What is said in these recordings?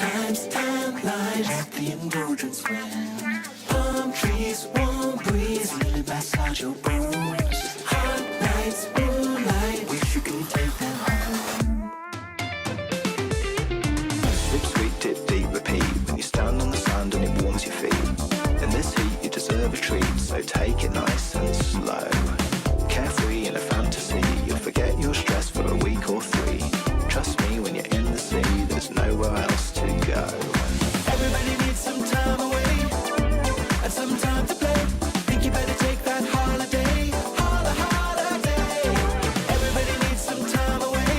times, timelines, let the indulgence win. Palm trees, warm breeze, really massage your bones. Hot nights, moonlight, wish you could take them home. Sip sweet, dip deep, repeat. When you stand on the sand and it warms your feet. In this heat you deserve a treat, so take it nice and slow. Carefree in a fantasy, you'll forget your stress for a week or three. Trust me, when you're in the sea, there's nowhere else to go. Everybody needs some time away and some time to play. Think you better take that holiday, holiday. Everybody needs some time away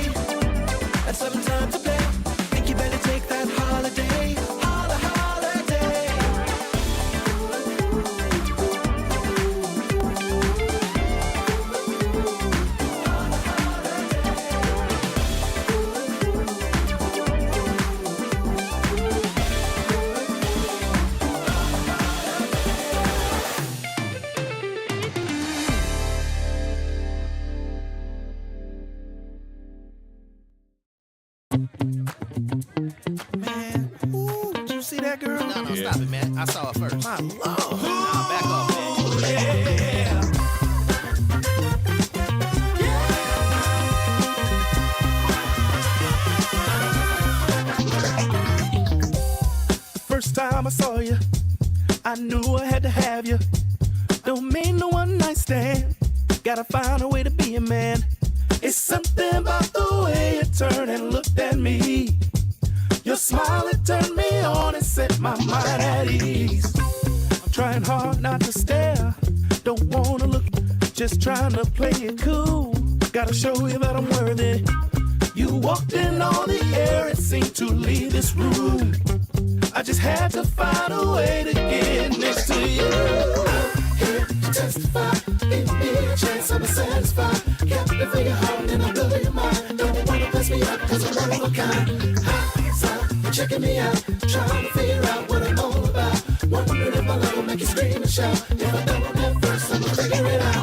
and some time to play. Think you better take that holiday, holiday. Man, ooh, did you see that girl? No, stop it, man. I saw it first. My Lord. Nah, back off, man. First time I saw you, I knew I had to have you. Don't mean no one night stand. Gotta find a way to be a man. It's something about the way you turned and looked at me. Your smile, it turned me on and set my mind at ease. I'm trying hard not to stare. Don't wanna look, just trying to play it cool. Gotta show you that I'm worthy. You walked in on the air and seemed to leave this room. I just had to find a way to get next to you. I'm here to testify, give me a chance, I'm satisfied. Captivate your heart and I'll blow your mind. Don't wanna pass me up cause I'm one of a kind. You're checking me out, trying to figure out what I'm all about. Wondering if my love will make you scream and shout. If I don't at first, I'm gonna figure it out.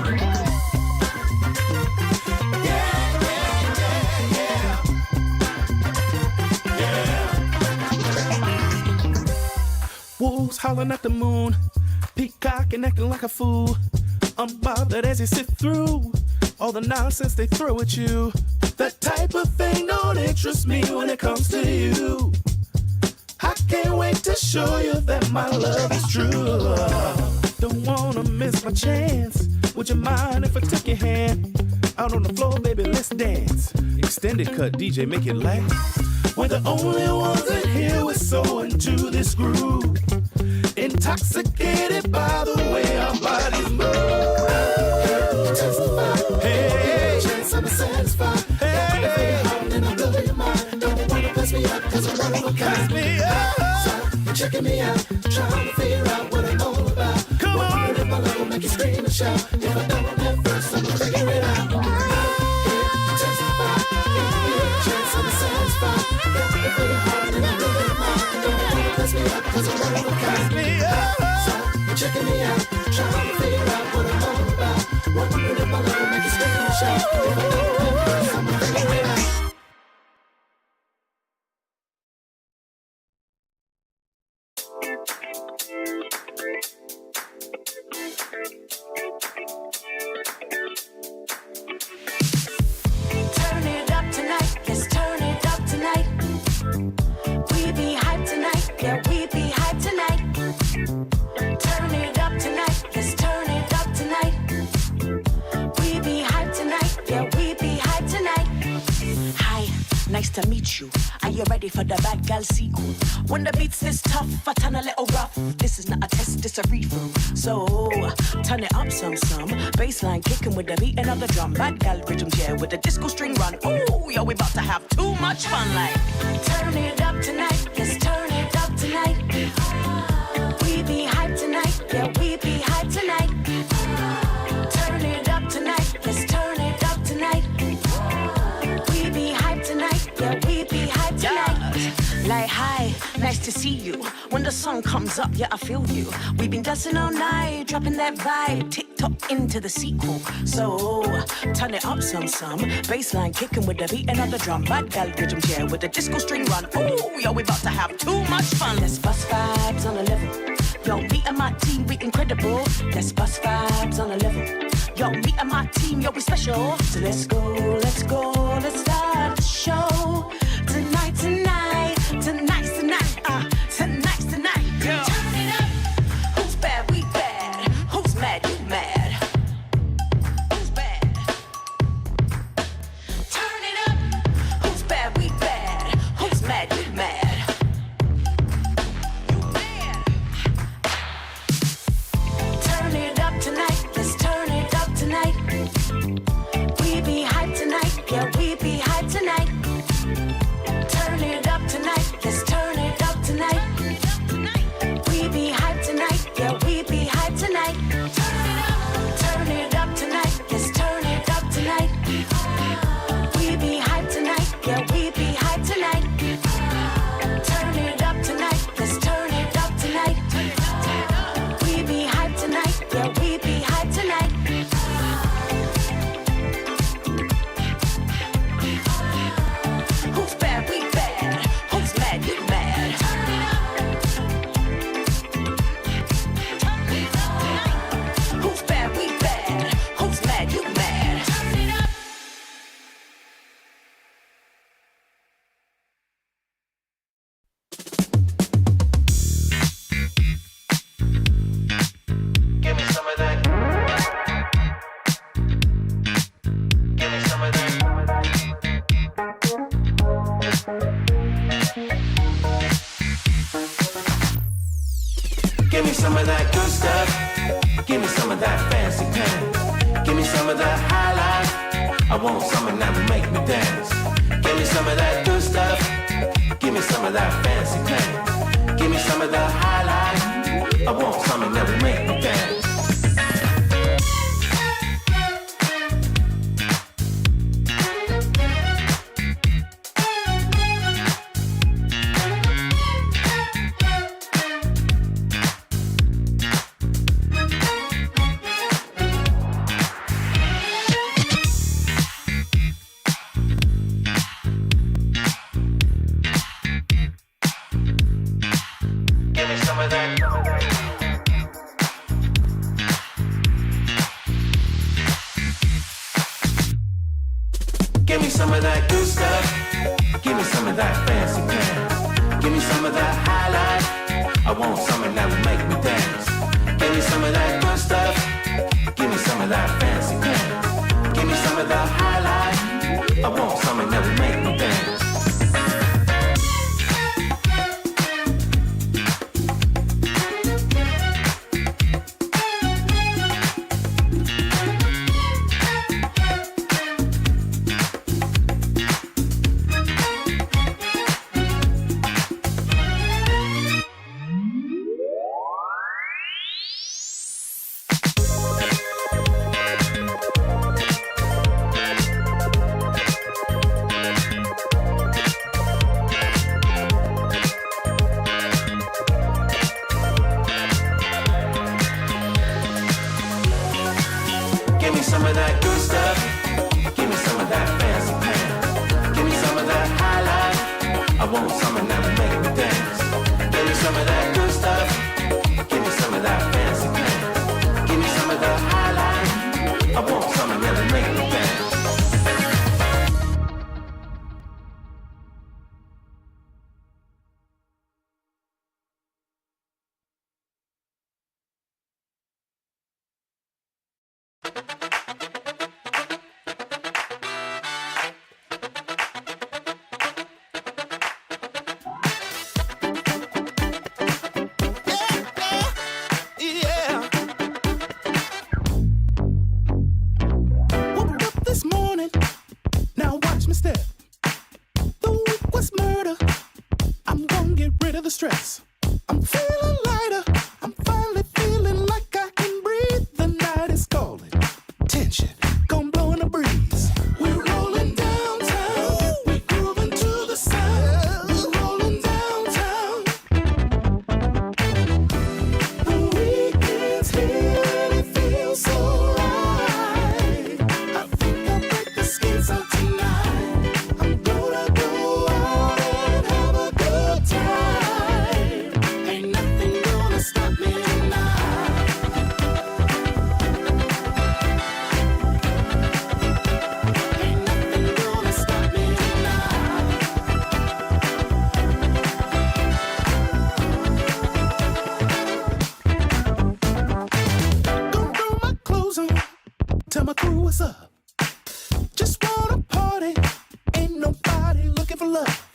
Wolves howling at the moon, peacock and acting like a fool. I'm bothered as you sit through all the nonsense they throw at you. That type of thing don't interest me when it comes to you. I can't wait to show you that my love is true. Don't wanna miss my chance. Would you mind if I took your hand? Out on the floor, baby, let's dance. Extended cut, DJ, make it last. We're the only ones in here, we're so into this groove. Intoxicated by the way our bodies move. Hey, chance I'm satisfied. Hey, and I'll blow your mind. Don't wanna pass me up cause I'm one of a kind. So you're checking me out, trying to figure out what I'm all about. Come on, if my love will make you scream and shout. If I don't at first, I'm gonna figure it out. Testify, chance I'm satisfied. If you're hard and I blow your mind. Don't wanna pass me up cause I'm one of a kind. So you're checking me out, trying to figure out what I'm all about. Wondering if my love will make you scream and shout. If I don't at first, I'm gonna figure it out. Turn it up tonight, let's turn it up tonight. We be hyped tonight, yeah, we be hyped tonight. Turn it up tonight, let's turn it up tonight. We be hyped tonight, yeah, we be hyped tonight. Hi, nice to meet you. Are you ready for the bad girl sequel? When the beats is tough, I turn a little rough. This is not a test, this a read-through. So, turn it up some. Bassline kicking with the beating of the drum. Bad girl rhythms, yeah, with the disco string run. Ooh, yo, we about to have too much fun, like. Turn it up tonight, let's turn it up tonight. We be hyped tonight, yeah, we be hyped tonight. Turn it up tonight, let's turn it up tonight. We be hyped tonight, yeah, we be hyped tonight. Like Hi, nice to see you. When the sun comes up, yeah, I feel you. We've been dancing all night, dropping that vibe. TikTok into the sequel. So, turn it up some. Bassline kicking with the beat and the drum. Bad gal rhythm chair with the disco string run. Ooh, yo, we about to have too much fun. Let's bust vibes on a level. Yo, me and my team, we incredible. Let's bust vibes on a level. Yo, me and my team, yo, we special. So let's go, let's start the show. Tonight's the night, yeah. Turn it up. Who's bad, we bad. Who's mad, you mad. Who's bad? Turn it up. Who's bad, we bad. Who's mad, you mad. You mad. Turn it up tonight, let's turn it up tonight. We be hyped tonight, yeah, we be hyped tonight. Turn it up tonight, let's turn it up tonight. We be hyped tonight, yeah, we be hyped tonight. Turn it up tonight, let's turn it up tonight. We be hyped tonight, yeah, we be hyped tonight. Turn it up tonight, let's turn it up tonight. We be hyped tonight, yeah, we be hyped tonight. Who's bad, we bad. Who's mad, you mad. Who's bad, we bad. Who's mad, you mad. Give me some of that. Give me some of that. Give me some of that good stuff. Give me some of that fancy pants. Give me some of that high life. I want something that will make me dance. Give me some of that good stuff. Give me some of that fancy pants. Give me some of the high life. I want something that will make me dance. Give me some of that. Give me some of that good stuff. Give me some of that fancy pants. Give me some of that high life. I want something that will make me dance. Give me some of that good stuff. Give me some of that fancy pants. Give me some of the high life. I want something that will make me dance. Give me some of that good stuff. Give me some of that fancy pants. Give me some of that high life. I want something that will make me dance. Give me some of that good stuff. Give me some of that fancy pants. Give me some of the high life. I want something that will make me dance. Yeah. Woke up this morning, now watch me step. The week was murder. I'm gonna get rid of the stress. I'm feeling lighter. I'm finally feeling like I can breathe. The night is calling. Tension, gonna blow in the breeze. We're rolling downtown. We're grooving to the sound. We're rolling downtown. what's up. Just wanna party, ain't nobody looking for love.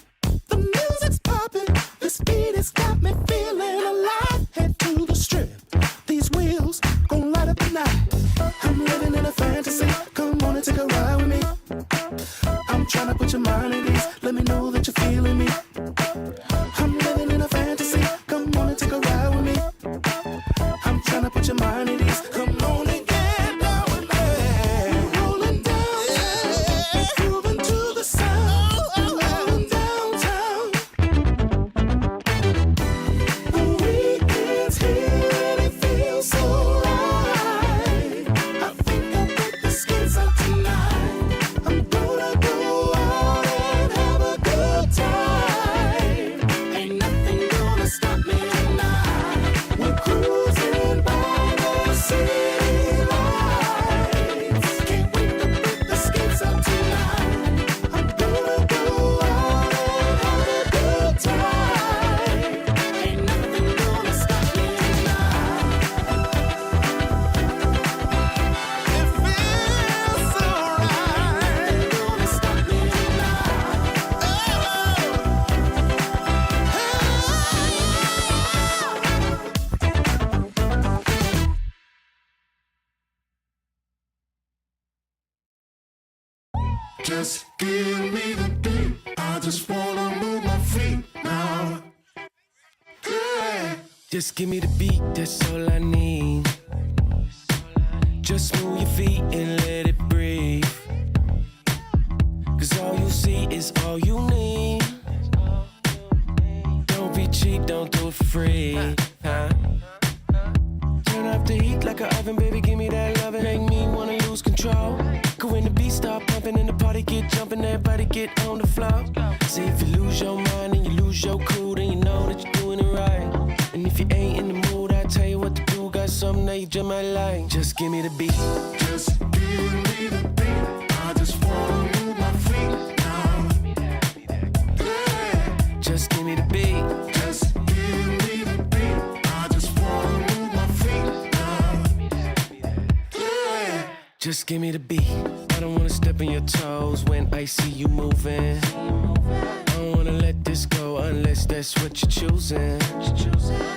The music's popping, this beat has got me feeling alive. Head to the strip, these wheels gon' light up the night. I'm living in a fantasy, come on and take a ride with me. I'm tryna put your mind at ease, let me know that you're feeling me. I'm living in a fantasy, come on and take a ride with me. I'm tryna put your mind at ease, come on and get down with me. We're rolling downtown, grooving to the sound, rolling downtown. The weekend's here and it feels so right. I think I'll break the skins out tonight. I'm gonna go out and have a good time. Ain't nothing gonna stop me tonight. We're cruising by the city lights. Can't wait to break the skins out tonight. I'm gonna go out and have a good time. Ain't nothing gonna stop me tonight. It feels so right. Gonna stop me Just give me the beat. I just wanna move my feet now. Yeah. Just give me the beat, that's all I need. Just move your feet and let it breathe. Cause all you see is all you need. Don't be cheap, don't do it for free. Huh? Turn up the heat like an oven, baby, give me that loving. Make me wanna lose control. Cause when the beat start pumping and the party get jumping, everybody get on the floor. See, if you lose your mind and you lose your cool, then you know that you're doing it right. And if you ain't in the mood, I tell you what to do. Got something that you just might like. Just give me the beat. Just give me the beat. I just wanna move my feet now. Yeah. Just give me the beat. Just give me the beat. I just wanna move my feet now. Yeah. Just give me the beat. I don't wanna step on your toes when I see you moving. I don't wanna let this go unless that's what you're choosing.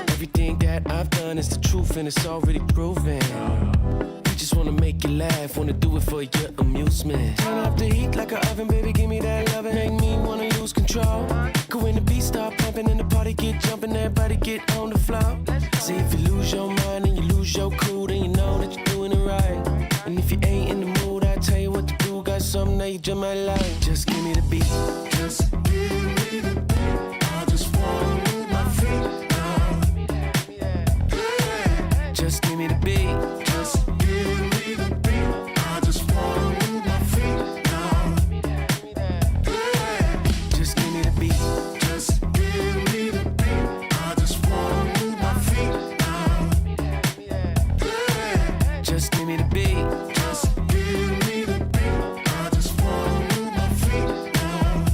Everything that I've done is the truth and it's already proven. We just wanna make you laugh, wanna do it for your amusement. Turn up the heat like an oven, baby, give me that loving. Make me wanna lose control. Cause when the beat start pumping and the party get jumping, everybody get on the floor. See, if you lose your mind and you lose your cool, then you know that you're doing it right. And if you ain't in the mood, I tell you what to do. Got something that you just might like. Just give me the beat. Just give me the beat. I just wanna move my feet now. Yeah. Just give me the beat. Just give me the beat. I just wanna move my feet now. Yeah. Just give me the beat. Just give me the beat. I just wanna move my feet now. Yeah. Just give me the beat. Just give me the beat. I just wanna move my feet now.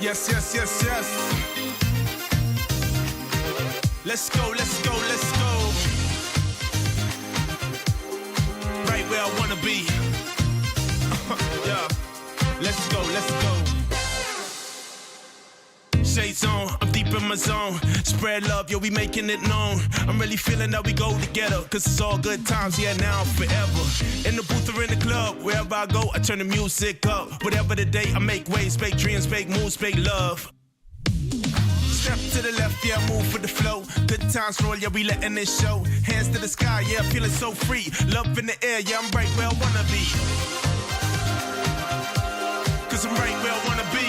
Yes, yes, yes, yes. Let's go, let's go, let's go. Right where I wanna be. Yeah. Let's go, let's go. Shades on, I'm deep in my zone. Spread love, yo, we making it known. I'm really feeling that we go together, cause it's all good times, yeah, now forever. In the booth or in the club, wherever I go, I turn the music up. Whatever the day, I make waves, make dreams, make moves, make love. Step to the left, yeah, move for the flow. Good times roll, yeah, we letting it show. Hands to the sky, yeah, feeling so free. Love in the air, yeah, I'm right where I wanna be. Cause I'm right where I wanna be.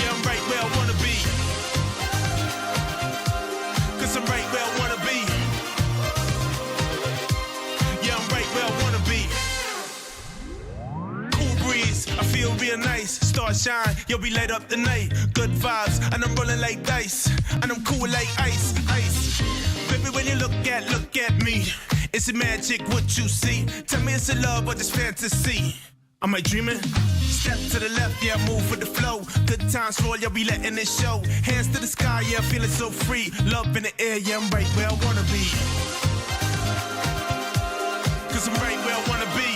Yeah, I'm right where I wanna be. Cause I'm right where I wanna be. Yeah, I'm right where I wanna be. Cool breeze, I feel real nice. Star shine, yo, we light up the night. Good vibes, and I'm rolling like dice. And I'm cool like ice, ice. Baby, when you look at me, is it magic what you see? Tell me it's a love or just fantasy. Am I dreaming? Step to the left, yeah, move with the flow. Good times roll, yeah, we letting it show. Hands to the sky, yeah, feeling so free. Love in the air, yeah, I'm right where I wanna be. Cause I'm right where I wanna be.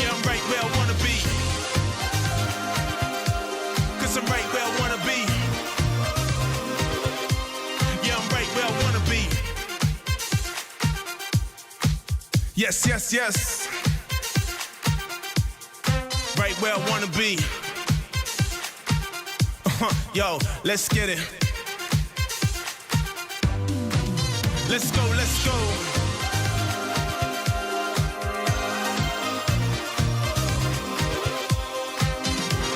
Yeah, I'm right where I wanna be. Cause I'm right where I wanna be. Yeah, I'm right where I wanna be. Yes, yes, yes. Right where I wanna be. Yo, let's get it. Let's go, let's go.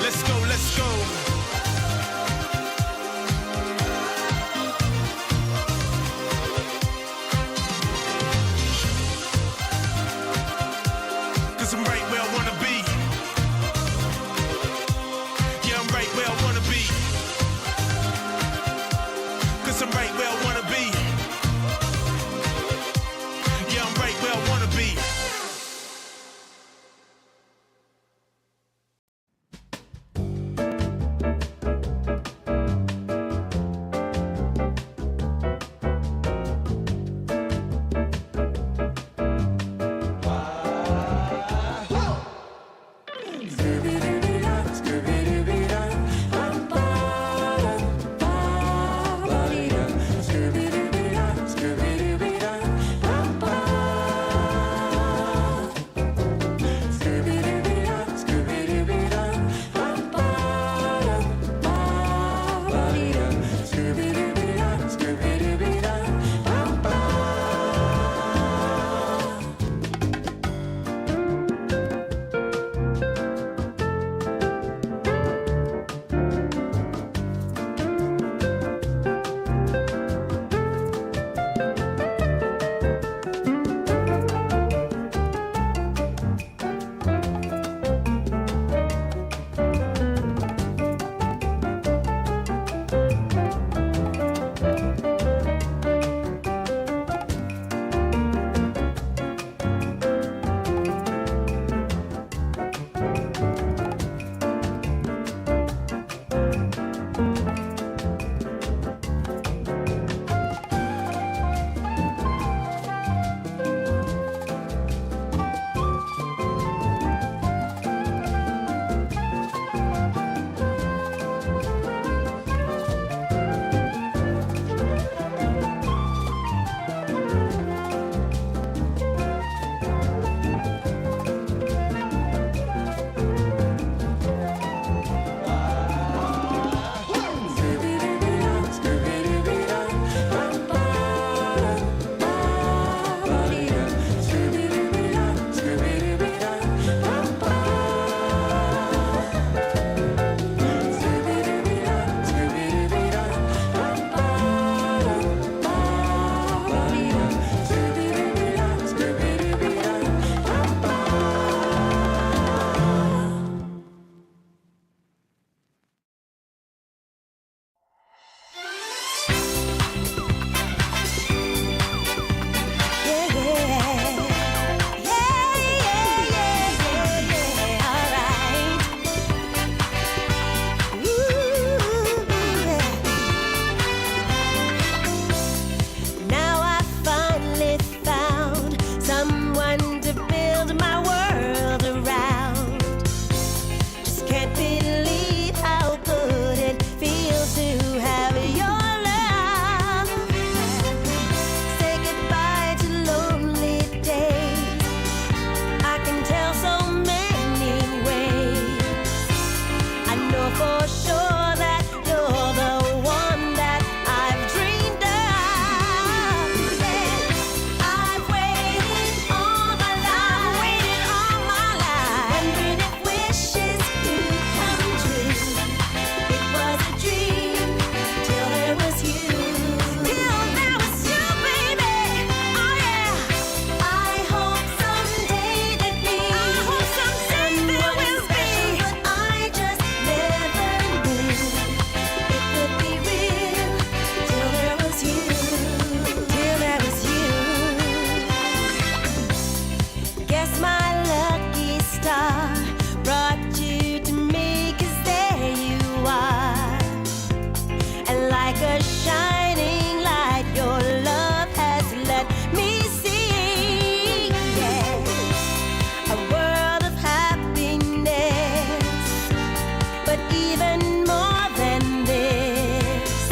Let's go, let's go. Cause I'm right where I wanna be. Yeah, I'm right where I wanna be. Cause I'm right where I wanna be. like a shining light. Your love has let me see, yeah, a world of happiness. But even more than this,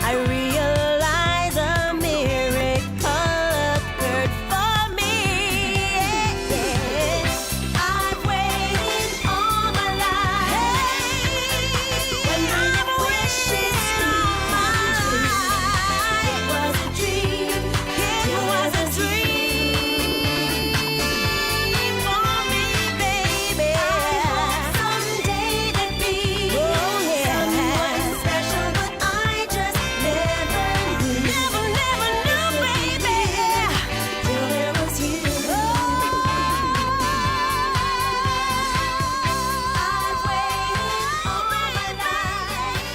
I realize a miracle occurred for me. I've waited all my life, when I've wished it all my life. It was a dream, it was a dream for me, baby. I hope someday to be someone special, but I just never knew, baby, till there was you. I've waited all my life,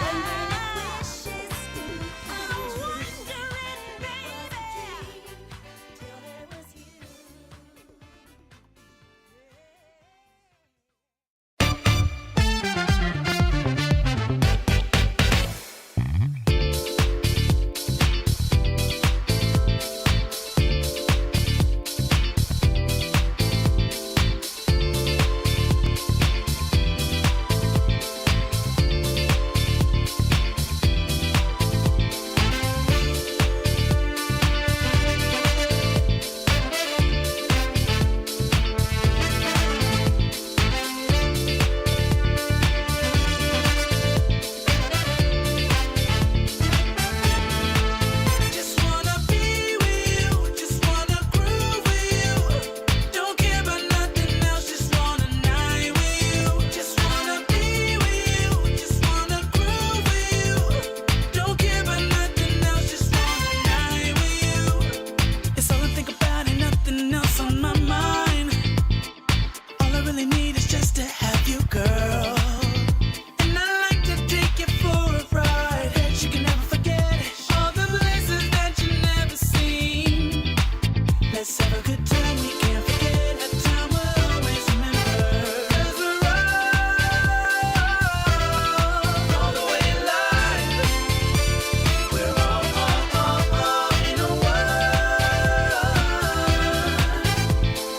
when my wishes do come true. Till there was you. Just wanna be with you, just wanna groove with you. Don't care about nothing else, just wanna night with you. Just wanna be with you, just wanna groove with you. Don't care about nothing else, just wanna night with you. It's all I think about and nothing else on my mind. All I really need is just to have you, girl. And I like to take you for a ride that you can never forget. All the places that you never seen. Let's have a good time, we can't forget. A time we'll always remember. 'Cause we're all the way alive. We're all in a world.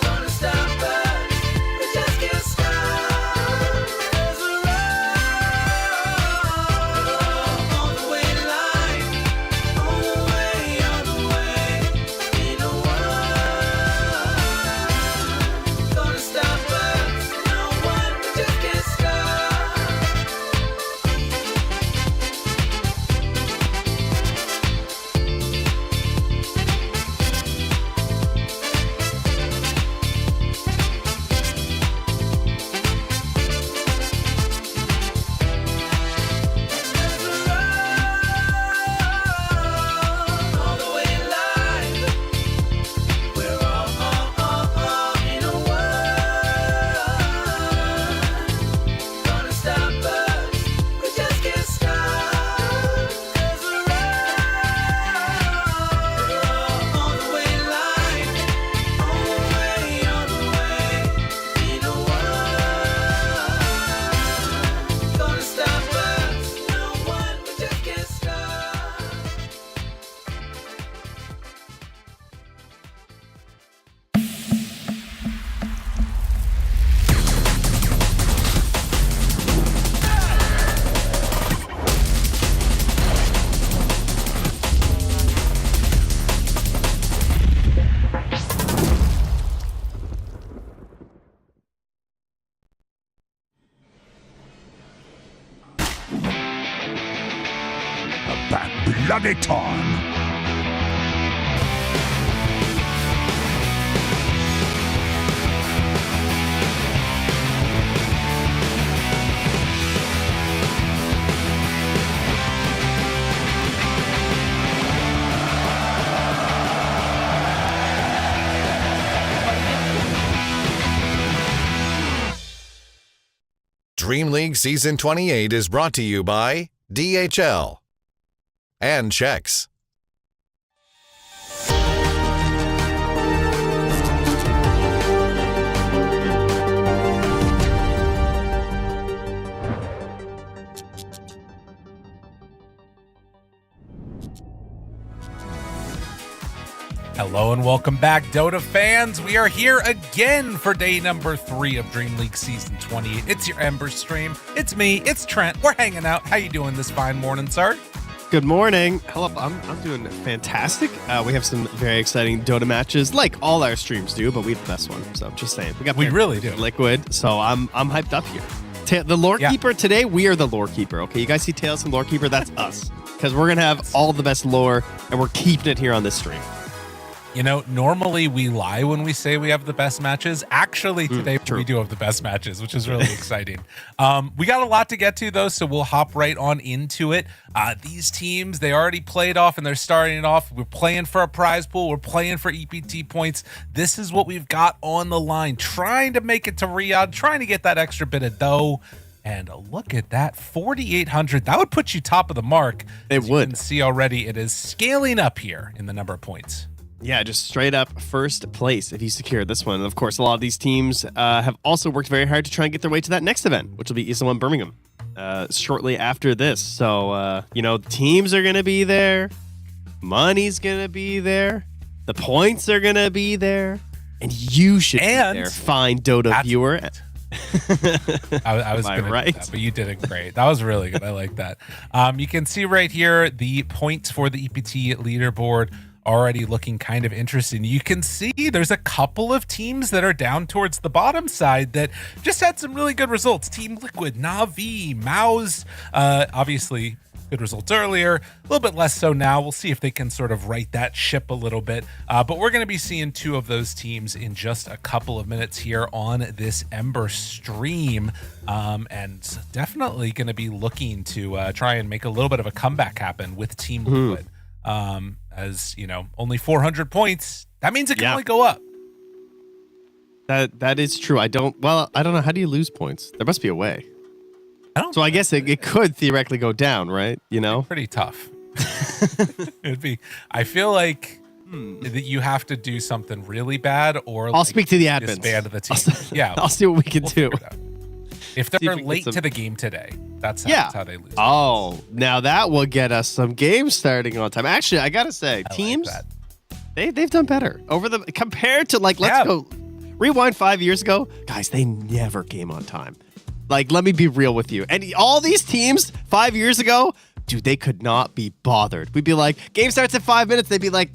Gonna stop us, we just can't stop. 'Cause we're all the way alive. All the way in a world. Gonna stop us, no one, we just can't stop. All the way alive. We're all in a world. Gonna stop us, we just can't stop. 'Cause we're all the way alive. All the way in a world. Gonna stop us, no one, we just can't stop. About bloody time. DreamLeague Season 28 is brought to you by DHL and Chex. Hello and welcome back, Dota fans. We are here again for day number 3 of DreamLeague Season 28. It's your Ember stream. It's me. It's Trent. We're hanging out. How you doing this fine morning, sir? Good morning. Hello, I'm doing fantastic. We have some very exciting Dota matches, like all our streams do, but we have the best one. So just saying, we really do. Liquid. So I'm hyped up here. The Lore Keeper today. We are the Lore Keeper. Okay, you guys see Tails and Lore Keeper? That's us, because we're gonna have all the best lore, and we're keeping it here on this stream. You know, normally we lie when we say we have the best matches. Actually, today we do have the best matches, which is really exciting. We got a lot to get to, though, so we'll hop right on into it. These teams, they already played off, and they're starting it off. We're playing for a prize pool. We're playing for EPT points. This is what we've got on the line, trying to make it to Riyadh, trying to get that extra bit of dough. And look at that, 4,800. That would put you top of the mark. It would. You can see already it is scaling up here in the number of points. Yeah, just straight up first place if you secure this one. And of course, a lot of these teams have also worked very hard to try and get their way to that next event, which will be ESL1 Birmingham shortly after this. So, teams are going to be there. Money's going to be there. The points are going to be there. And you should be there, fine Dota viewer. I was going to do that, but you did it great. That was really good. I like that. You can see right here the points for the EPT leaderboard already looking kind of interesting. You can see there's a couple of teams that are down towards the bottom side that just had some really good results. Team Liquid, Na'Vi, MOUZ, obviously good results earlier, a little bit less so now. We'll see if they can sort of right that ship a little bit. But we're going to be seeing 2 of those teams in just a couple of minutes here on this Ember stream. And definitely going to be looking to try and make a little bit of a comeback happen with Team Liquid. As you know, only 400 points. That means it can only go up. That is true. I don't know. How do you lose points? There must be a way. I guess it could theoretically go down, right? You know, pretty tough. It'd be. I feel like that you have to do something really bad, or I'll speak to the admins. Disband the team. I'll see what we can do. If they're late to the game today, that's how they lose. Oh, now that will get us some games starting on time. Actually, I gotta say, teams, they've done better compared to let's go rewind 5 years ago, guys. They never came on time. Let me be real with you. And all these teams 5 years ago, dude, they could not be bothered. We'd be like, game starts at 5 minutes. They'd be like,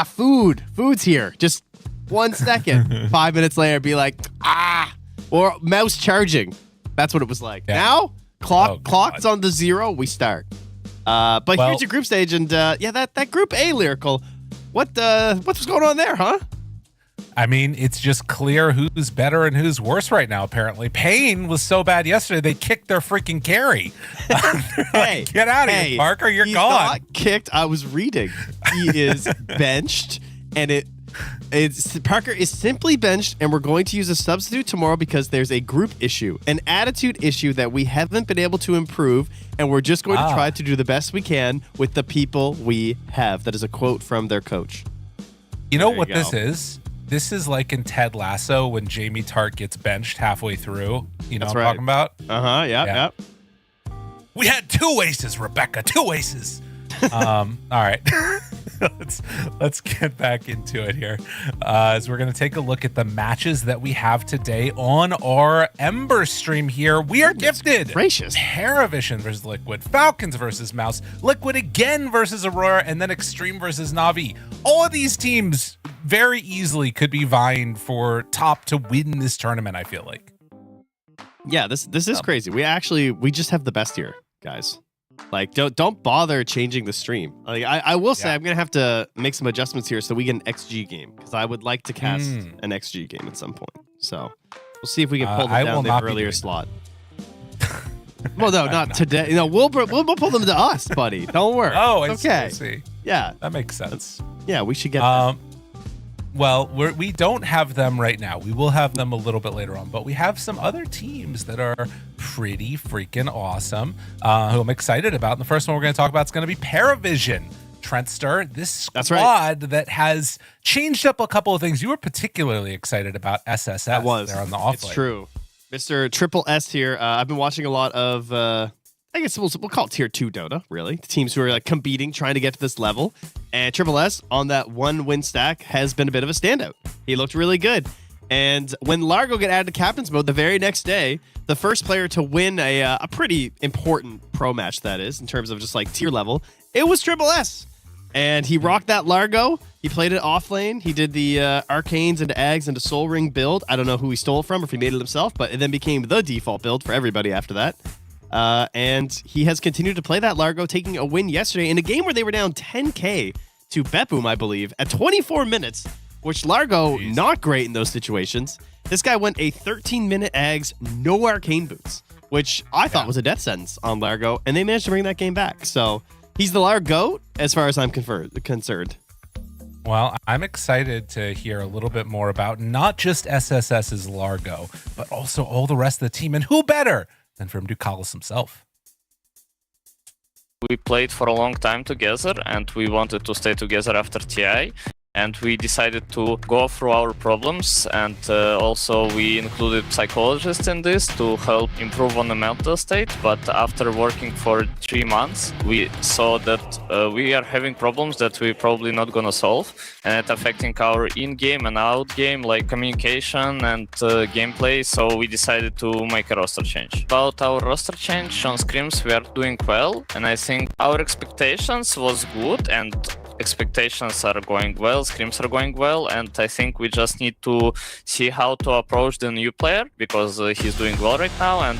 food's here. Just 1 second. 5 minutes later, be like, or mouse charging. That's what it was like. Yeah. Now, clock's on the 0. We start. But here's your group stage, and that Group A lyrical. What's going on there, huh? I mean, it's just clear who's better and who's worse right now, apparently. Pain was so bad yesterday, they kicked their freaking carry. Hey, get out of here, Parker. You're he's gone. Not kicked. I was reading. He is benched, and Parker is simply benched, and we're going to use a substitute tomorrow because there's a group issue, an attitude issue that we haven't been able to improve, and we're just going to try to do the best we can with the people we have. That is a quote from their coach. You know what this is? This is like in Ted Lasso when Jamie Tart gets benched halfway through. You know what I'm talking about? Yeah. We had 2 aces, Rebecca. 2 aces. All right. let's get back into it here as we're going to take a look at the matches that we have today on our Ember stream here. We are gifted gracious PARIVISION versus Liquid, Falcons versus MOUZ, Liquid again versus Aurora, and then Xtreme versus Na'Vi. All of these teams very easily could be vying for top to win this tournament, I feel like. Yeah, this is crazy. We just have the best here, guys. Don't bother changing the stream. I will say I'm gonna have to make some adjustments here so we get an XG game, because I would like to cast an XG game at some point. So we'll see if we can pull them down the earlier slot. Well, no, not today. No, we'll pull them to us, buddy. Don't worry. Oh, okay. I see. Yeah, that makes sense. Yeah, we should get them. Well, we don't have them right now. We will have them a little bit later on, but we have some other teams that are pretty freaking awesome, who I'm excited about. And the first one we're going to talk about is going to be PARIVISION. Trentster, this squad that has changed up a couple of things. You were particularly excited about SSS. That was. There on the off It's true. Mr. Triple S here. I've been watching a lot of I guess we'll call it tier 2 Dota, really. The teams who are like competing, trying to get to this level. And Triple S on that 1-win stack has been a bit of a standout. He looked really good. And when Largo got added to captain's mode the very next day, the first player to win a pretty important pro match, that is, in terms of just like tier level, it was Triple S. And he rocked that Largo. He played it off lane. He did the Arcanes into Ags into Soul Ring build. I don't know who he stole it from or if he made it himself, but it then became the default build for everybody after that. And he has continued to play that Largo, taking a win yesterday in a game where they were down 10k to Bepboom, I believe, at 24 minutes, which Largo, not great in those situations. This guy went a 13-minute Ags, no Arcane boots, which I thought was a death sentence on Largo, and they managed to bring that game back. So he's the Largo as far as I'm concerned. Well, I'm excited to hear a little bit more about not just SSS's Largo, but also all the rest of the team. And who better than from Ducalis himself? We played for a long time together and we wanted to stay together after TI. And we decided to go through our problems, and also we included psychologists in this to help improve on the mental state. But after working for 3 months, we saw that we are having problems that we're probably not gonna solve, and it affecting our in-game and out-game, like communication and gameplay. So we decided to make a roster change. About our roster change on scrims, we are doing well, and I think our expectations was good, and expectations are going well, scrims are going well, and I think we just need to see how to approach the new player, because he's doing well right now, and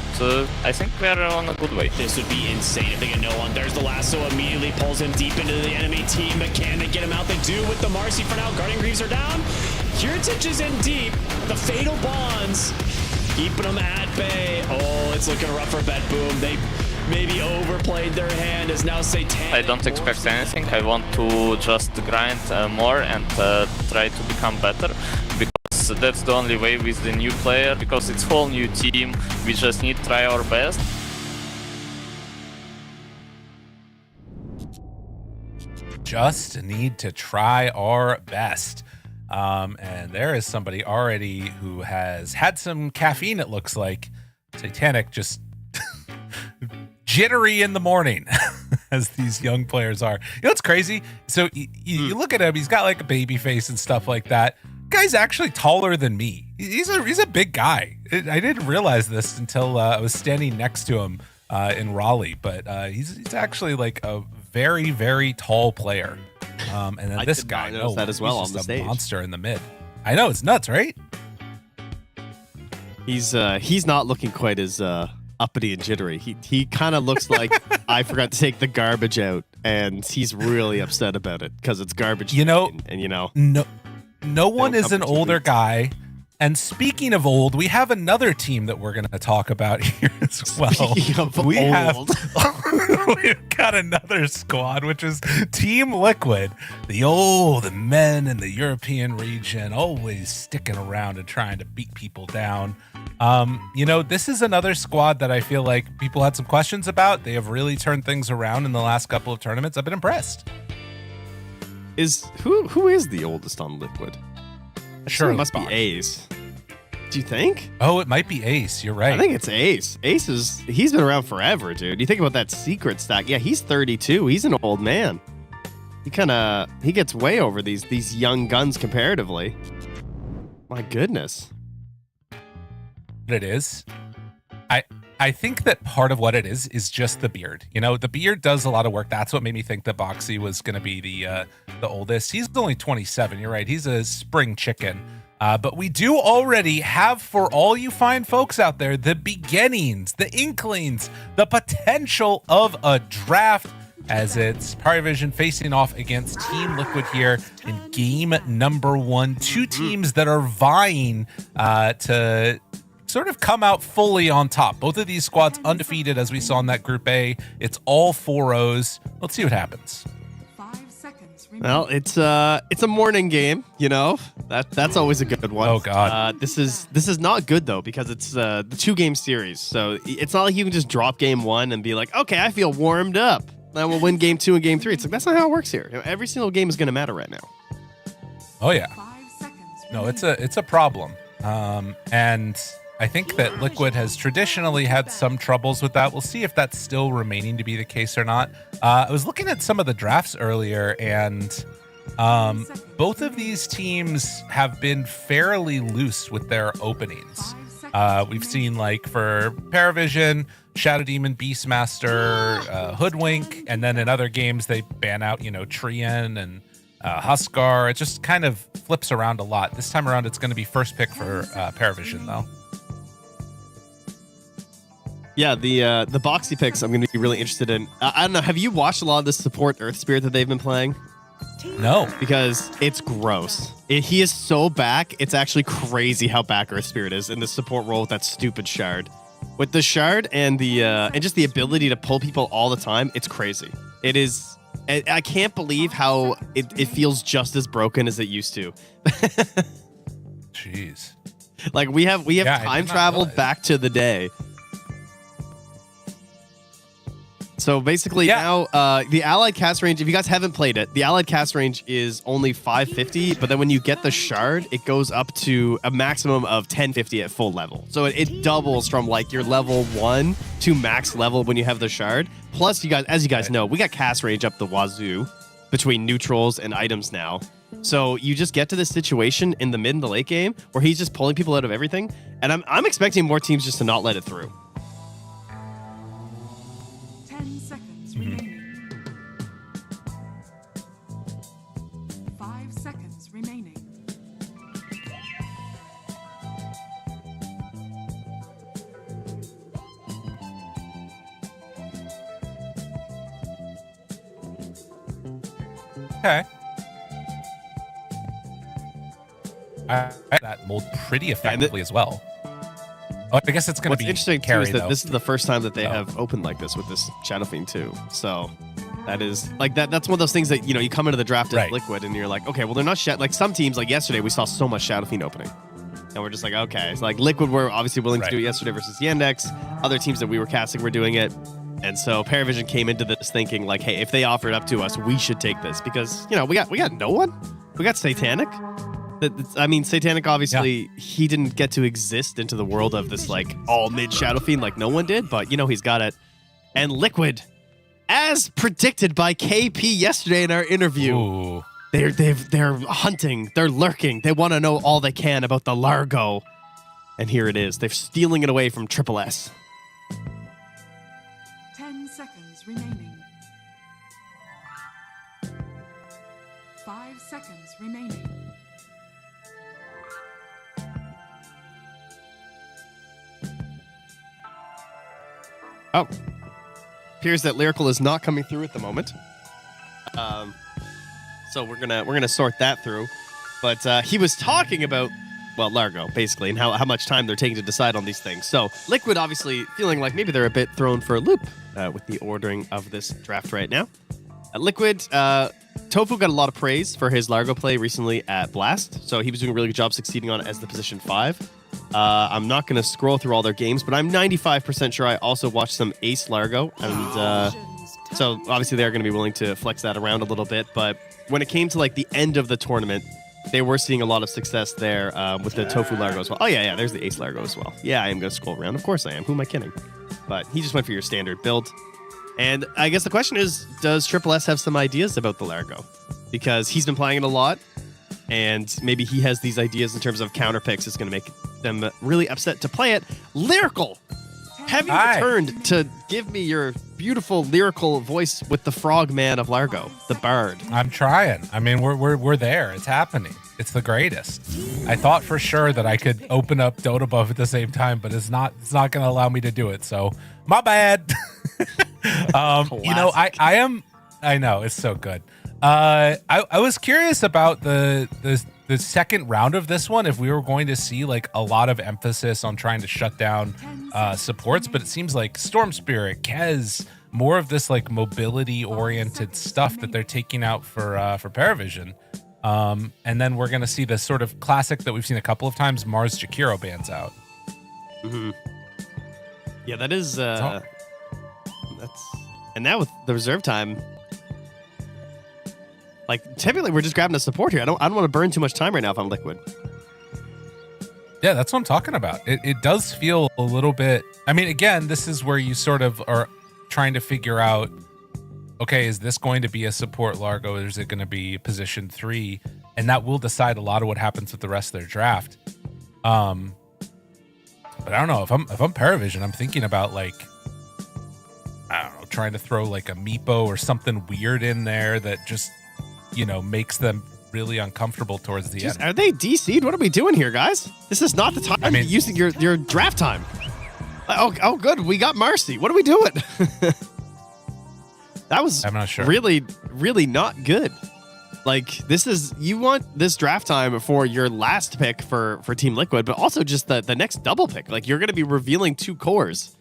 I think we are on a good way. This would be insane if they get no one. There's the lasso, immediately pulls him deep into the enemy team, but can they get him out? They do with the Marcy for now. Guardian Greaves are down. Heritage is in deep. The Fatal Bonds keeping them at bay. Oh, it's looking rough for Bepboom. They maybe overplayed their hand, as now Satanic. I don't expect anything. I want to just grind more and try to become better, because that's the only way with the new player, because it's whole new team. We just need to try our best. Just need to try our best. And there is somebody already who has had some caffeine, it looks like. Satanic just jittery in the morning, as these young players are. You know what's crazy? So you look at him, he's got like a baby face and stuff like that. Guy's actually taller than me. He's a big guy. I didn't realize this until I was standing next to him in Raleigh, but he's actually like a very, very tall player. And then this guy, that as well, he's on the just stage. a monster in the mid. I know, it's nuts, right? He's not looking quite as uppity and jittery. He kind of looks like I forgot to take the garbage out, and he's really upset about it because it's garbage. You know, and you know, no one is an older guy. And speaking of old, we have another team that we're going to talk about here as well. We've got another squad, which is Team Liquid. The men in the European region, always sticking around and trying to beat people down. You know, this is another squad that I feel like people had some questions about. They have really turned things around in the last couple of tournaments. I've been impressed. Who is the oldest on Liquid? Sure, it must be Ace. Do you think? Oh, it might be Ace. You're right. I think it's Ace. He's been around forever, dude. You think about that secret stack. Yeah, he's 32. He's an old man. He gets way over these young guns comparatively. My goodness. It is. I think that part of what it is just the beard. You know, the beard does a lot of work. That's what made me think that Boxy was going to be the oldest. He's only 27. You're right. He's a spring chicken. But we do already have, for all you fine folks out there, the beginnings, the inklings, the potential of a draft, as it's PARIVISION facing off against Team Liquid here in game number 1. Two teams that are vying to sort of come out fully on top. Both of these squads undefeated, as we saw in that Group A. It's all 4-0s. Let's see what happens. Well, it's a morning game, you know. That's always a good one. Oh God, this is not good though, because it's the 2-game series. So it's not like you can just drop game 1 and be like, okay, I feel warmed up. Then we'll win game 2 and game 3. It's like, that's not how it works here. You know, every single game is going to matter right now. Oh yeah. No, it's a problem. And I think that Liquid has traditionally had some troubles with that. We'll see if that's still remaining to be the case or not. I was looking at some of the drafts earlier, and both of these teams have been fairly loose with their openings. We've seen, like, for PARIVISION, Shadow Demon, Beastmaster, Hoodwink, and then in other games they ban out, you know, Trien and Huskar. It just kind of flips around a lot. This time around, it's going to be first pick for PARIVISION, though. Yeah, the boxy picks I'm going to be really interested in. I don't know. Have you watched a lot of the support Earth Spirit that they've been playing? No. Because it's gross. He is so back. It's actually crazy how back Earth Spirit is in the support role with that stupid shard. With the shard and the and just the ability to pull people all the time, it's crazy. It is. I can't believe how it feels just as broken as it used to. Jeez. Like we have time traveled back to the day. So basically now the allied cast range, if you guys haven't played it, the allied cast range is only 550, but then when you get the shard, it goes up to a maximum of 1050 at full level. So it doubles from like your level 1 to max level when you have the shard. Plus, you guys, as you guys know, we got cast range up the wazoo between neutrals and items now. So you just get to this situation in the mid and the late game where he's just pulling people out of everything. And I'm expecting more teams just to not let it through. 10 seconds remaining. 5 seconds remaining. Okay. That mold pretty effectively as well. Oh, I guess it's going to be interesting carry, too is that though. this is the first time that they have opened like this with this Shadow Fiend too. So that is like that's one of those things that, you know, you come into the draft as Liquid and you're like, okay, well they're not like some teams like yesterday we saw so much Shadow Fiend opening. And we're just like, okay, it's like Liquid were obviously willing to do it yesterday versus Yandex. Other teams that we were casting were doing it. And so PARIVISION came into this thinking like, hey, if they offer it up to us, we should take this because, you know, we got no one. We got Satanic. I mean, Satanic, obviously, he didn't get to exist into the world of this, like, all-mid Shadow Fiend like no one did, but, you know, he's got it. And Liquid, as predicted by KP yesterday in our interview, they're hunting, they're lurking, they want to know all they can about the Largo. And here it is. They're stealing it away from Triple S. 10 seconds remaining. 5 seconds remaining. Oh, appears that Lyrical is not coming through at the moment. So we're gonna sort that through. But he was talking about, well, Largo basically, and how much time they're taking to decide on these things. So Liquid obviously feeling like maybe they're a bit thrown for a loop with the ordering of this draft right now. Liquid, Tofu got a lot of praise for his Largo play recently at Blast, so he was doing a really good job succeeding on it as the position 5. I'm not going to scroll through all their games, but I'm 95% sure I also watched some Ace Largo, and so obviously they're going to be willing to flex that around a little bit, but when it came to like the end of the tournament, they were seeing a lot of success there with the Tofu Largo as well. Oh yeah, there's the Ace Largo as well. Yeah, I am going to scroll around. Of course I am. Who am I kidding? But he just went for your standard build. And I guess the question is, does Triple S have some ideas about the Largo? Because he's been playing it a lot, and maybe he has these ideas in terms of counter picks that's going to make them really upset to play it. Lyrical! Have you returned to give me your beautiful lyrical voice with the frogman of Largo, the bard? I'm trying. I mean, we're there. It's happening. It's the greatest. I thought for sure that I could open up Dota Buff at the same time, but it's not going to allow me to do it. So my bad. You know, I know it's so good. I was curious about the second round of this one, if we were going to see like a lot of emphasis on trying to shut down supports, but it seems like Storm Spirit, Kez, more of this like mobility oriented stuff that they're taking out for PARIVISION. And then we're gonna see this sort of classic that we've seen a couple of times, Mars Jakiro bans out. Mm-hmm. Yeah, that is and now with the reserve time, like typically we're just grabbing a support here. I don't want to burn too much time right now if I'm Liquid. Yeah, that's what I'm talking about. It does feel a little bit. I mean, again, this is where you sort of are trying to figure out, okay, is this going to be a support Largo, or is it going to be position 3? And that will decide a lot of what happens with the rest of their draft. But I don't know, if I'm PARIVISION, I'm thinking about like, I don't know, trying to throw like a Meepo or something weird in there that just, you know, makes them really uncomfortable towards the end. Are they DC'd? What are we doing here, guys? This is not the time to be using your draft time. Oh, good. We got Marcy. What are we doing? That was I'm not sure. Really, really not good. Like, you want this draft time for your last pick for Team Liquid, but also just the next double pick. Like, you're going to be revealing 2 cores.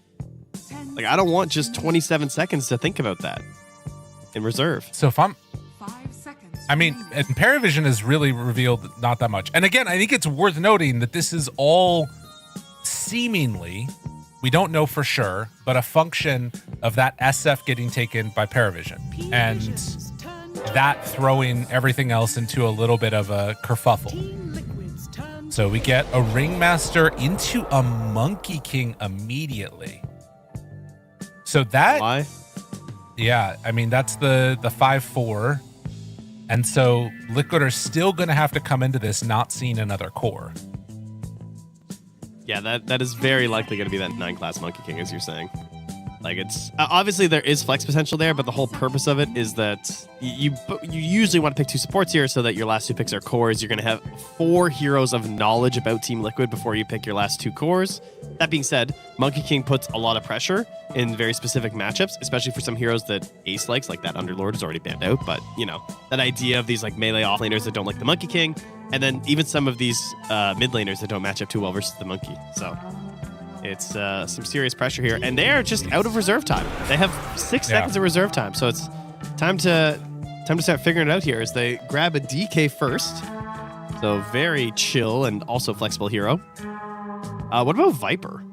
Like, I don't want just 27 seconds to think about that in reserve. So if I'm... I mean, and PARIVISION has really revealed not that much. And again, I think it's worth noting that this is all seemingly, we don't know for sure, but a function of that SF getting taken by PARIVISION. And that throwing everything else into a little bit of a kerfuffle. So we get a Ringmaster into a Monkey King immediately. So that... Why? Yeah, I mean, that's the 5-4. And so Liquid are still going to have to come into this not seeing another core. Yeah, that is very likely going to be that 9-class Monkey King, as you're saying. Like, it's obviously there is flex potential there, but the whole purpose of it is that you usually want to pick 2 supports here so that your last 2 picks are cores. You're going to have 4 heroes of knowledge about Team Liquid before you pick your last 2 cores. That being said, Monkey King puts a lot of pressure in very specific matchups, especially for some heroes that Ace likes, like that Underlord is already banned out. But, you know, that idea of these like melee offlaners that don't like the Monkey King, and then even some of these mid laners that don't match up too well versus the Monkey. So it's some serious pressure here, and they're just out of reserve time. They have 6 seconds of reserve time, so it's time to start figuring it out here as they grab a DK first. So very chill and also flexible hero. What about Viper?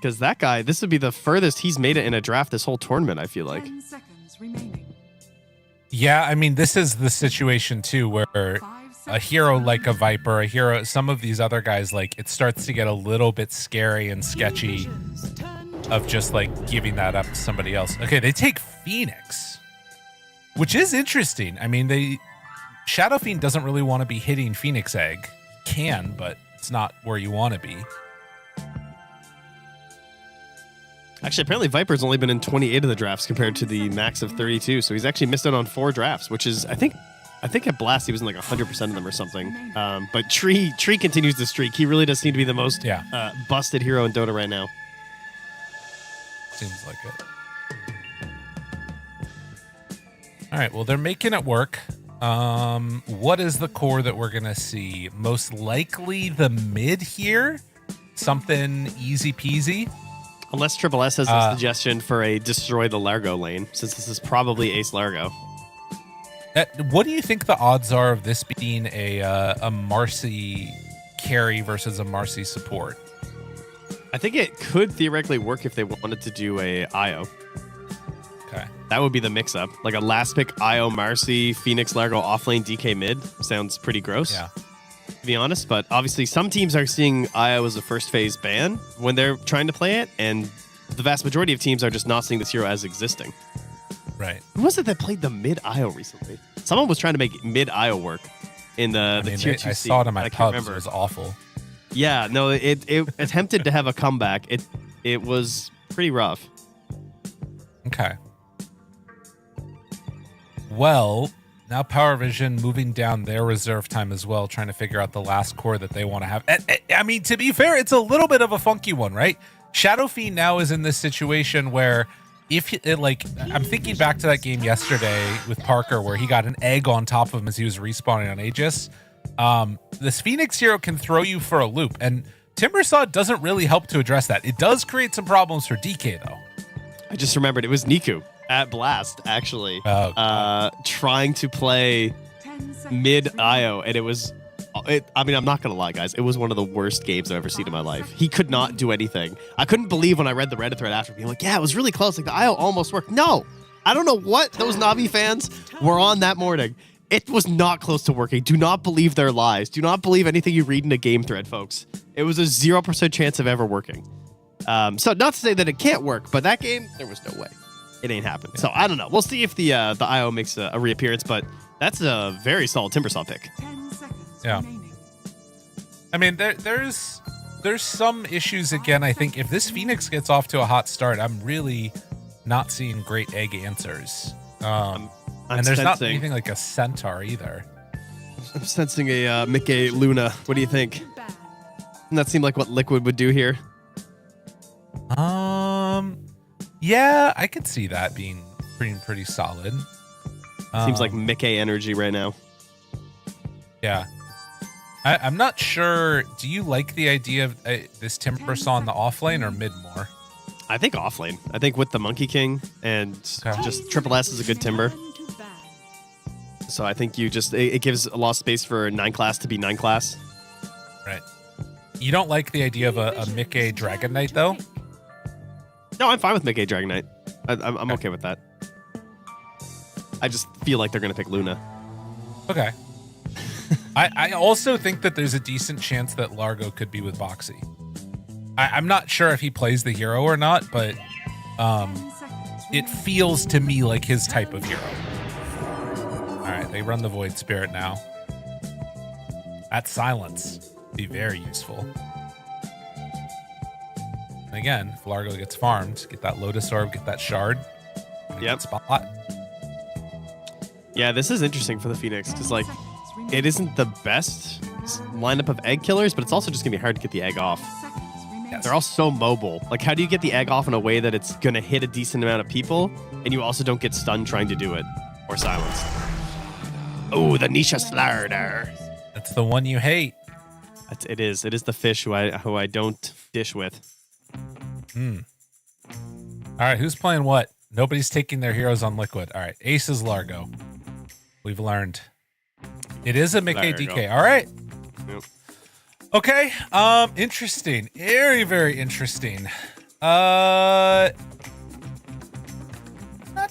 Because that guy, this would be the furthest he's made it in a draft this whole tournament, I feel like. 10 seconds remaining. Yeah, I mean, this is the situation too where a hero like a Viper, a hero, some of these other guys, like, it starts to get a little bit scary and sketchy of just like giving that up to somebody else. Okay, they take Phoenix, which is interesting. I mean, Shadow Fiend doesn't really want to be hitting Phoenix Egg. Can, but it's not where you want to be. Actually, apparently Viper's only been in 28 of the drafts compared to the max of 32, so he's actually missed out on 4 drafts, which is, I think at Blast he was in like 100% of them or something. But Tree continues the streak. He really does seem to be the most busted hero in Dota right now. Seems like it. All right, well, they're making it work. What is the core that we're going to see? Most likely the mid here. Something easy peasy. Unless Triple S has a suggestion for a destroy the Largo lane, since this is probably Ace Largo. What do you think the odds are of this being a Marcy carry versus a Marcy support? I think it could theoretically work if they wanted to do a IO. Okay. That would be the mix-up. Like a last pick IO Marcy, Phoenix Largo offlane DK mid. Sounds pretty gross. Yeah. To be honest, but obviously some teams are seeing IO as a first phase ban when they're trying to play it, and the vast majority of teams are just not seeing this hero as existing. Right. Who was it that played the mid IO recently? Someone was trying to make mid IO work in the tier 2 I saw it in my pubs. It was awful. Yeah, no, it attempted to have a comeback. It was pretty rough. Okay. Well, now PARIVISION moving down their reserve time as well, trying to figure out the last core that they want to have. I mean, to be fair, it's a little bit of a funky one, right? Shadow Fiend now is in this situation where I'm thinking back to that game yesterday with Parker where he got an egg on top of him as he was respawning on Aegis. This Phoenix hero can throw you for a loop, and Timbersaw doesn't really help to address that. It does create some problems for DK, though. I just remembered it was Niku at Blast, actually, trying to play mid IO, and I mean, I'm not going to lie, guys. It was one of the worst games I've ever seen in my life. He could not do anything. I couldn't believe when I read the Reddit thread after being like, yeah, it was really close. Like, the IO almost worked. No, I don't know what those Navi fans were on that morning. It was not close to working. Do not believe their lies. Do not believe anything you read in a game thread, folks. It was a 0% chance of ever working. So not to say that it can't work, but that game, there was no way. It ain't happened. Yeah. So I don't know. We'll see if the IO makes a reappearance, but that's a very solid Timbersaw pick. 10 seconds Yeah. remaining. I mean, there's some issues again. I think if this Phoenix gets off to a hot start, I'm really not seeing great egg answers. And there's not anything like a Centaur either. I'm sensing a Mickey Luna. What do you think? Doesn't that seem like what Liquid would do here? Yeah, I could see that being pretty solid. Seems like Mickey energy right now. Yeah. I'm not sure. Do you like the idea of this Timbersaw on the off lane or mid more? I think off lane. I think with the Monkey King and just Triple S is a good Timber. So I think you just, it gives a lot of space for 9 class to be 9 class. Right. You don't like the idea of a Mickey Dragon Knight though? No, I'm fine with Mickey Dragon Knight. I'm okay with that. I just feel like they're going to pick Luna. Okay. I also think that there's a decent chance that Largo could be with Boxy. I'm not sure if he plays the hero or not, but it feels to me like his type of hero. All right, they run the Void Spirit now. That silence be very useful. And again, if Largo gets farmed, get that Lotus Orb, get that Shard. Yep. Spot. Yeah, this is interesting for the Phoenix because like it isn't the best lineup of egg killers, but it's also just gonna be hard to get the egg off. Yes. They're all so mobile. Like, how do you get the egg off in a way that it's gonna hit a decent amount of people, and you also don't get stunned trying to do it or silenced? Oh, the Nisha Slarder. That's the one you hate. It is. It is the fish who I don't dish with. All right, who's playing what? Nobody's taking their heroes on Liquid. All right, Ace is Largo. We've learned. It is a Mickey DK. All right. Yep. Okay. Interesting. Very, very interesting. Not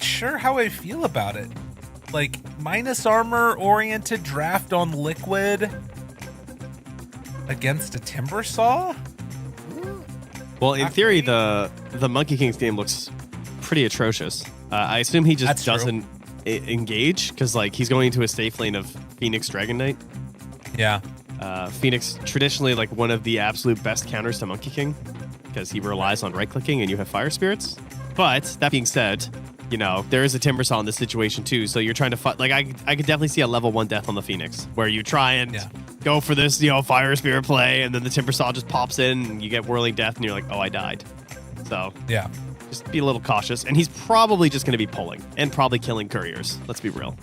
sure how I feel about it. Like, minus armor oriented draft on Liquid against a Timbersaw? Well, in theory, the Monkey King's game looks pretty atrocious. I assume he just doesn't engage because, like, he's going into a safe lane of Phoenix Dragon Knight. Yeah. Phoenix, traditionally, like, one of the absolute best counters to Monkey King because he relies on right-clicking and you have Fire Spirits. But, that being said, you know, there is a Timbersaw in this situation, too, so you're trying to fight. Like, I could definitely see a level 1 death on the Phoenix where you try and go for this, you know, Fire Spirit play, and then the Timbersaw just pops in and you get Whirling Death and you're like, oh, I died. So, yeah. Just be a little cautious. And he's probably just going to be pulling and probably killing couriers. Let's be real.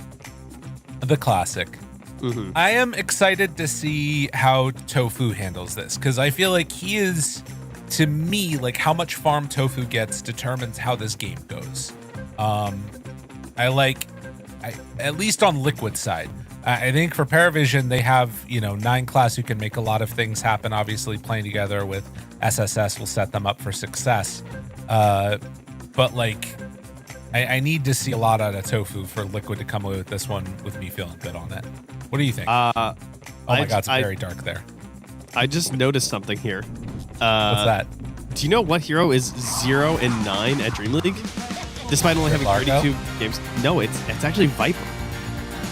The classic. Mm-hmm. I am excited to see how Tofu handles this because I feel like he is, to me, like how much farm Tofu gets determines how this game goes. At least on Liquid side, I think for PARIVISION, they have, you know, 9 class who can make a lot of things happen. Obviously, playing together with SSS will set them up for success. But like, I need to see a lot out of Tofu for Liquid to come away with this one with me feeling good on it. What do you think? Oh my God, it's very dark there. I just noticed something here. What's that? Do you know what hero is 0 and 9 at DreamLeague? Despite only having 32 games. No, it's actually Viper.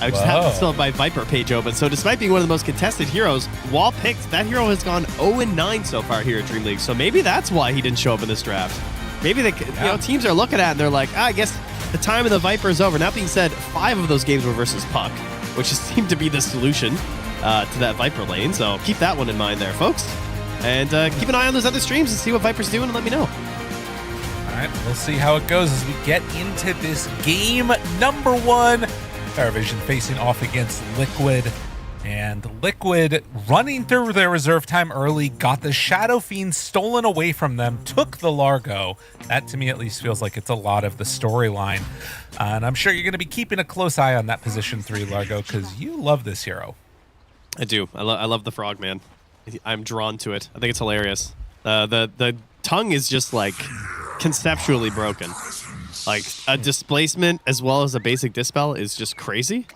I just happened to still have my Viper page open. So despite being one of the most contested heroes, while picked, that hero has gone 0 and 9 so far here at DreamLeague. So maybe that's why he didn't show up in this draft. Maybe you know, teams are looking at it and they're like, I guess the time of the Viper is over. That being said, 5 of those games were versus Puck, which seemed to be the solution to that Viper lane. So keep that one in mind there, folks. And keep an eye on those other streams and see what Viper's doing and let me know. All right, we'll see how it goes as we get into this game number 1. PARIVISION facing off against Liquid. And Liquid running through their reserve time early, got the Shadow Fiend stolen away from them, took the Largo. That, to me, at least feels like it's a lot of the storyline. And I'm sure you're going to be keeping a close eye on that position 3 Largo because you love this hero. I do. I love the frog, man. I'm drawn to it. I think it's hilarious. The tongue is just, like, conceptually broken. Like, a displacement as well as a basic dispel is just crazy.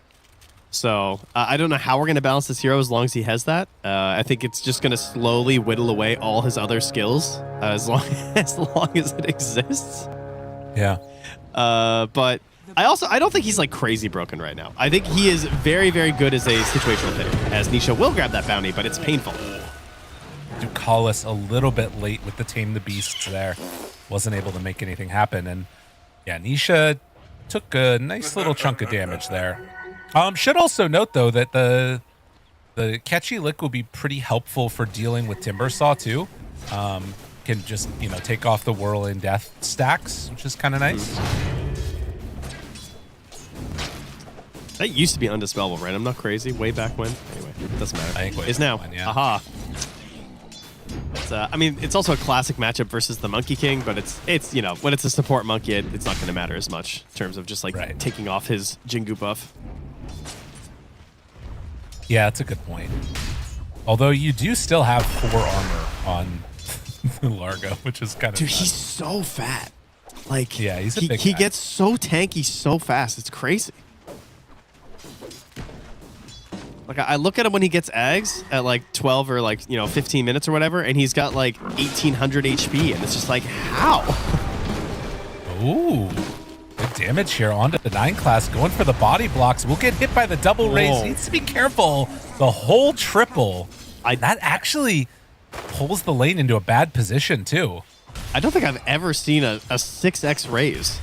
So I don't know how we're going to balance this hero as long as he has that. I think it's just going to slowly whittle away all his other skills as long as it exists. Yeah. But I don't think he's like crazy broken right now. I think he is very, very good as a situational hitter, as Nisha will grab that bounty, but it's painful. Ducalis a little bit late with the Tame the Beasts there. Wasn't able to make anything happen. And yeah, Nisha took a nice little chunk of damage there. Should also note, though, that the Catchy Lick will be pretty helpful for dealing with Timbersaw, too. Can just, take off the Whirling Death stacks, which is kind of nice. That used to be undispellable, right? I'm not crazy. Way back when. Anyway, it doesn't matter. I think it's now. When, yeah. Aha. I mean, it's also a classic matchup versus the Monkey King, but it's when it's a support monkey, it's not going to matter as much in terms of just like taking off his Jingu buff. Yeah, that's a good point. Although you do still have 4 armor on Largo, which is kind of dude. He's so fat. Like yeah, he's a big he guy. gets so tanky so fast. It's crazy. Like I look at him when he gets Ags at like 12 or like 15 minutes or whatever, and he's got like 1800 HP, and it's just like how? Ooh, good damage here onto the 9 class, going for the body blocks. We'll get hit by the double raise. Needs to be careful. The whole triple. That actually pulls the lane into a bad position too. I don't think I've ever seen a 6x raise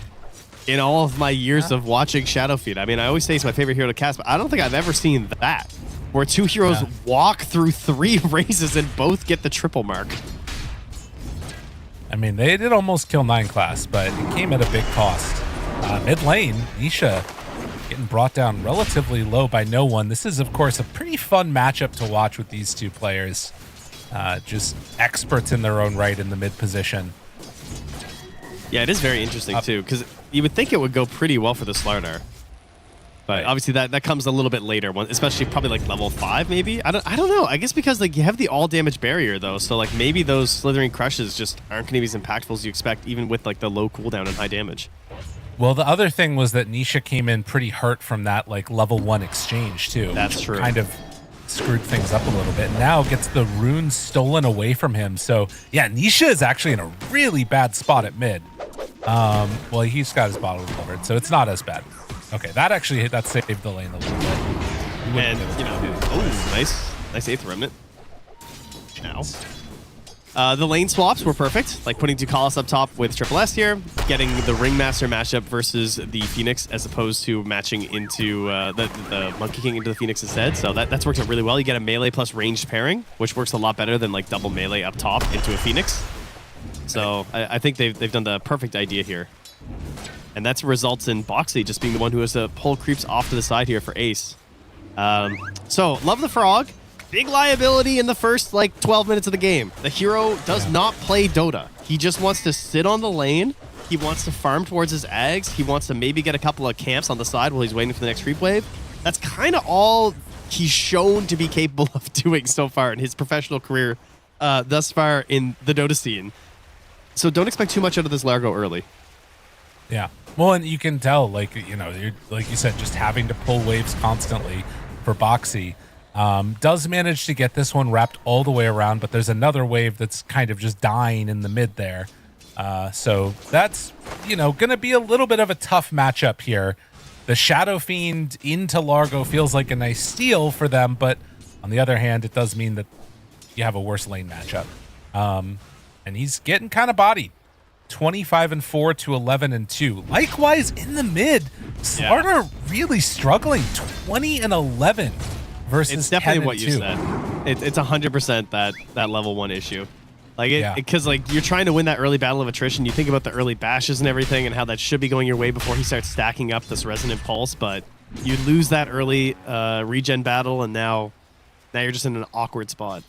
in all of my years of watching Shadowfeed. I mean, I always say it's my favorite hero to cast, but I don't think I've ever seen that, where 2 heroes walk through 3 raises and both get the triple mark. I mean, they did almost kill 9 class, but it came at a big cost. Mid lane, Nisha getting brought down relatively low by no one. This is, of course, a pretty fun matchup to watch with these 2 players. Just experts in their own right in the mid position. Yeah, it is very interesting too, because you would think it would go pretty well for the Slardar, but obviously that comes a little bit later, especially probably like level 5 maybe. I don't know. I guess because like you have the all damage barrier though, so like maybe those slithering crushes just aren't going to be as impactful as you expect, even with like the low cooldown and high damage. Well, the other thing was that Nisha came in pretty hurt from that like level 1 exchange too. That's true. Kind of screwed things up a little bit. Now gets the runes stolen away from him. So yeah, Nisha is actually in a really bad spot at mid. Well, he's got his bottle recovered, so it's not as bad. Okay, that saved the lane a little bit. And nice 8th remnant. Now, the lane swaps were perfect, like putting Ducalis up top with Triple S here, getting the Ringmaster matchup versus the Phoenix as opposed to matching into the Monkey King into the Phoenix instead. So that's worked out really well. You get a melee plus ranged pairing, which works a lot better than like double melee up top into a Phoenix. So I think they've done the perfect idea here. And that results in Boxy just being the one who has to pull creeps off to the side here for Ace. So, love the Frog. Big liability in the first, 12 minutes of the game. The hero does not play Dota. He just wants to sit on the lane. He wants to farm towards his Ags. He wants to maybe get a couple of camps on the side while he's waiting for the next creep wave. That's kind of all he's shown to be capable of doing so far in his professional career thus far in the Dota scene. So don't expect too much out of this Largo early. Yeah. Well, and you can tell, you're, like you said, just having to pull waves constantly for Boxy. Does manage to get this one wrapped all the way around, but there's another wave that's kind of just dying in the mid there. So that's, going to be a little bit of a tough matchup here. The Shadow Fiend into Largo feels like a nice steal for them, but on the other hand, it does mean that you have a worse lane matchup. And he's getting kind of bodied. 25-4 to 11-2. Likewise in the mid, Slardar really struggling. 20-11 versus it's definitely 10-2. What you said. It's 100% that level 1 issue. Because you're trying to win that early battle of attrition. You think about the early bashes and everything, and how that should be going your way before he starts stacking up this resonant pulse. But you lose that early regen battle, and now you're just in an awkward spot.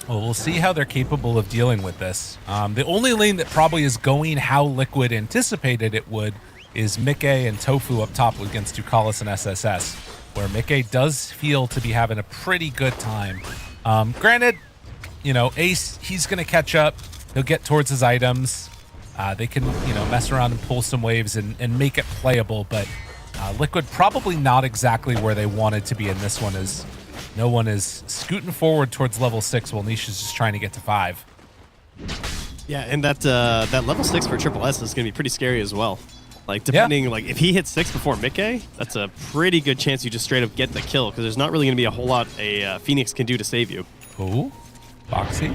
Well, we'll see how they're capable of dealing with this. The only lane that probably is going how Liquid anticipated it would is Mikke and Tofu up top against Ducalis and SSS, where Mikke does feel to be having a pretty good time. Granted, Ace, he's going to catch up. He'll get towards his items. They can, mess around and pull some waves and make it playable, but Liquid probably not exactly where they wanted to be in this one, as no one is scooting forward towards level 6 while Nisha's just trying to get to 5. Yeah, and that level 6 for Triple S is going to be pretty scary as well. Like, depending, like, if he hits 6 before Mickey, that's a pretty good chance you just straight up get the kill, because there's not really going to be a whole lot a Phoenix can do to save you. Ooh, Foxy.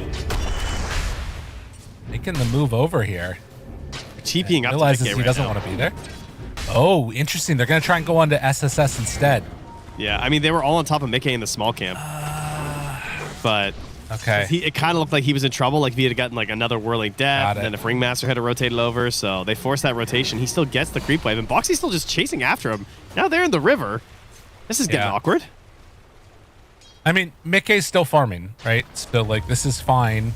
Making the move over here. TPing up realizes to he doesn't want to be there. Oh, interesting. They're going to try and go on to SSS instead. Yeah, I mean, they were all on top of Mickey in the small camp. But okay, it kind of looked like he was in trouble, like if he had gotten like another whirling death, and then if Ringmaster had to rotate it over, so they forced that rotation. He still gets the creep wave, and Boxy's still just chasing after him. Now they're in the river. This is getting awkward. I mean, Mickey's still farming, right? Still, like, this is fine.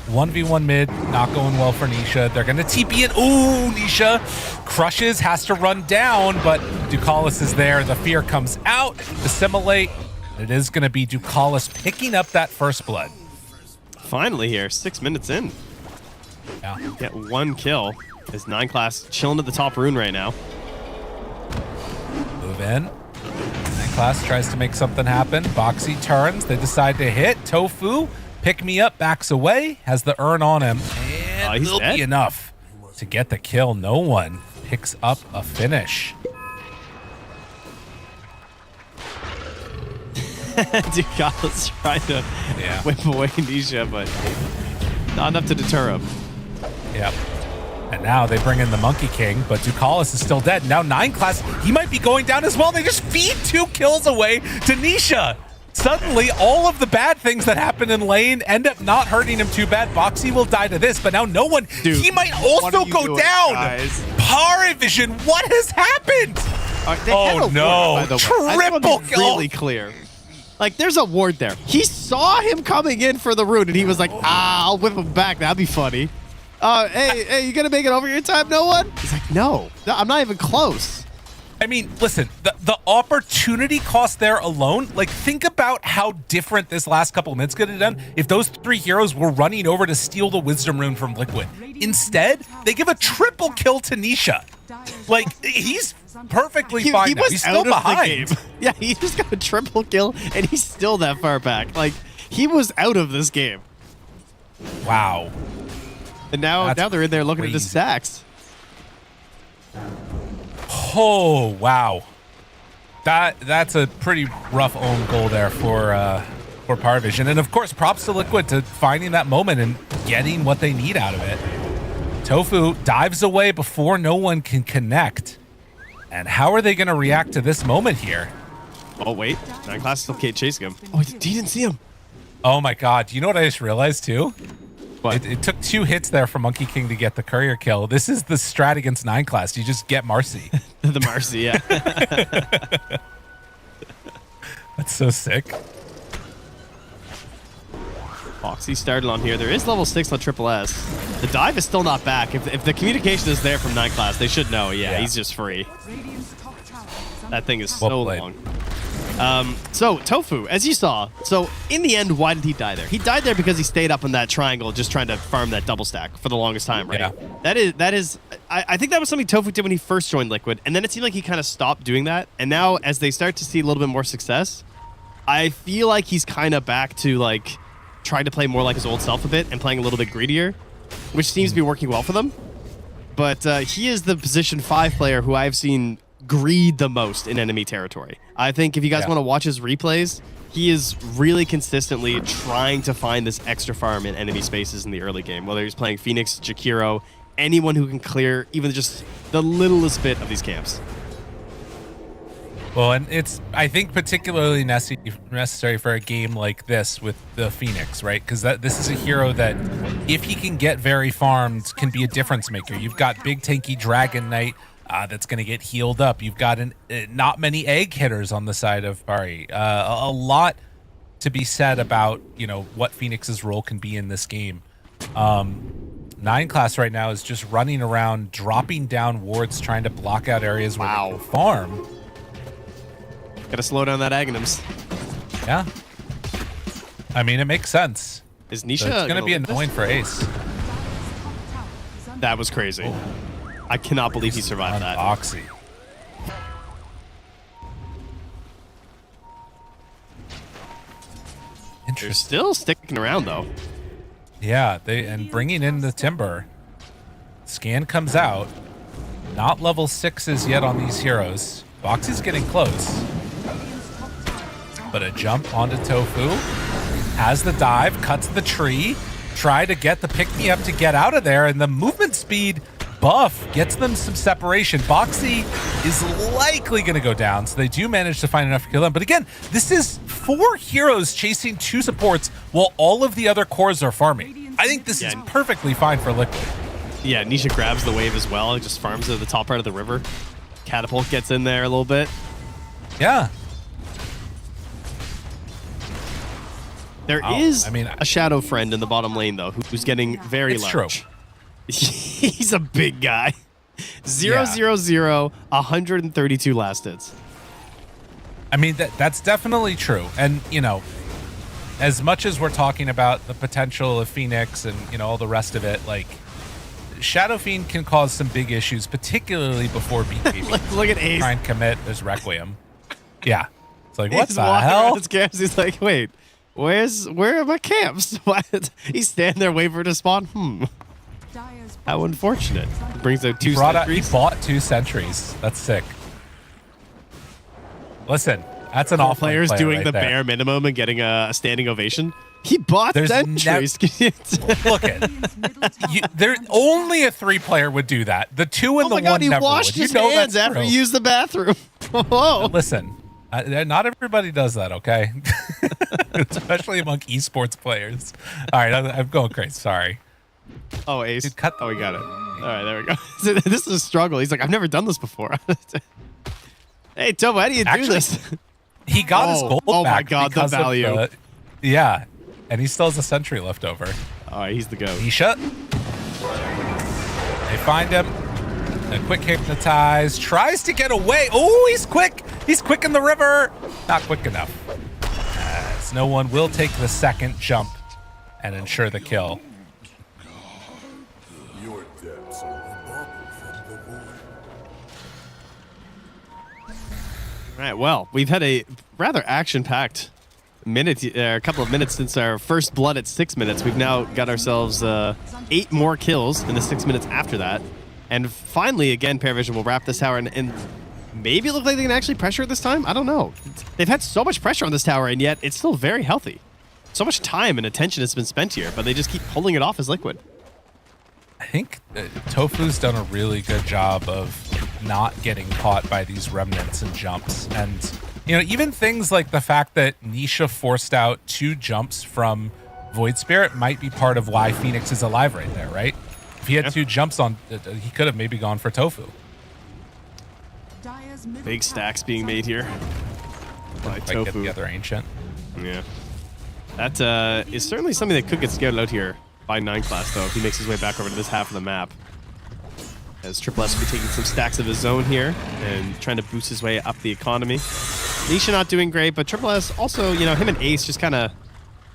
1v1 mid, not going well for Nisha. They're going to TP in. Ooh, Nisha crushes, has to run down, but Ducalis is there. The fear comes out, assimilate. It is going to be Ducalis picking up that first blood. Finally here, 6 minutes in. Yeah. Get 1 kill. Is 9 class chilling at the top rune right now. Move in. 9 class tries to make something happen. Boxy turns. They decide to hit. Tofu, pick me up, backs away. Has the urn on him. And he's will dead. be enough to get the kill. No one picks up a finish. Ducalis trying to whip away Nisha, but not enough to deter him. Yep. And now they bring in the Monkey King, but Ducalis is still dead. Now 9 class, he might be going down as well. They just feed 2 kills away to Nisha. Suddenly, all of the bad things that happen in lane end up not hurting him too bad. Boxy will die to this, but now no one. Dude, he might also go down. PARIVISION, what has happened? Oh no! No! Triple kill. Really clear. Like, there's a ward there. He saw him coming in for the rune, and he was like, I'll whip him back. That'd be funny. Hey, you gonna make it over your time, no one? He's like, no, I'm not even close. I mean, listen, the opportunity cost there alone, like, think about how different this last couple of minutes could have done if those 3 heroes were running over to steal the Wisdom Rune from Liquid. Instead, they give a triple kill to Nisha. Like, he's perfectly fine he now. was He's still out of behind. the game. Yeah, he just got a triple kill, and he's still that far back. Like, he was out of this game. Wow. And now they're in there looking crazy. at his stacks. Oh, wow. That's a pretty rough own goal there for PARIVISION. And of course, props to Liquid to finding that moment and getting what they need out of it. Tofu dives away before no one can connect. And how are they going to react to this moment here? Oh, wait. 9 class still can't chase him. Oh, he didn't see him. Oh my god. You know what I just realized too? What? It took 2 hits there for Monkey King to get the courier kill. This is the strat against 9 class. You just get Marcy. The Marcy, yeah. That's so sick. Foxy started on here. There is level 6 on Triple S. The dive is still not back. If the communication is there from 9 class, they should know. Yeah, he's just free. That thing is so long. So, Tofu, as you saw, so in the end, why did he die there? He died there because he stayed up in that triangle just trying to farm that double stack for the longest time, right? Yeah. That is I think that was something Tofu did when he first joined Liquid, and then it seemed like he kind of stopped doing that, and now as they start to see a little bit more success, I feel like he's kind of back to, like, trying to play more like his old self a bit and playing a little bit greedier, which seems to be working well for them. But he is the position 5 player who I've seen greed the most in enemy territory. I think if you guys want to watch his replays, he is really consistently trying to find this extra farm in enemy spaces in the early game, whether he's playing Phoenix, Jakiro, anyone who can clear even just the littlest bit of these camps. Well, and it's, I think, particularly necessary for a game like this with the Phoenix, right? Because this is a hero that, if he can get very farmed, can be a difference maker. You've got big tanky Dragon Knight that's going to get healed up. You've got not many egg hitters on the side of Pari. A lot to be said about, you know, what Phoenix's role can be in this game. 9 class right now is just running around, dropping down wards, trying to block out areas where they can farm. Gotta slow down that Aghanims. Yeah. I mean, it makes sense. Is Nisha so it's going to be annoying for Ace. That was crazy. I cannot believe he survived that. Boxy. They're still sticking around though. Yeah, and bringing in the timber. Scan comes out. Not level 6s yet on these heroes. Boxy's getting close. But a jump onto Tofu. Has the dive, cuts the tree. Try to get the pick-me-up to get out of there, and the movement speed buff gets them some separation. Boxy is likely going to go down, so they do manage to find enough to kill them. But again, this is 4 heroes chasing 2 supports while all of the other cores are farming. I think this is perfectly fine for Liquid. Yeah, Nisha grabs the wave as well. He just farms at the top part of the river. Catapult gets in there a little bit. Yeah. There is a shadow friend in the bottom lane, though, who's getting very large. True. He's a big guy. 0-0-0, 132 last hits. I mean, that's definitely true. And, you know, as much as we're talking about the potential of Phoenix and, you know, all the rest of it, like, Shadow Fiend can cause some big issues, particularly before BKB. Look at Ace. Try and commit. There's Requiem. Yeah. It's like, what He's the walking hell? around his camps. He's like, wait, where are my camps? What? He's standing there waiting for it to spawn. How unfortunate. Brings out 2 sentries. He bought 2 sentries. That's sick. Listen, that's an off player's player doing right the there. bare minimum and getting a standing ovation. He bought sentries. Look at there. Only a 3 player would do that. The 2 and the 1 he never washed would. his You know hands that's after true. he used the bathroom. Whoa. Listen, not everybody does that, okay? Especially among esports players. All right, I'm going crazy. Sorry. Oh, Ace. Dude, cut. Oh, we got it. All right, there we go. This is a struggle. He's like, I've never done this before. Hey, Tobo, how do you do this? He got his gold oh back. My God, the because of value. Yeah, and he still has a sentry left over. All right, he's the go. Nisha. They find him. A quick hypnotize. Tries to get away. Oh, he's quick. He's quick in the river. Not quick enough. As no one will take the second jump and ensure the kill. All right, well, we've had a rather action-packed a couple of minutes since our first blood at 6 minutes. We've now got ourselves 8 more kills in the 6 minutes after that. And finally, again, PARIVISION will wrap this tower and maybe look like they can actually pressure it this time? I don't know. They've had so much pressure on this tower, and yet it's still very healthy. So much time and attention has been spent here, but they just keep pulling it off as Liquid. I think Tofu's done a really good job of not getting caught by these remnants and jumps. And, you know, even things like the fact that Nisha forced out 2 jumps from Void Spirit might be part of why Phoenix is alive right there, right? If he had 2 jumps on, he could have maybe gone for Tofu. Big stacks being made here by Tofu. Tofu. Get the other Ancient. Yeah. That is certainly something that could get scouted out here by 9 class, though, if he makes his way back over to this half of the map. As Triple S will be taking some stacks of his own here and trying to boost his way up the economy. Nisha not doing great, but Triple S also, you know, him and Ace just kind of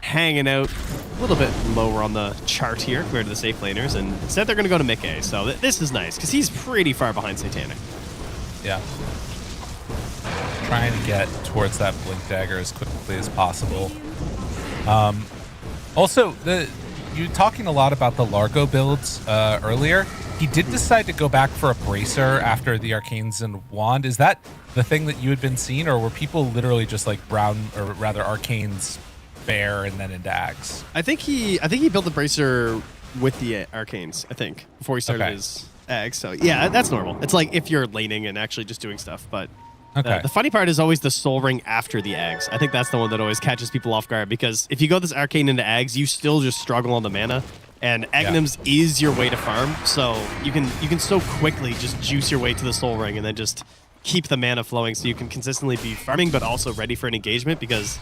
hanging out a little bit lower on the chart here compared to the safe laners, and instead they're going to go to Mick A, so this is nice, because he's pretty far behind Satanic. Yeah. Trying to get towards that Blink Dagger as quickly as possible. Also, you talking a lot about the Largo builds earlier. He did decide to go back for a Bracer after the Arcanes and Wand. Is that the thing that you had been seeing, or were people literally just like Brown, or rather Arcanes, Bear, and then into Axe? I think he built the Bracer with the Arcanes, I think, before he started his Axe. So yeah, that's normal. It's like if you're laning and actually just doing stuff, but the funny part is always the Soul Ring after the Ags. I think that's the one that always catches people off guard, because if you go this Arcane into Ags, you still just struggle on the mana, and Aghanim's is your way to farm, so you can so quickly just juice your way to the Soul Ring and then just keep the mana flowing so you can consistently be farming but also ready for an engagement, because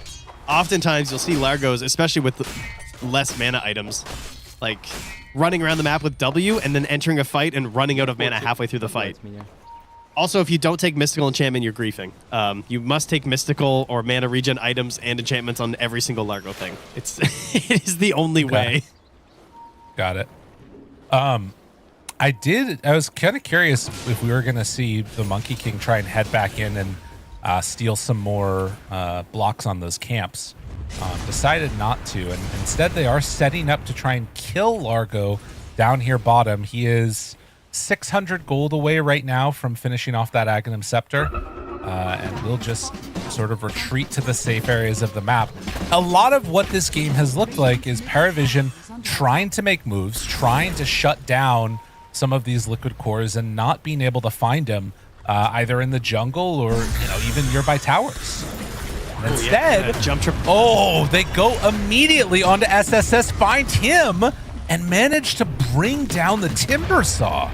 oftentimes you'll see Largos, especially with less mana items, like running around the map with W and then entering a fight and running out of mana halfway through the fight. Also, if you don't take Mystical Enchantment, you're griefing. You must take Mystical or mana regen items and enchantments on every single Largo thing. It is the only way. Got it. I was kind of curious if we were going to see the Monkey King try and head back in and steal some more blocks on those camps. Decided not to, and instead they are setting up to try and kill Largo down here bottom. He is 600 gold away right now from finishing off that Aghanim Scepter, and we'll just sort of retreat to the safe areas of the map. A lot of what this game has looked like is PARIVISION trying to make moves, trying to shut down some of these liquid cores and not being able to find them either in the jungle or even nearby towers. And instead, jump trip. They go immediately onto SSS, find him, and manage to bring down the Timber Saw.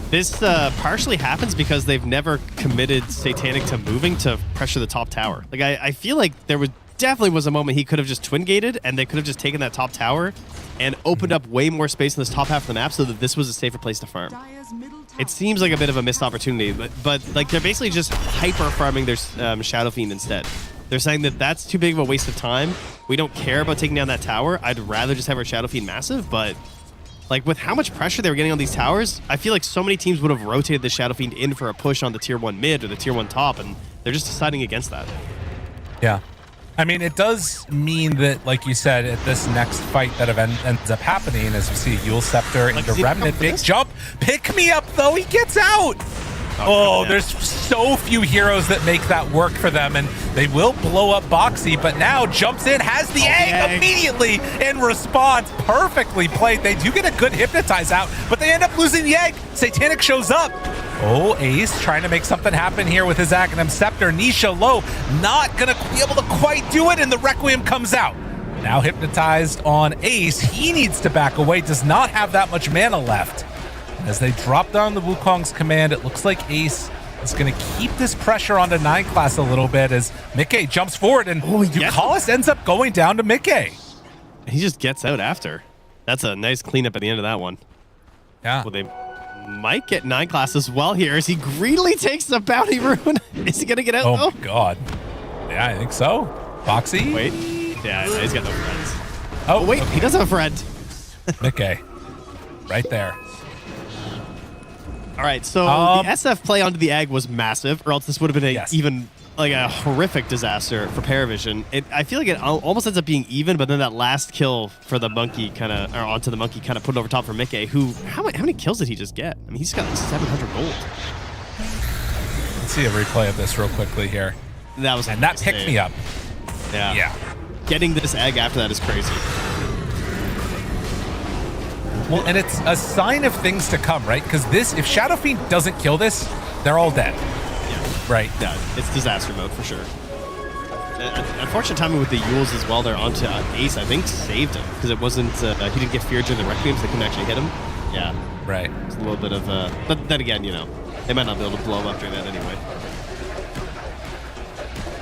This partially happens because they've never committed Satanic to moving to pressure the top tower. Like I feel like there definitely was a moment he could have just twin gated and they could have just taken that top tower and opened up way more space in this top half of the map so that this was a safer place to farm. It seems like a bit of a missed opportunity, but like they're basically just hyper farming their Shadow Fiend instead. They're saying that that's too big of a waste of time. We don't care about taking down that tower. I'd rather just have our Shadow Fiend massive, but like with how much pressure they were getting on these towers, I feel like so many teams would have rotated the Shadow Fiend in for a push on the tier 1 mid or the tier 1 top, and they're just deciding against that. Yeah. I mean, it does mean that, like you said, at this next fight that ends up happening, as we see Yule Scepter into Remnant, big jump. Pick me up, though. He gets out. There's so few heroes that make that work for them, and they will blow up Boxy, but now jumps in, has the egg immediately in response. Perfectly played. They do get a good hypnotize out, but they end up losing the egg. Satanic shows up. Ace trying to make something happen here with his Aghanim Scepter. Nisha low, not gonna be able to quite do it, and the Requiem comes out. Now hypnotized on Ace. He needs to back away, does not have that much mana left. As they drop down the Wukong's command, it looks like Ace is going to keep this pressure onto 9 class a little bit as Mickey jumps forward, and Ducalis ends up going down to Mickey. He just gets out after. That's a nice cleanup at the end of that one. Yeah. Well, they might get 9 class as well here as he greedily takes the bounty rune. Is he going to get out? Oh, my God. Yeah, I think so. Foxy? Wait. Yeah, he's got no friends. Oh, wait. Okay. He does have a friend. Mickey. Right there. All right, so the SF play onto the egg was massive, or else this would have been even like a horrific disaster for PARIVISION. I feel like it almost ends up being even, but then that last kill for the monkey or onto the monkey kind of put it over top for Mickey, who, how many kills did he just get? I mean, he's got like 700 gold. Let's see a replay of this real quickly here. That was that picked me up. Yeah. Getting this egg after that is crazy. Well, and it's a sign of things to come, right? Because if Shadow Fiend doesn't kill this, they're all dead. Yeah. Right. Yeah, it's disaster mode for sure. Unfortunate timing with the Yules as well. They're onto Ace, I think, saved him because it wasn't. He didn't get feared during the Requiem, so they couldn't actually hit him. Yeah. Right. It's a little bit of. But then again, they might not be able to blow him up during that anyway.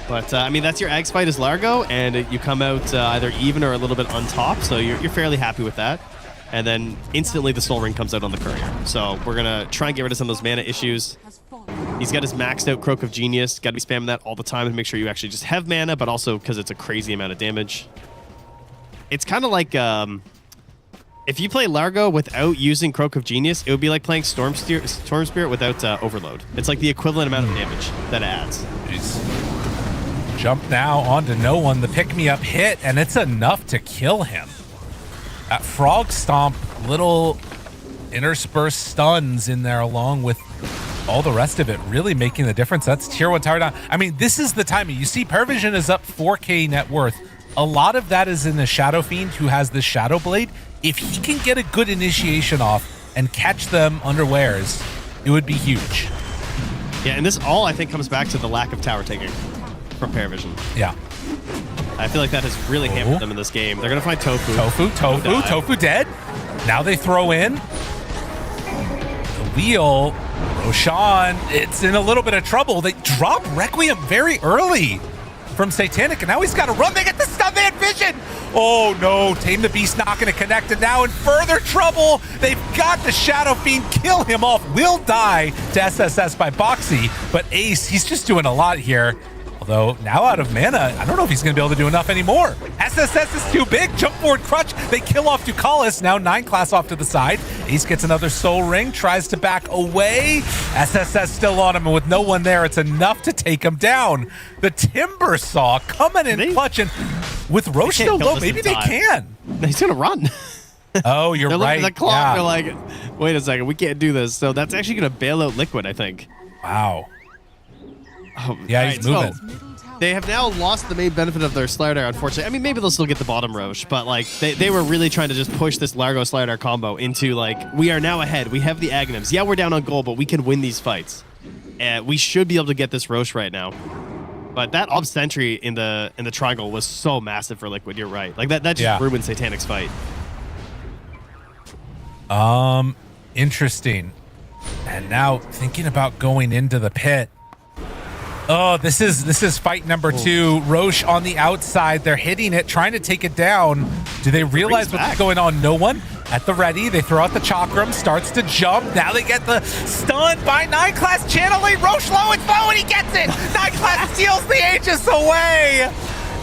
But I mean, that's your Ags fight as Largo, and you come out either even or a little bit on top, so you're fairly happy with that. And then instantly the Soul Ring comes out on the Courier. So we're going to try and get rid of some of those mana issues. He's got his maxed out Croak of Genius. Got to be spamming that all the time to make sure you actually just have mana, but also because it's a crazy amount of damage. It's kind of like if you play Largo without using Croak of Genius, it would be like playing Storm Spirit without Overload. It's like the equivalent amount of damage that it adds. Jeez. Jump now onto no one. The pick-me-up hit, and it's enough to kill him. That Frog Stomp, little interspersed stuns in there along with all the rest of it really making the difference. That's tier 1 tower down. I mean, this is the timing. You see PARIVISION is up 4k net worth. A lot of that is in the Shadow Fiend who has the Shadow Blade. If he can get a good initiation off and catch them unawares, it would be huge. Yeah, and this all I think comes back to the lack of tower taking from PARIVISION. Yeah. I feel like that has really hampered them in this game. They're going to find Tofu. Tofu dead. Now they throw in the wheel. Roshan, it's in a little bit of trouble. They drop Requiem very early from Satanic, and now he's got to run. They get the stun, they had vision. Oh no, Tame the Beast not going to connect, and now in further trouble. They've got the Shadow Fiend, kill him off, will die to SSS by Boxy, but Ace, he's just doing a lot here. Although now out of mana, I don't know if he's going to be able to do enough anymore. SSS is too big. Jump forward crutch. They kill off Ducalis. Now 9 class off to the side. Ace gets another soul ring. Tries to back away. SSS still on him, and with no one there, it's enough to take him down. The Timber Saw coming in clutch, and with Roche still low, maybe they can. He's going to run. Oh, you're They're right. looking at the clock. Yeah. They're like, wait a second, we can't do this. So that's actually going to bail out Liquid, I think. Wow. Oh, Yeah, he's moving. They have now lost the main benefit of their Slider, unfortunately. I mean, maybe they'll still get the bottom Roche, but like they were really trying to just push this Largo Slider combo into like, we are now ahead. We have the Aghanims. Yeah, we're down on gold, but we can win these fights. And we should be able to get this Roche right now. But that Ob Sentry in the triangle was so massive for Liquid. You're right. Like that just ruined Satanic's fight. Interesting. And now thinking about going into the pit. Oh, this is fight number 2. Roche on the outside. They're hitting it, trying to take it down. Do they realize what's going on? No one at the ready. They throw out the Chakram, starts to jump. Now they get the stun by 9 class channeling. Roche low and slow, and he gets it. 9 class steals the Aegis away.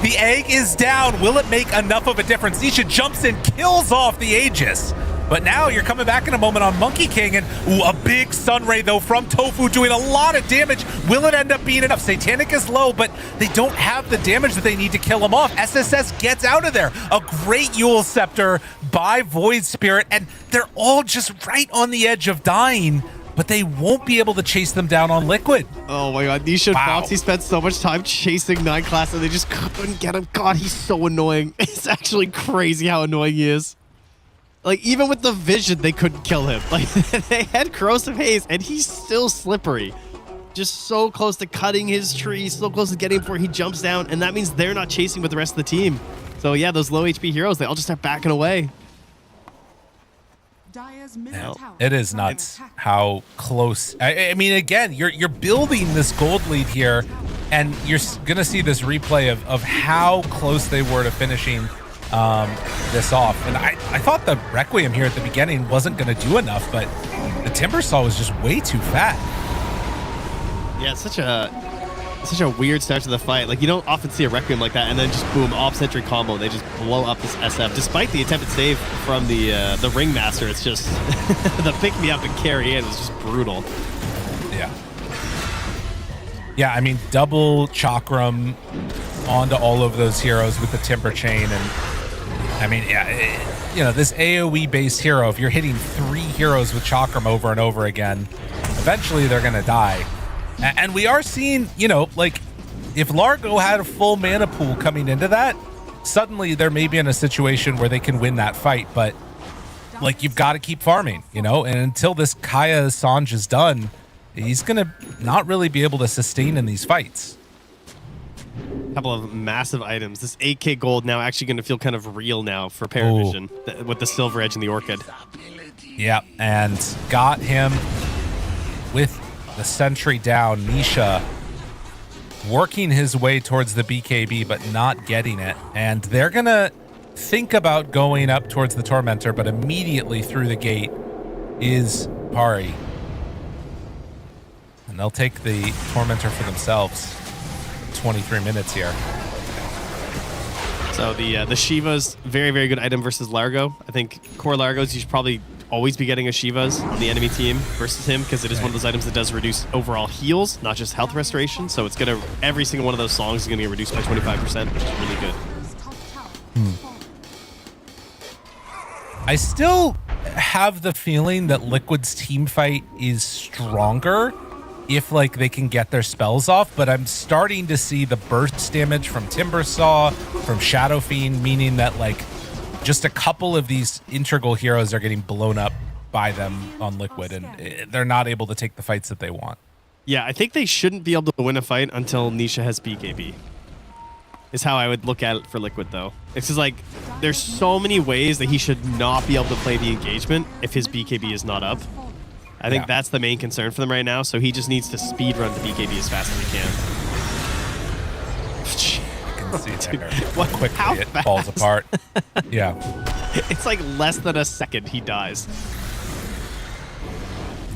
The egg is down. Will it make enough of a difference? Nisha jumps in, kills off the Aegis. But now you're coming back in a moment on Monkey King, and a big Sunray, though, from Tofu, doing a lot of damage. Will it end up being enough? Satanic is low, but they don't have the damage that they need to kill him off. SSS gets out of there. A great Yule Scepter by Void Spirit, and they're all just right on the edge of dying, but they won't be able to chase them down on Liquid. Oh my god, Nisha and Foxy spent so much time chasing 9 class, and they just couldn't get him. God, he's so annoying. It's actually crazy how annoying he is. Like, even with the vision, they couldn't kill him. Like, they had Corrosive Haze, and he's still slippery. Just so close to cutting his tree, so close to getting him before he jumps down, and that means they're not chasing with the rest of the team. So yeah, those low HP heroes, they all just start backing away. It is nuts how close. I mean, again, you're building this gold lead here, and you're gonna see this replay of how close they were to finishing this off. And I thought the Requiem here at the beginning wasn't going to do enough, but the Timber Saw was just way too fat. Yeah, it's such a weird start to the fight. Like, you don't often see a Requiem like that, and then just boom, Op Sentry combo. They just blow up this SF. Despite the attempted save from the Ringmaster, it's just the pick me up and carry in was just brutal. Yeah. Yeah, I mean, double Chakram onto all of those heroes with the Timber Chain, and I mean, yeah, you know, this AoE-based hero, if you're hitting 3 heroes with Chakram over and over again, eventually they're going to die. And we are seeing, you know, like, if Largo had a full mana pool coming into that, suddenly they're maybe in a situation where they can win that fight, but, like, you've got to keep farming, you know? And until this Kaya Sanj is done, he's going to not really be able to sustain in these fights. Couple of massive items. This 8k gold now actually going to feel kind of real now for PARIVISION with the Silver Edge and the Orchid. Yeah, and got him with the Sentry down. Nisha working his way towards the BKB, but not getting it. And they're going to think about going up towards the Tormentor, but immediately through the gate is Pari. And they'll take the Tormentor for themselves. 23 minutes here. So the Shiva's very, very good item versus Largo. I think core Largos, you should probably always be getting a Shiva's on the enemy team versus him, because it is one of those items that does reduce overall heals, not just health restoration. So it's gonna, every single one of those songs is gonna get reduced by 25%, which is really good. I still have the feeling that Liquid's team fight is stronger if, like, they can get their spells off, but I'm starting to see the burst damage from Timber Saw, from Shadow Fiend, meaning that, like, just a couple of these integral heroes are getting blown up by them on Liquid, and they're not able to take the fights that they want. Yeah, I think they shouldn't be able to win a fight until Nisha has BKB. Is how I would look at it for Liquid, though. It's just like, there's so many ways that he should not be able to play the engagement if his BKB is not up. I think that's the main concern for them right now, so he just needs to speed run the BKB as fast as he can. You can see there how quickly it falls apart. Yeah. It's like less than a second he dies.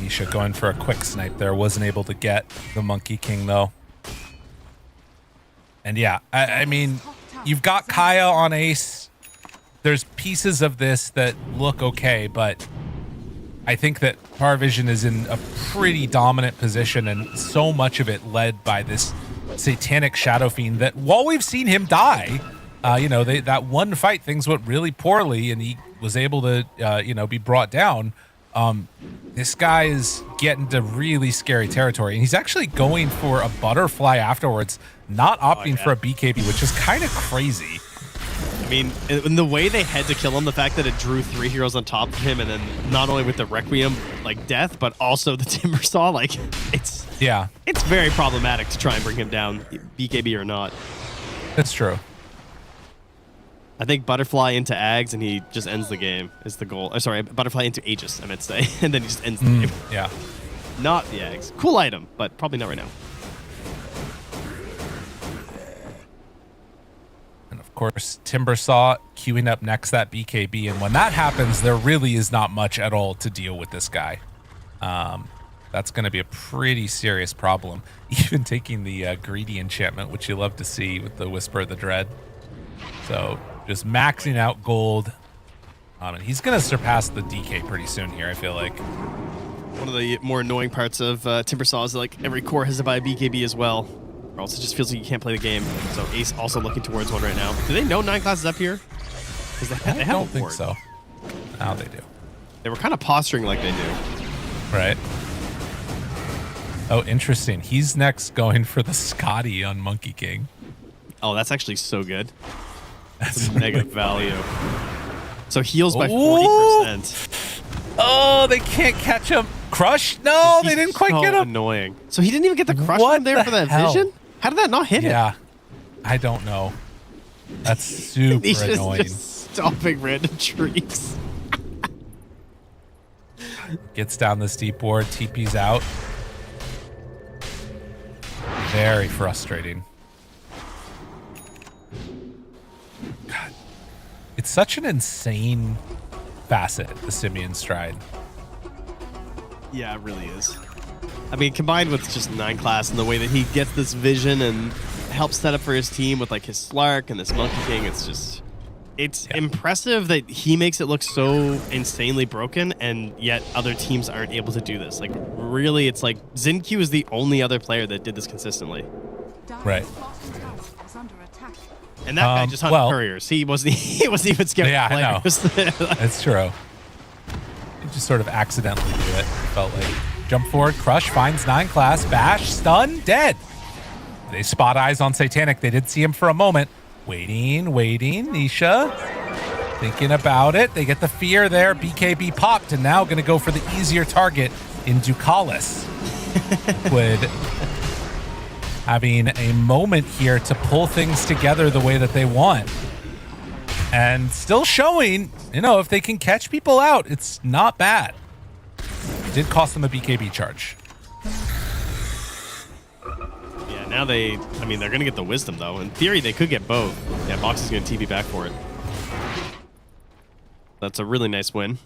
Nisha going for a quick snipe there. Wasn't able to get the Monkey King, though. And yeah, I mean, you've got Kaya on ace. There's pieces of this that look okay, but I think that PARIVISION is in a pretty dominant position, and so much of it led by this satanic Shadow Fiend that while we've seen him die, that one fight, things went really poorly, and he was able to, be brought down. This guy is getting to really scary territory, and he's actually going for a butterfly afterwards, not opting for a BKB, which is kind of crazy. I mean, in the way they had to kill him, the fact that it drew 3 heroes on top of him, and then not only with the Requiem, like death, but also the Timber Saw, like it's very problematic to try and bring him down, BKB or not. That's true. I think Butterfly into Ags and he just ends the game is the goal. Sorry, Butterfly into Aegis, I meant to say, and then he just ends the game. Yeah. Not the Ags. Cool item, but probably not right now. Of course, Timber Saw queuing up next that BKB, and when that happens, there really is not much at all to deal with this guy. That's going to be a pretty serious problem. Even taking the greedy enchantment, which you love to see with the Whisper of the Dread. So just maxing out gold, and he's going to surpass the DK pretty soon here, I feel like. One of the more annoying parts of Timber Saw is like every core has to buy a BKB as well. Or else it just feels like you can't play the game. So Ace also looking towards one right now. Do they know 9 classes up here? I don't think so. Now they do. They were kind of posturing like they do. Right. Oh, interesting. He's next going for the Scotty on Monkey King. Oh, that's actually so good. That's mega value. So heals by 40%. Oh, they can't catch him. Crush? No, they didn't quite get him. Annoying. So he didn't even get the crush on there for that vision? How did that not hit him? Yeah, I don't know. That's super He's annoying. Just stomping random trees. Gets down the steep board, TP's out. Very frustrating. God, it's such an insane facet, the Simian Stride. Yeah, it really is. I mean, combined with just 9 class and the way that he gets this vision and helps set up for his team with like his Slark and this Monkey King, it's impressive that he makes it look so insanely broken, and yet other teams aren't able to do this. Like, really, it's like Xinq is the only other player that did this consistently. Right. And that guy just hunted couriers. He wasn't even scared of players. I know. That's true. He just sort of accidentally do it. Felt like jump forward, crush, finds 9 class, bash, stun, dead. They spot eyes on Satanic. They did see him for a moment. Waiting. Nisha thinking about it. They get the fear there. BKB popped, and now going to go for the easier target in Ducalis. Would having a moment here to pull things together the way that they want. And still showing, if they can catch people out, it's not bad. It did cost them a BKB charge. Yeah, now they're going to get the Wisdom, though. In theory, they could get both. Yeah, Box is going to TP back for it. That's a really nice win.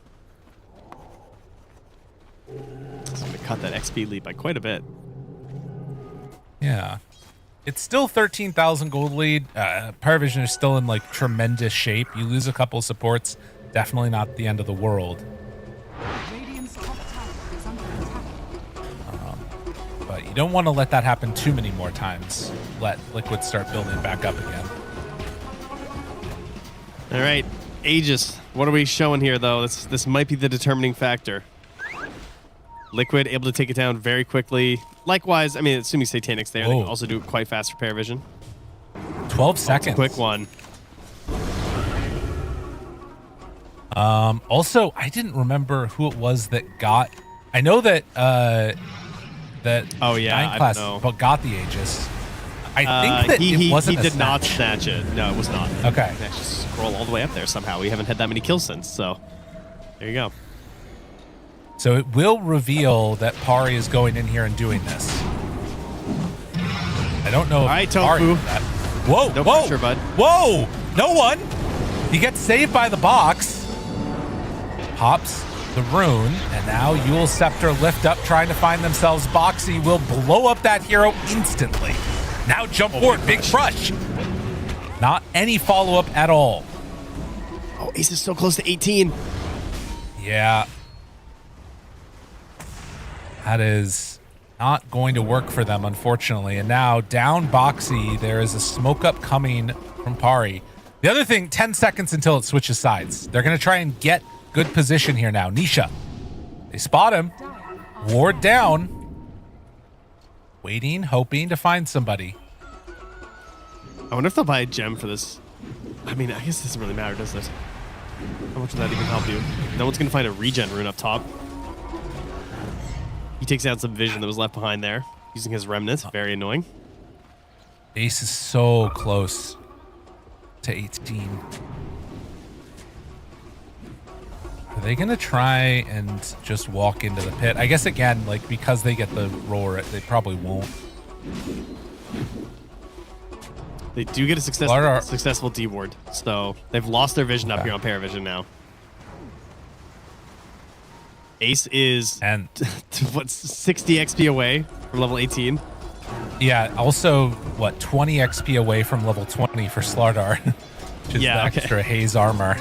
It's going to cut that XP lead by quite a bit. Yeah. It's still 13,000 gold lead. PARIVISION is still in like tremendous shape. You lose a couple of supports, definitely not the end of the world. But you don't want to let that happen too many more times. Let Liquid start building back up again. All right, Aegis. What are we showing here, though? This might be the determining factor. Liquid able to take it down very quickly. Likewise, assuming Satanic's there, they can also do it quite fast for PARIVISION. 12 seconds. A quick one. Also, I didn't remember who it was that got. I know that that 9 class but got the Aegis. I think that it wasn't. He did not snatch it. No, it was not. Okay. He actually scroll all the way up there somehow. We haven't had that many kills since. So there you go. So it will reveal that Pari is going in here and doing this. I don't know. All right, Tofu. Whoa, no pressure, bud. Whoa, no one. He gets saved by the box. Pops the rune, and now Yule Scepter lift up, trying to find themselves. Boxy will blow up that hero instantly. Now jump forward, big crush. Not any follow-up at all. Oh, Ace is so close to 18. Yeah. That is not going to work for them, unfortunately. And now down Boxy, there is a smoke up coming from Pari. The other thing, 10 seconds until it switches sides. They're going to try and get good position here now. Nisha. They spot him. Ward down. Waiting, hoping to find somebody. I wonder if they'll buy a gem for this. I mean, I guess it doesn't really matter, does it? How much will that even help you? No one's going to find a regen rune up top. He takes out some vision that was left behind there, using his remnant. Very annoying. Ace is so close to 18. Are they going to try and just walk into the pit? I guess, again, like, because they get the roar, they probably won't. They do get a successful D-ward, so they've lost their vision up here on PARIVISION now. Ace is what, 60 XP away from level 18. Yeah, also, what, 20 XP away from level 20 for Slardar, which is the extra haze armor.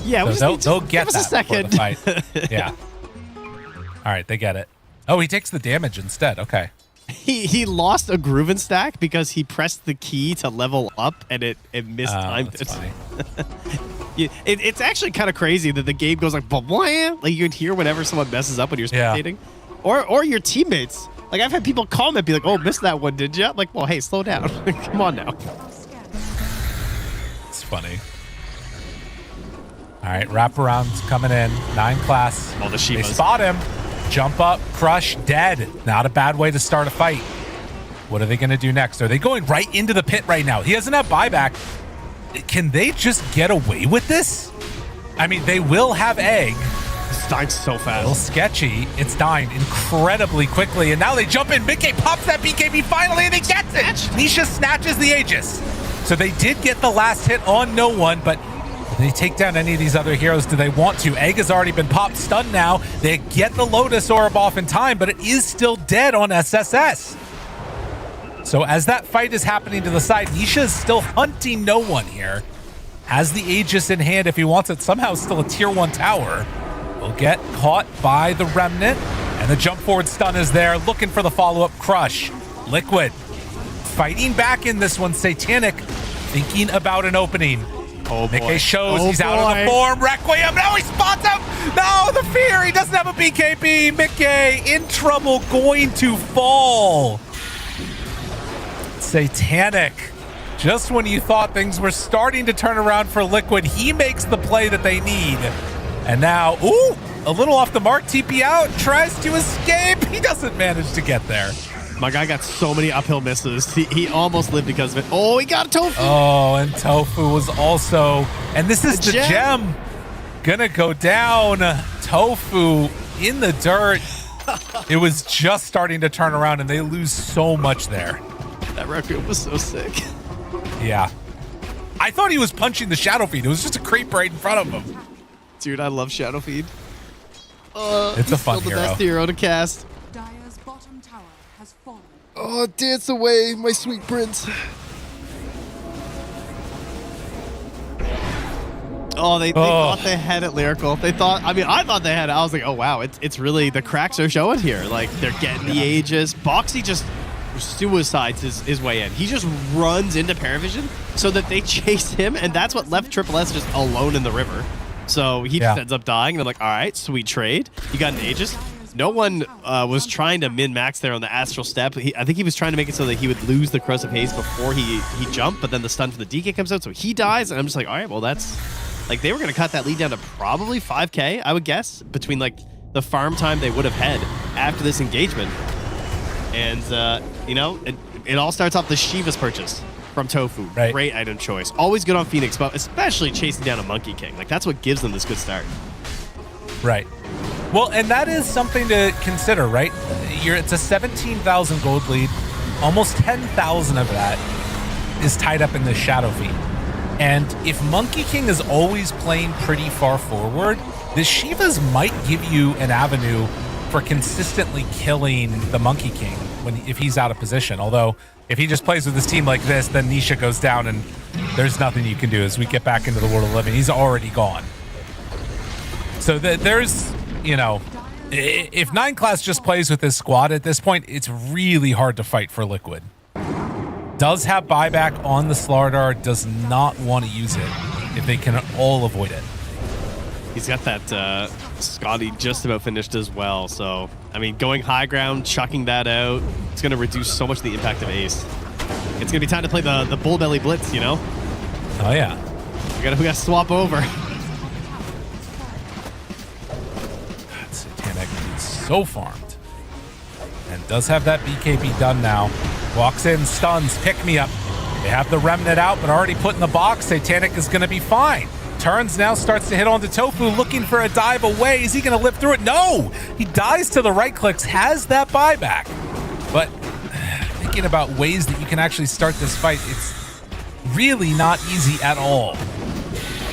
Yeah, so they'll get give that us a second. before the fight. Yeah. All right, they get it. Oh, he takes the damage instead. Okay. He lost a Grooven stack because he pressed the key to level up and it mistimed it. Funny. It's actually kind of crazy that the game goes like blah, like you can hear whenever someone messes up when you're spectating, or your teammates. Like I've had people comment, be like, "Oh, missed that one, did you?" I'm like, well, hey, slow down. Come on now. It's funny. All right, wraparound's coming in. 9 class. Oh, the Shivas. They spot him. Jump up, crush, dead. Not a bad way to start a fight. What are they going to do next? Are they going right into the pit right now? He doesn't have buyback. Can they just get away with this? I mean, they will have egg. It's dying so fast. A little sketchy. It's dying incredibly quickly. And now they jump in. Mickey pops that BKB finally, and he gets it. Nisha snatches the Aegis. So they did get the last hit on no one, but they take down any of these other heroes. Do they want to? Egg has already been popped, stunned now. They get the Lotus Orb off in time, but it is still dead on SSS. So as that fight is happening to the side, Nisha is still hunting no one here. Has the Aegis in hand if he wants it. Somehow still a tier 1 tower. Will get caught by the Remnant, and the jump forward stun is there, looking for the follow-up crush. Liquid fighting back in this one. Satanic thinking about an opening. Oh boy. Mickey shows he's out of the form. Requiem. No, he spots him. No, the fear. He doesn't have a BKB. Mickey in trouble, going to fall. Satanic. Just when you thought things were starting to turn around for Liquid, he makes the play that they need. And now, ooh, a little off the mark. TP out, tries to escape. He doesn't manage to get there. My guy got so many uphill misses. He almost lived because of it. Oh, he got a Tofu. Oh, and Tofu was also, and this is the gem. Gonna go down. Tofu in the dirt. It was just starting to turn around, and they lose so much there. That Requiem was so sick. Yeah. I thought he was punching the Shadow Feed. It was just a creep right in front of him. Dude, I love Shadow Feed. It's a fun still the hero. best hero to cast. Dire's bottom tower has fallen. Oh, dance away, my sweet prince. Oh, they thought they had it, Lyrical. They thought, I mean, I thought they had it. I was like, oh, wow, it's really, the cracks are showing here. Like, they're getting the Aegis. Boxy just suicides his way in. He just runs into PARIVISION so that they chase him, and that's what left Triple S just alone in the river. So he just ends up dying, and I'm like, all right, sweet trade. You got an Aegis. No one was trying to min-max there on the Astral Step. I think he was trying to make it so that he would lose the Corrosive Haze before he jumped, but then the stun for the DK comes out, so he dies, and I'm just like, all right, well, that's... Like, they were going to cut that lead down to probably 5K, I would guess, between, like, the farm time they would have had after this engagement. And, you know, it all starts off the Shiva's purchase from Tofu. Right. Great item choice. Always good on Phoenix, but especially chasing down a Monkey King. Like, that's what gives them this good start. Right. Well, and that is something to consider, right? It's a 17,000 gold lead. Almost 10,000 of that is tied up in the Shadow Feed. And if Monkey King is always playing pretty far forward, the Shivas might give you an avenue for consistently killing the Monkey King if he's out of position. Although If he just plays with his team like this, then Nisha goes down and there's nothing you can do as we get back into the world of the living. He's already gone. So there's, you know, if 9 Class just plays with this squad at this point, it's really hard to fight for Liquid. Does have buyback on the Slardar, does not want to use it if they can all avoid it. He's got that Scotty just about finished as well. So, I mean, going high ground, chucking that out, it's going to reduce so much the impact of Ace. It's going to be time to play the Bull Belly Blitz, you know? Oh, yeah. We got to swap over. Satanic is so farmed. And does have that BKB done now. Walks in, stuns, pick me up. They have the Remnant out, but already put in the box. Satanic is going to be fine. Turns now, starts to hit onto Tofu, looking for a dive away. Is he going to live through it? No! He dies to the right clicks, has that buyback. But thinking about ways that you can actually start this fight, it's really not easy at all.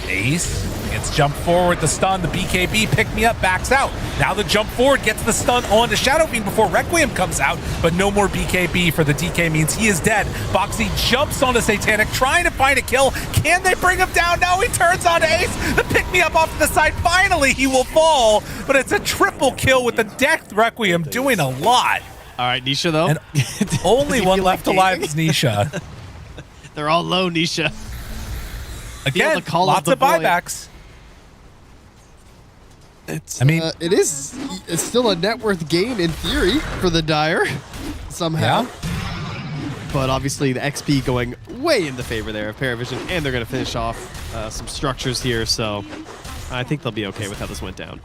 Ace gets jump forward, the stun, the BKB, pick me up, backs out. Now the jump forward gets the stun on to Shadow Fiend before Requiem comes out, but no more BKB for the DK means he is dead. Boxy jumps onto Satanic, trying to find a kill. Can they bring him down? No, he turns on Ace. The pick me up off to the side. Finally, he will fall, but it's a triple kill with the Death Requiem doing a lot. All right, Nisha, though. And only one left alive is Nisha. They're all low, Nisha. Again, lots of buybacks. It's, I mean, it's still a net worth gain in theory for the Dire somehow. Yeah. But obviously the XP going way in the favor there of PARIVISION, and they're going to finish off some structures here, so I think they'll be okay with how this went down.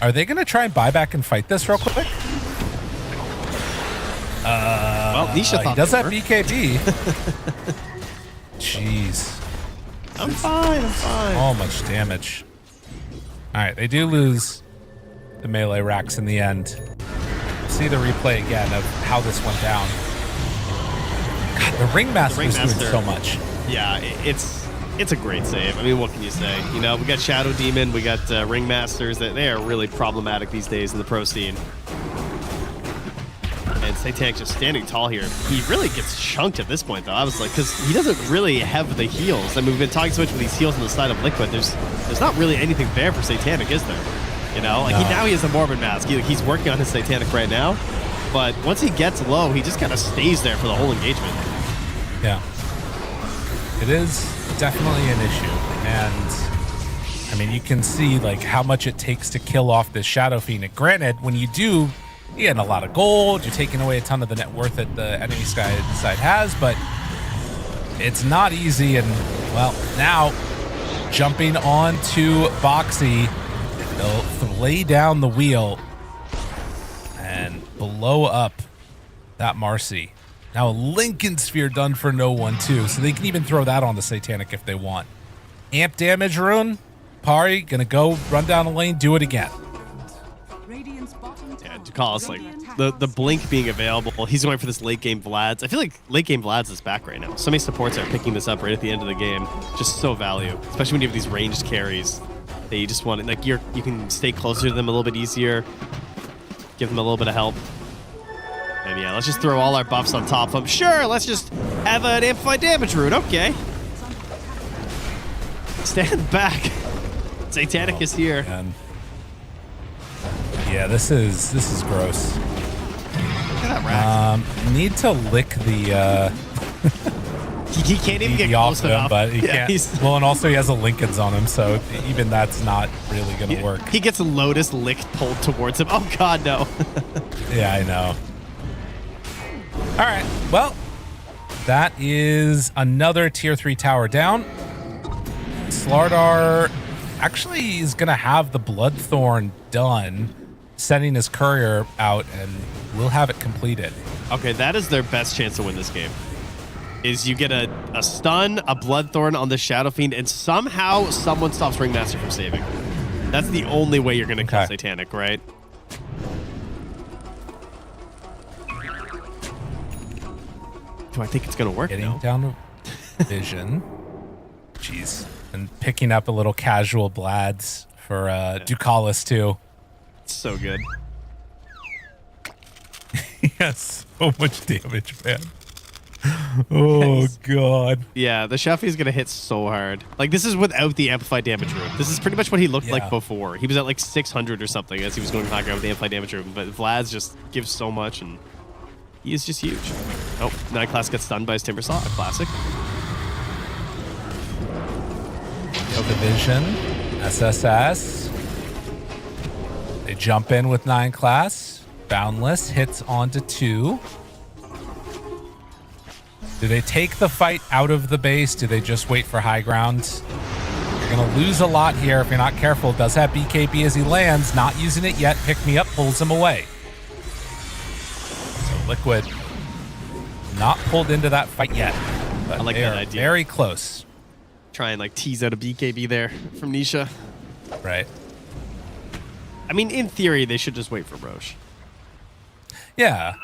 Are they going to try and buy back and fight this real quick? Well, Nisha thought he does have BKB. Jeez. I'm fine. So much damage. All right, they do lose the melee racks in the end. See the replay again of how this went down. God, the Ringmaster is doing so much. Yeah, it's a great save. I mean, what can you say? You know, we got Shadow Demon, we got Ringmasters. They are really problematic these days in the pro scene. And Satanic just standing tall here. He really gets chunked at this point, though. I was like, because he doesn't really have the heals. I mean, we've been talking so much with these heals on the side of Liquid. There's not really anything there for Satanic, is there? You know, like now he has a Morbid Mask. He's working on his Satanic right now. But once he gets low, he just kind of stays there for the whole engagement. Yeah. It is definitely an issue. And, I mean, you can see, like, how much it takes to kill off this Shadow Fiend. And granted, when you do, you get a lot of gold, you're taking away a ton of the net worth that the enemy side has, but it's not easy. And, well, now jumping on to Boxy, they'll lay down the wheel and blow up that Marcy. Now a Lincoln Sphere done for no one, too, so they can even throw that on the Satanic if they want. Amp damage rune, Pari gonna go run down the lane, do it again. Yeah, Ducalis, like the blink being available, he's going for this late game Vlad's. I feel like late game Vlad's is back right now. So many supports are picking this up right at the end of the game. Just so value, especially when you have these ranged carries that you just want it. Like you can stay closer to them a little bit easier, give them a little bit of help. And yeah, let's just throw all our buffs on top of them. Sure, let's just have an amplified damage rune. Okay. Stand back. Satanic is here. Man. Yeah, this is gross. Look at that rack. Need to lick the he can't even get close enough. But he can't. Well, and also he has a Lincoln's on him, so even that's not really gonna work. He gets a Lotus lick pulled towards him. Oh God, no. Yeah, I know. All right, well, that is another tier 3 tower down. Slardar actually is gonna have the Bloodthorn done, sending his courier out, and we'll have it completed. Okay, that is their best chance to win this game. Is you get a stun, a Bloodthorn on the Shadow Fiend, and somehow someone stops Ringmaster from saving. That's the only way you're gonna kill Satanic, right? Do I think it's gonna work? Getting down to Vision. Jeez. And picking up a little casual Blads for Ducalis too. So good. He has so much damage, man. Oh god. Yeah, the Shuffy's gonna hit so hard. Like this is without the amplified damage room. This is pretty much what he looked like before. He was at like 600 or something as he was going higher with the amplified damage room. But Vlad's just gives so much, and he is just huge. Oh, 9 class gets stunned by his Timbersaw, a classic. Division, SSS. They jump in with 9 class. Boundless hits onto 2. Do they take the fight out of the base? Do they just wait for high ground? You're going to lose a lot here if you're not careful. Does have BKB as he lands. Not using it yet. Pick me up pulls him away. So Liquid not pulled into that fight yet. But I like they that are idea. very close. Try and like tease out a BKB there from Nisha. Right. I mean, in theory, they should just wait for Roche. Yeah.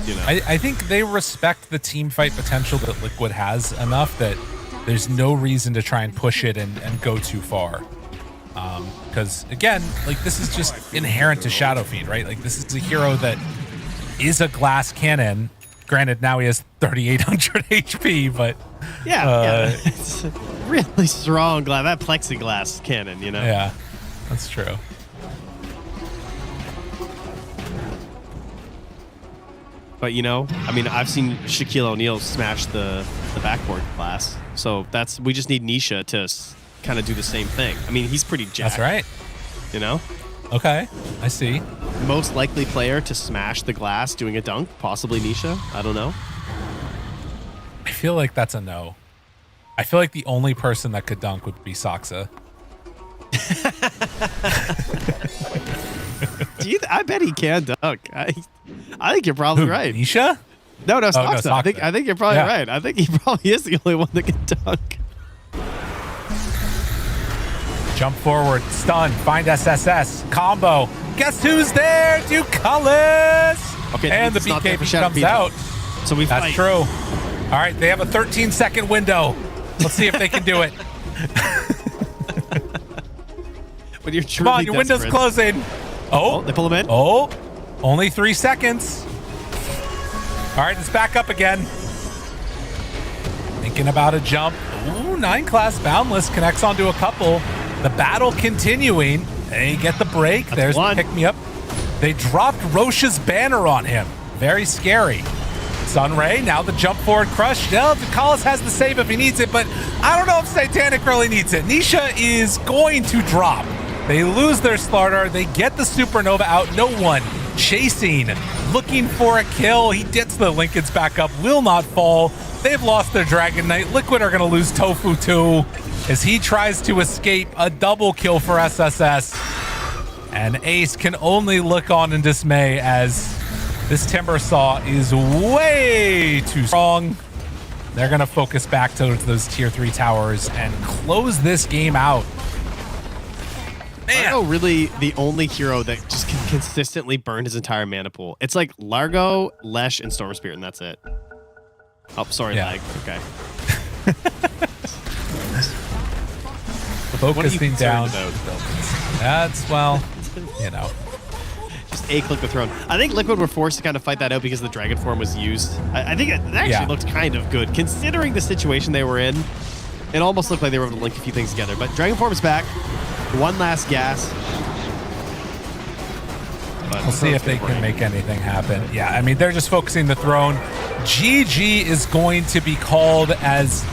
You know. I think they respect the team fight potential that Liquid has enough that there's no reason to try and push it and go too far. Because, again, like this is just inherent to Shadow Fiend, right? Like this is a hero that is a glass cannon. Granted, now he has 3,800 HP, but... Yeah, it's really strong glass. That plexiglass cannon, you know? Yeah, that's true. But, you know, I mean, I've seen Shaquille O'Neal smash the backboard glass. So we just need Nisha to kind of do the same thing. I mean, he's pretty jacked. That's right. You know? Okay, I see. Most likely player to smash the glass doing a dunk, possibly Nisha. I don't know. I feel like that's a no. I feel like the only person that could dunk would be Saksa. I bet he can dunk. I think you're probably right. Nisha? No, Saksa. Saksa. I think you're probably right. I think he probably is the only one that can dunk. Jump forward, stun, find SSS, combo. Guess who's there? Ducullis! Okay, and the it's not there for BKB Shadow comes Fiend. out. So we That's fight. true. All right, they have a 13-second window. Let's see if they can do it. When you're Come on, your window's closing. Oh, they pull him in. Oh, only 3 seconds. All right, it's back up again. Thinking about a jump. Ooh, 9 class Boundless connects onto a couple. The battle continuing. They get the break. There's the pick me up. They dropped Roche's banner on him. Very scary. Sunray, now the jump forward crush. Well, Ducullis has the save if he needs it, but I don't know if Satanic really needs it. Nisha is going to drop. They lose their Slardar. They get the Supernova out. No one chasing, looking for a kill. He gets the Lincolns back up, will not fall. They've lost their Dragon Knight. Liquid are going to lose Tofu too as he tries to escape a double kill for SSS. And Ace can only look on in dismay as this Timbersaw is way too strong. They're going to focus back towards those tier 3 towers and close this game out. Largo really the only hero that just can consistently burn his entire mana pool. It's like Largo, Lesh, and Storm Spirit, and that's it. Oh, sorry, lag. Okay. Focusing down. That's, well, you know. Just a click the throne. I think Liquid were forced to kind of fight that out because the Dragon form was used. I think it actually looked kind of good. Considering the situation they were in, it almost looked like they were able to link a few things together. But Dragon form is back. One last gas. We'll see if they can make anything happen. Yeah, I mean, they're just focusing the throne. GG is going to be called as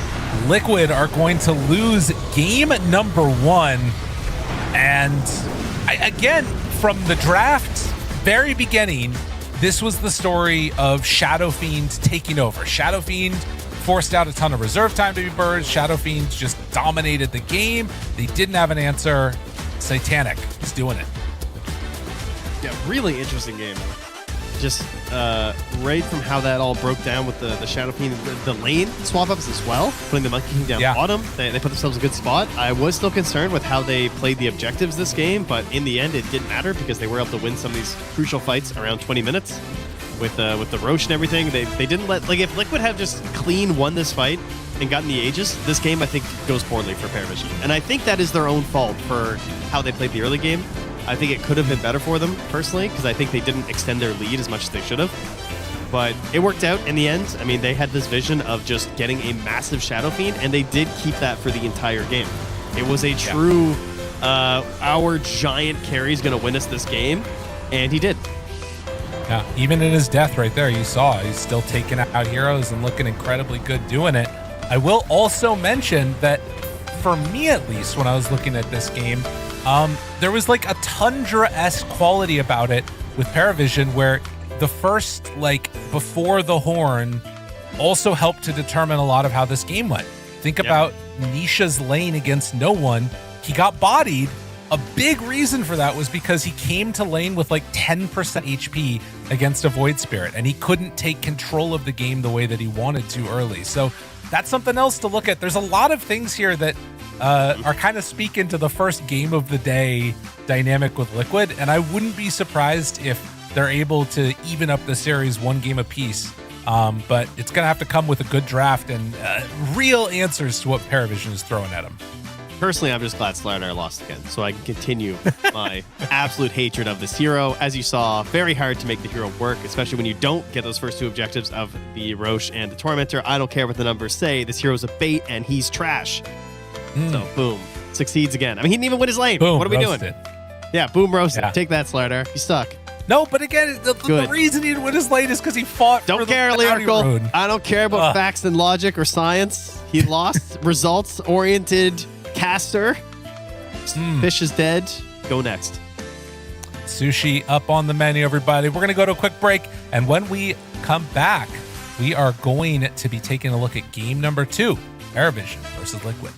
Liquid are going to lose game number 1. And again, from the draft, very beginning, this was the story of Shadow Fiend taking over. Shadow Fiend forced out a ton of reserve time to be birds. Shadow Fiend just dominated the game. They didn't have an answer. Satanic is doing it. Yeah, really interesting game. Just right from how that all broke down with the Shadow Fiend, the lane swap-ups as well, putting the Monkey King down bottom. They put themselves in a good spot. I was still concerned with how they played the objectives this game, but in the end, it didn't matter because they were able to win some of these crucial fights around 20 minutes. With the Roche and everything, they didn't let, like, if Liquid had just clean won this fight and gotten the Aegis, this game I think goes poorly for PARIVISION. And I think that is their own fault for how they played the early game. I think it could have been better for them personally because I think they didn't extend their lead as much as they should have. but it worked out in the end. I mean, they had this vision of just getting a massive Shadow Fiend, and they did keep that for the entire game. It was a true, our giant carry's going to win us this game, and he did. Yeah, even in his death right there, you saw he's still taking out heroes and looking incredibly good doing it. I will also mention that for me, at least, when I was looking at this game, there was like a Tundra-esque quality about it with PARIVISION, where the first, like, before the horn also helped to determine a lot of how this game went. Think about Nisha's lane against no one. He got bodied. A big reason for that was because he came to lane with like 10% HP against a Void Spirit, and he couldn't take control of the game the way that he wanted to early. So that's something else to look at. There's a lot of things here that are kind of speaking to the first game of the day dynamic with Liquid, and I wouldn't be surprised if they're able to even up the series one game apiece. But it's going to have to come with a good draft and real answers to what PARIVISION is throwing at them. Personally, I'm just glad Slardar lost again, so I can continue my absolute hatred of this hero. As you saw, very hard to make the hero work, especially when you don't get those first two objectives of the Roche and the Tormentor. I don't care what the numbers say. This hero's a bait, and he's trash. So, boom. Succeeds again. I mean, he didn't even win his lane. Boom, what are we doing? Yeah, boom, roasted. Yeah. Take that, Slardar. You suck. No, but again, the reason he didn't win his lane is because he fought Don't for care, the bounty Lyrical. rune. I don't care about facts and logic or science. He lost. Results-oriented caster. Fish is dead. Go next. Sushi up on the menu, everybody. We're going to go to a quick break, and when we come back, we are going to be taking a look at game number 2, PARIVISION versus Liquid.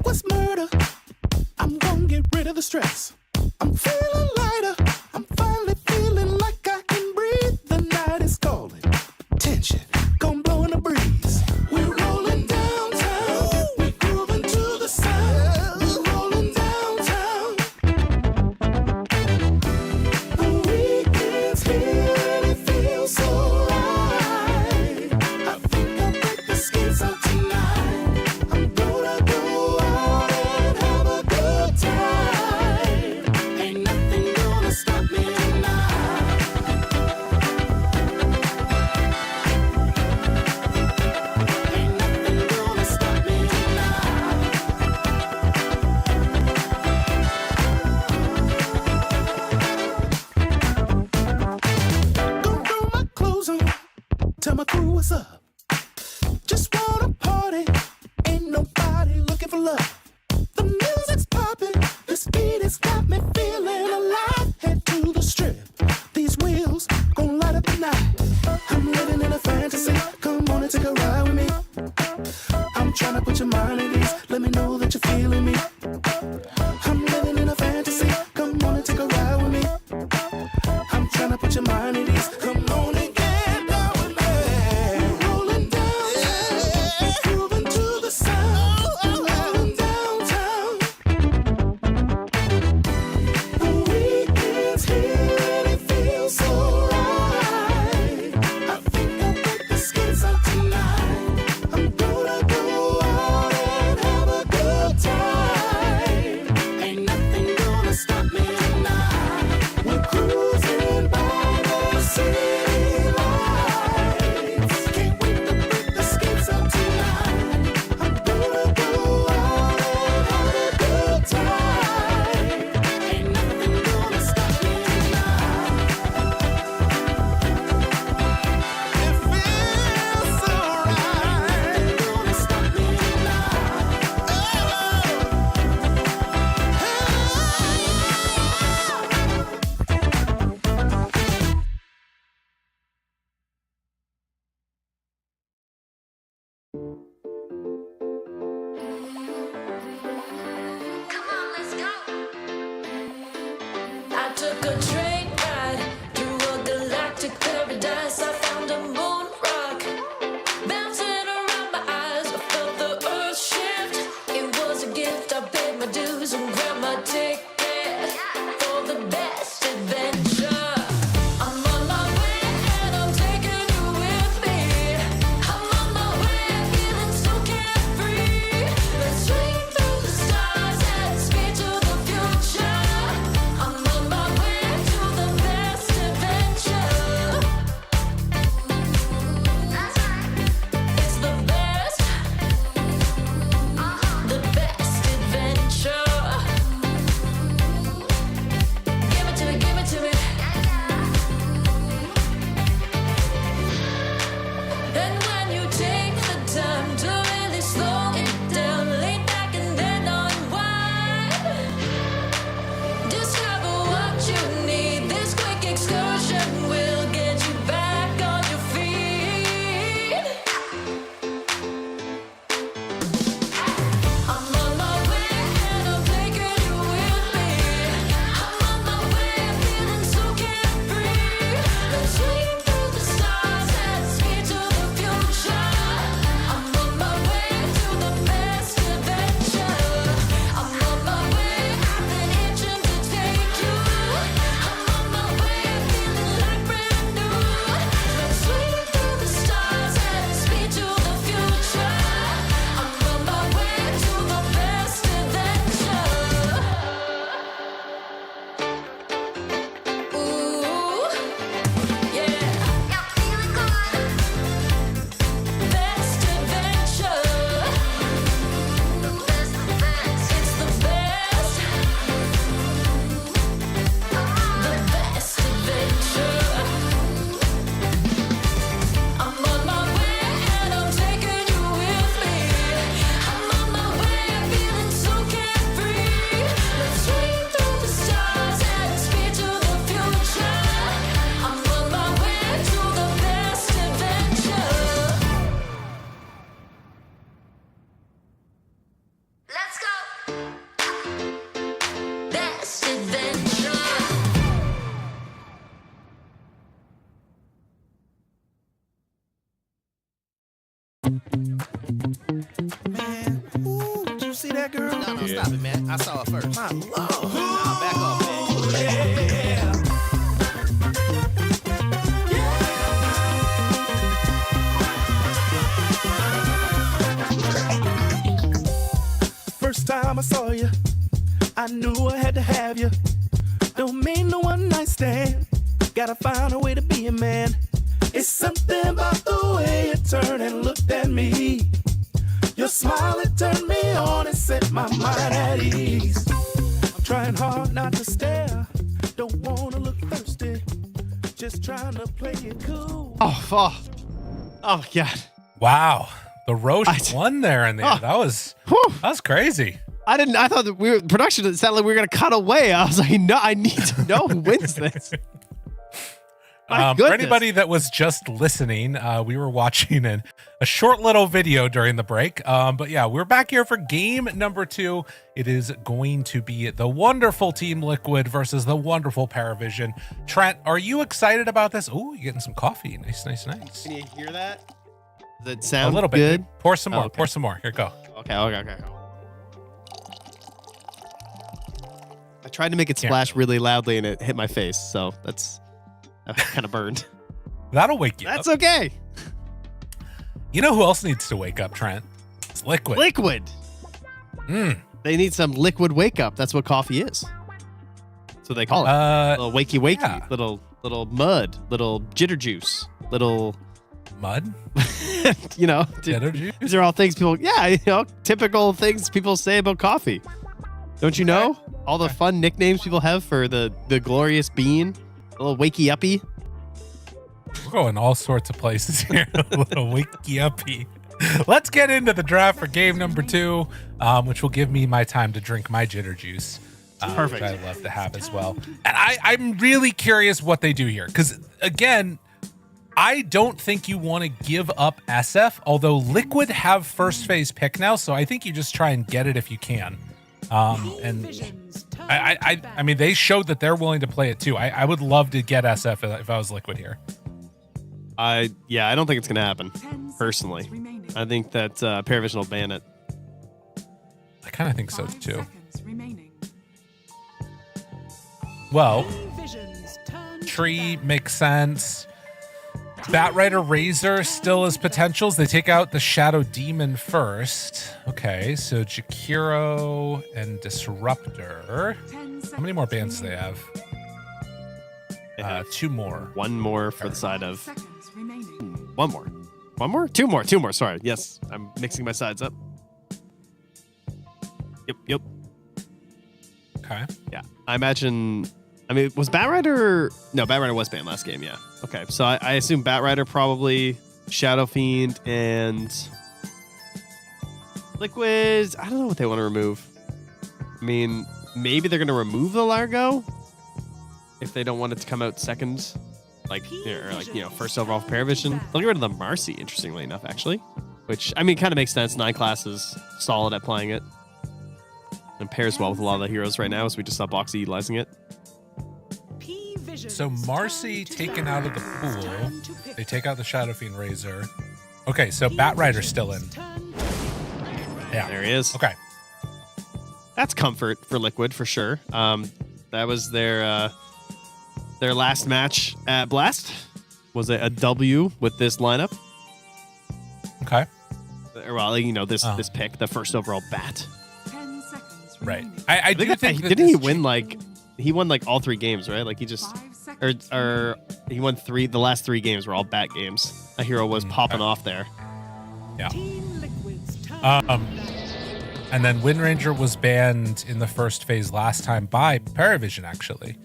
was murder. I'm gonna get rid of the stress. I'm feeling lighter. I'm finally feeling like I can breathe. The night is calling. Tension, gonna blow in the breeze. We're rolling downtown. We're grooving to the sound. We're rolling downtown. The weekend's here and it feels so right. I think I'll break the skins out tonight. I'm gonna go out and have a good time. Ain't nothing gonna stop me tonight. Ain't nothing gonna stop me tonight. Go throw my clothes on, tell my crew what's up. Just wanna party, ain't nobody looking for love. The music's popping, this beat has got me feeling alive. Head to the strip, these wheels gon' light up the night. I'm living in a fantasy, come on and take a ride with me. I'm tryna put your mind at ease, let me know that you're feeling me. I'm living in a fantasy, come on and take a ride with me. I'm tryna put your mind at ease, come on and get down with me. Rolling down, grooving to the sound. Rolling downtown. The weekend's here and it feels so right. I think I'll break the skins out tonight. I'm gonna go out and have a good time. Man, ooh, did you see that girl? No, stop it, man. I saw it first. My lord. Nah, back off, man. First time I saw you, I knew I had to have you. Don't mean no one night stand. Gotta find a way to be a man. It's something about the way you turned and looked at me. Your smile, it turned me on and set my mind at ease. I'm trying hard not to stare. Don't wanna look thirsty. Just trying to play it cool. Oh my God. Wow. The Roche won there in the end. That was crazy. I thought that production, it sounded like we were going to cut away. I was like, no, I need to know who wins this. For anybody that was just listening, we were watching a short little video during the break. But yeah, we're back here for game number 2. It is going to be the wonderful Team Liquid versus the wonderful PARIVISION. Trent, are you excited about this? Oh, you're getting some coffee. Nice. Can you hear that? Does it sound a little bit good? Pour some more. Okay. Pour some more. Here, go. Okay. I tried to make it splash really loudly and it hit my face, so that kind of burned. That'll wake you up. That's okay. You know who else needs to wake up, Trent? It's Liquid. Liquid. They need some liquid wake up. That's what coffee is. That's what they call it. Little wakey, yeah. little mud, little jitter juice, little mud. Jitter juice. These are all things people. Yeah, typical things people say about coffee. Don't you know all the fun nicknames people have for the glorious bean, a little wakey uppy? We're going all sorts of places here. A little wakey uppy. Let's get into the draft for game number 2, which will give me my time to drink my jitter juice. Perfect. Which I love to have as well. And I'm really curious what they do here. Because, again, I don't think you want to give up SF, although Liquid have first phase pick now, so I think you just try and get it if you can. And I mean, they showed that they're willing to play it too. I would love to get SF if I was Liquid here. I don't think it's going to happen, personally. I think that PARIVISION will ban it. I kind of think so too. Well, Tree makes sense. Batrider Razor still has potentials. They take out the Shadow Demon first. Okay, so Jakiro and Disruptor. How many more bans do they have? 2 more. 1 more for the side of... 1 more. 1 more? 2 more. 2 more. Sorry. Yes, I'm mixing my sides up. Yep. Okay. Yeah, I imagine... I mean, was Batrider... No, Batrider was banned last game, yeah. Okay, so I assume Batrider probably, Shadow Fiend, and... Liquids. I don't know what they want to remove. I mean, maybe they're going to remove the Largo if they don't want it to come out second, first overall for PARIVISION. They'll get rid of the Marcy, interestingly enough, actually. Which, I mean, kind of makes sense. 9 classes, solid at playing it. And pairs well with a lot of the heroes right now, as we just saw Boxy utilizing it. So Marcy taken out of the pool. They take out the Shadow Fiend Razor. Okay, so Batrider's still in. Yeah. There he is. Okay. That's comfort for Liquid, for sure. That was their last match at Blast. Was a W with this lineup. Okay. Well, this pick, the first overall bat. Right. I do think didn't he win he won all 3 games, right? Like he just or he won the last 3 games were all bat games. A hero was popping off there. Yeah. And then Windranger was banned in the first phase last time by PARIVISION, actually.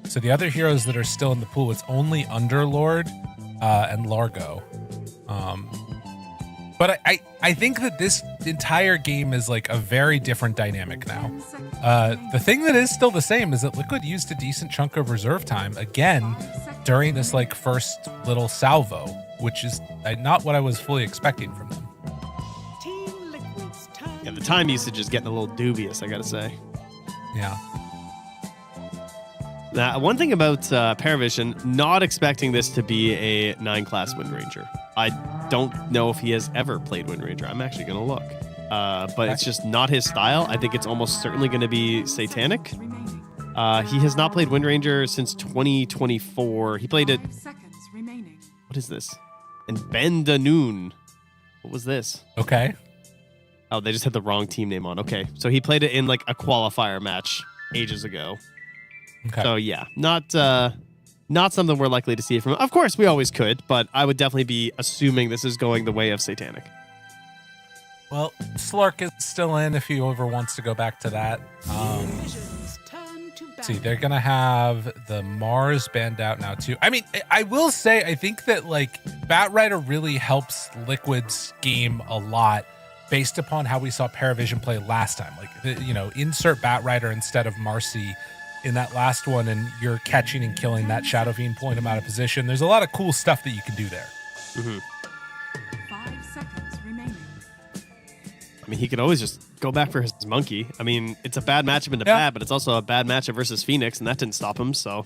So the other heroes that are still in the pool, it's only Underlord and Largo. But I think that this entire game is a very different dynamic now. The thing that is still the same is that Liquid used a decent chunk of reserve time again during this first little salvo, which is not what I was fully expecting from them. Yeah, the time usage is getting a little dubious, I gotta say. Yeah. Now, one thing about PARIVISION, not expecting this to be a 9-class Windranger. I don't know if he has ever played Wind Ranger. I'm actually going to look. But it's just not his style. I think it's almost certainly going to be Satanic. He has not played Wind Ranger since 2024. He played it. What is this? And Bendanoon. What was this? Okay. Oh, they just had the wrong team name on. Okay. So he played it in like a qualifier match ages ago. Okay. So yeah, not something we're likely to see from him. Of course, we always could, but I would definitely be assuming this is going the way of Satanic. Well, Slurk is still in if he ever wants to go back to that. See, they're going to have the Mars banned out now too. I mean, I will say, I think that like Batrider really helps Liquid's game a lot based upon how we saw PARIVISION play last time. Like, insert Batrider instead of Marcy in that last one, and you're catching and killing that Shadow Fiend, pulling him out of position. There's a lot of cool stuff that you can do there. 5 seconds remaining. I mean, he could always just go back for his monkey. I mean, it's a bad matchup in the bat, but it's also a bad matchup versus Phoenix, and that didn't stop him. So,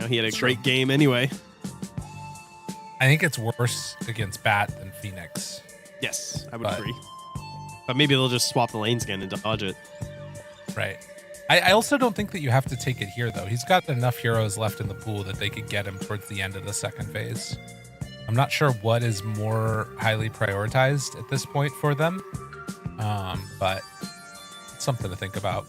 he had a great game anyway. I think it's worse against Bat than Phoenix. Yes, I would agree. But maybe they'll just swap the lanes again and dodge it. Right. I also don't think that you have to take it here, though. He's got enough heroes left in the pool that they could get him towards the end of the second phase. I'm not sure what is more highly prioritized at this point for them, but it's something to think about.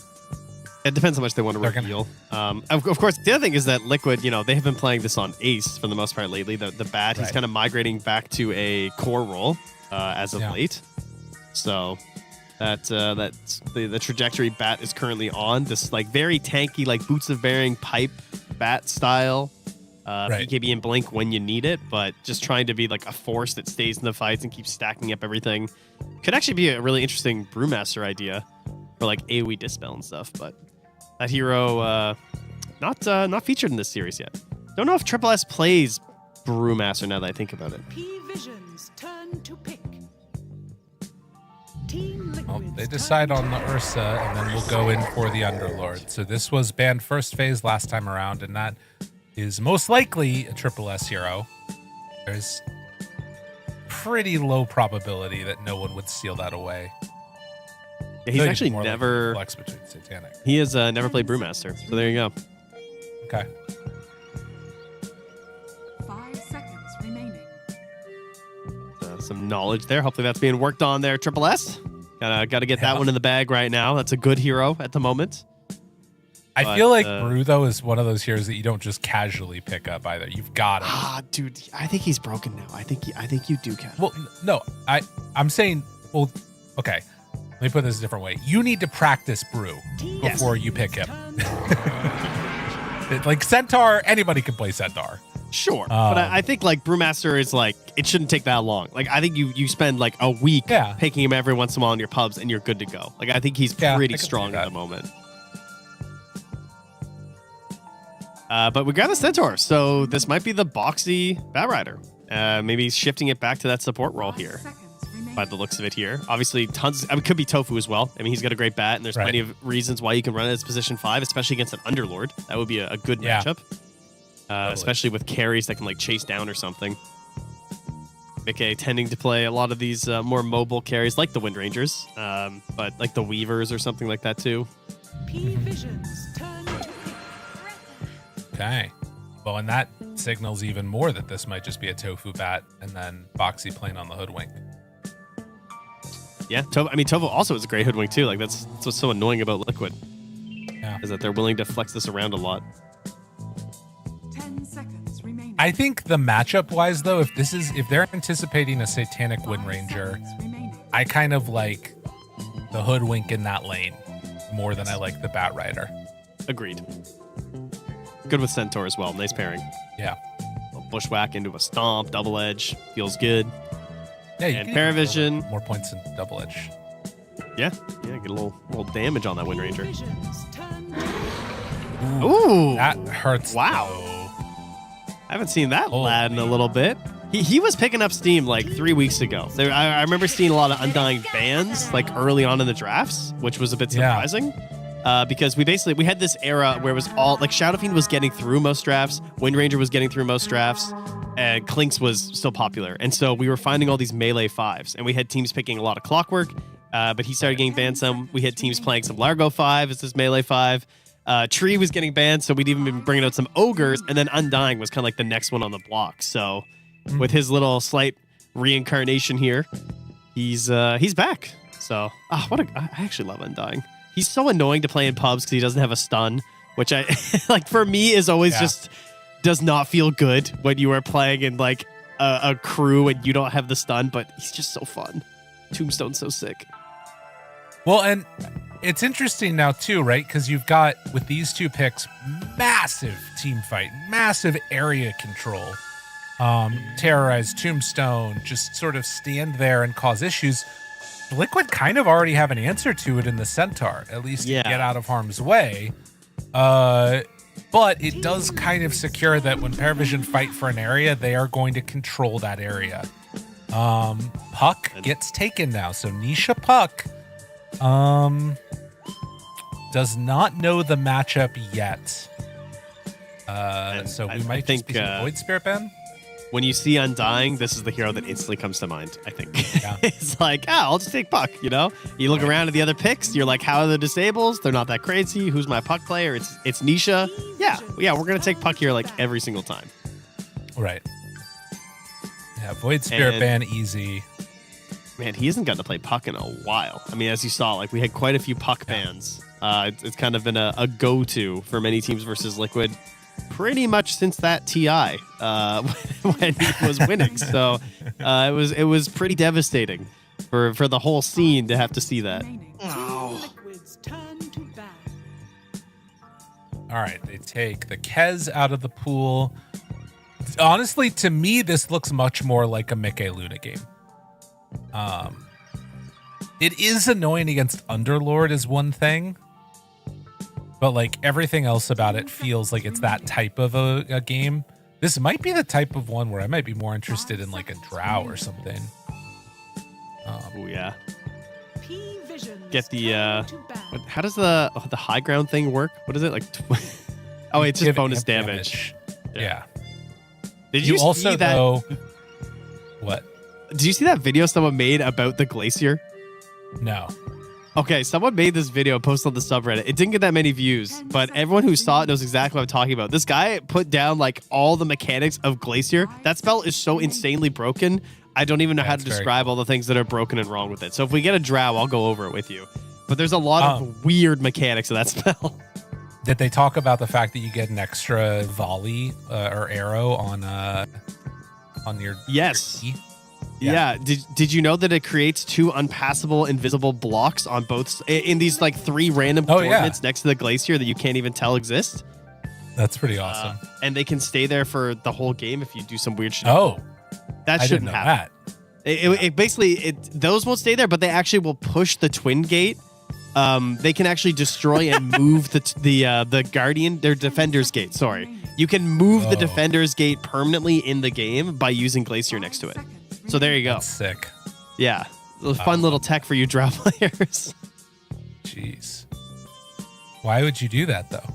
It depends how much they want to reveal. Of course, the other thing is that Liquid, they have been playing this on Ace for the most part lately. The Bat, he's kind of migrating back to a core role as of late. So that's the trajectory Bat is currently on. This like very tanky, like Boots of Bearing pipe Bat style. BKB and Blink when you need it, but just trying to be like a force that stays in the fights and keeps stacking up everything. Could actually be a really interesting Brewmaster idea for like AoE dispel and stuff, but that hero not featured in this series yet. Don't know if Triple S plays Brewmaster now that I think about it. P-Vision's turn to pick. Well, they decide on the Ursa, and then we'll go in for the Underlord. So this was banned first phase last time around, and that is most likely a Triple S hero. There's pretty low probability that no one would steal that away. Yeah, he's actually never flex between Satanic. He has never played Brewmaster, so there you go. Okay. 5 seconds remaining. Some knowledge there. Hopefully that's being worked on there. Triple S. Gotta get that one in the bag right now. That's a good hero at the moment. I feel like Brew, though, is one of those heroes that you don't just casually pick up either. You've got him. Dude, I think he's broken now. I think you do catch him. Well, no, I'm saying, well, okay. Let me put this a different way. You need to practice Brew before you pick him. Like Centaur, anybody can play Centaur. Sure, but I think like Brewmaster is like, it shouldn't take that long. Like I think you spend like a week picking him every once in a while in your pubs and you're good to go. Like I think he's pretty strong at the moment. But we got the Centaur, so this might be the boxy Batrider. Maybe shifting it back to that support role here, by the looks of it here. Obviously, tons. I mean, could be Tofu as well. I mean, he's got a great bat, and there's plenty of reasons why you can run it as position 5, especially against an Underlord. That would be a good matchup, especially with carries that can like chase down or something. Mickey tending to play a lot of these more mobile carries, like the Wind Rangers, but like the Weavers or something like that too. P-Vision's turn. Okay. Well, and that signals even more that this might just be a Tofu bat and then Boxy playing on the Hoodwink. Yeah, Tofu also is a great Hoodwink too. Like that's what's so annoying about Liquid. Yeah. Is that they're willing to flex this around a lot. 10 seconds remaining. I think the matchup wise though, if they're anticipating a Satanic Wind Ranger, I kind of like the Hoodwink in that lane more than I like the Batrider. Agreed. Good with Centaur as well. Nice pairing. Yeah. A bushwhack into a stomp, double edge. Feels good. Yeah, you and can PARIVISION. More points in double edge. Yeah. Get a little damage on that Wind Ranger. Ooh. That hurts. Wow. Though. I haven't seen that lad in a little bit. He was picking up steam like 3 weeks ago. I remember seeing a lot of Undying bans like early on in the drafts, which was a bit surprising. Because we had this era where it was all like Shadow Fiend was getting through most drafts, Wind Ranger was getting through most drafts, and Clinks was still popular. And so we were finding all these melee 5s, and we had teams picking a lot of Clockwork, but he started getting banned some. We had teams playing some Largo 5 as this melee 5. Tree was getting banned, so we'd even been bringing out some Ogres, and then Undying was kind of like the next one on the block. So with his little slight reincarnation here, he's back. So, I actually love Undying. He's so annoying to play in pubs because he doesn't have a stun, which I like for me is always just does not feel good when you are playing in like a crew and you don't have the stun, but he's just so fun. Tombstone's so sick. Well, and it's interesting now too, right? Because you've got, with these two picks, massive team fight, massive area control. Terrorize, Tombstone, just sort of stand there and cause issues. Liquid kind of already have an answer to it in the Centaur, at least to get out of harm's way. But it does kind of secure that when PARIVISION fight for an area, they are going to control that area. Puck gets taken now. So Nisha Puck does not know the matchup yet. So we might just be some Void Spirit ban. When you see Undying, this is the hero that instantly comes to mind, I think. It's like, I'll just take Puck, you know? You look around at the other picks, you're like, how are the disables? They're not that crazy. Who's my Puck player? It's Nisha. Yeah, we're going to take Puck here like every single time. Right. Yeah, Void Spirit ban easy. Man, he hasn't gotten to play Puck in a while. I mean, as you saw, like we had quite a few Puck bans. It's kind of been a go-to for many teams versus Liquid pretty much since that TI when he was winning. So it was pretty devastating for the whole scene to have to see that. All right, they take the Kez out of the pool. Honestly, to me, this looks much more like a Mickey Luna game. It is annoying against Underlord is one thing, but like everything else about it feels like it's that type of a game. This might be the type of one where I might be more interested in like a Drow or something. Oh yeah. Get the how does the high ground thing work? What is it like? Oh, it's just bonus damage. Yeah. Did you also see that? Though, what? Did you see that video someone made about the glacier? No. Okay, someone made this video, posted on the subreddit. It didn't get that many views, but everyone who saw it knows exactly what I'm talking about. This guy put down like all the mechanics of Glacier. That spell is so insanely broken. I don't even know how to describe all the things that are broken and wrong with it. So if we get a Drow, I'll go over it with you. But there's a lot of weird mechanics of that spell. Did they talk about the fact that you get an extra volley or arrow on your Yes. Yeah. Did you know that it creates 2 unpassable invisible blocks on both in these like 3 random coordinates next to the glacier that you can't even tell exist? That's pretty awesome. And they can stay there for the whole game if you do some weird shit. Oh, that shouldn't happen. It basically those won't stay there, but they actually will push the twin gate. They can actually destroy and move the guardian, their defender's gate. Sorry, you can move the defender's gate permanently in the game by using Glacier next to it. So there you go. That's sick. Yeah. A fun little tech for you Drow players. Jeez. Why would you do that, though?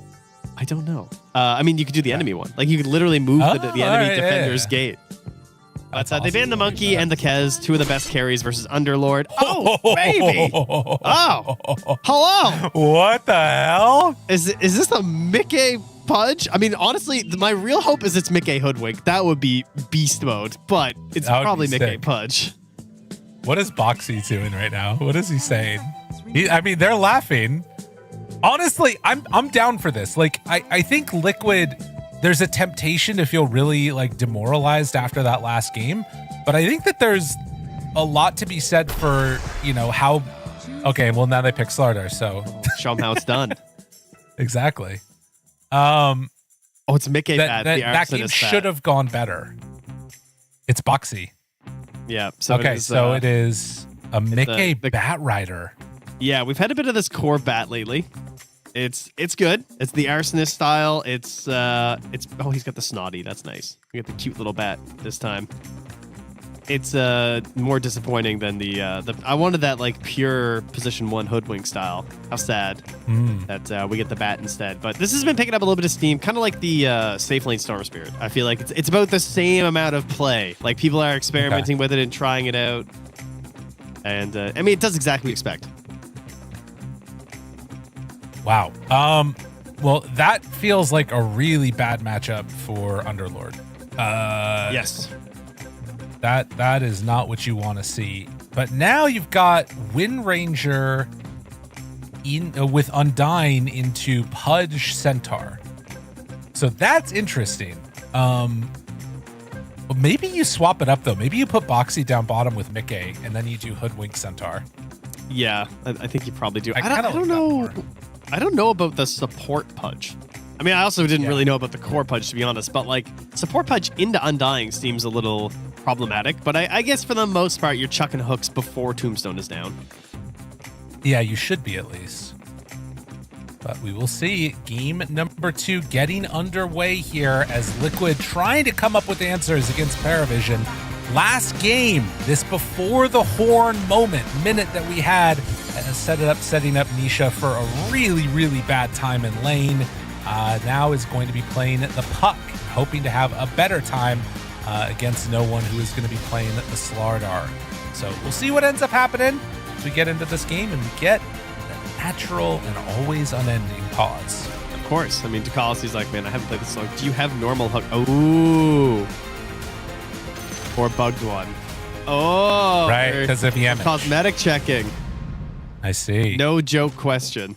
I don't know. I mean, you could do the enemy one. Like, you could literally move the enemy defender's gate. But they banned the Monkey and the Kez, 2 of the best carries versus Underlord. Oh, baby! Oh! Hello! What the hell? Is this a Mickey Pudge? I mean, honestly, my real hope is it's Mickey Hoodwink. That would be beast mode, but it's probably Mickey Pudge. What is Boxy doing right now? What is he saying? I mean, they're laughing. Honestly, I'm down for this. Like, I think Liquid, there's a temptation to feel really like demoralized after that last game, but I think that there's a lot to be said for, you know, how. Okay, well now they pick Slardar, so show them how it's done. Exactly. It's Mickey that game should have gone better. It's Boxy. Yeah. So it is a Mickey Bat Rider. Yeah, we've had a bit of this core bat lately. It's good. It's the arsonist style. It's he's got the snotty. That's nice. We got the cute little bat this time. it's more disappointing than the I wanted that like pure position 1 hoodwink style. How sad that we get the bat instead. But this has been picking up a little bit of steam, kind of like the safe lane Storm Spirit. I feel like it's about the same amount of play. Like people are experimenting with it and trying it out. And I mean, it does exactly what you expect. Wow. Well, that feels like a really bad matchup for Underlord. Yes. That is not what you want to see. But now you've got Wind Ranger with Undyne into Pudge Centaur. So that's interesting. Well, maybe you swap it up though. Maybe you put Boxy down bottom with Mickey, and then you do Hoodwink Centaur. Yeah, I think you probably do. I don't know. I don't know about the support Pudge. I mean, I also didn't really know about the core Pudge, to be honest. But like support Pudge into Undying seems a little problematic. But I guess for the most part, you're chucking hooks before Tombstone is down. Yeah, you should be at least. But we will see. Game number 2 getting underway here as Liquid trying to come up with answers against PARIVISION. Last game, this before the horn minute that we had, setting up Nisha for a really, really bad time in lane. Now is going to be playing the Puck, hoping to have a better time against no one who is going to be playing the Slardar. So we'll see what ends up happening as we get into this game and we get the natural and always unending pause. Of course. I mean, Ducalisi's like, man, I haven't played this song. Do you have normal hook? Oh. Or bugged one. Oh. Right, because of the image. Cosmetic checking. I see. No joke question.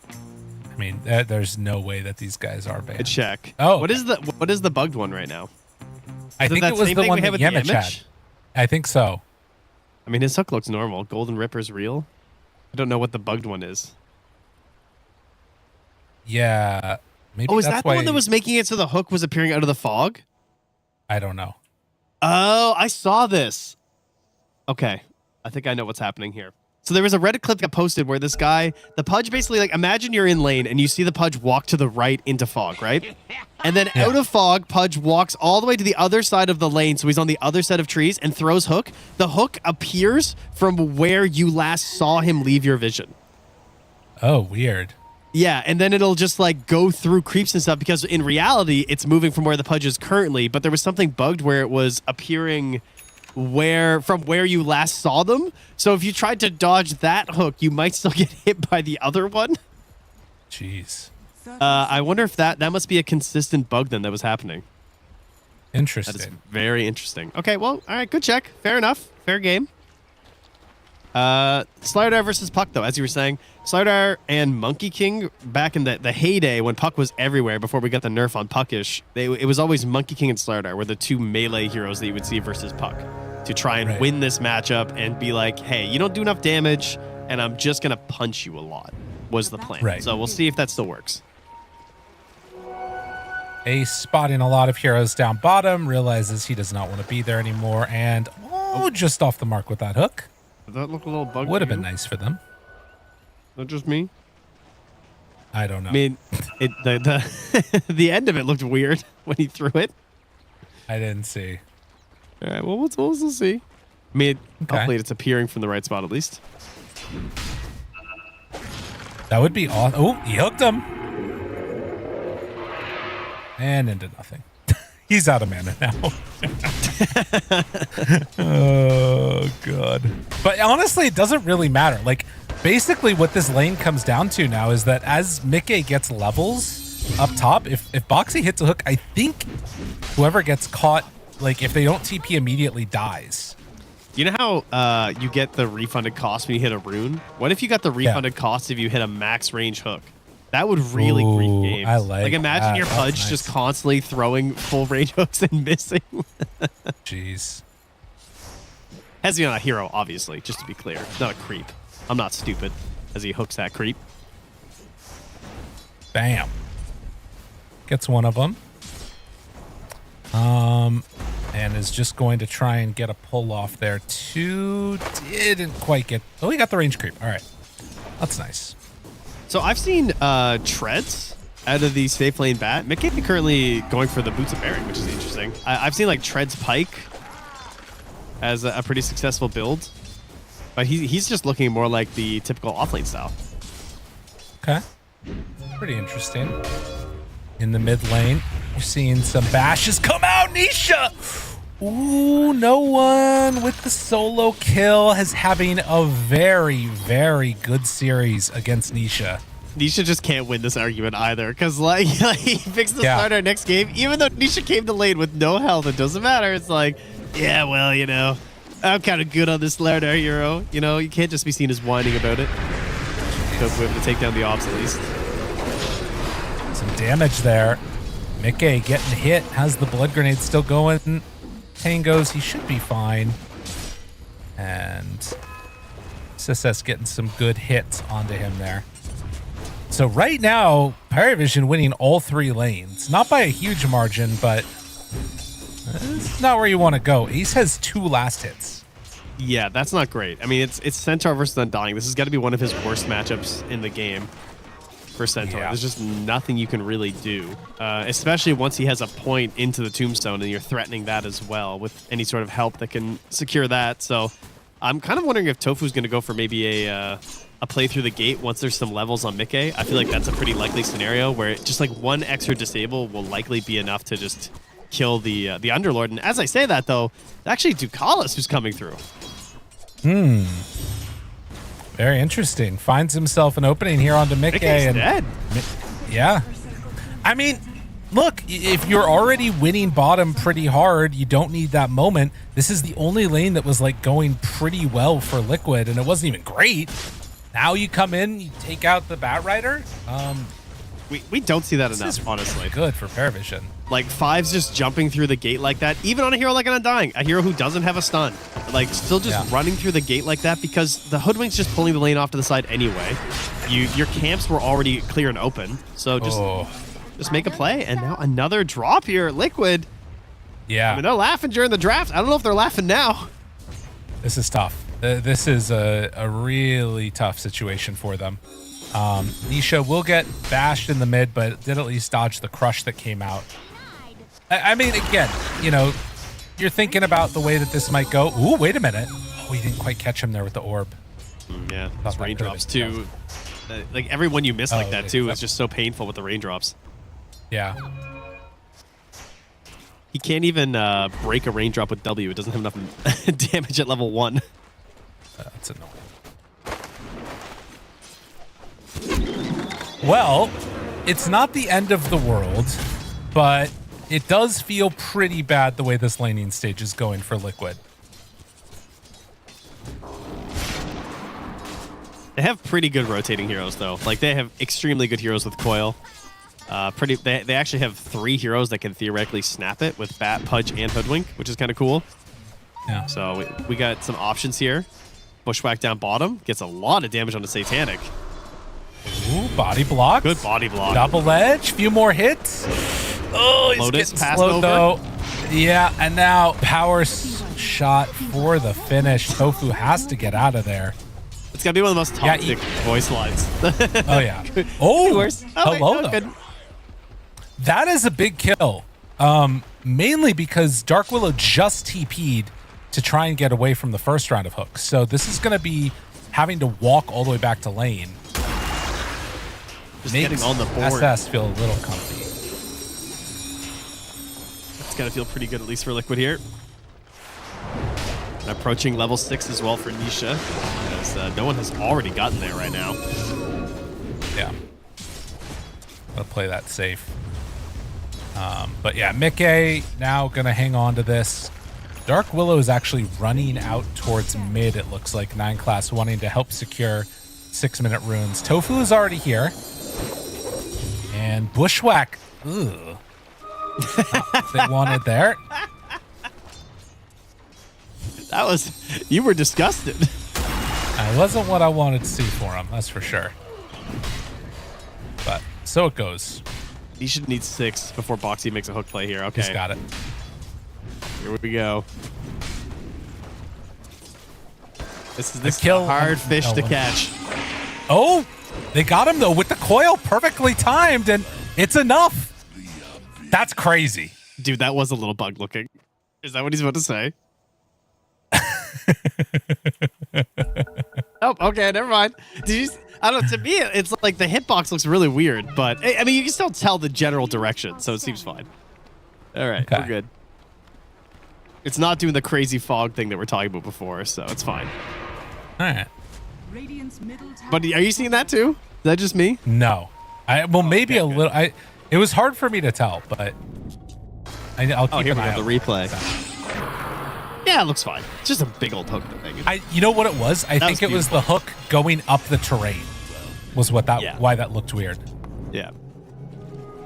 I mean, there's no way that these guys are banned. A check. Oh. What is the bugged one right now? I think it was the one that Yemich had. I think so. I mean, his hook looks normal. Golden Ripper's real. I don't know what the bugged one is. Yeah. Maybe is that the one that was making it so the hook was appearing out of the fog? I don't know. Oh, I saw this. Okay. I think I know what's happening here. So there was a Reddit clip that posted where this guy, the Pudge basically, like, imagine you're in lane and you see the Pudge walk to the right into fog, right? And then out of fog, Pudge walks all the way to the other side of the lane, so he's on the other side of trees and throws hook. The hook appears from where you last saw him leave your vision. Oh, weird. Yeah, and then it'll just like go through creeps and stuff because in reality, it's moving from where the Pudge is currently, but there was something bugged where it was appearing from where you last saw them. So if you tried to dodge that hook, you might still get hit by the other one. Jeez. I wonder if that must be a consistent bug then that was happening. Interesting. That is very interesting. Okay, well, all right, good check. Fair enough. Fair game. Slardar versus Puck, though, as you were saying. Slardar and Monkey King, back in the heyday when Puck was everywhere before we got the nerf on Puckish, it was always Monkey King and Slardar were the two melee heroes that you would see versus Puck to try and win this matchup and be like, hey, you don't do enough damage, and I'm just going to punch you a lot, was the plan. Right. So we'll see if that still works. Ace spotting a lot of heroes down bottom, realizes he does not want to be there anymore, and just off the mark with that hook. Did that look a little buggy? Would have been nice for them. Not just me? I don't know. I mean, the end of it looked weird when he threw it. I didn't see. All right, well, we'll see. I mean, hopefully it's appearing from the right spot at least. That would be awesome. Oh, he hooked him. And into nothing. He's out of mana now. Oh, God. But honestly, it doesn't really matter. Like, basically what this lane comes down to now is that as Mickey gets levels up top, if Boxy hits a hook, I think whoever gets caught, like, if they don't TP immediately, dies. You know how you get the refunded cost when you hit a rune? What if you got the refunded cost if you hit a max range hook? That would really grief games. I like imagine that. your Pudge just constantly throwing full range hooks and missing. Jeez. Has to be on a hero, obviously, just to be clear. Not a creep. I'm not stupid as he hooks that creep. Bam. Gets one of them. And is just going to try and get a pull off there. Two didn't quite get. Oh, he got the range creep. All right. That's nice. So I've seen treads out of the safe lane bat. Mickey currently going for the Boots of Bearing, which is interesting. I've seen like treads pike. as a pretty successful build. But he's just looking more like the typical offlane style. Okay. Pretty interesting. In the mid lane, you're seeing some bashes come out. Nisha! Ooh, no one with the solo kill is having a very, very good series against Nisha. Nisha just can't win this argument either, because like he picks the starter next game. Even though Nisha came to lane with no health, it doesn't matter. It's like, yeah, well, you know, I'm kind of good on this starter hero. You know, you can't just be seen as whining about it. So we have to take down the ops at least. Some damage there. Mikke getting hit. Has the blood grenade still going? Tangos, he should be fine. And Sissess getting some good hits onto him there. So right now, PARIVISION winning all 3 lanes. Not by a huge margin, but it's not where you want to go. Ace has 2 last hits. Yeah, that's not great. I mean, it's Centaur versus Undying. This has got to be one of his worst matchups in the game for Centaur. There's just nothing you can really do, especially once he has a point into the Tombstone and you're threatening that as well with any sort of help that can secure that. So I'm kind of wondering if Tofu's going to go for maybe a play through the gate once there's some levels on Mikke. I feel like that's a pretty likely scenario where just like one extra disable will likely be enough to just kill the Underlord. And as I say that, though, it's actually Ducalis who's coming through. Very interesting. Finds himself an opening here onto Mikke. Mikke's dead. Yeah. I mean, look, if you're already winning bottom pretty hard, you don't need that moment. This is the only lane that was like going pretty well for Liquid, and it wasn't even great. Now you come in, you take out the Batrider. We don't see that enough, honestly. Good for PARIVISION. Like, Five's just jumping through the gate like that, even on a hero like an Undying, a hero who doesn't have a stun. Like, still just running through the gate like that because the Hoodwink's just pulling the lane off to the side anyway. Your camps were already clear and open, so just make a play. And now another drop here, Liquid. Yeah. I mean, they're laughing during the draft. I don't know if they're laughing now. This is tough. This is a really tough situation for them. Nisha will get bashed in the mid, but did at least dodge the crush that came out. I mean, again, you know, you're thinking about the way that this might go. Ooh, wait a minute. Oh, we didn't quite catch him there with the orb. Yeah, those raindrops too. Like every one you miss like that too is just so painful with the raindrops. Yeah. He can't even break a raindrop with W. It doesn't have enough damage at level 1. That's annoying. Well, it's not the end of the world, but it does feel pretty bad the way this laning stage is going for Liquid. They have pretty good rotating heroes, though. Like, they have extremely good heroes with Coil. They actually have 3 heroes that can theoretically snap it with Bat, Pudge, and Hoodwink, which is kind of cool. Yeah. So we got some options here. Bushwhack down bottom. Gets a lot of damage on the Satanic. Ooh, body block. Good body block. Double edge. Few more hits. Oh, he's Lotus getting passed slowed, over. though. Yeah, and now power shot for the finish. Tofu has to get out of there. It's got to be one of the most toxic voice lines. Oh, yeah. Oh, hello, wait, though. That is a big kill. Mainly because Dark Willow just TP'd to try and get away from the first round of hooks. So this is going to be having to walk all the way back to lane. Just Makes getting on the board. SS feel a little comfy. It's got to feel pretty good, at least for Liquid here. And approaching level 6 as well for Nisha, as no one has already gotten there right now. Yeah. I'll play that safe. But yeah, Mikke now going to hang on to this. Dark Willow is actually running out towards mid, it looks like. 9 class wanting to help secure 6-minute runes. Tofu is already here. And Bushwhack. Ugh. Not what they wanted there. That was... You were disgusted. That wasn't what I wanted to see for him, that's for sure. But so it goes. He should need 6 before Boxy makes a hook play here. Okay. He's got it. Here we go. This is kill a hard fish to catch. Oh, they got him though with the coil perfectly timed, and it's enough. That's crazy. Dude, that was a little bug looking. Is that what he's about to say? Oh, okay, never mind. Did you? I don't know. To me, it's like the hitbox looks really weird, but I mean, you can still tell the general direction, so it seems fine. All right, Okay. we're good. It's not doing the crazy fog thing that we're talking about before, so it's fine. All right. Radiant's middle tower. But are you seeing that too? Is that just me? No. Well, maybe a little. It was hard for me to tell, but I'll keep Here an we eye go, out. the replay. Yeah, it looks fine. It's just a big old hook thing. You know what it was? I think it was the hook going up the terrain. Was what that why that looked weird. Yeah.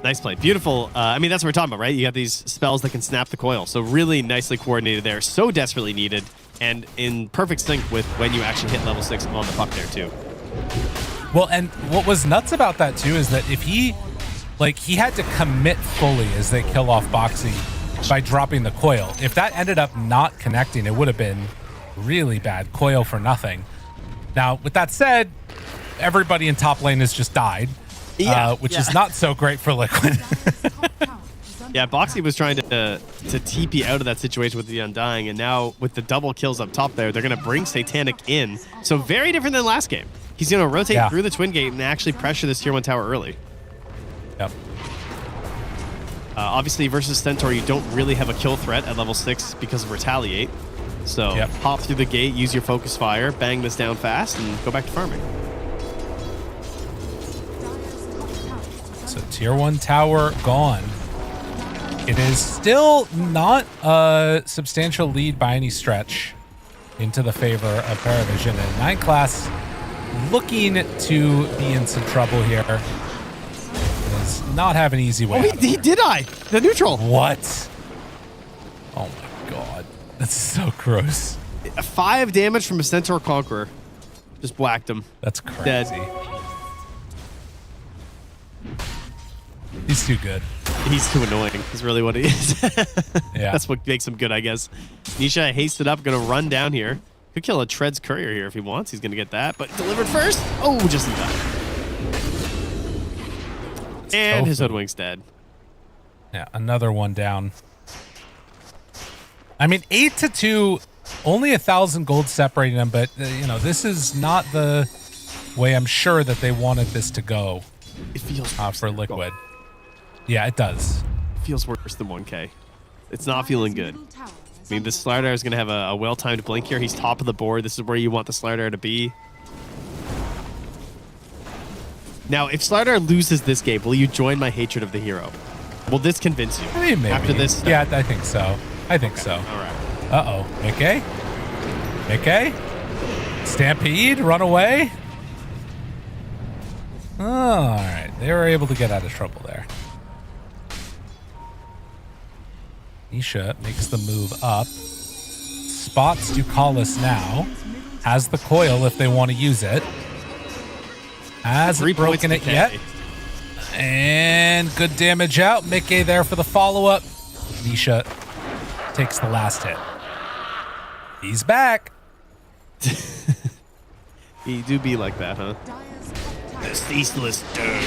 Nice play. Beautiful. I mean, that's what we're talking about, right? You got these spells that can snap the coil. So really nicely coordinated there. So desperately needed. And in perfect sync with when you actually hit level 6 on the puck there, too. Well, and what was nuts about that, too, is that if he had to commit fully as they kill off Boxy by dropping the coil. If that ended up not connecting, it would have been really bad. Coil for nothing. Now, with that said, everybody in top lane has just died, which is not so great for Liquid. Yeah, Boxy was trying to TP out of that situation with the Undying, and now with the double kills up top there, they're going to bring Satanic in. So very different than last game. He's going to rotate through the Twin Gate and actually pressure this Tier 1 tower early. Yep. Obviously, versus Centaur, you don't really have a kill threat at level 6 because of Retaliate. So hop through the gate, use your focus fire, bang this down fast, and go back to farming. So Tier 1 tower gone. It is still not a substantial lead by any stretch into the favor of PARIVISION, and 9 class looking to be in some trouble here. Does not have an easy way. Oh, he did the neutral. What? Oh my god. That's so gross. 5 damage from a Centaur Conqueror. Just whacked him. That's crazy. Dead. He's too good. He's too annoying. Is really what he is. Yeah. That's what makes him good, I guess. Nisha hasted up, gonna run down here. Could kill a Treads Courier here if he wants. He's gonna get that, but delivered first. Oh, just in time. And his Hoodwink's dead. Yeah, another one down. I mean, 8-2, only 1,000 gold separating them, but you know, this is not the way I'm sure that they wanted this to go. It feels for Liquid. Yeah, it does. It feels worse than 1K. It's not feeling good. I mean, this Slardar is going to have a well-timed blink here. He's top of the board. This is where you want the Slardar to be. Now, if Slardar loses this game, will you join my hatred of the hero? Will this convince you? I mean, maybe. After this stuff? Yeah, I think so. I think so. All right. Uh-oh. Mickey? Mickey? Stampede? Run away? Oh, all right. They were able to get out of trouble there. Nisha makes the move up. Spots Ducalis now. Has the coil if they want to use it. Hasn't broken it yet. And good damage out. Mickey there for the follow-up. Nisha takes the last hit. He's back. He do be like that, huh? The ceaseless dirge.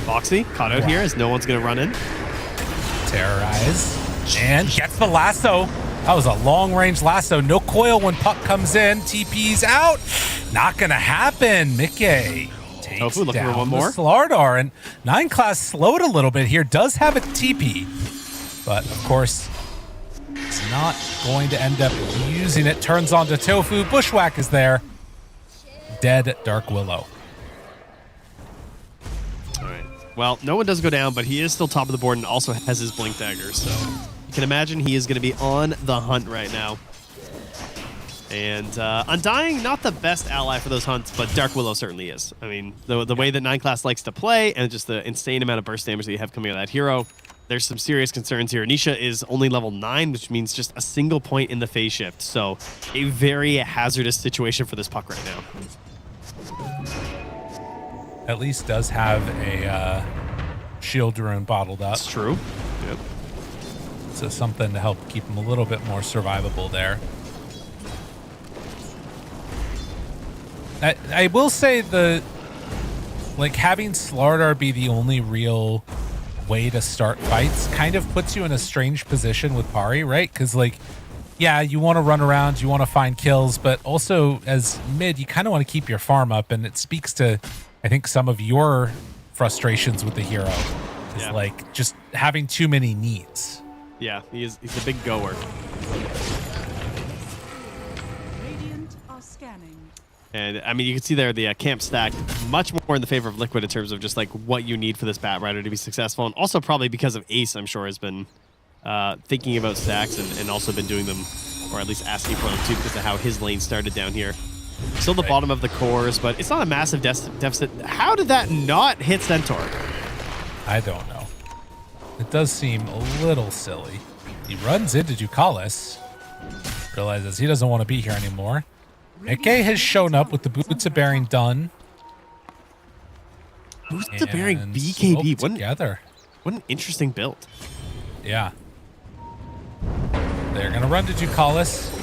Boxy caught out here as no one's going to run in. Terrorize. And gets the lasso. That was a long-range lasso. No coil when puck comes in. TP's out. Not going to happen. Mickey takes Tofu looking down for one more. the Slardar. And 9 class slowed a little bit here. Does have a TP. But, of course, it's not going to end up using it. Turns on to Tofu. Bushwhack is there. Dead Dark Willow. All right. Well, no one does go down, but he is still top of the board and also has his Blink Dagger. So you can imagine he is going to be on the hunt right now. And Undying, not the best ally for those hunts, but Dark Willow certainly is. I mean, the way that 9 class likes to play and just the insane amount of burst damage that you have coming out of that hero, there's some serious concerns here. Nisha is only level 9, which means just a single point in the phase shift. So a very hazardous situation for this puck right now. At least does have a shield rune bottled up. That's true. Yep. So something to help keep him a little bit more survivable there. I will say having Slardar be the only real way to start fights kind of puts you in a strange position with Pari, right? Because yeah, you want to run around, you want to find kills, but also as mid, you kind of want to keep your farm up, and it speaks to, I think, some of your frustrations with the hero. Is like just having too many needs. Yeah, he's a big goer. Radiant are scanning. And I mean, you can see there the camp stack much more in the favor of Liquid in terms of just like what you need for this Bat Rider to be successful, and also probably because of Ace, I'm sure has been thinking about stacks and also been doing them, or at least asking for them too, because of how his lane started down here. Still the bottom of the cores, but it's not a massive deficit. How did that not hit Centaur? I don't know. It does seem a little silly. He runs into Ducalis, realizes he doesn't want to be here anymore. Ike has shown up with the Boots of Bearing done. Boots of Bearing BKB. What an interesting build. Yeah. They're going to run to Ducalis.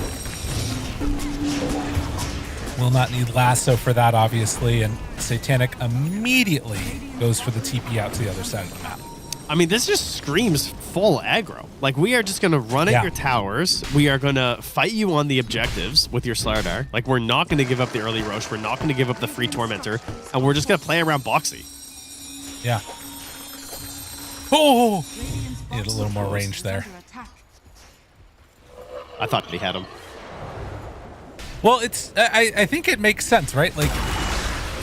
Will not need Lasso for that, obviously, and Satanic immediately goes for the TP out to the other side of the map. I mean, this just screams full aggro. Like, we are just going to run at your towers. We are going to fight you on the objectives with your Slardar. Like, we're not going to give up the early Roche. We're not going to give up the free Tormentor. And we're just going to play around Boxy. Yeah. Oh! He had a little more range there. I thought he had him. Well, I think it makes sense, right? Like,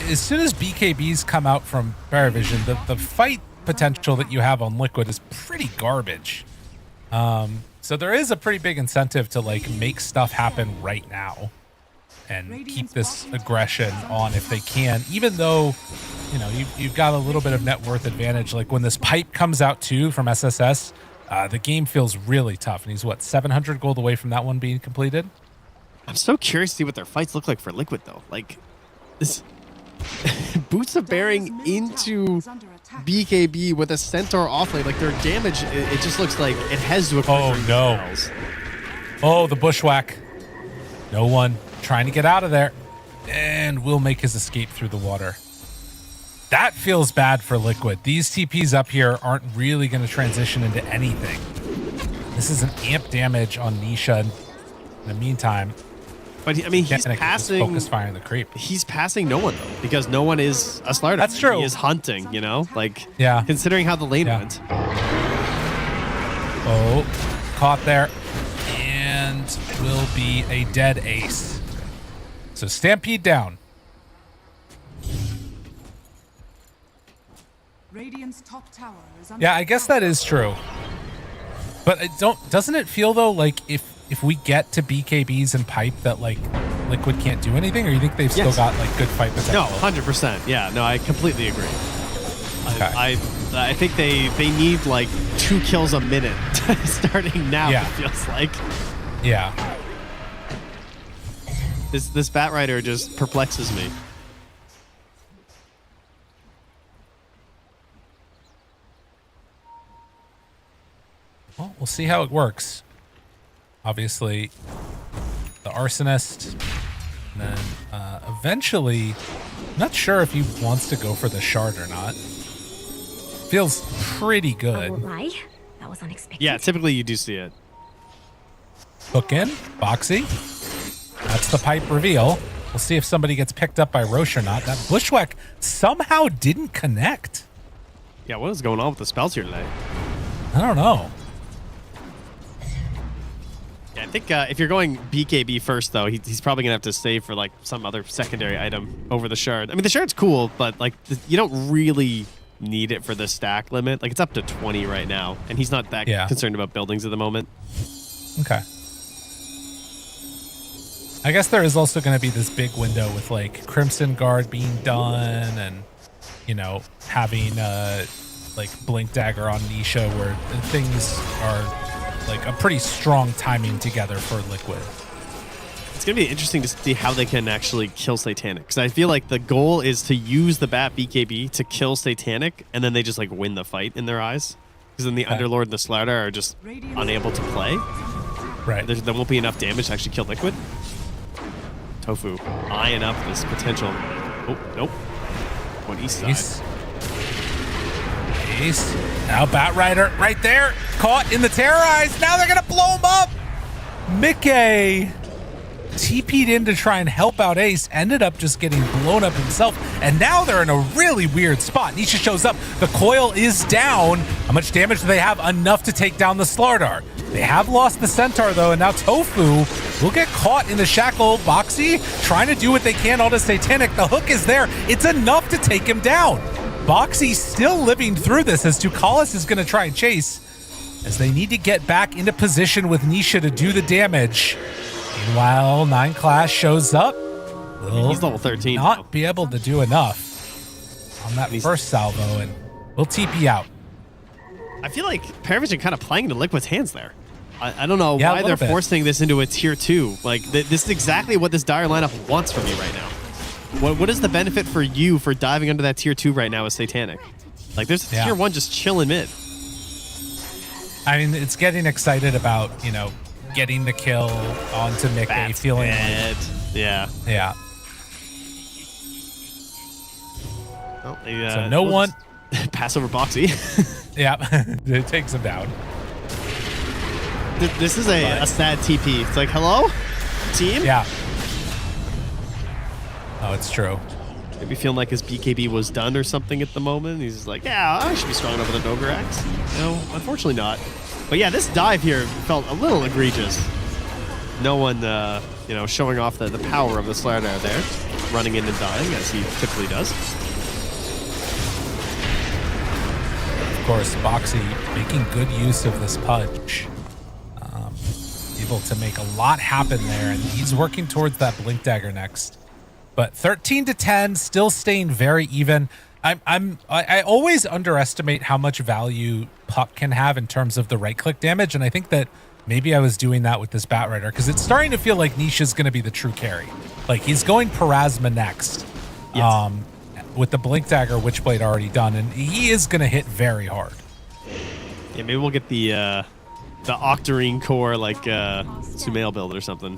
as soon as BKBs come out from PARIVISION, the fight potential that you have on Liquid is pretty garbage. So there is a pretty big incentive to like make stuff happen right now and keep this aggression on if they can, even though, you know, you've got a little bit of net worth advantage. Like when this pipe comes out too from SSS, the game feels really tough. And he's what, 700 gold away from that one being completed? I'm so curious to see what their fights look like for Liquid, though. Like, this Boots of Bearing into BKB with a Centaur offlane. Like, their damage, it just looks like it has to occur. Oh, no. Oh, the bushwhack. No one trying to get out of there. And will make his escape through the water. That feels bad for Liquid. These TPs up here aren't really going to transition into anything. This is an amp damage on Nisha in the meantime. But I mean, he's passing. Focus firing the creep. He's passing no one though, because no one is a Slardar. That's true. He is hunting, you know, like yeah. Considering how the lane went. Oh, caught there, and will be a dead ace. So Stampede down. Radiant's top tower is under Yeah, I guess that is true. But doesn't it feel though like if we get to BKBs and pipe that like Liquid can't do anything, or you think they've still got like good fight potential? No, 100%. Yeah, no, I completely agree. Okay. I think they need like 2 kills a minute starting now. Yeah. It feels like. Yeah. This Bat Rider just perplexes me. Well, we'll see how it works. Obviously, the Arsonist, and then eventually, I'm not sure if he wants to go for the shard or not. Feels pretty good. I won't lie, that was unexpected. Yeah, typically you do see it. Hook in, Boxy. That's the pipe reveal. We'll see if somebody gets picked up by Roche or not. That Bushwhack somehow didn't connect. Yeah, what is going on with the spells here today? I don't know. Yeah, I think if you're going BKB first, though, he's probably going to have to save for like some other secondary item over the shard. I mean, the shard's cool, but like you don't really need it for the stack limit. Like it's up to 20 right now, and he's not that concerned about buildings at the moment. Okay. I guess there is also going to be this big window with like Crimson Guard being done and, you know, having like Blink Dagger on Nisha where things are like a pretty strong timing together for Liquid. It's going to be interesting to see how they can actually kill Satanic, because I feel like the goal is to use the Bat BKB to kill Satanic, and then they just like win the fight in their eyes, because then the Underlord and the Slardar are just unable to play. Right. There won't be enough damage to actually kill Liquid. Tofu eyeing up this potential. Oh, nope. One east side. Ace. Now Bat Rider right there. Caught in the Terrorize. Now they're going to blow him up. Mickey TP'd in to try and help out Ace, ended up just getting blown up himself, and now they're in a really weird spot. Nisha shows up, the coil is down. How much damage do they have? Enough to take down the Slardar. They have lost the Centaur though, and now Tofu will get caught in the shackle. Boxy trying to do what they can onto Satanic. The hook is there. It's enough to take him down. Boxy still living through this as Tukalis is going to try and chase, as they need to get back into position with Nisha to do the damage. Meanwhile, 9 Class shows up. He's level 13. Not be able to do enough on that first salvo, and we'll TP out. I feel like PARIVISION kind of playing into Liquid's hands there. I don't know Yeah, why they're forcing this into a tier 2. Like, this is exactly what this Dire lineup wants from you right now. What is the benefit for you for diving under that tier 2 right now with Satanic? Like, there's a tier 1 just chilling mid. I mean, it's getting excited about, you know, getting the kill onto Mickey, feeling like, yeah. Well, so no one pass over Boxy. Yeah, it takes him down. This is a sad TP. It's like, hello, team. Yeah. Oh, it's true. Maybe feeling like his BKB was done or something at the moment. He's like, yeah, I should be strong enough with a Dogger Axe. No, unfortunately not. But yeah, this dive here felt a little egregious. No one, you know, showing off the power of the Slardar there, running in and dying as he typically does. Of course, Boxy making good use of this punch. Able to make a lot happen there, and he's working towards that Blink Dagger next. But 13-10, still staying very even. I always underestimate how much value Puck can have in terms of the right-click damage, and I think that maybe I was doing that with this Batrider, because it's starting to feel like Nisha's going to be the true carry. Like, he's going Parasma next. Yes. With the Blink Dagger Witchblade already done, and he is going to hit very hard. Yeah, maybe we'll get the Octarine core, like, Sumail build or something.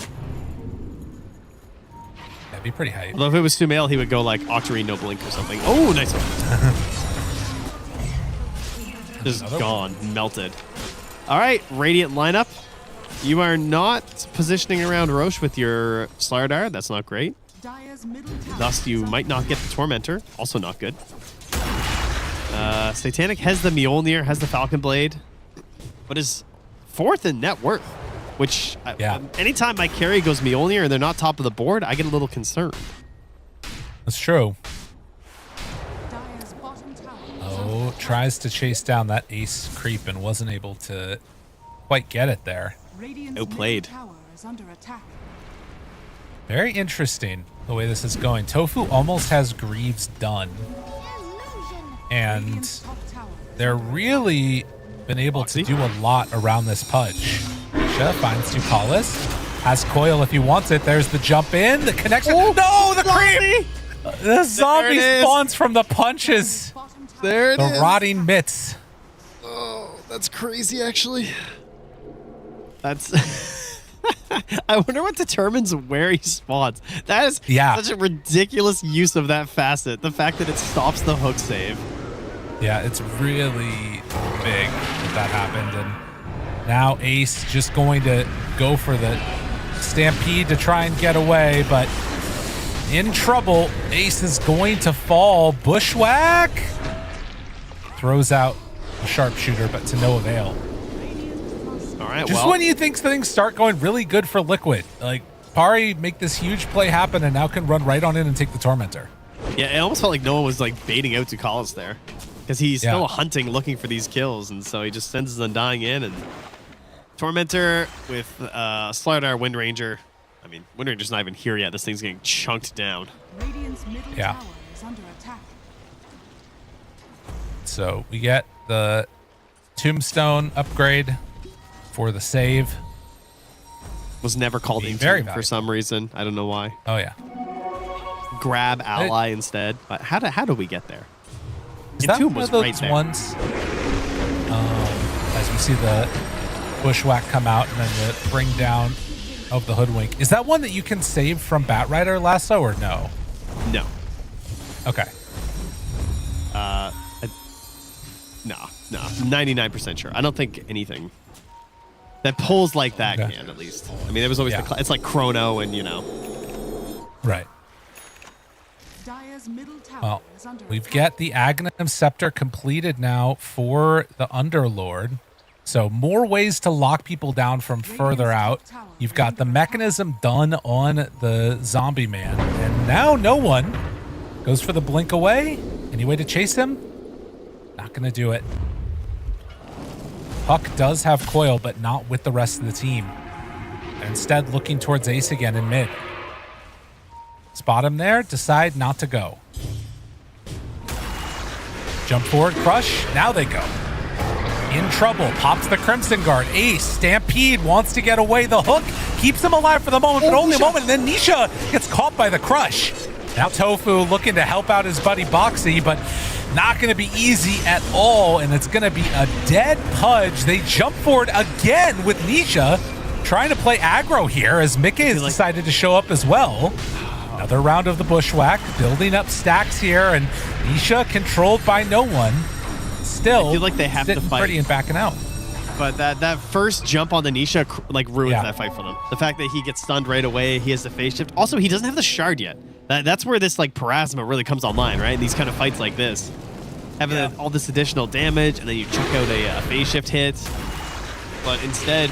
That'd be pretty hype. Although if it was Sumail, he would go, like, Octarine no blink or something. Oh, nice one. Just gone, melted. All right, Radiant lineup. You are not positioning around Roche with your Slardar. That's not great. Thus, you might not get the Tormentor. Also not good. Satanic has the Mjolnir, has the Falcon Blade, but is 4th in net worth, which anytime my carry goes Mjolnir and they're not top of the board, I get a little concerned. That's true. Oh, tries to chase down that Ace creep and wasn't able to quite get it there. Outplayed. Very interesting the way this is going. Tofu almost has Greaves done, and they're really been able to do a lot around this pudge. Nisha finds Tukalis, has coil if he wants it. There's the jump in, the connection. Oh, no, the creep! The zombie spawns from the punches. There it is. The rotting mitts. Oh, that's crazy, actually. That's... I wonder what determines where he spawns. That is such a ridiculous use of that facet. The fact that it stops the hook save. Yeah, it's really big that happened. And now Ace just going to go for the Stampede to try and get away, but in trouble. Ace is going to fall. Bushwhack throws out a sharpshooter, but to no avail. All right, just when you think things start going really good for Liquid, like Pari make this huge play happen and now can run right on in and take the Tormentor. Yeah, it almost felt like no one was like baiting out Tukalis there, because he's still hunting, looking for these kills, and so he just sends his Undying in, and Tormentor with Slardar, Wind Ranger. I mean, Wind Ranger's not even here yet. This thing's getting chunked down. Tower is under attack. So we get the Tombstone upgrade for the save. Was never called into for some reason. I don't know why. Oh yeah. Grab ally instead. But how do we get there? Is that one of those ones? As we see the Bushwhack come out and then the bring down of the Hoodwink. Is that one that you can save from Batrider Lasso or no? No. Okay. No, 99% sure. I don't think anything that pulls like that can, at least. I mean, it was always it's like Chrono and, Right. Dire's middle tower Well, is under we've got the Aghanim Scepter completed now for the Underlord. So more ways to lock people down from further out. You've got the mechanism done on the zombie man. And now no one goes for the blink away. Any way to chase him? Not going to do it. Puck does have coil, but not with the rest of the team. They're instead looking towards Ace again in mid. Spot him there, decide not to go. Jump forward, crush, now they go. In trouble, pops the Crimson Guard. Ace, Stampede, wants to get away. The hook keeps him alive for the moment, but only a moment. And then Nisha gets caught by the crush. Now Tofu looking to help out his buddy Boxy, but not going to be easy at all. And it's going to be a dead Pudge. They jump forward again with Nisha, trying to play aggro here as Mickey has decided to show up as well. Another round of the Bushwhack, building up stacks here, and Nisha controlled by no one. Still, I feel like they have to fight. Pretty and backing out. But that first jump on the Nisha ruins that fight for them. The fact that he gets stunned right away, he has the phase shift. Also, he doesn't have the shard yet. That's where this Parasma really comes online, right? These kind of fights like this, having all this additional damage, and then you chuck out a phase shift hit. But instead,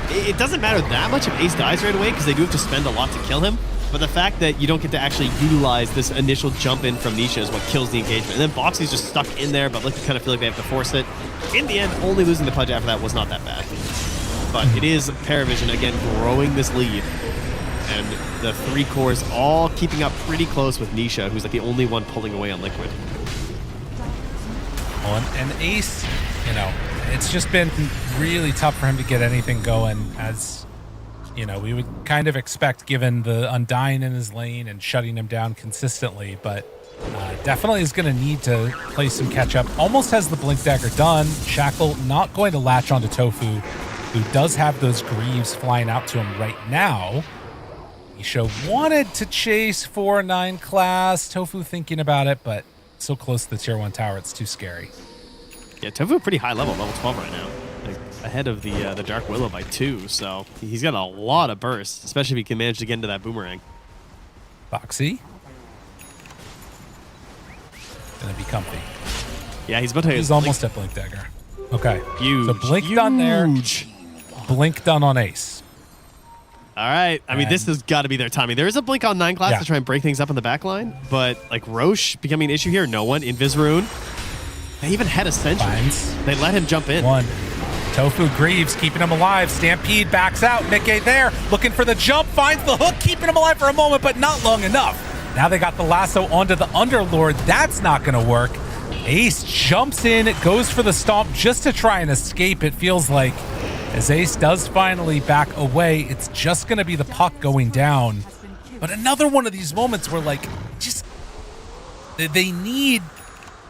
it doesn't matter that much if Ace dies right away because they do have to spend a lot to kill him. But the fact that you don't get to actually utilize this initial jump in from Nisha is what kills the engagement. And then Boxy's just stuck in there, but Liquid kind of feel like they have to force it. In the end, only losing the Pudge after that was not that bad. But it is PARIVISION, again, growing this lead. And the three cores all keeping up pretty close with Nisha, who's the only one pulling away on Liquid. And Ace, it's just been really tough for him to get anything going as... we would kind of expect given the Undying in his lane and shutting him down consistently, but definitely is going to need to play some catch up. Almost has the Blink Dagger done. Shackle not going to latch onto Tofu, who does have those Greaves flying out to him right now. Nisha wanted to chase 4-9 class. Tofu thinking about it, but so close to the tier 1 tower, it's too scary. Yeah, Tofu pretty high level 12 right now. Ahead of the Dark Willow by 2, so he's got a lot of burst, especially if he can manage to get into that boomerang. Boxy. Gonna be comfy. Yeah, he's about to... He's almost at Blink Dagger. Okay. Huge. So Blink done there. Blink done on Ace. All right. I mean, this has got to be their timing. There is a Blink on 9 class to try and break things up in the back line, but Roche becoming an issue here. No one. Invis Rune. They even had a Sentry. They let him jump in. One. Tofu Greaves keeping him alive. Stampede backs out. Mickey there looking for the jump. Finds the hook, keeping him alive for a moment, but not long enough. Now they got the lasso onto the Underlord. That's not going to work. Ace jumps in. It goes for the stomp just to try and escape. It feels like as Ace does finally back away, it's just going to be the Puck going down. But another one of these moments where they need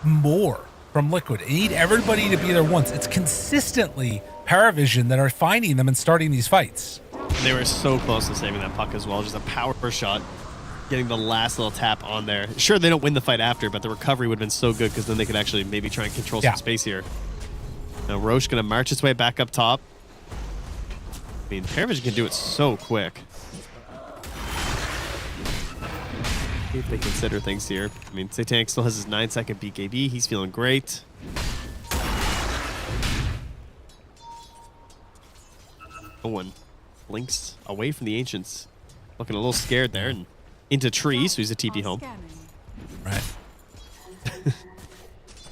more from Liquid. They need everybody to be there once. It's consistently PARIVISION that are finding them and starting these fights. They were so close to saving that Puck as well. Just a power shot, getting the last little tap on there. Sure, they don't win the fight after, but the recovery would have been so good because then they could actually maybe try and control some space here. Now Roche going to march his way back up top. I mean, PARIVISION can do it so quick. If they consider things here. I mean, Satanic still has his 9-second BKB. He's feeling great. Owen blinks away from the Ancients. Looking a little scared there and into trees, so he's a TP home. Right.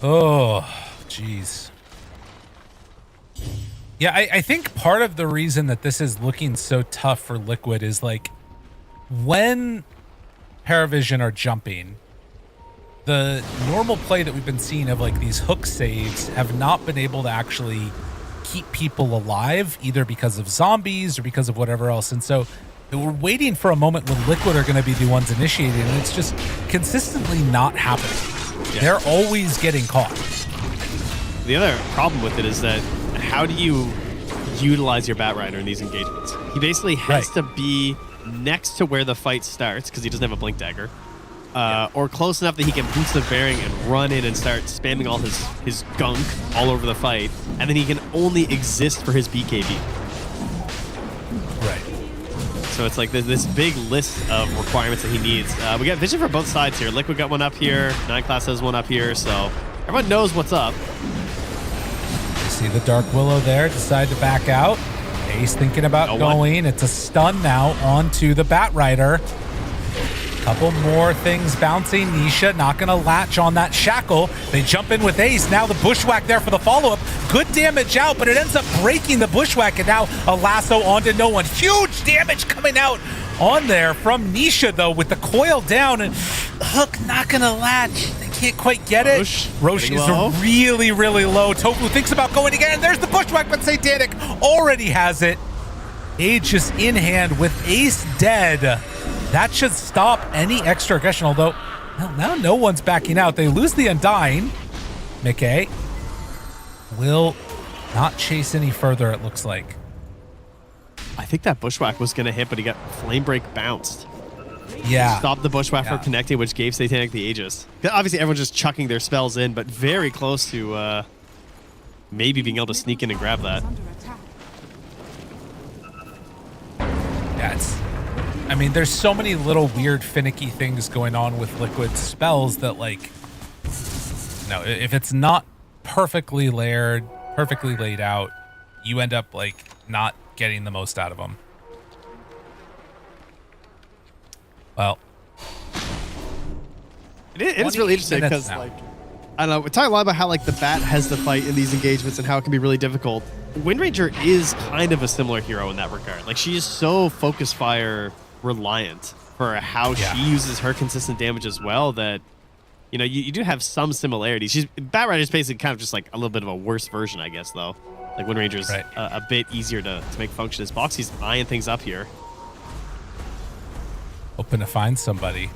Oh, jeez. Yeah, I think part of the reason that this is looking so tough for Liquid is when PARIVISION are jumping, the normal play that we've been seeing of these hook saves have not been able to actually keep people alive, either because of zombies or because of whatever else. And so we're waiting for a moment when Liquid are going to be the ones initiating, and it's just consistently not happening. Yeah. They're always getting caught. The other problem with it is that how do you utilize your Batrider in these engagements? He basically has to be next to where the fight starts because he doesn't have a Blink Dagger. or close enough that he can boost the bearing and run in and start spamming all his gunk all over the fight, and then he can only exist for his BKB. Right. So it's like this big list of requirements that he needs. We got vision for both sides here. Liquid got one up here. 9 Class has one up here. So everyone knows what's up. You see the Dark Willow there. Decide to back out. Ace thinking about going. It's a stun now onto the Bat Rider. Couple more things bouncing. Nisha not going to latch on that shackle. They jump in with Ace. Now the bushwhack there for the follow-up. Good damage out, but it ends up breaking the bushwhack, and now a lasso onto no one. Huge damage coming out on there from Nisha, though, with the coil down, and Hook not going to latch. They can't quite get it. Roche is really, really low. Tofu thinks about going again. There's the bushwhack, but Satanic already has it. Aegis in hand with Ace dead. That should stop any extra aggression, although now no one's backing out. They lose the Undying. Mickey will not chase any further, it looks like. I think that bushwhack was going to hit, but he got flame break bounced. Yeah. Stopped the bushwhack from connecting, which gave Satanic the Aegis. Obviously, everyone's just chucking their spells in, but very close to maybe being able to sneak in and grab that. Yeah, I mean, there's so many little weird, finicky things going on with Liquid spells that, like, no, if it's not perfectly layered, perfectly laid out, you end up, like, not getting the most out of them. Well, it is really interesting because, like, I don't know, we're talking a lot about how, like, the Bat has to fight in these engagements and how it can be really difficult. Windranger is kind of a similar hero in that regard. Like, she is so focus fire reliant for how she uses her consistent damage as well that, you know, you do have some similarities. Bat Rider is basically kind of just like a little bit of a worse version, I guess, though. Like, Windranger is a bit easier to make function. As Boxy's eyeing things up here. Hoping to find somebody.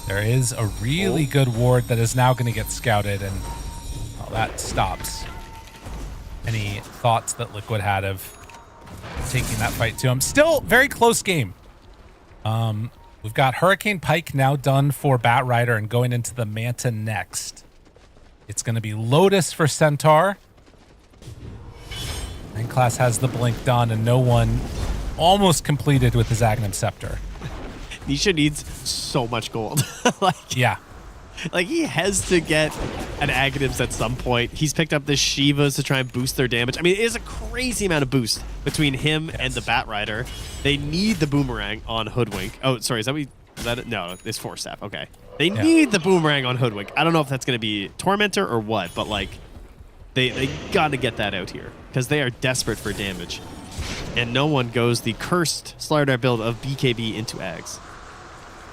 There is a really good ward that is now going to get scouted, and that stops any thoughts that Liquid had of taking that fight to him. Still very close game. We've got Hurricane Pike now done for Bat Rider and going into the Manta next. It's going to be Lotus for Centaur. 9 Class has the blink done, and no one almost completed with his Agnum Scepter. Nisha needs so much gold. Like, he has to get an Aghanims at some point. He's picked up the Shivas to try and boost their damage. I mean, it is a crazy amount of boost between him and the Bat Rider. They need the Boomerang on Hoodwink. Oh, sorry, is that it? No, it's Force Staff. Okay. They need the Boomerang on Hoodwink. I don't know if that's going to be Tormentor or what, but, like, they got to get that out here because they are desperate for damage. And no one goes the cursed Slardar build of BKB into Ags.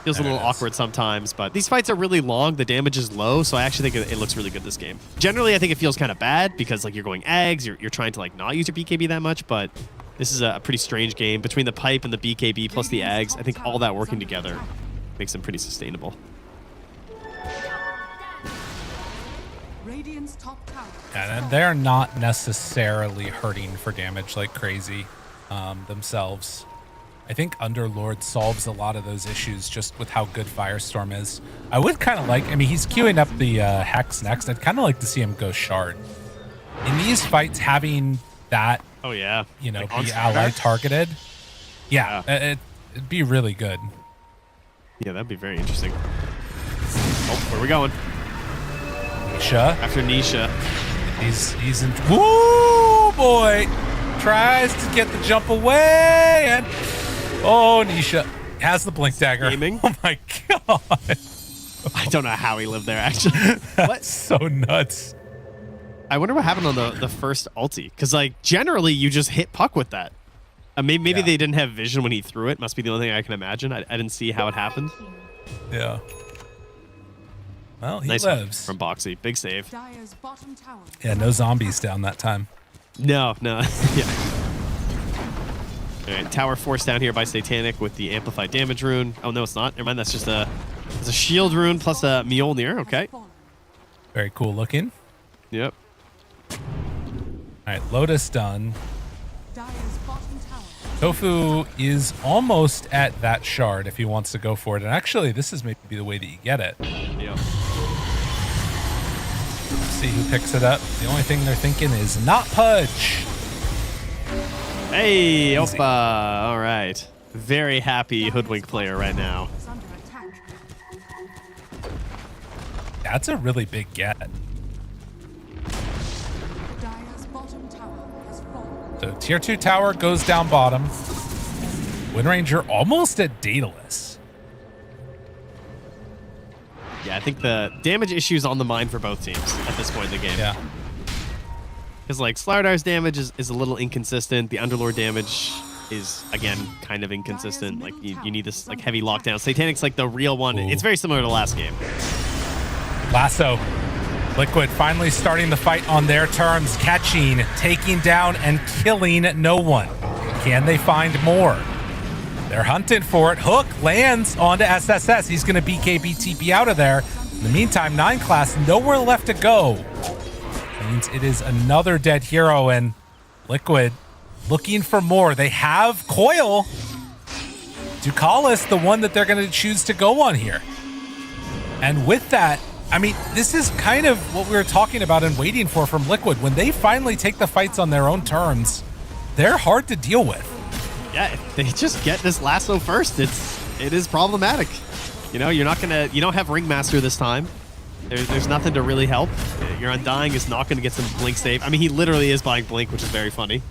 Feels a little awkward sometimes, but these fights are really long. The damage is low, so I actually think it looks really good this game. Generally, I think it feels kind of bad because, like, you're going Ags, you're trying to, like, not use your BKB that much, but this is a pretty strange game. Between the pipe and the BKB plus the Ags, I think all that working together makes them pretty sustainable. And they're not necessarily hurting for damage like crazy themselves. I think Underlord solves a lot of those issues just with how good Firestorm is. I would kind of like, I mean, he's queuing up the Hex next. I'd kind of like to see him go Shard. In these fights, having that, you know, be ally targeted, it'd be really good. Yeah, that'd be very interesting. Oh, where are we going? Nisha. After Nisha. He's in, woo, boy. Tries to get the jump away, and oh, Nisha has the blink dagger. Gaming. Oh my god! I don't know how he lived there. Actually, that's so nuts. I wonder what happened on the first ulti, because, like, generally you just hit Puck with that. Maybe they didn't have vision when he threw it. Must be the only thing I can imagine. I didn't see how it happened. Yeah. Well, he nice lives from Boxy. Big save. Yeah, no zombies down that time. No. Yeah. All right, tower forced down here by Satanic with the amplified damage rune. Oh, no, it's not. Never mind. That's just a shield rune plus a Mjolnir. Okay. Very cool looking. Yep. All right, Lotus done. Tofu is almost at that shard if he wants to go for it. And actually, this is maybe the way that you get it. Yep. See who picks it up. The only thing they're thinking is not Pudge. Hey, Opa. All right. Very happy Hoodwink player right now. That's a really big get. So tier 2 tower goes down bottom. Windranger almost at Daedalus. Yeah, I think the damage issue is on the mind for both teams at this point in the game. Yeah. Because like Slardar's damage is a little inconsistent. The Underlord damage is, again, kind of inconsistent. Like you need this like heavy lockdown. Satanic's like the real one. Ooh. It's very similar to last game. Lasso. Liquid finally starting the fight on their terms, catching, taking down, and killing no one. Can they find more? They're hunting for it. Hook lands onto SSS. He's going to BKB TP out of there. In the meantime, 9 class, nowhere left to go. Means it is another dead hero, and Liquid looking for more. They have Coil. Ducalis, the one that they're going to choose to go on here. And with that, I mean, this is kind of what we were talking about and waiting for from Liquid. When they finally take the fights on their own terms, they're hard to deal with. Yeah, if they just get this lasso first, it is problematic. You know, you don't have Ringmaster this time. There's nothing to really help. Your Undying is not going to get some Blink save. I mean, he literally is buying Blink, which is very funny.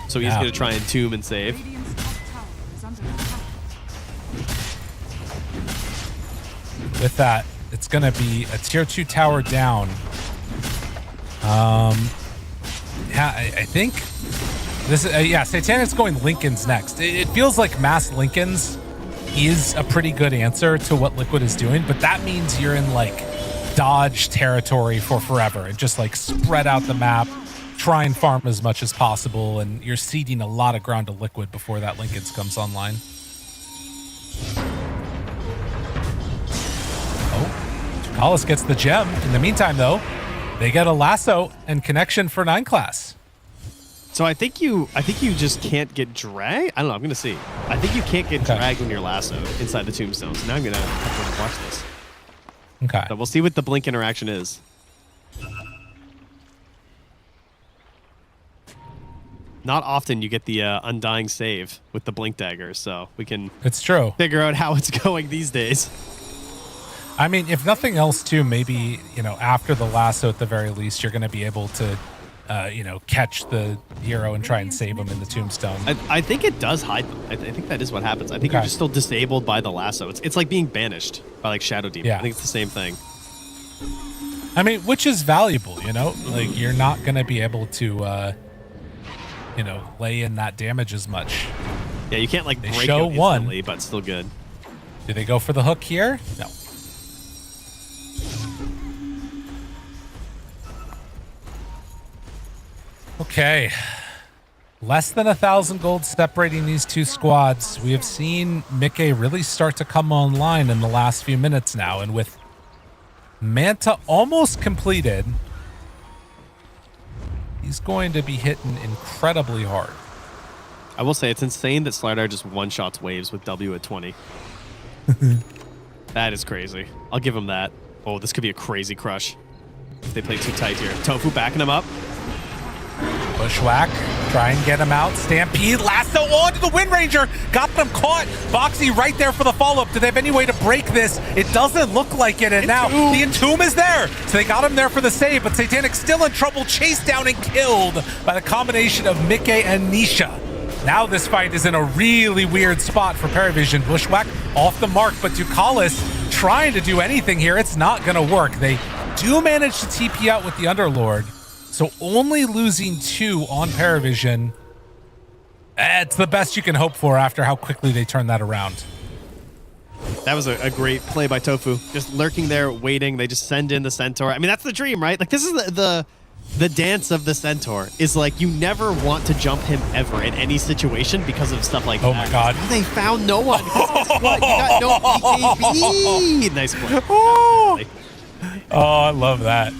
So he's going to try and tomb and save. With that, it's going to be a tier 2 tower down. Yeah, I think this is, Satanic's going Lincoln's next. It feels like mass Lincoln's is a pretty good answer to what Liquid is doing, but that means you're in like dodge territory for forever and just like spread out the map, try and farm as much as possible, and you're ceding a lot of ground to Liquid before that Lincoln's comes online. Ducalis gets the gem. In the meantime, though, they get a lasso and connection for 9 class. So I think you just can't get dragged. I don't know. I'm gonna see. I think you can't get dragged when you're lassoed inside the tombstones. Now I'm gonna have to watch this. Okay. So we'll see what the Blink interaction is. Not often you get the Undying save with the Blink dagger, so we can. It's true. Figure out how it's going these days. I mean, if nothing else, too, maybe, you know, after the lasso at the very least, you're going to be able to, you know, catch the hero and try and save him in the tombstone. I think it does hide them. I think that is what happens. I think you're just still disabled by the lasso. It's like being banished by like Shadow Demon. Yeah. I think it's the same thing. I mean, which is valuable, you know? Like, you're not going to be able to, you know, lay in that damage as much. Yeah, you can't like they break show it one, instantly, but still good. Do they go for the hook here? No. Okay, less than 1,000 gold separating these two squads. We have seen Mickey really start to come online in the last few minutes now, and with Manta almost completed, he's going to be hitting incredibly hard. I will say it's insane that Slardar just one-shots waves with W at 20. That is crazy. I'll give him that. Oh, this could be a crazy crush if they play too tight here. Tofu backing him up. Bushwhack, try and get him out. Stampede, lasso onto the Windranger. Got them caught. Boxy right there for the follow-up. Do they have any way to break this? It doesn't look like it, and now the Entomb is there. So they got him there for the save, but Satanic still in trouble. Chased down and killed by the combination of Mickey and Nisha. Now this fight is in a really weird spot for PARIVISION. Bushwhack off the mark, but Ducalis trying to do anything here. It's not going to work. They do manage to TP out with the Underlord. So only losing 2 on PARIVISION. It's the best you can hope for after how quickly they turn that around. That was a great play by Tofu. Just lurking there, waiting. They just send in the Centaur. I mean, that's the dream, right? Like, this is the dance of the Centaur. Is like, you never want to jump him ever in any situation because of stuff like that. Oh my God. They found no one. You got no BKB. Nice play. Oh, I love that.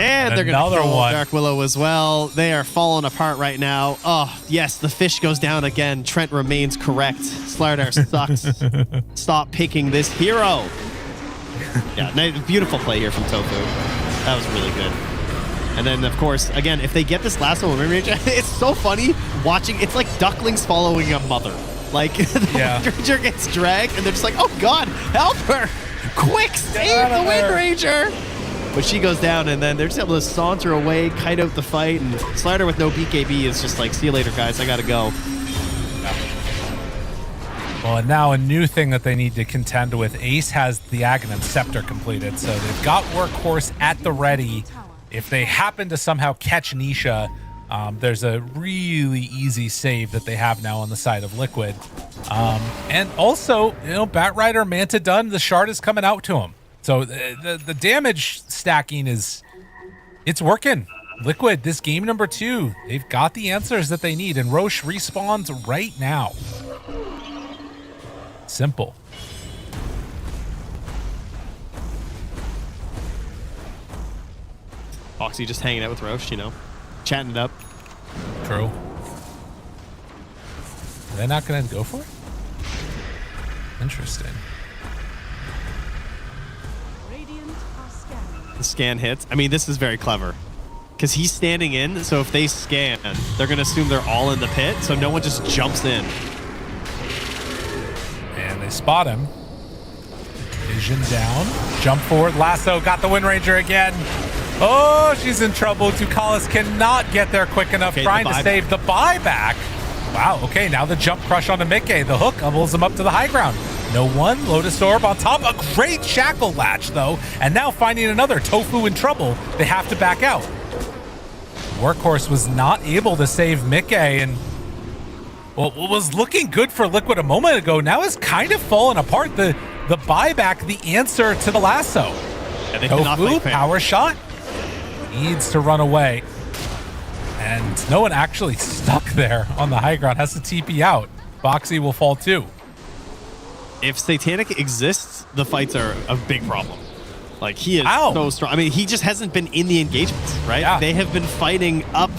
And they're going to another kill one. Dark Willow as well. They are falling apart right now. Oh, yes, the fish goes down again. Trent remains correct. Slardar sucks. Stop picking this hero. Yeah, beautiful play here from Tofu. That was really good. And then, of course, again, if they get this lasso of Ranger, it's so funny watching. It's like ducklings following a mother. Like, the Wind Ranger gets dragged, and they're just like, oh, God, help her. Quick, save the Wind Ranger. But she goes down, and then they're just able to saunter away, kite out the fight, and Slardar with no BKB is just like, see you later, guys. I got to go. Well, and now a new thing that they need to contend with. Ace has the Aghanim Scepter completed, so they've got Workhorse at the ready. If they happen to somehow catch Nisha, there's a really easy save that they have now on the side of Liquid. And also, Batrider, Manta done, the shard is coming out to him. So the damage stacking it's working. Liquid, this game number 2, they've got the answers that they need, and Roche respawns right now. Simple. Foxy just hanging out with Roche, chatting it up. True. Are they not going to go for it? Interesting. The scan hits. I mean, this is very clever because he's standing in. So if they scan, they're going to assume they're all in the pit. So no one just jumps in. And they spot him. Vision down. Jump forward. Lasso got the Wind Ranger again. Oh, she's in trouble. Ducalis cannot get there quick enough. Trying to save the buyback. Wow. Okay, now the jump crush onto Mickey. The hook levels him up to the high ground. No one. Lotus Orb on top. A great shackle latch, though. And now finding another. Tofu in trouble. They have to back out. Workhorse was not able to save Mickey. And what was looking good for Liquid a moment ago now is kind of falling apart. The buyback, the answer to the lasso. Yeah, Tofu, power shot. Needs to run away. And no one actually stuck there on the high ground. Has to TP out. Boxy will fall too. If Satanic exists, the fights are a big problem. Like, he is so strong. I mean, he just hasn't been in the engagements, right? Yeah. They have been fighting up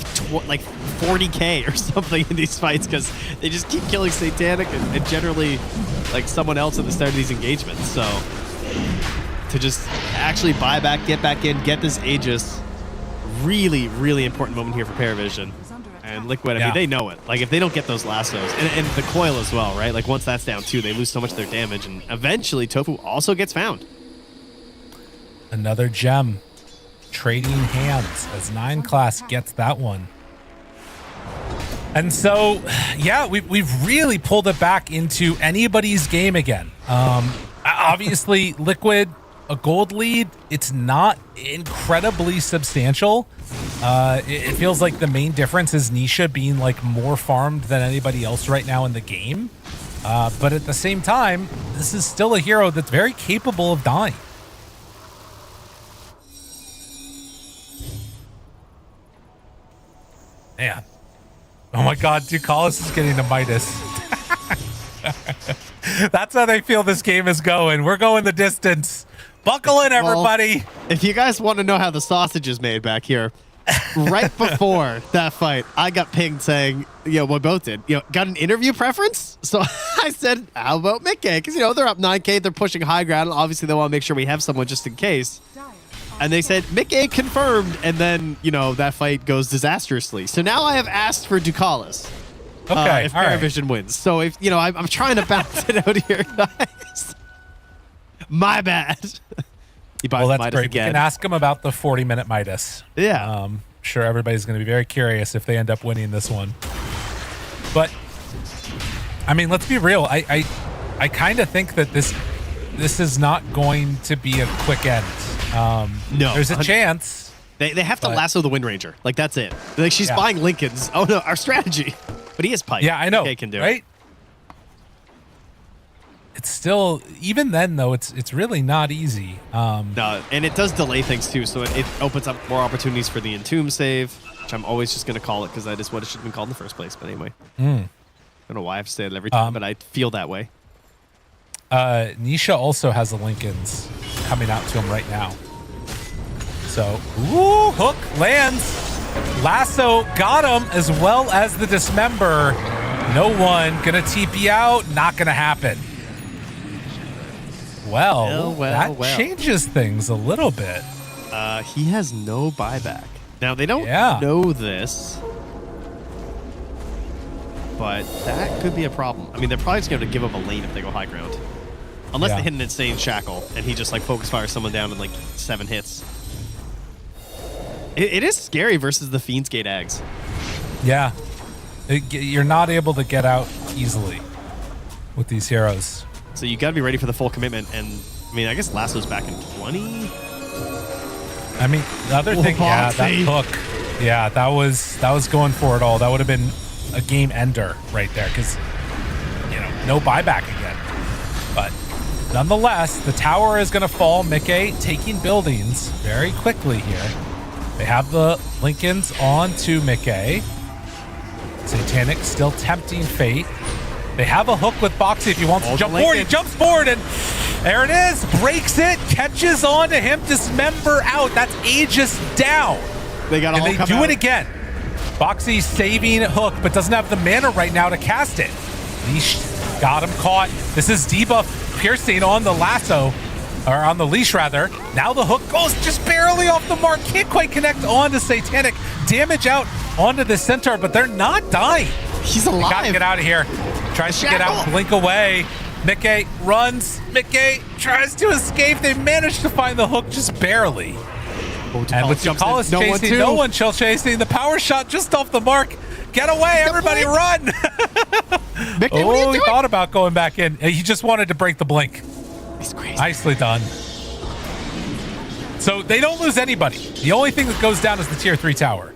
like 40k or something in these fights because they just keep killing Satanic and generally like someone else at the start of these engagements. So to just actually buy back, get back in, get this Aegis, really, really important moment here for PARIVISION. And Liquid, I mean, they know it. Like, if they don't get those lassos, and the coil as well, right? Like, once that's down too, they lose so much of their damage, and eventually Tofu also gets found. Another gem. Trading hands as 9 class gets that one. And so, yeah, we've really pulled it back into anybody's game again. Obviously, Liquid, a gold lead, it's not incredibly substantial. It feels like the main difference is Nisha being like more farmed than anybody else right now in the game. But at the same time, this is still a hero that's very capable of dying. Man. Oh my God, Ducalis is getting a Midas. That's how they feel this game is going. We're going the distance. Buckle in, everybody. Well, if you guys want to know how the sausage is made back here, right before that fight, I got pinged saying, we both did, got an interview preference? So I said, how about Mickey? Because, they're up 9K, they're pushing high ground. Obviously, they want to make sure we have someone just in case. And they said, Mickey confirmed. And then, that fight goes disastrously. So now I have asked for Ducalis. Okay, if PARIVISION wins. So if, I'm trying to balance it out here, guys. My bad. Well, that's great. We can ask him about the 40-minute Midas. Yeah. Sure, everybody's going to be very curious if they end up winning this one. But, I mean, let's be real. I kind of think that this is not going to be a quick end. No. There's a chance. They have to lasso the Wind Ranger. Like, that's it. Like, she's buying Lincolns. Oh, no, our strategy. But he is pipe. Yeah, I know. Okay, can do right? it. It's still, even then, though, it's really not easy. No, and it does delay things, too. So it opens up more opportunities for the Entomb save, which I'm always just going to call it because that is what it should have been called in the first place. But anyway. I don't know why I have to say it every time, but I feel that way. Nisha also has the Lincolns coming out to him right now. So, ooh, hook lands. Lasso got him as well as the dismember. No one gonna TP out. Not gonna happen. Well, that changes things a little bit. He has no buyback. Now, they don't know this, but that could be a problem. I mean, they're probably just going to give up a lane if they go high ground. Unless they hit an insane shackle and he just like focus fires someone down in like 7 hits. It is scary versus the Fiend's Gate Ags. Yeah. You're not able to get out easily with these heroes. So you got to be ready for the full commitment. And I mean, I guess Lasso's back in 20. I mean, the other thing, that hook, that was going for it all. That would have been a game ender right there because, no buyback again. But nonetheless, the tower is going to fall. Mickey taking buildings very quickly here. They have the Lincolns on to Mickey. Satanic still tempting fate. They have a hook with Boxy if he wants to jump forward. He jumps forward and there it is. Breaks it. Catches on to him. Dismember out. That's Aegis down. They got and they do it again. Boxy saving hook but doesn't have the mana right now to cast it. Leash got him caught. This is debuff piercing on the lasso. Or on the leash, rather. Now the hook goes just barely off the mark. Can't quite connect on to Satanic. Damage out onto the centaur, but they're not dying. He's alive. They gotta get out of here. Tries to get out, blink away. Mickey runs. Mickey tries to escape. They managed to find the hook just barely. And with Ducalis chasing, no one chill chasing. The power shot just off the mark. Get away, everybody, run! Mickey, what are you doing? He thought about going back in. He just wanted to break the blink. He's crazy. Nicely done. So they don't lose anybody. The only thing that goes down is the tier 3 tower.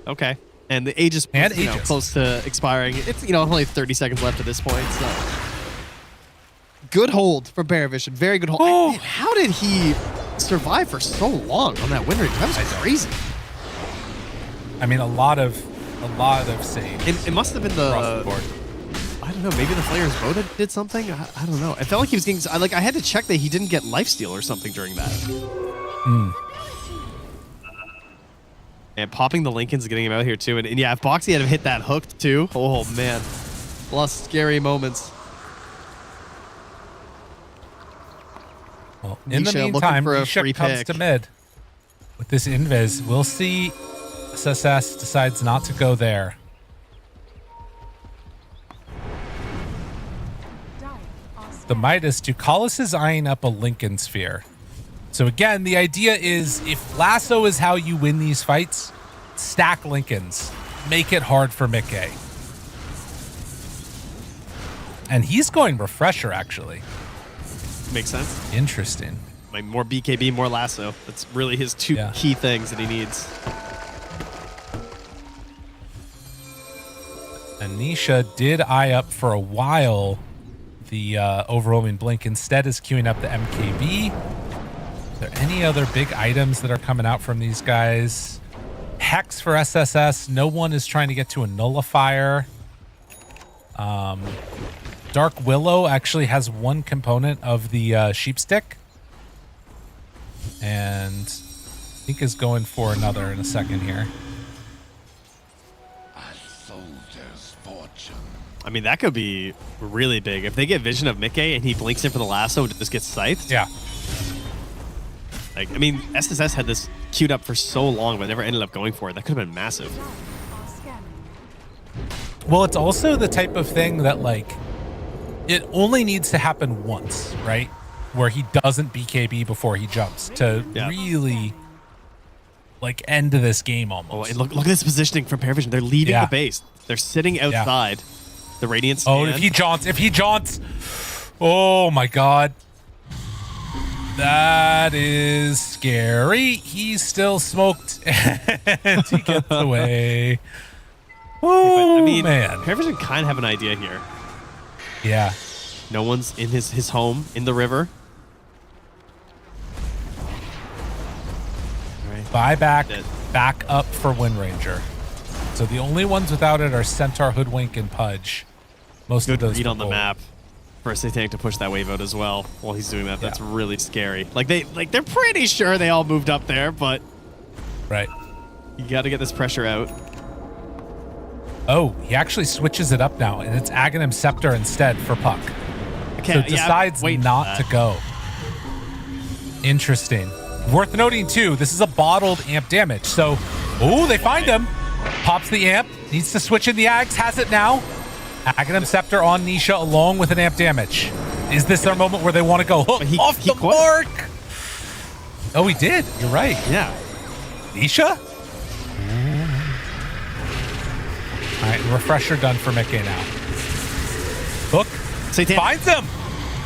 Okay. And the Aegis is close to expiring. It's only 30 seconds left at this point. So good hold from PARIVISION. Very good hold. Oh. How did he survive for so long on that win rate? That was crazy. I mean, a lot of saves. It must have been the board. I don't know. Maybe the Flayer's bow did something. I don't know. I felt like he was getting. I had to check that he didn't get lifesteal or something during that. And popping the Lincolns, getting him out here too. And yeah, if Boxy had hit that hook too, oh man, a lot of scary moments. Well, in the meantime, Nisha comes to mid with this invis. We'll see. SSS decides not to go there. The Midas, Ducalis is eyeing up a Lincoln Sphere. So again, the idea is if Lasso is how you win these fights, stack Lincolns. Make it hard for Mickey. And he's going Refresher, actually. Makes sense. Interesting. Like more BKB, more Lasso. That's really his two key things that he needs. Anisha did eye up for a while the overwhelming blink. Instead is queuing up the MKB. Are there any other big items that are coming out from these guys? Hex for SSS. No one is trying to get to a nullifier. Dark Willow actually has one component of the sheep stick. And I think is going for another in a second here. I mean, that could be really big. If they get vision of Mickey and he blinks in for the lasso and just gets scythed. Yeah. Like, I mean, SSS had this queued up for so long, but never ended up going for it. That could have been massive. Well, it's also the type of thing that, like, it only needs to happen once, right? Where he doesn't BKB before he jumps to really, like, end this game almost. Oh, and look at this positioning from PARIVISION. They're leaving the base. They're sitting outside. The Radiant stand. Oh, if he jaunts. Oh, my God. That is scary. He's still smoked and he gets away. Oh, I mean, man. PARIVISION kind of have an idea here. Yeah. No one's in his home in the river. Right. Back up for Wind Ranger. So the only ones without it are Centaur, Hoodwink, and Pudge. Most Good of those read on the map. for Satanic to push that wave out as well while he's doing that. That's really scary. Like they're pretty sure they all moved up there, but right. You got to get this pressure out. Oh, he actually switches it up now, and it's Aghanim Scepter instead for Puck. Okay, so decides not to go. Interesting. Worth noting too, this is a bottled amp damage. So, oh, they find him. Pops the amp. Needs to switch in the Ags. Has it now. Aghanim Scepter on Nisha along with an amp damage. Is this their moment where they want to go hook off the mark? Oh, he did. You're right. Yeah. Nisha? All right, refresher done for Mickey now. Hook. Finds him.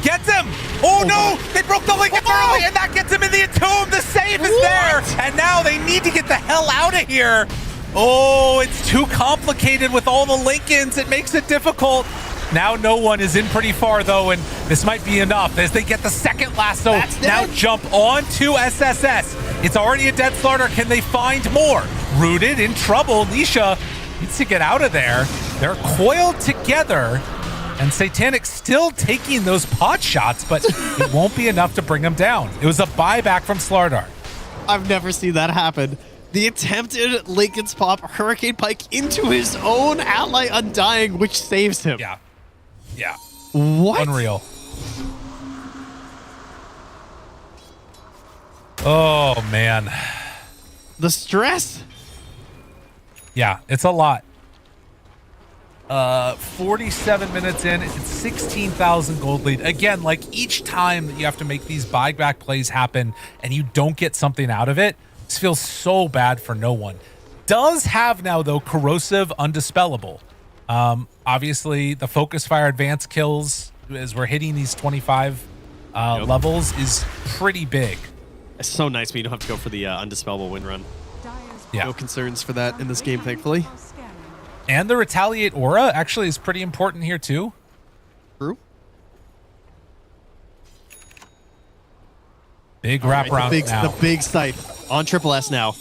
Gets him. Oh, no. They broke the Lincoln early, and that gets him in the Entomb. The save is there. And now they need to get the hell out of here. Oh, it's too complicated with all the Lincolns. It makes it difficult. Now no one is in pretty far, though, and this might be enough as they get the second lasso. Now jump onto SSS. It's already a dead starter. Can they find more? Rooted in trouble. Nisha needs to get out of there. They're coiled together, and Satanic still taking those pot shots, but it won't be enough to bring them down. It was a buyback from Slardar. I've never seen that happen. The attempted Lincoln's pop Hurricane Pike into his own ally Undying, which saves him. Yeah. Yeah. What? Unreal. Oh, man. The stress. Yeah, it's a lot. 47 minutes in, it's 16,000 gold lead. Again, like each time that you have to make these buyback plays happen and you don't get something out of it, this feels so bad for no one. Does have now, though, Corrosive Undispellable. Obviously, the Focus Fire advanced kills as we're hitting these 25 levels is pretty big. It's so nice when you don't have to go for the Undispellable win run. Yeah. No concerns for that in this game, thankfully. And the Retaliate Aura actually is pretty important here, too. True. Big wraparound now. The big scythe on Triple S now.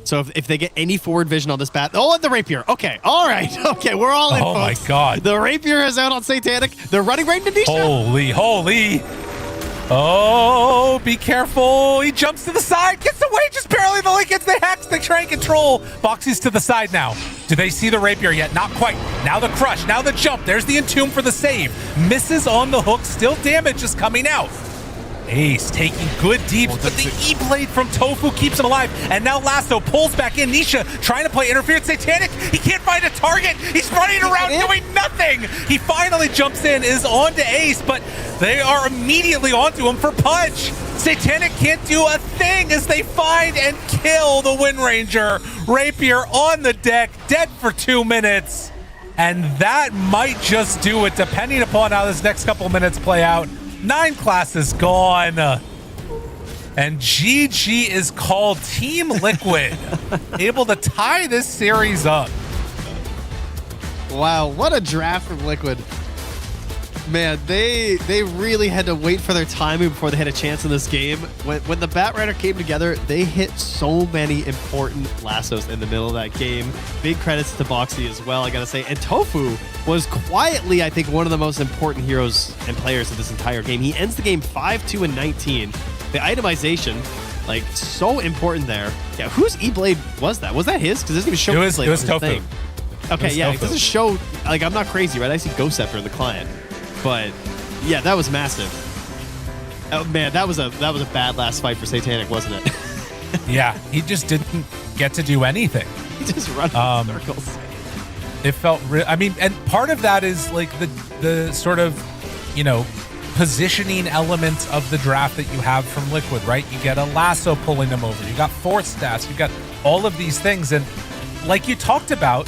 So if they get any forward vision on this bat, and the rapier. Okay, all right. Okay, we're all in. Oh folks. my God. The rapier is out on Satanic. They're running right into Nisha. Holy. Oh, be careful. He jumps to the side, gets away just barely. The Lincolns, they hex, they try and control. Boxy's to the side now. Do they see the rapier yet? Not quite. Now the crush, now the jump. There's the Entomb for the save. Misses on the hook, still damage is coming out. Ace taking good deeps, but the E-Blade from Tofu keeps him alive. And now Lasso pulls back in. Nisha trying to play interference. Satanic, he can't find a target. He's running around doing nothing. He finally jumps in, is on to Ace, but they are immediately onto him for punch. Satanic can't do a thing as they find and kill the Wind Ranger. Rapier on the deck, dead for 2 minutes. And that might just do it, depending upon how this next couple minutes play out. 9 classes gone. And GG is called. Team Liquid able to tie this series up. Wow, what a draft from Liquid. Man, they really had to wait for their timing before they had a chance in this game. When the Bat Rider came together, they hit so many important lassos in the middle of that game. Big credits to Boxy as well, I gotta say. And Tofu was quietly, I think, one of the most important heroes and players of this entire game. He ends the game 5-2 and 19. The itemization, like, so important there. Yeah, whose E-Blade was that? Was that his? Because it doesn't even show it was Tofu. Okay, yeah, it doesn't show, like, I'm not crazy, right? I see Ghost Scepter in the client. But yeah, that was massive. Oh man, that was a bad last fight for Satanic, wasn't it? Yeah, he just didn't get to do anything. He just run in circles. It felt I mean, and part of that is like the sort of, you know, positioning element of the draft that you have from Liquid, right? You get a lasso pulling them over. You got force stats. You got all of these things, and like you talked about,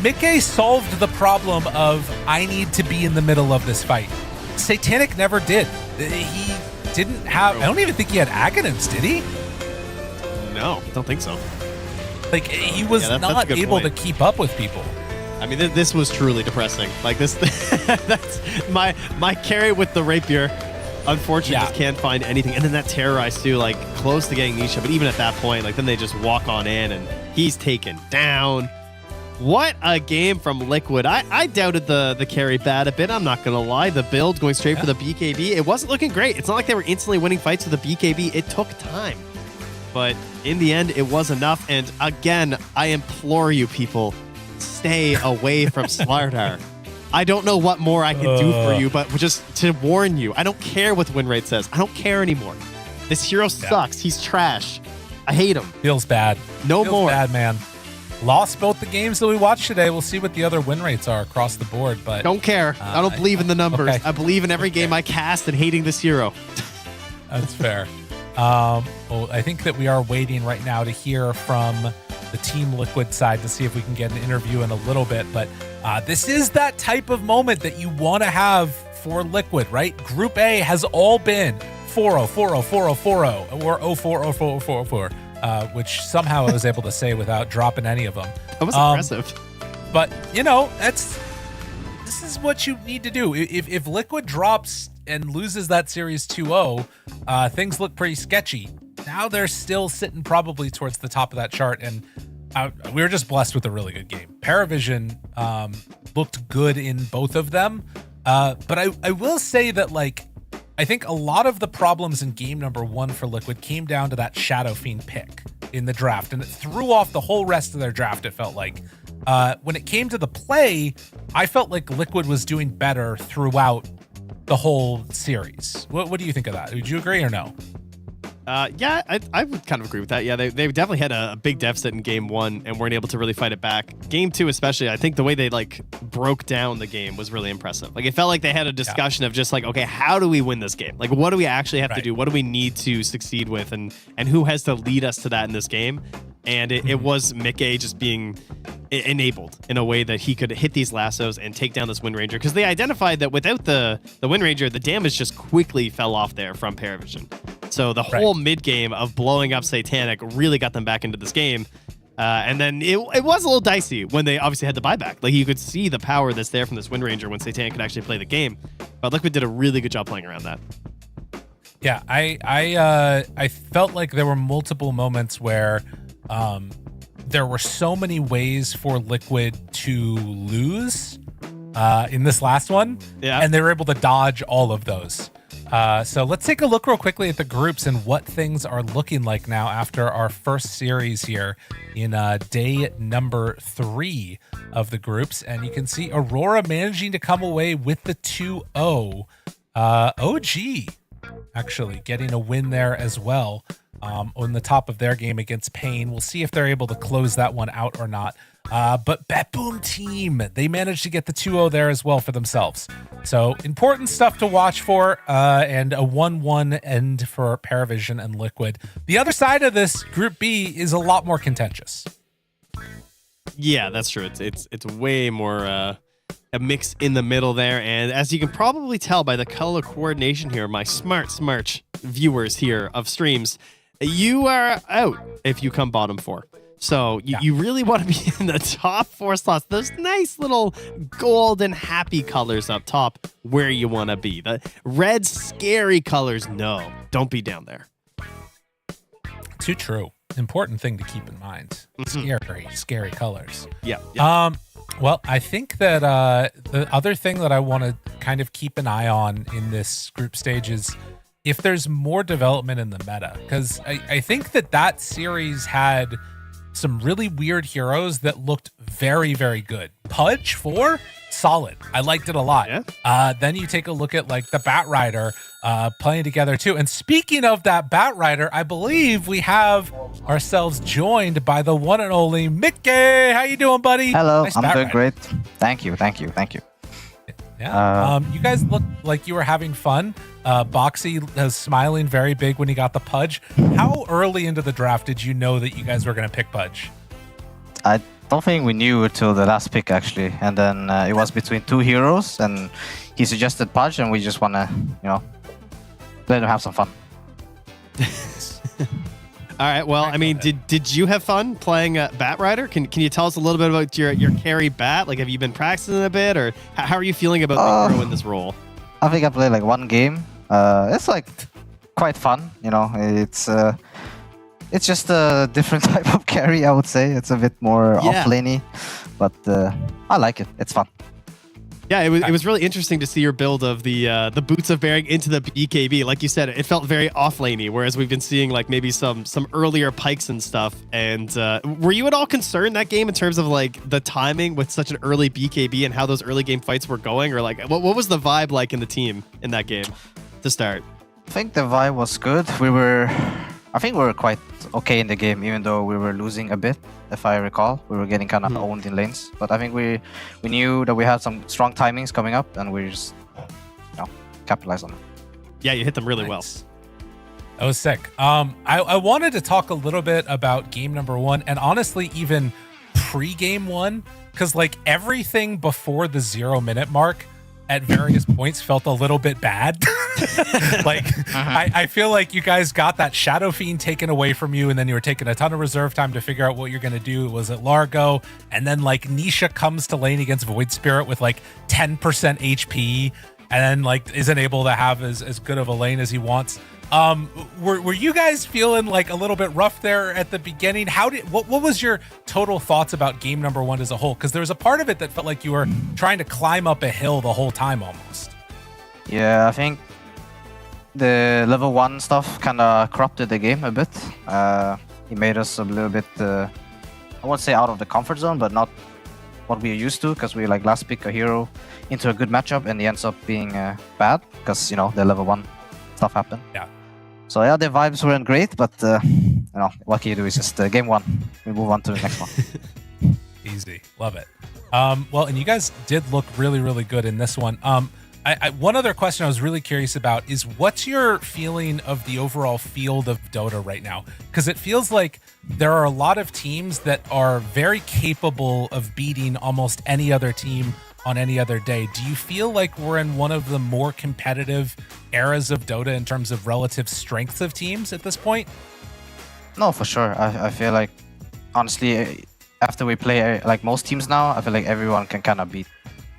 Mickey solved the problem of I need to be in the middle of this fight. Satanic never did. He didn't have, I don't even think he had Aghanims, did he? No, I don't think so. Like, he was not able to keep up with people. I mean, this was truly depressing. Like, this, that's my carry with the rapier. Unfortunately, just can't find anything. And then that terrorize too, like, close to getting Nisha. But even at that point, like, then they just walk on in and he's taken down. What a game from Liquid. I doubted the carry bad a bit. I'm not going to lie. The build going straight for the BKB, it wasn't looking great. It's not like they were instantly winning fights with the BKB. It took time. But in the end, it was enough. And again, I implore you people, stay away from Slardar. I don't know what more I can do for you, but just to warn you, I don't care what the win rate says. I don't care anymore. This hero sucks. He's trash. I hate him. Feels bad. No Feels more. bad, man. Lost both the games that we watched today. We'll see what the other win rates are across the board. But don't care. I don't believe in the numbers. Okay. I believe in every game I cast and hating this hero. That's fair. Well, I think that we are waiting right now to hear from the Team Liquid side to see if we can get an interview in a little bit. But this is that type of moment that you want to have for Liquid, right? Group A has all been 4-0, 4-0, 4-0, 4-0, or 0-4, 0-4, 0-4, 0-4. Which somehow I was able to say without dropping any of them. That was impressive. But, this is what you need to do. If Liquid drops and loses that series 2-0, things look pretty sketchy. Now they're still sitting probably towards the top of that chart, and we were just blessed with a really good game. PARIVISION looked good in both of them, but I will say that, I think a lot of the problems in game number 1 for Liquid came down to that Shadow Fiend pick in the draft, and it threw off the whole rest of their draft, it felt like. When it came to the play, I felt like Liquid was doing better throughout the whole series. What do you think of that? Would you agree or no? Yeah, I would kind of agree with that. Yeah, they definitely had a big deficit in game 1 and weren't able to really fight it back. Game 2 especially, I think the way they broke down the game was really impressive. It felt like they had a discussion of just okay, how do we win this game? What do we actually have to do? What do we need to succeed with? And who has to lead us to that in this game? And it was Mickey just being enabled in a way that he could hit these lassos and take down this Wind Ranger, because they identified that without the Wind Ranger, the damage just quickly fell off there from PARIVISION. So the whole mid game of blowing up Satanic really got them back into this game. And then it was a little dicey when they obviously had the buyback. You could see the power that's there from this Wind Ranger when Satanic could actually play the game. But Liquid did a really good job playing around that. Yeah, I felt like there were multiple moments where there were so many ways for Liquid to lose in this last one, and they were able to dodge all of those. So let's take a look real quickly at the groups and what things are looking like now after our first series here in day number 3 of the groups. And you can see Aurora managing to come away with the 2-0. OG actually getting a win there as well on the top of their game against Pain. We'll see if they're able to close that one out or not. But Boom Team, they managed to get the 2-0 there as well for themselves. So important stuff to watch for, and a 1-1 end for PARIVISION and Liquid. The other side of this Group B is a lot more contentious. Yeah, that's true. It's way more a mix in the middle there, and as you can probably tell by the color coordination here, my smart viewers here of streams, you are out if you come bottom 4. So you really want to be in the top 4 slots. Those nice little gold and happy colors up top where you want to be. The red scary colors, no, don't be down there. Too true. Important thing to keep in mind. Scary colors. Yeah. Well, I think that the other thing that I want to kind of keep an eye on in this group stage is if there's more development in the meta, because I think that series had some really weird heroes that looked very, very good. Pudge 4, solid. I liked it a lot. Yeah. Then you take a look at the Bat Rider playing together too. And speaking of that Bat Rider, I believe we have ourselves joined by the one and only Mickey. How you doing, buddy? Hello, Nice I'm Bat doing Rider. great. Thank you. Yeah. You guys look like you were having fun. Boxy was smiling very big when he got the Pudge. How early into the draft did you know that you guys were going to pick Pudge? I don't think we knew until the last pick, actually. And then it was between 2 heroes, and he suggested Pudge, and we just want to, let him have some fun. All right. Well, I mean, did you have fun playing Bat Rider? Can you tell us a little bit about your carry Bat? Have you been practicing a bit, or how are you feeling about the hero in this role? I think I played 1 game. It's quite fun. It's just a different type of carry, I would say. It's a bit more off-laney. but I like it. It's fun. Yeah, it was really interesting to see your build of the Boots of Bearing into the BKB. Like you said, it felt very off-laney, whereas we've been seeing like maybe some earlier pikes and stuff. And were you at all concerned that game in terms of like the timing with such an early BKB and how those early game fights were going? Or like what was the vibe like in the team in that game to start? I think the vibe was good. I think we were quite okay in the game, even though we were losing a bit. If I recall, we were getting kind of owned in lanes. But I think we knew that we had some strong timings coming up, and we just capitalized on it. Yeah, you hit them really well. That was sick. I wanted to talk a little bit about game number 1, and honestly, even pre-game 1, because like everything before the 0-minute mark at various points felt a little bit bad. Like, I feel like you guys got that Shadow Fiend taken away from you, and then you were taking a ton of reserve time to figure out what you're going to do. It was at Largo, and then like Nisha comes to lane against Void Spirit with like 10% HP, and then like isn't able to have as good of a lane as he wants. Were you guys feeling like a little bit rough there at the beginning? What was your total thoughts about game number 1 as a whole? Because there was a part of it that felt like you were trying to climb up a hill the whole time almost. Yeah, I think the level 1 stuff kind of corrupted the game a bit. It made us a little bit, I won't say out of the comfort zone, but not what we're used to, because we like last pick a hero into a good matchup and he ends up being bad because, the level 1 stuff happened. Yeah. So yeah, the vibes weren't great, but what can you do? It's just game 1. We move on to the next one. Easy, love it. Well, and you guys did look really, really good in this one. One other question I was really curious about is what's your feeling of the overall field of Dota right now? Because it feels like there are a lot of teams that are very capable of beating almost any other team on any other day. Do you feel like we're in one of the more competitive eras of Dota in terms of relative strengths of teams at this point? No, for sure. I feel like, honestly, after we play like most teams now, I feel like everyone can kind of beat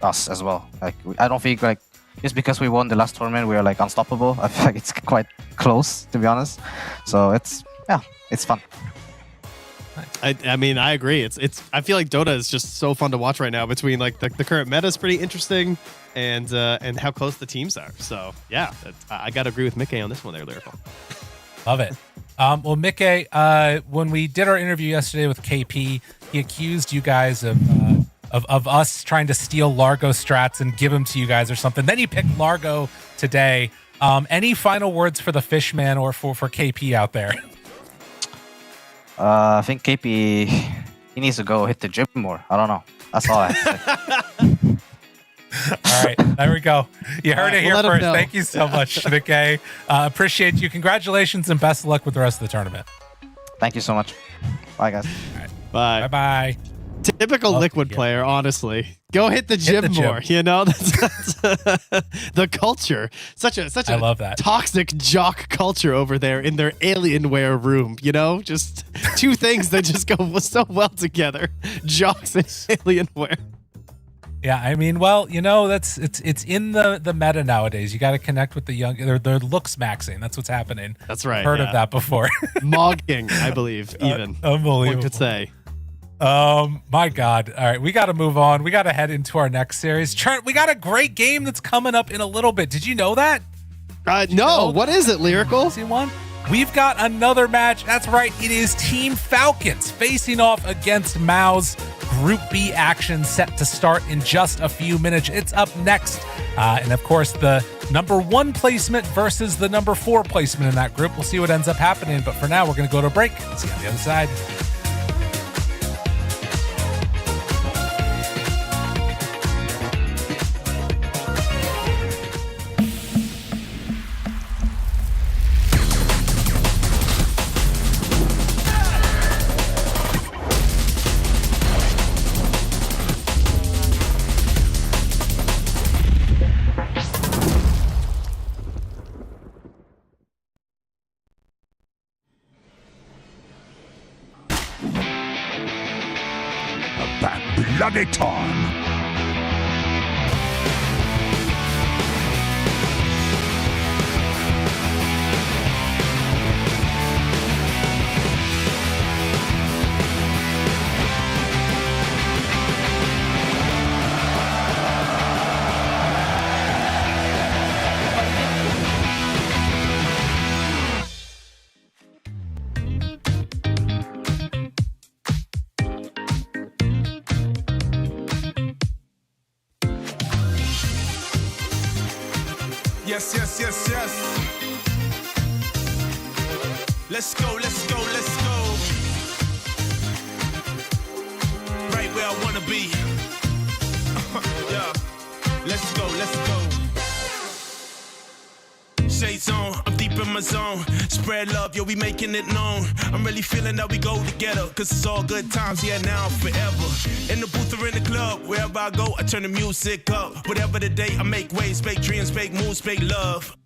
us as well. Like, I don't think like just because we won the last tournament, we are like unstoppable. I feel like it's quite close, to be honest. So it's fun. I mean, I agree. I feel like Dota is just so fun to watch right now. Between like the current meta is pretty interesting, and how close the teams are. So yeah, I gotta agree with Mickey on this one there, Lyrical. Love it. Well, Mickey, when we did our interview yesterday with KP, he accused you guys of us trying to steal Largo strats and give them to you guys or something. Then you picked Largo today. Any final words for the Fishman or for KP out there? I think KP, he needs to go hit the gym more. I don't know. That's all I have to say. All right, there we go. You heard it here first. Thank you so much, Nikkei. Appreciate you. Congratulations and best of luck with the rest of the tournament. Thank you so much. Bye, guys. All right. Bye. Bye-bye. Typical Liquid player, honestly. Go hit the gym more. That's the culture. Such I love that. Toxic jock culture over there in their Alienware room. Just two things that just go so well together: jocks and Alienware. Yeah, I mean, well, it's in the meta nowadays. You got to connect with the young. They're looks maxing. That's what's happening. That's right. Heard of that before? Mogging, I believe. Even unbelievable. One could say. My God. All right, we got to move on. We got to head into our next series. Trent, we got a great game that's coming up in a little bit. Did you know that? No. What is it, Lyrical? One. We've got another match. That's right. It is Team Falcons facing off against MOUZ. Group B action set to start in just a few minutes. It's up next. And of course, the number 1 placement versus the number 4 placement in that group. We'll see what ends up happening. But for now, we're going to go to a break. See you on the other side. Bloody time. Yes, yes, yes, yes. Let's go, let's go, let's go. Right where I wanna be. Yeah. Let's go, let's go. Shades on, I'm deep in my zone. Spread love, yo, we making it known. I'm really feeling that we go together, cause it's all good times, yeah, now forever. In the booth or in the club, wherever I go, I turn the music up. Whatever the day, I make waves, make dreams, make moves, make love.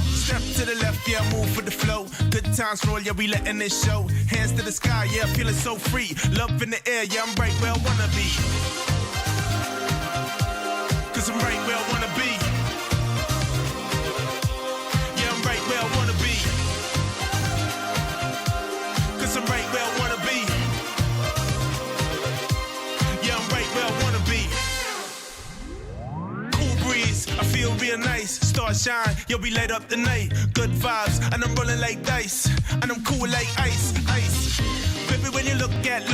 Step to the left, yeah, move for the flow. Good times roll, yeah, we letting it show. Hands to the sky, yeah, feeling so free. Love in the air, yeah, I'm right where I wanna be. Cause I'm right where I wanna be. Yeah, I'm right where I wanna be. Cause I'm right where I wanna be. Yeah, I'm right where I wanna be. Cool breeze, I feel real nice. Star shine, yo, we light up the night. Good vibes, and I'm rolling like dice. And I'm cool like ice, ice. Baby, when you look at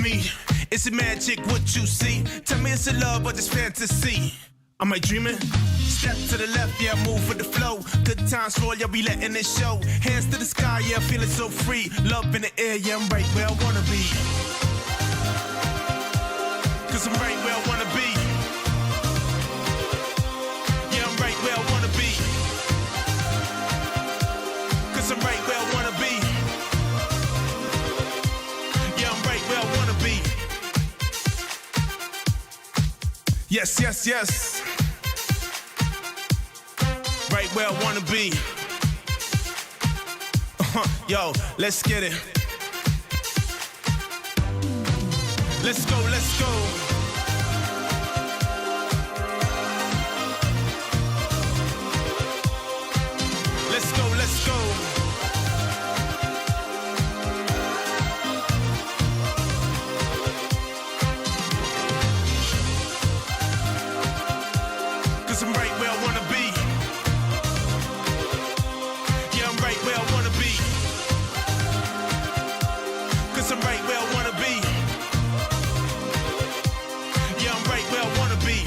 me, is it magic what you see? Tell me it's a love or just fantasy. Am I dreaming? Step to the left, yeah, move with the flow. Good times roll, yeah, we letting it show. Hands to the sky, yeah, feeling so free. Love in the air, yeah, I'm right where I wanna be. Cause I'm right where I wanna be. Yeah, I'm right where I wanna be. Cause I'm right where I wanna be. Yeah, I'm right where I wanna be. Yes, yes, yes. Right where I wanna be. Yo, let's get it. Let's go, let's go. Let's go, let's go. Cause I'm right where I wanna be. Yeah, I'm right where I wanna be. Cause I'm right where I wanna be. Yeah, I'm right where I wanna be.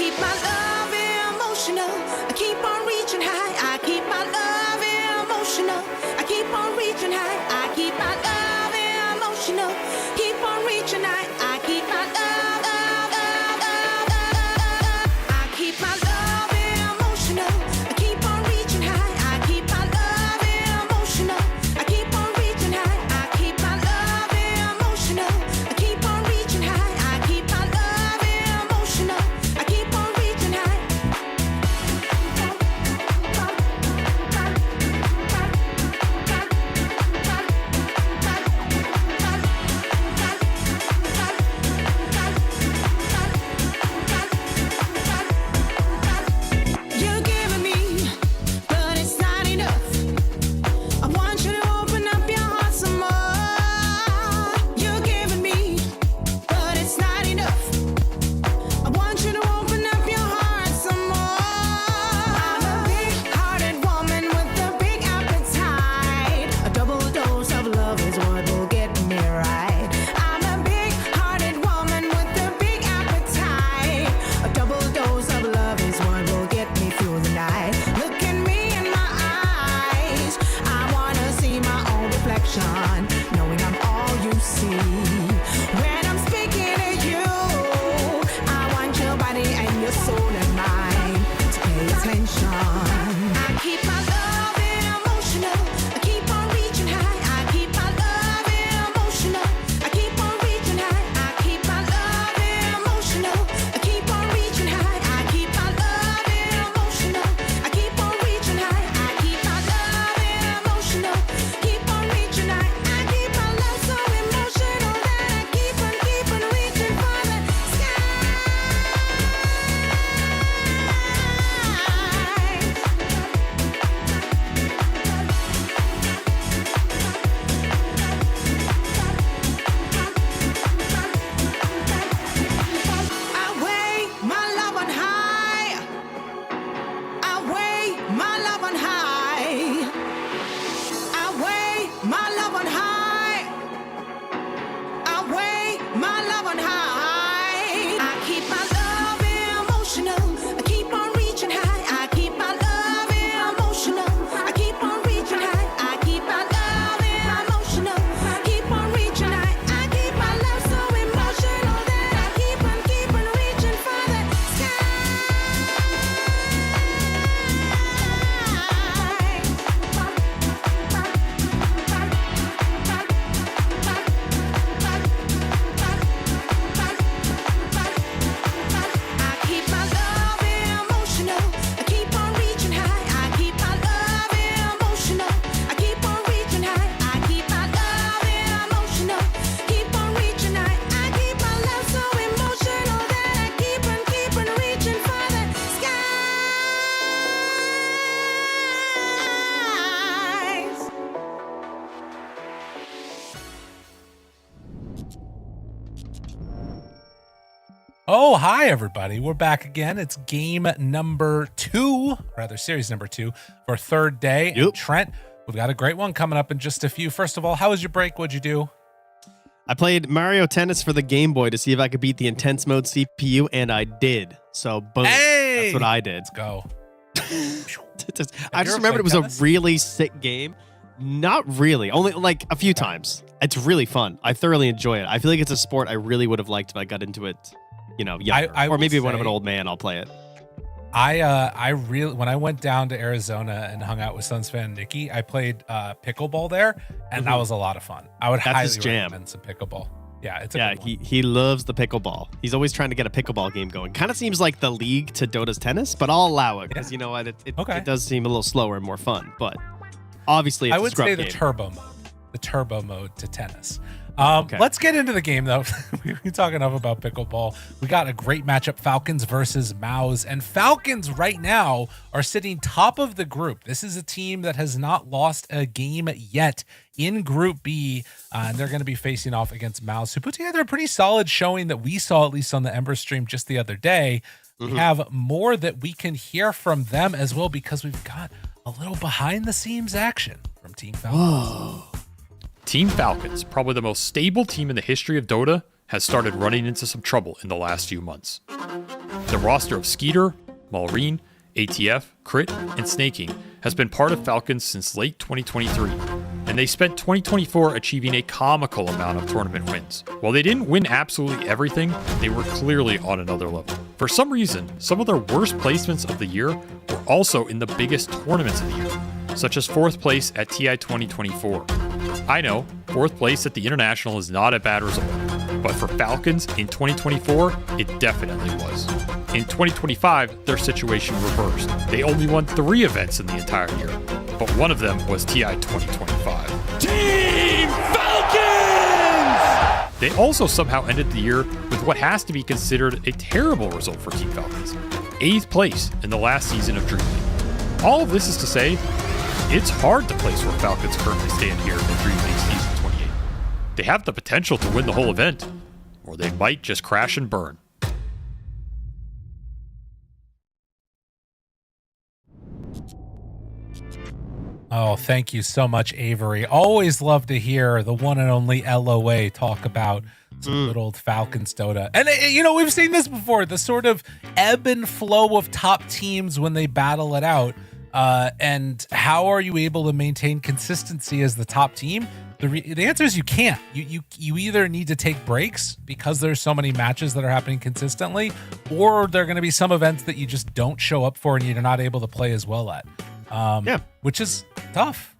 keep my love emotional. I keep on reaching high. I keep my love emotional. I keep on reaching high. I keep my love emotional. Keep on reaching high. I keep my love. I keep my love emotional. I keep on reaching high. I keep my love emotional. I keep on reaching high. I keep my love emotional. I keep on reaching high. I keep my love emotional. I keep on reaching high. You're giving me, but it's not enough. I want you to open up your heart some more. You're giving me, but it's not enough. I want you to open up your heart some more. I'm a big-hearted woman with a big appetite. A double dose of love is what will get me right. I'm a big-hearted woman with a big appetite. A double dose of love is what will get me through the night. Look at me in my eyes. I wanna see my own reflection, knowing I'm all you see. When I'm speaking to you, I want your body and your soul and mind to pay attention. I keep my love emotional. I keep on reaching high. I keep my love emotional. I keep on reaching high. I keep my love emotional. I keep on reaching high. I keep my love emotional. I keep on reaching high. I keep my love emotional. Keep on reaching high. I keep my love so emotional that I keep on reaching for the sky. I weigh my love on high. I weigh my love on high. I weigh my love on high. I weigh my love on high. I keep my love emotional. I keep on reaching high. I keep my love emotional. I keep on reaching high. I keep my love emotional. Keep on reaching high. I keep my love so emotional that I keep on reaching for the sky. I keep my love emotional. I keep on reaching high. I keep my love emotional. I keep on reaching high. I keep my love emotional. Keep on reaching high. I keep my love so emotional that I keep on reaching for the skies. Oh, hi, everybody. We're back again. It's game number 2, rather series number 2 for third day. And Trent, we've got a great one coming up in just a few. First of all, how was your break? What'd you do? I played Mario Tennis for the Game Boy to see if I could beat the intense mode CPU, and I did. So, boom. Hey! That's what I did. Let's go. I just remembered it was a really sick game. Not really. Only like a few times. It's really fun. I thoroughly enjoy it. I feel like it's a sport I really would have liked if I got into it, you know, younger. I or maybe will when I'm an say- old man, I'll play it. I really, when I went down to Arizona and hung out with Suns fan Nikki, I played pickleball there, and that was a lot of fun. I would That's highly his jam. recommend some pickleball. Yeah, it's a Yeah, good one. he loves the pickleball. He's always trying to get a pickleball game going. Kind of seems like the league to Dota's tennis, but I'll allow it because you know what? It does seem a little slower and more fun. But obviously, it's I a would scrub say game. the turbo mode to tennis. Let's get into the game, though. We talk enough about pickleball. We got a great matchup, Falcons versus MOUZ. And Falcons right now are sitting top of the group. This is a team that has not lost a game yet in Group B. And they're going to be facing off against MOUZ, who put together a pretty solid showing that we saw, at least on the Ember stream just the other day. We have more that we can hear from them as well, because we've got a little behind-the-scenes action from Team Falcons. Team Falcons, probably the most stable team in the history of Dota, has started running into some trouble in the last few months. The roster of Skeeter, Maureen, ATF, Crit, and Snaking has been part of Falcons since late 2023, and they spent 2024 achieving a comical amount of tournament wins. While they didn't win absolutely everything, they were clearly on another level. For some reason, some of their worst placements of the year were also in the biggest tournaments of the year, such as 4th place at TI 2024. I know, 4th place at the International is not a bad result, but for Falcons in 2024, it definitely was. In 2025, their situation reversed. They only won 3 events in the entire year, but one of them was TI 2025. Team Falcons! They also somehow ended the year with what has to be considered a terrible result for Team Falcons, 8th place in the last season of DreamLeague. All of this is to say, it's hard to place where Falcons currently stand here in DreamLeague Season 28. They have the potential to win the whole event, or they might just crash and burn. Oh, thank you so much, Avery. Always love to hear the one and only LOA talk about some good old Falcons Dota. And, you know, we've seen this before, the sort of ebb and flow of top teams when they battle it out. And how are you able to maintain consistency as the top team? The answer is you can't. You either need to take breaks because there's so many matches that are happening consistently, or there are going to be some events that you just don't show up for and you're not able to play as well at. Which is tough.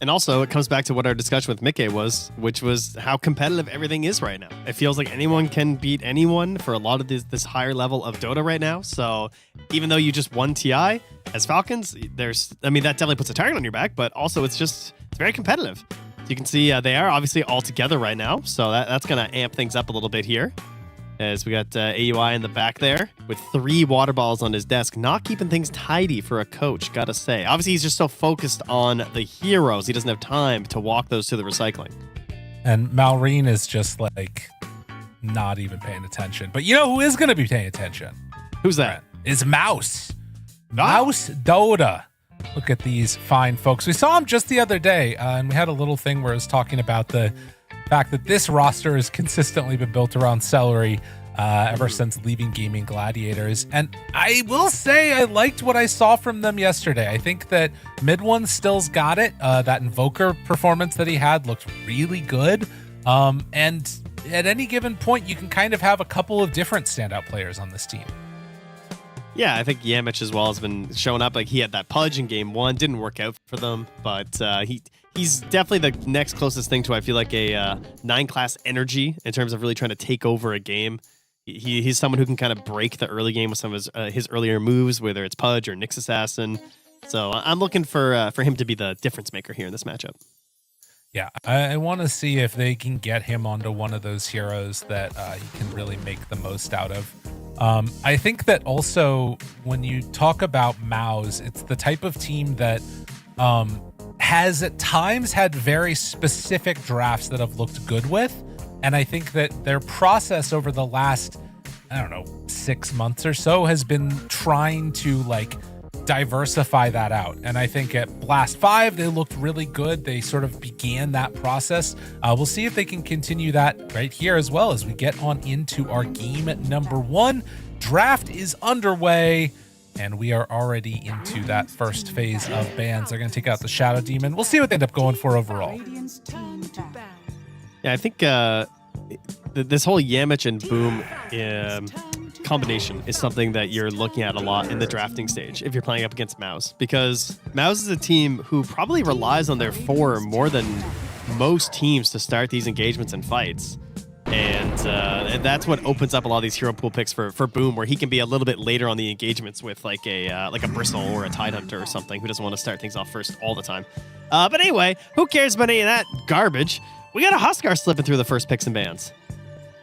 And also, it comes back to what our discussion with Mickey was, which was how competitive everything is right now. It feels like anyone can beat anyone for a lot of this higher level of Dota right now. So even though you just won TI as Falcons, that definitely puts a target on your back, but also it's very competitive. So you can see they are obviously all together right now. So that's going to amp things up a little bit here. As we got AUI in the back there with 3 water balls on his desk, not keeping things tidy for a coach, gotta say. Obviously, he's just so focused on the heroes, he doesn't have time to walk those to the recycling. And Maureen is just like not even paying attention. But you know who is going to be paying attention? Who's that? Is MOUZ. MOUZ Dota. Look at these fine folks. We saw him just the other day, and we had a little thing where it was talking about the fact that this roster has consistently been built around Celery ever since leaving Gaming Gladiators. And I will say I liked what I saw from them yesterday. I think that mid one still's got it. That Invoker performance that he had looked really good. And at any given point, you can kind of have a couple of different standout players on this team. Yeah, I think Yamich as well has been showing up. Like, he had that Pudge in game 1, didn't work out for them, but he's definitely the next closest thing to, I feel like, a 9-class energy in terms of really trying to take over a game. He's someone who can kind of break the early game with some of his earlier moves, whether it's Pudge or Nyx Assassin. So I'm looking for him to be the difference maker here in this matchup. Yeah, I want to see if they can get him onto one of those heroes that he can really make the most out of. I think that also when you talk about MOUZ, it's the type of team that has at times had very specific drafts that have looked good with. And I think that their process over the last, 6 months or so has been trying to diversify that out. And I think at Blast 5, they looked really good. They sort of began that process. We'll see if they can continue that right here as well as we get on into our game number 1. Draft is underway, and we are already into that first phase of bans. They're going to take out the Shadow Demon. We'll see what they end up going for overall. Yeah, I think this whole Yamich and Boom combination is something that you're looking at a lot in the drafting stage if you're playing up against MOUZ, because MOUZ is a team who probably relies on their 4 more than most teams to start these engagements and fights. And that's what opens up a lot of these hero pool picks for Boom, where he can be a little bit later on the engagements with like a Bristle or a Tidehunter or something who doesn't want to start things off first all the time. But anyway, who cares about any of that garbage? We got a Huskar slipping through the first picks and bans.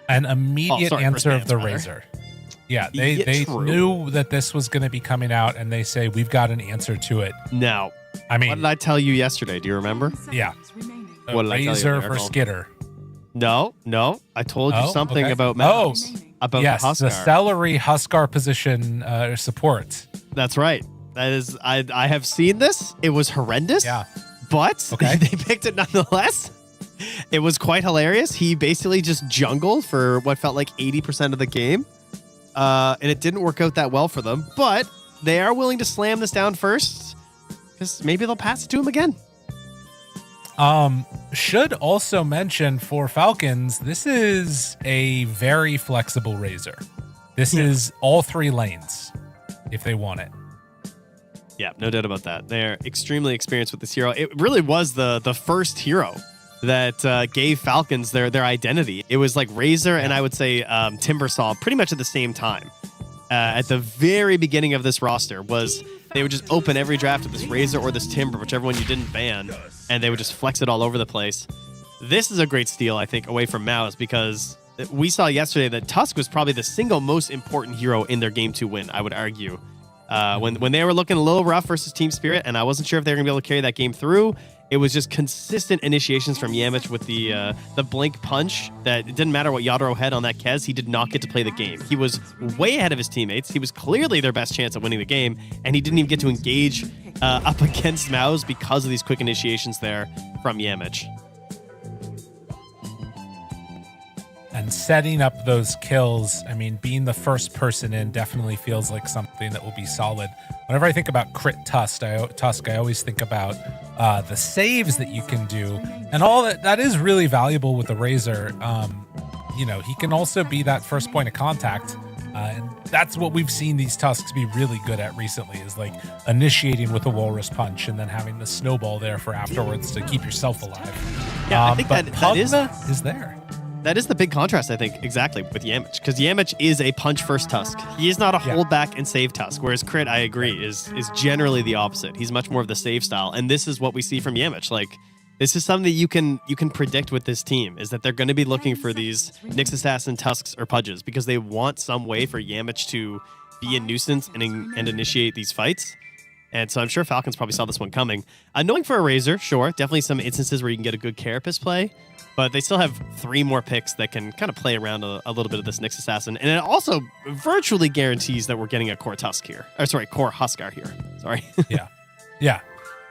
An immediate answer of the Razor. Yeah, they knew that this was going to be coming out, and they say, we've got an answer to it. Now, I mean, what did I tell you yesterday? Do you remember? Yeah. What did I tell you? Razor for Skitter. No. I told you something about MOUZ. About yes, the Huskar. The Celery Huskar position support. That's right. That is, I have seen this. It was horrendous. Yeah. But they picked it nonetheless. It was quite hilarious. He basically just jungled for what felt like 80% of the game. and it didn't work out that well for them. But they are willing to slam this down first because maybe they'll pass it to him again. Should also mention for Falcons, this is a very flexible Razor. This is all 3 lanes if they want it. Yeah, no doubt about that. They're extremely experienced with this hero. It really was the first hero that gave Falcons their identity. It was like Razor and I would say Timbersaw pretty much at the same time. At the very beginning of this roster was they would just open every draft with this Razor or this Timber, whichever one you didn't ban, and they would just flex it all over the place. This is a great steal, I think, away from MOUZ because we saw yesterday that Tusk was probably the single most important hero in their Game 2 win, I would argue. When they were looking a little rough versus Team Spirit, and I wasn't sure if they were going to be able to carry that game through, it was just consistent initiations from Yamich with the blink punch that it didn't matter what Yadro had on that Kez, he did not get to play the game. He was way ahead of his teammates. He was clearly their best chance at winning the game, and he didn't even get to engage up against MOUZ because of these quick initiations there from Yamich. And setting up those kills, I mean, being the first person in definitely feels like something that will be solid. Whenever I think about crit Tusk, I always think about the saves that you can do, and all that is really valuable with the Razor. You know, he can also be that first point of contact, and that's what we've seen these Tusks be really good at recently, is like initiating with a Walrus Punch and then having the snowball there for afterwards to keep yourself alive. Yeah, I think that Pugna is there. That is the big contrast, I think, exactly, with Yamich. Because Yamich is a punch-first Tusk. He is not a hold back and save Tusk, whereas Crit, I agree, is generally the opposite. He's much more of the save style, and this is what we see from Yamich. Like, this is something that you can predict with this team, is that they're going to be looking for these Nyx Assassin Tusks or Pudges, because they want some way for Yamich to be a nuisance and initiate these fights. And so I'm sure Falcons probably saw this one coming. Knowing for a Razor, sure, definitely some instances where you can get a good Carapace play, but they still have 3 more picks that can kind of play around a little bit of this Nyx Assassin. And it also virtually guarantees that we're getting a core Tusk here. Or sorry, core Huskar here. Sorry. Yeah.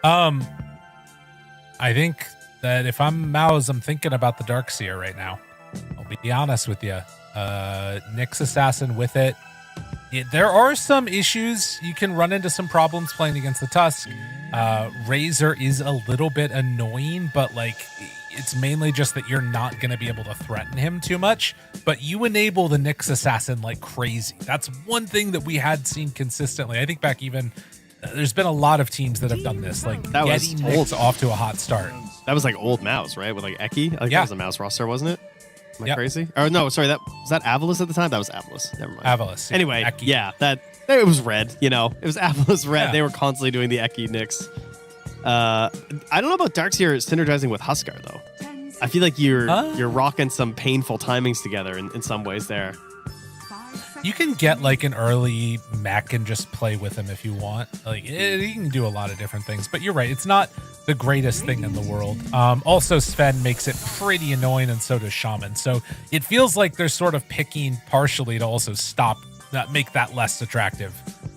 I think that if I'm MOUZ, I'm thinking about the Darkseer right now. I'll be honest with you. Nyx Assassin with it. There are some issues. You can run into some problems playing against the Tusk. Razor is a little bit annoying, but like it's mainly just that you're not going to be able to threaten him too much, but you enable the Nyx Assassin like crazy. That's one thing that we had seen consistently. I think back even, there's been a lot of teams that have done this, like that getting Nyx off to a hot start. That was like old MOUZ, right? With like Eki? I think that was a MOUZ roster, wasn't it? Am I crazy? Or no, sorry, was that Avalis at the time? That was Avalis. Never mind. Avalis. Anyway, Eki. It was red, you know. It was Avalis red. Yeah. They were constantly doing the Eki Nyx. I don't know about Darkseer synergizing with Huskar though. I feel like you're rocking some painful timings together in some ways there. You can get like an early mech and just play with him if you want. Like you can do a lot of different things, but you're right. It's not the greatest thing in the world. Also, Sven makes it pretty annoying, and so does Shaman. So it feels like they're sort of picking partially to also make that less attractive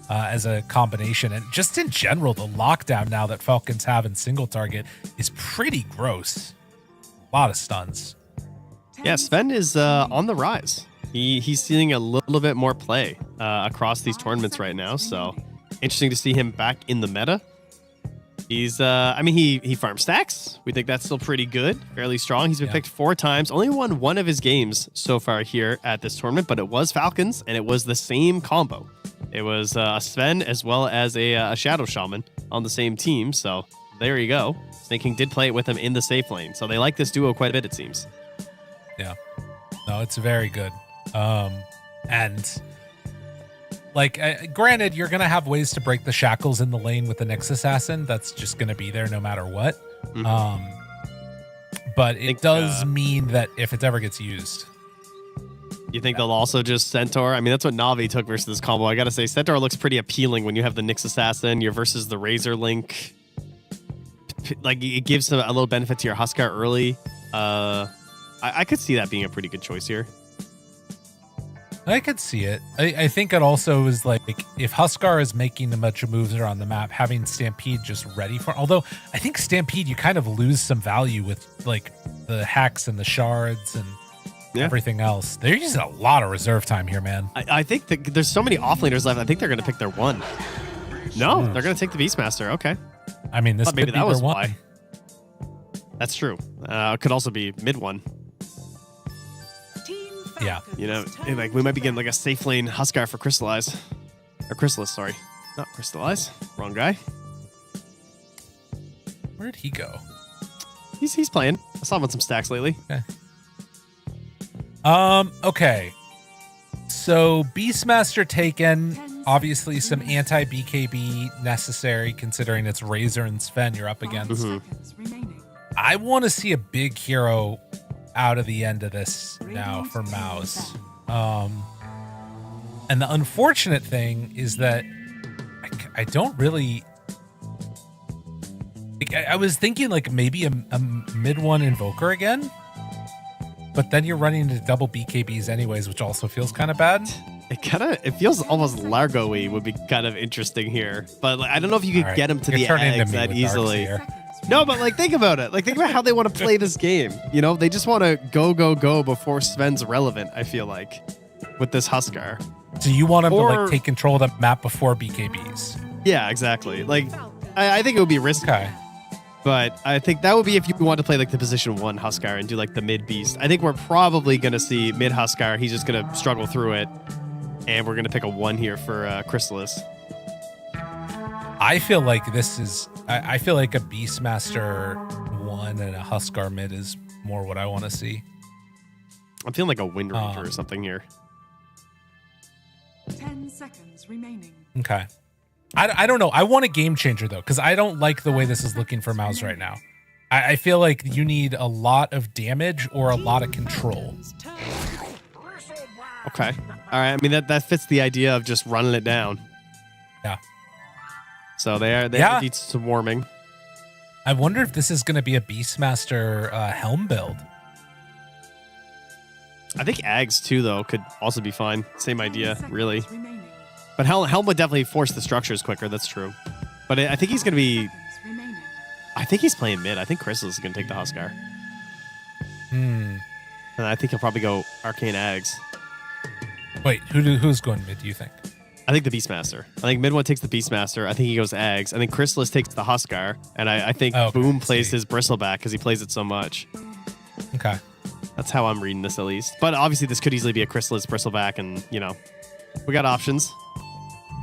as a combination. And just in general, the lockdown now that Falcons have in single target is pretty gross. A lot of stuns. Yeah, Sven is on the rise. He's seeing a little bit more play across these tournaments right now, so interesting to see him back in the meta. He's, he farms stacks. We think that's still pretty good, fairly strong. He's been picked 4 times, only won 1 of his games so far here at this tournament, but it was Falcons, and it was the same combo. It was Sven as well as a Shadow Shaman on the same team, so there you go. Snake King did play it with him in the safe lane, so they like this duo quite a bit, it seems. Yeah. No, it's very good. And like, granted, you're going to have ways to break the shackles in the lane with the Nyx Assassin. That's just going to be there no matter what. Mm-hmm. But it does mean that if it ever gets used. You think they'll also just Centaur? I mean, that's what Na'Vi took versus this combo. I got to say, Centaur looks pretty appealing when you have the Nyx Assassin. You're versus the Razor Link. Like, it gives a little benefit to your Huskar early. I could see that being a pretty good choice here. I could see it. I think it also is like, if Huskar is making a bunch of moves around the map, having Stampede just ready for. Although I think Stampede, you kind of lose some value with like the hacks and the shards, and everything else. They're using a lot of reserve time here, man. I think that there's so many offlaners left. I think they're going to pick their one. No, they're going to take the Beastmaster. Okay. I mean, this maybe could be that was their one. why. That's true. Could also be mid one. Yeah. You know, like we might be getting like a safe lane Huskar for Crystallize. Or Chrysalis, sorry. Not Crystallize. Wrong guy. Where'd he go? He's playing. I saw him on some stacks lately. Okay. Okay. So Beastmaster taken. Obviously, some anti-BKB necessary considering it's Razor and Sven you're up against. I want to see a big hero out of the end of this now for MOUZ. And the unfortunate thing is that I don't really... I was thinking like maybe a mid one Invoker again, but then you're running into double BKBs anyways, which also feels kind of bad. It feels almost Largo-y would be kind of interesting here, but like, I don't know if you could get him to the eggs that easily. No, but like think about it. Like think about how they want to play this game. You know, they just want to go before Sven's relevant. I feel like with this Huskar. So you want him to like take control of the map before BKBs? Yeah, exactly. Like I think it would be risky. Okay. But I think that would be if you want to play like the position 1 Huskar and do like the mid beast. I think we're probably going to see mid Huskar. He's just going to struggle through it. And we're going to pick a 1 here for Chrysalis. I feel like this is... I feel like a Beastmaster 1 and a Huskar mid is more what I want to see. I'm feeling like a Wind Ranger or something here. 10 seconds remaining. Okay. I don't know. I want a game changer, though, because I don't like the way this is looking for MOUZ right now. I feel like you need a lot of damage or a lot of control. Okay. All right. I mean, that fits the idea of just running it down. Yeah. So they need some warming. I wonder if this is going to be a Beastmaster Helm build. I think Ags, too, though, could also be fine. Same idea, really. But Helm would definitely force the structures quicker. That's true. But I think he's going to be... I think he's playing mid. I think Chrysalis is going to take the Huskar. And I think he'll probably go Arcane Ags. Wait, who's going mid, do you think? I think the Beastmaster. I think mid one takes the Beastmaster. I think he goes Ags. I think Chrysalis takes the Huskar. And I think Boom plays his Bristleback because he plays it so much. Okay. That's how I'm reading this, at least. But obviously, this could easily be a Chrysalis Bristleback, and, you know, we got options.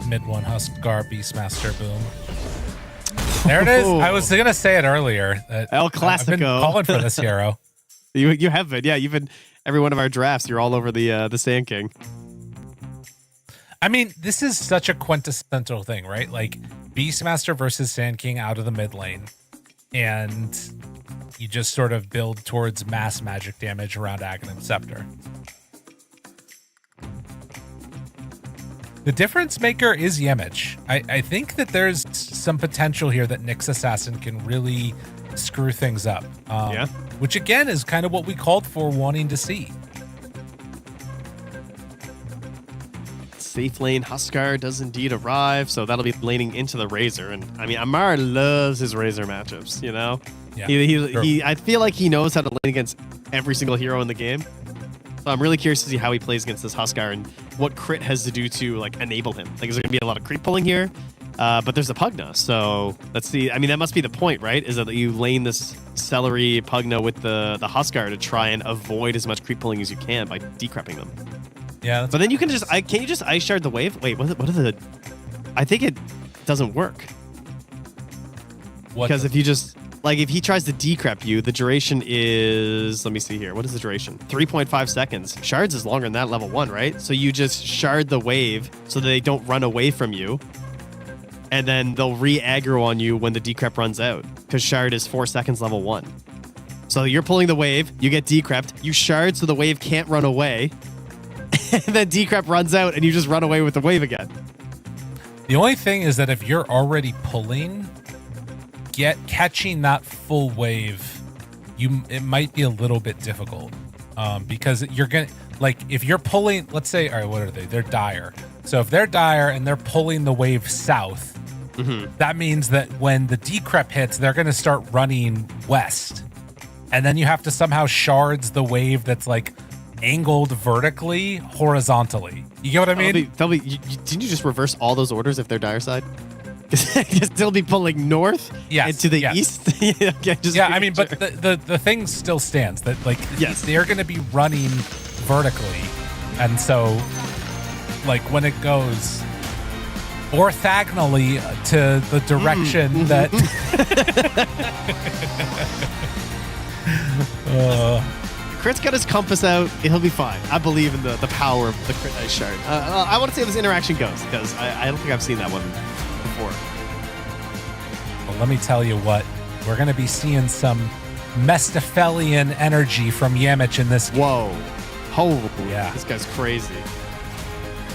Mid one Huskar, Beastmaster, Boom. There it is. I was going to say it earlier. El Clasico. I've been calling for this hero. You have been. Yeah, you've been... Every one of our drafts, you're all over the Sand King. I mean, this is such a quintessential thing, right? Like, Beastmaster versus Sand King out of the mid lane. And you just sort of build towards mass magic damage around Aghanim Scepter. The difference maker is Yemich. I think that there's some potential here that Nyx Assassin can really screw things up. Yeah. Which, again, is kind of what we called for wanting to see. Safe lane Huskar does indeed arrive, so that'll be laning into the Razor. And, I mean, Amar loves his Razor matchups, you know? Yeah, I feel like he knows how to lane against every single hero in the game. So I'm really curious to see how he plays against this Huskar and what crit has to do to like enable him. Like, is there going to be a lot of creep pulling here? But there's a Pugna, so let's see. I mean, that must be the point, right? Is that you lane this Celery Pugna with the Huskar to try and avoid as much creep pulling as you can by decrepping them. Yeah, but then you can just can you just Ice Shard the wave? Wait, what are the? I think it doesn't work. Because if you just if he tries to decrep you, the duration is, let me see here. What is the duration? 3.5 seconds. Shards is longer than that, level 1, right? So you just shard the wave so that they don't run away from you. And then they'll re-aggro on you when the decrep runs out. Because shard is 4 seconds, level 1. So you're pulling the wave, you get decrepped, you shard so the wave can't run away. And then decrep runs out and you just run away with the wave again. The only thing is that if you're already pulling, catching that full wave, it might be a little bit difficult. Because you're gonna, like, if you're pulling, let's say, all right, what are they? They're Dire. So if they're Dire and they're pulling the wave south, that means that when the decrep hits, they're gonna start running west. And then you have to somehow shards the wave that's like angled vertically, horizontally. You get what I mean? Didn't you just reverse all those orders if they're dire side? Because they'll be pulling north and to the east. I mean, but the thing still stands that like they're going to be running vertically, and so like when it goes orthogonally to the direction that Crit's got his compass out. He'll be fine. I believe in the power of the Crit Ice Shard. I want to see how this interaction goes because I don't think I've seen that one before. Well, let me tell you what, we're going to be seeing some Mephistophelian energy from Yamich in this game. Whoa. Holy, yeah. This guy's crazy.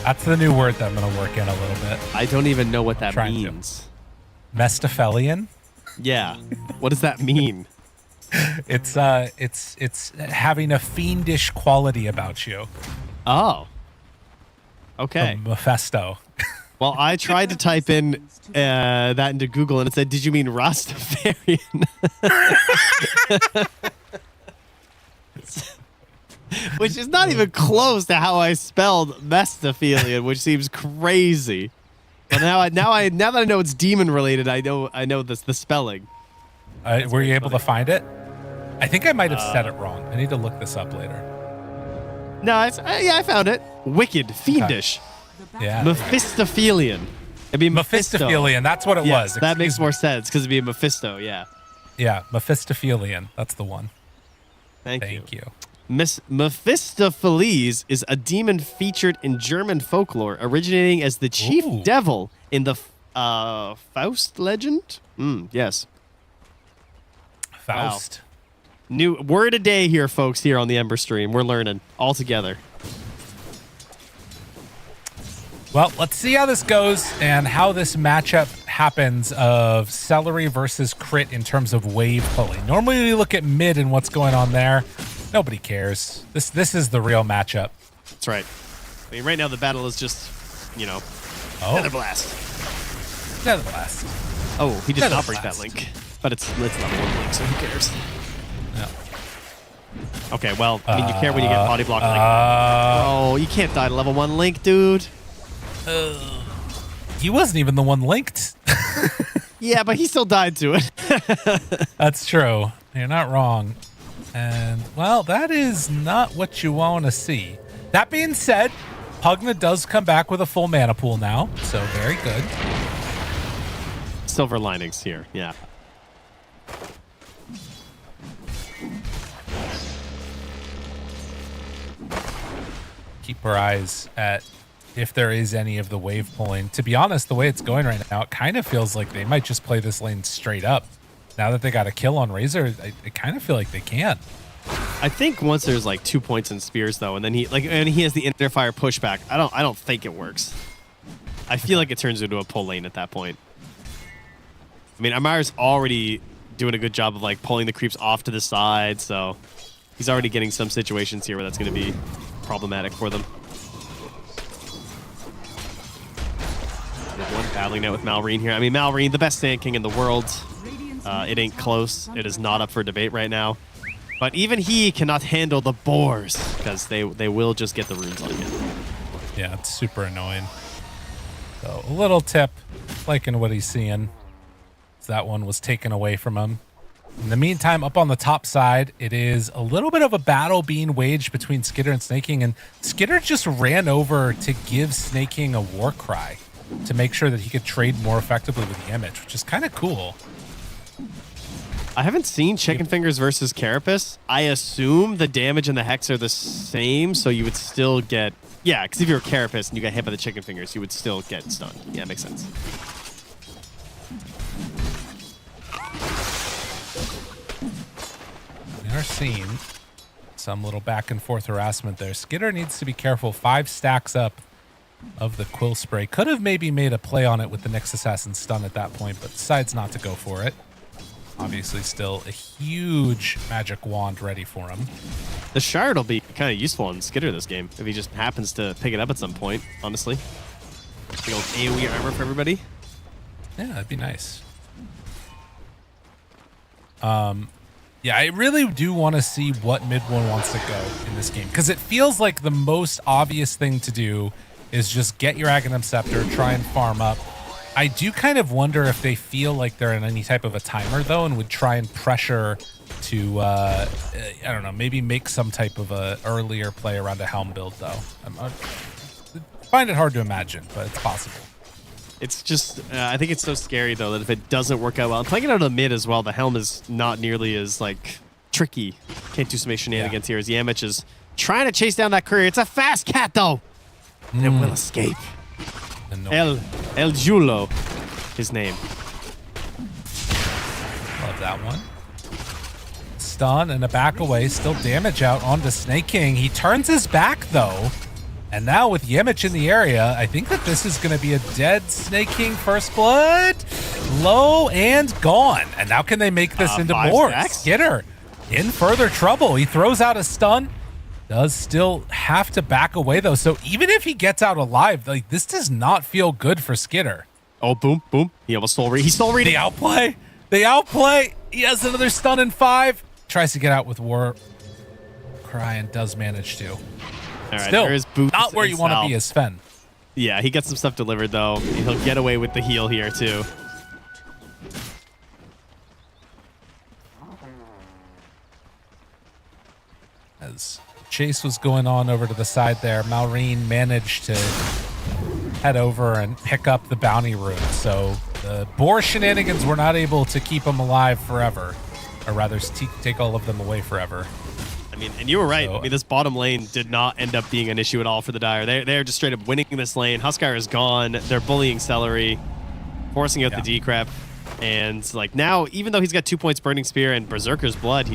That's the new word that I'm going to work in a little bit. I don't even know what that means. Mephistophelian? Yeah. What does that mean? It's having a fiendish quality about you. Oh. Okay. From Mephisto. Well, I tried to type in that into Google, and it said, "Did you mean Rastafarian?" Which is not even close to how I spelled Mephistophelian, which seems crazy. But now that I know it's demon related, I know the spelling. Were you able to find it? I think I might have said it wrong. I need to look this up later. No, I found it. Wicked, fiendish. Yeah. Mephistophelian. It'd be Mephistophelian. That's what it was. That makes more sense because it'd be a Mephisto. Yeah. Yeah, Mephistophelian. That's the one. Thank you. Mephistopheles is a demon featured in German folklore, originating as the chief devil in the Faust legend. Yes. Faust. Wow. New word a day here, folks. Here on the Ember stream, we're learning all together. Well, let's see how this goes and how this matchup happens of Celery versus Crit in terms of wave pulling. Normally we look at mid and what's going on there. Nobody cares. This is the real matchup. That's right. I mean, right now the battle is just, Nether Blast. Nether Blast. Oh, he did not break that link. But it's level 1 link, so who cares? No. Okay, well, I mean, you care when you get body block link. Oh, you can't die to level 1 link, dude. He wasn't even the one linked. Yeah, but he still died to it. That's true. You're not wrong. And, well, that is not what you want to see. That being said, Pugna does come back with a full mana pool now, so very good. Silver linings here, yeah. Keep our eyes at if there is any of the wave pulling. To be honest, the way it's going right now, it kind of feels like they might just play this lane straight up. Now that they got a kill on Razor, I kind of feel like they can. I think once there's like 2 points in spears though, and then he has the inner fire pushback. I don't think it works. I feel like it turns into a pull lane at that point. I mean, Amar's already doing a good job of like pulling the creeps off to the side, so he's already getting some situations here where that's going to be problematic for them. One battling now with Malrine here. I mean, Malrine, the best Sand King in the world. It ain't close. It is not up for debate right now. But even he cannot handle the boars because they will just get the runes on him. Yeah, it's super annoying. So a little tip, liking what he's seeing. That one was taken away from him. In the meantime, up on the top side, it is a little bit of a battle being waged between Skitter and Snaking, and Skitter just ran over to give Snaking a war cry to make sure that he could trade more effectively with the image, which is kind of cool. I haven't seen Chicken Fingers versus Carapace. I assume the damage and the Hex are the same, so you would still get... Yeah, because if you were Carapace and you got hit by the Chicken Fingers, you would still get stunned. Yeah, makes sense. We are seeing some little back and forth harassment there. Skitter needs to be careful. 5 stacks up of the Quill Spray. Could have maybe made a play on it with the Nyx Assassin stun at that point, but decides not to go for it. Obviously still a huge magic wand ready for him. The shard will be kind of useful on Skitter this game if he just happens to pick it up at some point, honestly. Big old AoE armor for everybody. Yeah, that'd be nice. Yeah, I really do want to see what mid one wants to go in this game, because it feels like the most obvious thing to do is just get your Aghanim Scepter, try and farm up. I do kind of wonder if they feel like they're in any type of a timer, though, and would try and pressure to, I don't know, maybe make some type of a earlier play around a Helm build, though. I find it hard to imagine, but it's possible. It's just, I think it's so scary, though, that if it doesn't work out well, and playing it out of the mid as well, the Helm is not nearly as, like, tricky. Can't do some shenanigans here as Yamich is trying to chase down that courier. It's a fast cat, though. And it will escape. El Julo, his name. Love that one. Stun and a back away, still damage out onto Snake King. He turns his back, though. And now with Yemich in the area, I think that this is going to be a dead Snake King first blood. Low and gone. And now can they make this into more? Skitter in further trouble. He throws out a stun. Does still have to back away, though. So even if he gets out alive, like, this does not feel good for Skitter. Oh, boom, boom. He almost stole read. He stole read. The outplay. The outplay. He has another stun in 5. Tries to get out with War Cry and does manage to. All right, still, there is boots not where you want to be as Sven. Yeah, he gets some stuff delivered, though. He'll get away with the heal here, too. As chase was going on over to the side there, Malrine managed to head over and pick up the bounty rune. So the boar shenanigans were not able to keep him alive forever, or rather take all of them away forever. I mean, and you were right. So, I mean, this bottom lane did not end up being an issue at all for the Dire. They're just straight up winning this lane. Huskar is gone. They're bullying Celery, forcing out the decrep. And like now, even though he's got 2 points Burning Spear and Berserker's Blood,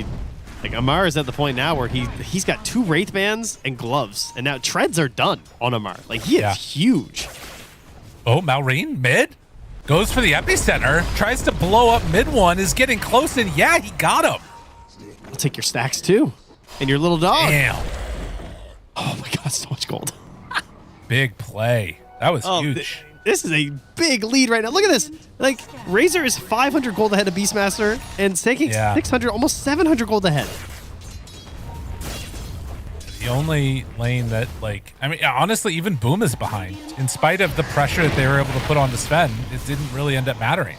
like Amar is at the point now where he's got 2 Wraith Bands and gloves. And now treads are done on Amar. Like he is huge. Oh, Malrine mid goes for the epicenter, tries to blow up mid one, is getting close, and yeah, he got him. I'll take your stacks too. And your little dog. Damn. Oh my god, so much gold. Big play. That was huge. This is a big lead right now. Look at this. Like, Razor is 500 gold ahead of Beastmaster, and Snake 600, almost 700 gold ahead. The only lane that, like, I mean, honestly, even Boom is behind. In spite of the pressure that they were able to put onto Sven, it didn't really end up mattering.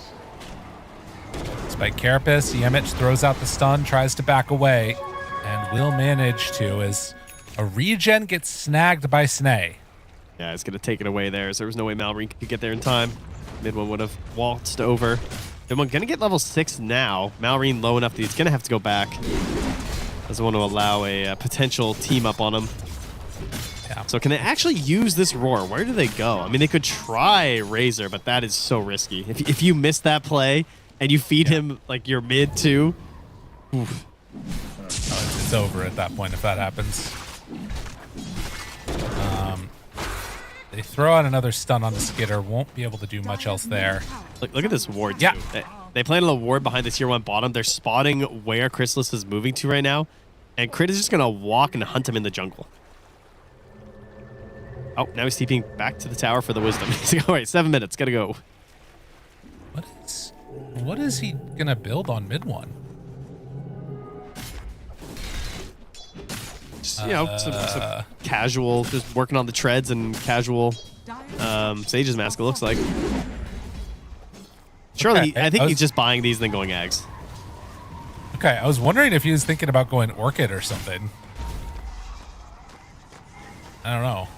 Despite Carapace, Yemich throws out the stun, tries to back away, and will manage to as a regen gets snagged by Snay. Yeah, it's going to take it away there, as there was no way Malrine could get there in time. Mid one would have waltzed over. Mid one going to get level 6 now. Malrine low enough that he's going to have to go back. Doesn't want to allow a potential team up on him. Yeah. So can they actually use this roar? Where do they go? I mean, they could try Razor, but that is so risky. If you miss that play and you feed him like your mid too, oof. It's over at that point if that happens. They throw out another stun on the Skitter. Won't be able to do much else there. Look at this ward, too. They planted a ward behind the tier 1 bottom. They're spotting where Chrysalis is moving to right now. And Crit is just going to walk and hunt him in the jungle. Oh, now he's TPing back to the tower for the wisdom. He's like, all right, 7 minutes. Got to go. What is he going to build on mid one? You know, some casual, just working on the treads and casual Sage's Mask, it looks like. Surely, I think he's just buying these and then going Ags. Okay, I was wondering if he was thinking about going Orchid or something. I don't know.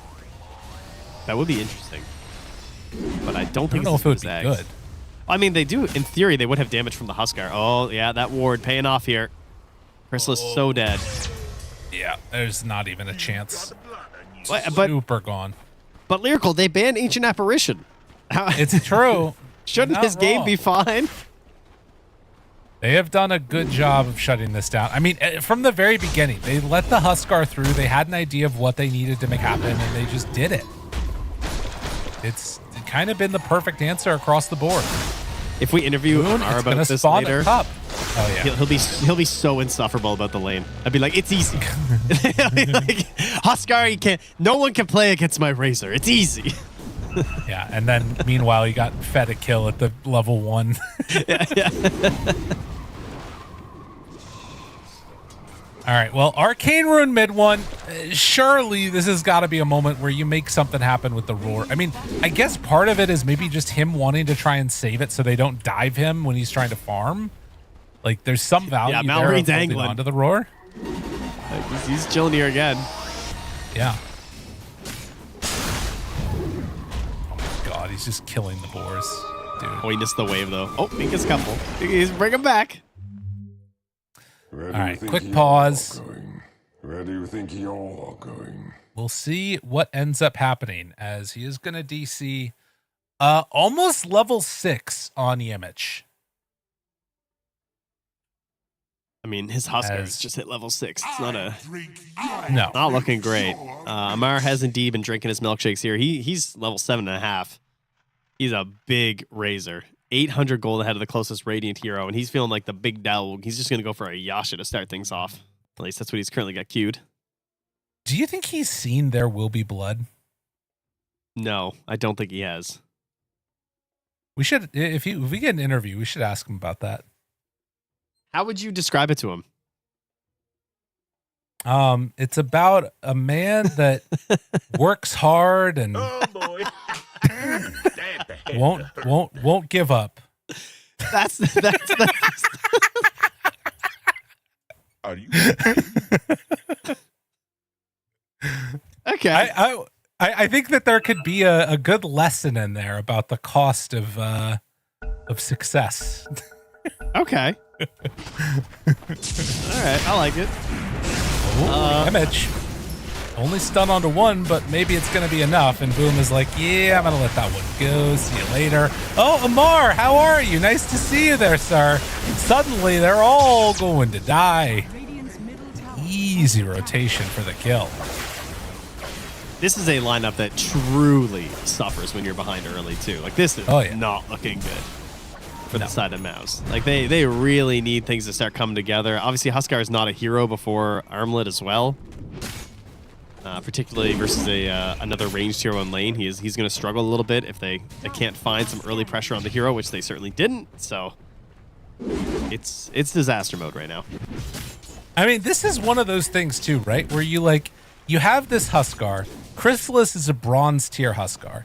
That would be interesting. But I don't think know if it would be Ags. good. I mean, they do, in theory, they would have damage from the Huskar. Oh, yeah, that ward paying off here. Chrysalis so dead. Yeah, there's not even a chance. But Super gone. But Lyrical, they banned Ancient Apparition. It's true. Shouldn't his game be fine? They have done a good job of shutting this down. I mean, from the very beginning, they let the Huskar through. They had an idea of what they needed to make happen, and they just did it. It's kind of been the perfect answer across the board. If we interview Aurora about this later, oh yeah, he'll be so insufferable about the lane. I'd be like, it's easy. Like, Huskar, no one can play against my Razor. It's easy. Yeah, and then meanwhile he got fed a kill at the level 1. Yeah. All right, well, Arcane Rune mid one. Surely this has got to be a moment where you make something happen with the roar. I mean, I guess part of it is maybe just him wanting to try and save it so they don't dive him when he's trying to farm. Like, there's some value there of holding onto the roar. He's chilling here again. Yeah. Oh my god, he's just killing the boars, dude. Oh, he missed the wave though. Oh, he gets a couple. He's bring him back. Where All right, quick pause. Where do you think you're going? We'll see what ends up happening as he is going to DC almost level 6 on Yimich. I mean, his Huskers just hit level 6. It's not not looking great. Amar has indeed been drinking his milkshakes here. He's level 7.5. He's a big Razor. 800 gold ahead of the closest Radiant hero, and he's feeling like the big dog. He's just going to go for a Yasha to start things off. At least that's what he's currently got queued. Do you think he's seen There Will Be Blood? No, I don't think he has. We should, if we get an interview, we should ask him about that. How would you describe it to him? It's about a man that works hard and won't give up. That's Are you? Okay. I think that there could be a good lesson in there about the cost of success. Okay. All right, I like it. Image. Only stun onto one, but maybe it's going to be enough. And Boom is like, yeah, I'm going to let that one go. See you later. Oh, Amar, how are you? Nice to see you there, sir. Suddenly, they're all going to die. Easy rotation for the kill. This is a lineup that truly suffers when you're behind early, too. Like, this is not looking good for the side of MOUZ. Like, they really need things to start coming together. Obviously, Huskar is not a hero before Armlet as well. Particularly versus another ranged hero in lane. He's going to struggle a little bit if they can't find some early pressure on the hero, which they certainly didn't. So it's disaster mode right now. I mean, this is one of those things too, right? Where you have this Huskar. Chrysalis is a bronze tier Huskar.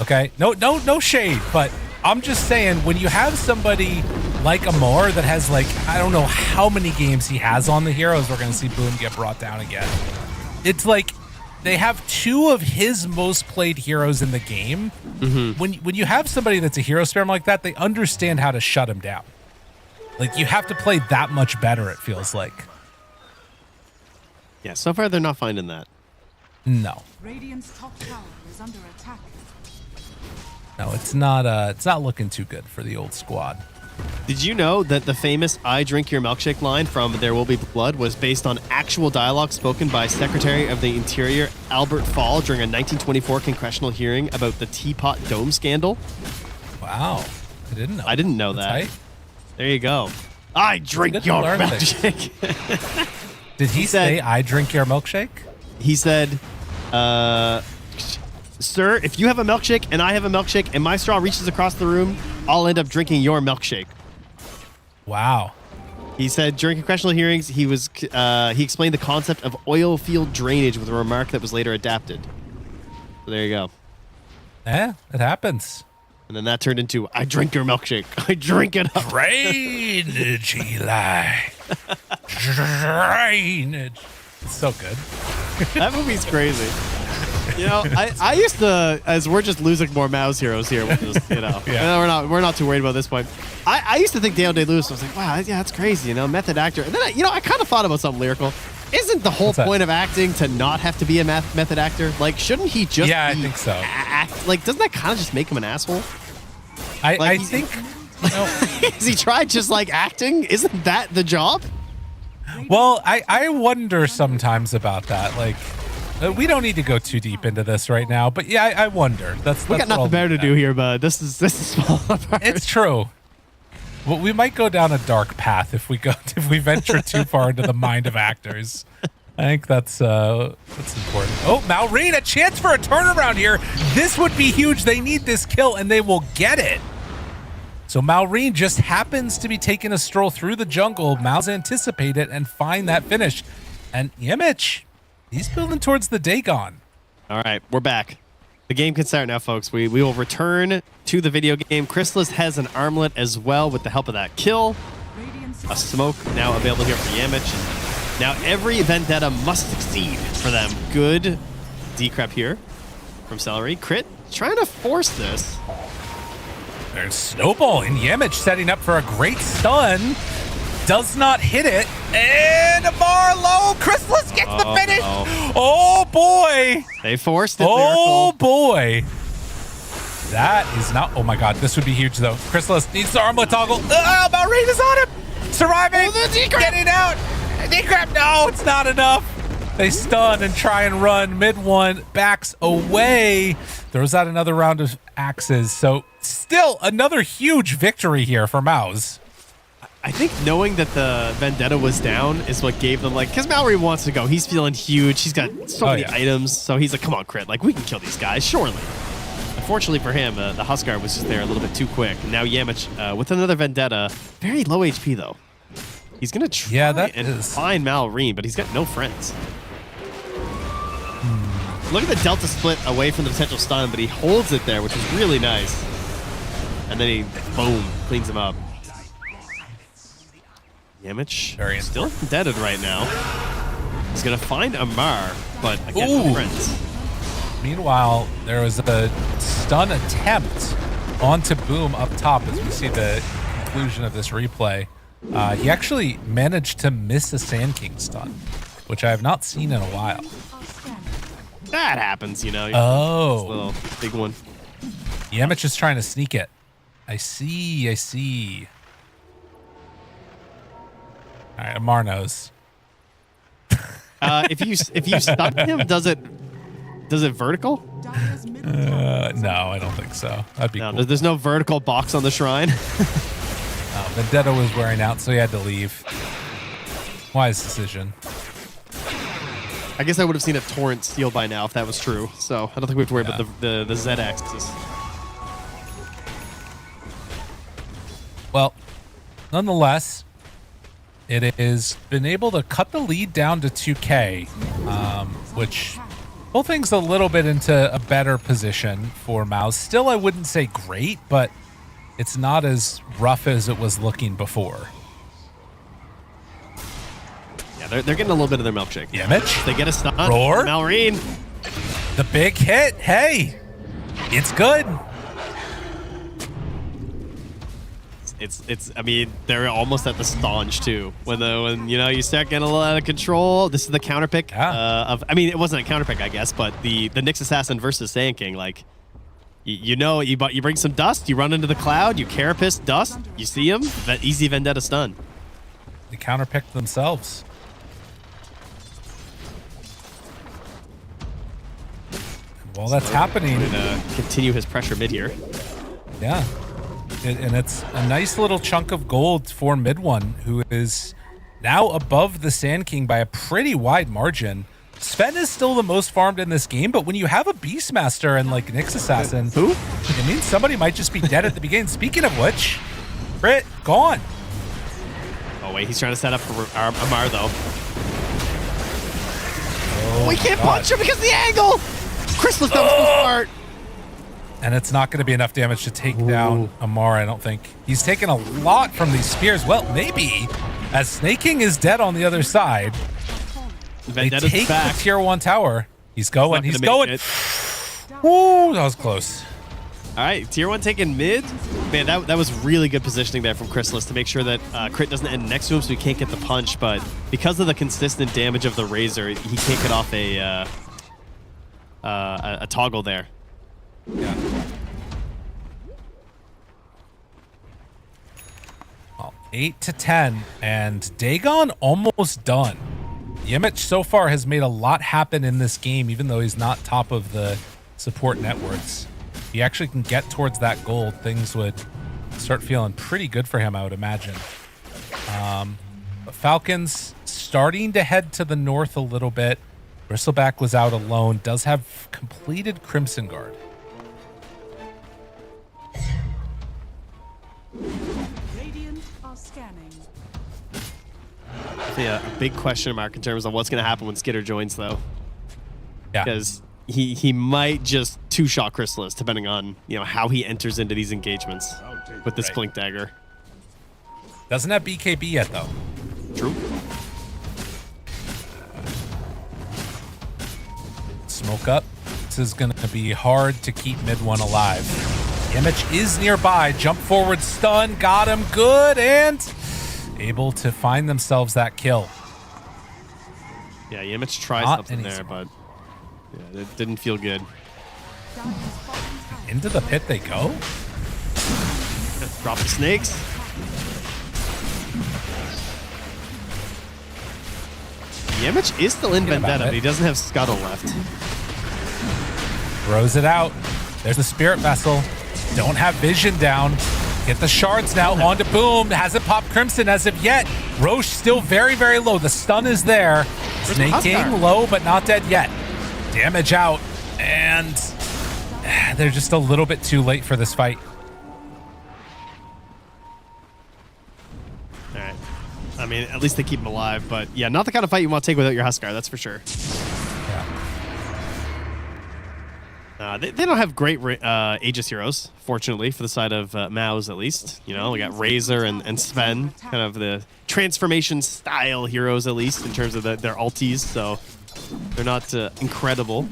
Okay? No shade, but I'm just saying when you have somebody like Amar that has I don't know how many games he has on the heroes, we're going to see Boom get brought down again. It's like they have two of his most played heroes in the game. Mm-hmm. When you have somebody that's a hero spam like that, they understand how to shut him down. Like, you have to play that much better, it feels like. Yeah, so far they're not finding that. No. Radiant's top tower is under attack. No, it's not looking too good for the old squad. Did you know that the famous "I drink your milkshake" line from There Will Be Blood was based on actual dialogue spoken by Secretary of the Interior Albert Fall during a 1924 congressional hearing about the Teapot Dome scandal? Wow. I didn't know. I didn't know that. Tight. There you go. I drink your milkshake. Did he say, "I drink your milkshake"? He said, "Sir, if you have a milkshake and I have a milkshake and my straw reaches across the room, I'll end up drinking your milkshake." Wow. He said during congressional hearings, he explained the concept of oil field drainage with a remark that was later adapted. So there you go. Yeah, it happens. And then that turned into, "I drink your milkshake. I drink it up." Drainage, Eli. Drainage. It's so good. That movie's crazy. You know, I used to, as we're just losing more MOUZ heroes here, which is, we're not too worried about this point. I used to think Dale Day-Lewis was like, wow, yeah, that's crazy, method actor. And then, I kind of thought about something lyrical. Isn't the whole point of acting to not have to be a method actor? Like, shouldn't he just I think so. act? Like, doesn't that kind of just make him an asshole? I think... Has he tried just, acting? Isn't that the job? Well, I wonder sometimes about that. Like, we don't need to go too deep into this right now, but yeah, I wonder. We got nothing better to do here, bud. This is small apart. It's true. Well, we might go down a dark path if we venture too far into the mind of actors. I think that's important. Oh, Malrine, a chance for a turnaround here. This would be huge. They need this kill, and they will get it. So Malrine just happens to be taking a stroll through the jungle. MOUZ anticipate it and find that finish. And Image, he's building towards the Dagon. All right, we're back. The game can start now, folks. We will return to the video game. Chrysalis has an armlet as well with the help of that kill. A smoke now available here for Yamich. Now every Vendetta must succeed for them. Good decrep here from Celery. Crit trying to force this. There's Snowball and Yamich setting up for a great stun. Does not hit it. And Marlowe, Chrysalis gets the finish. No. Oh boy. They forced it. Oh boy. That is not, oh my God, this would be huge though. Chrysalis needs the armlet toggle. Malrain is on him. Surviving, getting out. Decrep, no, it's not enough. They stun and try and run. Mid one backs away. Throws out another round of axes. So still another huge victory here for MOUZ. I think knowing that the Vendetta was down is what gave them, like, because Mallory wants to go. He's feeling huge. He's got so many items. So he's like, come on, Crit. Like, we can kill these guys, surely. Unfortunately for him, the Huskar was just there a little bit too quick. And now Yamich with another Vendetta. Very low HP, though. He's going to try and find Mallory, but he's got no friends. Look at the Delta split away from the potential stun, but he holds it there, which is really nice. And then he, boom, cleans him up. Yamich still deaded right now. He's going to find Amar, but again, no friends. Meanwhile, there was a stun attempt onto Boom up top as we see the conclusion of this replay. He actually managed to miss a Sand King stun, which I have not seen in a while. That happens, you know. Oh. Little big one. Yamich is trying to sneak it. I see, I see. All right, Amar knows. If you stun him, does it vertical? No, I don't think so. That'd be cool. There's no vertical box on the shrine. Vendetta was wearing out, so he had to leave. Wise decision. I guess I would have seen a torrent steal by now if that was true. So I don't think we have to worry about the Z axis. Well, nonetheless, it has been able to cut the lead down to 2K, which pull things a little bit into a better position for MOUZ. Still, I wouldn't say great, but it's not as rough as it was looking before. Yeah, they're getting a little bit of their milkshake. Yamich. They get a stun. Roar. Malrine. The big hit. Hey, it's good. It's. I mean, they're almost at the staunch too. When you know you start getting a little out of control. This is the counter pick of. I mean, it wasn't a counter pick, I guess, but the Nyx Assassin versus Sand King. Like, you know, you bring some dust, you run into the cloud, you carapace dust, you see him, that easy Vendetta stun. They counter picked themselves. While that's happening, continue his pressure mid here. Yeah. And it's a nice little chunk of gold for mid one, who is now above the Sand King by a pretty wide margin. Sven is still the most farmed in this game, but when you have a Beastmaster and like Nyx Assassin, it means somebody might just be dead at the beginning. Speaking of which, Crit, gone. Oh wait, he's trying to set up for Amar though. Oh, we can't punch him because of the angle! Chrysalis, that was so smart. And it's not going to be enough damage to take down Amar, I don't think. He's taken a lot from these spears. Well, maybe, as Snake King is dead on the other side. They take the tier 1 tower. He's going, he's going. Woo, that was close. All right, tier 1 taking mid. Man, that was really good positioning there from Chrysalis to make sure that Crit doesn't end next to him so he can't get the punch. But because of the consistent damage of the Razor, he can't get off a toggle there. Yeah. Well, 8-10, and Dagon almost done. Yamich so far has made a lot happen in this game, even though he's not top of the support networks. If he actually can get towards that gold, things would start feeling pretty good for him, I would imagine. But Falcons starting to head to the north a little bit. Bristleback was out alone, does have completed Crimson Guard. Radiant are scanning. Yeah, a big question mark in terms of what's going to happen when Skitter joins, though. Yeah. Because he might just two-shot Chrysalis, depending on how he enters into these engagements with this Blink Dagger. Doesn't have BKB yet, though. True. Smoke up. This is going to be hard to keep mid one alive. Image is nearby. Jump forward stun. Got him. Good. And able to find themselves that kill. Yeah, Yimich tried something there, but yeah, it didn't feel good. Into the pit they go. Drop the snakes. Yimich is still in Vendetta, but he doesn't have Scuttle left. Throws it out. There's the Spirit Vessel. Don't have vision down. Get the shards now onto Boom. Hasn't popped Crimson as of yet. Roche still very, very low. The stun is there. Snaking low, but not dead yet. Damage out. And they're just a little bit too late for this fight. All right. I mean, at least they keep him alive. But yeah, not the kind of fight you want to take without your Huskar, that's for sure. They don't have great Aegis heroes, fortunately, for the side of MOUZ at least. We got Razor and Sven, kind of the transformation style heroes at least in terms of their ultis, so they're not incredible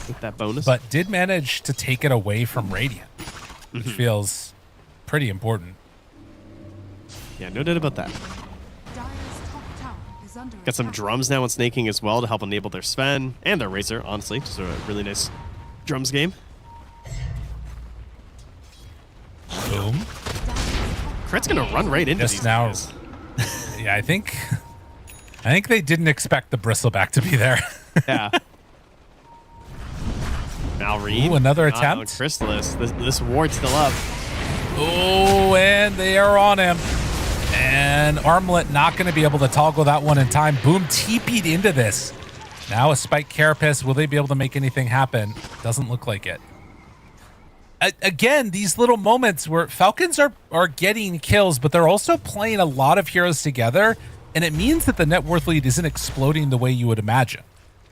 with that bonus. But did manage to take it away from Radiant, which feels pretty important. Yeah, no doubt about that. Got some drums now on snaking as well to help enable their Sven and their Razor, honestly. Just a really nice drums game. Boom. Crit's gonna run right into these now. guys. Yeah, I think they didn't expect the Bristleback to be there. Yeah. Malrine. Ooh, another attempt. Chrysalis. This ward's still up. Oh, and they are on him. And Armlet not going to be able to toggle that one in time. Boom TP'd into this. Now a Spike Carapace. Will they be able to make anything happen? Doesn't look like it. Again, these little moments where Falcons are getting kills, but they're also playing a lot of heroes together, and it means that the net worth lead isn't exploding the way you would imagine.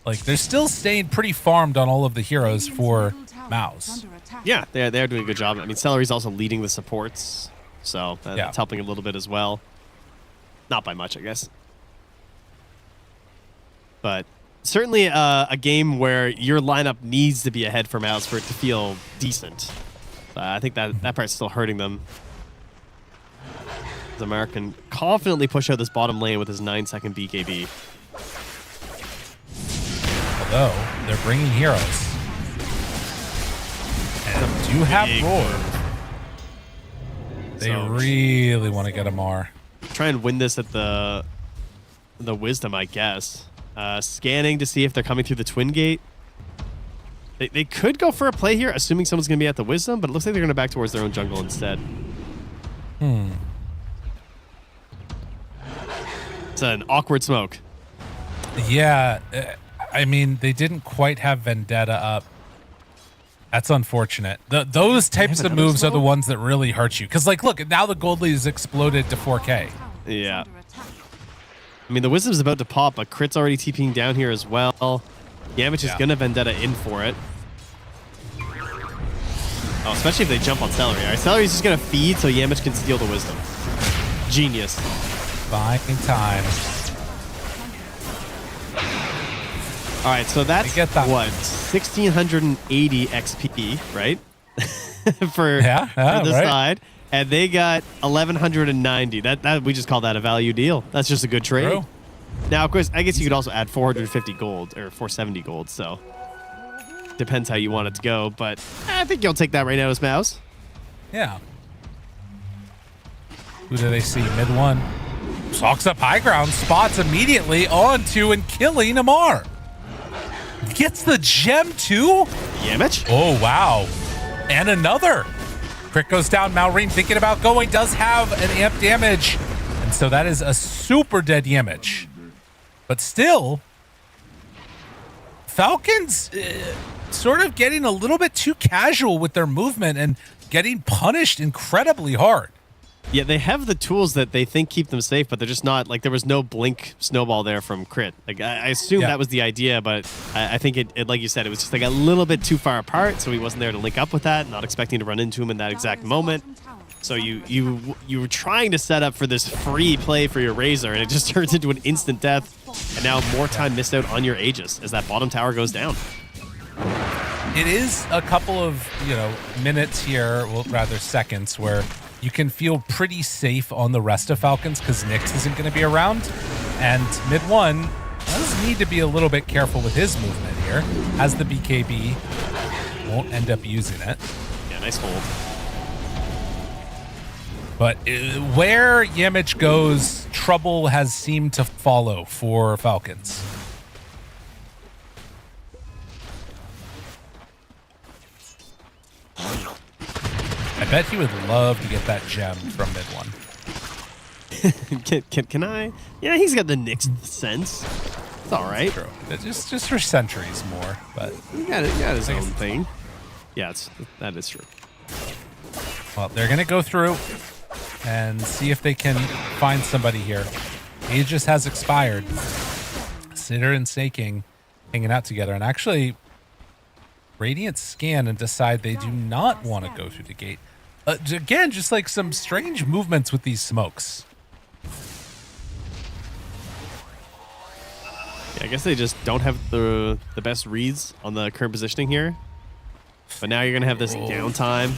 Like, they're still staying pretty farmed on all of the heroes for MOUZ. Yeah, they're doing a good job. I mean, Celery's also leading the supports, so that's helping a little bit as well. Not by much, I guess. But certainly a game where your lineup needs to be ahead for MOUZ for it to feel decent. I think that part's still hurting them. The American confidently push out this bottom lane with his 9-second BKB. Although, they're bringing heroes. And do have Roar. They really want to get a Mar. Try and win this at the Wisdom, I guess. Scanning to see if they're coming through the Twin Gate. They could go for a play here, assuming someone's going to be at the Wisdom, but it looks like they're going to back towards their own jungle instead. It's an awkward smoke. Yeah, I mean, they didn't quite have Vendetta up. That's unfortunate. Those types of moves are the ones that really hurt you. Because, like, look, now the gold lead has exploded to 4K. Yeah. I mean, the Wisdom's about to pop, but Crit's already TPing down here as well. Yamich is going to Vendetta in for it. Oh, especially if they jump on Celery. All right, Celery's just going to feed so Yamich can steal the Wisdom. Genius. Buying time. All right, so that's what, 1,680 XP, right? for this side, and they got 1,190. That we just call that a value deal. That's just a good trade. True. Now, of course, I guess you could also add 450 gold or 470 gold. So depends how you want it to go, but I think you'll take that right now as MOUZ. Yeah. Who do they see? Mid one. Socks up high ground, spots immediately onto and killing Amar. Gets the gem too? Yamich? Oh, wow. And another. Crit goes down. Malrine thinking about going. Does have an amp damage. And so that is a super dead Yamich. But still, Falcons sort of getting a little bit too casual with their movement and getting punished incredibly hard. Yeah, they have the tools that they think keep them safe, but they're just not, like, there was no blink snowball there from Crit. Like, I assume that was the idea, but I think it, like you said, it was just like a little bit too far apart, so he wasn't there to link up with that, not expecting to run into him in that exact moment. So you were trying to set up for this free play for your Razor, and it just turns into an instant death, and now more time missed out on your Aegis as that bottom tower goes down. It is a couple of, minutes here, well, rather seconds, where you can feel pretty safe on the rest of Falcons because Nyx isn't going to be around. And mid one does need to be a little bit careful with his movement here, as the BKB won't end up using it. Yeah, nice hold. But where Yamich goes, trouble has seemed to follow for Falcons. I bet he would love to get that gem from mid one. Can I? Yeah, he's got the Nyx sense. It's all right. True. Just for centuries more, but he got his own thing. Yeah, that is true. Well, they're gonna go through and see if they can find somebody here. Aegis has expired. Sitter and Saking hanging out together, and actually Radiant scan and decide they do not want to go through the gate. Again, just like some strange movements with these smokes. Yeah, I guess they just don't have the best reads on the current positioning here. But now you're going to have this downtime.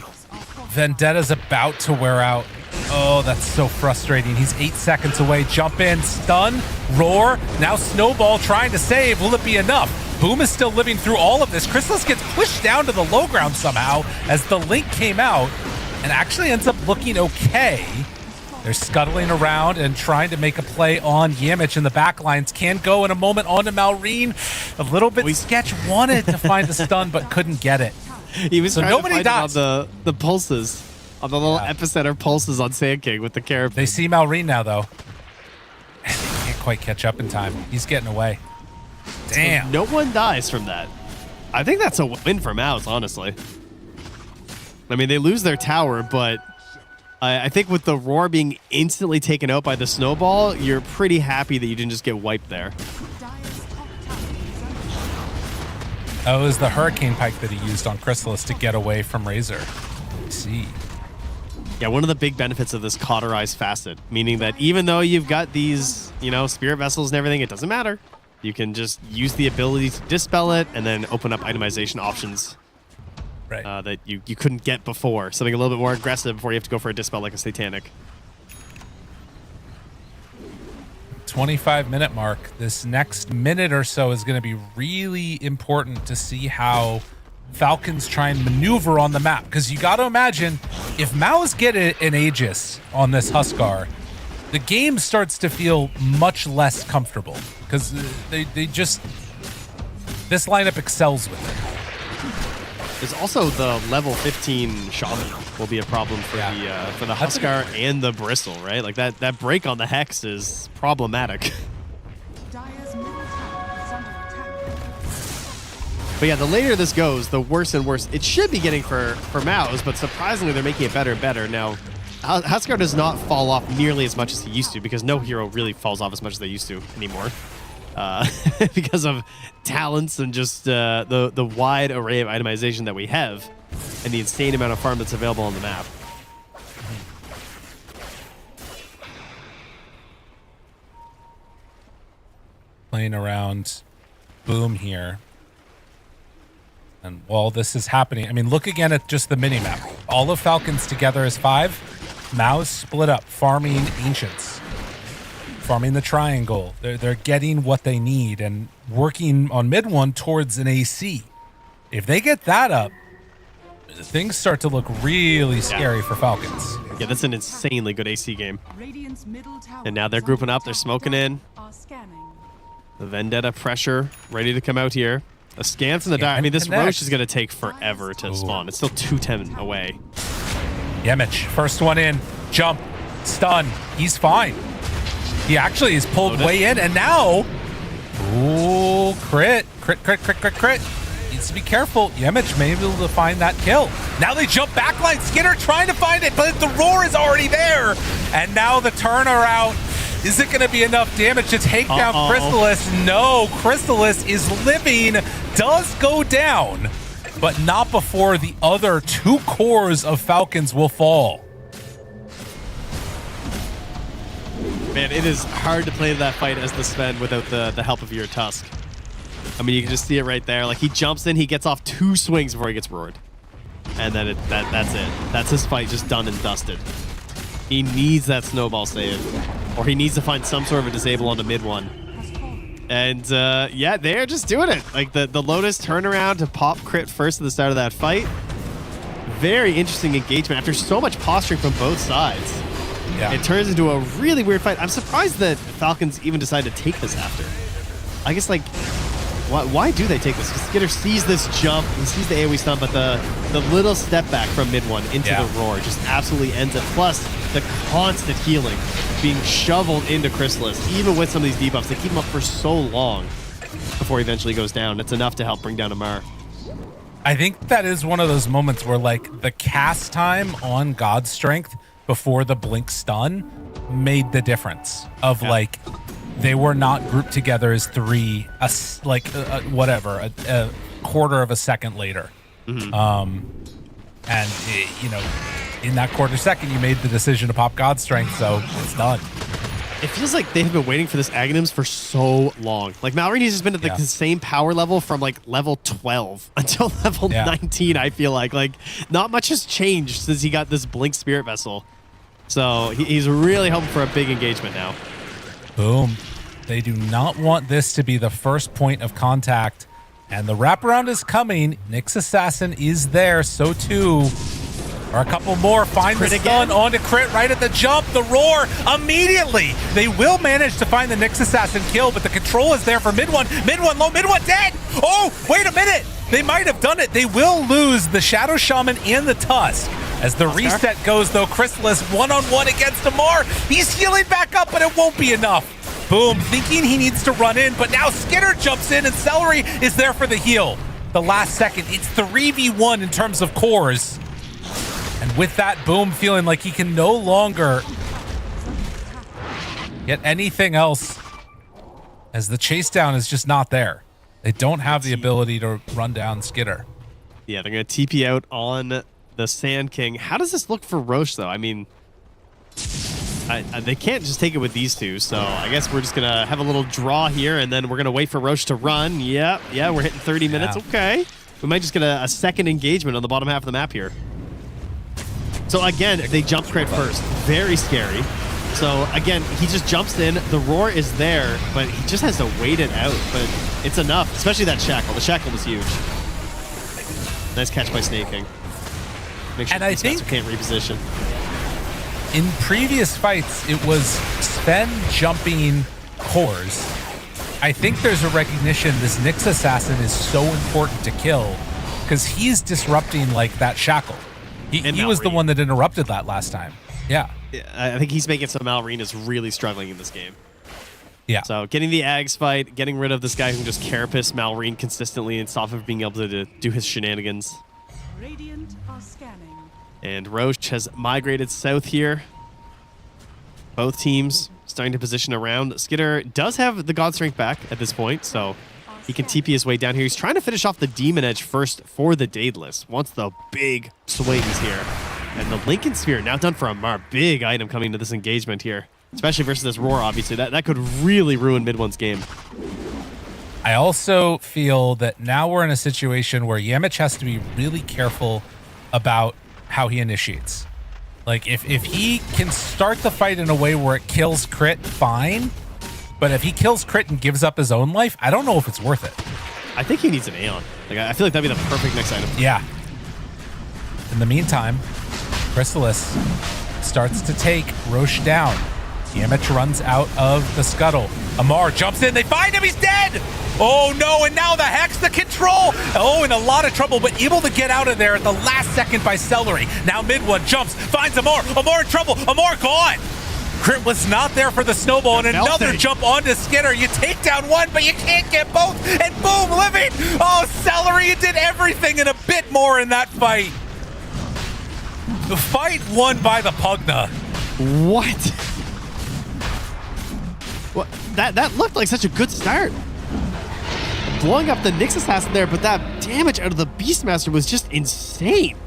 Vendetta's about to wear out. Oh, that's so frustrating. He's 8 seconds away. Jump in, stun, roar. Now Snowball trying to save. Will it be enough? Boom is still living through all of this. Chrysalis gets pushed down to the low ground somehow as the link came out and actually ends up looking okay. They're scuttling around and trying to make a play on Yamich, and the backlines can go in a moment onto Malrine. A little bit sketch wanted to find the stun but couldn't get it. He was so trying nobody to find dies. on the pulses, on the little epicenter pulses on Sand King with the carrot. They see Malrine now though. And they can't quite catch up in time. He's getting away. Damn. So no one dies from that. I think that's a win for MOUZ, honestly. I mean, they lose their tower, but I think with the roar being instantly taken out by the snowball, you're pretty happy that you didn't just get wiped there. Oh, it was the Hurricane Pike that he used on Chrysalis to get away from Razor. I see. Yeah, one of the big benefits of this cauterized facet, meaning that even though you've got these, spirit vessels and everything, it doesn't matter. You can just use the ability to dispel it and then open up itemization options that you couldn't get before. Something a little bit more aggressive before you have to go for a dispel like a Satanic. 25-minute mark. This next minute or so is going to be really important to see how Falcons try and maneuver on the map. Because you got to imagine, if MOUZ get an Aegis on this Huskar, the game starts to feel much less comfortable. Because they just... This lineup excels with it. There's also the level 15 Shaman will be a problem for the Huskar and the Bristle, right? Like that break on the Hex is problematic. But yeah, the later this goes, the worse and worse it should be getting for MOUZ, but surprisingly they're making it better and better. Now, Huskar does not fall off nearly as much as he used to because no hero really falls off as much as they used to anymore. Because of talents and just the wide array of itemization that we have and the insane amount of farm that's available on the map. Playing around Boom here. And while this is happening, I mean, look again at just the mini-map. All of Falcons together is 5. MOUZ split up, farming Ancients. Farming the triangle. They're getting what they need and working on mid one towards an AC. If they get that up, things start to look really scary for Falcons. Yeah, that's an insanely good AC game. And now they're grouping up. They're smoking in. The Vendetta pressure ready to come out here. A scan from the dark. I mean, this Roche is going to take forever to spawn. It's still 210 away. Yamich, first one in. Jump. Stun. He's fine. He actually is pulled way in, and now... Ooh, crit. needs to be careful. Yemich may be able to find that kill. Now they jump backline. Skinner trying to find it, but the roar is already there. And now the turnaround. Is it going to be enough damage to take down Crystallis? No, Crystallis is living, does go down, but not before the other 2 cores of Falcons will fall. Man, it is hard to play that fight as the Sven without the help of your Tusk. I mean, you can just see it right there. Like, he jumps in, he gets off 2 swings before he gets roared. And then that's it. That's his fight just done and dusted. He needs that snowball save. Or he needs to find some sort of a disable on the mid one. And yeah, they're just doing it. Like the Lotus turnaround to pop crit first at the start of that fight. Very interesting engagement after so much posturing from both sides. Yeah. It turns into a really weird fight. I'm surprised that Falcons even decided to take this after. I guess, like, why do they take this? Because Skitter sees this jump, he sees the AoE stun, but the little step back from mid one into the roar just absolutely ends it. Plus, the constant healing being shoveled into Crystallis, even with some of these debuffs. They keep him up for so long before he eventually goes down. It's enough to help bring down Amar. I think that is one of those moments where, like, the cast time on God's Strength before the blink stun made the difference of like they were not grouped together as 3 whatever a quarter of a second later. And you know, in that quarter second you made the decision to pop God's Strength, so it's done. It feels like they've been waiting for this Aghanims for so long. Like, Malrini's has been at the same power level from like level 12 until level 19, I feel like. Like, not much has changed since he got this Blink Spirit Vessel. So he's really hoping for a big engagement now. Boom. They do not want this to be the first point of contact. And the wraparound is coming. Nyx Assassin is there, so too are a couple more. Find the stun onto crit right at the jump. The roar immediately. They will manage to find the Nyx Assassin kill, but the control is there for mid one. Mid one low, mid one dead. Oh, wait a minute. They might have done it. They will lose the Shadow Shaman and the Tusk. As the reset goes, though, Crystallis one-on-one against Amar. He's healing back up, but it won't be enough. Boom, thinking he needs to run in, but now Skinner jumps in and Celery is there for the heal. The last second, it's 3v1 in terms of cores. And with that, Boom feeling like he can no longer get anything else, as the chase down is just not there. They don't have the ability to run down Skitter. Yeah, they're going to TP out on the Sand King. How does this look for Roche, though? I mean, they can't just take it with these two, so I guess we're just going to have a little draw here, and then we're going to wait for Roche to run. Yeah, we're hitting 30 minutes. Okay. We might just get a second engagement on the bottom half of the map here. So again, they jump crit first. Very scary. So again, he just jumps in. The roar is there, but he just has to wait it out. But it's enough, especially that shackle. The shackle was huge. Nice catch by Snaking. Make sure I think can't reposition. In previous fights, it was Sven jumping cores. I think there's a recognition this Nyx Assassin is so important to kill because he's disrupting like that shackle. He was the one that interrupted that last time. Yeah. I think he's making some Malrina's really struggling in this game. Yeah. So getting the Ags fight, getting rid of this guy who can just carapace Malrine consistently and stop him from being able to do his shenanigans. Radiant are scanning. And Roche has migrated south here. Both teams starting to position around. Skitter does have the God Strength back at this point, so he can TP his way down here. He's trying to finish off the Demon Edge first for the Daedalus. Wants the big swings here. And the Lincoln Sphere now done for Amar. Big item coming to this engagement here. Especially versus this Roar, obviously. That could really ruin mid one's game. I also feel that now we're in a situation where Yamich has to be really careful about how he initiates. Like, if he can start the fight in a way where it kills crit, fine. But if he kills crit and gives up his own life, I don't know if it's worth it. I think he needs an Aeon. Like, I feel like that'd be the perfect next item. Yeah. In the meantime, Crystallis starts to take Roche down. Yamich runs out of the scuttle. Amar jumps in. They find him. He's dead. Oh, no. And now the Hex, the control. Oh, in a lot of trouble, but able to get out of there at the last second by Celery. Now mid one jumps, finds Amar. Amar in trouble. Amar gone. Crit was not there for the snowball, and another jump onto Skinner. You take down one, but you can't get both, and boom, living. Oh, Celery did everything and a bit more in that fight. The fight won by the Pugna. What? What? That looked like such a good start. Blowing up the Nyx Assassin there, but that damage out of the Beastmaster was just insane.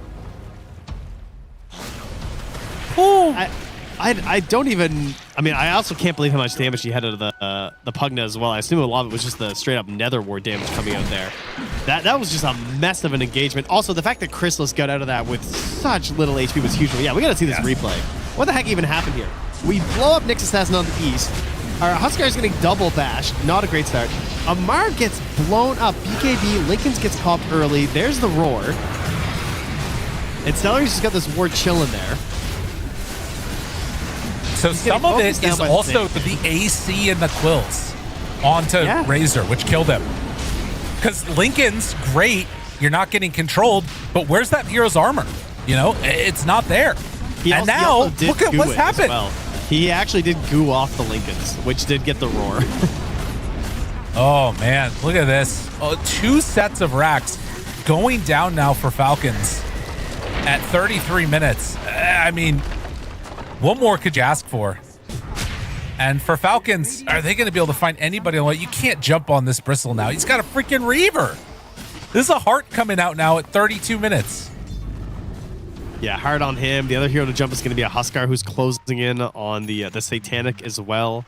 I don't even. I mean, I also can't believe how much damage he had out of the Pugna as well. I assume a lot of it was just the straight up Nether Ward damage coming out there. That was just a mess of an engagement. Also, the fact that Chrysalis got out of that with such little HP was huge. Yeah, we got to see this replay. What the heck even happened here? We blow up Nyx Assassin on the east. Our Huskar is getting double bashed. Not a great start. Amar gets blown up. BKB. Lincoln's gets popped early. There's the roar. And Celery's just got this ward chilling there. So some of it is also the AC and the quills onto Razor, which killed him. Because Lincoln's great, you're not getting controlled, but where's that hero's armor? You know, it's not there. And now, look at what's happened. Well. He actually did goo off the Lincolns, which did get the roar. Oh, man, look at this. Oh, 2 sets of racks going down now for Falcons at 33 minutes. I mean, what more could you ask for? And for Falcons, are they going to be able to find anybody? You can't jump on this Bristle now. He's got a freaking Reaver. This is a Heart coming out now at 32 minutes. Yeah, hard on him. The other hero to jump is going to be a Huskar who's closing in on the Satanic as well.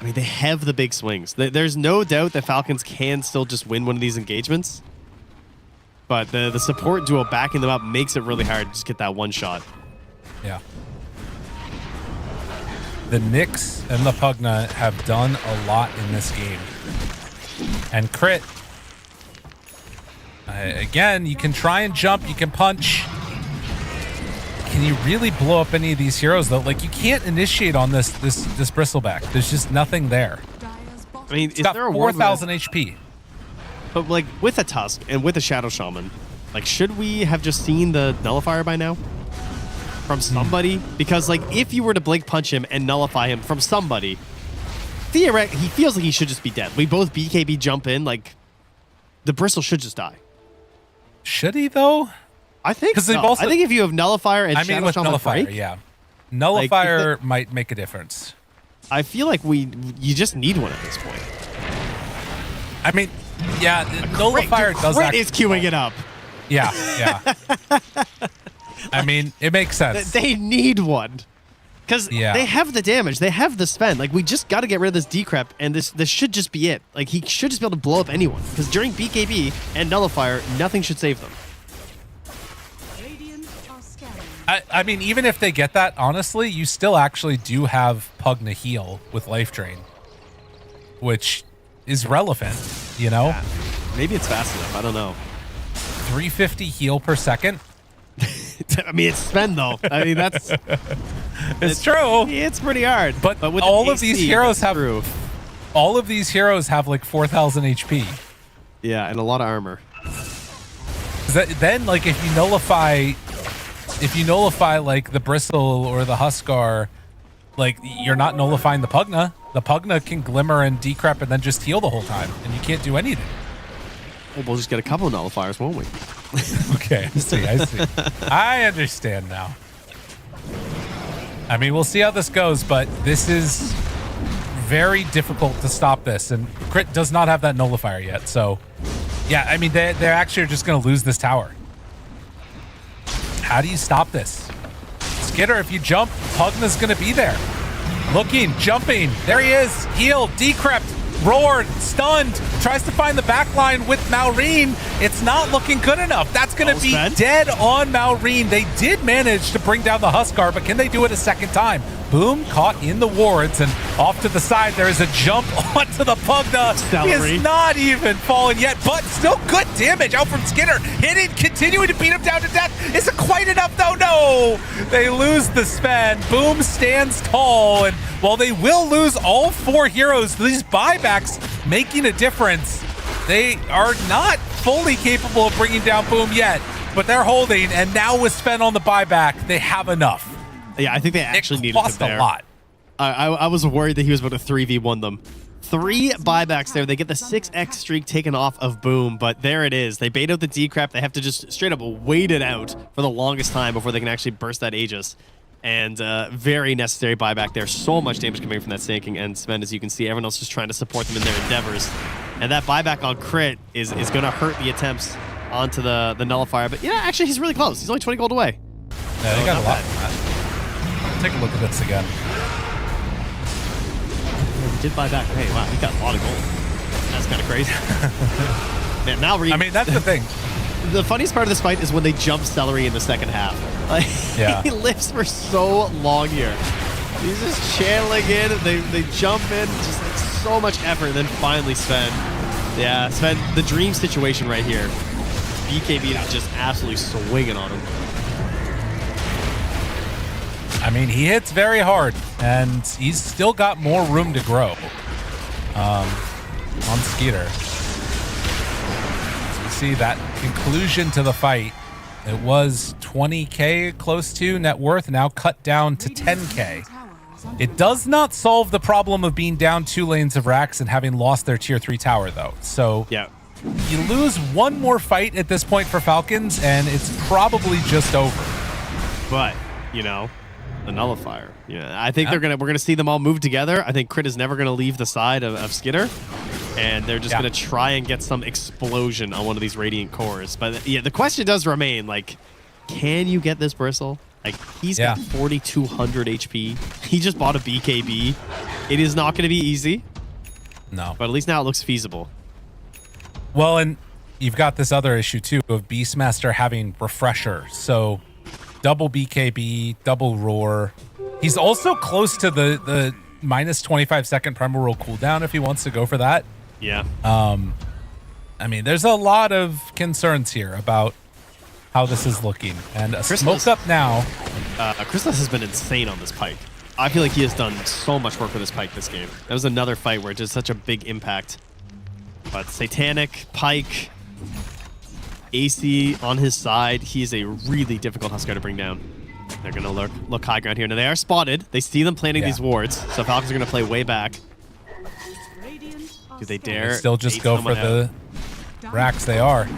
I mean, they have the big swings. There's no doubt that Falcons can still just win one of these engagements. But the support duo backing them up makes it really hard to just get that one shot. Yeah. The Nyx and the Pugna have done a lot in this game. And Crit, again, you can try and jump, you can punch. Can you really blow up any of these heroes though? Like, you can't initiate on this Bristleback. There's just nothing there. I mean, it's got 4,000 HP. But like with a Tusk and with a Shadow Shaman, like, should we have just seen the Nullifier by now? From somebody? Because like, if you were to Blink Punch him and nullify him from somebody, theoretically, he feels like he should just be dead. We both BKB jump in, like, the Bristle should just die. Should he though? I think so. I think if you have Nullifier and Shadow Shaman Nullifier, break, yeah. Nullifier might make a difference. I feel like you just need one at this point. I mean, yeah, Nullifier does Crit is queuing it up. Yeah, yeah. I mean, it makes sense. They need one. Because they have the damage. They have the spend. Like, we just got to get rid of this decrep, and this should just be it. Like, he should just be able to blow up anyone. Because during BKB and Nullifier, nothing should save them. I mean, even if they get that, honestly, you still actually do have Pugna heal with Life Drain, which is relevant, you know? Yeah. Maybe it's fast enough. I don't know. 350 heal per second? I mean, it's spend, though. I mean, that's... it's true. It's pretty hard. But with all of these heroes have... All of these heroes have like 4,000 HP. Yeah, and a lot of armor. Then, like, if you nullify like the Bristle or the Huskar, like, you're not nullifying the Pugna. The Pugna can glimmer and decrep and then just heal the whole time, and you can't do anything. Well, we'll just get a couple of nullifiers, won't we? Okay, I see. I understand now. I mean, we'll see how this goes, but this is very difficult to stop this, and Crit does not have that nullifier yet, so yeah, I mean, they're actually just going to lose this tower. How do you stop this? Skitter, if you jump, Pugna's going to be there. Looking, jumping, there he is, healed, decrept, roared, stunned, tries to find the back line with Maureen. It's not looking good enough. That's going to be dead on Maureen. They did manage to bring down the Huskar, but can they do it a second time? Boom, caught in the wards, and off to the side, there is a jump onto the Pugna. He is not even fallen yet, but still good damage out from Skinner. Hitting, continuing to beat him down to death. Isn't quite enough, though. No, they lose the spend. Boom stands tall, and while they will lose all 4 heroes, these buybacks making a difference. They are not fully capable of bringing down Boom yet, but they're holding, and now with spend on the buyback, they have enough. Yeah, I think they actually needed him there. A lot. I was worried that he was about to 3v1 them. 3 buybacks there. They get the 6x streak taken off of Boom, but there it is. They bait out the D-crap. They have to just straight up wait it out for the longest time before they can actually burst that Aegis. And very necessary buyback there. So much damage coming from that snaking. And Sven, as you can see, everyone else just trying to support them in their endeavors. And that buyback on crit is going to hurt the attempts onto the nullifier. But yeah, actually, he's really close. He's only 20 gold away. Yeah, they got a lot from that. Take a look at this again. He did buy back. Hey, wow, he got a lot of gold. That's kind of crazy. Man, now I mean, that's the thing. The funniest part of this fight is when they jump Celery in the second half. Like, he lives for so long here. He's just channeling in. They jump in, just like so much effort. And then finally Sven. Yeah, Sven, the dream situation right here. BKB is just absolutely swinging on him. I mean, he hits very hard, and he's still got more room to grow on Skeeter. So we see that conclusion to the fight. It was 20K close to net worth, now cut down to 10K. It does not solve the problem of being down 2 lanes of racks and having lost their tier 3 tower, though. So you lose one more fight at this point for Falcons, and it's probably just over. But, you know, the nullifier. Yeah, I think we're gonna see them all move together. I think Crit is never gonna leave the side of Skitter, and they're just gonna try and get some explosion on one of these Radiant cores. But yeah, the question does remain: like, can you get this Bristle? Like, he's got 4,200 HP. He just bought a BKB. It is not gonna be easy. No, but at least now it looks feasible. Well, and you've got this other issue too of Beastmaster having Refresher, so. Double BKB, double roar. He's also close to the minus 25 second primal roll cooldown if he wants to go for that. Yeah. I mean, there's a lot of concerns here about how this is looking. And a smoke up now. Chrysalis has been insane on this Pike. I feel like he has done so much work with this Pike this game. That was another fight where it did such a big impact. But Satanic, Pike, AC on his side. He is a really difficult Huskar to bring down. They're going to look high ground here. Now, they are spotted. They see them planting these wards, so Falcons are going to play way back. Do they dare? They still just go for the racks. They are.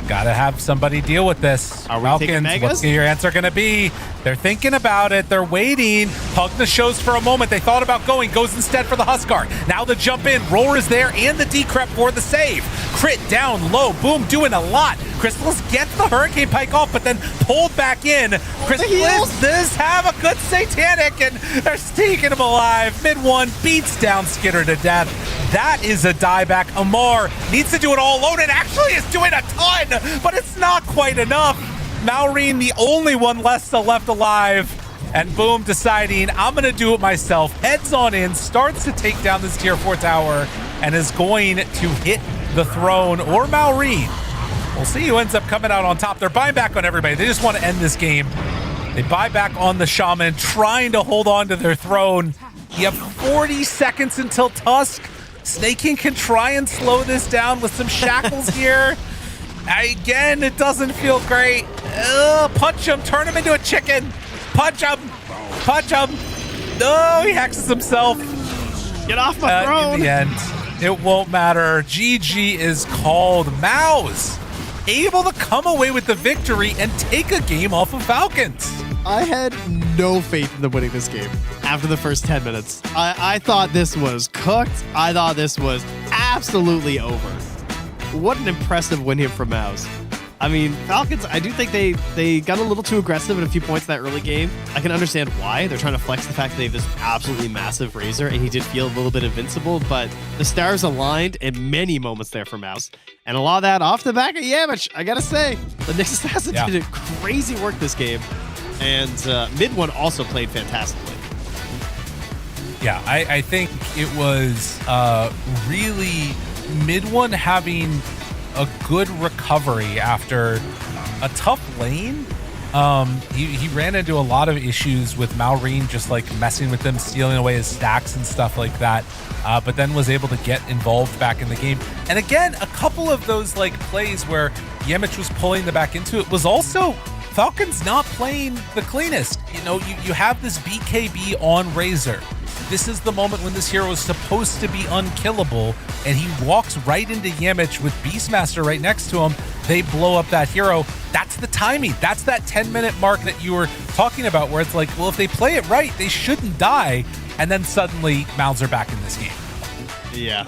Gotta have somebody deal with this. Are we Falcons, what's your answer going to be? They're thinking about it. They're waiting. Pugna shows for a moment. They thought about going. Goes instead for the Huskar. Now the jump in. Roar is there and the decrep for the save. Crit down low. Boom doing a lot. Chrysalis gets the Hurricane Pike off, but then pulled back in. Chrysalis does have a good Satanic, and they're sneaking him alive. Mid-1 beats down Skitter to death. That is a dieback. Amar needs to do it all alone and actually is doing a ton, but it's not quite enough. Maureen, the only one left alive, and Boom deciding, I'm going to do it myself. Heads on in, starts to take down this tier 4 tower, and is going to hit the throne or Maureen. We'll see who ends up coming out on top. They're buying back on everybody. They just want to end this game. They buy back on the Shaman, trying to hold on to their throne. You have 40 seconds until Tusk. Snaking can try and slow this down with some shackles here. Again, it doesn't feel great. Punch him, turn him into a chicken. Punch him, punch him. No, he hexes himself. Get off my throne. In the end, it won't matter. GG is called. MOUZ able to come away with the victory and take a game off of Falcons. I had no faith in them winning this game after the first 10 minutes. I thought this was cooked. I thought this was absolutely over. What an impressive win here from MOUZ. I mean, Falcons, I do think they got a little too aggressive in a few points in that early game. I can understand why. They're trying to flex the fact that they have this absolutely massive Razor, and he did feel a little bit invincible, but the stars aligned in many moments there for MOUZ. And a lot of that off the back of Yamich, I gotta say. The Nyx Assassin did crazy work this game. And Mid-1 also played fantastically. Yeah, I think it was really Mid-1 having a good recovery after a tough lane. He ran into a lot of issues with Maureen just like messing with them, stealing away his stacks and stuff like that, but then was able to get involved back in the game. And again, a couple of those like plays where Yemich was pulling the back into it was also Falcons not playing the cleanest. You know, you have this BKB on Razor. This is the moment when this hero is supposed to be unkillable, and he walks right into Yamich with Beastmaster right next to him. They blow up that hero. That's the timing. That's that 10-minute mark that you were talking about, where it's like, well, if they play it right, they shouldn't die. And then suddenly, MOUZ are back in this game. Yeah.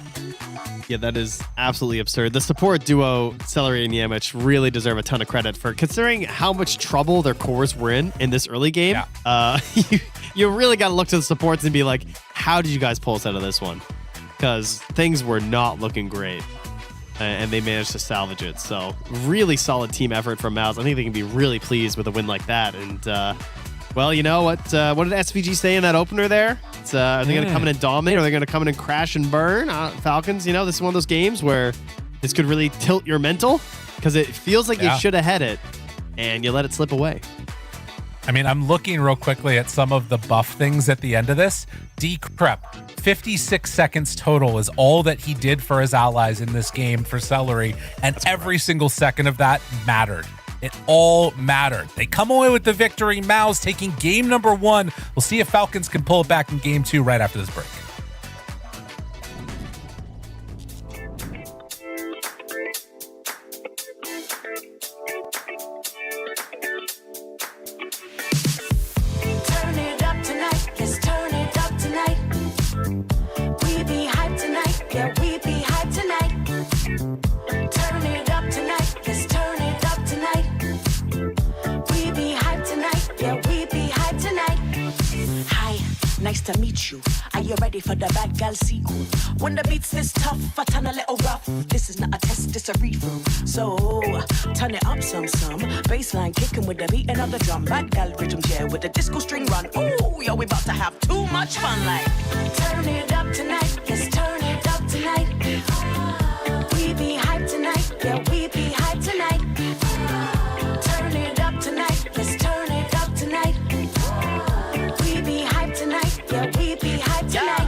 Yeah, that is absolutely absurd. The support duo, Celery and Yamich, really deserve a ton of credit for considering how much trouble their cores were in this early game. Yeah. You really got to look to the supports and be like, how did you guys pull us out of this one? Because things were not looking great. And they managed to salvage it. So really solid team effort from MOUZ. I think they can be really pleased with a win like that. And, well, you know what? What did SVG say in that opener there? Are they going to come in and dominate? Or are they going to come in and crash and burn? Falcons, you know, this is one of those games where this could really tilt your mental because it feels like you should have had it and you let it slip away. I mean, I'm looking real quickly at some of the buff things at the end of this. Decrep, 56 seconds total is all that he did for his allies in this game for Celery, and every single second of that mattered. It all mattered. They come away with the victory. MOUZ taking game number 1. We'll see if Falcons can pull it back in game 2 right after this break. Turn it up tonight, let's turn it up tonight. We be hyped tonight, yeah, we be hyped tonight. Turn it up tonight, let's turn it up tonight. We be hyped tonight, yeah, we be hyped tonight. Hi, nice to meet you. Are you ready for the bad girl sequel? When the beat's this tough, I turn a little rough. This is not a test, this a read-through. So, turn it up some. Baseline kicking with the beat and of the drum. Bad girl rhythm, yeah, with the disco string run. Ooh, yo, we about to have too much fun, like. Turn it up tonight, let's turn it up tonight. We be hyped tonight, yeah, we be hyped tonight. Turn it up tonight, let's turn it up tonight. We be hyped tonight, yeah, we be hyped tonight.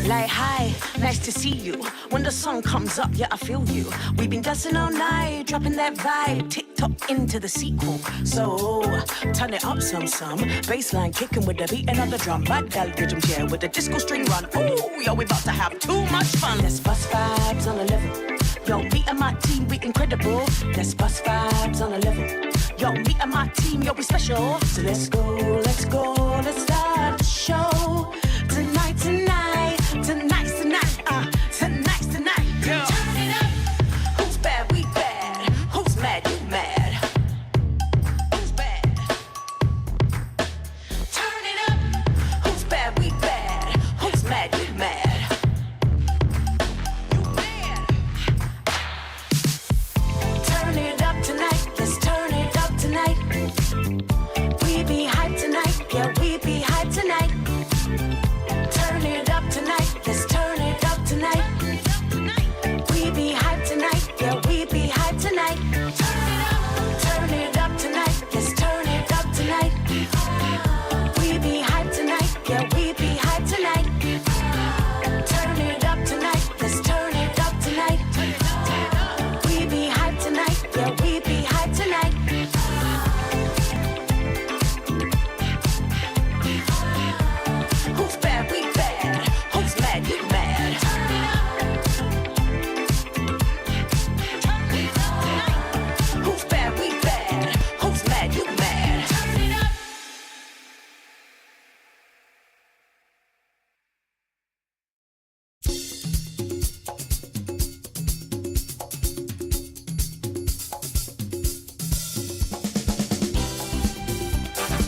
Like, hi, nice to see you. When the song comes up, yeah, I feel you. We've been dancing all night, dropping that vibe. TikTok into the sequel. So, turn it up some. Baseline kicking with the beat and of the drum. Bad gal rhythm, yeah, with the disco string run. Ooh, yo, we about to have too much fun. Let's bust vibes on a level. Yo, me and my team, we incredible. Let's bust vibes on a level. Yo, me and my team, yo, we special. So let's go, let's start the show. Tonight. Yo. Turn it up. Who's bad, we bad. Who's mad, you mad. Who's bad? Turn it up. Who's bad, we bad. Who's mad, you mad. You mad. Turn it up tonight. Let's turn it up tonight. We be hyped tonight. Yeah, we be hyped tonight. Turn it up tonight. Let's turn it up tonight. We be hyped tonight. Yeah, we be hyped tonight. Turn it up tonight. Let's turn it up tonight. We be hyped tonight. Yeah, we be hyped tonight. Turn it up tonight. Let's turn it up tonight. We be hyped tonight. Yeah, we be hyped tonight. Who's bad? We bad. Who's mad? You mad. Who's bad? We bad. Who's mad? You mad. Turn it up.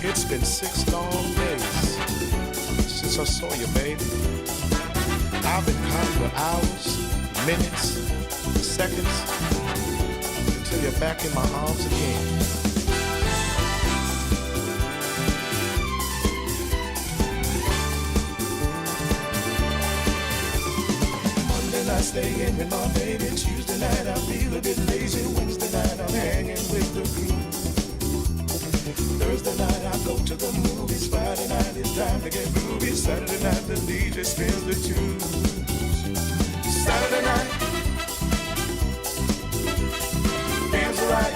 It's been 6 long days since I saw you, baby. I've been counting the hours, minutes, seconds, until you're back in my arms again. Monday night stay in with my baby. Tuesday night I feel a bit lazy. Wednesday night I'm hanging with the crew. Thursday night I go to the movies. Friday night it's time to get groovy. Saturday night the DJ spins the tunes. Saturday night feels right.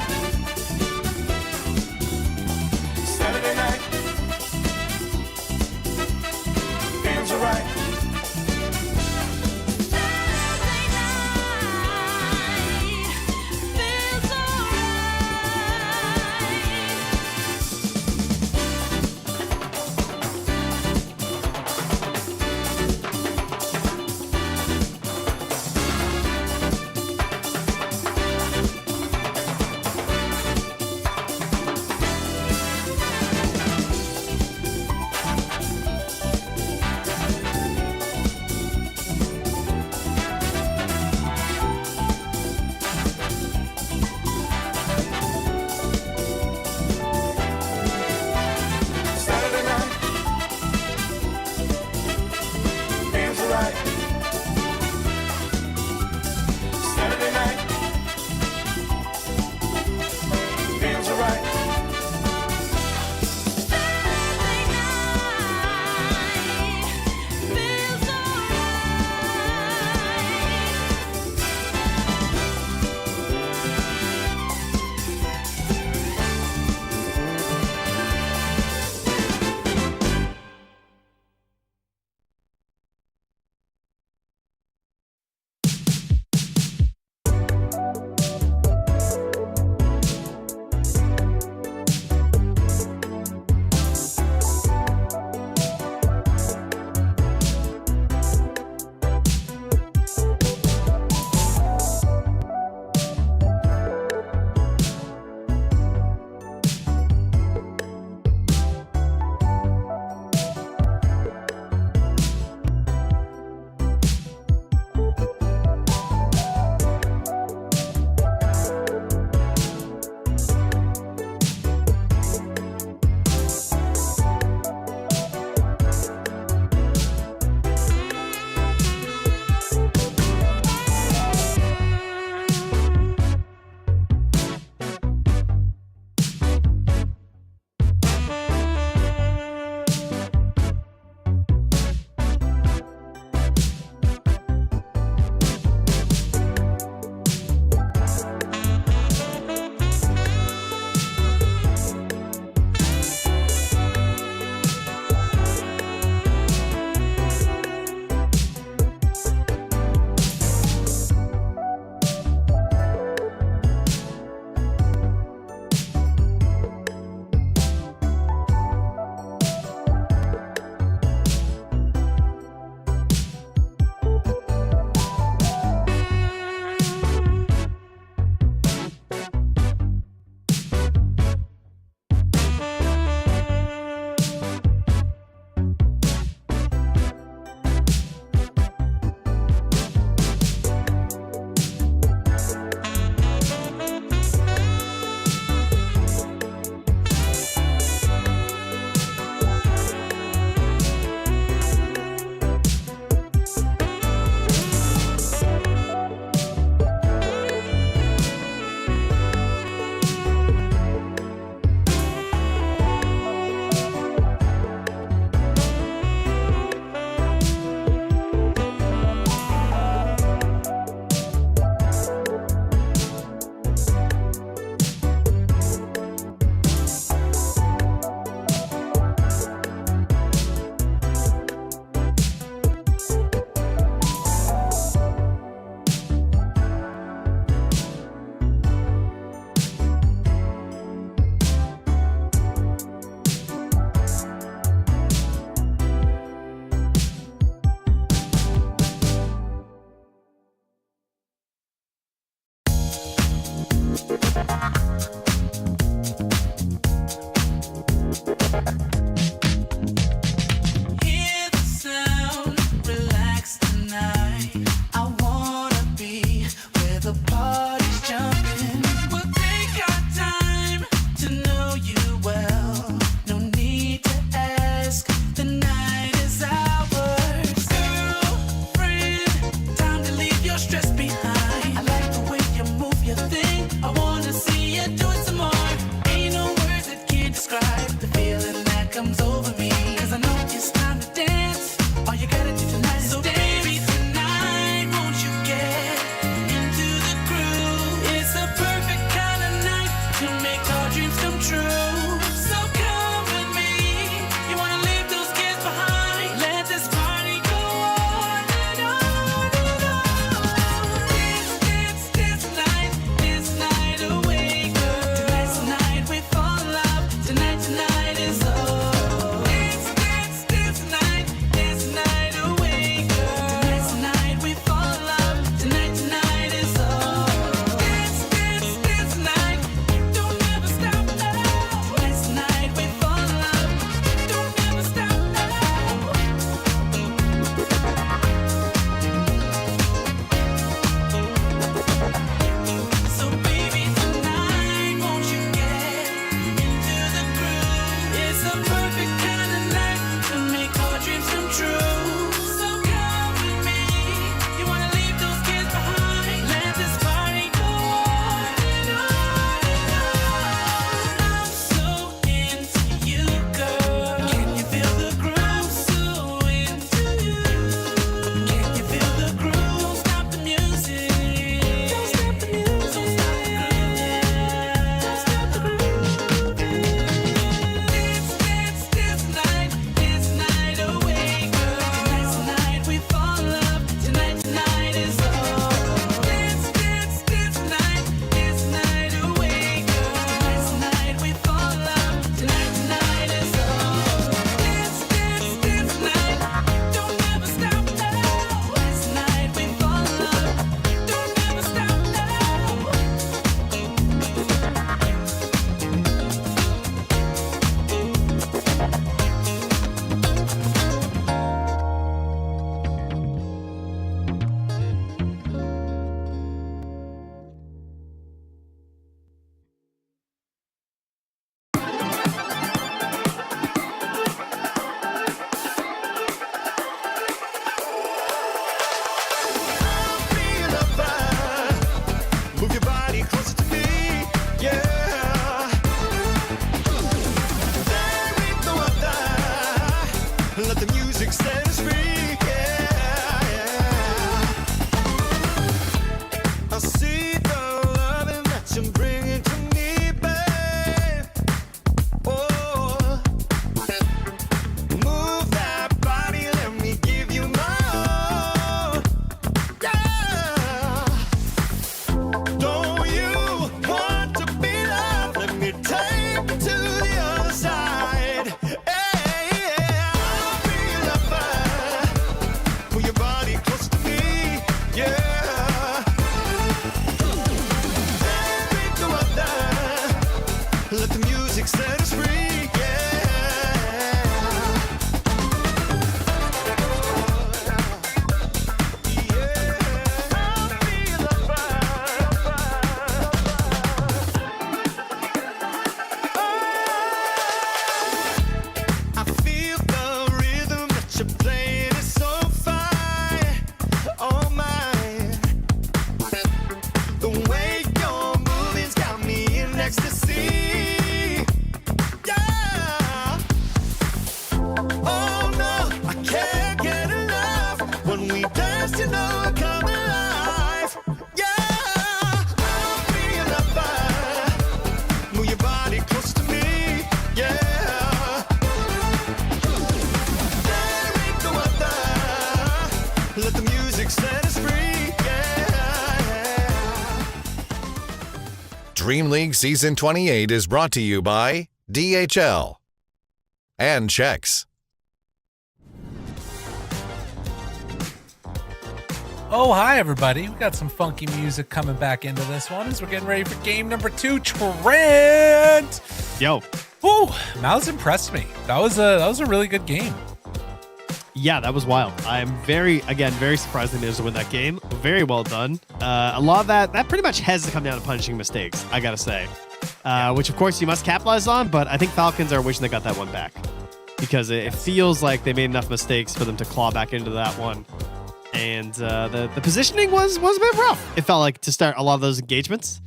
DreamLeague Season 28 is brought to you by DHL and Chex. Oh, hi, everybody. We got some funky music coming back into this one as we're getting ready for game number 2. Trent! Yo. Woo! MOUZ impressed me. That was a really good game. Yeah, that was wild. I'm very surprised they managed to win that game. Very well done. A lot of that pretty much has to come down to punishing mistakes, I gotta say. Which, of course, you must capitalize on, but I think Falcons are wishing they got that one back. Because it feels like they made enough mistakes for them to claw back into that one. And the positioning was a bit rough, it felt like, to start a lot of those engagements.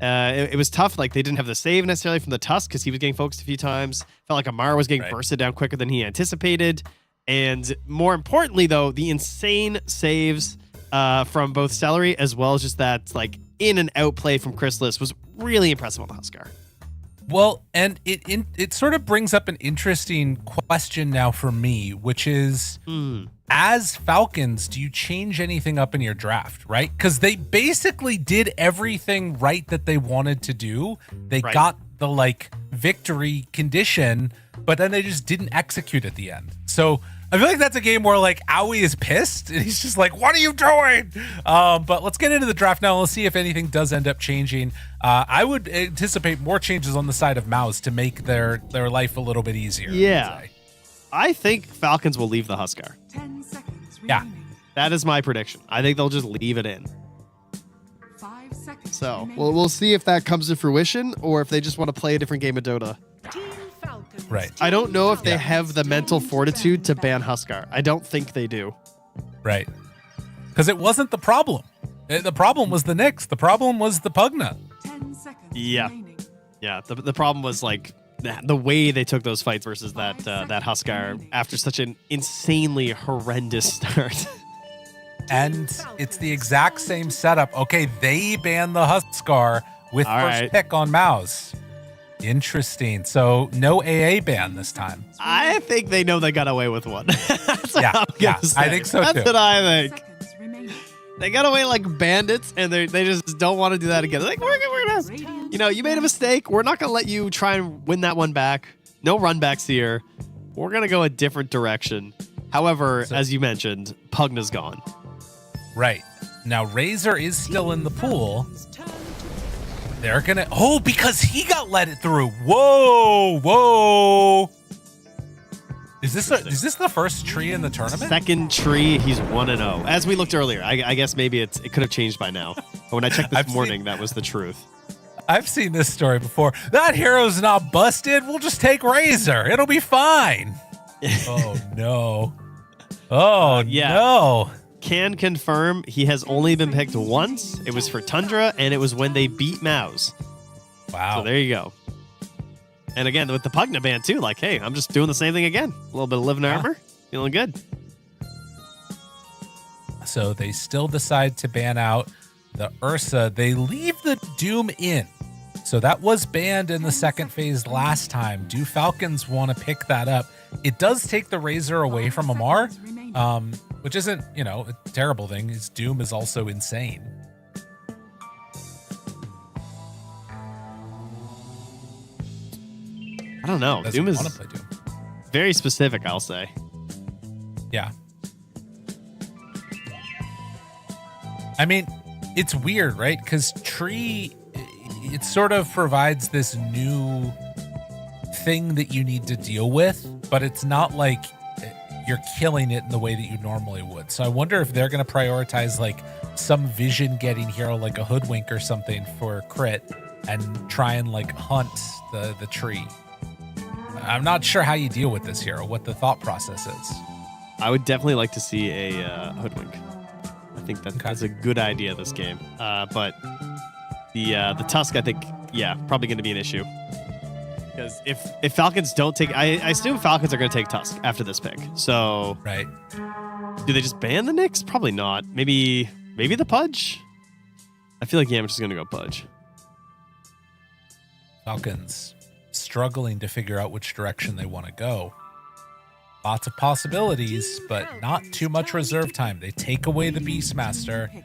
It was tough. Like, they didn't have the save necessarily from the Tusk because he was getting focused a few times. Felt like Aurora was getting bursted down quicker than he anticipated. And more importantly, though, the insane saves from both Celery as well as just that like in and out play from Chrysalis was really impressive on the Huskar. Well, and it sort of brings up an interesting question now for me, which is, as Falcons, do you change anything up in your draft, right? Because they basically did everything right that they wanted to do. They got the like victory condition, but then they just didn't execute at the end. So I feel like that's a game where like Owie is pissed and he's just like, what are you doing? But let's get into the draft now. Let's see if anything does end up changing. I would anticipate more changes on the side of MOUZ to make their life a little bit easier. Yeah. I think Falcons will leave the Huskar. 10 seconds Yeah. That is my prediction. I think they'll just leave it in. 5 seconds. So we'll see if that comes to fruition or if they just want to play a different game of Dota. Right. I don't know if they have the mental fortitude to ban Huskar. I don't think they do. Right. Because it wasn't the problem. The problem was the Knicks. The problem was the Pugna. 10 seconds. Yeah. Yeah. The problem was like the way they took those fights versus that Huskar after such an insanely horrendous start. And it's the exact same setup. Okay, they banned the Huskar with first pick on MOUZ. Interesting. So no AA ban this time. I think they know they got away with one. That's what I'm yeah, gonna say. I think so That's too. what I think. They got away like bandits, and they just don't want to do that again. They're like, we're gonna, you made a mistake. We're not gonna let you try and win that one back. No runbacks here. We're gonna go a different direction. However, as you mentioned, Pugna's gone. Right. Now Razor is still in the pool. They're gonna because he got let it through. Whoa. Is this the first tree in the tournament? Second tree, he's 1-0. As we looked earlier, I guess maybe it could have changed by now. But when I checked this morning, that was the truth. I've seen this story before. That hero's not busted. We'll just take Razor. It'll be fine. Oh no. Oh no. Can confirm he has only been picked once. It was for Tundra, and it was when they beat MOUZ. Wow. So there you go. And again, with the Pugna ban too, like, hey, I'm just doing the same thing again. A little bit of living armor. Feeling good. So they still decide to ban out the Ursa. They leave the Doom in. So that was banned in the second phase last time. Do Falcons want to pick that up? It does take the Razor away from Amar, which isn't, a terrible thing. His Doom is also insane. I don't know. Doesn't Doom is want to play Doom. very specific, I'll say. Yeah. I mean, it's weird, right? Because Tree, it sort of provides this new thing that you need to deal with, but it's not like you're killing it in the way that you normally would. So I wonder if they're going to prioritize like some vision getting hero like a Hoodwink or something for crit and try and like hunt the tree. I'm not sure how you deal with this hero, what the thought process is. I would definitely like to see a Hoodwink. I think that's a good idea this game. But the Tusk, I think, probably going to be an issue. Because if Falcons don't take... I assume Falcons are going to take Tusk after this pick. So... Right. Do they just ban the Knicks? Probably not. Maybe the Pudge? I feel like, I'm just going to go Pudge. Falcons struggling to figure out which direction they want to go. Lots of possibilities, but not too much reserve time. They take away the Beastmaster. They're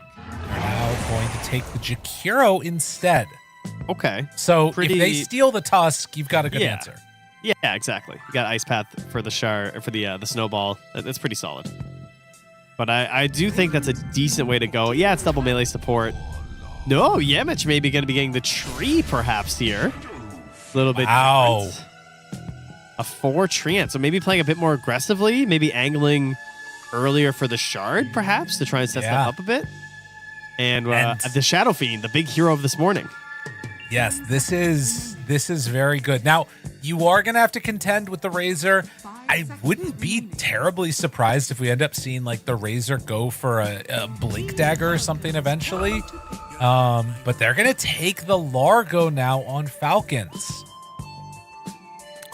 now going to take the Jakiro instead. Okay. So if they steal the Tusk, you've got a good Yeah. answer. Yeah, exactly. You got Ice Path for the shard, or for the Snowball. That's pretty solid. But I do think that's a decent way to go. Yeah, it's double melee support. No, Yemich maybe going to be getting the tree perhaps here. A little bit. Wow. Different. A 4 treant. So maybe playing a bit more aggressively, maybe angling earlier for the shard perhaps to try and set stuff up a bit. And the Shadow Fiend, the big hero of this morning. Yes, this is very good. Now, you are going to have to contend with the Razor. I wouldn't be terribly surprised if we end up seeing like the Razor go for a Blink Dagger or something eventually. But they're going to take the Largo now on Falcons.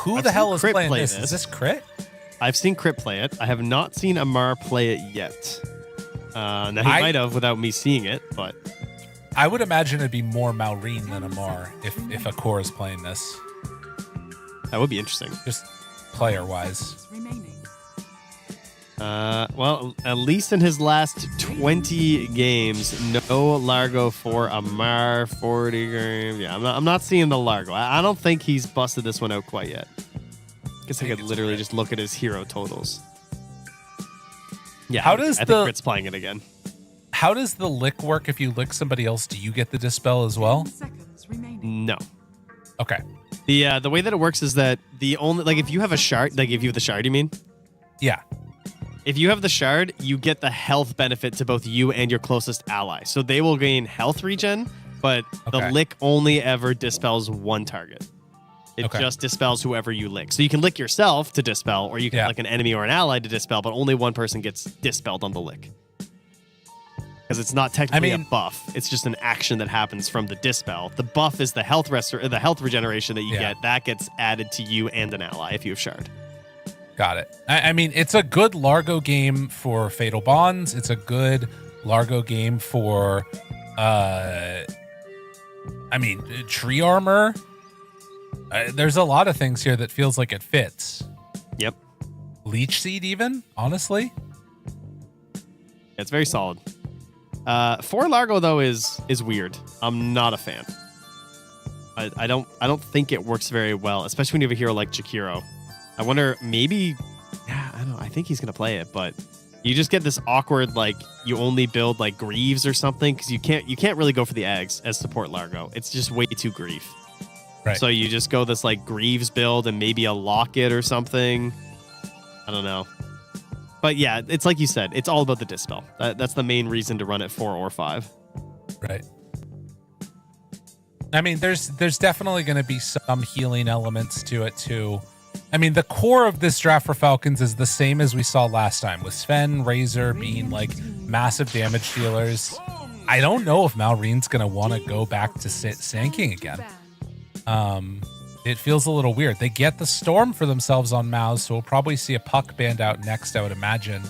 Who the hell is playing this? Is this Crit? I've seen Crit play it. I have not seen Amar play it yet. Now, he might have without me seeing it, but... I would imagine it'd be more Maureen than Amar if Akor is playing this. That would be interesting. Just player-wise. Well, at least in his last 20 games, no Largo for Amar. 40 games. Yeah, I'm not seeing the Largo. I don't think he's busted this one out quite yet. Guess I could literally just look at his hero totals. Yeah, I think Crit's playing it again. How does the lick work? If you lick somebody else, do you get the dispel as well? No. Okay. The way that it works is that the only, like, if you have a shard, like if you have the shard, you mean? Yeah. If you have the shard, you get the health benefit to both you and your closest ally. So they will gain health regen, but the lick only ever dispels one target. It just dispels whoever you lick. So you can lick yourself to dispel, or you can lick an enemy or an ally to dispel, but only one person gets dispelled on the lick. Because it's not technically a buff. It's just an action that happens from the dispel. The buff is the health regeneration that you get. That gets added to you and an ally if you have shard. Got it. I mean, it's a good Largo game for Fatal Bonds. It's a good Largo game for, tree armor. There's a lot of things here that feels like it fits. Yep. Leech Seed even, honestly. It's very solid. 4 Largo though is weird. I'm not a fan. I don't think it works very well, especially when you have a hero like Jakiro. I wonder, maybe, I don't know. I think he's gonna play it, but you just get this awkward, like, you only build like Greaves or something because you can't really go for the eggs as support Largo. It's just way too grief. Right. So you just go this like Greaves build and maybe a Locket or something. I don't know. But yeah, it's like you said, it's all about the dispel. That's the main reason to run it 4 or 5. Right. I mean, there's definitely going to be some healing elements to it too. I mean, the core of this draft for Falcons is the same as we saw last time, with Sven, Razor being like massive damage dealers. I don't know if Maureen's going to want to go back to Sanking again. It feels a little weird. They get the Storm for themselves on MOUZ, so we'll probably see a Puck banned out next, I would imagine.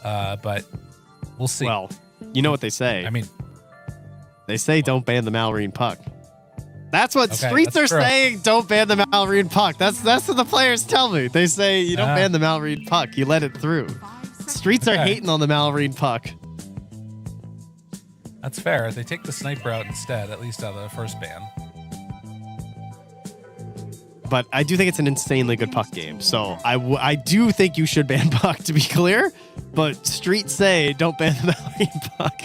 But we'll see. Well, you know what they say. I mean, they say don't ban the Malrine Puck. That's what Streets are saying. Don't ban the Malrine Puck. That's what the players tell me. They say you don't ban the Malrine Puck. You let it through. Streets are hating on the Malrine Puck. That's fair. They take the Sniper out instead, at least out of the first ban. But I do think it's an insanely good Puck game. So I do think you should ban Puck, to be clear. But Streets say don't ban the Malrine Puck.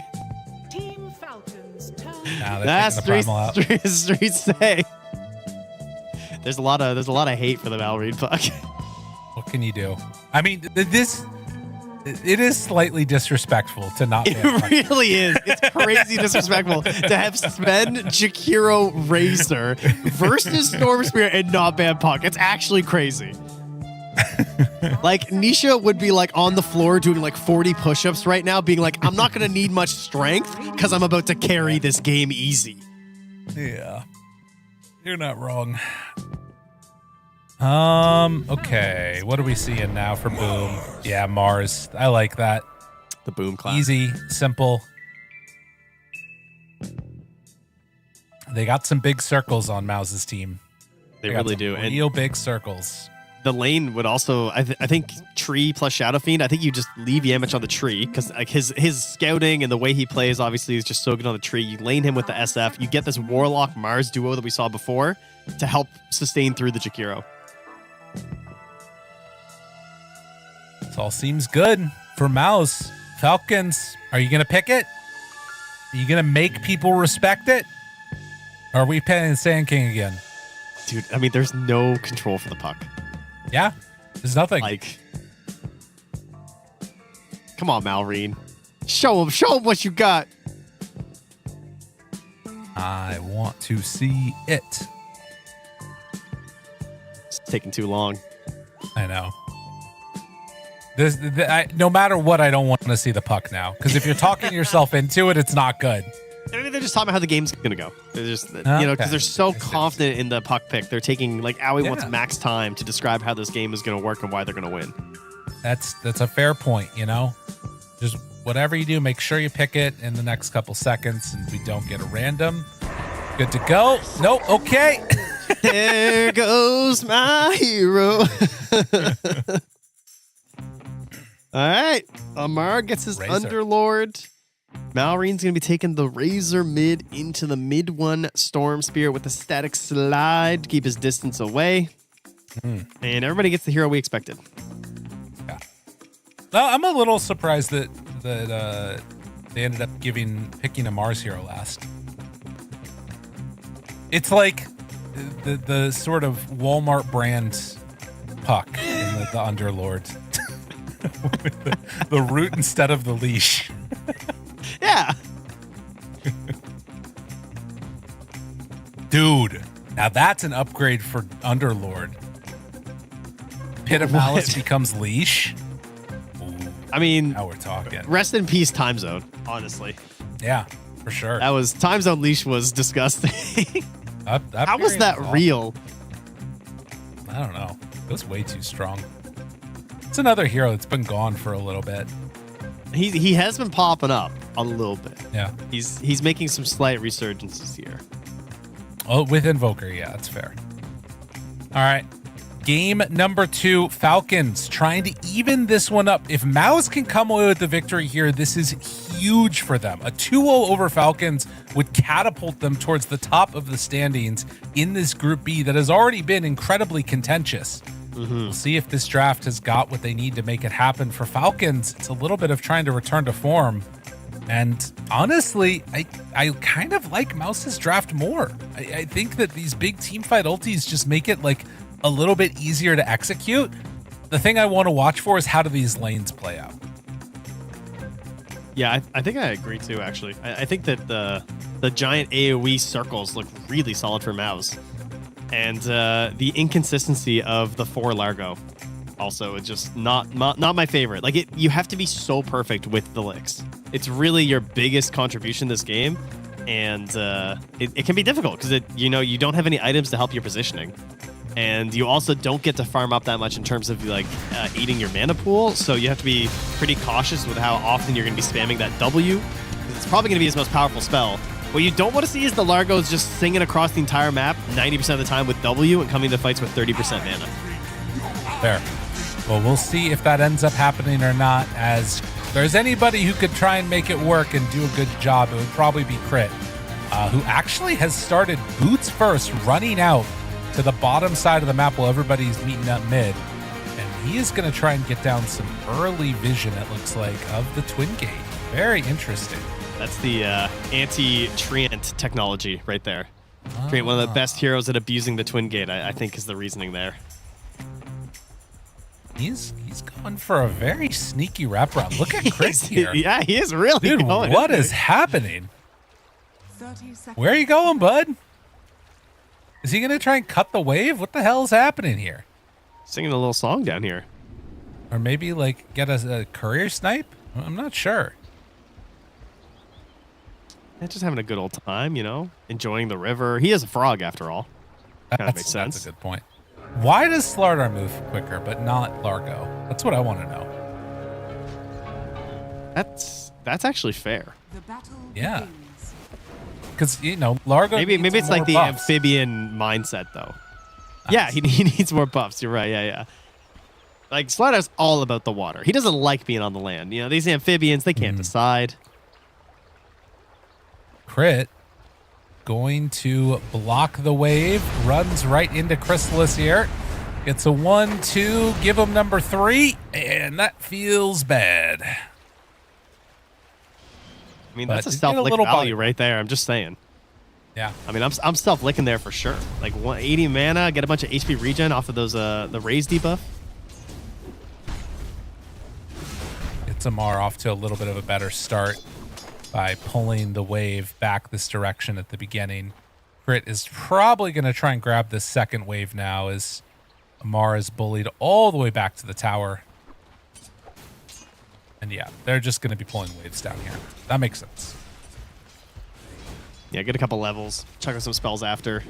Team Falcons turn. That's Streets say. There's a lot of hate for the Malrine Puck. What can you do? I mean, it is slightly disrespectful to not ban Puck. It really is. It's crazy disrespectful to have Sven, Jakiro, Razor versus Storm Spear and not ban Puck. It's actually crazy. Like, Nisha would be like on the floor doing like 40 push-ups right now, being like, I'm not going to need much strength because I'm about to carry this game easy. Yeah. You're not wrong. Okay. What are we seeing now for Boom? Yeah, Mars. I like that. The Boom class. Easy, simple. They got some big circles on MOUZ's team. They really do. And real big circles. the lane would also, I think tree plus Shadow Fiend, I think you just leave Yamich on the tree because like his scouting and the way he plays obviously is just so good on the tree. You lane him with the SF. You get this Warlock Mars duo that we saw before to help sustain through the Jakiro. This all seems good for MOUZ. Falcons, are you going to pick it? Are you going to make people respect it? Or are we playing Sand King again? Dude, I mean, there's no control for the puck. Yeah, there's nothing. Like, come on, Malrine. Show him what you got. I want to see it. It's taking too long. I know. No matter what, I don't want to see the puck now. Because if you're talking yourself into it, it's not good. I mean, they're just talking about how the game's going to go. They're just, because they're so confident in the puck pick. They're taking, like, Owie wants max time to describe how this game is going to work and why they're going to win. That's a fair point, you know? Just whatever you do, make sure you pick it in the next couple seconds and we don't get a random. Good to go. Nope. Okay. There goes my hero. All right. Amar gets his Underlord. Malrine's going to be taking the Razor mid into the mid one Storm Spear with a static slide to keep his distance away. And everybody gets the hero we expected. Yeah. I'm a little surprised that they ended up picking a Mars hero last. It's like the sort of Walmart brand puck in the Underlord. With the root instead of the leash. Yeah. Dude, now that's an upgrade for Underlord. Pit of Malice becomes leash. Ooh, I mean, now we're talking. Rest in peace, Time Zone, honestly. Yeah, for sure. That was Time Zone leash was disgusting. How was that real? I don't know. It was way too strong. It's another hero that's been gone for a little bit. He has been popping up a little bit. Yeah. He's making some slight resurgences here. Oh, with Invoker, yeah, that's fair. All right. Game number 2, Falcons trying to even this one up. If MOUZ can come away with the victory here, this is huge for them. A 2-0 over Falcons would catapult them towards the top of the standings in this Group B that has already been incredibly contentious. We'll see if this draft has got what they need to make it happen. For Falcons, it's a little bit of trying to return to form. And honestly, I kind of like MOUZ's draft more. I think that these big team fight ultis just make it like a little bit easier to execute. The thing I want to watch for is how do these lanes play out? Yeah, I think I agree too, actually. I think that the giant AoE circles look really solid for MOUZ. And the inconsistency of the 4 Largo also is just not my favorite. Like you have to be so perfect with the licks. It's really your biggest contribution this game, and it can be difficult because you don't have any items to help your positioning, and you also don't get to farm up that much in terms of like eating your mana pool. So you have to be pretty cautious with how often you're going to be spamming that W. It's probably going to be his most powerful spell. What you don't want to see is the Largos just singing across the entire map 90% of the time with W and coming to fights with 30% mana. Fair. Well, we'll see if that ends up happening or not. As if there's anybody who could try and make it work and do a good job, it would probably be Crit, who actually has started boots first, running out to the bottom side of the map while everybody's meeting up mid. And he is going to try and get down some early vision, it looks like, of the Twin Gate. Very interesting. That's the anti-treant technology right there. Treant, one of the best heroes at abusing the Twin Gate, I think is the reasoning there. He's going for a very sneaky wraparound. Look at Chris here. Yeah, he is really Dude, going. what is happening? Where are you going, bud? Is he going to try and cut the wave? What the hell is happening here? Singing a little song down here. Or maybe like get a courier snipe? I'm not sure. Just having a good old time, enjoying the river. He is a frog after all. Kind of makes sense. That's a good point. Why does Slardar move quicker but not Largo? That's what I want to know. That's actually fair. Yeah. Because Largo maybe it's like the buffs. amphibian mindset though. Yeah, he needs more buffs. You're right. Yeah. Like, Slider's all about the water. He doesn't like being on the land. You know, these amphibians, they can't decide. Crit going to block the wave, runs right into Chrysalis here. It's a 1-2, give him number 3, and that feels bad. I mean, that's a self-lick value right there. I'm just saying. Yeah. I mean, I'm self-licking there for sure. Like 180 mana, get a bunch of HP regen off of those the raise debuff. It's Amar off to a little bit of a better start by pulling the wave back this direction at the beginning. Crit is probably going to try and grab this second wave now as Amar is bullied all the way back to the tower. And yeah, they're just going to be pulling waves down here. That makes sense. Yeah, get a couple levels, chuck out some spells after.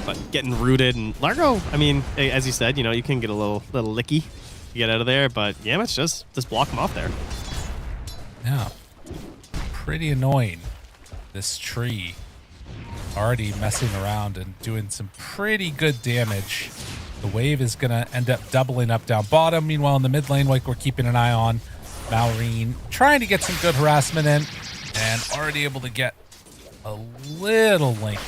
But getting rooted and Largo, I mean, as you said, you know, you can get a little licky to get out of there, but yeah, it's just block them off there. Yeah. Pretty annoying. This tree already messing around and doing some pretty good damage. The wave is going to end up doubling up down bottom. Meanwhile, in the mid lane, like we're keeping an eye on, Malrine trying to get some good harassment in and already able to get a little link.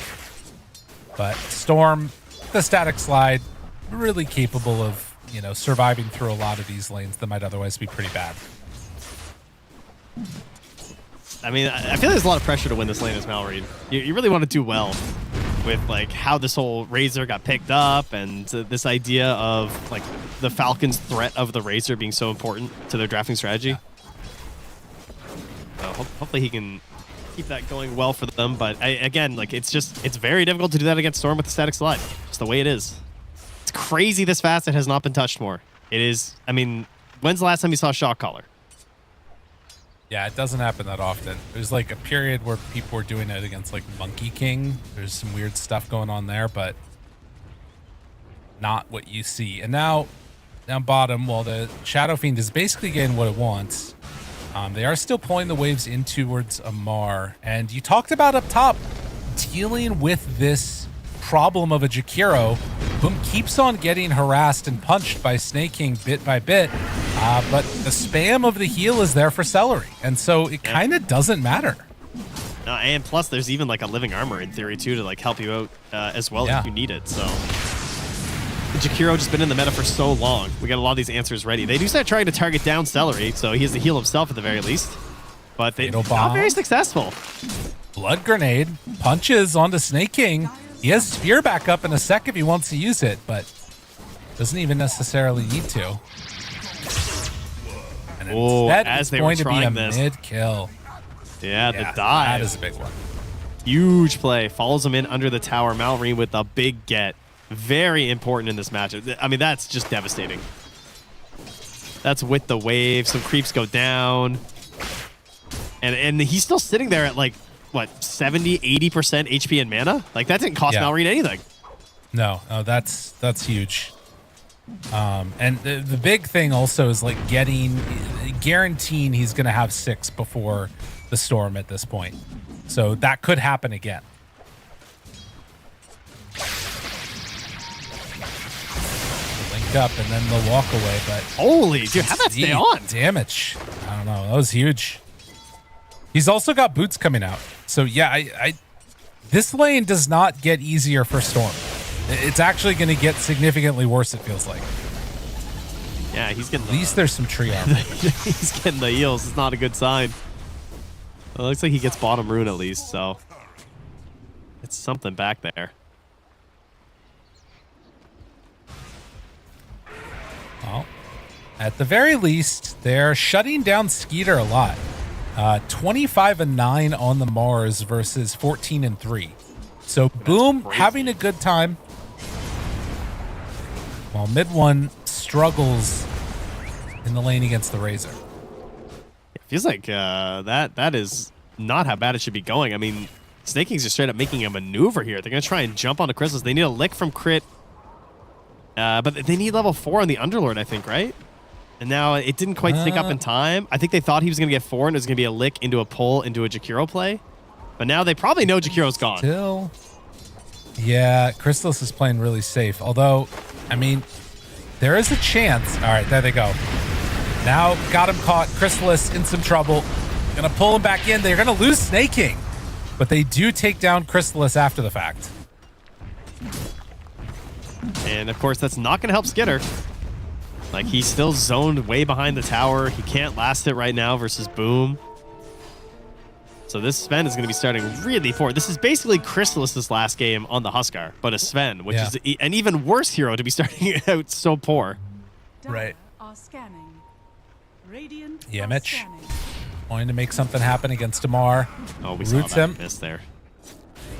But Storm, the static slide, really capable of, you know, surviving through a lot of these lanes that might otherwise be pretty bad. I mean, I feel there's a lot of pressure to win this lane as Malrine. You really want to do well with like how this whole Razor got picked up and this idea of like the Falcons' threat of the Razor being so important to their drafting strategy. Yeah. So hopefully he can keep that going well for them. But again, like it's very difficult to do that against Storm with the static slide. Just the way it is. It's crazy this fast. It has not been touched more. It is. I mean, when's the last time you saw Shock Collar? Yeah, it doesn't happen that often. There's like a period where people were doing it against like Monkey King. There's some weird stuff going on there, but not what you see. And now down bottom, well, the Shadow Fiend is basically getting what it wants. They are still pulling the waves in towards Amar. And you talked about up top, dealing with this problem of a Jakiro, whom keeps on getting harassed and punched by Snake King bit by bit. But the spam of the heal is there for Celery, and so it kind of doesn't matter. And plus, there's even like a living armor in theory too to like help you out as well if you need it. So Jakiro just been in the meta for so long. We got a lot of these answers ready. They do start trying to target down Celery, so he has to heal himself at the very least. But they're not very successful. Blood Grenade punches onto Snake King. He has Spear back up in a sec if he wants to use it, but doesn't even necessarily need to. And instead, it's going to be a mid-kill. Yeah, the dive. That is a big one. Huge play. Follows him in under the tower. Malrine with a big get. Very important in this matchup. I mean, that's just devastating. That's with the wave. Some creeps go down. And he's still sitting there at like, what, 70, 80% HP and mana? Like, that didn't cost Malrine anything. No, that's huge. And the big thing also is like guaranteeing he's going to have 6 before the Storm at this point. So that could happen again. Link up and then they'll walk away, but holy dude, how'd that stay on? Damage. I don't know. That was huge. He's also got boots coming out. So yeah, this lane does not get easier for Storm. It's actually going to get significantly worse, it feels like. Yeah, he's getting... At least there's some tree armor. He's getting the heals. It's not a good sign. Well, it looks like he gets bottom rune at least, so... It's something back there. Well, at the very least, they're shutting down Skeeter a lot. 25-9 on the Mars versus 14-3. So Boom having a good time. While mid one struggles in the lane against the Razor. It feels like that is not how bad it should be going. I mean, Snake King's just straight up making a maneuver here. They're going to try and jump onto Chrysalis. They need a lick from Crit. But they need level 4 on the Underlord, I think, right? And now it didn't quite sync up in time. I think they thought he was going to get 4 and it was going to be a lick into a pull into a Jakiro play. But now they probably know Jakiro's gone. Still. Yeah, Chrysalis is playing really safe. Although, I mean, there is a chance. All right, there they go. Now got him caught. Chrysalis in some trouble. Gonna pull him back in. They're gonna lose Snake King, but they do take down Chrysalis after the fact. And of course, that's not gonna help Skitter. Like, he's still zoned way behind the tower. He can't last it right now versus Boom. So this Sven is going to be starting really poor. This is basically Chrysalis' last game on the Huskar, but a Sven, which is an even worse hero to be starting out so poor. Right. Are scanning. Radiant Yeah, Mitch wanting to make something happen against Damar. Oh, we roots saw that him. miss there.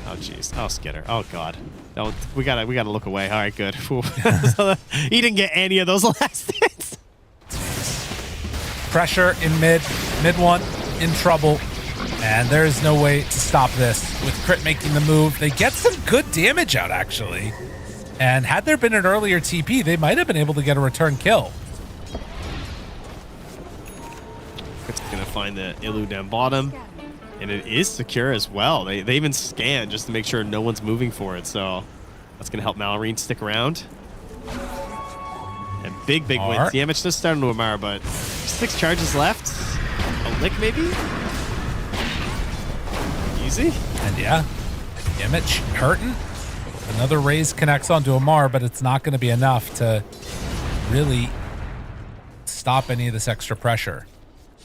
Oh, jeez. Oh, Skitter. Oh, God. No, we gotta look away. All right, good. So, he didn't get any of those last hits. Pressure in mid one in trouble. And there's no way to stop this with Crit making the move. They get some good damage out, actually. And had there been an earlier TP, they might have been able to get a return kill. Crit's going to find the Ilu down bottom. And it is secure as well. They even scan just to make sure no one's moving for it. So that's going to help Malorine stick around. And big wins. Damage just starting to Amar, but 6 charges left. A lick, maybe? Easy. And yeah, damage hurting. Another raise connects onto Amar, but it's not going to be enough to really stop any of this extra pressure.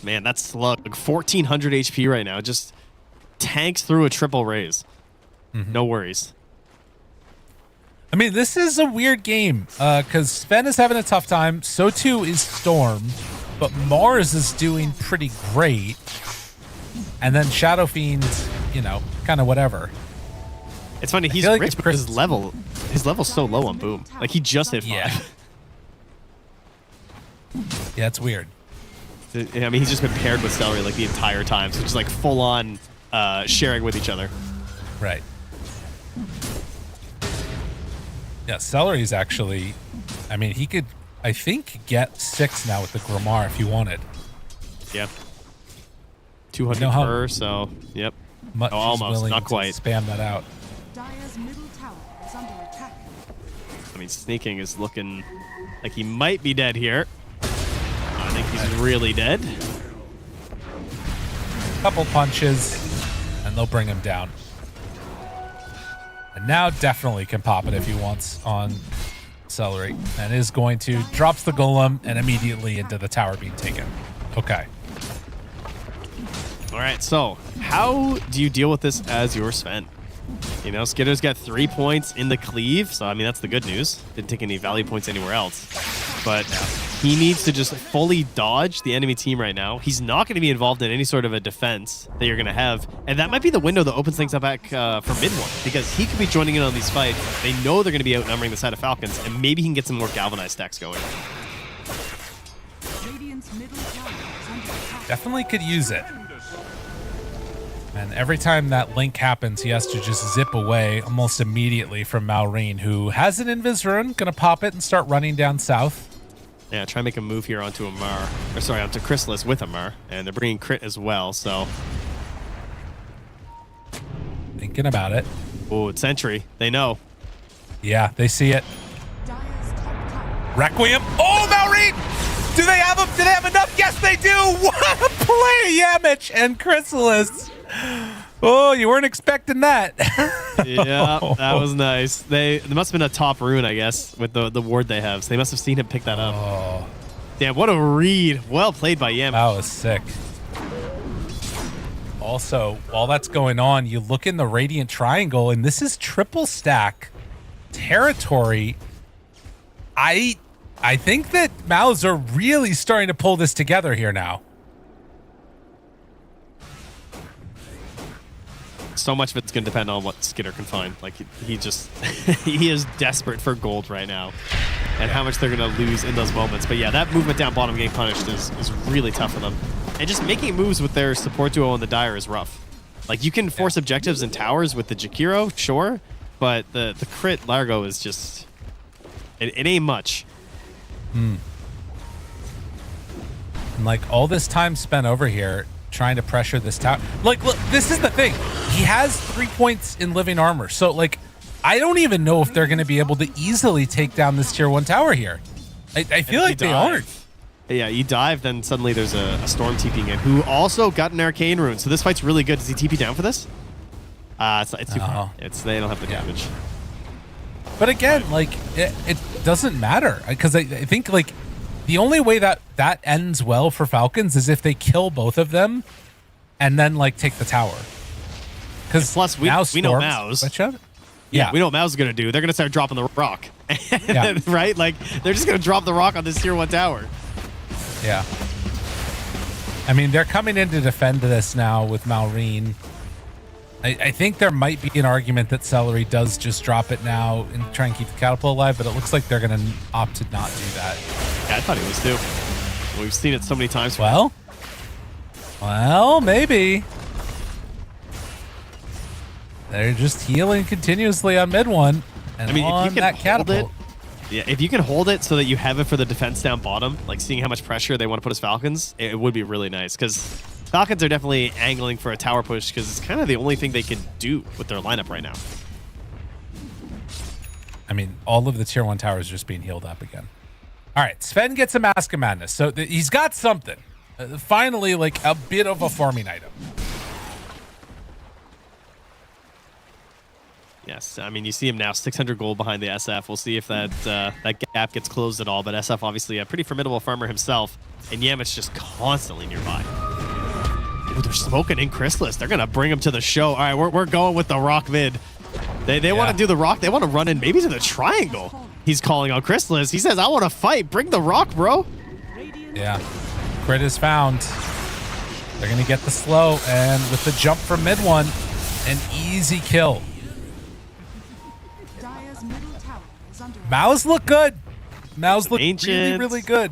Man, that slug, like 1400 HP right now, just tanks through a triple raise. No worries. I mean, this is a weird game because Sven is having a tough time. So too is Storm, but Mars is doing pretty great. And then Shadow Fiend, you know, kind of whatever. It's funny, he's like rich, but his level's so low on Boom. Like, he just hit 5. Yeah, it's weird. I mean, he's just been paired with Celery like the entire time, so just like full on sharing with each other. Right. Yeah, Celery's actually, I mean, he could, I think, get 6 now with the Grimoire if he wanted. Yeah. 200 per, so, yep. Much almost, not quite. Spam that out. Dire's middle tower is under attack. I mean, Sneaking is looking like he might be dead here. I think he's really dead. Couple punches, and they'll bring him down. And now definitely can pop it if he wants on Celery. And is going to, drops the Golem, and immediately into the tower being taken. Okay. All right, so how do you deal with this as your Sven? You know, Skitter's got 3 points in the cleave, so I mean, that's the good news. Didn't take any value points anywhere else. But he needs to just fully dodge the enemy team right now. He's not going to be involved in any sort of a defense that you're going to have. And that might be the window that opens things up back for mid one, because he could be joining in on these fights. They know they're going to be outnumbering the side of Falcons, and maybe he can get some more galvanized stacks going. Radiant's middle tower is under attack. Definitely could use it. And every time that link happens, he has to just zip away almost immediately from Malrine, who has an Invis rune, gonna pop it and start running down south. Yeah, try and make a move here onto Amar. Or sorry, onto Chrysalis with Amar. And they're bringing Crit as well, so. Thinking about it. Oh, it's Sentry. They know. Yeah, they see it. Requiem. Oh, Malrine! Do they have them? Do they have enough? Yes, they do! What a play, Yamich and Chrysalis! Oh, you weren't expecting that. Yeah, that was nice. There must have been a top rune, I guess, with the ward they have. So they must have seen him pick that up. Oh. Damn, what a read. Well played by Yamich. That was sick. Also, while that's going on, you look in the Radiant Triangle, and this is triple stack territory. I think that MOUZ are really starting to pull this together here now. So much of it's going to depend on what Skitter can find. Like, he just, he is desperate for gold right now. And how much they're going to lose in those moments. But yeah, that movement down bottom getting punished is really tough for them. And just making moves with their support duo on the Dire is rough. Like, you can force objectives and towers with the Jakiro, sure. But the crit Largo is just, it ain't much. And like, all this time spent over here trying to pressure this tower. Like, look, this is the thing. He has 3 points in living armor. So, like, I don't even know if they're going to be able to easily take down this tier 1 tower here. I feel like they aren't. Yeah, you dive, then suddenly there's a Storm TPing in, who also got an Arcane Rune. So this fight's really good. Does he TP down for this? It's too far. They don't have the damage. But again, like, it doesn't matter. Because I think, like, the only way that ends well for Falcons is if they kill both of them and then, like, take the tower. Because plus, we know MOUZ. Yeah, we know what MOUZ is going to do. They're going to start dropping the rock. Right? Like, they're just going to drop the rock on this tier 1 tower. Yeah. I mean, they're coming in to defend this now with Maureen. I think there might be an argument that Celery does just drop it now and try and keep the catapult alive, but it looks like they're going to opt to not do that. Yeah, I thought he was too. We've seen it so many times. Well, maybe. They're just healing continuously on mid one. And I mean, on if you can that catapult. If you can hold it so that you have it for the defense down bottom, like seeing how much pressure they want to put as Falcons, it would be really nice. Because Falcons are definitely angling for a tower push because it's kind of the only thing they can do with their lineup right now. I mean, all of the tier 1 towers just being healed up again. All right, Sven gets a Mask of Madness. So he's got something. Finally, like a bit of a farming item. Yes, I mean, you see him now, 600 gold behind the SF. We'll see if that gap gets closed at all. But SF, obviously, a pretty formidable farmer himself. And Yamit's just constantly nearby. Ooh, they're smoking in Chrysalis. They're going to bring him to the show. All right, we're going with the rock mid. They want to do the rock. They want to run in maybe to the triangle. He's calling out Chrysalis. He says, I want to fight. Bring the rock, bro. Yeah. Crit is found. They're going to get the slow. And with the jump from mid one, an easy kill. MOUZ look good. MOUZ look really, really good.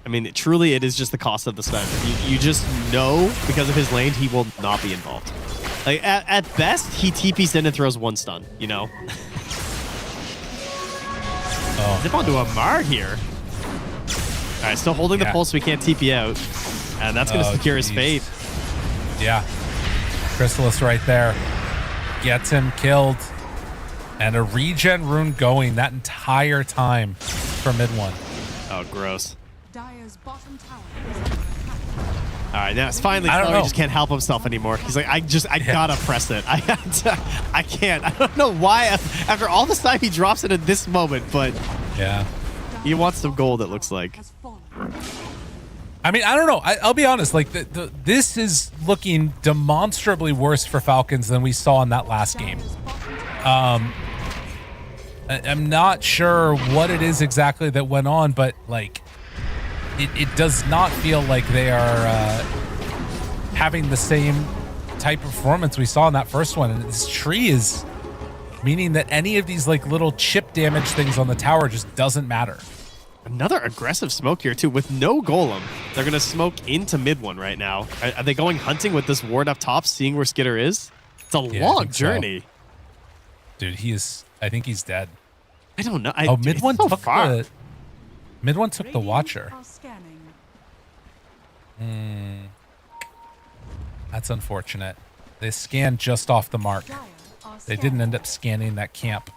I mean, truly, it is just the cost of the spend. You just know, because of his lane, he will not be involved. Like, at best, he TPs in and throws 1 stun, you know? Zip onto a Mar here. All right, still holding the pulse, so we can't TP out. And that's going to secure his fate. Yeah. Chrysalis right there. Gets him killed. And a regen rune going that entire time for mid one. Oh, gross. Dire's bottom tower. All right, now it's finally Celery just can't help himself anymore. He's like, I gotta press it. I can't. I don't know why. After all this time, he drops it at this moment, but yeah, he wants some gold. It looks like. I mean, I don't know. I'll be honest. Like, this is looking demonstrably worse for Falcons than we saw in that last game. I'm not sure what it is exactly that went on, but like, it does not feel like they are having the same type of performance we saw in that first one. And this tree is meaning that any of these like little chip damage things on the tower just doesn't matter. Another aggressive smoke here too with no golem. They're gonna smoke into mid one right now. Are they going hunting with this ward up top, seeing where Skitter is? It's a long journey. So. Dude, I think he's dead. I don't know. Mid one took the Watcher. That's unfortunate. They scanned just off the mark. They didn't end up scanning that camp.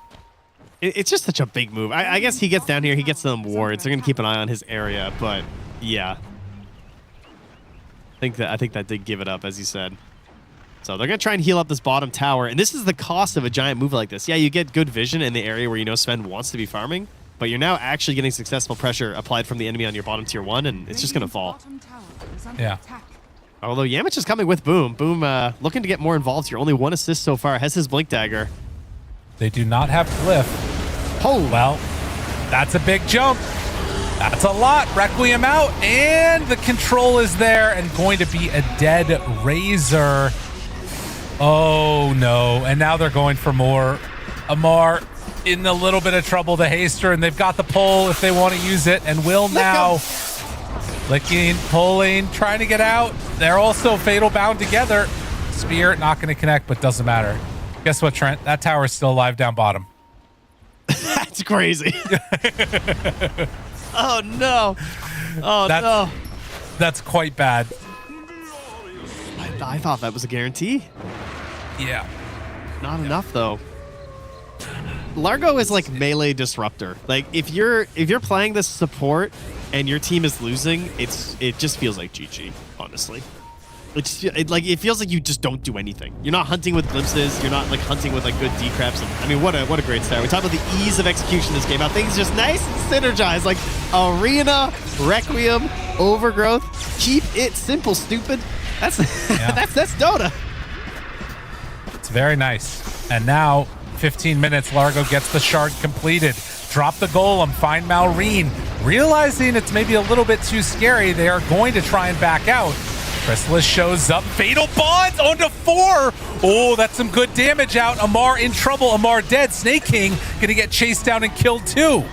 It's just such a big move. I guess he gets down here, he gets them wards. They're gonna keep an eye on his area, but yeah. I think that did give it up, as you said. So they're gonna try and heal up this bottom tower, and this is the cost of a giant move like this. Yeah, you get good vision in the area where you know Sven wants to be farming, but you're now actually getting successful pressure applied from the enemy on your bottom tier 1, and it's just gonna fall. Yeah. Although Yamich is coming with Boom. Boom looking to get more involved here. Only 1 assist so far. Has his Blink Dagger. They do not have Glyph. Oh, well, that's a big jump. That's a lot. Requiem out, and the control is there, and going to be a dead Razor. Oh, no. And now they're going for more. Amar in a little bit of trouble, the Haster, and they've got the pull if they want to use it, and will now. Licking, pulling, trying to get out. They're also fatal bound together. Spear not going to connect, but doesn't matter. Guess what, Trent? That tower is still alive down bottom. That's crazy. Oh, no. Oh, no. That's quite bad. I thought that was a guarantee. Yeah. Not enough though. Largo is like melee disruptor. Like if you're playing this support and your team is losing, it just feels like GG, honestly. It feels like you just don't do anything. You're not hunting with glimpses. You're not like hunting with like good decreps. And, I mean, what a great start. We talked about the ease of execution in this game. How things just nice and synergized. Like Arena, Requiem, Overgrowth. Keep it simple, stupid. That's that's Dota. It's very nice. And now 15 minutes. Largo gets the shard completed. Drop the golem. Find Malrine. Realizing it's maybe a little bit too scary, they are going to try and back out. Chrysalis shows up. Fatal Bonds onto 4. Oh, that's some good damage out. Amar in trouble. Amar dead. Snake King gonna get chased down and killed too.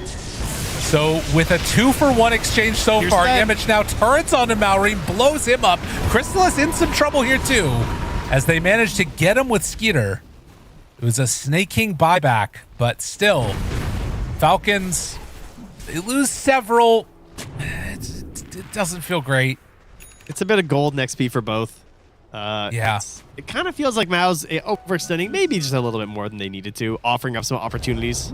So with a 2-for-1 exchange so far, Image now turrets onto Malrine, blows him up. Chrysalis in some trouble here too, as they manage to get him with Skeeter. It was a Snake King buyback, but still, Falcons, they lose several. It doesn't feel great. It's a bit of gold and XP for both. Yeah. It kind of feels like MOUZ overextending maybe just a little bit more than they needed to, offering up some opportunities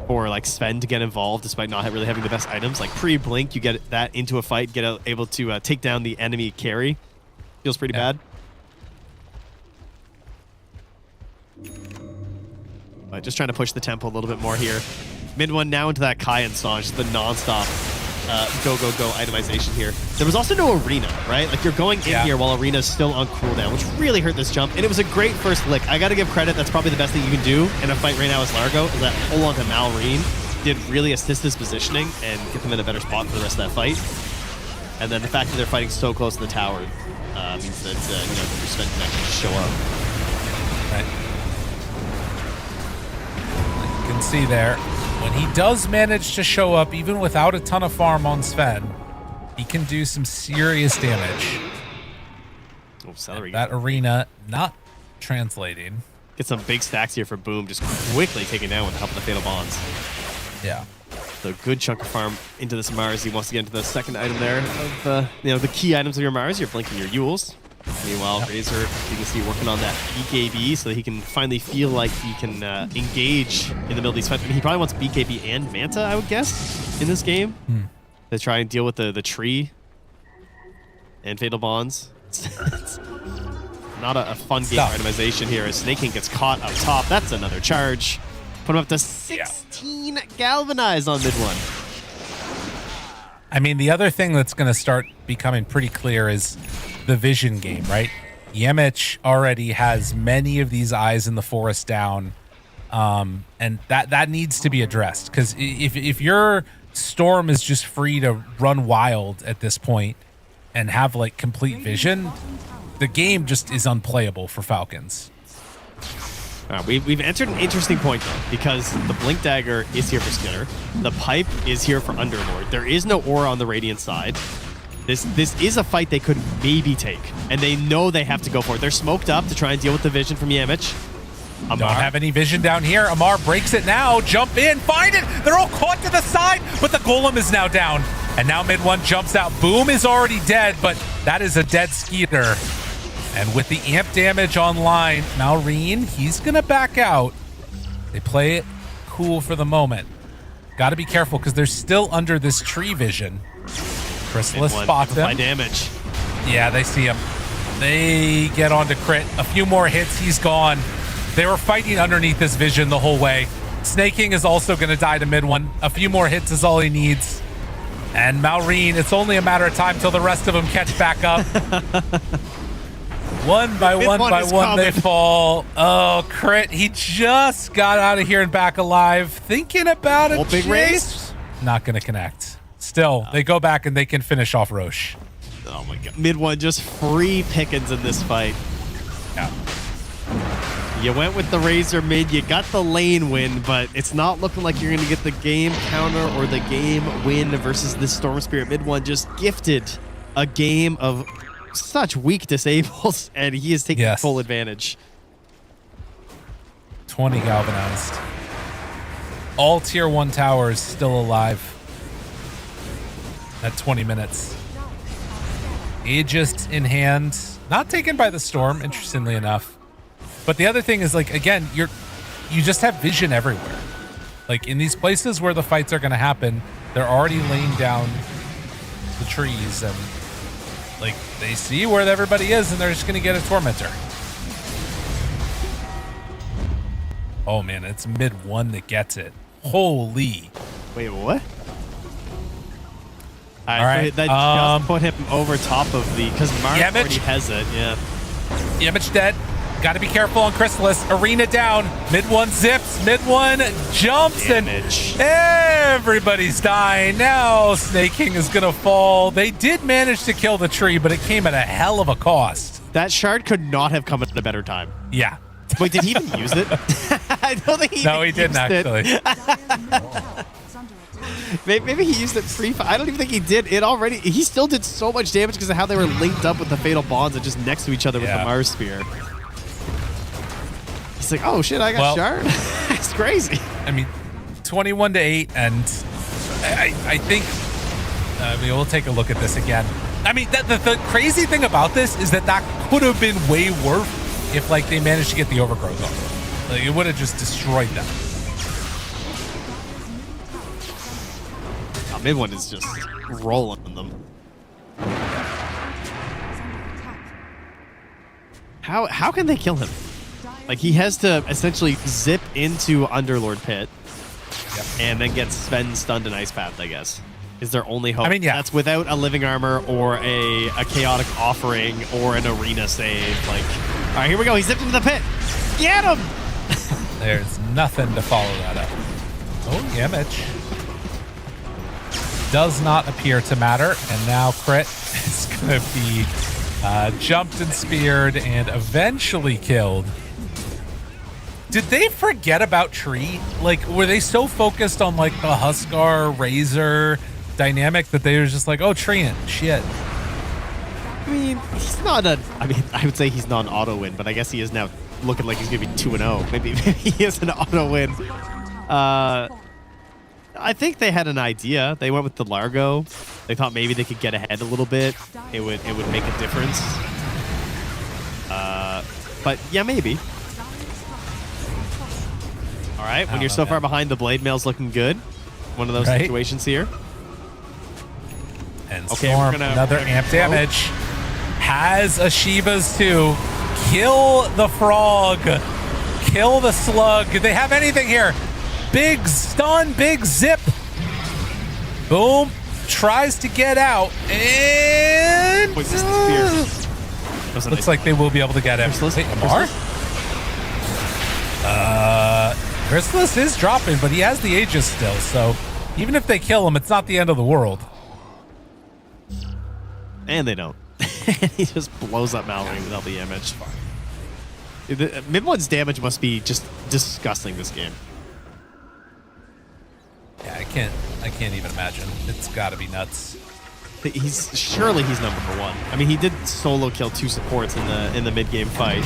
for like Sven to get involved despite not really having the best items. Like pre-blink, you get that into a fight, get able to take down the enemy carry. Feels pretty bad. But just trying to push the tempo a little bit more here. Mid one now into that Kai and Sange, the non-stop go itemization here. There was also no Arena, right? Like you're going in here while Arena's still on cooldown, which really hurt this jump. And it was a great first lick. I got to give credit. That's probably the best thing you can do in a fight right now as Largo, is that hold on to Malrine did really assist his positioning and get them in a better spot for the rest of that fight. And then the fact that they're fighting so close to the tower means that you know, the Sven can actually just show up. Right. You can see there, when he does manage to show up, even without a ton of farm on Sven, he can do some serious damage. Oh, Celery. That Arena not translating. Get some big stacks here for Boom, just quickly taken down with the help of the Fatal Bonds. Yeah. So good chunk of farm into this Mars. He wants to get into the second item there of you know, the key items of your Mars. You're blinking your Yules. Meanwhile, Razor, you can see working on that BKB so that he can finally feel like he can engage in the middle of these fights. I mean, he probably wants BKB and Vanta, I would guess, in this game to try and deal with the tree and Fatal Bonds. It's not a fun game for itemization here as Snake King gets caught up top. That's another charge. Put him up to 16 galvanized on mid one. I mean, the other thing that's going to start becoming pretty clear is the vision game, right? Yemich already has many of these eyes in the forest down, and that needs to be addressed, because if your Storm is just free to run wild at this point and have like complete vision, the game just is unplayable for Falcons. We've entered an interesting point though, because the Blink Dagger is here for Skinner, the Pipe is here for Underlord. There is no Aura on the Radiant side. This is a fight they could maybe take, and they know they have to go for it. They're smoked up to try and deal with the vision from Yemich. Don't have any vision down here. Amar breaks it now. Jump in, find it. They're all caught to the side, but the Golem is now down. And now mid one jumps out. Boom is already dead, but that is a dead Skeeter. And with the amp damage online, Malrine, he's going to back out. They play it cool for the moment. Got to be careful because they're still under this tree vision. Chrysalis spots them. Damage. Yeah, they see him. They get onto crit. A few more hits, he's gone. They were fighting underneath this vision the whole way. Snake King is also going to die to mid one. A few more hits is all he needs. And Malrine, it's only a matter of time till the rest of them catch back up. One by one, they fall. Oh, crit. He just got out of here and back alive. Thinking about a big race. Not going to connect. Still, they go back and they can finish off Roche. Oh my god. Mid one, just free pickings in this fight. Yeah. You went with the Razor mid, you got the lane win, but it's not looking like you're going to get the game counter or the game win versus this Storm Spirit. Mid one just gifted a game of such weak disables, and he is taking full advantage. 20 galvanized. All tier 1 towers still alive at 20 minutes. Aegis in hand, not taken by the Storm, interestingly enough. But the other thing is, like, again, you just have vision everywhere. Like, in these places where the fights are going to happen, they're already laying down the trees, and, like, they see where everybody is, and they're just going to get a Tormentor. Oh, man, it's mid one that gets it. Holy. Wait, what? All right. That just put him over top of the... Because Mark already has it, yeah. Yemich dead. Got to be careful on Chrysalis. Arena down. Mid one zips. Mid one jumps. And everybody's dying. Now Snake King is going to fall. They did manage to kill the tree, but it came at a hell of a cost. That shard could not have come at a better time. Yeah. Wait, did he even use it? I don't think he No, he didn't actually. Maybe he used it free. I don't even think he did. He still did so much damage because of how they were linked up with the Fatal Bonds and just next to each other with the Mars Spear. He's like, oh shit, I got shard. It's crazy. I mean, 21-8, and I think we'll take a look at this again. I mean, the crazy thing about this is that could have been way worse if, like, they managed to get the overgrowth off. Like, it would have just destroyed them. Mid one is just rolling them. How can they kill him? Like, he has to essentially zip into Underlord Pit and then get Sven stunned in Ice Path, I guess. Is their only hope. I mean, yeah. That's without a Living Armor or a Chaotic Offering or an Arena save. Like, all right, here we go. He zipped into the pit. Get him! There's nothing to follow that up. Oh, Yemich. Does not appear to matter, and now Crit is going to be jumped and speared and eventually killed. Did they forget about Tree? Like, were they so focused on, like, the Huskar Razor dynamic that they were just like, oh, Treant, shit. I mean, he's not I would say he's not an auto win, but I guess he is now looking like he's going to be 2-0. Maybe he is an auto win. I think they had an idea. They went with the Largo. They thought maybe they could get ahead a little bit. It would make a difference. But yeah, maybe. All right, when you're so far behind, the Blade Mail's looking good. One of those situations here. And Storm, another amp damage. Has a Shiva's too. Kill the frog. Kill the slug. Do they have anything here? Big stun, big zip. Boom. Tries to get out. And looks like they will be able to get him. Wait, Amar? Chrysalis is dropping, but he has the Aegis still, so even if they kill him, it's not the end of the world. And they don't. He just blows up Mallory without the damage. Mid-one's damage must be just disgusting this game. Yeah, I can't even imagine. It's got to be nuts. Surely he's number one. I mean, he did solo kill 2 supports in the mid-game fight.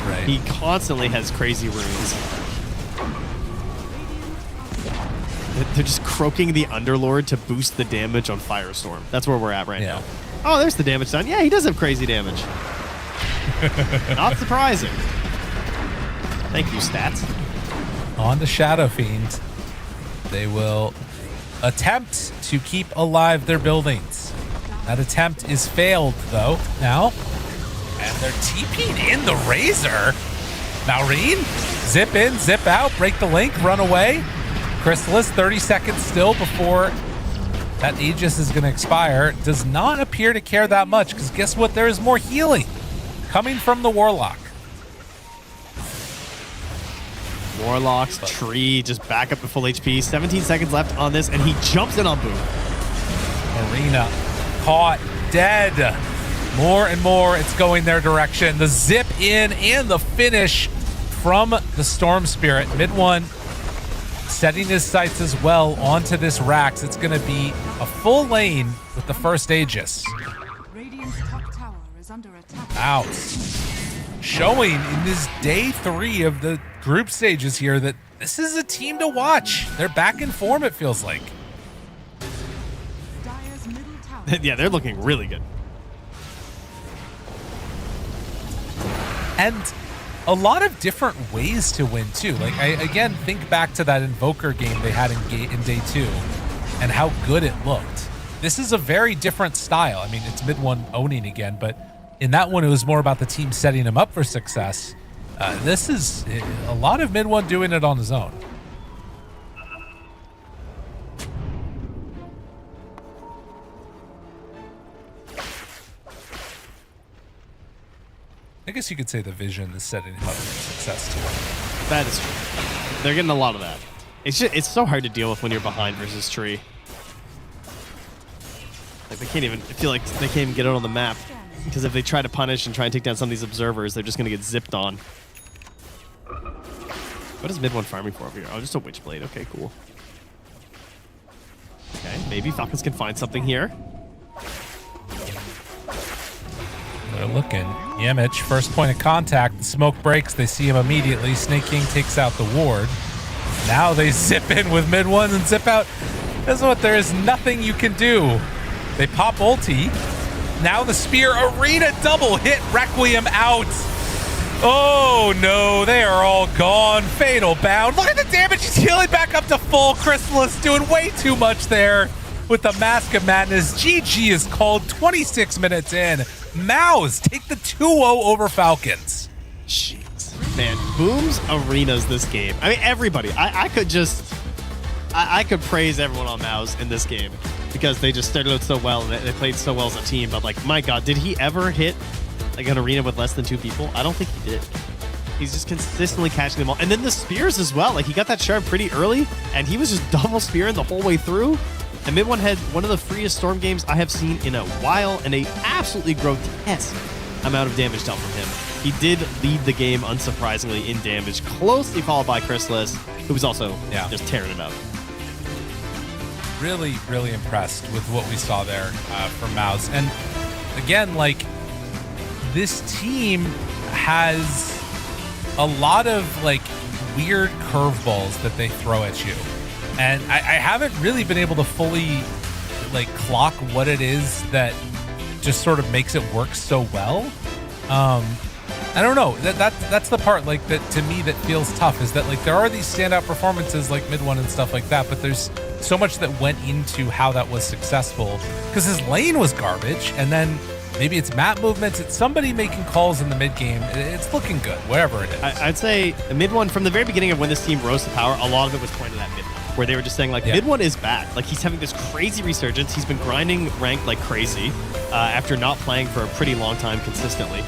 Right. He constantly has crazy runes. They're just croaking the Underlord to boost the damage on Firestorm. That's where we're at right now. Oh, there's the damage done. Yeah, he does have crazy damage. Not surprising. Thank you, stats. On the Shadow Fiend, they will attempt to keep alive their buildings. That attempt is failed, though, now. And they're TP'd in the Razor. Maureen, zip in, zip out, break the link, run away. Chrysalis, 30 seconds still before that Aegis is going to expire. Does not appear to care that much, because guess what? There is more healing coming from the Warlock. Warlock's tree just back up to full HP. 17 seconds left on this, and he jumps in on Boom. Arena caught dead. More and more, it's going their direction. The zip in and the finish from the Storm Spirit. Mid one setting his sights as well onto this Rax. It's going to be a full lane with the first Aegis. Radiant's top tower is under attack. Out. Showing in this day 3 of the group stages here that this is a team to watch. They're back in form, it feels like. Dire's middle tower. Yeah, they're looking really good. And a lot of different ways to win too. Like I again think back to that Invoker game they had in day 2 and how good it looked. This is a very different style. I mean, it's mid one owning again, but in that one it was more about the team setting him up for success. This is a lot of mid one doing it on his own. I guess you could say the vision is setting him up for success too. That is true. They're getting a lot of that. It's so hard to deal with when you're behind versus tree. Like they can't even, I feel like they can't even get out on the map. Because if they try to punish and try and take down some of these observers, they're just going to get zipped on. What is mid one farming for over here? Oh, just a Witchblade. Okay, cool. Okay, maybe Falcons can find something here. They're looking. Yemich, first point of contact. The smoke breaks. They see him immediately. Snake King takes out the ward. Now they zip in with mid ones and zip out. That's what, there is nothing you can do. They pop ulti. Now the spear, Arena double hit, Requiem out. Oh no, they are all gone. Fatal bound. Look at the damage. He's healing back up to full. Chrysalis doing way too much there with the Mask of Madness. GG is called 26 minutes in. MOUZ take the 2-0 over Falcons. Jeez. Man, Boom's arenas this game. I mean, everybody. I could praise everyone on MOUZ in this game because they just started out so well and they played so well as a team. But like, my God, did he ever hit like an arena with less than 2 people? I don't think he did. He's just consistently catching them all. And then the spears as well. Like, he got that shard pretty early and he was just double spearing the whole way through. And mid one had one of the freest Storm games I have seen in a while and a absolutely grotesque amount of damage dealt from him. He did lead the game, unsurprisingly, in damage, closely followed by Chrysalis, who was also just tearing it up. Really, really impressed with what we saw there from MOUZ. And again, like, this team has a lot of like weird curveballs that they throw at you. And I haven't really been able to fully like clock what it is that just sort of makes it work so well. I don't know. That's the part like that to me that feels tough, is that like there are these standout performances like mid one and stuff like that, but there's so much that went into how that was successful because his lane was garbage, and then maybe it's map movements, it's somebody making calls in the mid game. It's looking good, whatever it is. I'd say the mid one from the very beginning of when this team rose to power, a lot of it was pointed at mid one, where they were just saying like mid one is back. Like, he's having this crazy resurgence. He's been grinding ranked like crazy after not playing for a pretty long time consistently.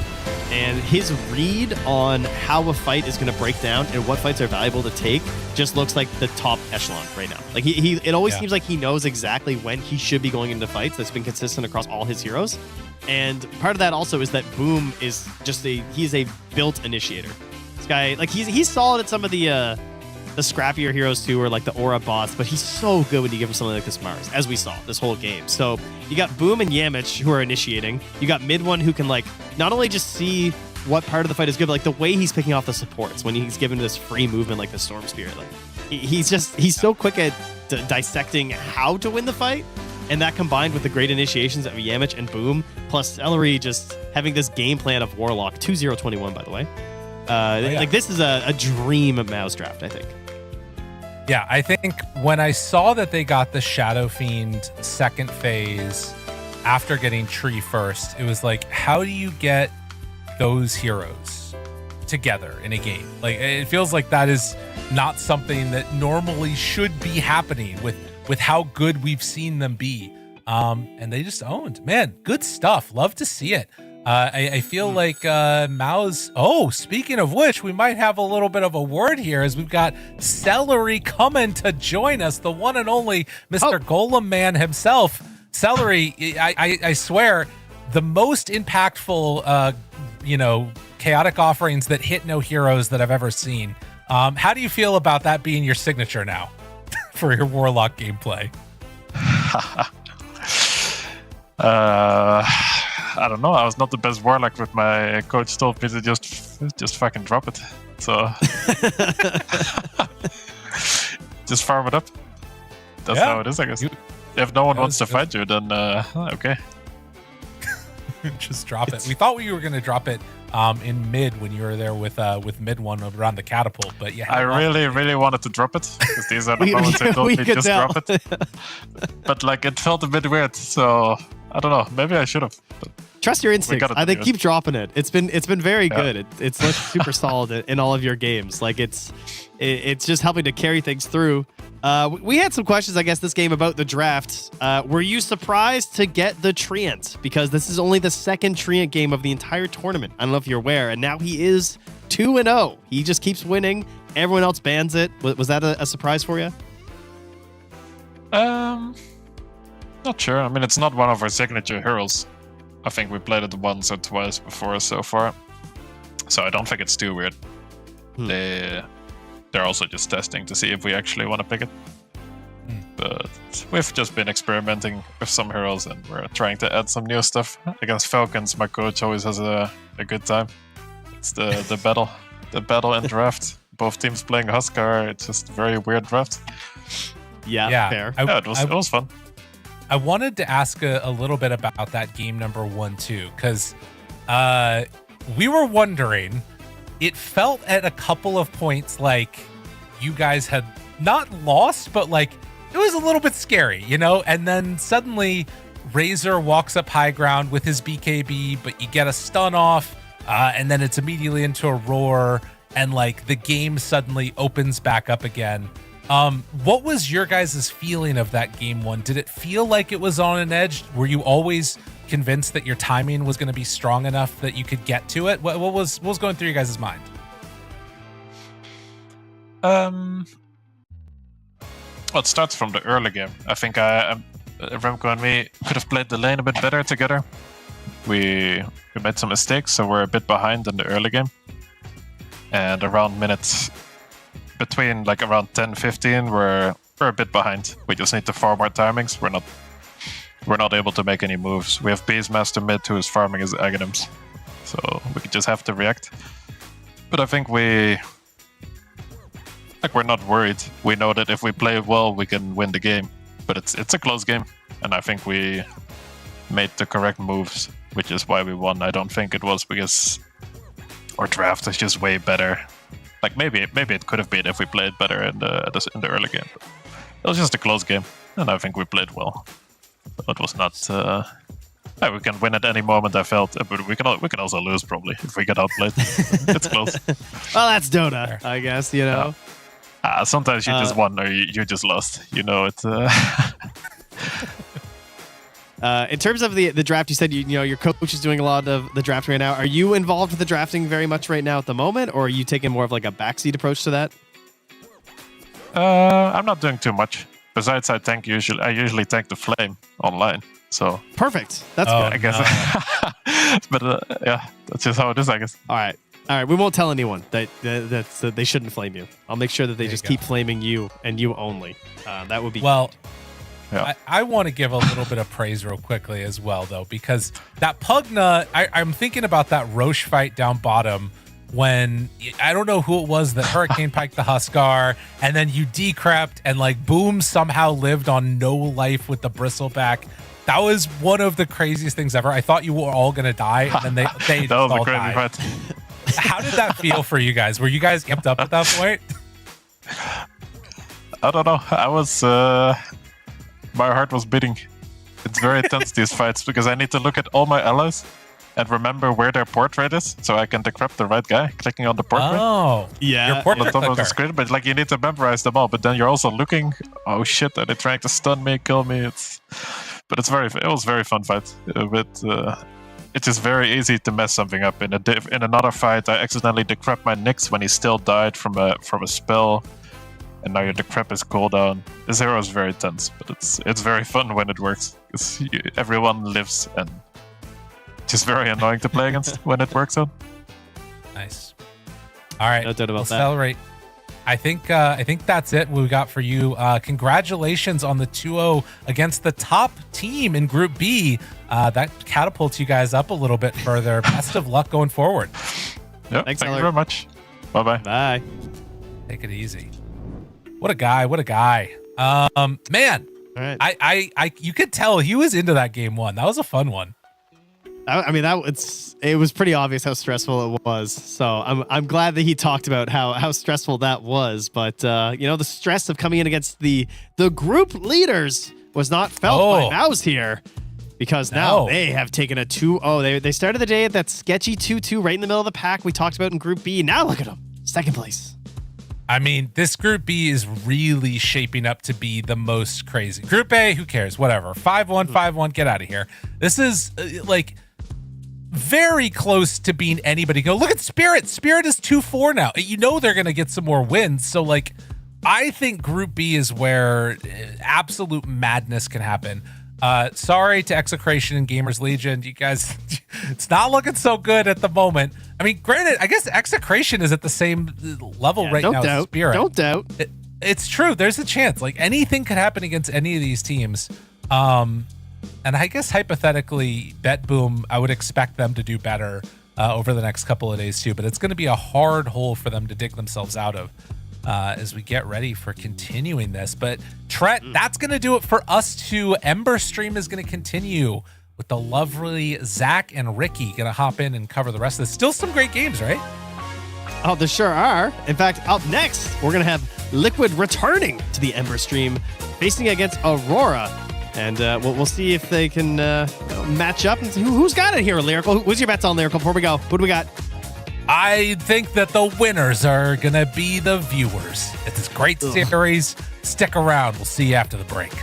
And his read on how a fight is going to break down and what fights are valuable to take just looks like the top echelon right now. Like it always seems like he knows exactly when he should be going into fights. That's been consistent across all his heroes. And part of that also is that Boom is just he's a built initiator. This guy, like, he's solid at some of the scrappier heroes too, or like the Aurora bots, but he's so good when you give him something like this Mars, as we saw this whole game. So you got Boom and Yamich who are initiating. You got mid one who can like not only just see what part of the fight is good, but like the way he's picking off the supports when he's given this free movement like the Storm Spear. Like he's so quick at dissecting how to win the fight. And that combined with the great initiations of Yamich and Boom, plus Celery just having this game plan of Warlock, 2-0-21 by the way. Like, this is a dream MOUZ draft, I think. Yeah, I think when I saw that they got the Shadow Fiend second phase after getting Tree first, it was like, how do you get those heroes together in a game? Like, it feels like that is not something that normally should be happening with how good we've seen them be. And they just owned. Man, good stuff. Love to see it. I feel like MOUZ. Oh, speaking of which, we might have a little bit of a word here as we've got Celery coming to join us, the one and only Mr. Golem Man himself. Celery, I swear, the most impactful, chaotic offerings that hit no heroes that I've ever seen. How do you feel about that being your signature now for your Warlock gameplay? I don't know. I was not the best Warlock, with my coach told me to just fucking drop it. So just farm it up. That's how it is, I guess. If no one wants to fight you, then okay. Just drop it. We thought we were going to drop it in mid when you were there with mid one around the catapult. But yeah, I really wanted to drop it because these are the moments I told me just drop it. But like it felt a bit weird, so I don't know. Maybe I should have. Trust your instincts. I think keep dropping it. It's been very good. It's looked super solid in all of your games. Like it's just helping to carry things through. We had some questions, I guess, this game about the draft. Were you surprised to get the Treant? Because this is only the second Treant game of the entire tournament. I don't know if you're aware. And now he is 2-0. He just keeps winning. Everyone else bans it. Was that a surprise for you? Not sure. I mean, it's not one of our signature heroes. I think we played it once or twice before so far. So I don't think it's too weird. They're also just testing to see if we actually want to pick it. But we've just been experimenting with some heroes and we're trying to add some new stuff. Against Falcons, my coach always has a good time. It's the battle and draft. Both teams playing Huskar. It's just a very weird draft. Yeah, fair. It was fun. I wanted to ask a little bit about that game number 1 too, because we were wondering. It felt at a couple of points like you guys had not lost, but like it was a little bit scary, you know? And then suddenly Razor walks up high ground with his BKB, but you get a stun off, and then it's immediately into a roar, and like the game suddenly opens back up again. What was your guys' feeling of that game 1? Did it feel like it was on an edge? Were you always convinced that your timing was going to be strong enough that you could get to it? What was going through your guys' mind? Well, it starts from the early game. I think Remco and me could have played the lane a bit better together. We made some mistakes, so we're a bit behind in the early game. And around minutes between like around 10-15, we're a bit behind. We just need to farm our timings. We're not able to make any moves. We have Beastmaster mid who is farming his Aghanims, so we just have to react. But I think we're not worried. We know that if we play well, we can win the game. But it's a close game, and I think we made the correct moves, which is why we won. I don't think it was because our draft is just way better. Like maybe it could have been if we played better in the early game. But it was just a close game, and I think we played well. It was not. We can win at any moment. I felt, but we can also lose probably if we get outplayed. It's close. Well, that's Dota, I guess. You know. Sometimes you just won or you just lost. You know it. In terms of the draft, you said you know your coach is doing a lot of the draft right now. Are you involved with the drafting very much right now at the moment, or are you taking more of like a backseat approach to that? I'm not doing too much. Besides, I usually tank the flame online. So perfect. That's good. I guess. No. But yeah, that's just how it is, I guess. All right. We won't tell anyone that they shouldn't flame you. I'll make sure that they just keep flaming you and you only. That would be well. Yeah. I want to give a little bit of praise real quickly as well, though, because that Pugna, I'm thinking about that Roche fight down bottom when I don't know who it was that Hurricane Pike the Huskar, and then you decrept and like Boom somehow lived on no life with the Bristleback. That was one of the craziest things ever. I thought you were all gonna die, and then they that was all a crazy died. fight. How did that feel for you guys? Were you guys amped up at that point? I don't know. I was. My heart was beating. It's very tense, these fights, because I need to look at all my allies and remember where their portrait is, so I can decrypt the right guy, clicking on the portrait. Oh, yeah. Your portrait on the top of the clicker. screen, but like you need to memorize them all. But then you're also looking. Oh shit! Are they trying to stun me, kill me? It was a very fun fight. It's just very easy to mess something up. In another fight, I accidentally decrypt my Nyx when he still died from a spell. And now your decrep is cooldown. This hero is very tense, but it's very fun when it works. Everyone lives, and it's just very annoying to play against when it works out. Nice. All right, No doubt about we'll that. celebrate. I think that's it. What we got for you. Congratulations on the 2-0 against the top team in Group B. That catapults you guys up a little bit further. Best of luck going forward. Yep, Thanks, thank you Eller. very much. Bye-bye. Bye. Take it easy. What a guy! What a guy! Man, All right. I you could tell he was into that game 1. That was a fun one. I mean, it was pretty obvious how stressful it was. So I'm glad that he talked about how stressful that was. But you know, the stress of coming in against the group leaders was not felt by MOUZ here, because now they have taken a 2-0. They started the day at that sketchy 2-2 right in the middle of the pack we talked about in Group B. Now look at them, second place. I mean, this Group B is really shaping up to be the most crazy. Group A, who cares? Whatever. 5-1, 5-1, get out of here. This is like very close to being anybody. Go look at Spirit. Spirit is 2-4 now. You know they're going to get some more wins. So like, I think Group B is where absolute madness can happen. Sorry to Execration and Gamers Legion. You guys, it's not looking so good at the moment. I mean, granted, I guess Execration is at the same level right now as Spirit. Don't doubt. It's true. There's a chance. Like, anything could happen against any of these teams. And I guess hypothetically, Bet Boom, I would expect them to do better over the next couple of days too. But it's going to be a hard hole for them to dig themselves out of as we get ready for continuing this. But Trent, that's going to do it for us two. Ember Stream is going to continue with the lovely Zach and Ricky going to hop in and cover the rest of this. Still some great games, right? Oh, there sure are. In fact, up next, we're going to have Liquid returning to the Ember Stream, facing against Aurora. And we'll see if they can match up and see who's got it here, Lyrical. Who's your bets on Lyrical before we go? What do we got? I think that the winners are going to be the viewers. It's a great series. Stick around. We'll see you after the break.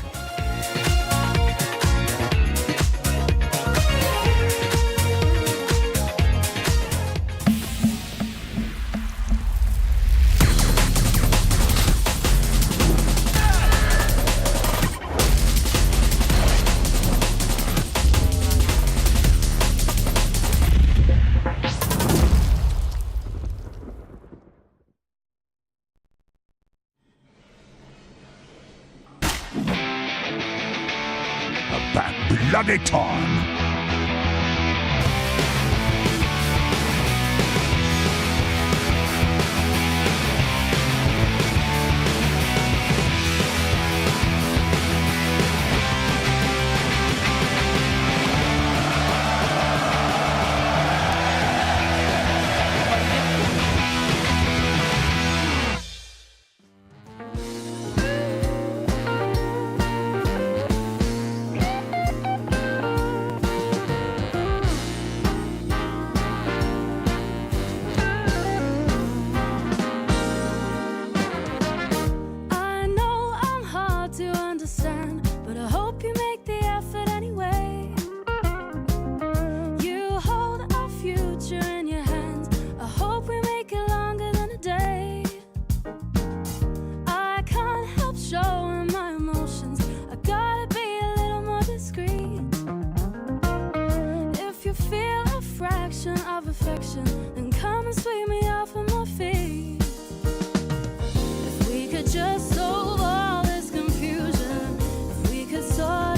Bloody time. Affection, then come and sweep me off of my feet. If we could just solve all this confusion, if we could sort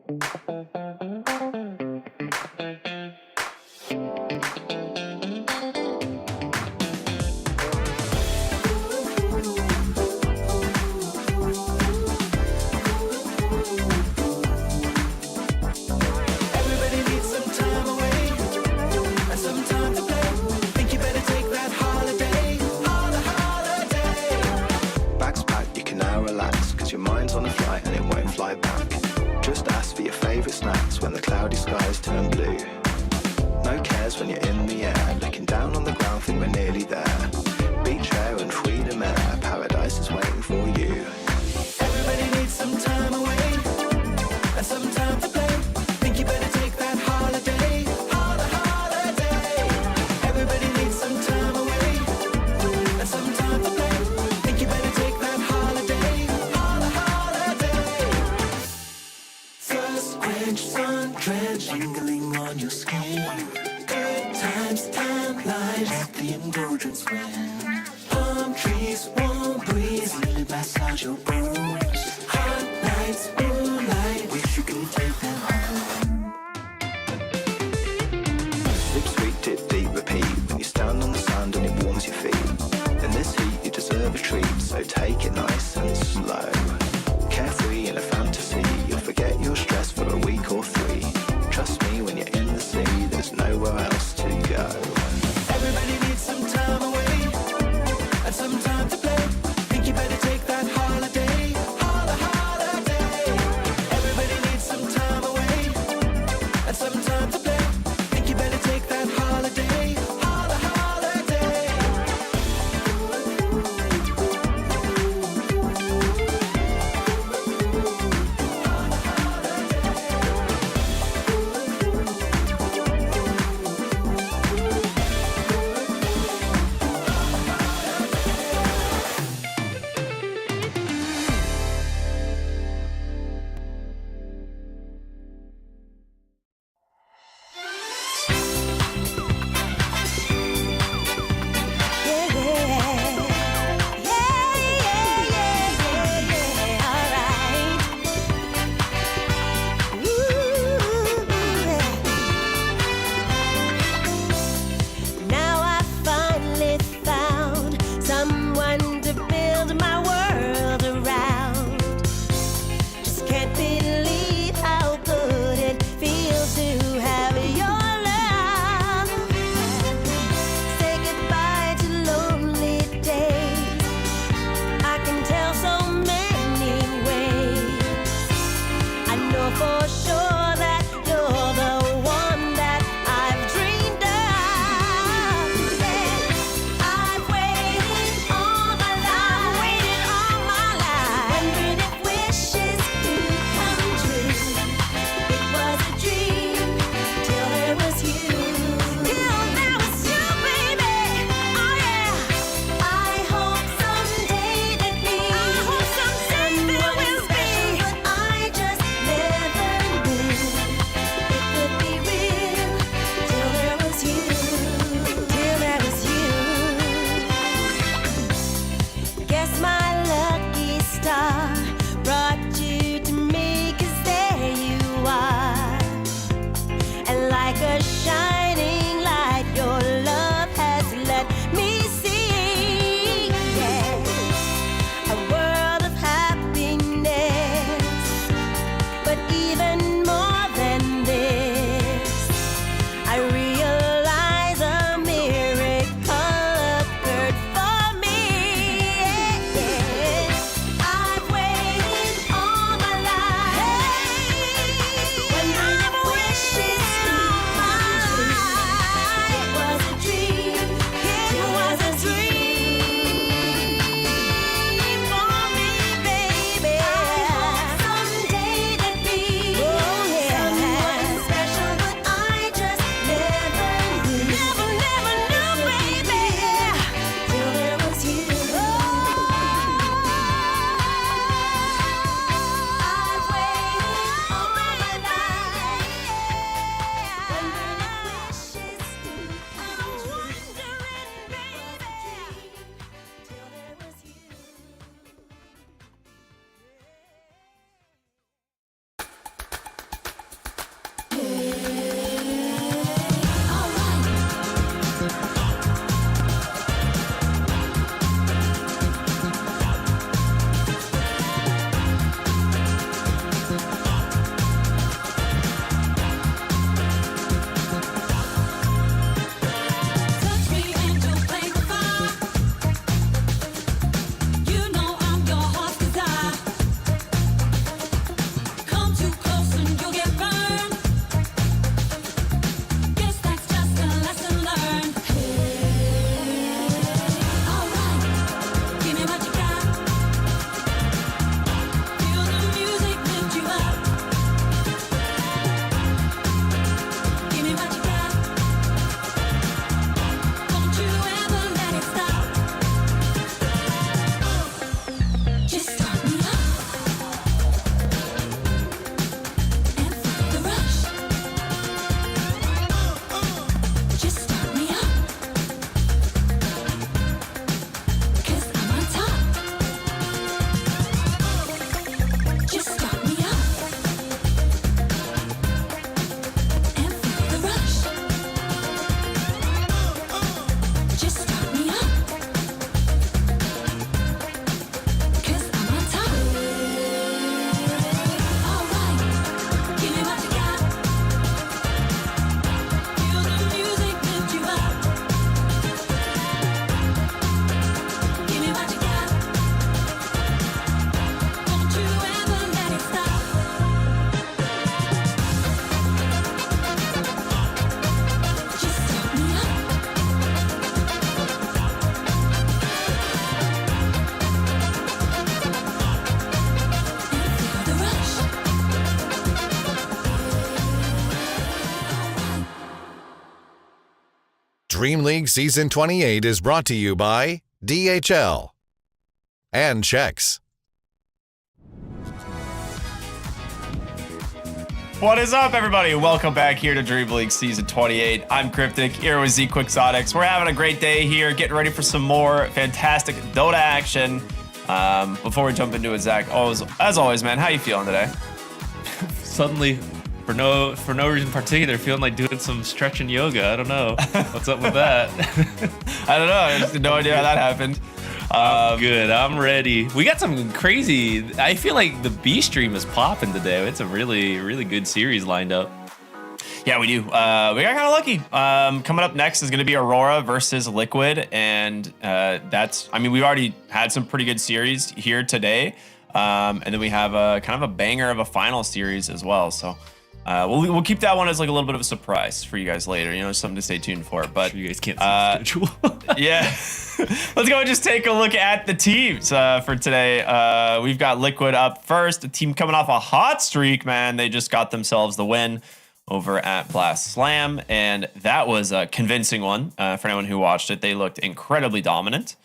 Everybody needs some time away and some time to play. Think you better take that holiday, holiday. Bags packed, you can now relax, cause your mind's on a flight and it won't fly back. Just ask for your favourite snacks when the cloudy skies turn blue. No cares when you're in the air, looking down on the ground, think we're nearly there. Beach air and freedom air, paradise is waiting for you. Everybody needs some time away and some time to play. Think you better take that holiday, holiday. Everybody needs some time away and some time to play. Think you better take that holiday, holiday. First quench, sun drench, lingering on your skin. Good times, time lives, the indulgence win. Palm trees, warm breeze, really massage your bones. Hot nights, moonlight, wish you could take them home. Sleep sweet, dip deep, repeat. When you stand on the sand and it warms your feet. In this heat you deserve a treat, so take it nice and slow. Carefree in a fantasy, you'll forget your stress for a week or 3. Trust me, when you're in the sea, there's nowhere else to go. Everybody needs some time away and some time to play. Think you better take that holiday, holiday. Everybody needs some time away and some time to play. Think you better take that holiday, holiday. Dream League Season 28 is brought to you by DHL and Chex. What is up, everybody? Welcome back here to Dream League Season 28. I'm Cryptic, here with Z Quixotics. We're having a great day here, getting ready for some more fantastic Dota action. Before we jump into it, Zach, as always, man, how you feeling today? Suddenly, for no reason in particular, feeling like doing some stretching yoga. I don't know. What's up with that? I don't know. I just had no idea how that happened. I'm good. I'm ready. We got some crazy. I feel like the B stream is popping today. It's a really, really good series lined up. Yeah, we do. We got kind of lucky. Coming up next is going to be Aurora versus Liquid, and we've already had some pretty good series here today, and then we have a kind of a banger of a final series as well. So we'll keep that one as like a little bit of a surprise for you guys later. You know, something to stay tuned for. But sure you guys can't see the schedule. Yeah. Let's go and just take a look at the teams for today. We've got Liquid up first, a team coming off a hot streak, man. They just got themselves the win over at Blast Slam, and that was a convincing one for anyone who watched it. They looked incredibly dominant,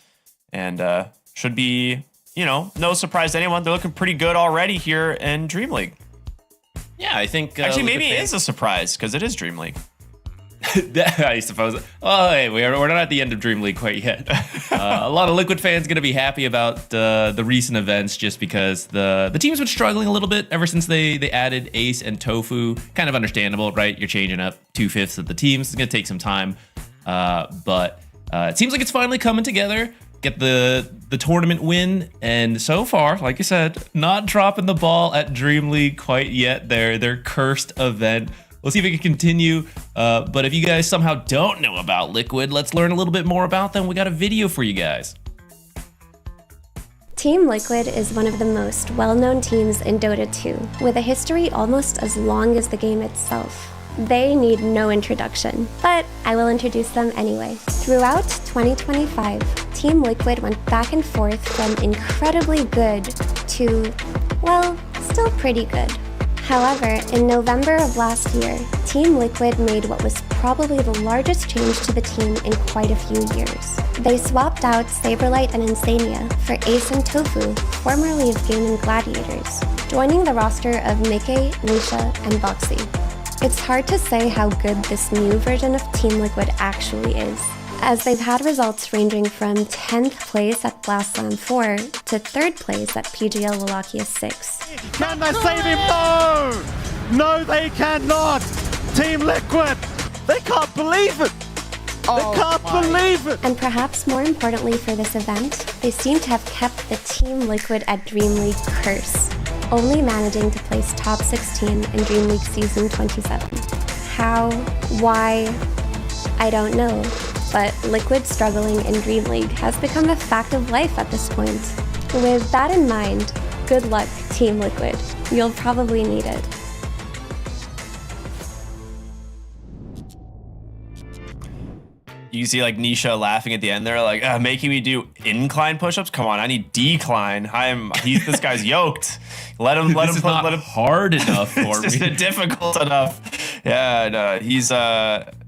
and should be, no surprise to anyone. They're looking pretty good already here in Dream League. Yeah, I think actually maybe it is a surprise because it is Dream League. I suppose. Oh, hey, we're not at the end of Dream League quite yet. A lot of Liquid fans going to be happy about the recent events just because the team's been struggling a little bit ever since they added Ace and Tofu. Kind of understandable, right? You're changing up 2/5 of the teams. It's going to take some time. But it seems like it's finally coming together. Get the tournament win. And so far, like you said, not dropping the ball at Dream League quite yet. Their cursed event. We'll see if it can continue. But if you guys somehow don't know about Liquid, let's learn a little bit more about them. We got a video for you guys. Team Liquid is one of the most well-known teams in Dota 2, with a history almost as long as the game itself. They need no introduction, but I will introduce them anyway. Throughout 2025, Team Liquid went back and forth from incredibly good to, well, still pretty good. However, in November of last year, Team Liquid made what was probably the largest change to the team in quite a few years. They swapped out Saberlight and Insania for Ace and Tofu, formerly of Game and Gladiators, joining the roster of Mickey, Nisha, and Boxy. It's hard to say how good this new version of Team Liquid actually is, as they've had results ranging from 10th place at Blast Slam 4 to 3rd place at PGL Wallachia 6. Can they save him? No! No, they cannot! Team Liquid! They can't believe it! They can't believe it! And perhaps more importantly for this event, they seem to have kept the Team Liquid at Dream League curse, only managing to place top 16 in Dream League Season 27. How? Why? I don't know. But Liquid struggling in Dream League has become a fact of life at this point. With that in mind, good luck, Team Liquid. You'll probably need it. You see like Nisha laughing at the end there, like making me do incline push-ups. Come on, I need decline. This guy's yoked. Let him hard enough for me. It's difficult enough. Yeah, no,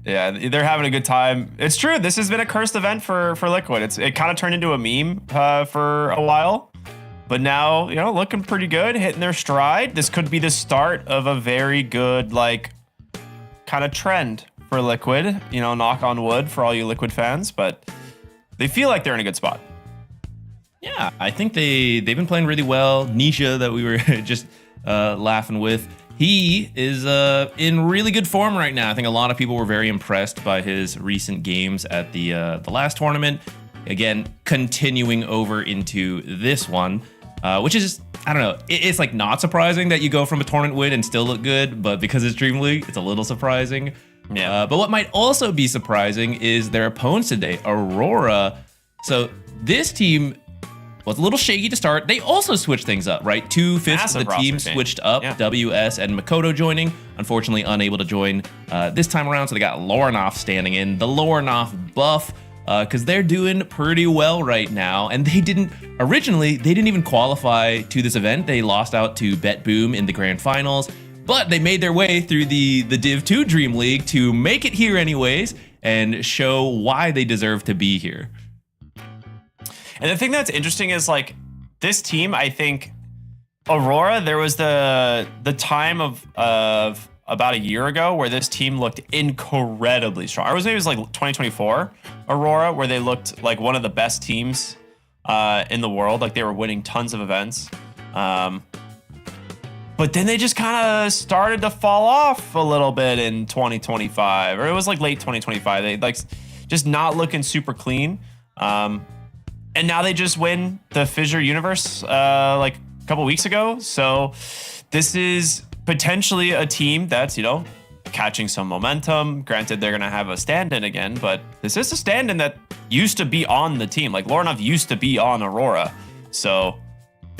they're having a good time. It's true. This has been a cursed event for Liquid. It kind of turned into a meme for a while, but now looking pretty good, hitting their stride. This could be the start of a very good kind of trend for Liquid. Knock on wood for all you Liquid fans, but they feel like they're in a good spot. Yeah, I think they've been playing really well. Nisha, that we were just laughing with, he is in really good form right now. I think a lot of people were very impressed by his recent games at the last tournament. Again, continuing over into this one, which is, I don't know, it's like not surprising that you go from a tournament win and still look good, but because it's Dream League, it's a little surprising. Yeah. But what might also be surprising is their opponents today, Aurora. So this team was a little shaky to start. They also switched things up, right? 2/5 of the team switched up. Yeah. WS and Makoto joining. Unfortunately, unable to join this time around, so they got Lornoff standing in. The Lornoff buff, because they're doing pretty well right now. And they didn't even qualify to this event. They lost out to Bet Boom in the grand finals, but they made their way through the Div 2 Dream League to make it here anyways. and show why they deserve to be here. And the thing that's interesting is like this team, I think Aurora, there was the time of about a year ago where this team looked incredibly strong. Maybe it was like 2024 Aurora, where they looked like one of the best teams in the world. Like they were winning tons of events. But then they just kind of started to fall off a little bit in 2025, or it was like late 2025. They like just not looking super clean. And now they just win the Fissure Universe like a couple weeks ago. So this is potentially a team that's, catching some momentum. Granted, they're going to have a stand-in again, but this is a stand-in that used to be on the team. Like Lorinov used to be on Aurora. So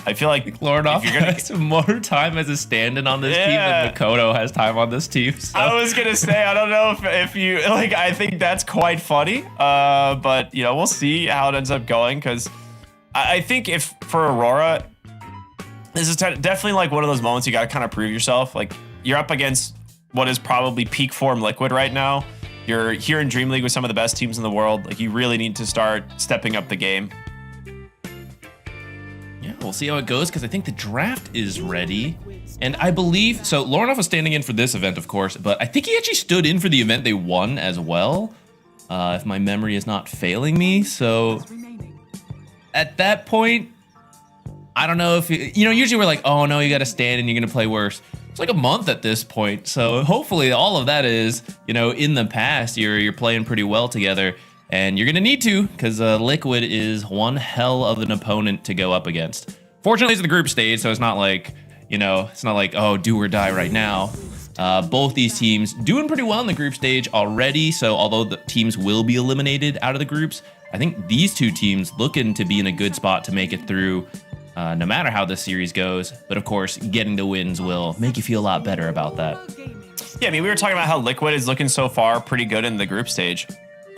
I feel like Lorinov has more time as a stand-in on this team than Makoto has time on this team. So. I was going to say, I don't know if you, like, I think that's quite funny. But, we'll see how it ends up going. Because I think if for Aurora, this is definitely like one of those moments you got to kind of prove yourself. Like you're up against what is probably peak form Liquid right now. You're here in DreamLeague with some of the best teams in the world. Like you really need to start stepping up the game. Yeah, we'll see how it goes because I think the draft is ready. And I believe, so Lorinov was standing in for this event, of course, but I think he actually stood in for the event they won as well, if my memory is not failing me. So at that point, I don't know if, usually we're like, oh no, you got to stand and you're going to play worse. It's like a month at this point. So hopefully all of that is, in the past, you're playing pretty well together. And you're going to need to, because Liquid is one hell of an opponent to go up against. Fortunately, it's the group stage, so it's not like, oh, do or die right now. Both these teams doing pretty well in the group stage already, so although the teams will be eliminated out of the groups, I think these two teams looking to be in a good spot to make it through no matter how this series goes. But of course, getting the wins will make you feel a lot better about that. Yeah, we were talking about how Liquid is looking so far pretty good in the group stage.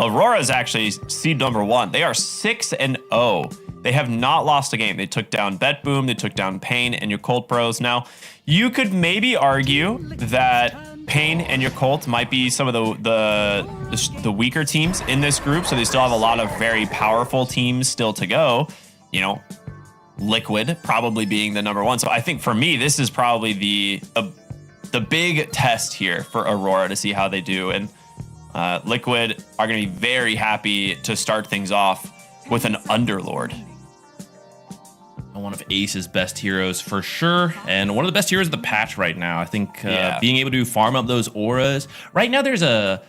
Aurora is actually seed number 1. They are 6-0. They have not lost a game. They took down Bet Boom, they took down Pain and Yakult Bros. Now, you could maybe argue that Pain and Yakult might be some of the weaker teams in this group, so they still have a lot of very powerful teams still to go. Liquid probably being the number 1. So I think for me, this is probably the big test here for Aurora to see how they do. And Liquid are going to be very happy to start things off with an Underlord. One of Ace's best heroes for sure, and one of the best heroes of the patch right now. I think being able to farm up those auras. Right now there's the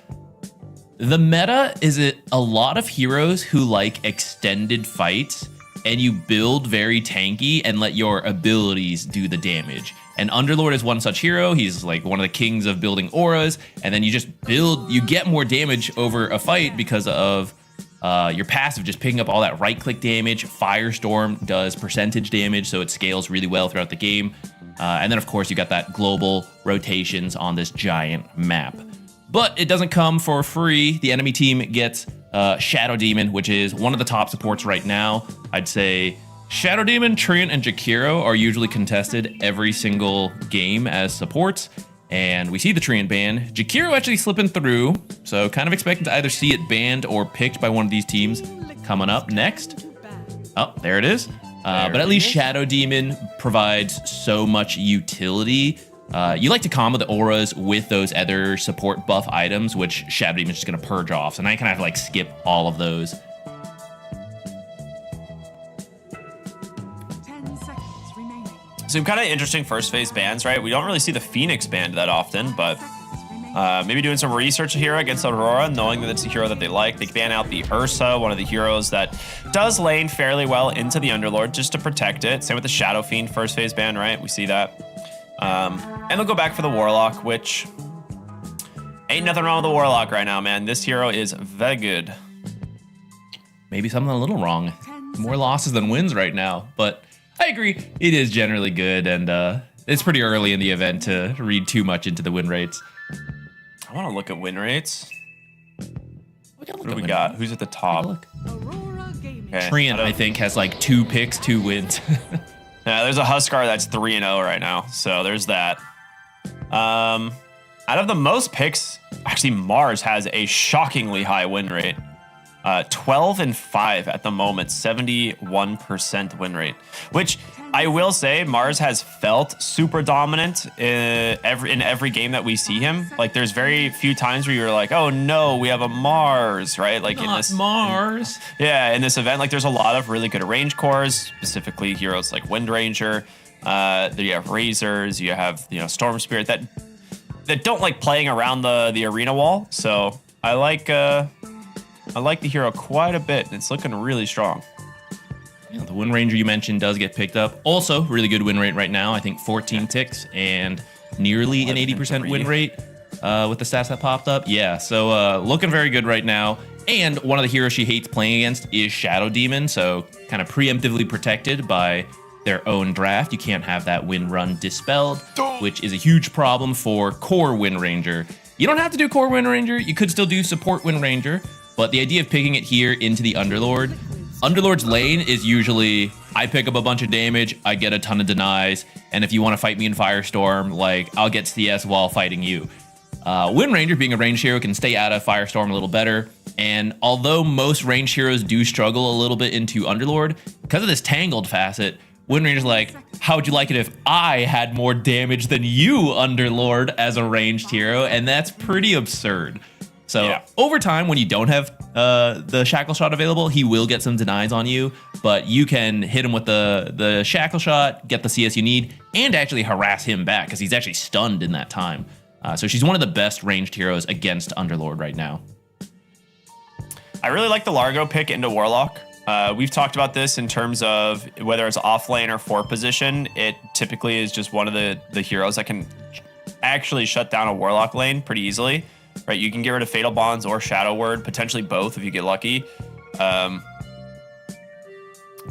meta is a lot of heroes who like extended fights, and you build very tanky and let your abilities do the damage. And Underlord is one such hero. He's like one of the kings of building auras, and then you just you get more damage over a fight because of your passive just picking up all that right-click damage. Firestorm does percentage damage, so it scales really well throughout the game. And then, of course, you got that global rotations on this giant map. But it doesn't come for free. The enemy team gets Shadow Demon, which is one of the top supports right now. I'd say Shadow Demon, Treant, and Jakiro are usually contested every single game as supports. And we see the Treant ban. Jakiro actually slipping through, so kind of expecting to either see it banned or picked by one of these teams coming up next. Oh, there it is. But at least Shadow Demon provides so much utility. You like to combo the auras with those other support buff items, which Shadow Demon is just going to purge off. So now you kind of have to skip all of those. 10 seconds remaining. Some kind of interesting first phase bans, right? We don't really see the Phoenix banned that often, but maybe doing some research here against Aurora, knowing that it's a hero that they like. They ban out the Ursa, one of the heroes that does lane fairly well into the Underlord just to protect it. Same with the Shadow Fiend first phase ban, right? We see that. And they'll go back for the Warlock, which ain't nothing wrong with the Warlock right now, man. This hero is very good. Maybe something a little wrong. More losses than wins right now, but I agree. It is generally good, and it's pretty early in the event to read too much into the win rates. I want to look at win rates. What do we got? Who's at the top? Okay. Treant, I think, has 2 picks, 2 wins. Yeah, there's a Huskar that's 3-0 right now, so there's that. Out of the most picks, actually MOUZ has a shockingly high win rate. 12-5 at the moment, 71% win rate, which I will say MOUZ has felt super dominant in every game that we see him. Like there's very few times where you're like, oh no, we have a MOUZ, right? Like in this MOUZ. In this event, like there's a lot of really good range cores, specifically heroes like Wind Ranger. Then you have Razors, you have Storm Spirit that don't like playing around the arena wall. So I like the hero quite a bit. It's looking really strong. Yeah, the Wind Ranger you mentioned does get picked up. Also, really good win rate right now. I think 14 ticks and nearly an 80% win rate with the stats that popped up. Yeah, so looking very good right now. And one of the heroes she hates playing against is Shadow Demon, so kind of preemptively protected by their own draft. You can't have that Wind Run dispelled, which is a huge problem for core Wind Ranger. You don't have to do core Wind Ranger. You could still do support Wind Ranger. But the idea of picking it here into the Underlord's lane is usually, I pick up a bunch of damage, I get a ton of denies, and if you want to fight me in Firestorm, like, I'll get CS while fighting you. Wind Ranger, being a ranged hero, can stay out of Firestorm a little better, and although most ranged heroes do struggle a little bit into Underlord, because of this Tangled facet, Wind Ranger's like, how would you like it if I had more damage than you, Underlord, as a ranged hero? And that's pretty absurd. So over time, when you don't have the Shackle Shot available, he will get some denies on you, but you can hit him with the Shackle Shot, get the CS you need, and actually harass him back because he's actually stunned in that time. So she's one of the best ranged heroes against Underlord right now. I really like the Largo pick into Warlock. We've talked about this in terms of whether it's off lane or 4 position. It typically is just one of the heroes that can actually shut down a Warlock lane pretty easily. Right, you can get rid of Fatal Bonds or Shadow Word, potentially both if you get lucky.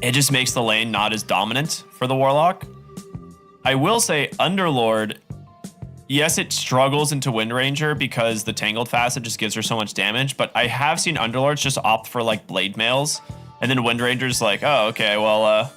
It just makes the lane not as dominant for the Warlock. I will say Underlord, yes, it struggles into Wind Ranger because the Tangled facet just gives her so much damage, but I have seen Underlords just opt for like Blade Mails, and then Wind Ranger's like, oh, okay, well,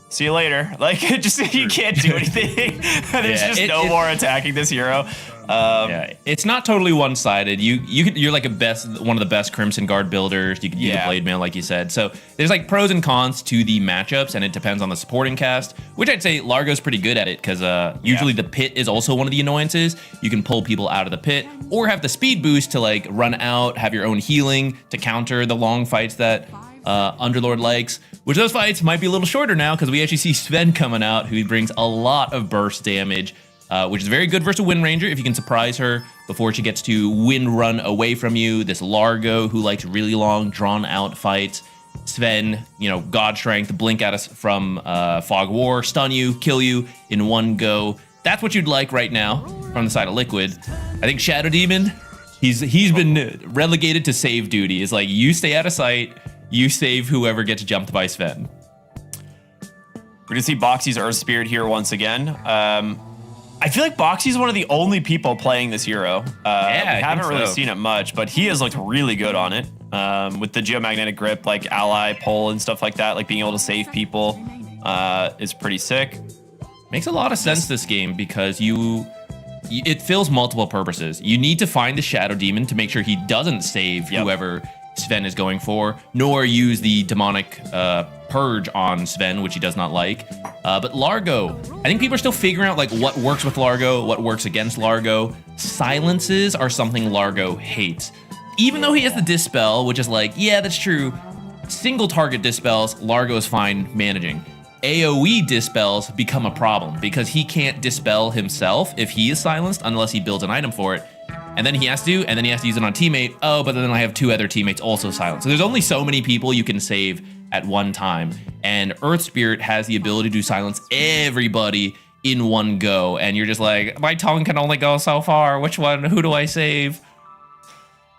see you later. Like, just you can't do anything. There's just no more attacking this hero. It's not totally one-sided. You're like one of the best Crimson Guard builders. You can do the Blade Mail, like you said. So there's like pros and cons to the matchups, and it depends on the supporting cast, which I'd say Largo's pretty good at it because usually the pit is also one of the annoyances. You can pull people out of the pit or have the speed boost to like run out, have your own healing to counter the long fights that Underlord likes, which those fights might be a little shorter now because we actually see Sven coming out, who brings a lot of burst damage. Which is very good versus Wind Ranger if you can surprise her before she gets to Wind Run away from you. This Largo who likes really long, drawn-out fights. Sven, God Strength, blink at us from Fog War, stun you, kill you in one go. That's what you'd like right now from the side of Liquid. I think Shadow Demon, he's been relegated to save duty. It's like, you stay out of sight, you save whoever gets jumped by Sven. We're going to see Boxy's Earth Spirit here once again. I feel like Boxy's one of the only people playing this hero. We haven't really seen it much, but he has looked really good on it. With the Geomagnetic Grip, like ally pull and stuff like that, like being able to save people is pretty sick. Makes a lot of sense this game because it fills multiple purposes. You need to find the Shadow Demon to make sure he doesn't save whoever Sven is going for, nor use the demonic purge on Sven, which he does not like. But Largo, I think people are still figuring out like what works with Largo, what works against Largo. Silences are something Largo hates. Even though he has the Dispel, which is like, yeah, that's true. Single target Dispels, Largo is fine managing. AoE Dispels become a problem because he can't dispel himself if he is silenced unless he builds an item for it. And then he has to use it on a teammate. Oh, but then I have 2 other teammates also silenced. So there's only so many people you can save at one time. And Earth Spirit has the ability to silence everybody in one go. And you're just like, my tongue can only go so far. Which one? Who do I save?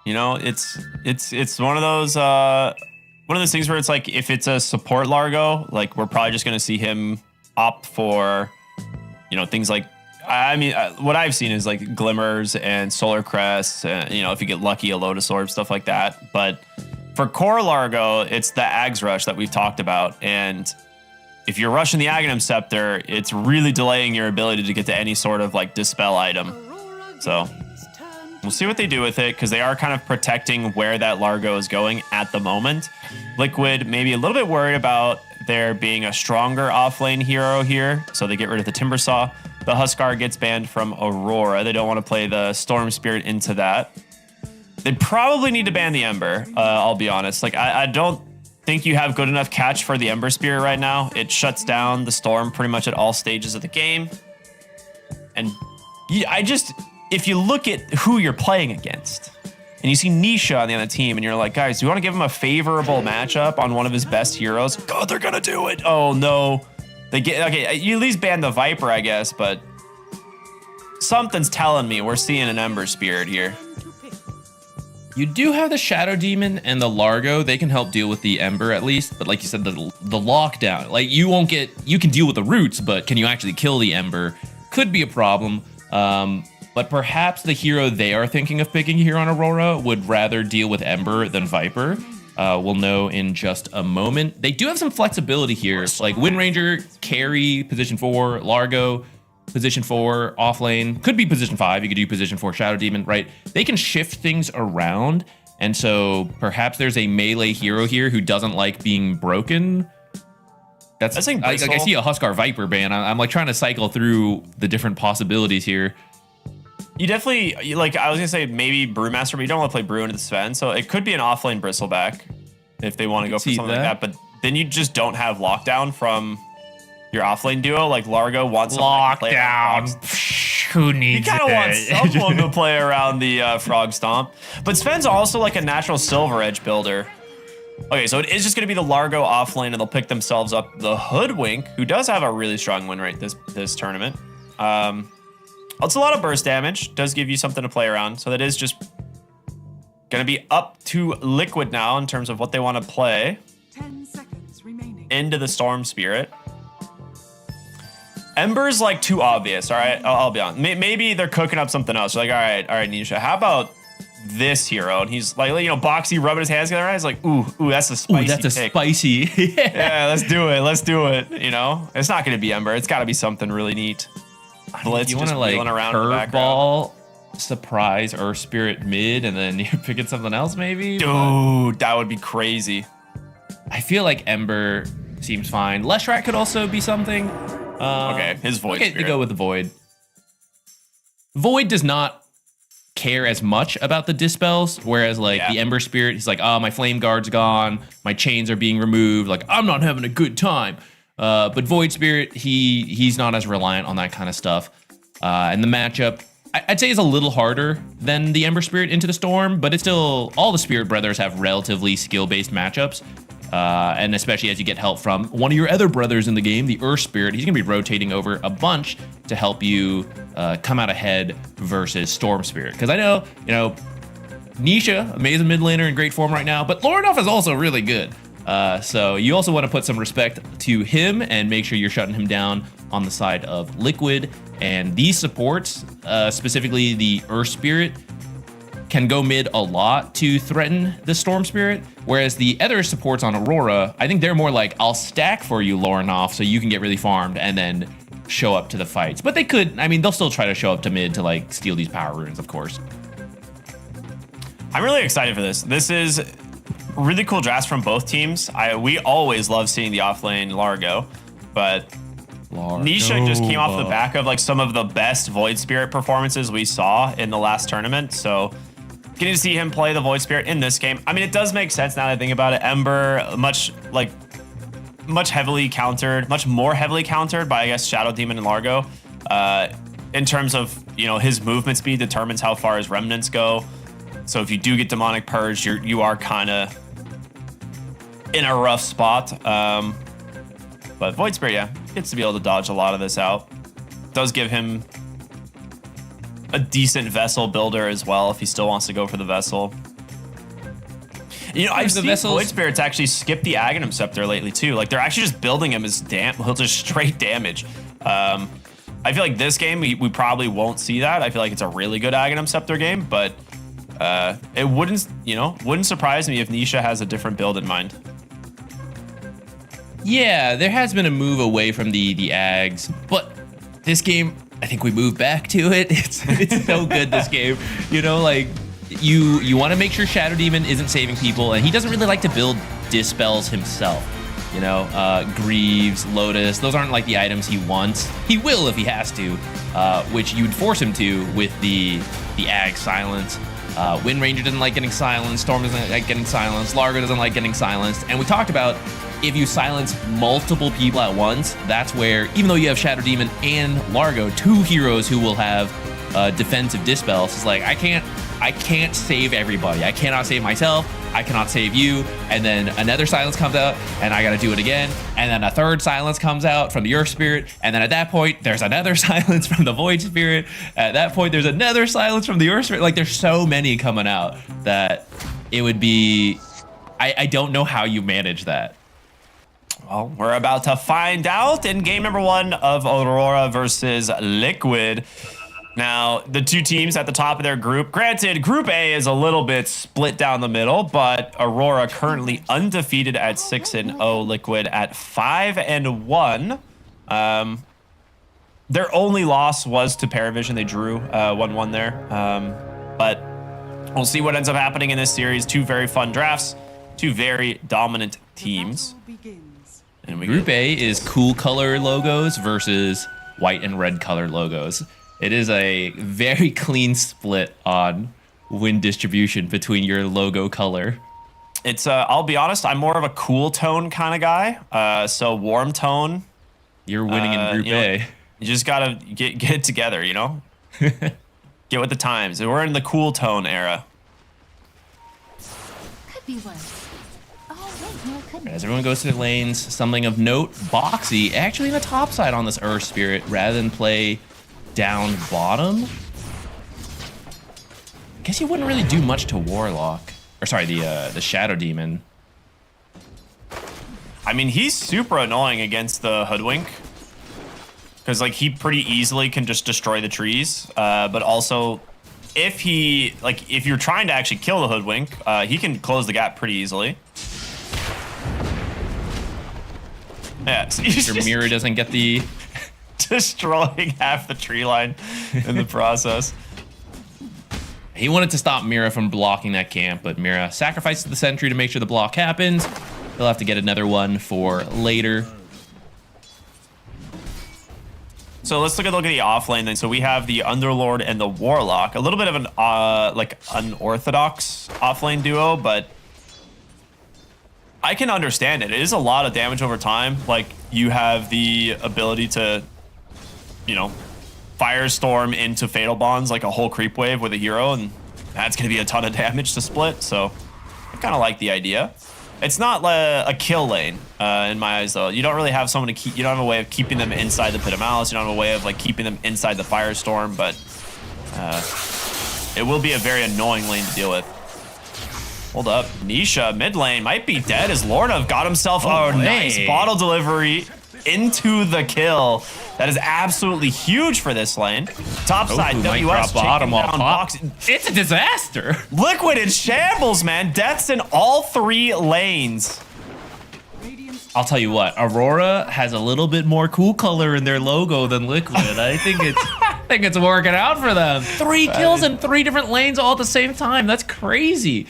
It's one of those things where it's like, if it's a support Largo, like we're probably just gonna see him opt for, things like, what I've seen is like Glimmers and Solar Crest, if you get lucky, a Lotus Orb, stuff like that. But for core Largo, it's the Ags Rush that we've talked about. And if you're rushing the Aghanim Scepter, it's really delaying your ability to get to any sort of like dispel item. So we'll see what they do with it, because they are kind of protecting where that Largo is going at the moment. Liquid maybe a little bit worried about there being a stronger offlane hero here, so they get rid of the Timbersaw. The Huskar gets banned from Aurora. They don't want to play the Storm Spirit into that. They probably need to ban the Ember, I'll be honest. Like, I don't think you have good enough catch for the Ember Spirit right now. It shuts down the Storm pretty much at all stages of the game. And if you look at who you're playing against, and you see Nisha on the other team, and you're like, guys, do you want to give him a favorable matchup on one of his best heroes? God, they're gonna do it. Oh no. Okay, you at least ban the Viper, I guess, but something's telling me we're seeing an Ember Spirit here. You do have the Shadow Demon and the Largo. They can help deal with the Ember at least. But like you said, the lockdown, like you can deal with the roots, but can you actually kill the Ember? Could be a problem. But perhaps the hero they are thinking of picking here on Aurora would rather deal with Ember than Viper. We'll know in just a moment. They do have some flexibility here. Like Wind Ranger, carry, position 4, Largo, position 4, offlane. Could be position 5. You could do position 4 Shadow Demon, right? They can shift things around. And so perhaps there's a melee hero here who doesn't like being broken. I see a Huskar Viper ban. I'm like trying to cycle through the different possibilities here. You definitely, like, I was going to say maybe Brewmaster, but you don't want to play Brew into the Sven. So it could be an offlane Bristleback if they want to go for something like that. But then you just don't have lockdown from your offlane duo. Like Largo wants lockdown. Who needs it? You kind of want someone to play around the Frog Stomp. But Sven's also like a natural Silver Edge builder. Okay, so it is just going to be the Largo offlane, and they'll pick themselves up the Hoodwink, who does have a really strong win rate this tournament. It's a lot of burst damage. Does give you something to play around. So that is just going to be up to Liquid now in terms of what they want to play. 10 seconds remaining. Into the Storm Spirit. Ember's like too obvious, all right? I'll be honest. Maybe they're cooking up something else. They're like, all right, Nisha, how about this hero? And he's like, you know, Boxy rubbing his hands together. He's like, ooh, that's a spicy that's a pick. spicy. Yeah, let's do it. You know, it's not going to be Ember. It's got to be something really neat. Blitz you want to like curveball, surprise, Earth Spirit mid, and then you're picking something else maybe? Dude, that would be crazy. I feel like Ember seems fine. Leshrac could also be something. Okay, his Void Spirit. To go with the Void. Void does not care as much about the dispels, whereas like the Ember Spirit, he's like, oh, my Flame Guard's gone, my chains are being removed, like I'm not having a good time. But Void Spirit, he's not as reliant on that kind of stuff. And the matchup, I'd say is a little harder than the Ember Spirit into the Storm, but it's still, all the Spirit Brothers have relatively skill-based matchups. And especially as you get help from one of your other brothers in the game, the Earth Spirit, he's going to be rotating over a bunch to help you come out ahead versus Storm Spirit. Because I know, Nisha, amazing mid laner in great form right now, but Lorinoff is also really good. So you also want to put some respect to him and make sure you're shutting him down on the side of Liquid. And these supports, specifically the Earth Spirit, can go mid a lot to threaten the Storm Spirit, whereas the other supports on Aurora, I think they're more like, I'll stack for you, Lorinoff, so you can get really farmed and then show up to the fights. But they could, I mean, they'll still try to show up to mid to like steal these power runes, of course. I'm really excited for this. This is really cool drafts from both teams. We always love seeing the offlane Largo, but Nisha just came off the back of like some of the best Void Spirit performances we saw in the last tournament. So getting to see him play the Void Spirit in this game, I mean, it does make sense now that I think about it. Ember, much more heavily countered by, I guess, Shadow Demon and Largo. In terms of, his movement speed determines how far his remnants go. So if you do get Demonic Purge, you are kind of in a rough spot. But Void Spirit, yeah, gets to be able to dodge a lot of this out. Does give him a decent Vessel builder as well if he still wants to go for the Vessel. I've seen Void Spirits actually skip the Aghanim Scepter lately too. Like they're actually just building him as just straight damage. I feel like this game we probably won't see that. I feel like it's a really good Aghanim Scepter game, but it wouldn't surprise me if Nisha has a different build in mind. Yeah, there has been a move away from the Ags, but this game, I think we move back to it. It's so good, this game. You know, like, you want to make sure Shadow Demon isn't saving people, and he doesn't really like to build dispels himself. You know, Greaves, Lotus, those aren't like the items he wants. He will if he has to, which you'd force him to with the Ag Silence. Wind Ranger doesn't like getting silenced, Storm doesn't like getting silenced, Largo doesn't like getting silenced, and we talked about if you silence multiple people at once, that's where, even though you have Shadow Demon and Largo, 2 heroes who will have defensive dispels, it's like, I can't save everybody. I cannot save myself. I cannot save you. And then another silence comes out, and I gotta do it again. And then a third silence comes out from the Earth Spirit. And then at that point, there's another silence from the Void Spirit. At that point, there's another silence from the Earth Spirit. Like, there's so many coming out that it would be... I don't know how you manage that. Well, we're about to find out in game number 1 of Aurora versus Liquid. Now, the 2 teams at the top of their group, granted, Group A is a little bit split down the middle, but Aurora currently undefeated at 6-0, Liquid at 5-1. Their only loss was to PARIVISION. They drew 1-1 there. But we'll see what ends up happening in this series. 2 very fun drafts, 2 very dominant teams. And Group A is cool color logos versus white and red color logos. It is a very clean split on win distribution between your logo color. It's I'll be honest, I'm more of a cool tone kind of guy. So warm tone. You're winning in Group A. You just gotta get it together, you know? Get with the times. We're in the cool tone era. Could be worse. Oh, wait, no, it couldn't. As everyone goes to their lanes, something of note, Boxy actually in the top side on this Earth Spirit rather than play down bottom. I guess you wouldn't really do much to Warlock. Or sorry, the Shadow Demon. I mean, he's super annoying against the Hoodwink. Because, like, he pretty easily can just destroy the trees. But also, if you're trying to actually kill the Hoodwink, he can close the gap pretty easily. Yeah, so your mirror doesn't get the... destroying half the tree line in the process. He wanted to stop Mira from blocking that camp, but Mira sacrifices the sentry to make sure the block happens. He'll have to get another one for later. So let's look at the off lane then. So we have the Underlord and the Warlock. A little bit of an like unorthodox off lane duo, but I can understand it. It is a lot of damage over time. Like, you have the ability to, you know, Firestorm into Fatal Bonds like a whole creep wave with a hero, and that's going to be a ton of damage to split. So I kind of like the idea. It's not a kill lane in my eyes, though. You don't really have someone to keep. You don't have a way of keeping them inside the Pit of Malice. You don't have a way of like keeping them inside the Firestorm, but it will be a very annoying lane to deal with. Hold up, Nisha mid lane might be dead as Lorna got himself a nice bottle delivery into the kill. That is absolutely huge for this lane. Top side, WS bottom box. It's a disaster. Liquid in shambles, man. Deaths in all 3 lanes. I'll tell you what, Aurora has a little bit more cool color in their logo than Liquid. I think it's working out for them. 3 kills in 3 different lanes all at the same time. That's crazy.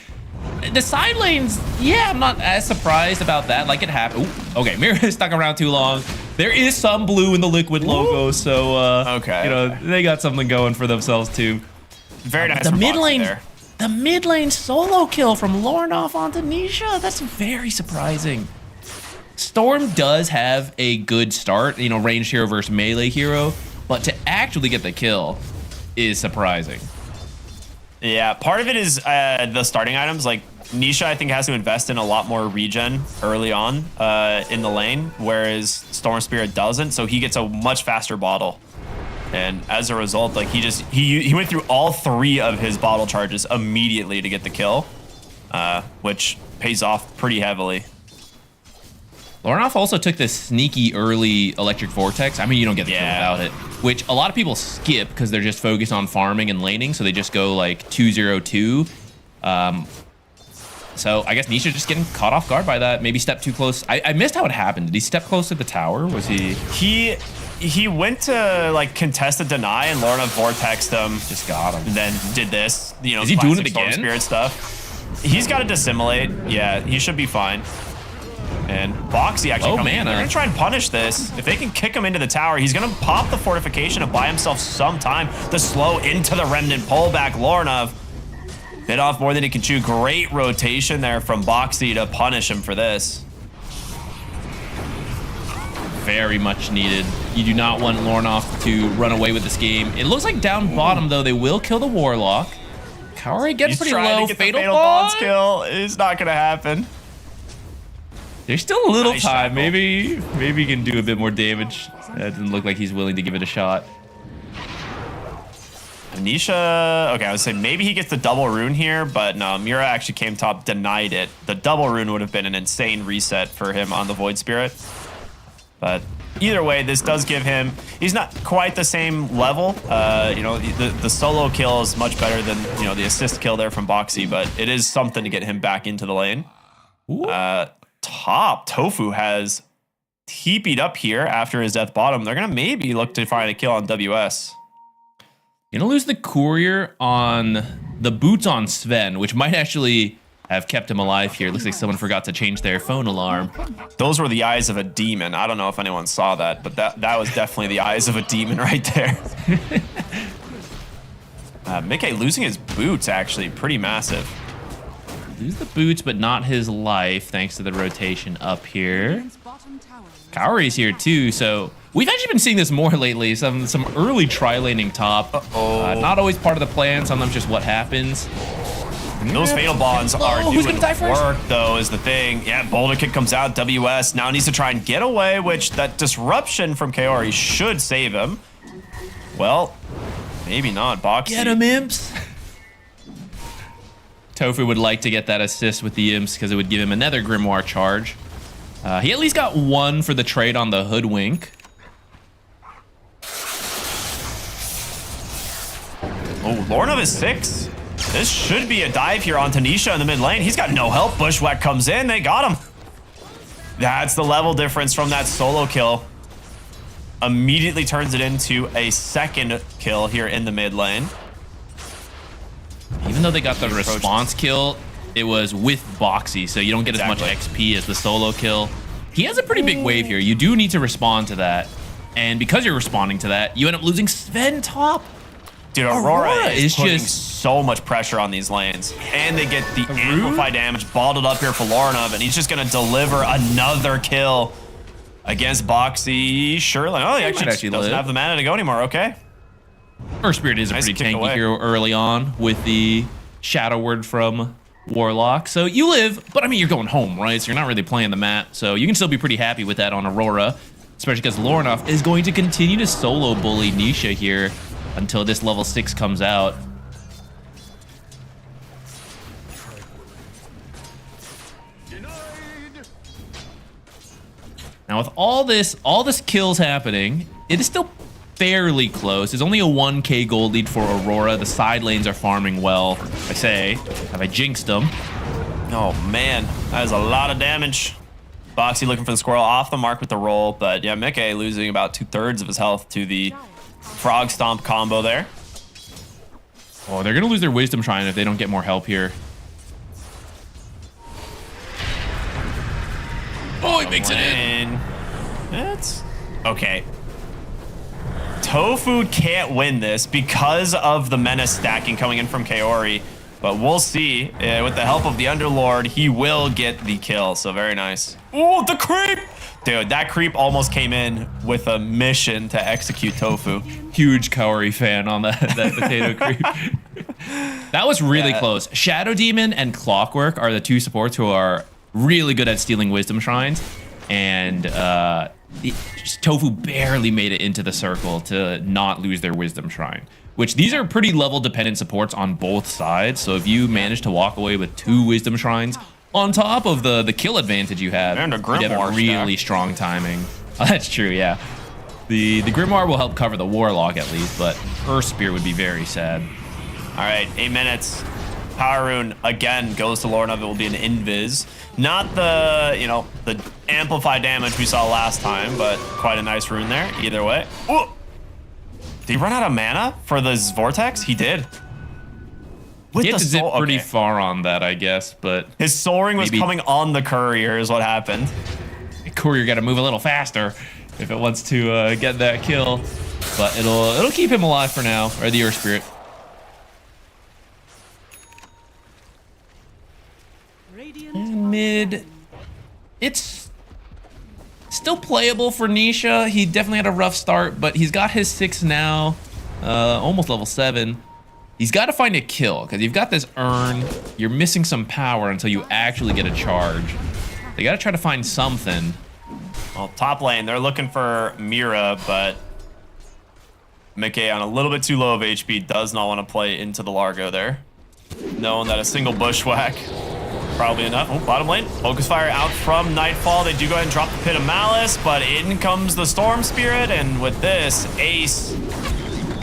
The side lanes, yeah, I'm not as surprised about that. Like, it happened. Ooh, okay, Mira stuck around too long. There is some blue in the Liquid logo, so you know, they got something going for themselves too. Very nice. The mid lane, the mid lane solo kill from Lornoff onto Nisha. That's very surprising. Storm does have a good start, you know, ranged hero versus melee hero, but to actually get the kill is surprising. Yeah, part of it is the starting items. Like, Nisha, I think, has to invest in a lot more regen early on in the lane, whereas Storm Spirit doesn't, so he gets a much faster bottle. And as a result, like, he went through all 3 of his bottle charges immediately to get the kill, which pays off pretty heavily. Lornoff also took this sneaky early Electric Vortex. I mean, you don't get the kill without it, which a lot of people skip because they're just focused on farming and laning, so they just go like 2-0-2. So I guess Nisha just getting caught off guard by that. Maybe step too close. I missed how it happened. Did he step close to the tower? Was he? he went to like contest a deny, and Lorna vortexed him. Just got him. And then did this. You know, is he doing it Storm again? Spirit stuff. He's got to dissimulate. Yeah, he should be fine. And Boxy actually coming in. They're going to try and punish this. If they can kick him into the tower, he's going to pop the fortification and buy himself some time to slow into the Remnant pullback. Lorna bit off more than he can chew. Great rotation there from Boxy to punish him for this. Very much needed. You do not want Lornoff to run away with this game. It looks like down bottom, though, they will kill the Warlock. Kaori gets pretty low. To get the Fatal Bonds kill. It's not going to happen. There's still a little Nice time. shackle. Maybe he can do a bit more damage. That doesn't look like he's willing to give it a shot. Anisha, okay, I would say maybe he gets the double rune here, but no, Mira actually came top, denied it. The double rune would have been an insane reset for him on the Void Spirit. But either way, this does give him, he's not quite the same level. You know, the solo kill is much better than, you know, the assist kill there from Boxy, but it is something to get him back into the lane. Top, Tofu has TP'd up here after his death bottom. They're going to maybe look to find a kill on WS. Gonna lose the courier on the boots on Sven, which might actually have kept him alive here. Looks like someone forgot to change their phone alarm. Those were the eyes of a demon. I don't know if anyone saw that, but that was definitely the eyes of a demon right there. Mickey losing his boots, actually, pretty massive. Lose the boots, but not his life, thanks to the rotation up here. Kaori's here too, so we've actually been seeing this more lately. Some early tri-laning top. Not always part of the plan, sometimes just what happens. Those Fatal Bonds are doing work, though, is the thing. Yeah, Boulder Kick comes out. WS now needs to try and get away, which that disruption from Kaori should save him. Well, maybe not. Boxy. Get him, imps. Tofu would like to get that assist with the imps because it would give him another Grimoire charge. He at least got one for the trade on the Hoodwink. Oh, Lorna is 6. This should be a dive here on Tanisha in the mid lane. He's got no help. Bushwhack comes in. They got him. That's the level difference from that solo kill. Immediately turns it into a second kill here in the mid lane. Even though they got the response kill, it was with Boxy, so you don't get as much XP as the solo kill. He has a pretty big wave here. You do need to respond to that. And because you're responding to that, you end up losing Sven top. Dude, Aurora is putting so much pressure on these lanes. And they get the amplify damage bottled up here for Lorna, and he's just going to deliver another kill against Boxy. Surely. Oh, he actually doesn't have the mana to go anymore. Okay. First Spirit is a pretty tanky hero early on with the Shadow Word from Warlock. So you live, but I mean, you're going home, right? So you're not really playing the mat. So you can still be pretty happy with that on Aurora, especially because Lornoff is going to continue to solo bully Nisha here until this level 6 comes out. Now with all this kills happening, it is still fairly close. There's only a 1k gold lead for Aurora. The side lanes are farming well. I say, have I jinxed them? Oh man, that is a lot of damage. Boxy looking for the squirrel off the mark with the roll, but yeah, Mickey losing about 2/3 of his health to the frog stomp combo there. Oh, they're gonna lose their wisdom shrine if they don't get more help here. Oh, he makes it in. That's okay. Tofu can't win this because of the menace stacking coming in from Kaori, but we'll see. With the help of the Underlord, he will get the kill, so very nice. Oh, the creep! Dude, that creep almost came in with a mission to execute Tofu. Huge Kaori fan on that potato creep. That was really close. Shadow Demon and Clockwork are the two supports who are really good at stealing wisdom shrines, and Tofu barely made it into the circle to not lose their wisdom shrine, which these are pretty level dependent supports on both sides. So if you manage to walk away with 2 wisdom shrines on top of the kill advantage you have, and a Grimoire you have a really strong timing. Oh, that's true, yeah. The Grimoire will help cover the Warlock at least, but Earth Spear would be very sad. All right, 8 minutes. Power Rune again goes to Lorna. It will be an invis. Not the, the amplified damage we saw last time, but quite a nice rune there. Either way. Ooh. Did he run out of mana for this Vortex? He did. He had to zip pretty far on that, I guess, but his soaring was coming on the courier is what happened. The courier got to move a little faster if it wants to get that kill, but it'll keep him alive for now, or the Earth Spirit. And mid, it's still playable for Nisha. He definitely had a rough start, but he's got his 6 now, almost level 7. He's got to find a kill, because you've got this urn. You're missing some power until you actually get a charge. They got to try to find something. Well, top lane, they're looking for Mira, but Mickey on a little bit too low of HP does not want to play into the Largo there. Knowing that a single bushwhack probably enough. Oh, bottom lane. Focus fire out from Nightfall. They do go ahead and drop the Pit of Malice, but in comes the Storm Spirit, and with this, Ace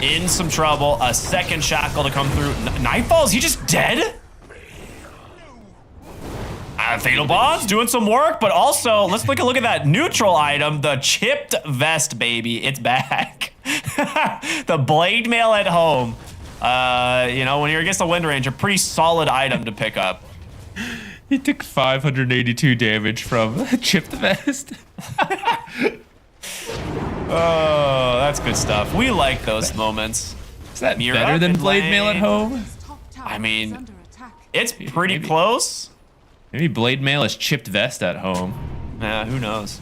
in some trouble. A second shackle to come through. Nightfall, is he just dead? Fatal Bond's doing some work, but also, let's take a look at that neutral item, the chipped vest, baby. It's back. The blade mail at home. When you're against the Wind Ranger, pretty solid item to pick up. He took 582 damage from chipped vest. Oh, that's good stuff. We like those moments. Is that better than blade mail at home? I mean, it's pretty close. Maybe blade mail is chipped vest at home. Yeah, who knows?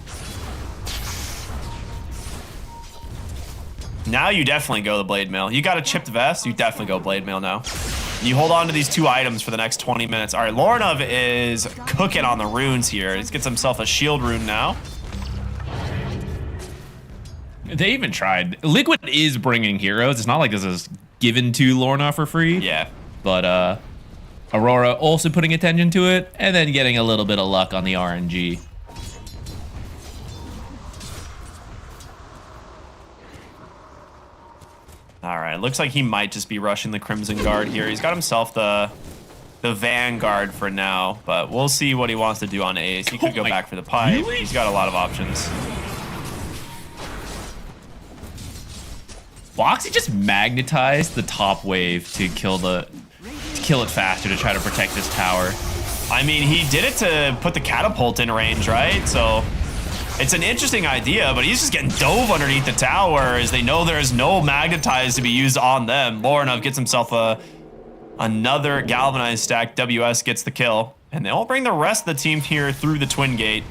Now you definitely go the blade mail. You got a chipped vest, you definitely go blade mail now. You hold on to these 2 items for the next 20 minutes. All right, Lornov is cooking on the runes here. He gets himself a shield rune now. They even tried. Liquid is bringing heroes. It's not like this is given to Lorna for free. Yeah. But Aurora also putting attention to it, and then getting a little bit of luck on the RNG. All right, looks like he might just be rushing the Crimson Guard here. He's got himself the Vanguard for now, but we'll see what he wants to do on Ace. He could go back for the pipe. Really? He's got a lot of options. Foxy just magnetized the top wave to kill it faster to try to protect this tower. I mean, he did it to put the catapult in range, right? So it's an interesting idea, but he's just getting dove underneath the tower as they know there's no magnetize to be used on them. Lorinov gets himself another galvanized stack. WS gets the kill, and they'll bring the rest of the team here through the Twin Gate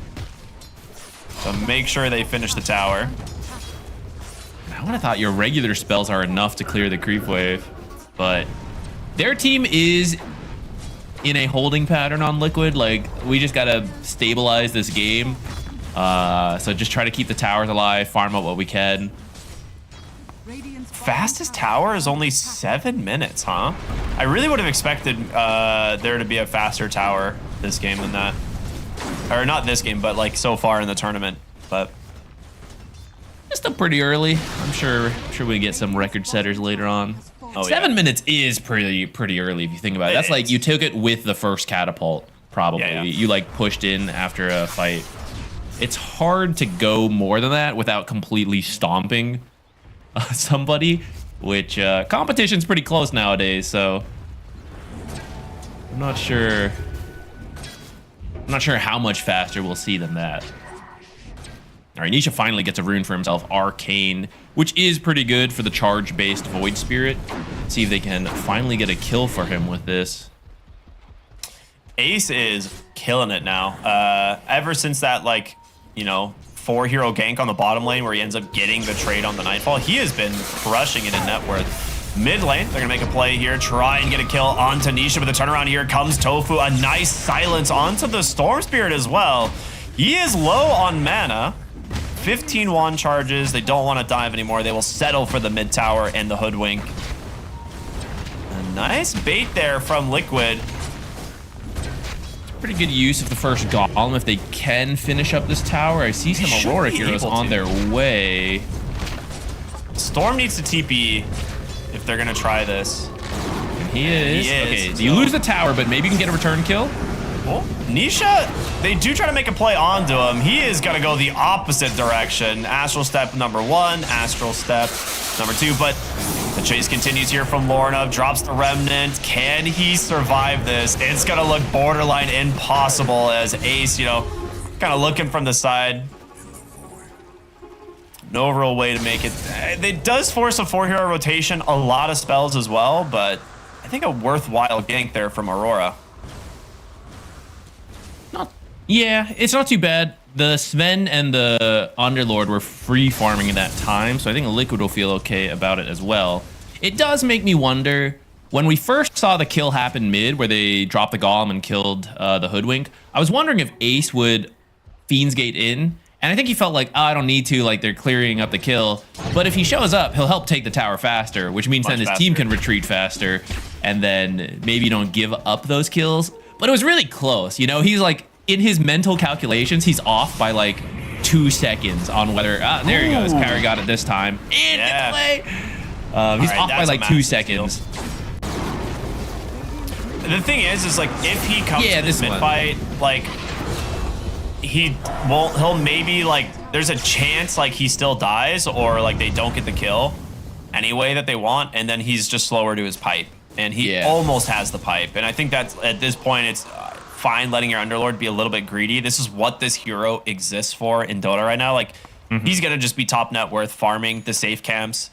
to make sure they finish the tower. I would have thought your regular spells are enough to clear the creep wave, but their team is in a holding pattern on Liquid. Like, we just gotta stabilize this game. So just try to keep the towers alive, farm up what we can. Fastest tower is only 7 minutes, huh? I really would have expected there to be a faster tower this game than that. Or not this game, but like so far in the tournament. But it's still pretty early. I'm sure we get some record setters later on. Oh, 7 minutes is pretty early if you think about it. That's like you took it with the first catapult, probably. Yeah. You like pushed in after a fight. It's hard to go more than that without completely stomping somebody, which competition's pretty close nowadays, so I'm not sure how much faster we'll see than that. All right, Nisha finally gets a rune for himself, Arcane, which is pretty good for the charge-based Void Spirit. See if they can finally get a kill for him with this. Ace is killing it now. Ever since that, 4-hero gank on the bottom lane where he ends up getting the trade on the Nightfall, he has been crushing it in net worth. Mid lane, they're gonna make a play here, try and get a kill onto Nisha, but the turnaround here comes Tofu. A nice silence onto the Storm Spirit as well. He is low on mana. 15 wand charges. They don't want to dive anymore. They will settle for the mid tower and the Hoodwink. A nice bait there from Liquid. Pretty good use of the first Golem if they can finish up this tower. I see some Aurora heroes on their way. Storm needs to TP if they're going to try this. He is. Okay, so you lose the tower, but maybe you can get a return kill. Oh, Nisha, they do try to make a play onto him. He is going to go the opposite direction. Astral Step number 1, Astral Step number 2, but the chase continues here from Lorna. Drops the Remnant. Can he survive this? It's going to look borderline impossible as Ace, you know, kind of looking from the side. No real way to make it. It does force a 4-hero rotation, a lot of spells as well, but I think a worthwhile gank there from Aurora. Yeah, it's not too bad. The Sven and the Underlord were free farming in that time, so I think Liquid will feel okay about it as well. It does make me wonder, when we first saw the kill happen mid, where they dropped the Golem and killed the Hoodwink, I was wondering if Ace would Fiend's Gate in, and I think he felt like, oh, I don't need to, like they're clearing up the kill. But if he shows up, he'll help take the tower faster, which means then his team can retreat faster, and then maybe you don't give up those kills. But it was really close, you know? He's like, in his mental calculations, he's off by like 2 seconds on whether, there he goes, Carry got it this time. And get the play. He's off by like 2 seconds. The thing is like, if he comes to this mid-fight, like, he'll maybe, like, there's a chance, like, he still dies, or, like, they don't get the kill anyway that they want, and then he's just slower to his pipe. And he almost has the pipe. And I think that's, at this point, it's fine letting your Underlord be a little bit greedy. This is what this hero exists for in Dota right now. Like, he's going to just be top net worth, farming the safe camps,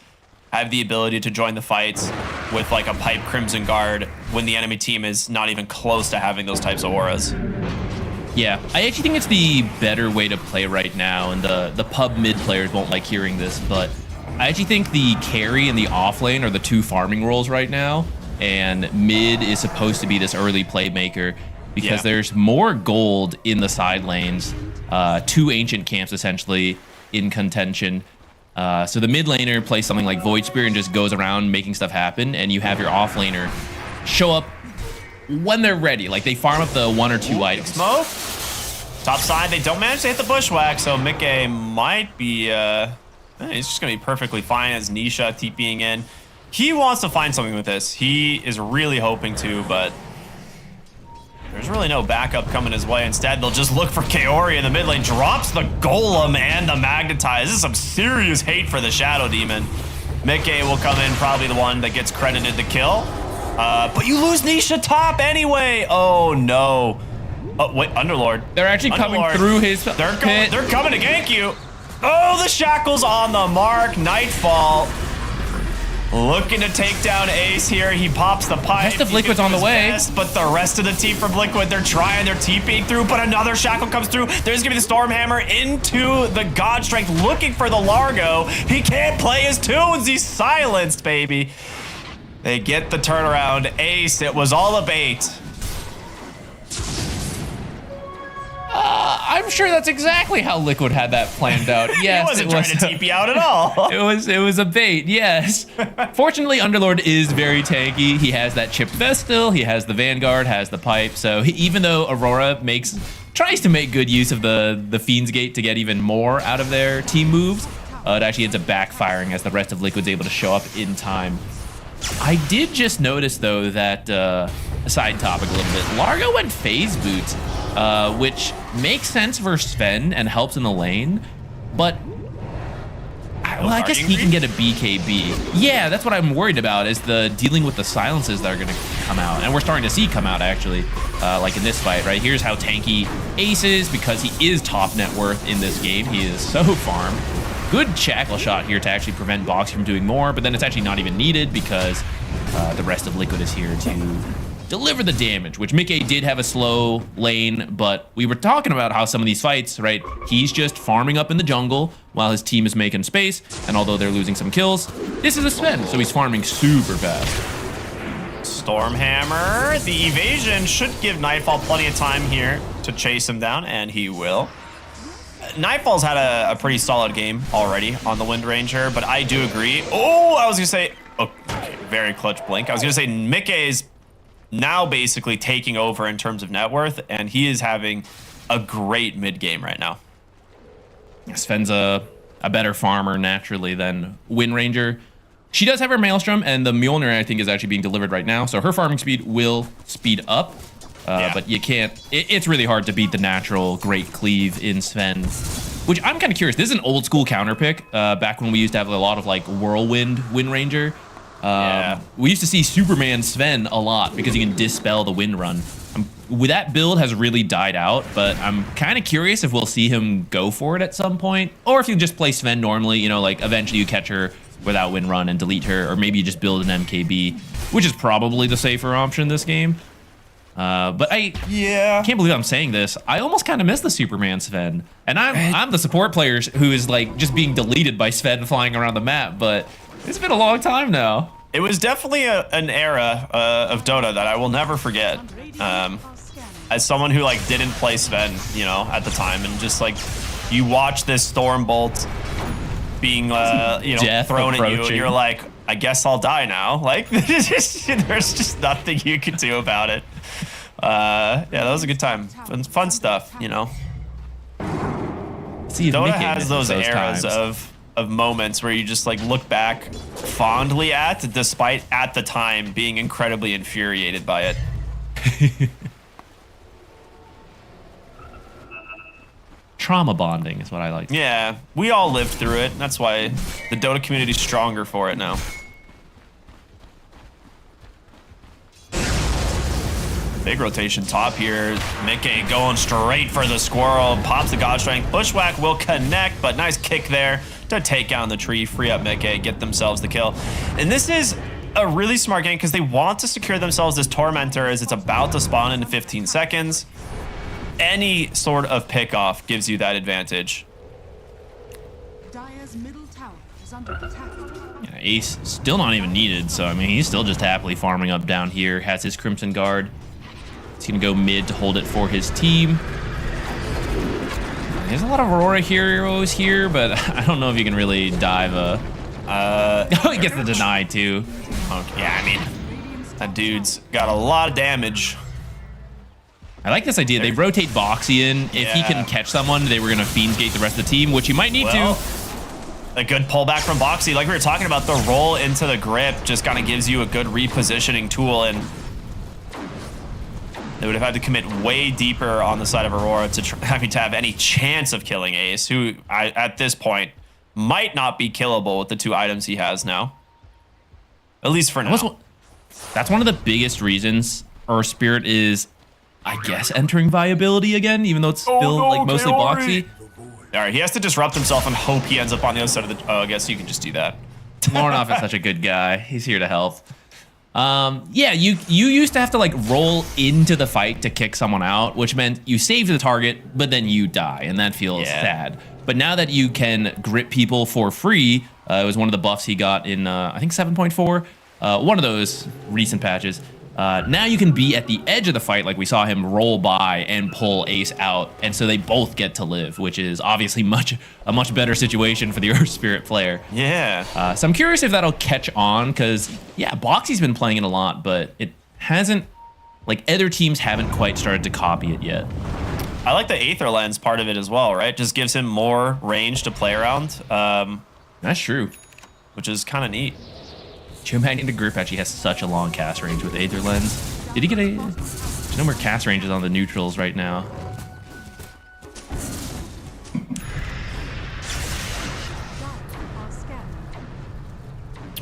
have the ability to join the fights with, like, a pipe Crimson Guard when the enemy team is not even close to having those types of auras. Yeah, I actually think it's the better way to play right now, and the pub mid players won't like hearing this, but I actually think the carry and the off lane are the 2 farming roles right now, and mid is supposed to be this early playmaker because there's more gold in the side lanes, 2 ancient camps essentially in contention. So the mid laner plays something like Void Spear and just goes around making stuff happen, and you have your off laner show up when they're ready. Like, they farm up the 1 or 2 items. Smoke. Top side, they don't manage to hit the bushwhack, so Mickey might be, he's just going to be perfectly fine as Nisha TPing in. He wants to find something with this. He is really hoping to, but there's really no backup coming his way. Instead, they'll just look for Kaori in the mid lane. Drops the Golem and the Magnetize. This is some serious hate for the Shadow Demon. Mickey will come in, probably the one that gets credited the kill. But you lose Nisha top anyway. Oh, no. Oh, wait, Underlord. They're actually coming through his pit. They're coming to gank you. Oh, the Shackle's on the mark. Nightfall looking to take down Ace here. He pops the pipe. Rest of Liquid's on the way. But the rest of the team from Liquid, they're trying. They're TPing through, but another Shackle comes through. There's going to be the Stormhammer into the God Strength, looking for the Largo. He can't play his tunes. He's silenced, baby. They get the turnaround. Ace, it was all a bait. I'm sure that's exactly how Liquid had that planned out. Yes, he wasn't trying to TP out at all. It was a bait, yes. Fortunately, Underlord is very tanky. He has that chipped vest still. He has the Vanguard, has the pipe. So even though Aurora tries to make good use of the Fiend's Gate to get even more out of their team moves, it actually ends up backfiring as the rest of Liquid's able to show up in time. I did just notice, though, that a side topic a little bit. Largo went phase boot, which makes sense for Sven and helps in the lane, but I guess he can get a BKB. Yeah, that's what I'm worried about, is the dealing with the silences that are going to come out, and we're starting to see come out, actually, like in this fight, right? Here's how tanky Ace is, because he is top net worth in this game. He is so farmed. Good Shackle shot here to actually prevent Box from doing more, but then it's actually not even needed because the rest of Liquid is here to deliver the damage, which Mickey did have a slow lane, but we were talking about how some of these fights, right, he's just farming up in the jungle while his team is making space, and although they're losing some kills, this is a Sven, so he's farming super fast. Stormhammer, the evasion should give Nightfall plenty of time here to chase him down, and he will. Nightfall's had a pretty solid game already on the Wind Ranger, but I do agree. Oh, I was going to say, okay, very clutch blink. I was going to say Mickey's now basically taking over in terms of net worth, and he is having a great mid game right now. Sven's a better farmer naturally than Wind Ranger. She does have her Maelstrom, and the Mjolnir, I think, is actually being delivered right now. So her farming speed will speed up. But you can't... It's really hard to beat the natural Great Cleave in Sven. Which I'm kind of curious. This is an old school counter pick. Back when we used to have a lot of like Whirlwind Wind Ranger. We used to see Superman Sven a lot because you can dispel the Wind Run. That build has really died out, but I'm kind of curious if we'll see him go for it at some point. Or if you just play Sven normally, you know, like eventually you catch her without Wind Run and delete her. Or maybe you just build an MKB, which is probably the safer option this game. But I can't believe I'm saying this. I almost kind of miss the Superman Sven. And I'm the support player who is like just being deleted by Sven flying around the map, but it's been a long time now. It was definitely an era of Dota that I will never forget. As someone who like didn't play Sven, you know, at the time, and just like you watch this Stormbolt being you know, Death thrown at you, approaching. and you're like, I guess I'll die now. Like there's just nothing you can do about it. Yeah, that was a good time. Fun stuff, you know. Dota has those eras of moments where you just like look back fondly at, despite at the time being incredibly infuriated by it. Trauma bonding is what I like. Yeah, we all lived through it. That's why the Dota community is stronger for it now. Big rotation top here. Mickey going straight for the squirrel. Pops the God Strength. Bushwhack will connect, but nice kick there to take down the tree, free up Mickey, get themselves the kill. And this is a really smart game because they want to secure themselves this Tormentor as it's about to spawn in 15 seconds. Any sort of pickoff gives you that advantage. Dire's middle tower is under attack. Yeah, Ace still not even needed, so I mean he's still just happily farming up down here. Has his Crimson Guard. He's gonna go mid to hold it for his team. There's a lot of Aurora heroes here, but I don't know if you can really dive he gets the deny too. Okay. Yeah, I mean, that dude's got a lot of damage. I like this idea. They rotate Boxy in. If he can catch someone, they were going to Fiend's Gate the rest of the team, which he might need to. A good pullback from Boxy. Like we were talking about, the roll into the grip just kind of gives you a good repositioning tool, and they would have had to commit way deeper on the side of Aurora to have any chance of killing Ace, who at this point might not be killable with the 2 items he has now. At least for now. That's one of the biggest reasons Earth Spirit is, I guess, entering viability again, even though it's still like mostly Boxy. All right, he has to disrupt himself and hope he ends up on the other side of the... Oh, I guess you can just do that. Lornoff is such a good guy. He's here to help. Yeah, you used to have to like roll into the fight to kick someone out, which meant you saved the target, but then you die, and that feels sad. But now that you can grip people for free, it was one of the buffs he got in, I think 7.4, one of those recent patches. Now you can be at the edge of the fight, like we saw him roll by and pull Ace out, and so they both get to live, which is obviously a much better situation for the Earth Spirit player. Yeah. So I'm curious if that'll catch on, because yeah, Boxy's been playing it a lot, but it hasn't, like other teams haven't quite started to copy it yet. I like the Aether Lens part of it as well, right? Just gives him more range to play around. That's true. Which is kind of neat. Geomagnetic Grip actually has such a long cast range with Aether Lens. Did he get a... There's no more cast ranges on the neutrals right now.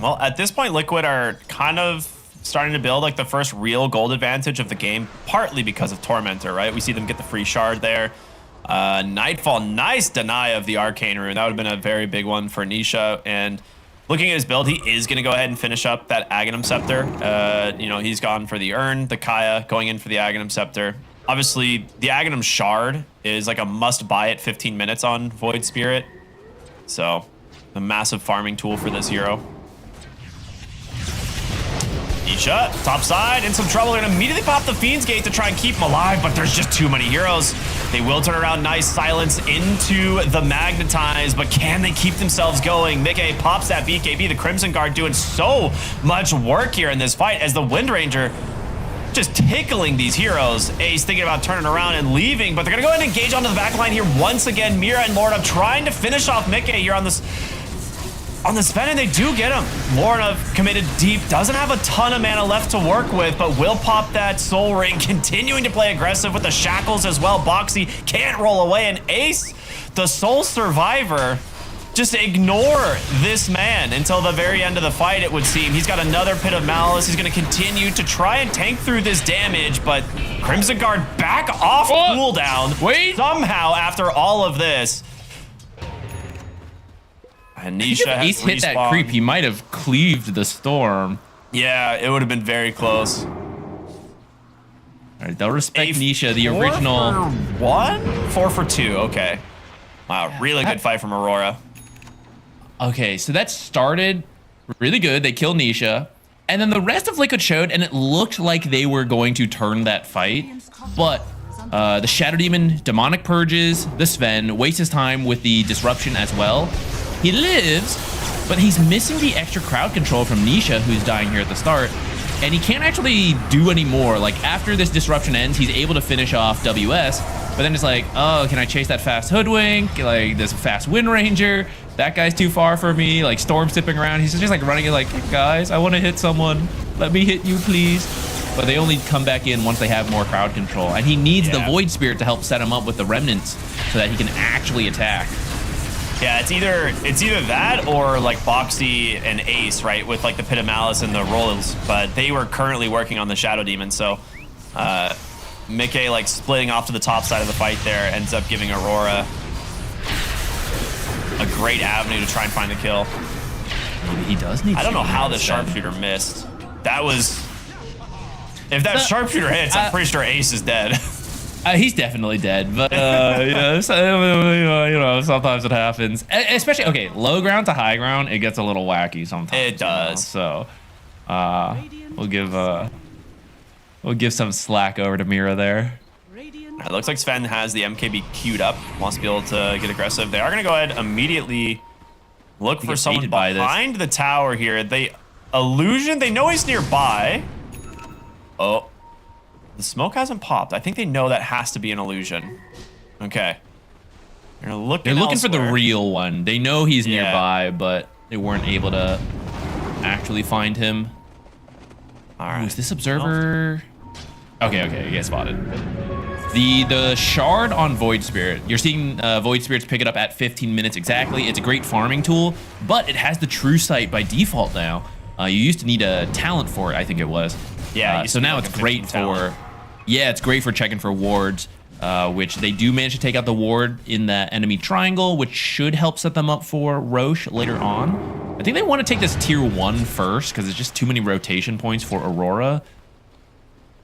Well, at this point, Liquid are kind of starting to build like the first real gold advantage of the game, partly because of Tormentor, right? We see them get the free shard there. Nightfall, nice deny of the Arcane Rune. That would have been a very big one for Nisha. And looking at his build, he is going to go ahead and finish up that Aghanim Scepter. You know, he's gone for the Urn, the Kaya, going in for the Aghanim Scepter. Obviously, the Aghanim Shard is like a must-buy at 15 minutes on Void Spirit. So, a massive farming tool for this hero. Nisha, top side, in some trouble. They're going to immediately pop the Fiend's Gate to try and keep him alive, but there's just too many heroes. They will turn around, nice silence into the Magnetize, but can they keep themselves going? Mickey pops that BKB. The Crimson Guard doing so much work here in this fight as the Wind Ranger just tickling these heroes. Ace thinking about turning around and leaving, but they're going to go ahead and engage onto the back line here once again. Mira and Lord up trying to finish off Mickey here on this on the Sven, and they do get him. Lorna committed deep, doesn't have a ton of mana left to work with, but will pop that Soul Ring, continuing to play aggressive with the shackles as well. Boxy can't roll away, and Ace, the sole survivor, just ignore this man until the very end of the fight, it would seem. He's got another Pit of Malice. He's going to continue to try and tank through this damage, but Crimson Guard back off cooldown. Wait. Somehow, after all of this. And Nisha has Ace hit that respawned. creep, he might have cleaved the storm. Yeah, it would have been very close. All right, they'll respect Nisha, the original. 4 for 1? 4 for 2, okay. Wow, really good fight from Aurora. Okay, so that started really good. They killed Nisha. And then the rest of Liquid showed, and it looked like they were going to turn that fight. But the Shadow Demon, Demonic Purges, the Sven, wastes his time with the Disruption as well. He lives, but he's missing the extra crowd control from Nisha, who's dying here at the start. And he can't actually do any more. Like, after this Disruption ends, he's able to finish off WS. But then it's like, oh, can I chase that fast Hoodwink? Like, this fast Wind Ranger. That guy's too far for me. Like, Storm sipping around. He's just like running it like, guys, I want to hit someone. Let me hit you, please. But they only come back in once they have more crowd control. And he needs the Void Spirit to help set him up with the Remnants so that he can actually attack. Yeah, it's either that or like Boxy and Ace, right, with like the Pit of Malice and the rolls. But they were currently working on the Shadow Demon, so Mickey like splitting off to the top side of the fight there ends up giving Aurora a great avenue to try and find the kill. Maybe he does need. I don't know how the sharpshooter missed. That was. If that sharpshooter hits, I'm pretty sure Ace is dead. He's definitely dead, but you know, sometimes it happens. Especially, okay, low ground to high ground, it gets a little wacky sometimes. It does. You know? So we'll give some slack over to Mira there. It looks like Sven has the MKB queued up, wants to be able to get aggressive. They are going to go ahead and immediately look for someone behind the tower here. They illusion, they know he's nearby. Oh. The smoke hasn't popped. I think they know that has to be an illusion. Okay. They're looking for the real one. They know he's nearby, but they weren't able to actually find him. All right. Is this observer? Okay, you get spotted. The shard on Void Spirit. You're seeing Void Spirits pick it up at 15 minutes exactly. It's a great farming tool, but it has the True Sight by default now. You used to need a talent for it, I think it was. Yeah. So now it's great for. Yeah, it's great for checking for wards, which they do manage to take out the ward in that enemy triangle, which should help set them up for Roche later on. I think they want to take this tier 1 first because it's just too many rotation points for Aurora.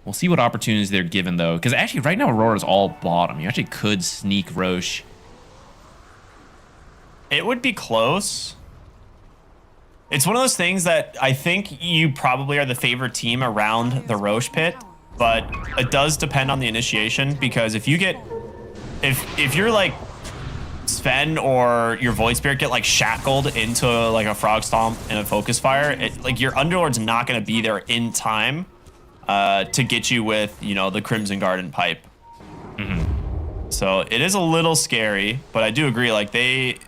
We'll see what opportunities they're given, though, because actually right now Aurora's all bottom. You actually could sneak Roche. It would be close. It's one of those things that I think you probably are the favorite team around the Roche pit. But it does depend on the initiation, because if you get, if you're like Sven or your Void Spirit get like shackled into like a Frog Stomp and a Focus Fire, like your Underlord's not going to be there in time to get you with, you know, the Crimson Garden pipe. So it is a little scary, but I do agree, like they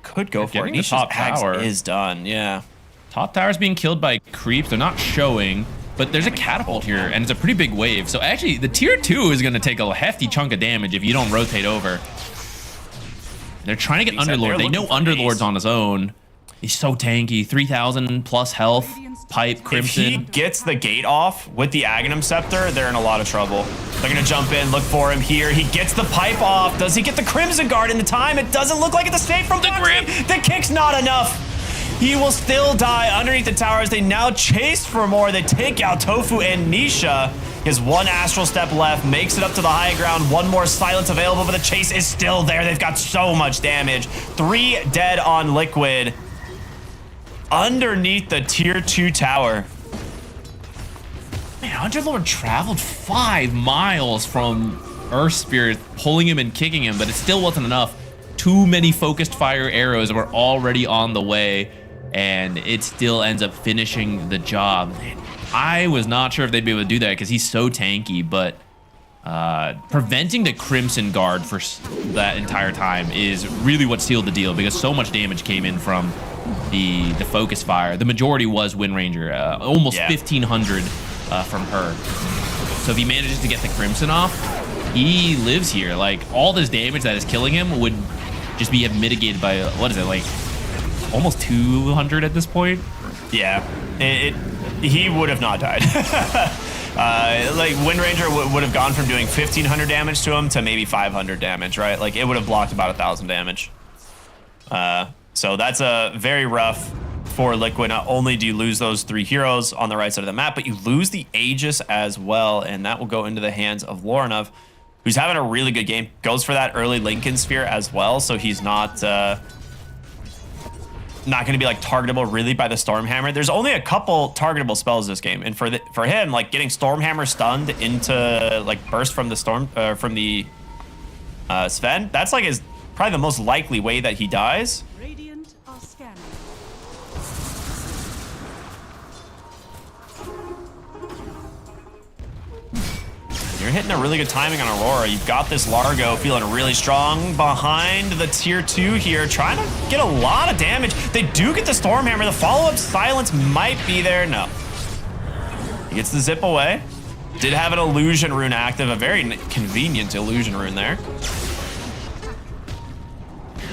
could go for it. The top tower is done, yeah. Top tower's being killed by creeps. They're not showing. But there's a catapult here, and it's a pretty big wave. So actually, the tier 2 is going to take a hefty chunk of damage if you don't rotate over. They're trying to get Underlord. They know Underlord's on his own. He's so tanky. 3,000 plus health. Pipe, Crimson. If he gets the gate off with the Aghanim Scepter, they're in a lot of trouble. They're going to jump in, look for him here. He gets the pipe off. Does he get the Crimson Guard in the time? It doesn't look like it's a save from the grip. The kick's not enough. He will still die underneath the towers. They now chase for more. They take out Tofu and Nisha. He has 1 Astral Step left, makes it up to the high ground. 1 more Silence available, but the chase is still there. They've got so much damage. 3 dead on Liquid underneath the tier 2 tower. Man, Underlord traveled 5 miles from Earth Spirit, pulling him and kicking him, but it still wasn't enough. Too many focused fire arrows were already on the way, and it still ends up finishing the job. I was not sure if they'd be able to do that because he's so tanky, but preventing the Crimson Guard for that entire time is really what sealed the deal, because so much damage came in from the focus fire. The majority was Wind Ranger, almost 1,500 from her. So if he manages to get the Crimson off, he lives here. Like, all this damage that is killing him would just be mitigated by, what is it, like almost 200 at this point? Yeah, he would have not died. Like, Wind Ranger would have gone from doing 1,500 damage to him to maybe 500 damage, right? Like, it would have blocked about 1,000 damage. So that's a very rough for Liquid. Not only do you lose those 3 heroes on the right side of the map, but you lose the Aegis as well, and that will go into the hands of Lorinov, who's having a really good game. Goes for that early Lincoln Sphere as well, so he's not going to be like targetable really by the Stormhammer. There's only a couple targetable spells this game, and for him, like getting Stormhammer stunned into like burst from the Sven, that's like his probably the most likely way that he dies. Radiant are scanning. You're hitting a really good timing on Aurora. You've got this Largo feeling really strong behind the tier 2 here, trying to get a lot of damage. They do get the Stormhammer. The follow-up silence might be there. No. He gets the zip away. Did have an illusion rune active, a very convenient illusion rune there.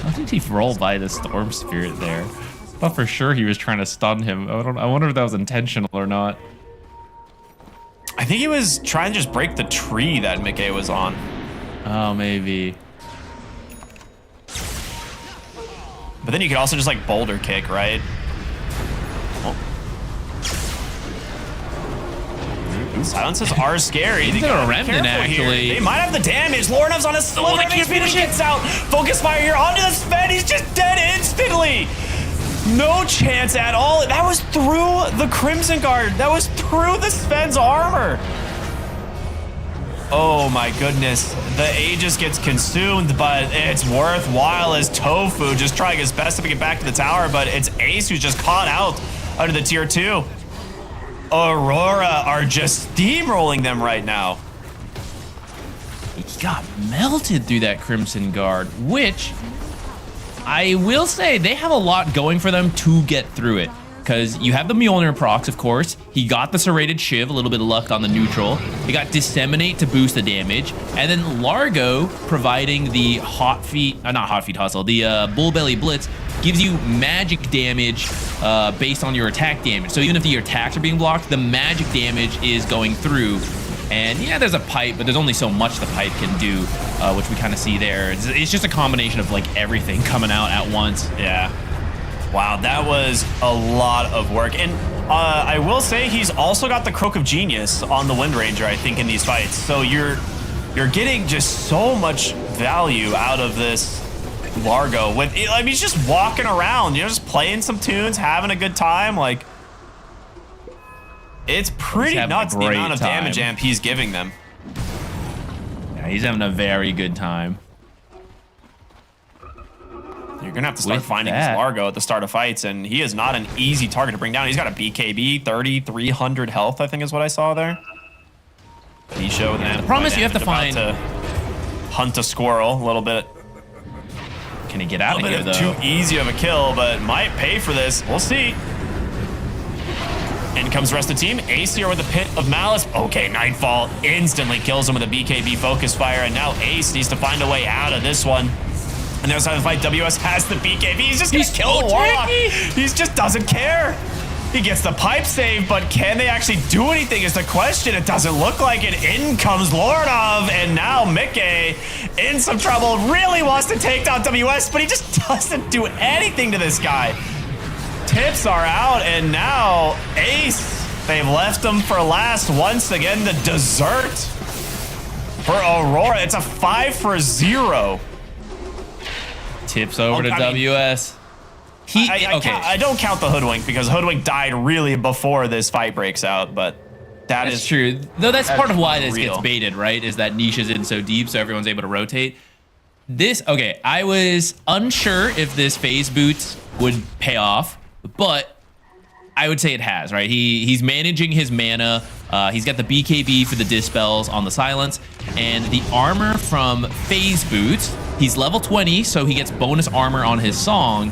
How did he roll by the Storm Spirit there? I thought for sure he was trying to stun him. I wonder if that was intentional or not. I think he was trying to just break the tree that Mickey was on. Oh, maybe. But then you could also just like boulder kick, right? Oh. Silences are scary. He's a remnant, actually. Here. They might have the damage. Lornov's on a sliver of HP, but he gets out. Focus fire here onto the Sven. He's just dead instantly. No chance at all. That was through the Crimson Guard. That was through the Sven's armor. Oh my goodness. The Aegis gets consumed, but it's worthwhile as Tofu just trying his best to get back to the tower, but it's Ace who's just caught out under the tier 2. Aurora are just steamrolling them right now. He got melted through that Crimson Guard, which I will say they have a lot going for them to get through it. Because you have the Mjolnir procs, of course. He got the Serrated Shiv, a little bit of luck on the neutral. He got Disseminate to boost the damage. And then Largo providing the Hot Feet, not Hot Feet Hustle, the Bull Belly Blitz gives you magic damage based on your attack damage. So even if your attacks are being blocked, the magic damage is going through. And yeah, there's a pipe, but there's only so much the pipe can do, which we kind of see there. It's just a combination of like everything coming out at once. Yeah. Wow, that was a lot of work. And I will say he's also got the Croak of Genius on the Wind Ranger, I think, in these fights. So you're getting just so much value out of this Largo. With, I mean, he's just walking around, you know, just playing some tunes, having a good time. Like, it's pretty nuts the amount of damage amp he's giving them. Yeah, he's having a very good time. You're going to have to start finding this Largo at the start of fights, and he is not an easy target to bring down. He's got a BKB, 3,300 health, I think is what I saw there. Nisha with an promise you have to find... to hunt a squirrel a little bit. Can he get out of here, though? Too easy of a kill, but might pay for this. We'll see. In comes the rest of the team. Ace here with a Pit of Malice. Okay, Nightfall instantly kills him with a BKB Focus Fire, and now Ace needs to find a way out of this one. And the other side of the fight, WS has the BKB. He's just gonna kill the Warlock. He just doesn't care. He gets the pipe save, but can they actually do anything is the question. It doesn't look like it. In comes Lorinov, and now Mickey in some trouble. Really wants to take down WS, but he just doesn't do anything to this guy. Tips are out, and now Ace, they've left him for last once again. The dessert for Aurora. It's a 5-0. Tips over to WS. I don't count the Hoodwink because Hoodwink died really before this fight breaks out, but that's true. Though that's part of why this gets baited, right? Is that niche is in so deep, so everyone's able to rotate. I was unsure if this phase boots would pay off, but I would say it has, right? He's managing his mana He's got the BKB for the dispels on the silence, and the armor from Phase Boots. He's level 20, so he gets bonus armor on his song.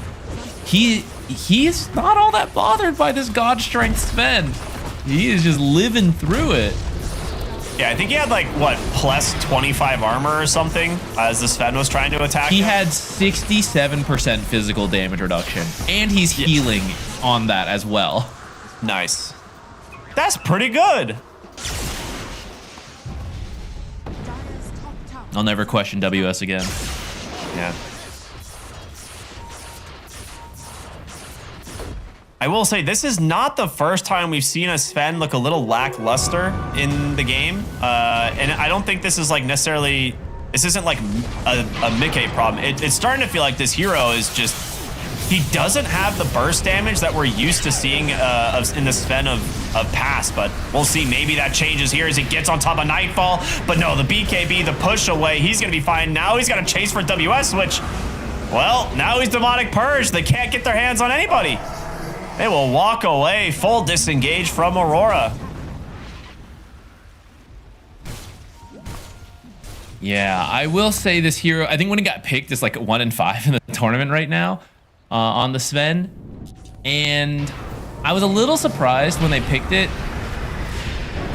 He's not all that bothered by this God Strength Sven. He is just living through it. Yeah, I think he had like, what, plus 25 armor or something as the Sven was trying to attack He him. had 67% physical damage reduction, and he's healing on that as well. Nice. That's pretty good. I'll never question WS again. Yeah. I will say, this is not the first time we've seen a Sven look a little lackluster in the game. And I don't think this is like necessarily, this isn't like a Mickey problem. It's starting to feel like this hero is just, he doesn't have the burst damage that we're used to seeing in the Sven of past, but we'll see. Maybe that changes here as he gets on top of Nightfall. But no, the BKB, the push away, he's going to be fine. Now he's got to chase for WS, which, well, now he's Demonic Purge. They can't get their hands on anybody. They will walk away, full disengage from Aurora. Yeah, I will say this hero, I think when he got picked, it's like 1 in 5 in the tournament right now on the Sven. And I was a little surprised when they picked it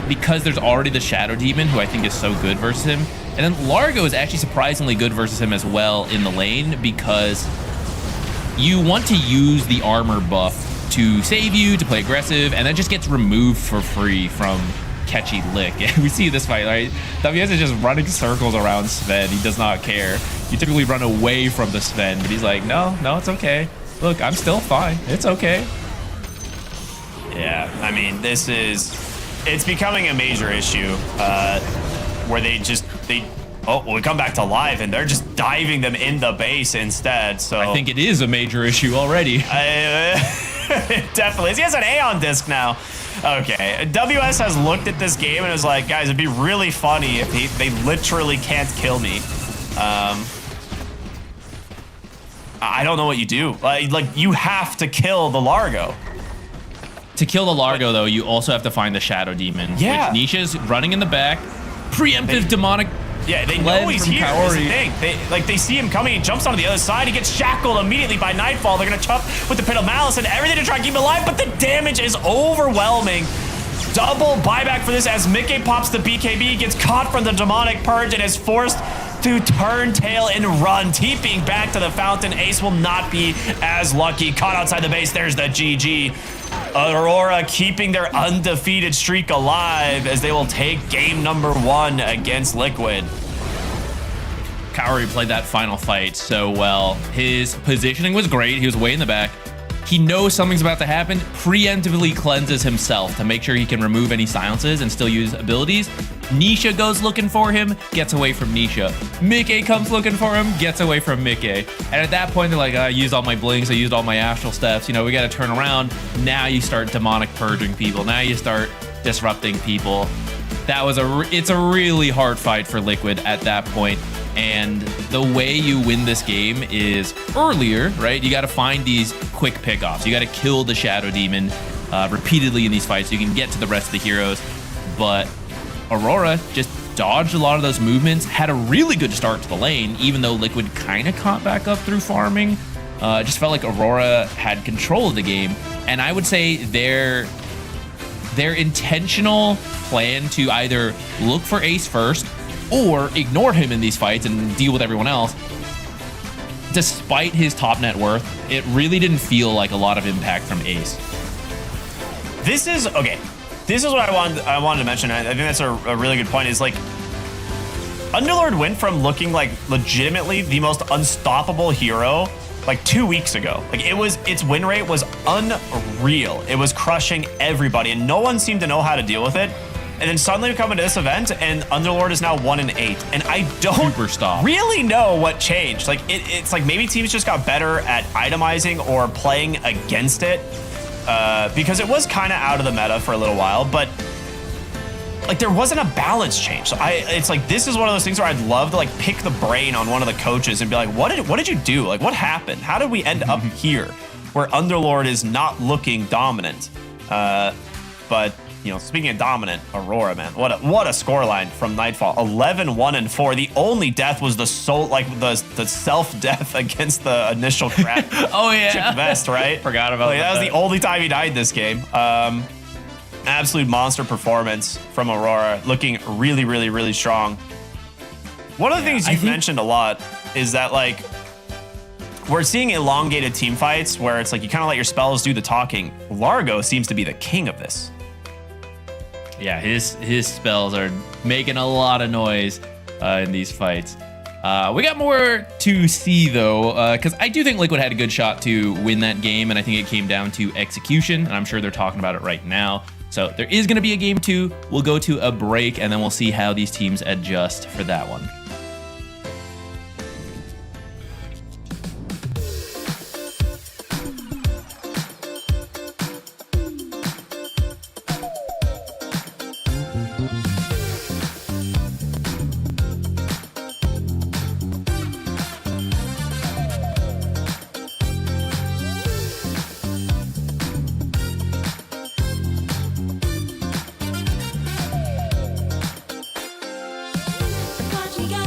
because there's already the Shadow Demon, who I think is so good versus him. And then Largo is actually surprisingly good versus him as well in the lane because you want to use the armor buff to save you, to play aggressive, and that just gets removed for free from Catchy Lick. We see this fight, right? WS is just running circles around Sven. He does not care. You typically run away from the Sven, but he's like, no, it's okay. Look, I'm still fine. It's okay. Yeah, I mean, it's becoming a major issue where we come back to live and they're just diving them in the base instead. So I think it is a major issue already. It definitely is. He has an Aeon disc now. Okay, WS has looked at this game and is like, guys, it'd be really funny if they literally can't kill me. I don't know what you do. Like you have to kill the Largo. To kill the Largo, though, you also have to find the Shadow Demon. Yeah. Which Nisha's running in the back. Preemptive demonic. Yeah, they know he's here. That's the thing. They see him coming. He jumps onto the other side. He gets shackled immediately by Nightfall. They're going to chop with the Pit of Malice and everything to try and keep him alive, but the damage is overwhelming. Double buyback for this as Mickey pops the BKB, gets caught from the Demonic Purge, and is forced to turn tail and run. TPing back to the fountain. Ace will not be as lucky. Caught outside the base. There's the GG. Aurora keeping their undefeated streak alive as they will take game number 1 against Liquid. Kaori played that final fight so well. His positioning was great. He was way in the back. He knows something's about to happen, preemptively cleanses himself to make sure he can remove any silences and still use abilities. Nisha goes looking for him, gets away from Nisha. Mickey comes looking for him, gets away from Mickey. And at that point, they're like, I used all my blinks, I used all my astral steps, we got to turn around. Now you start demonic purging people. Now you start disrupting people. It's a really hard fight for Liquid at that point. And the way you win this game is earlier, right? You got to find these quick pickoffs. You got to kill the Shadow Demon repeatedly in these fights so you can get to the rest of the heroes. But Aurora just dodged a lot of those movements, had a really good start to the lane, even though Liquid kind of caught back up through farming. It just felt like Aurora had control of the game. And I would say their intentional plan to either look for Ace first or ignore him in these fights and deal with everyone else, despite his top net worth, it really didn't feel like a lot of impact from Ace. This is what I wanted to mention. I think that's a really good point. Is like Underlord went from looking like legitimately the most unstoppable hero like 2 weeks ago. Like its win rate was unreal. It was crushing everybody, and no one seemed to know how to deal with it. And then suddenly we come into this event, and Underlord is now 1 in 8. And I don't really know what changed. Like it's like maybe teams just got better at itemizing or playing against it, because it was kind of out of the meta for a little while. But like there wasn't a balance change. So it's like this is one of those things where I'd love to like pick the brain on one of the coaches and be like, what did you do? Like what happened? How did we end up here where Underlord is not looking dominant? But speaking of dominant, Aurora, man, what a scoreline from Nightfall. 11-1-4. The only death was the self-death against the initial crack. Oh yeah, Chip Vest, right? Forgot about that. Was the only time he died this game. Absolute monster performance from Aurora, looking really, really, really strong. One of the things you've mentioned a lot is that like we're seeing elongated team fights where it's like you kind of let your spells do the talking. Largo seems to be the king of this. Yeah, his spells are making a lot of noise in these fights. We got more to see though, because I do think Liquid had a good shot to win that game, and I think it came down to execution, and I'm sure they're talking about it right now. So there is going to be a game 2. We'll go to a break, and then we'll see how these teams adjust for that one. What you got?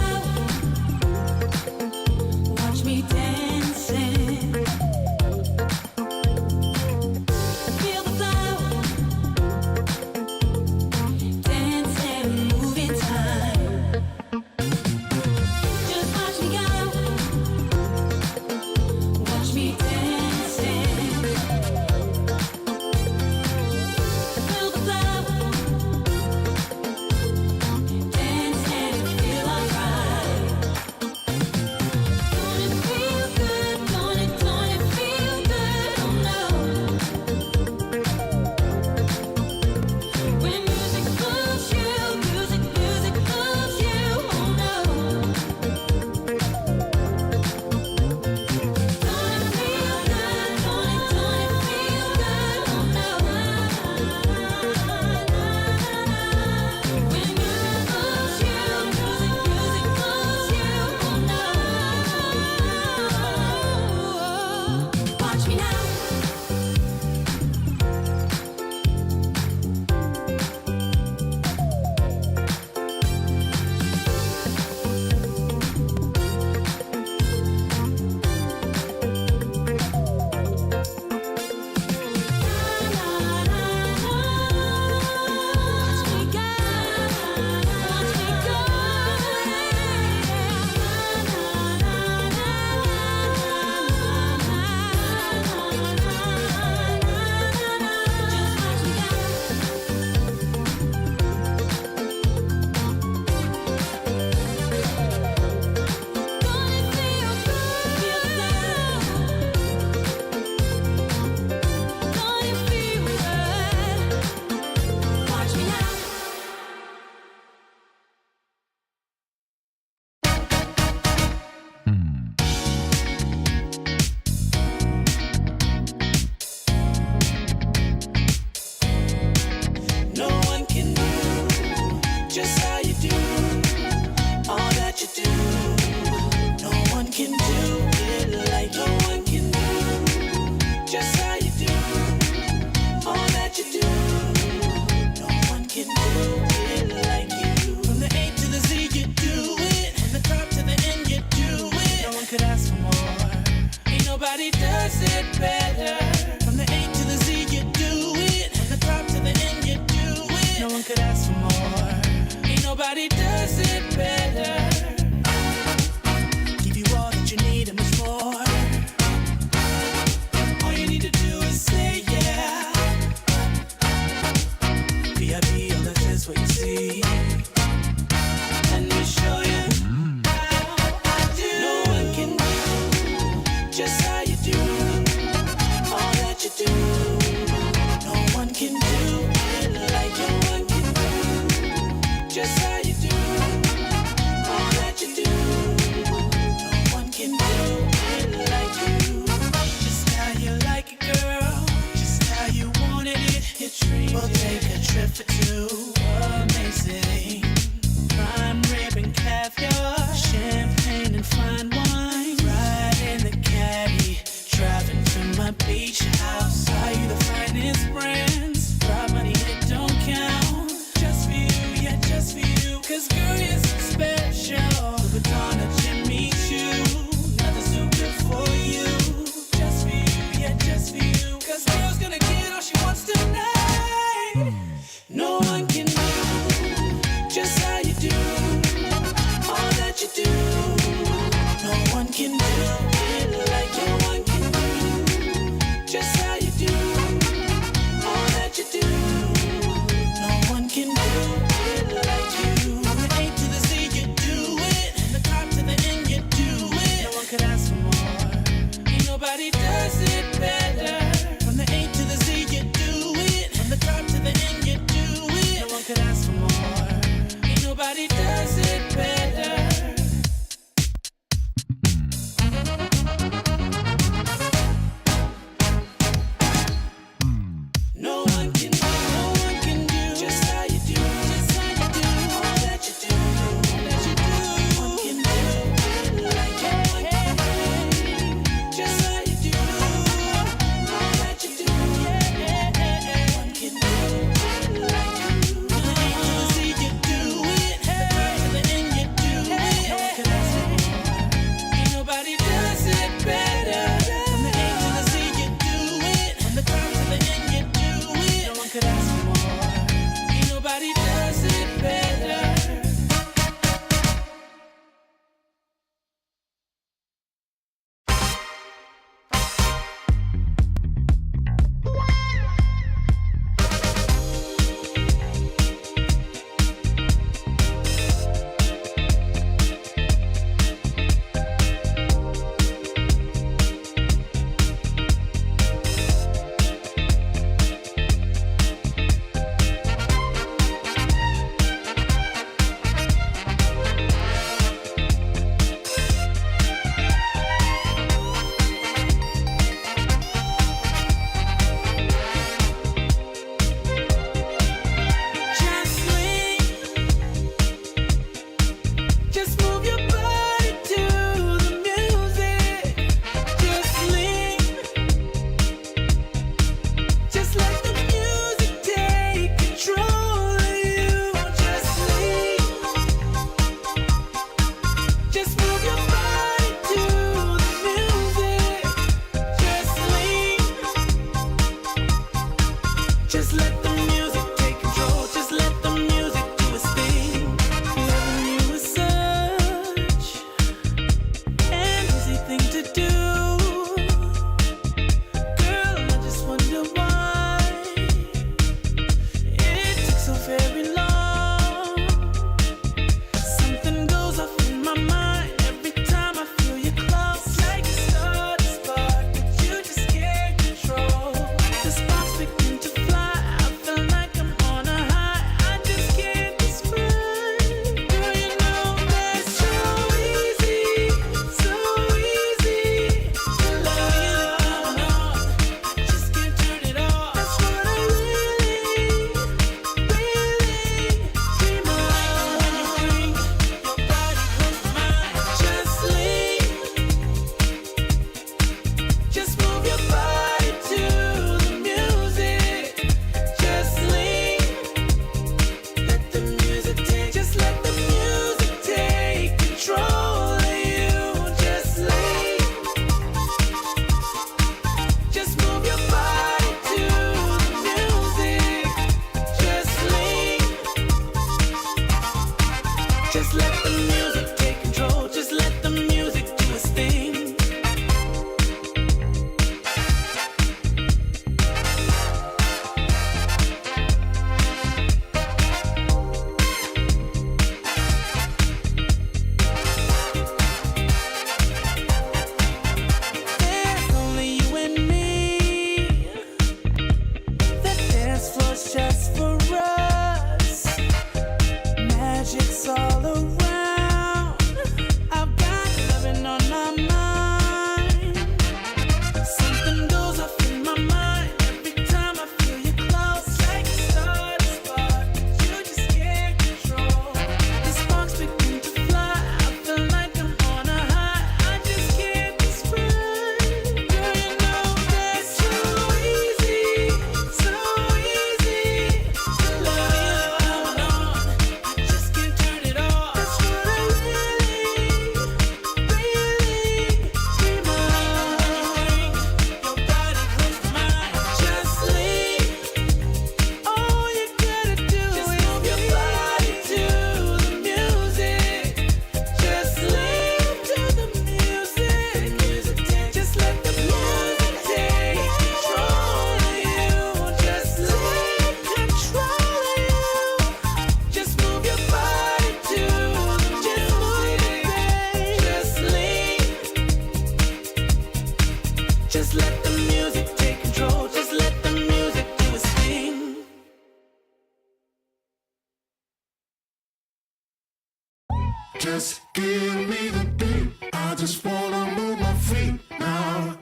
Just give me the beat. I just wanna move my feet now.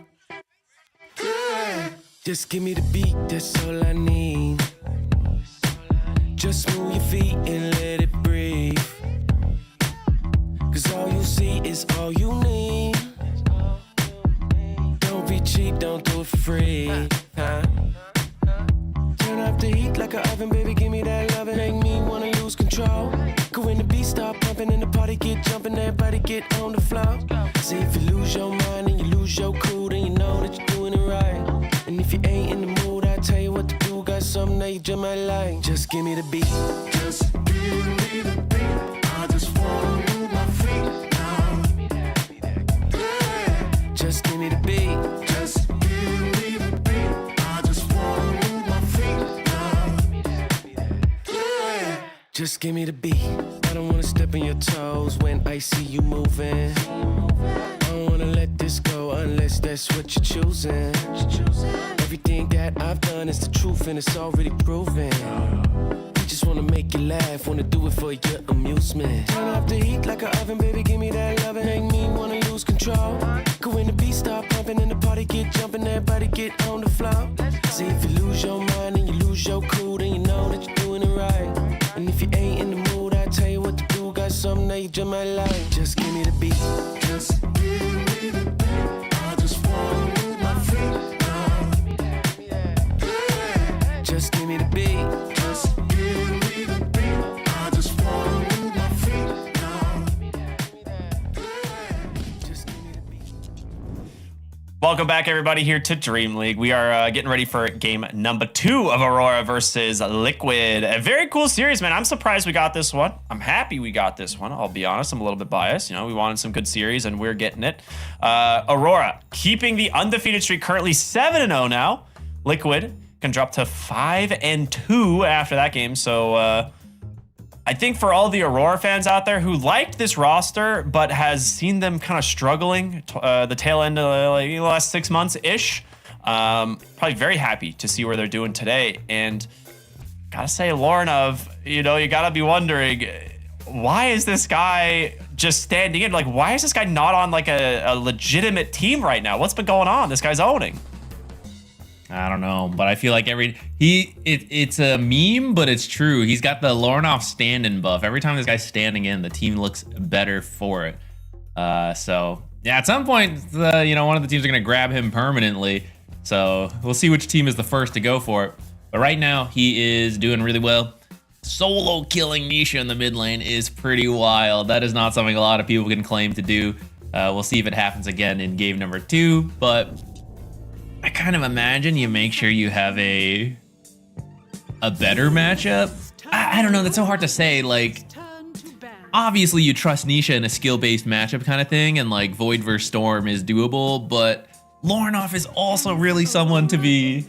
Yeah. Just give me the beat, that's all I need. Just move your feet and let it breathe. Cause all you see is all you need. Don't be cheap, don't do it for free. Turn up the heat like an oven, baby, give me that lovin'. Make me wanna lose control. Go when the beat start pumping and the party get jumping, everybody get on the floor. See if you lose your mind and you lose your cool, then you know that you're doing it right. And if you ain't in the mood, I tell you what to do. Got something that you just might like. Just give me the beat. Just give me the beat. I just wanna move my feet now. Yeah. Just give me the beat. Just give me the beat. I just wanna move my feet now. Yeah. Just give me the beat. I don't wanna step on your toes when I see you moving. I don't wanna let this go unless that's what you're choosing. Everything that I've done is the truth and it's already proven. We just wanna make you laugh, wanna do it for your amusement. Turn up the heat like an oven, baby, give me that lovin'. Make me wanna lose control. Go when the beat start pumping and the party get jumping, everybody get on the floor. See if you lose your mind and you lose your cool, then you know that you're doing it right. And if you ain't in the mood, I tell you what to do. Got something that you just might like. Just give me the beat. Just give me the beat. I just wanna move my feet now. Yeah. Just give me the beat. Just give me the beat. I just wanna move my feet now. Welcome back, everybody, here to Dream League. We are getting ready for game number 2 of Aurora versus Liquid. A very cool series, man. I'm surprised we got this one. I'm happy we got this one. I'll be honest, I'm a little bit biased. You know, we wanted some good series, and we're getting it. Aurora keeping the undefeated streak, currently 7-0 now. Liquid can drop to 5-2 after that game. So I think for all the Aurora fans out there who liked this roster but has seen them kind of struggling the tail end of the last 6 months-ish, probably very happy to see where they're doing today. And gotta say, Laurenov, you know, you gotta be wondering, why is this guy just standing in? Like, why is this guy not on like a legitimate team right now? What's been going on? This guy's owning. I don't know, but I feel like it's a meme, but it's true. He's got the Laurenov stand-in buff. Every time this guy's standing in, the team looks better for it. So yeah, at some point, you know, one of the teams are gonna grab him permanently. So we'll see which team is the first to go for it. But right now, he is doing really well. Solo killing Nisha in the mid lane is pretty wild. That is not something a lot of people can claim to do. We'll see if it happens again in game number 2, but I kind of imagine you make sure you have a better matchup. I don't know, that's so hard to say. Like, obviously you trust Nisha in a skill-based matchup kind of thing, and like Void vs Storm is doable, but Laurenov is also really someone to be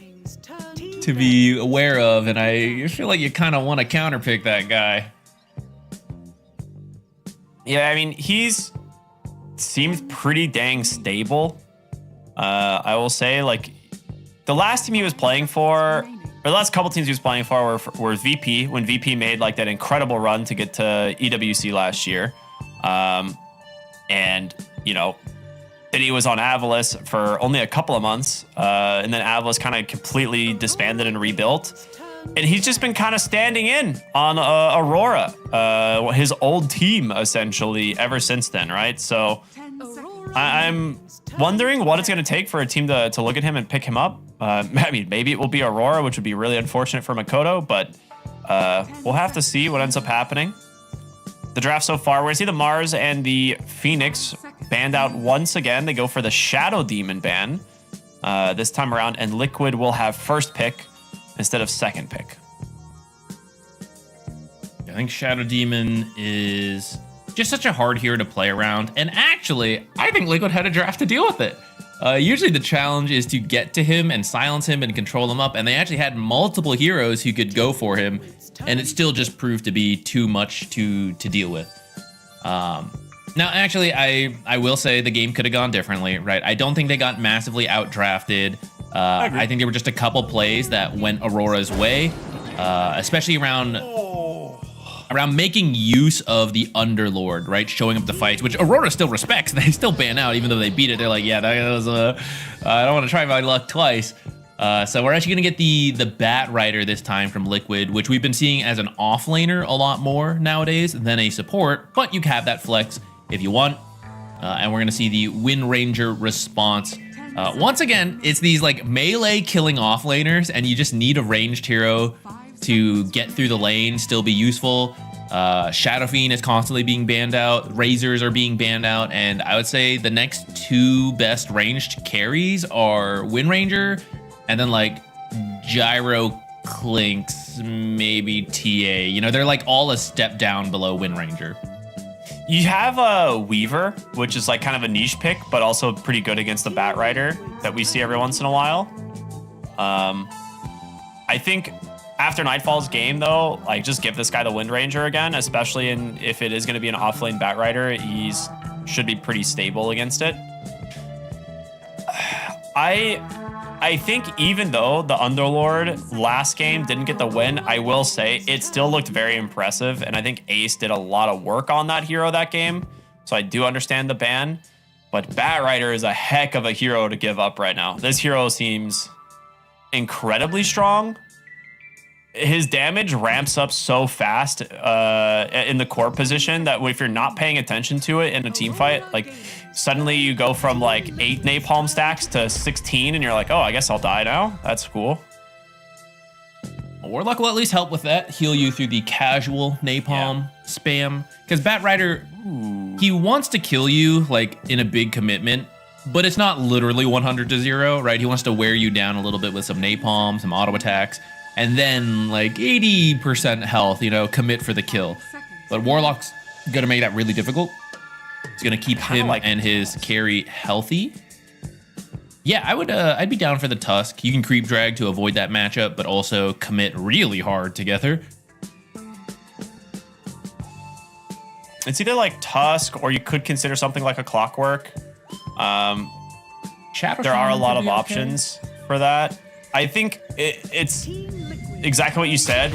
aware of, and I feel like you kind of want to counterpick that guy. Yeah, I mean, seems pretty dang stable. I will say, like, the last team he was playing for, or the last couple teams he was playing for were VP, when VP made like that incredible run to get to EWC last year. And, you know, then he was on Avalis for only a couple of months. And then Avalis kind of completely disbanded and rebuilt. And he's just been kind of standing in on Aurora, his old team, essentially, ever since then, right? So I'm wondering what it's going to take for a team to look at him and pick him up. I mean, maybe it will be Aurora, which would be really unfortunate for Makoto, but we'll have to see what ends up happening. The draft so far, we're going to see the Mars and the Phoenix banned out once again. They go for the Shadow Demon ban this time around, and Liquid will have first pick instead of second pick. I think Shadow Demon is just such a hard hero to play around, and actually, I think Liquid had a draft to deal with it. Usually the challenge is to get to him and silence him and control him up, and they actually had multiple heroes who could go for him, and it still just proved to be too much to deal with. Now, actually, I will say the game could have gone differently, right? I don't think they got massively outdrafted. I think there were just a couple plays that went Aurora's way, especially around around making use of the Underlord, right? Showing up the fights, which Aurora still respects. They still ban out, even though they beat it. They're like, yeah, that was I don't want to try my luck twice. So we're actually going to get the Bat Rider this time from Liquid, which we've been seeing as an offlaner a lot more nowadays than a support, but you can have that flex if you want. And we're going to see the Wind Ranger response. Once again, it's these like melee killing offlaners, and you just need a ranged hero to get through the lane, still be useful. Shadow Fiend is constantly being banned out. Razors are being banned out. And I would say the next two best ranged carries are Wind Ranger and then like Gyro Clinks, maybe TA. You know, they're like all a step down below Wind Ranger. You have a Weaver, which is like kind of a niche pick, but also pretty good against the Bat Rider that we see every once in a while. I think after Nightfall's game, though, like just give this guy the Wind Ranger again, especially if it is going to be an offlane Bat Rider. He's should be pretty stable against it. I think even though the Underlord last game didn't get the win, I will say it still looked very impressive. And I think Ace did a lot of work on that hero that game. So I do understand the ban. But Bat Rider is a heck of a hero to give up right now. This hero seems incredibly strong. His damage ramps up so fast in the core position that if you're not paying attention to it in a team fight, like suddenly you go from like 8 napalm stacks to 16 and you're like, oh, I guess I'll die now. That's cool. Warlock will at least help with that, heal you through the casual napalm spam. Because Bat Rider, he wants to kill you like in a big commitment, but it's not literally 100 to 0, right? He wants to wear you down a little bit with some napalm, some auto attacks, and then like 80% health, you know, commit for the kill. But Warlock's gonna make that really difficult. It's gonna keep him and his carry healthy. Yeah, I'd be down for the Tusk. You can creep drag to avoid that matchup, but also commit really hard together. It's either like Tusk or you could consider something like a Clockwork. There are a lot of options for that. I think it's exactly what you said.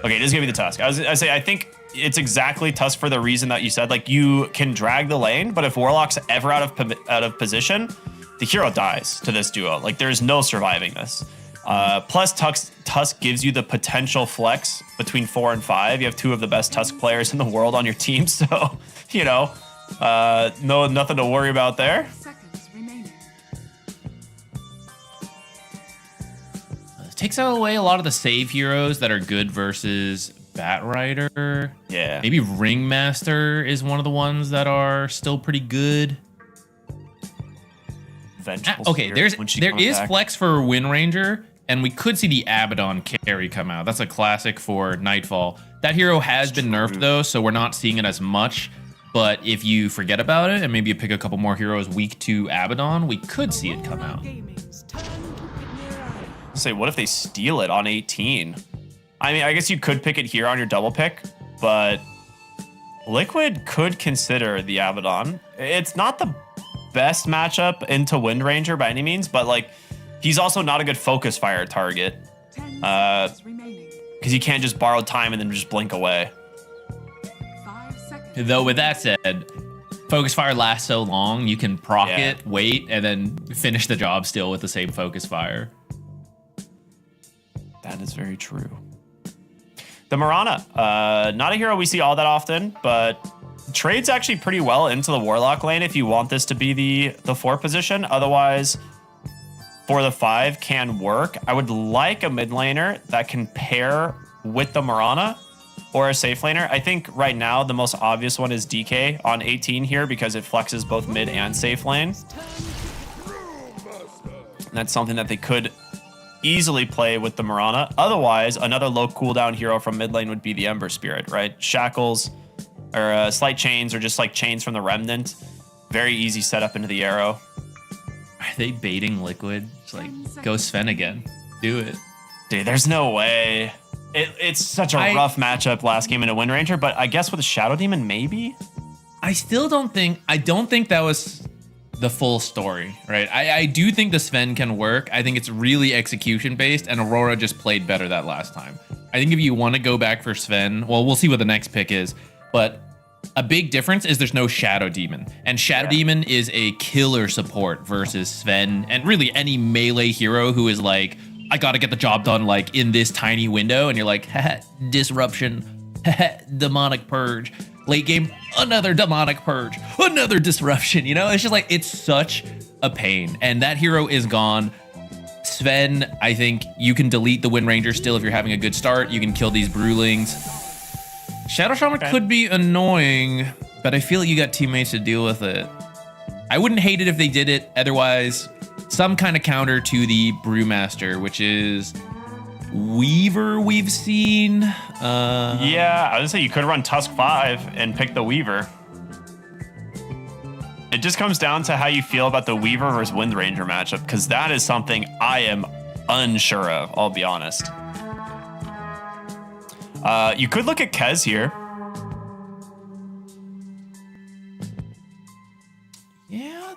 Okay, just give me the Tusk. I think it's exactly Tusk for the reason that you said. Like you can drag the lane, but if Warlock's ever out of position, the hero dies to this duo. Like there's no surviving this. Plus Tusk gives you the potential flex between 4 and 5. You have 2 of the best Tusk players in the world on your team, so you know, nothing to worry about there. Takes away a lot of the save heroes that are good versus Bat Rider. Yeah. Maybe Ringmaster is one of the ones that are still pretty good. Okay, there is flex for Wind Ranger, and we could see the Abaddon carry come out. That's a classic for Nightfall. That hero has been nerfed though, so we're not seeing it as much. But if you forget about it and maybe you pick a couple more heroes weak to Abaddon, we could see it come out. Say, what if they steal it on 18? I mean, I guess you could pick it here on your double pick, but Liquid could consider the Abaddon. It's not the best matchup into Wind Ranger by any means, but like he's also not a good focus fire target because you can't just borrow time and then just blink away. Though with that said, focus fire lasts so long, you can proc it, wait, and then finish the job still with the same focus fire. That is very true. The Mirana, not a hero we see all that often, but trades actually pretty well into the Warlock lane if you want this to be the 4 position. Otherwise, for the 5 can work. I would like a mid laner that can pair with the Mirana or a safe laner. I think right now the most obvious one is DK on 18 here because it flexes both mid and safe lane. And that's something that they could easily play with the Mirana. Otherwise, another low cooldown hero from mid lane would be the Ember Spirit, right? Shackles or slight chains or just like chains from the Remnant. Very easy setup into the arrow. Are they baiting Liquid? It's like, go Sven again. Do it. Dude, there's no way. It's such a rough matchup last game in a Wind Ranger, but I guess with a Shadow Demon, maybe? I don't think that was the full story, right? I do think the Sven can work. I think it's really execution based, and Aurora just played better that last time. I think if you want to go back for Sven, well, we'll see what the next pick is, but a big difference is there's no Shadow Demon. And Shadow Demon is a killer support versus Sven and really any melee hero who is like, I gotta get the job done like in this tiny window. And you're like, haha, disruption, haha, demonic purge. Late game, another demonic purge, another disruption. You know, it's just like, it's such a pain. And that hero is gone. Sven, I think you can delete the Wind Ranger still if you're having a good start. You can kill these Brewlings. Shadow Shaman could be annoying, but I feel like you got teammates to deal with it. I wouldn't hate it if they did it. Otherwise, some kind of counter to the Brewmaster, which is Weaver we've seen. Yeah, I was gonna say you could run Tusk 5 and pick the Weaver. It just comes down to how you feel about the Weaver versus Wind Ranger matchup, because that is something I am unsure of, I'll be honest. You could look at Kez here. Yeah,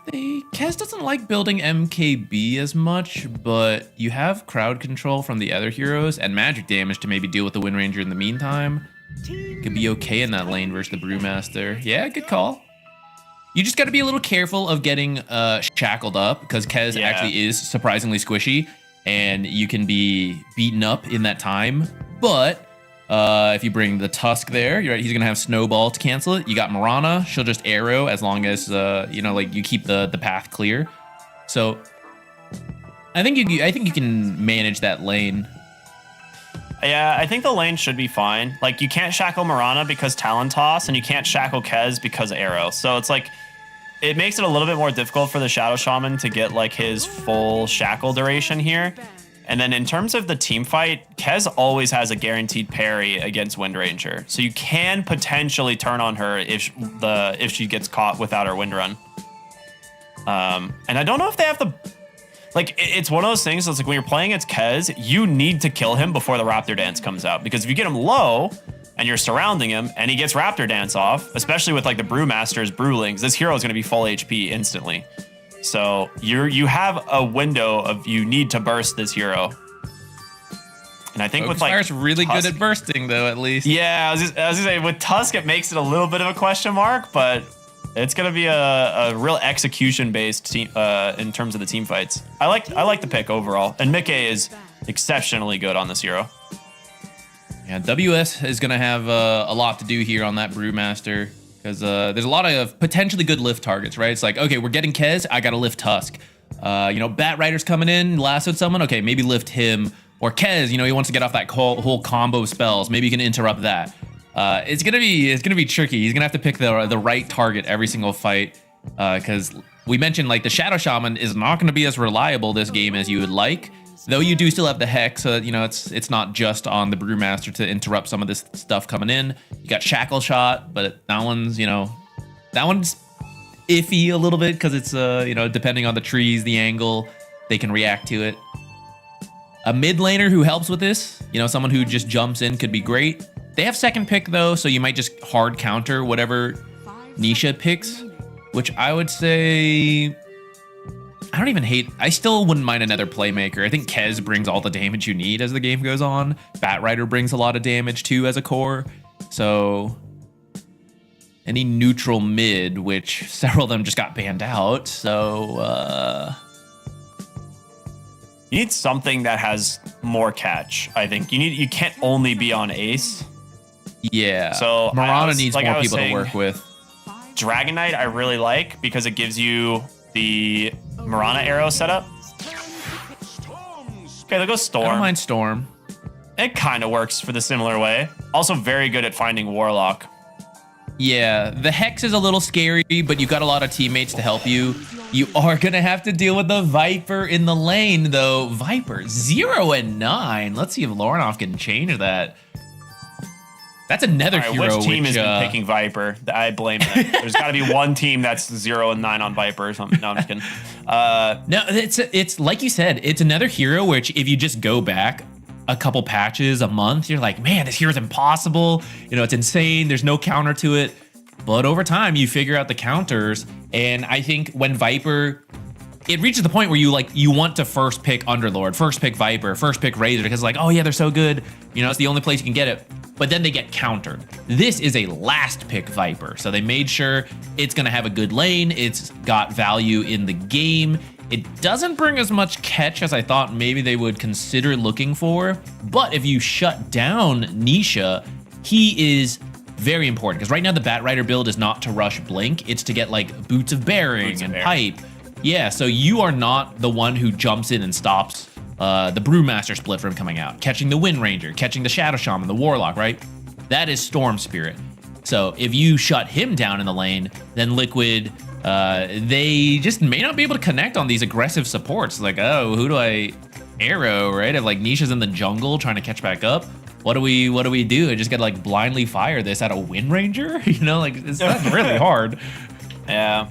Kez doesn't like building MKB as much, but you have crowd control from the other heroes and magic damage to maybe deal with the Wind Ranger in the meantime. Could be okay in that lane versus the Brewmaster. Yeah, good call. You just got to be a little careful of getting shackled up, because Kez actually is surprisingly squishy, and you can be beaten up in that time. But if you bring the Tusk there, you're right, he's gonna have Snowball to cancel it. You got Mirana, she'll just arrow as long as you know, like you keep the path clear. So I think you can manage that lane. Yeah, I think the lane should be fine. Like, you can't shackle Mirana because Talon Toss, and you can't shackle Kez because Arrow. So it's like, it makes it a little bit more difficult for the Shadow Shaman to get like his full shackle duration here. And then in terms of the team fight, Kez always has a guaranteed parry against Wind Ranger. So you can potentially turn on her if she gets caught without her Wind Run. And I don't know if they have the... Like, it's one of those things that's like, when you're playing against Kez, you need to kill him before the Raptor Dance comes out. Because if you get him low and you're surrounding him and he gets Raptor Dance off, especially with like the Brewmaster's Brewlings, this hero is going to be full HP instantly. So you have a window of you need to burst this hero. And I think Focus with like Fire's really Tusk, good at bursting though, at least. Yeah, I was gonna say with Tusk it makes it a little bit of a question mark, but it's gonna be a real execution based team in terms of the team fights. I like the pick overall, and Mickey is exceptionally good on this hero. Yeah, WS is gonna have a lot to do here on that Brewmaster, because there's a lot of potentially good lift targets, right? It's like, okay, we're getting Kez, I gotta lift Tusk. You know, Bat Rider's coming in, lassoed someone, okay, maybe lift him. Or Kez, you know, he wants to get off that whole combo of spells. Maybe you can interrupt that. It's gonna be tricky. He's gonna have to pick the right target every single fight, because we mentioned like the Shadow Shaman is not gonna be as reliable this game as you would like. Though you do still have the Hex, so you know it's not just on the Brewmaster to interrupt some of this stuff coming in. You got Shackle Shot, but that one's iffy a little bit, because it's you know, depending on the trees, the angle, they can react to it. A mid laner who helps with this, you know, someone who just jumps in could be great. They have second pick though, so you might just hard counter whatever Nisha picks, which I would say, I still wouldn't mind another playmaker. I think Kez brings all the damage you need as the game goes on. Bat Rider brings a lot of damage too as a core. So any neutral mid, which several of them just got banned out. So you need something that has more catch. I think you can't only be on Ace. Yeah. So Mirana needs more people to work with. Dragon Knight I really like because it gives you the Mirana arrow setup. Okay, let's go Storm. I don't mind Storm. It kind of works for the similar way. Also very good at finding Warlock. Yeah, the Hex is a little scary, but you got a lot of teammates to help you. You are gonna have to deal with the Viper in the lane, though. Viper 0 and 9. Let's see if Lornoff can change that. That's another hero. Which team has been picking Viper? I blame them. There's got to be one team that's 0 and 9 on Viper or something. No, I'm just kidding. No, it's like you said. It's another hero which, if you just go back a couple patches a month, you're like, man, this hero's impossible. You know, it's insane. There's no counter to it. But over time, you figure out the counters. And I think when Viper it reaches the point where you want to first pick Underlord, first pick Viper, first pick Razor, because like, oh yeah, they're so good. You know, it's the only place you can get it. But then they get countered. This is a last pick Viper. So they made sure it's gonna have a good lane. It's got value in the game. It doesn't bring as much catch as I thought maybe they would consider looking for. But if you shut down Nisha, he is very important. Because right now the Batrider build is not to rush Blink. It's to get like Boots of Bearing and Pipe. Yeah, so you are not the one who jumps in and stops the Brewmaster split from coming out, catching the Wind Ranger, catching the Shadow Shaman, the Warlock, right? That is Storm Spirit. So if you shut him down in the lane, then Liquid, they just may not be able to connect on these aggressive supports. Like, oh, who do I arrow, right? If like Nisha's in the jungle trying to catch back up, what do we do? I just gotta like blindly fire this at a Wind Ranger? You know, like that's really hard. Yeah.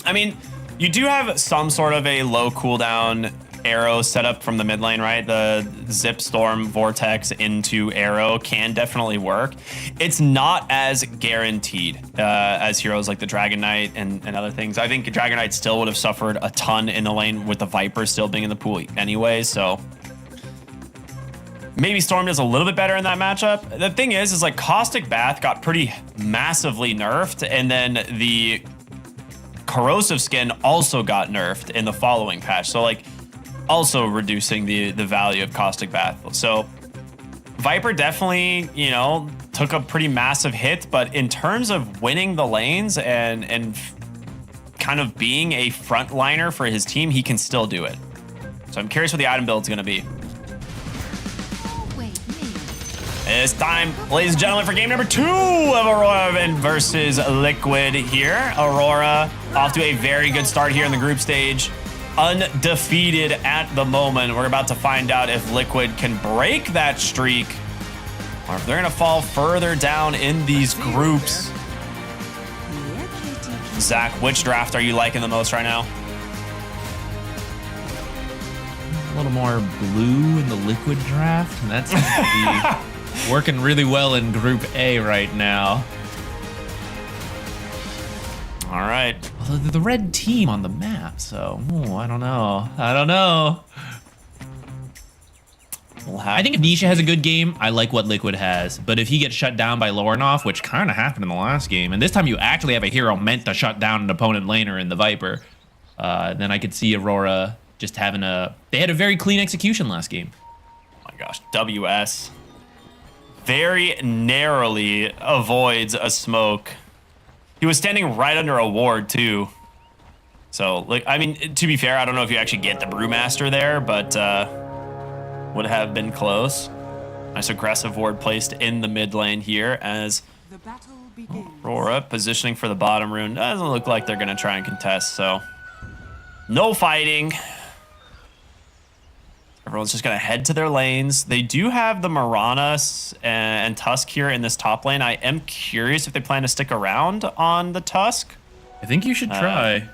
I mean, you do have some sort of a low cooldown arrow set up from the mid lane, right? The Zip Storm Vortex into arrow can definitely work. It's not as guaranteed as heroes like the Dragon Knight and other things. I think Dragon Knight still would have suffered a ton in the lane with the Viper still being in the pool anyway, so maybe Storm does a little bit better in that matchup. The thing is like Caustic Bath got pretty massively nerfed, and then the Corrosive Skin also got nerfed in the following patch. So like also reducing the value of Caustic Bath. So Viper definitely, you know, took a pretty massive hit, but in terms of winning the lanes and kind of being a frontliner for his team, he can still do it. So I'm curious what the item build is going to be. It's time, ladies and gentlemen, for game number 2 of Aurora versus Liquid here. Aurora off to a very good start here in the group stage. Undefeated at the moment. We're about to find out if Liquid can break that streak or if they're going to fall further down in these groups. Zach, which draft are you liking the most right now? A little more blue in the Liquid draft, and that's gonna be working really well in Group A right now. All right. Well, the red team on the map, so I don't know. I think if Nisha has a good game, I like what Liquid has. But if he gets shut down by Lornoff, which kind of happened in the last game, and this time you actually have a hero meant to shut down an opponent laner in the Viper, then I could see Aurora just having they had a very clean execution last game. Oh my gosh, WS very narrowly avoids a smoke. He was standing right under a ward too. So, like, I mean, to be fair, I don't know if you actually get the Brewmaster there, but would have been close. Nice aggressive ward placed in the mid lane here as Aurora positioning for the bottom rune. Doesn't look like they're going to try and contest, so no fighting. Everyone's just going to head to their lanes. They do have the Mirana and Tusk here in this top lane. I am curious if they plan to stick around on the Tusk. I think you should try.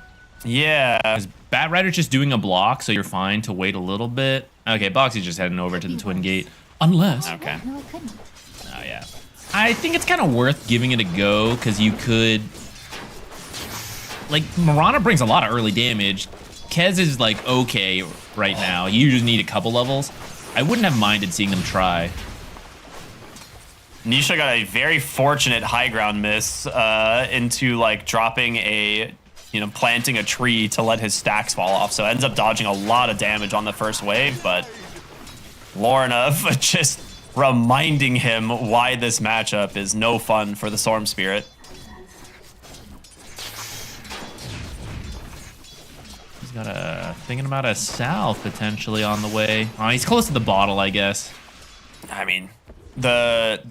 Yeah. Because Batrider's just doing a block, so you're fine to wait a little bit. Okay, Boxy's just heading over to the Twin Gate. Unless... Okay. Oh, yeah. I think it's kind of worth giving it a go, because you could... Like, Mirana brings a lot of early damage. Kez is, like, okay right now. You just need a couple levels. I wouldn't have minded seeing them try. Nisha got a very fortunate high ground miss into, like, dropping a... You know, planting a tree to let his stacks fall off. So ends up dodging a lot of damage on the first wave, but Lorna just reminding him why this matchup is no fun for the Storm Spirit. He's got thinking about a salve potentially on the way. Oh, he's close to the bottle, I guess. I mean, the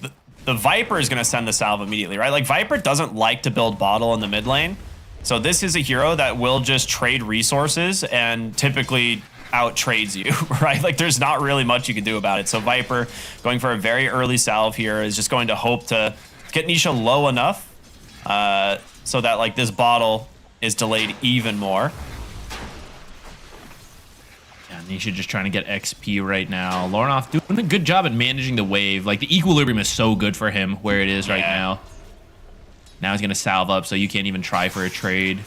Viper is going to send the salve immediately, right? Like, Viper doesn't like to build bottle in the mid lane. So this is a hero that will just trade resources and typically out trades you, right? Like, there's not really much you can do about it. So Viper going for a very early salve here is just going to hope to get Nisha low enough so that, like, this bottle is delayed even more. Yeah, Nisha just trying to get XP right now. Lornoff doing a good job at managing the wave. Like, the equilibrium is so good for him where it is right now. Now he's going to salve up, so you can't even try for a trade.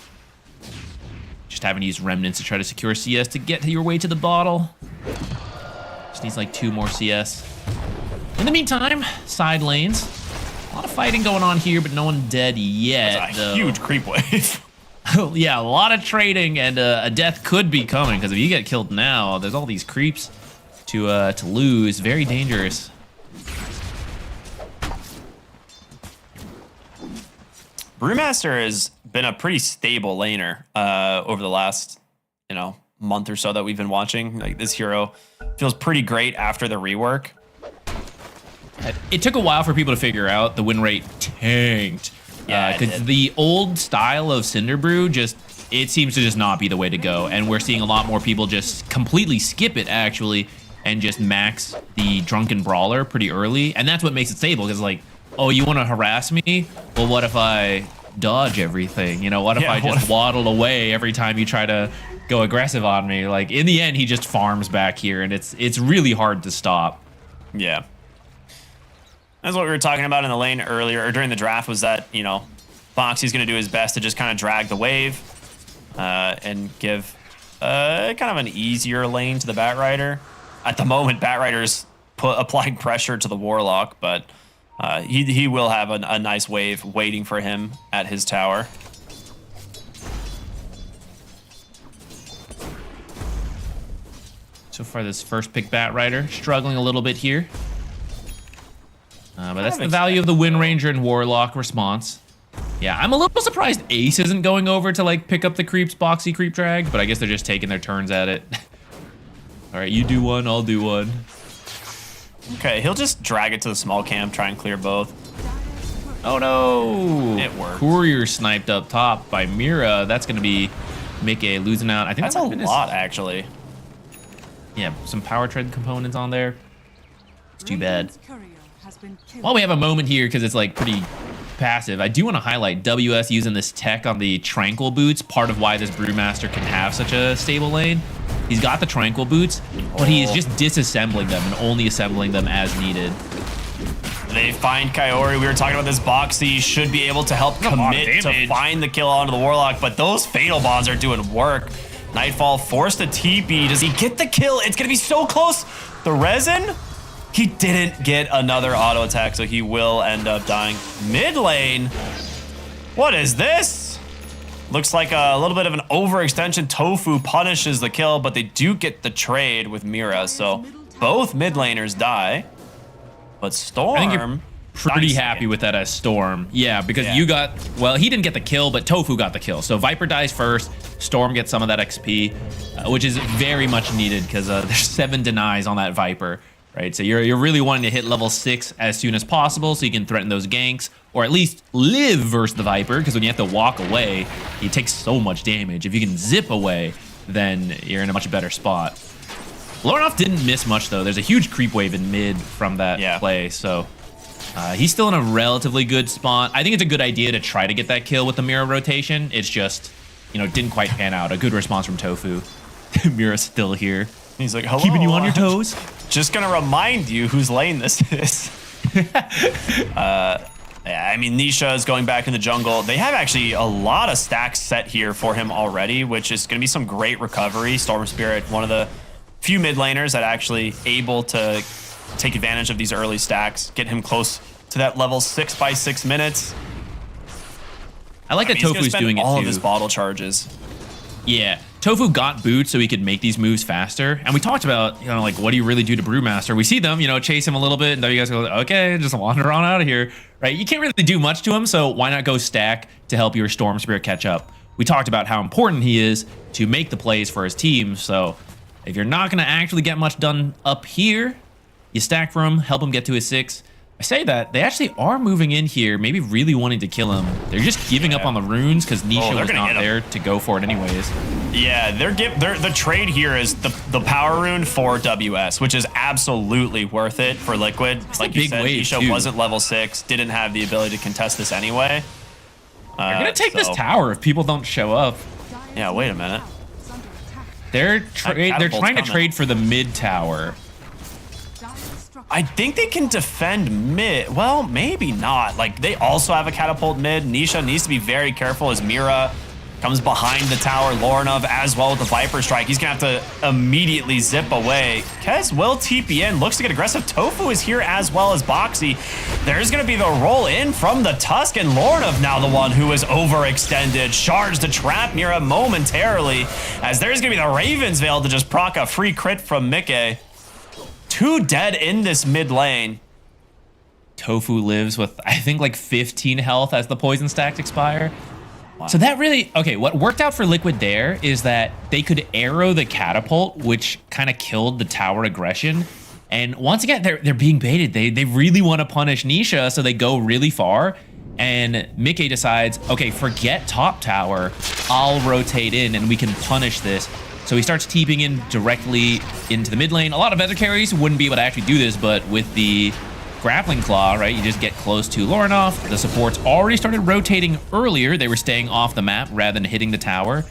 Just having to use remnants to try to secure CS to get your way to the bottle. Just needs like 2 more CS. In the meantime, side lanes. A lot of fighting going on here, but no one dead yet. That's a huge creep wave. Yeah, a lot of trading, and a death could be coming, because if you get killed now, there's all these creeps to lose. Very dangerous. Brewmaster has been a pretty stable laner over the last, month or so that we've been watching. Like, this hero feels pretty great after the rework. It took a while for people to figure out. The win rate tanked. Yeah, because the old style of Cinderbrew it seems to just not be the way to go. And we're seeing a lot more people just completely skip it, actually, and just max the Drunken Brawler pretty early. And that's what makes it stable, because, like, oh, you want to harass me? Well, what if I dodge everything? What if I just waddle away every time you try to go aggressive on me? Like, in the end, he just farms back here, and it's really hard to stop. Yeah. That's what we were talking about in the lane earlier, or during the draft, was that, Boxy's going to do his best to just kind of drag the wave and give kind of an easier lane to the Batrider. At the moment, Batrider's applying pressure to the Warlock, but he will have a nice wave waiting for him at his tower. So far, this first pick Batrider struggling a little bit here. But that's the value of the Wind Ranger and Warlock response. Yeah, I'm a little surprised Ace isn't going over to, like, pick up the creeps, Boxy creep drag, but I guess they're just taking their turns at it. All right, you do one, I'll do one. Okay, he'll just drag it to the small camp, try and clear both. Oh no! It worked. Courier sniped up top by Mira. That's going to be Mickey losing out. I think that's a lot, actually. Yeah, some power tread components on there. It's too bad. While we have a moment here, because it's like pretty passive, I do want to highlight WS using this tech on the Tranquil boots. Part of why this Brewmaster can have such a stable lane. He's got the Tranquil boots, but he is just disassembling them and only assembling them as needed. They find Kaori. We were talking about this. Boxy should be able to help commit to find the kill onto the Warlock, but those Fatal Bonds are doing work. Nightfall forced a TP. Does he get the kill? It's going to be so close. The resin? He didn't get another auto attack, so he will end up dying. Mid lane. What is this? Looks like a little bit of an overextension. Tofu punishes the kill, but they do get the trade with Mira, so both mid laners die. But Storm... I think you're pretty happy with that as Storm. Yeah, because you got... Well, he didn't get the kill, but Tofu got the kill. So Viper dies first. Storm gets some of that XP, which is very much needed because there's 7 denies on that Viper. Right, so you're really wanting to hit level 6 as soon as possible so you can threaten those ganks, or at least live versus the Viper, because when you have to walk away, you take so much damage. If you can zip away, then you're in a much better spot. Lornoff didn't miss much, though. There's a huge creep wave in mid from that play, so he's still in a relatively good spot. I think it's a good idea to try to get that kill with the Mira rotation. It's just, didn't quite pan out. A good response from Tofu. Mira's still here. He's like, hello. Keeping you on your toes. Just gonna remind you whose lane this is. Yeah, I mean, Nisha is going back in the jungle. They have actually a lot of stacks set here for him already, which is gonna be some great recovery. Storm Spirit, one of the few mid laners that actually able to take advantage of these early stacks, get him close to that level 6 by 6 minutes. I like that Tofu's doing it too. All of his bottle charges. Yeah, Tofu got boots so he could make these moves faster. And we talked about, like, what do you really do to Brewmaster? We see them, chase him a little bit, and then you guys go, okay, just wander on out of here, right? You can't really do much to him, so why not go stack to help your Storm Spirit catch up? We talked about how important he is to make the plays for his team, so if you're not going to actually get much done up here, you stack for him, help him get to his 6. I say that, they actually are moving in here, maybe really wanting to kill him. They're just giving up on the runes because Nisha was not there to go for it anyways. Yeah, the trade here is the power rune for WS, which is absolutely worth it for Liquid. Like you said, Nisha wasn't level 6, didn't have the ability to contest this anyway. They're going to take this tower if people don't show up. Yeah, wait a minute. They're trying to trade for the mid tower. I think they can defend mid. Well, maybe not. Like, they also have a catapult mid. Nisha needs to be very careful as Mira Comes behind the tower. Lorinov as well with the Viper Strike. He's going to have to immediately zip away. Kez will TP in. Looks to get aggressive. Tofu is here as well as Boxy. There's going to be the roll in from the Tusk. And Lorinov now the one who is overextended. Shards to trap Mira momentarily. As there's going to be the Raven's Veil to just proc a free crit from Mickey. 2 dead in this mid lane. Tofu lives with, I think, like 15 health as the poison stacks expire. Wow. So that really, okay, what worked out for Liquid there is that they could arrow the catapult, which kind of killed the tower aggression. And once again, they're being baited. They really want to punish Nisha, so they go really far. And Mickey decides, okay, forget top tower. I'll rotate in and we can punish this. So he starts TPing in directly into the mid lane. A lot of other carries wouldn't be able to actually do this, but with the grappling claw, right, you just get close to Lorinov. The supports already started rotating earlier. They were staying off the map rather than hitting the tower.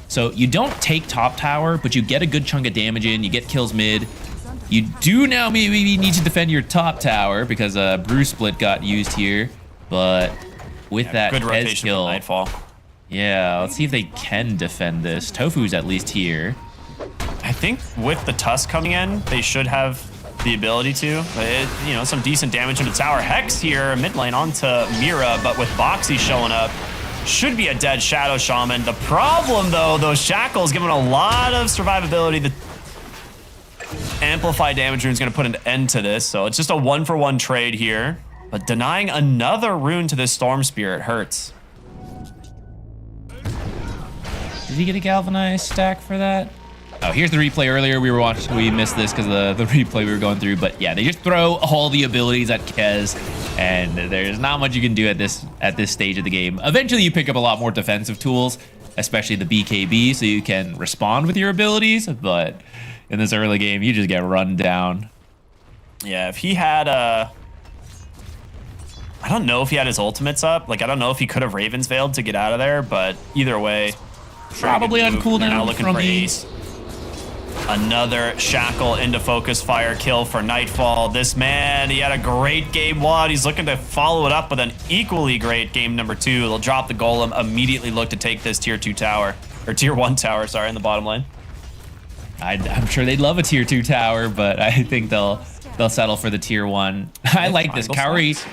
So you don't take top tower, but you get a good chunk of damage in. You get kills mid. You do now maybe need to defend your top tower because Brew Split got used here. But with that good rotation kill, Nightfall. Yeah, let's see if they can defend this. Tofu's at least here. I think with the Tusk coming in, they should have the ability to. Some decent damage into tower. Hex here, mid lane onto Mira, but with Boxy showing up, should be a dead Shadow Shaman. The problem, though, those Shackles give him a lot of survivability. The Amplify damage rune is going to put an end to this, so it's just a 1-for-1 trade here. But denying another rune to this Storm Spirit hurts. Did he get a galvanized stack for that? Oh, here's the replay earlier. We were watching. We missed this because of the replay we were going through. But yeah, they just throw all the abilities at Kez, and there's not much you can do at this stage of the game. Eventually, you pick up a lot more defensive tools, especially the BKB, so you can respond with your abilities. But in this early game, you just get run down. Yeah, if he had I don't know if he had his ultimates up. Like, I don't know if he could have Raven's Veiled to get out of there. But either way, probably on cooldown. Now looking for Ace. Another Shackle into focus fire kill for Nightfall. This man, he had a great game 1. He's looking to follow it up with an equally great game number 2. They'll drop the Golem, immediately look to take this tier 2 tower, or tier 1 tower, sorry, in the bottom lane. I'm sure they'd love a tier 2 tower, but I think they'll settle for the tier 1. I like this. Kaori,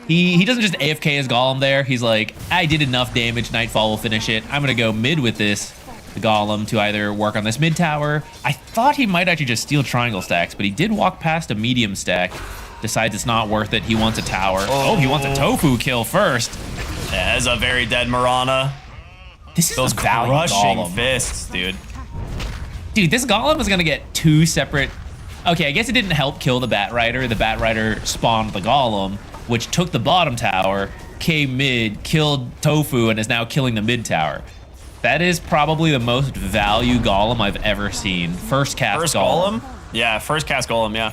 he doesn't just AFK his Golem there. He's like, I did enough damage, Nightfall will finish it. I'm gonna go mid with this. The Golem to either work on this mid tower. I thought he might actually just steal triangle stacks, but he did walk past a medium stack. Decides it's not worth it. He wants a tower. Oh, he wants a Tofu kill first. Yeah, that's a very dead Mirana. This is those a value crushing Golem. fists, dude. Dude, this Golem is gonna get 2 separate. Okay, I guess it didn't help kill the Bat Rider. The Bat Rider spawned the Golem, which took the bottom tower, came mid, killed Tofu, and is now killing the mid tower. That is probably the most value Golem I've ever seen. First cast Golem. Yeah, first cast Golem, yeah.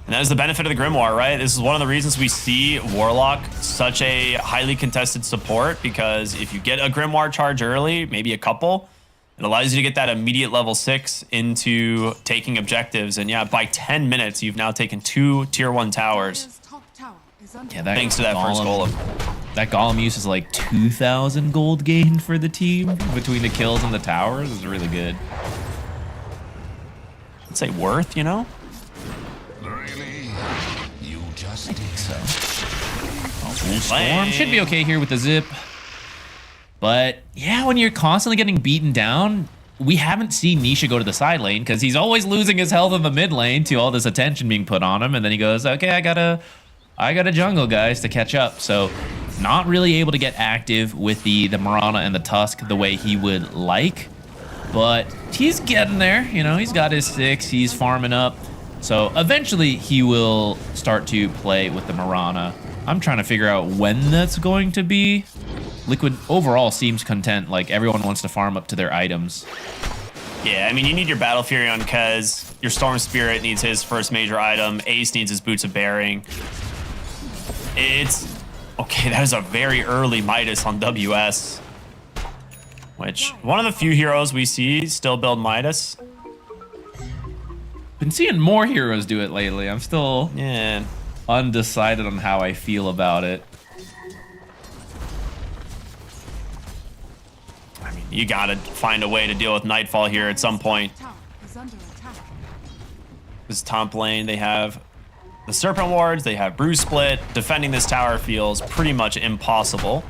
And that is the benefit of the Grimoire, right? This is one of the reasons we see Warlock such a highly contested support, because if you get a Grimoire charge early, maybe a couple, it allows you to get that immediate level 6 into taking objectives. And yeah, by 10 minutes, you've now taken 2 tier 1 towers. Yeah, thanks to that first Golem. That Golem use is like 2,000 gold gained for the team between the kills and the towers. Is really good. I'd say worth, you know? Really? You just I think so. Storm should be okay here with the zip. But yeah, when you're constantly getting beaten down, we haven't seen Nisha go to the side lane because he's always losing his health in the mid lane to all this attention being put on him. And then he goes, okay, I gotta jungle, guys, to catch up. So not really able to get active with the Mirana and the Tusk the way he would like. But he's getting there. You know, he's got his 6. He's farming up. So eventually he will start to play with the Mirana. I'm trying to figure out when that's going to be. Liquid overall seems content. Like, everyone wants to farm up to their items. Yeah, I mean, you need your Battle Fury on Kez. Your Storm Spirit needs his first major item. Ace needs his Boots of Bearing. It's... Okay, that is a very early Midas on WS. Which, one of the few heroes we see still build Midas. Been seeing more heroes do it lately. I'm still undecided on how I feel about it. You gotta find a way to deal with Nightfall here at some point. This top lane, they have the Serpent Wards, they have Bruise Split. Defending this tower feels pretty much impossible.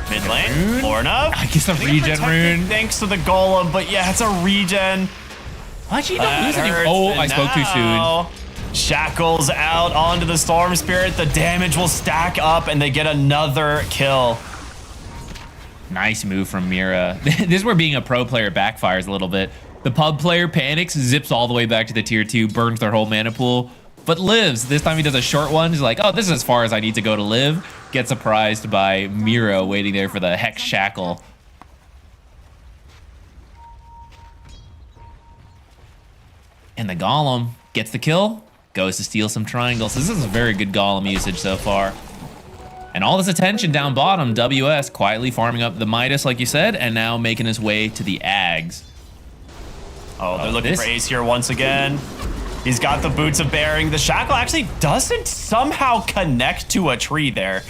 Mid lane, Lorna. I guess a regen rune. Thanks to the Golem, but yeah, it's a regen. Why'd you don't use any? Oh, I spoke too soon. Shackles out onto the Storm Spirit. The damage will stack up and they get another kill. Nice move from Mira. This is where being a pro player backfires a little bit. The pub player panics, zips all the way back to the tier 2, burns their whole mana pool, but lives. This time he does a short one. He's like, oh, this is as far as I need to go to live. Gets surprised by Mira waiting there for the Hex Shackle. And the Golem gets the kill. Goes to steal some triangles. This is a very good Golem usage so far. And all this attention down bottom, WS quietly farming up the Midas, like you said, and now making his way to the Ags. Oh, they're looking for Ace here once again. He's got the Boots of Bearing. The Shackle actually doesn't somehow connect to a tree there.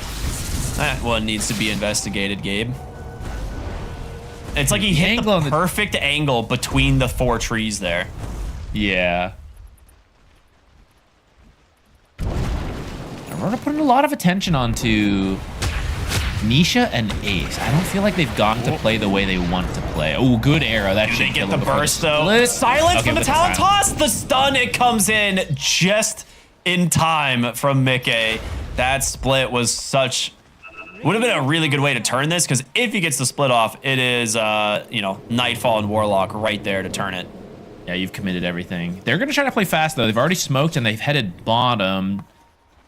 That one needs to be investigated, Gabe. It's like he hit the perfect angle between the 4 trees there. Yeah. Aurora putting a lot of attention onto Nisha and Ace. I don't feel like they've gotten to play the way they want to play. Oh, good arrow. That should get the burst though. Silence from the talent toss. The stun, it comes in just in time from Mickey. That split was such... Would have been a really good way to turn this, because if he gets the split off, it is, you know, Nightfall and Warlock right there to turn it. Yeah, you've committed everything. They're going to try to play fast, though. They've already smoked, and they've headed bottom.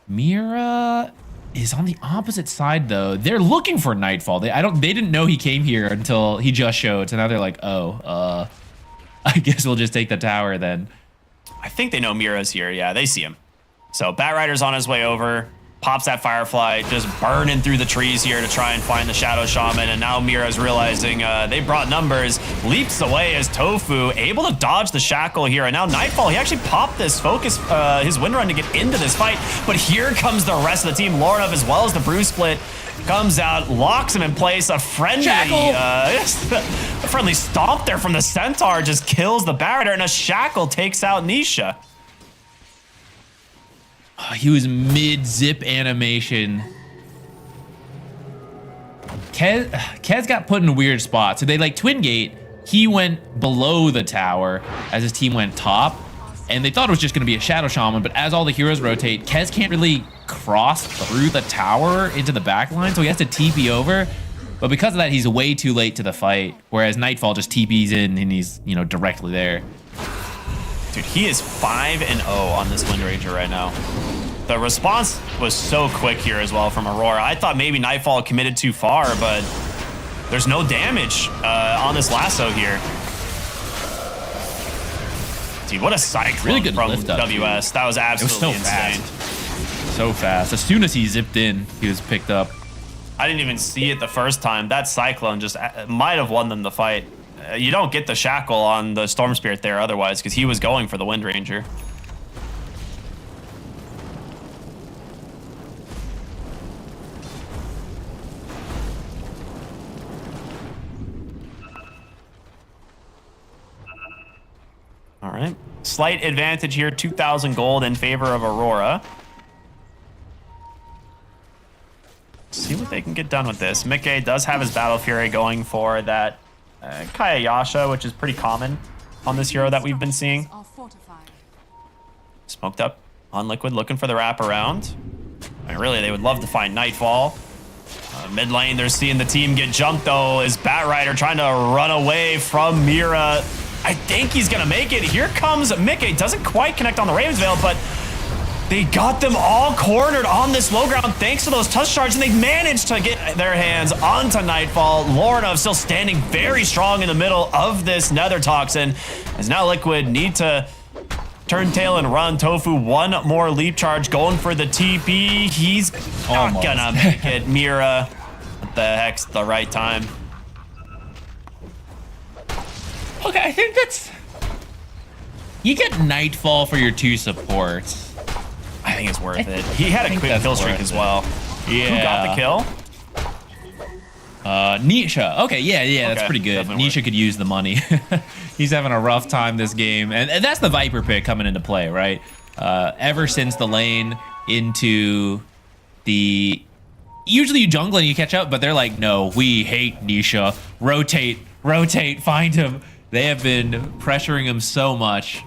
Mira is on the opposite side, though. They're looking for Nightfall. They didn't know he came here until he just showed. So now they're like, oh, I guess we'll just take the tower then. I think they know Mira's here. Yeah, they see him. So Batrider's on his way over. Pops that Firefly, just burning through the trees here to try and find the Shadow Shaman. And now Mira's realizing they brought numbers. Leaps away as Tofu, able to dodge the Shackle here. And now Nightfall, he actually popped this focus, his wind run to get into this fight. But here comes the rest of the team. Lorna, as well as the Bruise Split, comes out, locks him in place. A friendly, a friendly stomp there from the Centaur just kills the Batrider. And a Shackle takes out Nisha. He was mid-zip animation. Kez got put in a weird spot. So they like Twin Gate. He went below the tower as his team went top. And they thought it was just going to be a Shadow Shaman. But as all the heroes rotate, Kez can't really cross through the tower into the back line. So he has to TP over. But because of that, he's way too late to the fight. Whereas Nightfall just TPs in and he's, you know, directly there. Dude, he is 5-0 on this Wind Ranger right now. The response was so quick here as well from Aurora. I thought maybe Nightfall committed too far, but there's no damage on this lasso here. Dude, what a cyclone really good from lift up, WS. dude. That was absolutely insane. Fast. So fast. As soon as he zipped in, he was picked up. I didn't even see it the first time. That cyclone just might have won them the fight. You don't get the Shackle on the Storm Spirit there otherwise, because he was going for the Wind Ranger. All right. Slight advantage here, 2,000 gold in favor of Aurora. See what they can get done with this. Mickey does have his Battle Fury going for that Kaya Yasha, which is pretty common on this hero that we've been seeing. Smoked up on Liquid, looking for the wraparound. I mean, really, they would love to find Nightfall. Mid lane, they're seeing the team get jumped, though, is Batrider trying to run away from Mira. I think he's going to make it. Here comes Mickey. Doesn't quite connect on the Raven's Veil, but they got them all cornered on this low ground thanks to those touch charges, and they managed to get their hands onto Nightfall. Lorna still standing very strong in the middle of this Nether Toxin, as now Liquid need to turn tail and run. Tofu, one more leap charge going for the TP. He's not gonna make it. Mira, what the heck's the right time? Okay, I think that's You get Nightfall for your 2 supports. I think it's worth it. He had a quick kill streak as well. Yeah. Who got the kill? Nisha. Okay, yeah, that's Okay, pretty good. definitely Nisha could use the money. He's having a rough time this game. And that's the Viper pick coming into play, right? Ever since the lane into the... Usually you jungle and you catch up, but they're like, no, we hate Nisha. Rotate, find him. They have been pressuring him so much.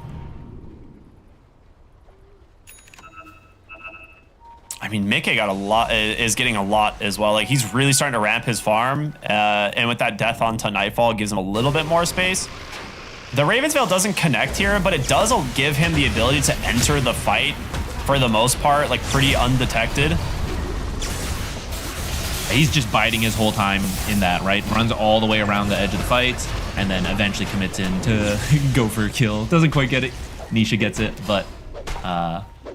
I mean, Mickey got a lot, is getting a lot as well. Like, he's really starting to ramp his farm. And with that death onto Nightfall, it gives him a little bit more space. The Raven's Veil doesn't connect here, but it does give him the ability to enter the fight for the most part, like pretty undetected. He's just biding his whole time in that, right? Runs all the way around the edge of the fights and then eventually commits in to go for a kill. Doesn't quite get it. Nisha gets it, but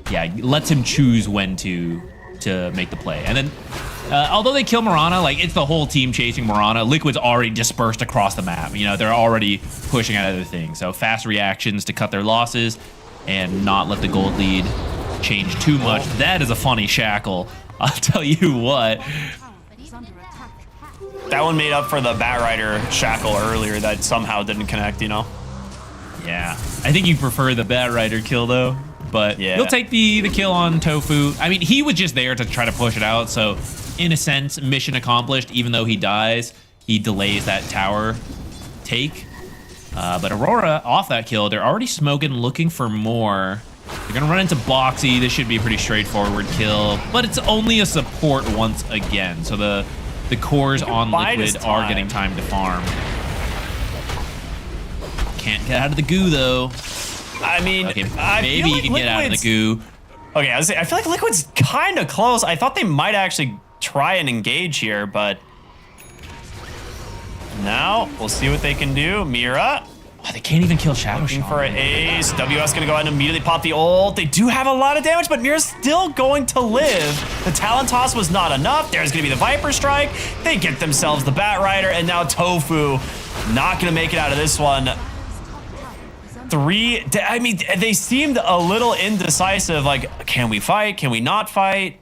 yeah, lets him choose when to make the play. And then although they kill Mirana, like it's the whole team chasing Mirana. Liquid's already dispersed across the map. You know, they're already pushing at other things. So fast reactions to cut their losses and not let the gold lead change too much. That is a funny shackle. I'll tell you what. That one made up for the Batrider shackle earlier that somehow didn't connect, you know? Yeah. I think you prefer the Batrider kill though. But yeah, you'll take the kill on Tofu. I mean, he was just there to try to push it out. So in a sense, mission accomplished. Even though he dies, he delays that tower take. But Aurora, off that kill, they're already smoking, looking for more. They're going to run into Boxy. This should be a pretty straightforward kill. But it's only a support once again. So the cores on Liquid are getting time to farm. Can't get out of the goo, though. I mean, okay, I maybe feel you like can get out of the goo. Okay, I feel like Liquid's kind of close. I thought they might actually try and engage here, but now we'll see what they can do. Mira. Oh, they can't even kill Shadow Looking for an ace. WS gonna go ahead and immediately pop the ult. They do have a lot of damage, but Mira's still going to live. The Talon Toss was not enough. There's gonna be the Viper Strike. They get themselves the Batrider, and now Tofu not gonna make it out of this one. I mean, they seemed a little indecisive. Like, can we fight? Can we not fight?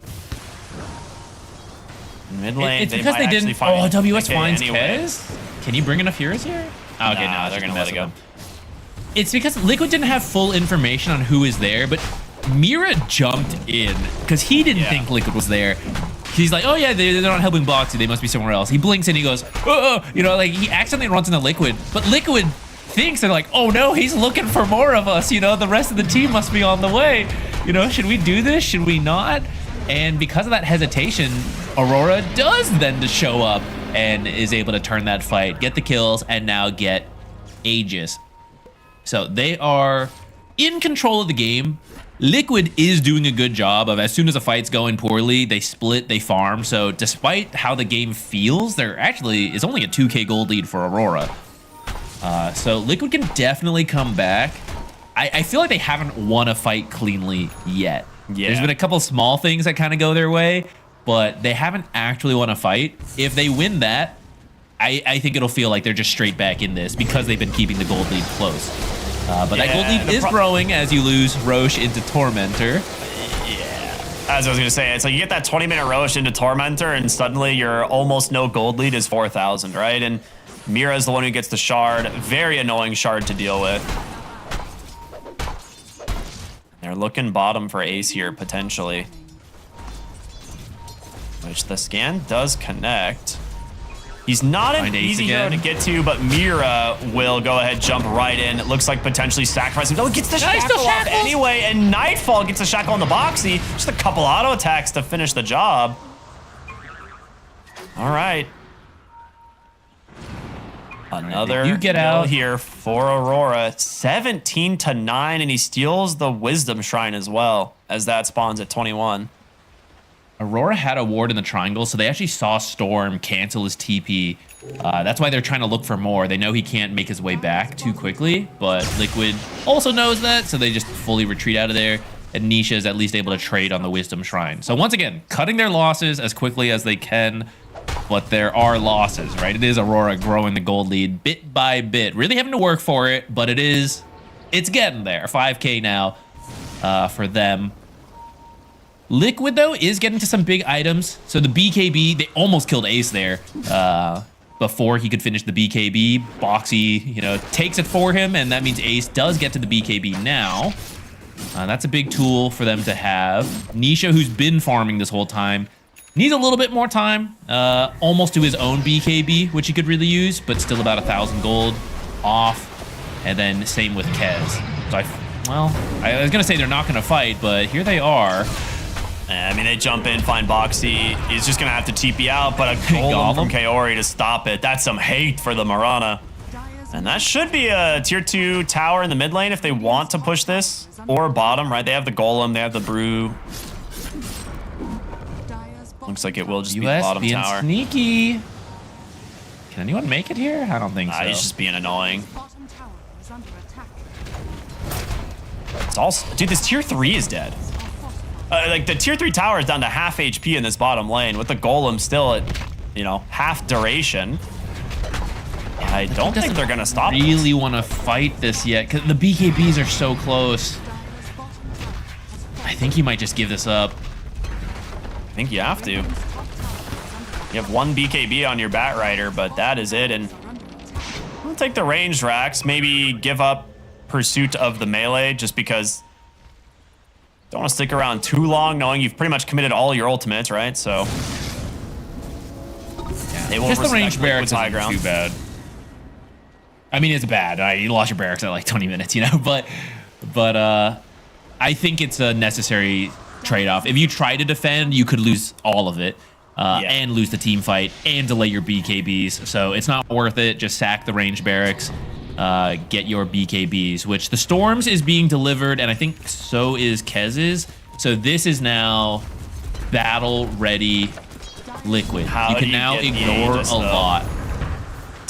Mid lane, it's because they didn't. Oh, WS finds Kez. Can you bring enough heroes here? Oh, okay, no, they're gonna let it go. It's because Liquid didn't have full information on who is there, but Mira jumped in because he didn't think Liquid was there. He's like, oh yeah, they're not helping Boxy. They must be somewhere else. He blinks and he goes, oh, you know, like he accidentally runs into Liquid, but Liquid thinks they're like, oh no, he's looking for more of us. You know, the rest of the team must be on the way. You know, should we do this? Should we not? And because of that hesitation, Aurora does then to show up and is able to turn that fight, get the kills, and now get Aegis. So they are in control of the game. Liquid is doing a good job of, as soon as a fight's going poorly, they split, they farm. So despite how the game feels, there actually is only a 2k gold lead for Aurora. So Liquid can definitely come back. I feel like they haven't won a fight cleanly yet. Yeah. There's been a couple small things that kind of go their way, but they haven't actually won a fight. If they win that, I think it'll feel like they're just straight back in this because they've been keeping the gold lead close. But that gold lead is growing as you lose Roche into Tormentor. Yeah. As I was going to say, it's like you get that 20-minute Roche into Tormentor and suddenly your almost no gold lead is 4,000, right? And Mira is the one who gets the shard. Very annoying shard to deal with. They're looking bottom for ace here, potentially. Which the scan does connect. He's not an easy hero to get to, but Mira will go ahead, jump right in. It looks like potentially sacrificing. Oh, gets the shackle off anyway, and Nightfall gets the shackle on the Boxy. Just a couple auto attacks to finish the job. All right. Another you get out here for Aurora. 17-9, and he steals the Wisdom Shrine as well, as that spawns at 21. Aurora had a ward in the triangle, so they actually saw Storm cancel his TP. That's why they're trying to look for more. They know he can't make his way back too quickly, but Liquid also knows that, so they just fully retreat out of there. And Nisha is at least able to trade on the Wisdom Shrine. So once again, cutting their losses as quickly as they can, but there are losses, right? It is Aurora growing the gold lead bit by bit. Really having to work for it, but it is it's getting there. 5K now for them. Liquid, though, is getting to some big items. So the BKB, they almost killed Ace there before he could finish the BKB. Boxy, you know, takes it for him, and that means Ace does get to the BKB now. That's a big tool for them to have. Nisha, who's been farming this whole time, needs a little bit more time. Almost to his own BKB, which he could really use, but still about 1,000 gold off. And then same with Kez. So I was going to say they're not going to fight, but here they are. I mean, they jump in, find Boxy. He's just going to have to TP out, but a golem from Kaori to stop it. That's some hate for the Mirana. And that should be a tier 2 tower in the mid lane if they want to push this. Or bottom, right? They have the golem, they have the brew. Looks like it will just be the bottom being tower. Sneaky. Can anyone make it here? I don't think so. He's just being annoying. It's also, dude, this tier 3 is dead. Like the tier 3 tower is down to half HP in this bottom lane with the golem still at, you know, half duration. I don't think they're gonna stop. Really want to fight this yet because the BKBs are so close. I think he might just give this up. I think you have to. You have one BKB on your Bat Rider, but that is it. And we'll take the ranged racks. Maybe give up pursuit of the melee just because don't want to stick around too long knowing you've pretty much committed all your ultimates, right? So they will just the ranged respect barracks high isn't ground. too bad. I mean, it's bad. You lost your barracks at like 20 minutes, you know, but I think it's a necessary trade-off. If you try to defend, you could lose all of it and lose the team fight and delay your BKBs. So it's not worth it. Just sack the ranged barracks, get your BKBs, which the Storms is being delivered, and I think so is Kez's. So this is now battle-ready Liquid. You can now ignore a lot.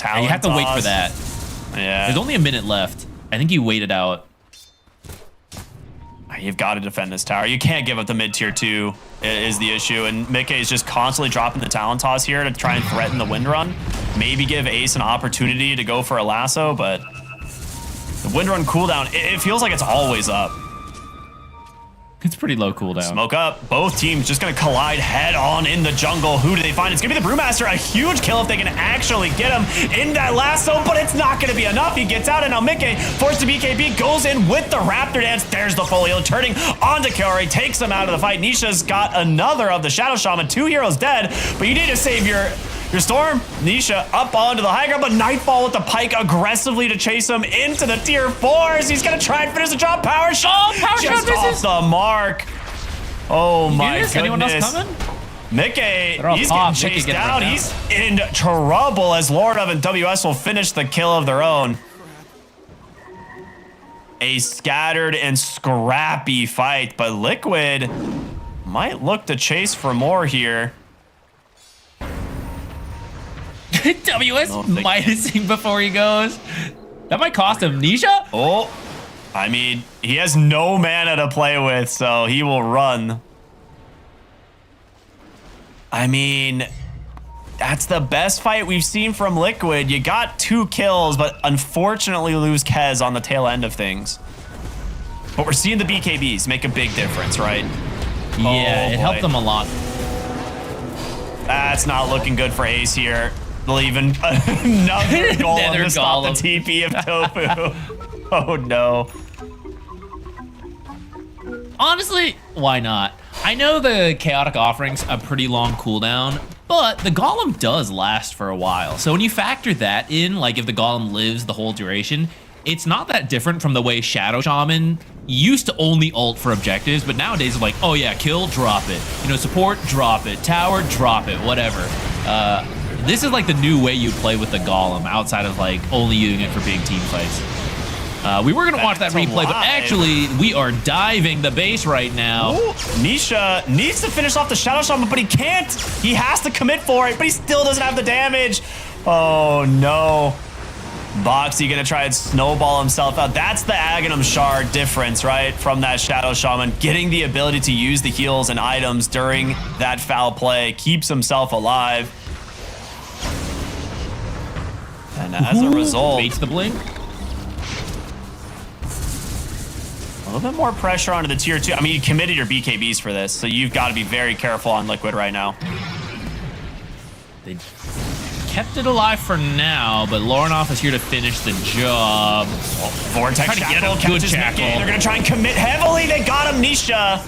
And you have to wait for that. Yeah. There's only a minute left. I think you waited out. You've got to defend this tower. You can't give up the mid tier 2 is the issue. And Mickey is just constantly dropping the talent toss here to try and threaten the wind run. Maybe give Ace an opportunity to go for a lasso, but the wind run cooldown, it feels like it's always up. It's pretty low cooldown. Smoke up. Both teams just going to collide head on in the jungle. Who do they find? It's going to be the Brewmaster. A huge kill if they can actually get him in that lasso, but it's not going to be enough. He gets out, and now Mickey, forced to BKB, goes in with the Raptor Dance. There's the folio turning onto Kaori, takes him out of the fight. Nisha's got another of the Shadow Shaman. 2 heroes dead, but you need to save your Storm. Nisha up onto the high ground, but Nightfall with the Pike aggressively to chase him into the tier 4s. He's going to try and finish the job. Power shot. Power shot off the mark. Oh my goodness. Anyone else coming? Mickey, he's getting chased down. He's in trouble as Lord of and WS will finish the kill of their own. A scattered and scrappy fight, but Liquid might look to chase for more here. WS minusing before he goes. That might cost him. Nisha? Oh, I mean, he has no mana to play with, so he will run. I mean, that's the best fight we've seen from Liquid. You got 2 kills, but unfortunately lose Kez on the tail end of things. But we're seeing the BKBs make a big difference, right? Yeah, it helped them a lot. That's not looking good for Ace here. They'll even another golem to stop the TP of Tofu. Oh no. Honestly, why not? I know the Chaotic Offering's a pretty long cooldown, but the Golem does last for a while. So when you factor that in, like if the Golem lives the whole duration, it's not that different from the way Shadow Shaman used to only ult for objectives, but nowadays it's like, oh yeah, kill, drop it. You know, support, drop it. Tower, drop it, whatever. This is like the new way you play with the Golem outside of like only using it for big team fights. We were gonna watch that replay, but actually we are diving the base right now. Ooh, Nisha needs to finish off the Shadow Shaman, but he can't. He has to commit for it, but he still doesn't have the damage. Oh no. Boxy gonna try and snowball himself out. That's the Aghanim Shard difference, right? From that Shadow Shaman. Getting the ability to use the heals and items during that foul play keeps himself alive. And as a result, baits the blink. little bit more pressure onto the tier 2. I mean, you committed your BKBs for this, so you've got to be very careful on Liquid right now. They kept it alive for now, but Lornoff is here to finish the job. Vortex Shackle catches Mickey. They're going to try and commit heavily. They got him. Nisha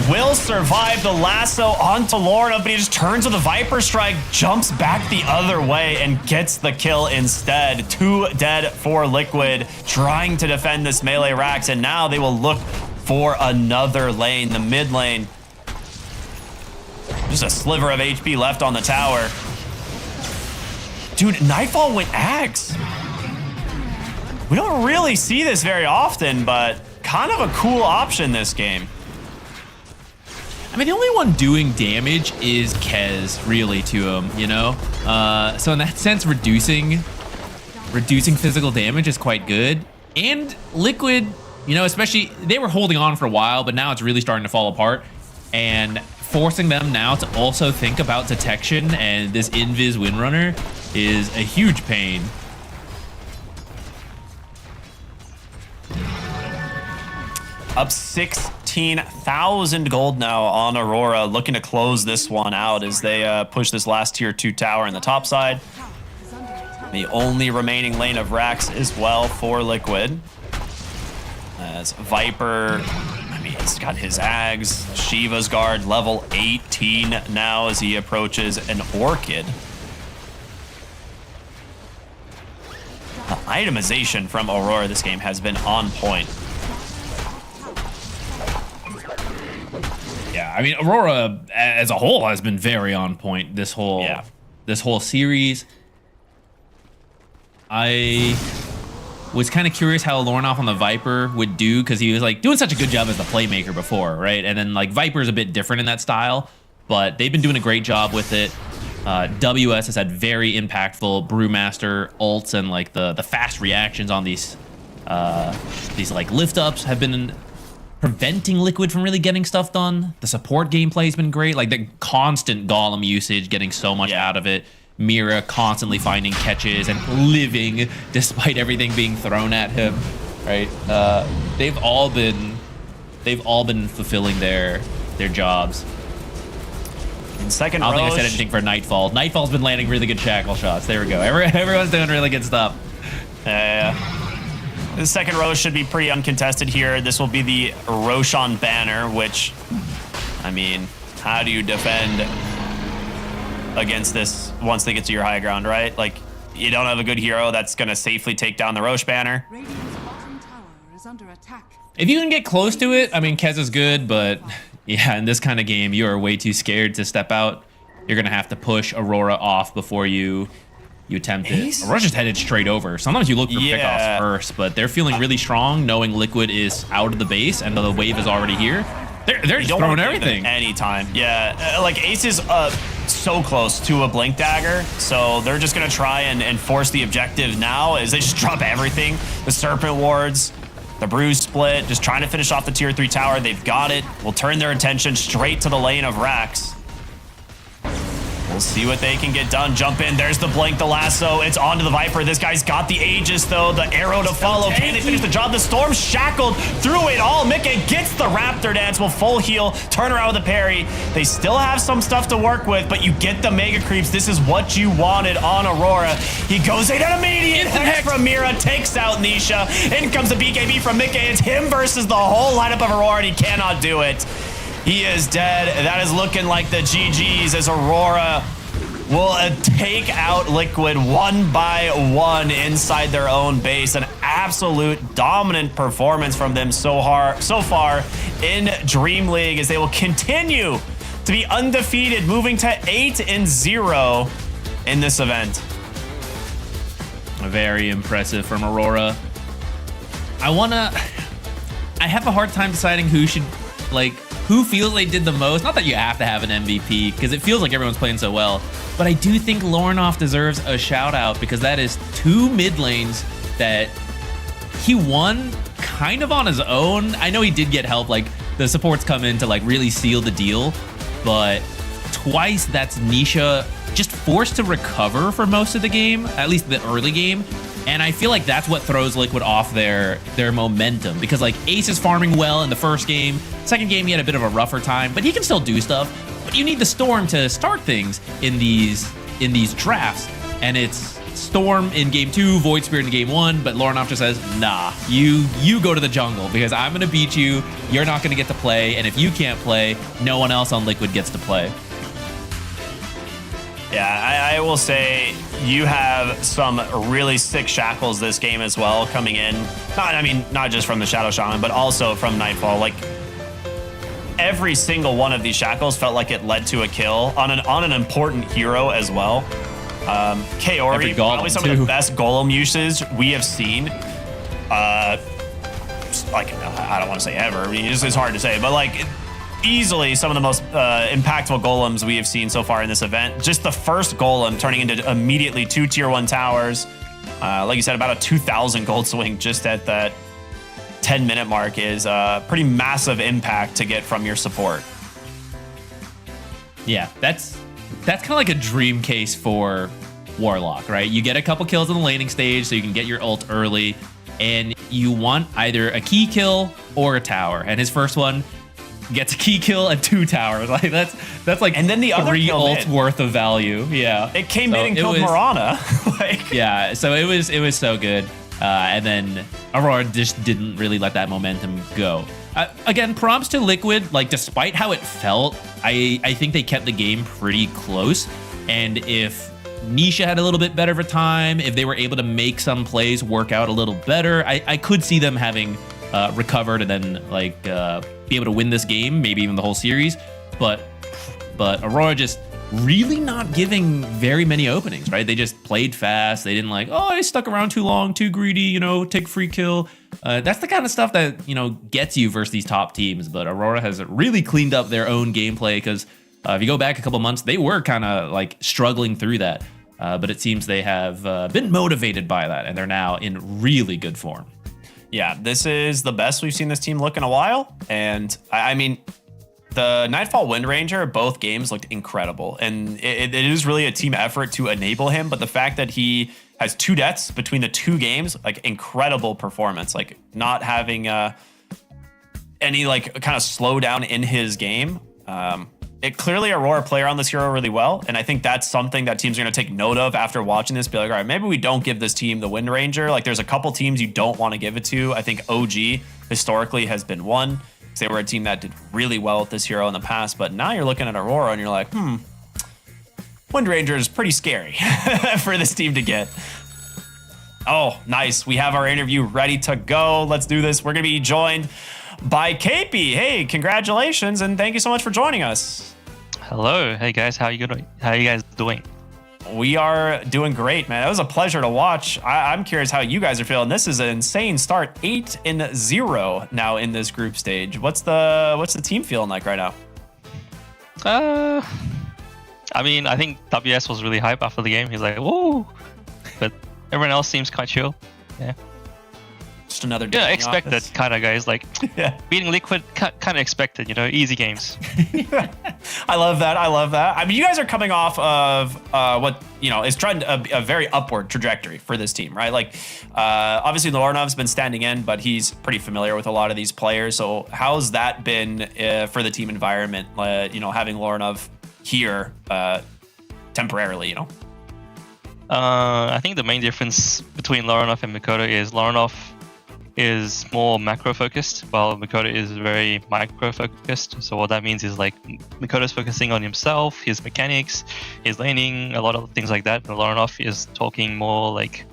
will survive the lasso onto Lornoff, but he just turns with a Viper Strike, jumps back the other way, and gets the kill instead. 2 dead for Liquid, trying to defend this melee Rax, and now they will look for another lane, the mid lane. Just a sliver of HP left on the tower. Dude, Nightfall went Axe. We don't really see this very often, but kind of a cool option this game. I mean, the only one doing damage is Kez, really, to him, you know? So in that sense, reducing physical damage is quite good. And Liquid, you know, especially, they were holding on for a while, but now it's really starting to fall apart. And forcing them now to also think about detection and this Invis Windrunner is a huge pain. Up 16,000 gold now on Aurora, looking to close this one out as they push this last tier 2 tower in the top side. The only remaining lane of Rax as well for Liquid. As Viper, I mean, he's got his Ags. Shiva's guard level 18 now as he approaches an Orchid. The itemization from Aurora this game has been on point. Yeah, I mean, Aurora as a whole has been very on point this whole series. I was kind of curious how Lornoff on the Viper would do, because he was like doing such a good job as the playmaker before, right? And then like Viper's a bit different in that style, but they've been doing a great job with it. WS has had very impactful Brewmaster ults, and like the fast reactions on these like lift ups have been preventing Liquid from really getting stuff done. The support gameplay has been great, like the constant Golem usage, getting so much out of it. Mira constantly finding catches and living despite everything being thrown at him, right? They've all been fulfilling their jobs. Second I don't think I Roche. said anything for Nightfall. Nightfall's been landing really good shackle shots. There we go. Everyone's doing really good stuff. The second Roche should be pretty uncontested here. This will be the Roshan banner, which, I mean, how do you defend against this once they get to your high ground, right? Like, you don't have a good hero that's going to safely take down the Roche banner. If you can get close to it, I mean, Kez is good, but yeah, in this kind of game, you are way too scared to step out. You're going to have to push Aurora off before you attempt it. Aurora's just headed straight over. Sometimes you look for pickoffs first, but they're feeling really strong knowing Liquid is out of the base and the wave is already here. They're just throwing everything. Anytime. Yeah, like Ace is so close to a Blink Dagger, so they're just going to try and force the objective now as they just drop everything. The Serpent Wards, the Bruise Split, just trying to finish off the tier 3 tower. They've got it. We'll turn their attention straight to the lane of Rax. We'll see what they can get done. Jump in. There's the Blink, the lasso. It's onto the Viper. This guy's got the Aegis, though. The arrow to follow. Can they finish the job? The Storm shackled through it all. Mickey gets the Raptor Dance. Will full heal. Turn around with the parry. They still have some stuff to work with, but you get the Mega Creeps. This is what you wanted on Aurora. He goes in an immediate hex from Mira. Takes out Nisha. In comes the BKB from Mickey. It's him versus the whole lineup of Aurora, and he cannot do it. He is dead. That is looking like the GGs as Aurora will take out Liquid one by one inside their own base. An absolute dominant performance from them so far in Dream League, as they will continue to be undefeated, moving to 8-0 in this event. Very impressive from Aurora. I have a hard time deciding who feels they did the most. Not that you have to have an MVP, because it feels like everyone's playing so well. But I do think Lornoff deserves a shout out, because that is 2 mid lanes that he won kind of on his own. I know he did get help, like the supports come in to like really seal the deal, but twice that's Nisha just forced to recover for most of the game, at least the early game. And I feel like that's what throws Liquid off their momentum, because like Ace is farming well in the first game. Second game he had a bit of a rougher time, but he can still do stuff. But you need the Storm to start things in these drafts, and it's Storm in game 2, Void Spirit in game 1, but Lorinov just says, nah, you go to the jungle because I'm gonna beat you. You're not gonna get to play, and if you can't play, no one else on Liquid gets to play. Yeah, I will say you have some really sick shackles this game as well coming in. Not just from the Shadow Shaman, but also from Nightfall. Like every single one of these shackles felt like it led to a kill on an important hero as well. Kaori, probably some of the best golem uses we have seen. Like I don't want to say ever. I mean, it's hard to say, but like. Easily some of the most impactful golems we have seen so far in this event. Just the first golem turning into immediately 2 tier 1 towers. Like you said, about a 2,000 gold swing just at that 10-minute mark is a pretty massive impact to get from your support. Yeah, that's kind of like a dream case for Warlock, right? You get a couple kills in the laning stage so you can get your ult early, and you want either a key kill or a tower. And his first one gets a key kill and 2 towers. Like that's like, and then the other three kill ults worth of value. Yeah, it came in and killed Morana. Like, yeah, so it was so good. And then Aurora just didn't really let that momentum go. Again, props to Liquid. Like despite how it felt, I think they kept the game pretty close. And if Nisha had a little bit better of a time, if they were able to make some plays work out a little better, I could see them having recovered and then like be able to win this game, maybe even the whole series. But Aurora just really not giving very many openings, right? They just played fast. They didn't like, oh, I stuck around too long, too greedy, take free kill. That's the kind of stuff that, gets you versus these top teams. But Aurora has really cleaned up their own gameplay because if you go back a couple months, they were kind of like struggling through that. But it seems they have been motivated by that, and they're now in really good form. Yeah, this is the best we've seen this team look in a while. And I mean, the Nightfall Wind Ranger, both games looked incredible. And it is really a team effort to enable him. But the fact that he has 2 deaths between the 2 games, like incredible performance, like not having any like kind of slowdown in his game. It clearly Aurora play around this hero really well, and I think that's something that teams are going to take note of after watching this. Be like, all right, maybe we don't give this team the Wind Ranger. Like, there's a couple teams you don't want to give it to. I think OG historically has been one, because they were a team that did really well with this hero in the past. But now you're looking at Aurora and you're like, Wind Ranger is pretty scary for this team to get. Oh, nice. We have our interview ready to go. Let's do this. We're going to be joined by KP. Hey, congratulations, and thank you so much for joining us. Hello. Hey guys, how you guys doing? We are doing great, man. It was a pleasure to watch. I'm curious how you guys are feeling. This is an insane start, 8-0 now in this group stage. What's the team feeling like right now? I mean, I think WS was really hype after the game. He's like, whoa, but everyone else seems quite chill. Yeah. Just another day. Yeah, expected kind of guys. Like beating Liquid, kind of expected. Easy games. I love that. I mean, you guys are coming off of what is trying a very upward trajectory for this team, right? Like, obviously Lorinov's been standing in, but he's pretty familiar with a lot of these players. So how's that been for the team environment? Having Lorinov here temporarily. I think the main difference between Lorinov and Mikoto is Lorinov is more macro focused, while Mikoto is very micro focused. So what that means is like Mikoto's focusing on himself, his mechanics, his laning, a lot of things like that. And Lorinov is talking more like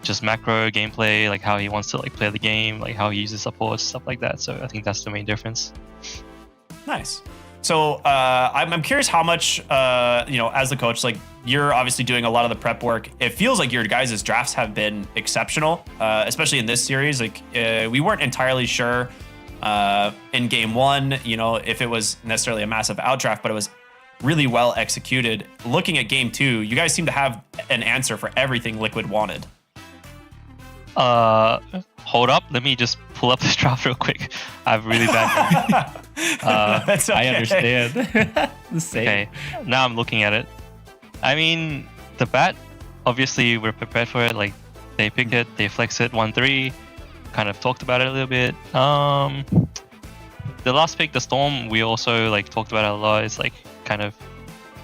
just macro gameplay, like how he wants to like play the game, like how he uses supports, stuff like that. So I think that's the main difference. Nice. So I'm curious how much, as the coach, like you're obviously doing a lot of the prep work. It feels like your guys' drafts have been exceptional, especially in this series. Like we weren't entirely sure in game 1, if it was necessarily a massive outdraft, but it was really well executed. Looking at game 2, you guys seem to have an answer for everything Liquid wanted. Hold up, let me just pull up this draft real quick. I have really bad That's okay. I understand. The same. Okay, now I'm looking at it. I mean, the bat, obviously we're prepared for it. Like They pick it, they flex it 1-3. Kind of talked about it a little bit. The last pick, the Storm, we also like talked about it a lot. It's like kind of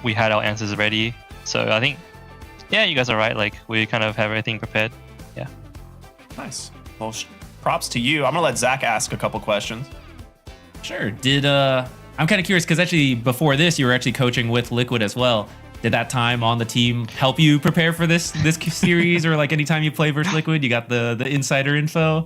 we had our answers ready. So I think, yeah, you guys are right. Like we kind of have everything prepared. Yeah. Nice. Well, props to you. I'm gonna let Zach ask a couple questions. Sure. I'm kind of curious because actually before this, you were actually coaching with Liquid as well. Did that time on the team help you prepare for this series, or like anytime you play versus Liquid, you got the insider info?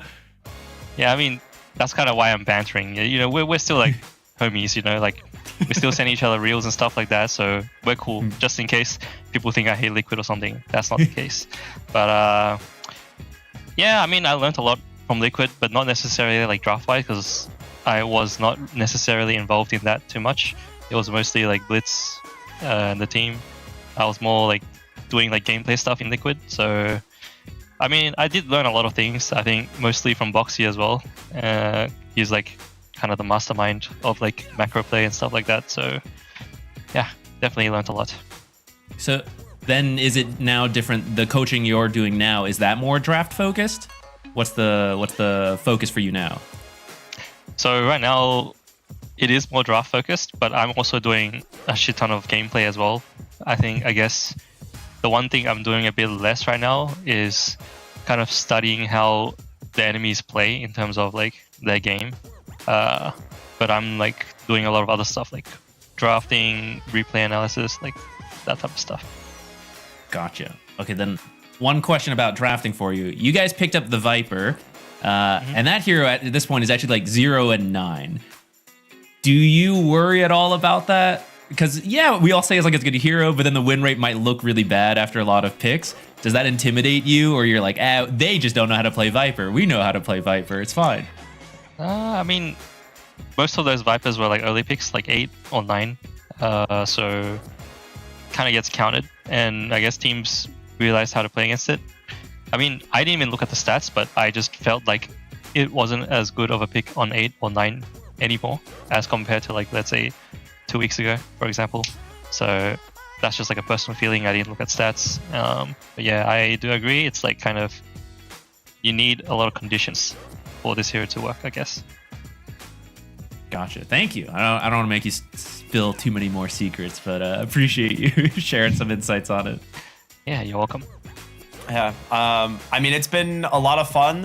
Yeah, I mean, that's kind of why I'm bantering. You know, we're still like homies, you know, like we still send each other reels and stuff like that. So we're cool, just in case people think I hate Liquid or something. That's not the case. But yeah, I mean, I learned a lot from Liquid, but not necessarily like draft-wise, because I was not necessarily involved in that too much. It was mostly like Blitz and the team. I was more like doing like gameplay stuff in Liquid. So I mean, I did learn a lot of things, I think mostly from Boxy as well. He's like kind of the mastermind of like macro play and stuff like that. So yeah, definitely learned a lot. So then is it now different? The coaching you're doing now, is that more draft focused? What's the focus for you now? So right now it is more draft focused, but I'm also doing a shit ton of gameplay as well. I guess the one thing I'm doing a bit less right now is kind of studying how the enemies play in terms of like their game. But I'm like doing a lot of other stuff like drafting, replay analysis, like that type of stuff. Gotcha. Okay, then one question about drafting for you. You guys picked up the Viper, and that hero at this point is actually like 0 and 9. Do you worry at all about that? Because yeah, we all say it's like it's a good hero, but then the win rate might look really bad after a lot of picks. Does that intimidate you, or you're like, they just don't know how to play Viper. We know how to play Viper. It's fine. I mean, most of those Vipers were like early picks, like 8 or 9. So kind of gets counted, and I guess teams realized how to play against it. I mean, I didn't even look at the stats, but I just felt like it wasn't as good of a pick on 8 or 9 anymore as compared to like, let's say 2 weeks ago, for example. So that's just like a personal feeling. I didn't look at stats. But yeah, I do agree. It's like kind of, you need a lot of conditions for this hero to work, I guess. Gotcha. Thank you. I don't want to make you spill too many more secrets, but appreciate you sharing some insights on it. Yeah, you're welcome. Yeah. I mean, it's been a lot of fun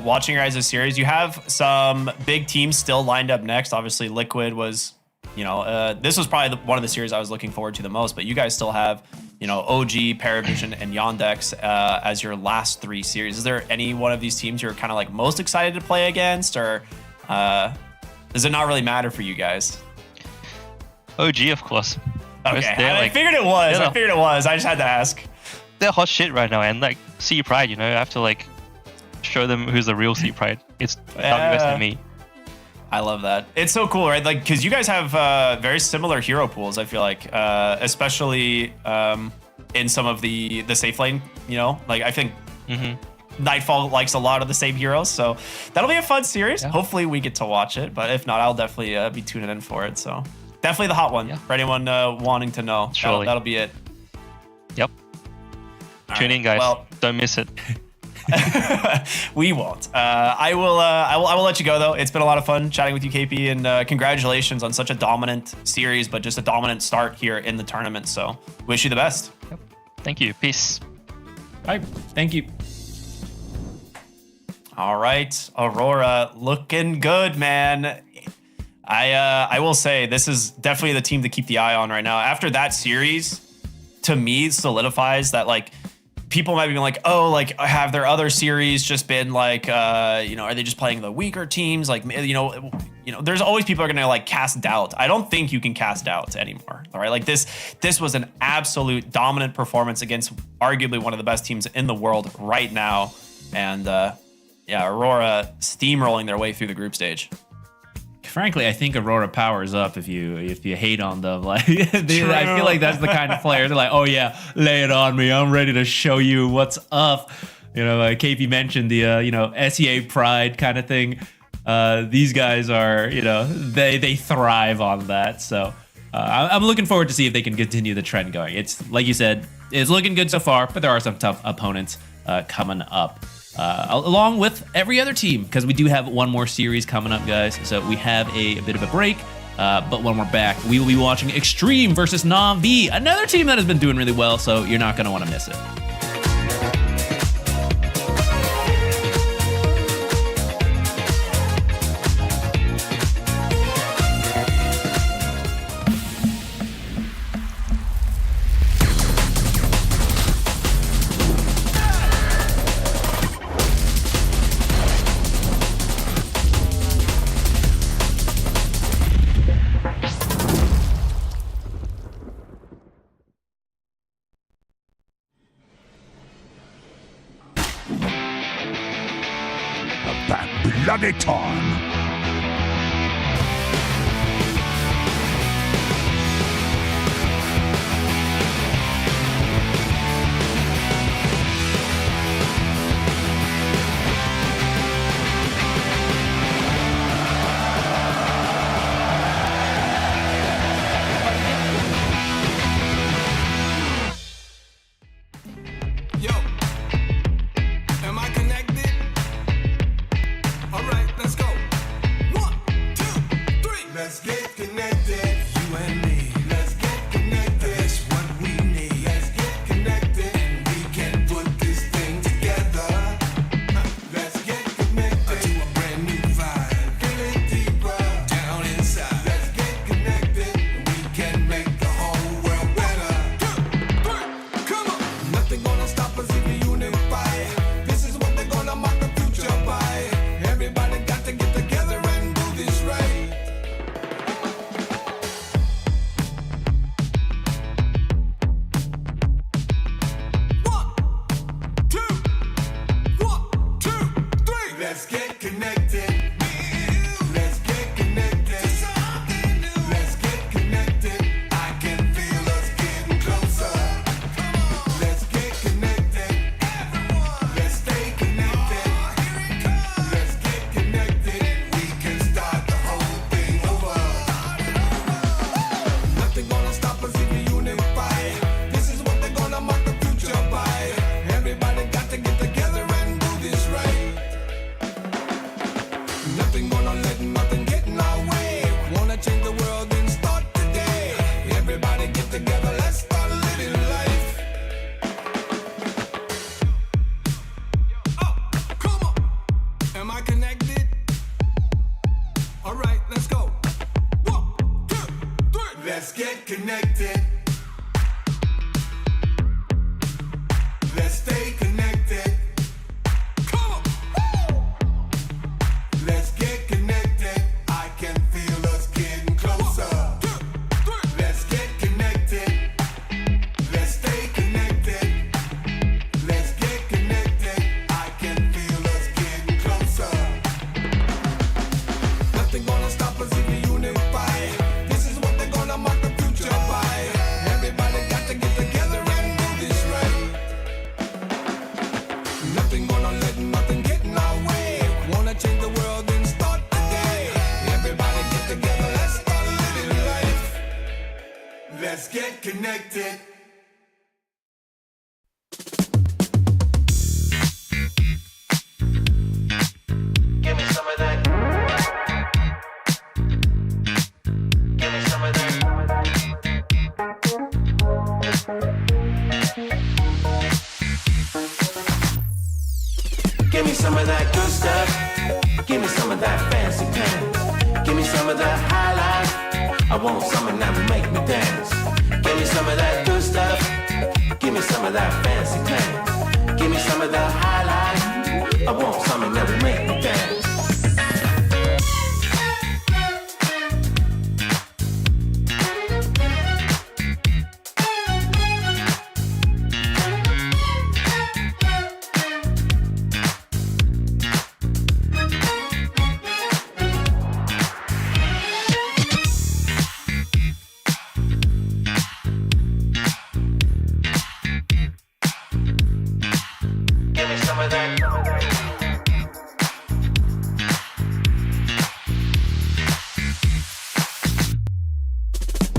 watching your guys' series. You have some big teams still lined up next. Obviously, Liquid was, this was probably one of the series I was looking forward to the most, but you guys still have, OG, PARIVISION, and Yandex as your last 3 series. Is there any one of these teams you're kind of like most excited to play against, or does it not really matter for you guys? OG, of course. Okay, I figured it was. I just had to ask. They're hot shit right now, and like C Pride, I have to like show them who's the real C Pride. It's WS and me. I love that. It's so cool, right? Like, because you guys have very similar hero pools. I feel like, especially in some of the safe lane. Like I think Nightfall likes a lot of the same heroes, so that'll be a fun series. Yeah. Hopefully, we get to watch it. But if not, I'll definitely be tuning in for it. So definitely the hot one for anyone wanting to know. Surely. That'll be it. Yep. Tune in, guys. Well, don't miss it. We won't. I will let you go though. It's been a lot of fun chatting with you, KP, and congratulations on such a dominant series, but just a dominant start here in the tournament. So wish you the best. Yep. Thank you. Peace. Bye. Thank you. All right, Aurora, looking good, man. I will say this is definitely the team to keep the eye on right now. After that series, to me, solidifies that like people might be like, oh, like have their other series just been like, are they just playing the weaker teams? Like, there's always people are gonna like cast doubt. I don't think you can cast doubt anymore. All right, like this was an absolute dominant performance against arguably one of the best teams in the world right now, and Aurora steamrolling their way through the group stage. Frankly, I think Aurora powers up if you hate on them. Like I feel like that's the kind of player they're like, oh yeah, lay it on me. I'm ready to show you what's up. KP mentioned the SEA pride kind of thing. These guys are they thrive on that. So I'm looking forward to see if they can continue the trend going. It's like you said, it's looking good so far, but there are some tough opponents. coming up. Along with every other team, because we do have one more series coming up, guys. So we have a bit of a break, but when we're back, we will be watching Xtreme versus Na'Vi, another team that has been doing really well, so you're not going to want to miss it. Bloody time.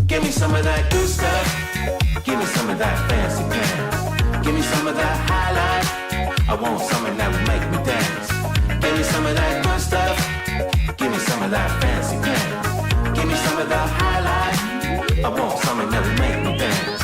Give me some of that good stuff. Give me some of that fancy pants. Give me some of that highlight. I want something that will make me dance. Give me some of that good stuff. Give me some of that fancy pants. Give me some of the highlight. I want something that will make me dance.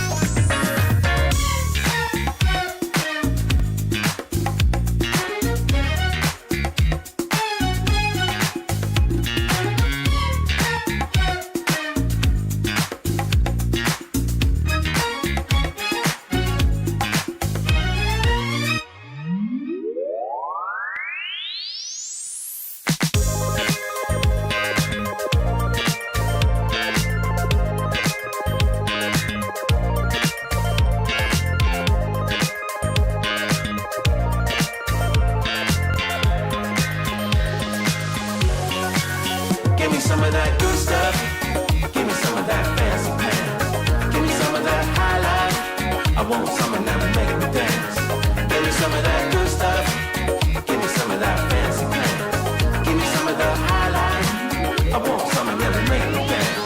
Give me some of that good stuff. Give me some of that fancy pants. Give me some of that highlight. I want something that will make me dance. Give me some of that good stuff. Give me some of that fancy pants. Give me some of the highlight. I want something that will make me dance.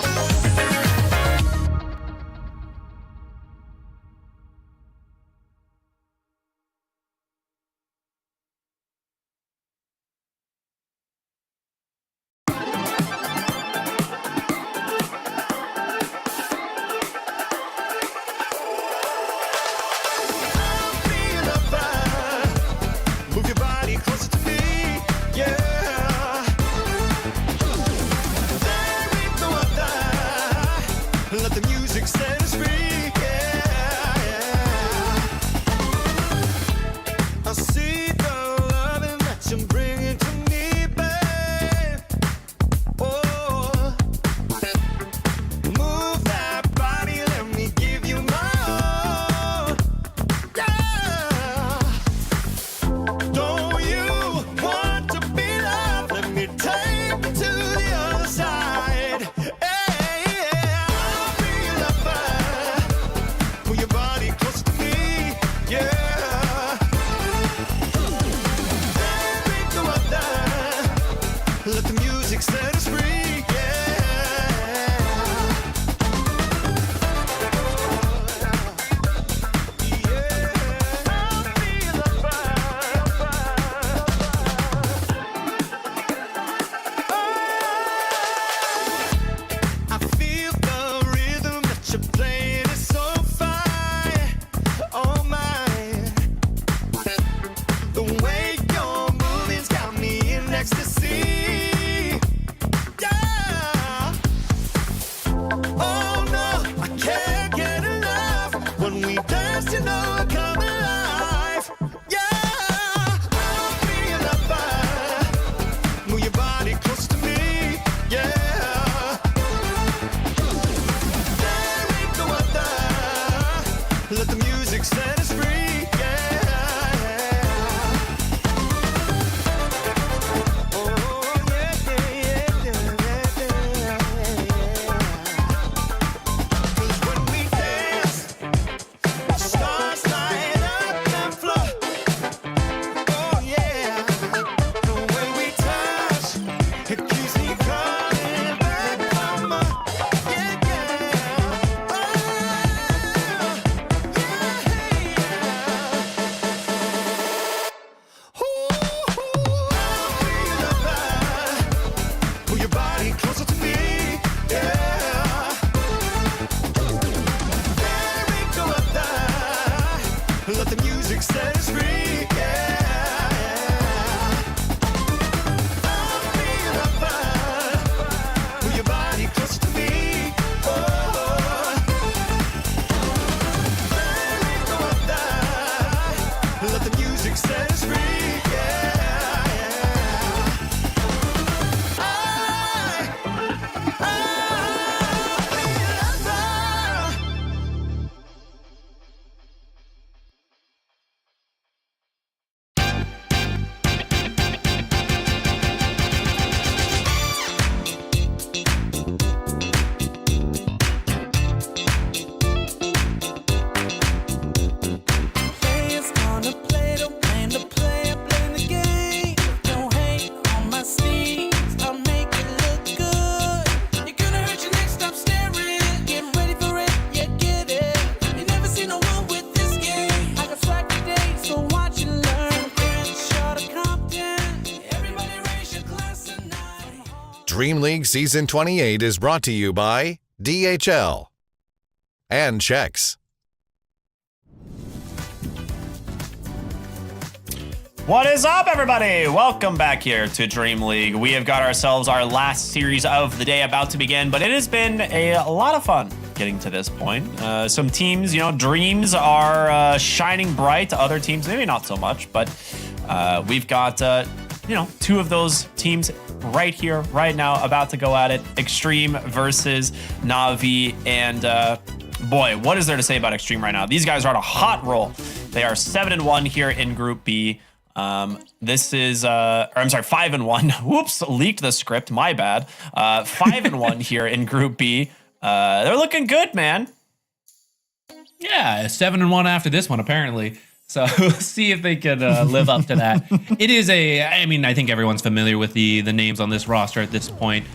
Move your body closer to me, yeah. There ain't no other. Let the music set us free, yeah. I see the loving that you're bringing to me, babe. Oh, move that body, let me give you my all, yeah. Don't you want to be loved? Let me take you to the other side. Hey, yeah, I'll be your lover. Dream League Season 28 is brought to you by DHL and Chex. What is up, everybody? Welcome back here to Dream League. We have got ourselves our last series of the day about to begin, but it has been a lot of fun getting to this point. Some teams, dreams are shining bright. Other teams, maybe not so much, but we've got, two of those teams right here, right now, about to go at it. Xtreme versus Na'Vi, and boy, what is there to say about Xtreme right now? These guys are on a hot roll. They are 7-1 here in Group B. This is, 5-1. Whoops, leaked the script. My bad. 5-1 here in Group B. They're looking good, man. Yeah, 7-1 after this one, apparently. So we'll see if they can live up to that. It is I think everyone's familiar with the names on this roster at this point.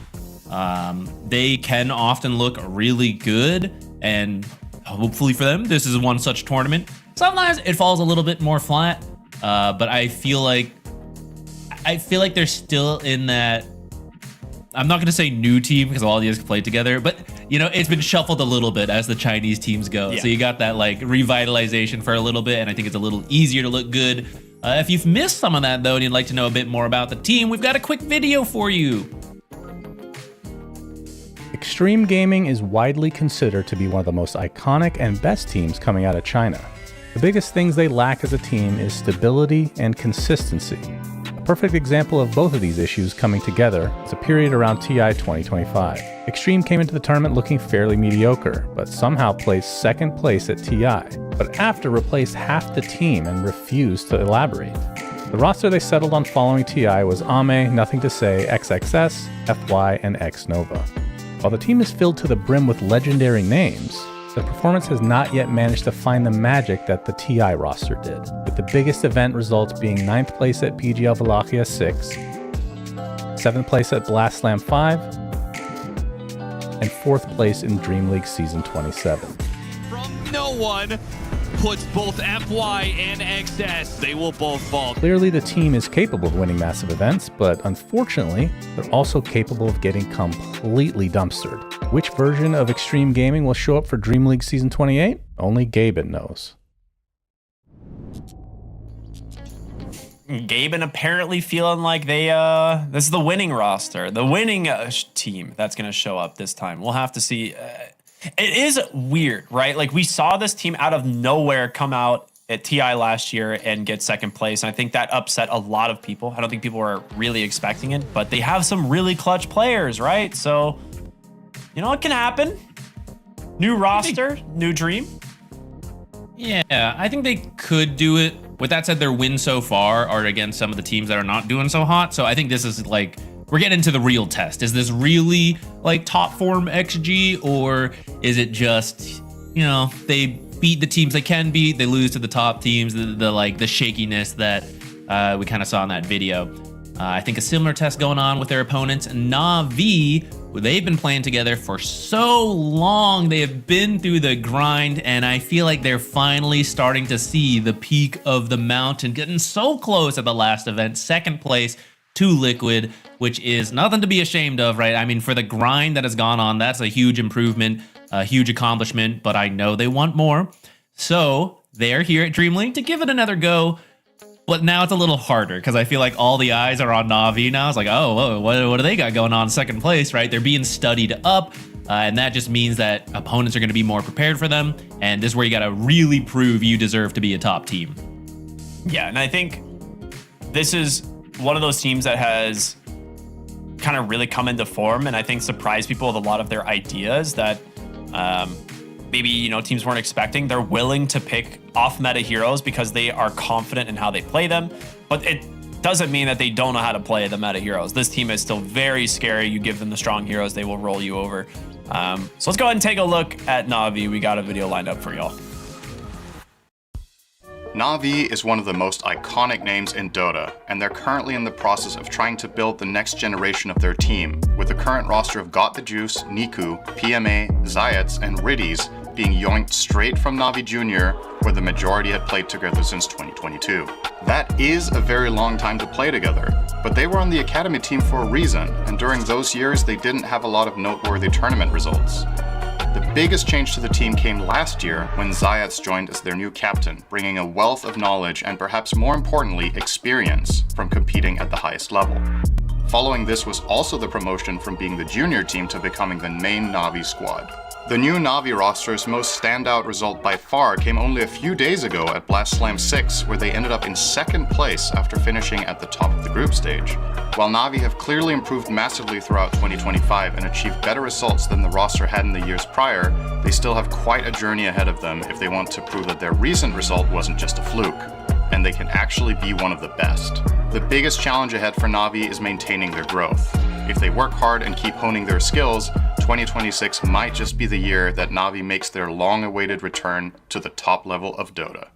They can often look really good, and hopefully for them, this is one such tournament. Sometimes it falls a little bit more flat. But I feel like they're still in that. I'm not going to say new team because all these played together, but it's been shuffled a little bit as the Chinese teams go. Yeah. So you got that like revitalization for a little bit, and I think it's a little easier to look good. If you've missed some of that though, and you'd like to know a bit more about the team, we've got a quick video for you. Xtreme Gaming is widely considered to be one of the most iconic and best teams coming out of China. The biggest things they lack as a team is stability and consistency. A perfect example of both of these issues coming together is a period around TI 2025. Xtreme came into the tournament looking fairly mediocre, but somehow placed second place at TI, but after replaced half the team and refused to elaborate. The roster they settled on following TI was Ame, Nothing to Say, XXS, FY, and X Nova. While the team is filled to the brim with legendary names, the performance has not yet managed to find the magic that the TI roster did, with the biggest event results being 9th place at PGL Wallachia 6, 7th place at Blast Slam 5, and 4th place in Dream League Season 27. From no one puts both FY and XS. They will both fall. Clearly the team is capable of winning massive events, but unfortunately, they're also capable of getting completely dumpstered. Which version of Xtreme Gaming will show up for Dream League Season 28? Only Gaben knows. Gaben apparently feeling like this is the winning roster, the winning team that's going to show up this time. We'll have to see. It is weird, right? Like we saw this team out of nowhere come out at TI last year and get second place. And I think that upset a lot of people. I don't think people were really expecting it, but they have some really clutch players, right? So, it can happen. New roster, new dream. Yeah, I think they could do it. With that said, their wins so far are against some of the teams that are not doing so hot. So I think this is like, we're getting into the real test. Is this really like top form XG, or is it just, they beat the teams they can beat, they lose to the top teams, the shakiness that we kind of saw in that video. I think a similar test going on with their opponents. Na'Vi, they've been playing together for so long. They have been through the grind, and I feel like they're finally starting to see the peak of the mountain, getting so close at the last event, second place to Liquid, which is nothing to be ashamed of, right? I mean, for the grind that has gone on, that's a huge improvement, a huge accomplishment, but I know they want more. So they're here at Dream League to give it another go. But now it's a little harder because I feel like all the eyes are on Na'Vi now. It's like, oh, what do they got going on in second place, right? They're being studied up, and that just means that opponents are going to be more prepared for them. And this is where you got to really prove you deserve to be a top team. Yeah, and I think this is one of those teams that has kind of really come into form, and I think surprised people with a lot of their ideas that maybe teams weren't expecting. They're willing to pick off meta heroes because they are confident in how they play them, but it doesn't mean that they don't know how to play the meta heroes. This team is still very scary. You give them the strong heroes, they will roll you over. So let's go ahead and take a look at Na'Vi. We got a video lined up for y'all. Na'Vi is one of the most iconic names in Dota, and they're currently in the process of trying to build the next generation of their team, with the current roster of Got the Juice, Niku, PMA, Zayats, and Riddies being yoinked straight from Navi Junior, where the majority had played together since 2022. That is a very long time to play together, but they were on the academy team for a reason, and during those years they didn't have a lot of noteworthy tournament results. The biggest change to the team came last year when Zayats joined as their new captain, bringing a wealth of knowledge and perhaps more importantly, experience from competing at the highest level. Following this was also the promotion from being the junior team to becoming the main Navi squad. The new Navi roster's most standout result by far came only a few days ago at Blast Slam 6, where they ended up in second place after finishing at the top of the group stage. While Navi have clearly improved massively throughout 2025 and achieved better results than the roster had in the years prior, they still have quite a journey ahead of them if they want to prove that their recent result wasn't just a fluke, and they can actually be one of the best. The biggest challenge ahead for Navi is maintaining their growth. If they work hard and keep honing their skills, 2026 might just be the year that Navi makes their long-awaited return to the top level of Dota.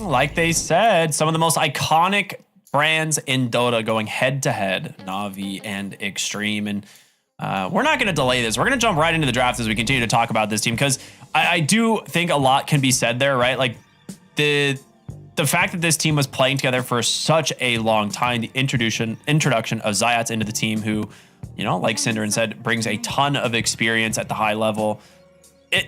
Like they said, some of the most iconic brands in Dota going head-to-head, Navi and Xtreme. And we're not going to delay this. We're going to jump right into the draft as we continue to talk about this team, because I do think a lot can be said there, right? Like the fact that this team was playing together for such a long time, the introduction of Zayats into the team, who, you know, like Cinderin said, brings a ton of experience at the high level.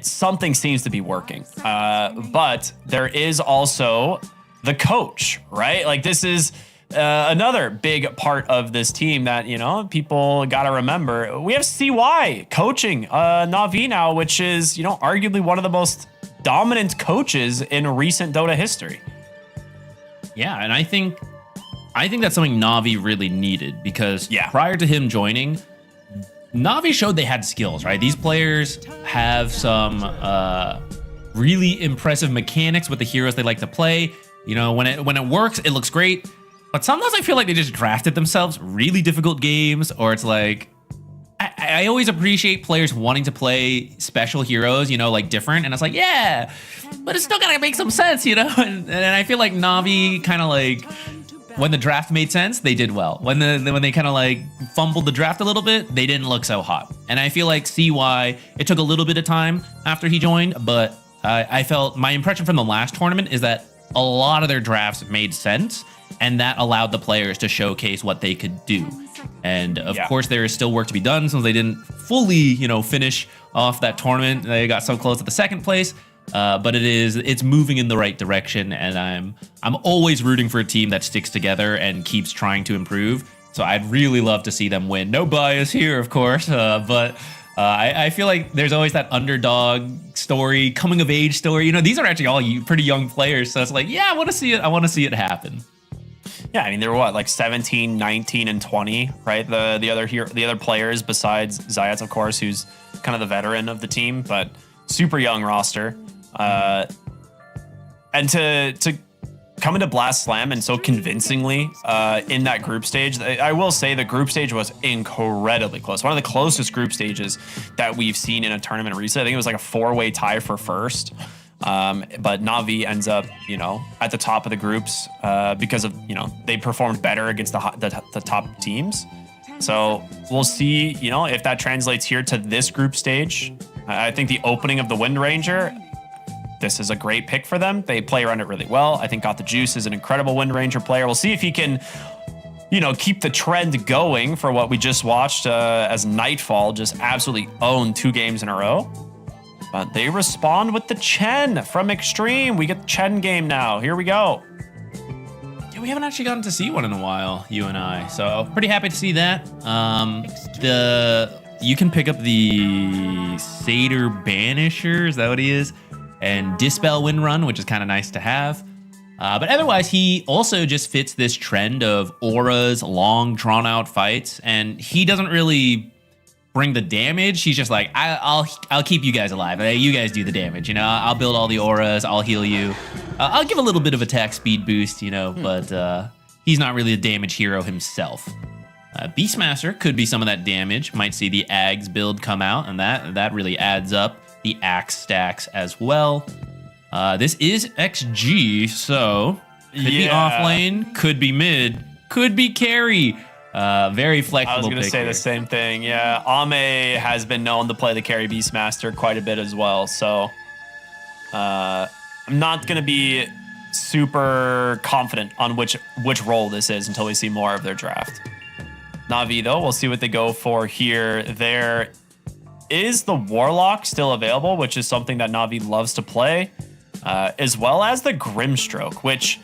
Something seems to be working. But there is also the coach, right? Like this is another big part of this team that, you know, people got to remember. We have CY coaching Navi now, which is, you know, arguably one of the most dominant coaches in recent Dota history. Yeah, and I think that's something Navi really needed, because prior to him joining, Navi showed they had skills, right? These players have some really impressive mechanics with the heroes they like to play. You know, when it works, it looks great. But sometimes I feel like they just drafted themselves really difficult games, or it's like, I always appreciate players wanting to play special heroes, you know, like different. And it's like, yeah, but it's still gotta make some sense, you know? And I feel like Navi kind of like, when the draft made sense, they did well. When they kind of like fumbled the draft a little bit, they didn't look so hot. And I feel like CY, it took a little bit of time after he joined, but I felt my impression from the last tournament is that a lot of their drafts made sense, and that allowed the players to showcase what they could do. And of course, there is still work to be done since they didn't fully, you know, finish off that tournament. They got so close to the second place, but it's moving in the right direction. And I'm always rooting for a team that sticks together and keeps trying to improve. So I'd really love to see them win. No bias here, of course, but I feel like there's always that underdog story, coming of age story. You know, these are actually all pretty young players, so it's like, yeah, I want to see it. I want to see it happen. Yeah, I mean, they were what, like 17, 19, and 20, right? The other players besides Zayats, of course, who's kind of the veteran of the team, but super young roster. And to come into Blast Slam and so convincingly in that group stage, I will say the group stage was incredibly close. One of the closest group stages that we've seen in a tournament recently. I think it was like a 4-way tie for first. But Navi ends up, you know, at the top of the groups because of, you know, they performed better against the top teams. So we'll see, you know, if that translates here to this group stage. I think the opening of the Wind Ranger, this is a great pick for them. They play around it really well. I think Got the Juice is an incredible Wind Ranger player. We'll see if he can, you know, keep the trend going for what we just watched as Nightfall just absolutely owned 2 games in a row. But they respond with the Chen from Xtreme. We get the Chen game now. Here we go. Yeah, we haven't actually gotten to see one in a while, you and I. So pretty happy to see that. You can pick up the Satyr Banisher, is that what he is? And Dispel Wind Run, which is kind of nice to have. But otherwise, he also just fits this trend of Aura's long, drawn-out fights. And he doesn't really bring the damage. He's just like, I'll keep you guys alive. You guys do the damage, you know. I'll build all the auras. I'll heal you. I'll give a little bit of attack speed boost, you know, but he's not really a damage hero himself. Beastmaster could be some of that damage. Might see the Ags build come out, and that really adds up the axe stacks as well. This is XG, so could be off lane, could be mid, could be carry. Very flexible. I was going to pick say here. the same thing. Yeah, Ame has been known to play the carry Beastmaster quite a bit as well. So I'm not going to be super confident on which role this is until we see more of their draft. Na'Vi, though, we'll see what they go for here. There is the Warlock still available, which is something that Na'Vi loves to play, as well as the Grimstroke, which,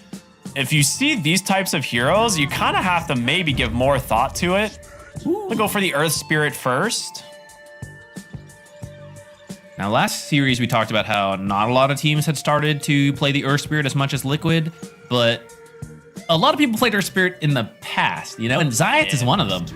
if you see these types of heroes, you kind of have to maybe give more thought to it. We'll go for the Earth Spirit first. Now, last series we talked about how not a lot of teams had started to play the Earth Spirit as much as Liquid, but a lot of people played Earth Spirit in the past, you know, and Zayat is one of them.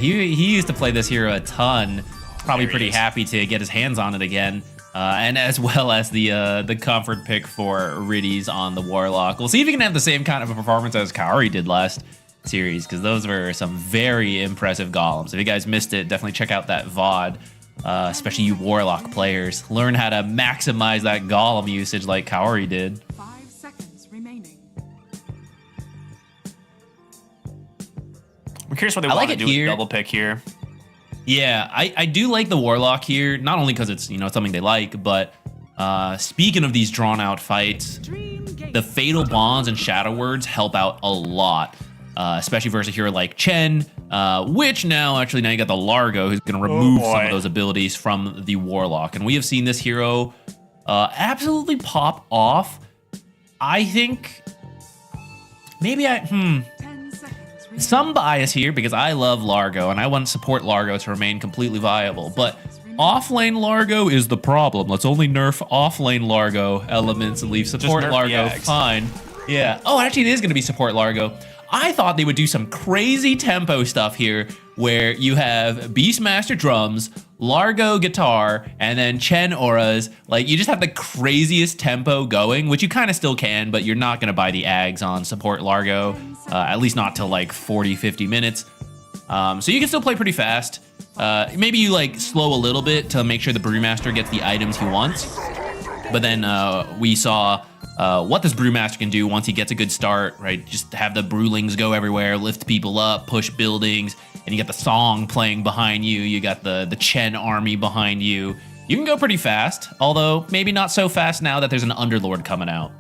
He used to play this hero a ton. Probably pretty happy to get his hands on it again. And as well as the comfort pick for Riddies on the Warlock. We'll see if he can have the same kind of a performance as Kaori did last series, because those were some very impressive golems. If you guys missed it, definitely check out that VOD, especially you Warlock players. Learn how to maximize that golem usage like Kaori did. 5 seconds remaining. I'm curious what they want to do with the double pick here. Yeah, I do like the Warlock here, not only because it's, you know, something they like, but speaking of these drawn out fights, the Fatal Bonds and Shadow Words help out a lot, especially versus a hero like Chen, which now you got the Largo, who's going to remove some of those abilities from the Warlock. And we have seen this hero absolutely pop off. I think maybe some bias here because I love Largo and I want to support Largo to remain completely viable, but off-lane Largo is the problem. Let's only nerf off-lane Largo elements and leave support Largo fine. Yeah. Oh, actually, it is going to be support Largo. I thought they would do some crazy tempo stuff here where you have Beastmaster drums, Largo guitar, and then Chen auras. Like, you just have the craziest tempo going, which you kind of still can, but you're not going to buy the Ags on support Largo, at least not till like 40, 50 minutes. So you can still play pretty fast. Maybe you like slow a little bit to make sure the Brewmaster gets the items he wants. But then we saw what this Brewmaster can do once he gets a good start, right? Just have the Brewlings go everywhere, lift people up, push buildings, and you got the song playing behind you. You got the Chen army behind you. You can go pretty fast, although maybe not so fast now that there's an Underlord coming out.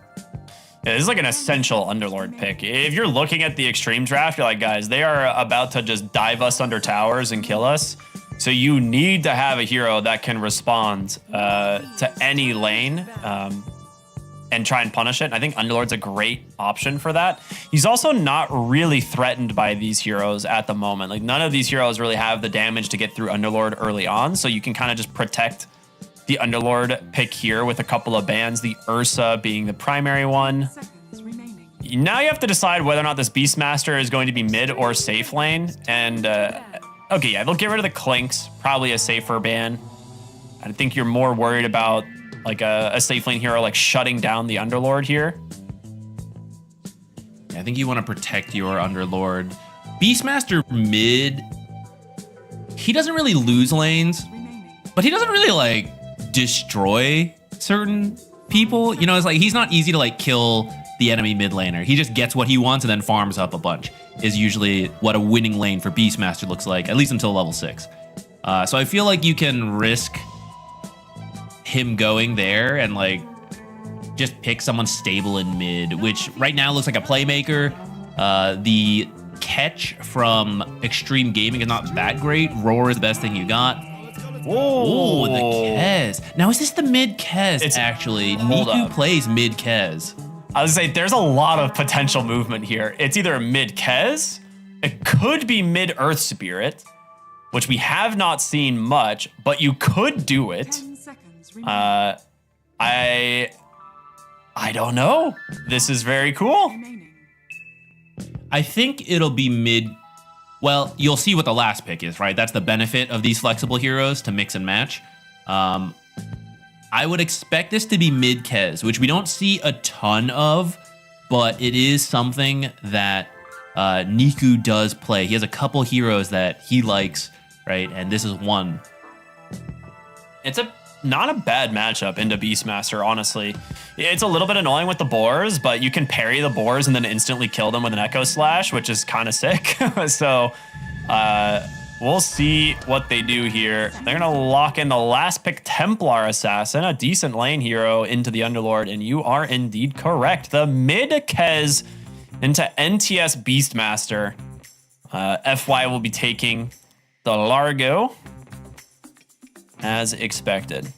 Yeah, this is like an essential Underlord pick. If you're looking at the Xtreme draft, you're like, guys, they are about to just dive us under towers and kill us. So you need to have a hero that can respond to any lane and try and punish it. And I think Underlord's a great option for that. He's also not really threatened by these heroes at the moment. Like, none of these heroes really have the damage to get through Underlord early on. So you can kind of just protect the Underlord pick here with a couple of bans, the Ursa being the primary one. Now you have to decide whether or not this Beastmaster is going to be mid or safe lane. And okay, yeah, they'll get rid of the Clinks, probably a safer ban. I think you're more worried about like a safe lane hero like shutting down the Underlord here. Yeah, I think you want to protect your Underlord. Beastmaster mid, he doesn't really lose lanes, but he doesn't really like destroy certain people. You know, it's like he's not easy to like kill the enemy mid laner. He just gets what he wants and then farms up a bunch, is usually what a winning lane for Beastmaster looks like, at least until level 6. So I feel like you can risk him going there and like just pick someone stable in mid, which right now looks like a playmaker. The catch from Xtreme Gaming is not that great. Roar is the best thing you got. Whoa, the Kez. Now, is this the mid Kez, actually? Niku plays mid Kez. I was gonna say, there's a lot of potential movement here. It's either a mid Kez, it could be mid Earth Spirit, which we have not seen much, but you could do it. I don't know. This is very cool. I think it'll be mid. Well, you'll see what the last pick is, right? That's the benefit of these flexible heroes, to mix and match. I would expect this to be mid Kez, which we don't see a ton of, but it is something that Niku does play. He has a couple heroes that he likes, right? And this is one. It's a not a bad matchup into Beastmaster, honestly. It's a little bit annoying with the boars, but you can parry the boars and then instantly kill them with an Echo Slash, which is kind of sick. So we'll see what they do here. They're going to lock in the last pick, Templar Assassin, a decent lane hero into the Underlord, and you are indeed correct. The mid Kez into NTS Beastmaster. FY will be taking the Largo as expected.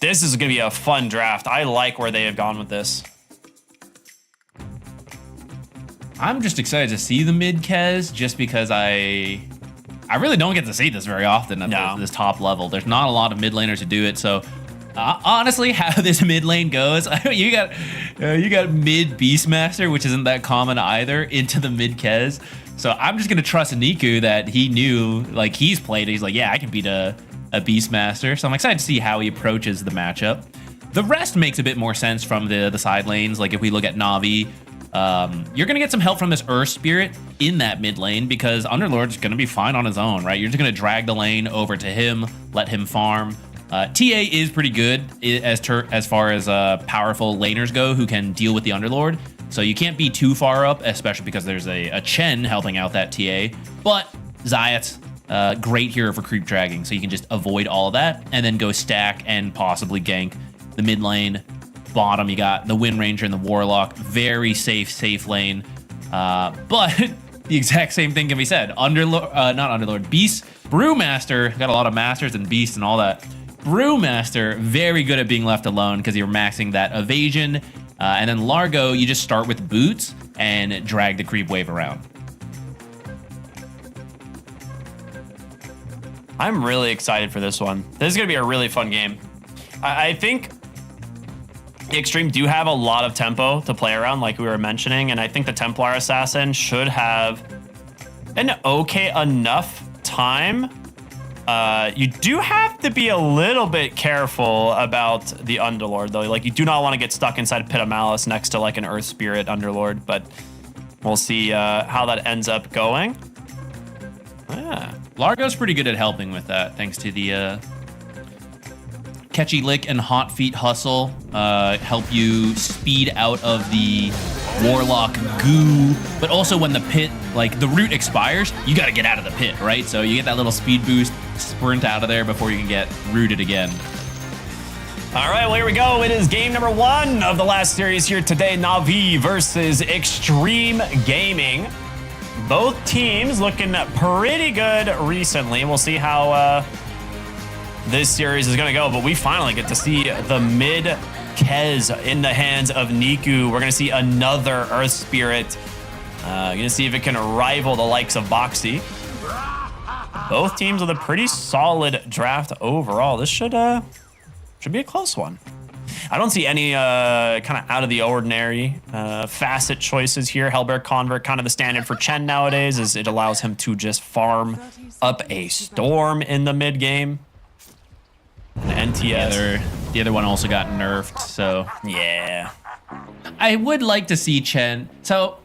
This is going to be a fun draft. I like where they have gone with this. I'm just excited to see the mid Kez just because I really don't get to see this very often at this top level. There's not a lot of mid laners who do it. So honestly, how this mid lane goes, you got mid Beastmaster, which isn't that common either, into the mid Kez. So I'm just gonna trust Niku that he knew, like he's played it. He's like, yeah, I can beat a Beastmaster. So I'm excited to see how he approaches the matchup. The rest makes a bit more sense from the side lanes. Like if we look at Na'Vi, you're gonna get some help from this Earth Spirit in that mid lane because Underlord's gonna be fine on his own, right? You're just gonna drag the lane over to him, let him farm. TA is pretty good as far as powerful laners go who can deal with the Underlord. So you can't be too far up, especially because there's a Chen helping out that TA. But Zayat's great hero for creep dragging, so you can just avoid all of that and then go stack and possibly gank the mid lane. Bottom, you got the Wind Ranger and the Warlock. Very safe lane. But the exact same thing can be said. Not Underlord, Beast, Brewmaster, got a lot of Masters and Beasts and all that. Brewmaster, very good at being left alone because you're maxing that evasion. And then Largo, you just start with boots and drag the creep wave around. I'm really excited for this one. This is going to be a really fun game. I think Xtreme do have a lot of tempo to play around, like we were mentioning, and I think the Templar Assassin should have an okay enough time. You do have to be a little bit careful about the Underlord, though. Like, you do not want to get stuck inside Pit of Malice next to, like, an Earth Spirit Underlord, but we'll see how that ends up going. Yeah. Largo's pretty good at helping with that, thanks to the Catchy Lick and Hot Feet Hustle. Help you speed out of the Warlock goo, but also when the pit, like the root expires, you got to get out of the pit, right? So you get that little speed boost, sprint out of there before you can get rooted again. All right, well, here we go. It is game number 1 of the last series here today. Na'Vi versus Xtreme Gaming. Both teams looking pretty good recently. We'll see how this series is going to go, but we finally get to see the mid Kez in the hands of Niku. We're going to see another Earth Spirit. Going to see if it can rival the likes of Boxy. Both teams with a pretty solid draft overall. This should be a close one. I don't see any kind of out of the ordinary facet choices here. Hellbear Convert, kind of the standard for Chen nowadays, is it allows him to just farm up a storm in the mid game. And NTS. The other one also got nerfed, so yeah. I would like to see Chen. So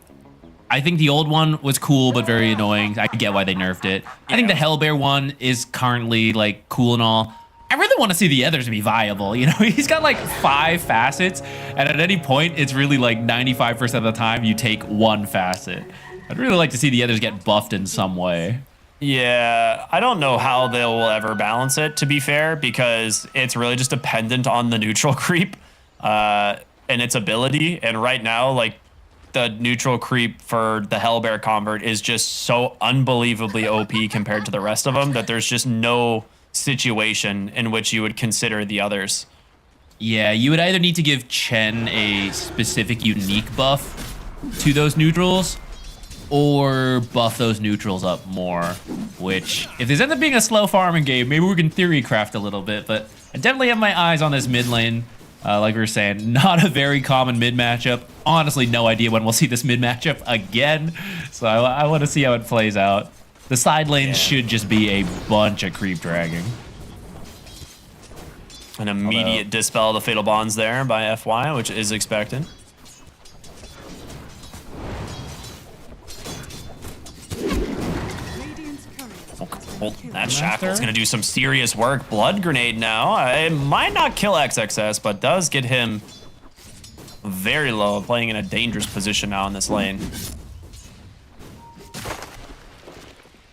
I think the old one was cool but very annoying. I get why they nerfed it. I think the Hellbear one is currently like cool and all. I really want to see the others be viable. You know, he's got like 5 facets, and at any point, it's really like 95% of the time you take one facet. I'd really like to see the others get buffed in some way. Yeah, I don't know how they will ever balance it, to be fair, because it's really just dependent on the neutral creep and its ability. And right now, like, the neutral creep for the Hellbear Convert is just so unbelievably OP compared to the rest of them that there's just no situation in which you would consider the others. Yeah, you would either need to give Chen a specific unique buff to those neutrals or buff those neutrals up more, which if this ends up being a slow farming game, maybe we can theory craft a little bit, but I definitely have my eyes on this mid lane. Like we were saying, not a very common mid matchup. Honestly, no idea when we'll see this mid matchup again. So I want to see how it plays out. The side lanes should just be a bunch of creep dragging. An immediate dispel of the Fatal Bonds there by FY, which is expected. Well, that Shackle's going to do some serious work. Blood Grenade now. It might not kill XXS, but does get him very low, playing in a dangerous position now in this lane.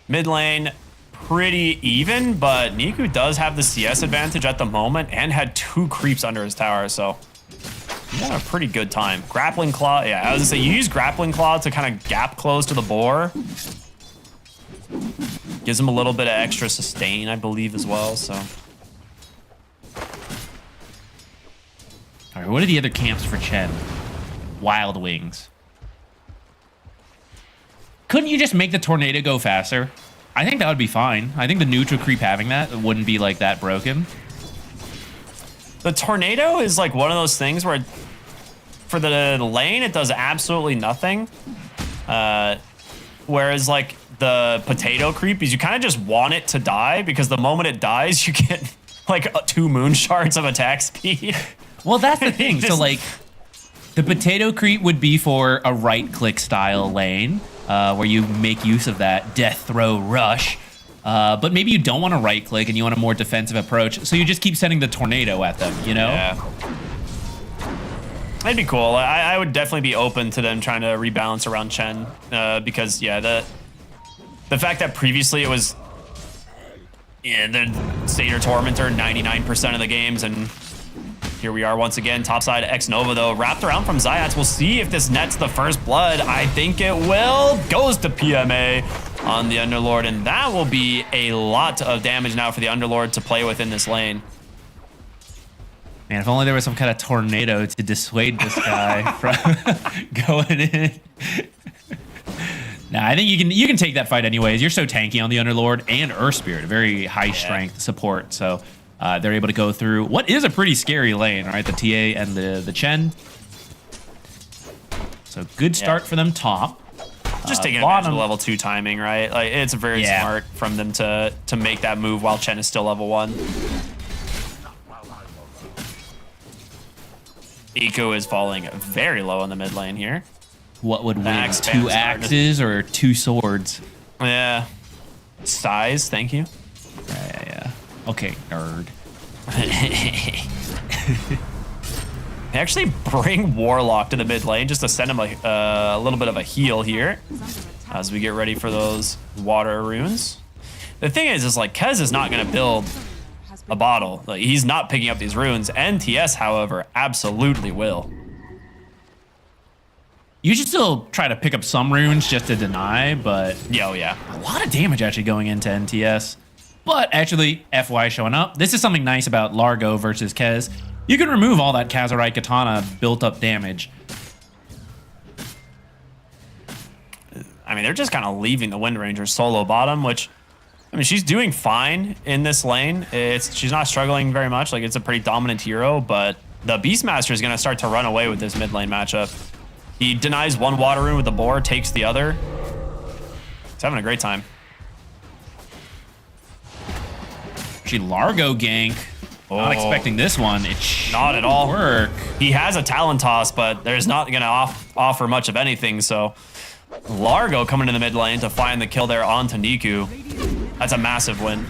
Mid lane, pretty even, but Niku does have the CS advantage at the moment and had 2 creeps under his tower, so he had a pretty good time. Grappling Claw, yeah, I was gonna say, you use Grappling Claw to kind of gap close to the boar. Gives him a little bit of extra sustain, I believe, as well, so. All right, what are the other camps for Chen? Wild Wings. Couldn't you just make the tornado go faster? I think that would be fine. I think the neutral creep having that wouldn't be like that broken. The tornado is like one of those things where for the lane, it does absolutely nothing. Whereas like the potato creep is you kind of just want it to die because the moment it dies, you get like 2 moon shards of attack speed. Well, that's the thing. So like the potato creep would be for a right click style lane where you make use of that death throw rush. But maybe you don't want to right click and you want a more defensive approach. So you just keep sending the tornado at them, you know? Yeah. That'd be cool. I would definitely be open to them trying to rebalance around Chen because, yeah, the fact that previously it was the Satyr Tormentor 99% of the games, and here we are once again, topside X Nova though, wrapped around from Zayats. We'll see if this nets the first blood. I think it will. Goes to PMA on the Underlord, and that will be a lot of damage now for the Underlord to play with in this lane. Man, if only there was some kind of tornado to dissuade this guy from going in. Nah, I think you can take that fight anyways. You're so tanky on the Underlord and Earth Spirit, a very high strength support. So they're able to go through what is a pretty scary lane, right? The TA and the Chen. So good start for them top. Just taking advantage of the level 2 timing, right? Like it's very smart from them to make that move while Chen is still level 1. Eco is falling very low in the mid lane here. What would win? 2 axes or 2 swords? Yeah. Size, thank you. Yeah. Okay, nerd. They actually bring Warlock to the mid lane just to send him a little bit of a heal here as we get ready for those water runes. The thing is like Kez is not going to build a bottle. Like, he's not picking up these runes. NTS, however, absolutely will. You should still try to pick up some runes just to deny, but yeah, a lot of damage actually going into NTS. But actually, FY showing up. This is something nice about Largo versus Kez. You can remove all that Kazarite Katana built up damage. I mean, they're just kind of leaving the Wind Ranger solo bottom, which, I mean, she's doing fine in this lane. She's not struggling very much. Like, it's a pretty dominant hero, but the Beastmaster is going to start to run away with this mid lane matchup. He denies one water rune with the boar, takes the other. He's having a great time. Actually, Largo gank. Not expecting this one. It's not at all. Work. He has a Talon Toss, but there's not going to offer much of anything. So Largo coming to the mid lane to find the kill there onto Niku. That's a massive win.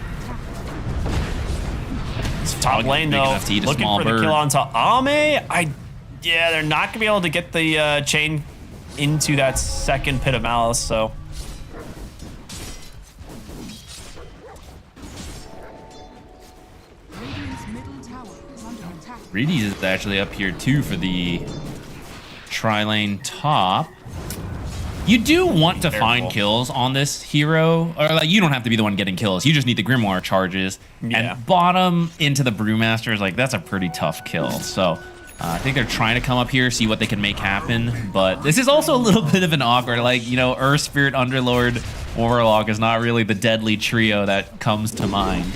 Top lane though, looking for the kill onto Ame. Yeah, they're not going to be able to get the chain into that second Pit of Malice. So. Reedy is actually up here too for the tri-lane top. You do want to find kills on this hero, or like you don't have to be the one getting kills. You just need the Grimoire charges. Yeah. And bottom into the Brewmaster is like, that's a pretty tough kill. So I think they're trying to come up here, see what they can make happen. But this is also a little bit of an awkward, like, you know, Earth Spirit, Underlord, Warlock is not really the deadly trio that comes to mind.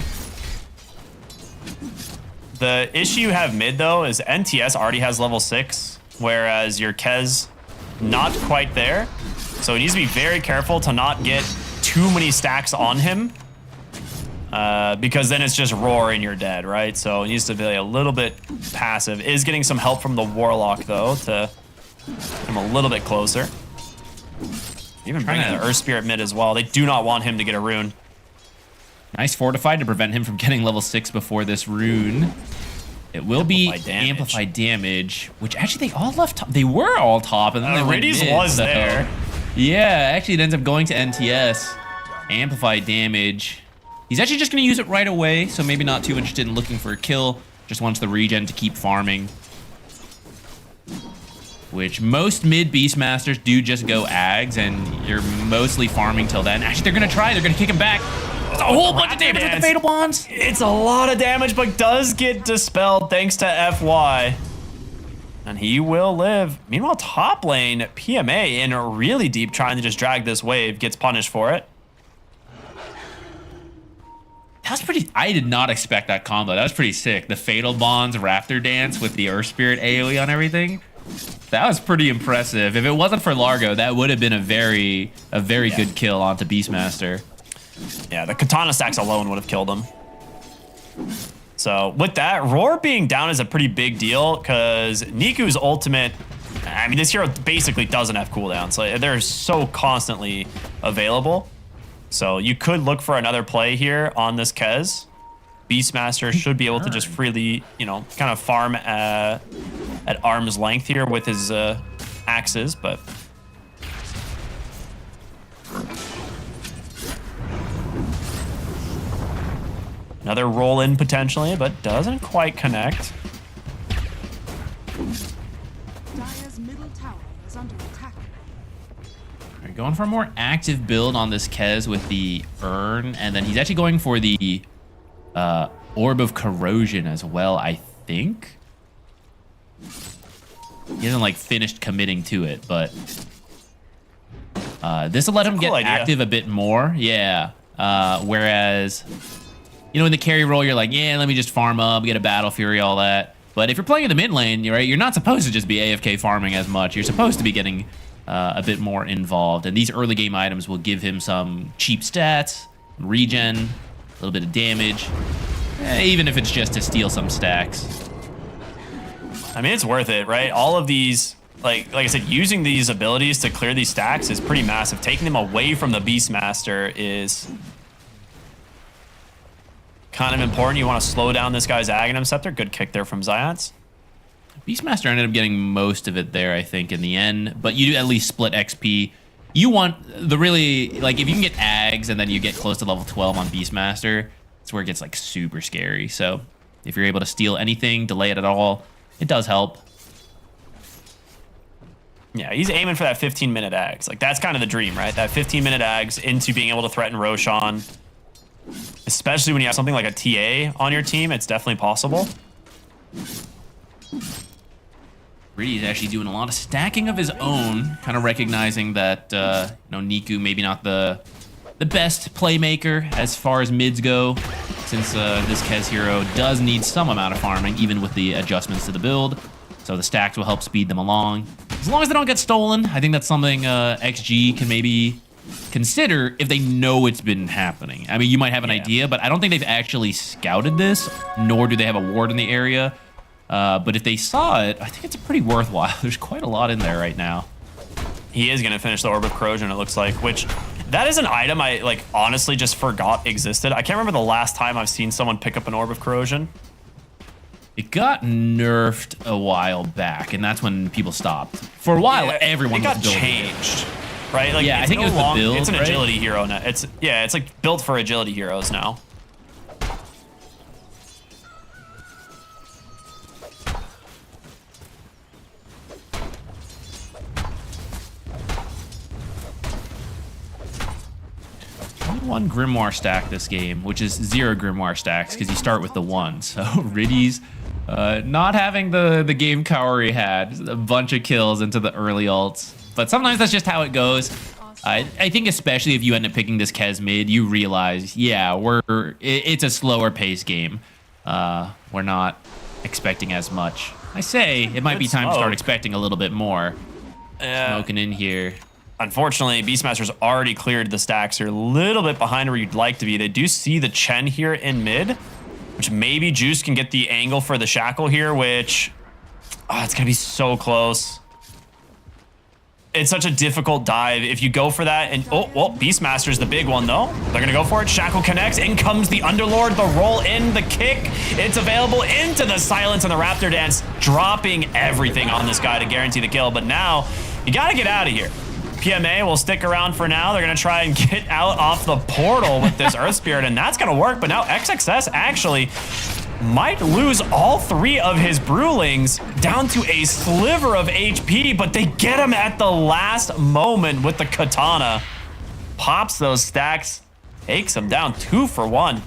The issue you have mid, though, is NTS already has level 6, whereas your Kez not quite there. So he needs to be very careful to not get too many stacks on him, because then it's just roar and you're dead, right? So he needs to be a little bit passive. Is getting some help from the Warlock, though, to get him a little bit closer. Even bringing the Earth Spirit mid as well. They do not want him to get a rune. Nice fortified to prevent him from getting level 6 before this rune. It will be amplified damage, which actually they all left top. They were all top, and then they went Riddies mid, was so. there. Yeah, actually it ends up going to NTS. Amplified damage. He's actually just going to use it right away, so maybe not too interested in looking for a kill. Just wants the regen to keep farming. Which most mid Beastmasters do just go Ags, and you're mostly farming till then. Actually, they're going to try. They're going to kick him back. It's a whole bunch of damage with the Fatal Bonds. It's a lot of damage, but does get dispelled thanks to FY. And he will live. Meanwhile, top lane, PMA in really deep, trying to just drag this wave, gets punished for it. That was pretty... I did not expect that combo. That was pretty sick. The Fatal Bonds Raptor Dance with the Earth Spirit AoE on everything. That was pretty impressive. If it wasn't for Largo, that would have been a very good kill onto Beastmaster. Yeah, the Katana stacks alone would have killed him. So with that, Roar being down is a pretty big deal because Niku's ultimate, I mean, this hero basically doesn't have cooldowns. Like, they're so constantly available. So you could look for another play here on this Kez. Beastmaster should be able to just freely, you know, kind of farm at arm's length here with his axes, but... Another roll in potentially, but doesn't quite connect. Dire's middle tower is under attack. All right, going for a more active build on this Kez with the Urn, and then he's actually going for the Orb of Corrosion as well, I think. He hasn't like finished committing to it, but this will let him get active a bit more. Yeah. Whereas, you know, in the carry role, you're like, yeah, let me just farm up, get a Battle Fury, all that. But if you're playing in the mid lane, right, you're not supposed to just be AFK farming as much. You're supposed to be getting a bit more involved. And these early game items will give him some cheap stats, regen, a little bit of damage, even if it's just to steal some stacks. I mean, it's worth it, right? All of these, like I said, using these abilities to clear these stacks is pretty massive. Taking them away from the Beastmaster is kind of important. You want to slow down this guy's Aghanim Scepter. Good kick there from Zayats. Beastmaster ended up getting most of it there, I think, in the end. But you do at least split XP. You want the really, like, if you can get Ags and then you get close to level 12 on Beastmaster, it's where it gets, like, super scary. So if you're able to steal anything, delay it at all, it does help. Yeah, he's aiming for that 15-minute Ags. Like, that's kind of the dream, right? That 15-minute Ags into being able to threaten Roshan. Especially when you have something like a TA on your team, it's definitely possible. Riddy is actually doing a lot of stacking of his own, kind of recognizing that you know, Niku maybe not the best playmaker as far as mids go, since this Kez hero does need some amount of farming, even with the adjustments to the build. So the stacks will help speed them along. As long as they don't get stolen, I think that's something XG can maybe consider if they know it's been happening. I mean, you might have an idea, but I don't think they've actually scouted this, nor do they have a ward in the area. But if they saw it, I think it's pretty worthwhile. There's quite a lot in there right now. He is going to finish the Orb of Corrosion, it looks like, which that is an item I like honestly just forgot existed. I can't remember the last time I've seen someone pick up an Orb of Corrosion. It got nerfed a while back, and that's when people stopped. For a while, everyone was building changed. Right? Like, yeah, I think it was the build. It's an agility hero now. It's like built for agility heroes now. One Grimoire stack this game, which is 0 Grimoire stacks because you start with the 1. So Riddy's not having the game cower he had, a bunch of kills into the early ults. But sometimes that's just how it goes. I think especially if you end up picking this Kez mid, you realize, yeah, it's a slower pace game. We're not expecting as much. I say it might be time to start expecting a little bit more. Smoking in here. Unfortunately, Beastmaster's already cleared the stacks. You're a little bit behind where you'd like to be. They do see the Chen here in mid, which maybe Juice can get the angle for the Shackle here, which... Oh, it's going to be so close. it's such a difficult dive if you go for that. And oh, well, Beastmaster's the big one though. They're gonna go for it. Shackle connects. In comes the Underlord. The roll in, the kick. It's available into the silence, and the Raptor Dance dropping everything on this guy to guarantee the kill. But now you gotta get out of here. PMA will stick around for now. They're gonna try and get out off the portal with this Earth Spirit, and that's gonna work. But now XXS actually might lose all 3 of his Brewlings down to a sliver of HP, but they get him at the last moment with the Katana. Pops those stacks, takes him down 2 for 1.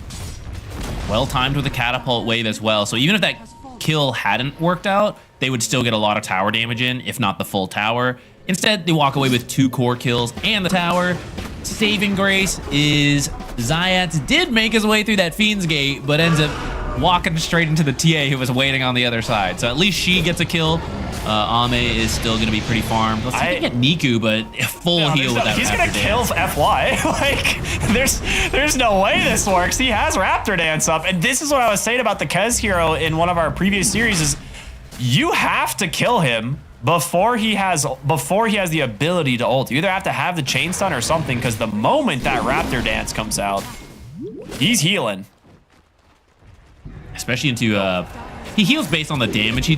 Well timed with the catapult wave as well. So even if that kill hadn't worked out, they would still get a lot of tower damage in, if not the full tower. Instead, they walk away with 2 core kills and the tower. Saving grace is Zayats did make his way through that Fiend's Gate, but ends up walking straight into the TA who was waiting on the other side. So at least she gets a kill. Ame is still going to be pretty farmed. Let's see if we can get Niku, but full heal without He's going to kill FY. Like, there's no way this works. He has Raptor Dance up. And this is what I was saying about the Kez hero in one of our previous series is you have to kill him before he has the ability to ult. You either have to have the chain stun or something, because the moment that Raptor Dance comes out, he's healing. Especially into he heals based on the damage he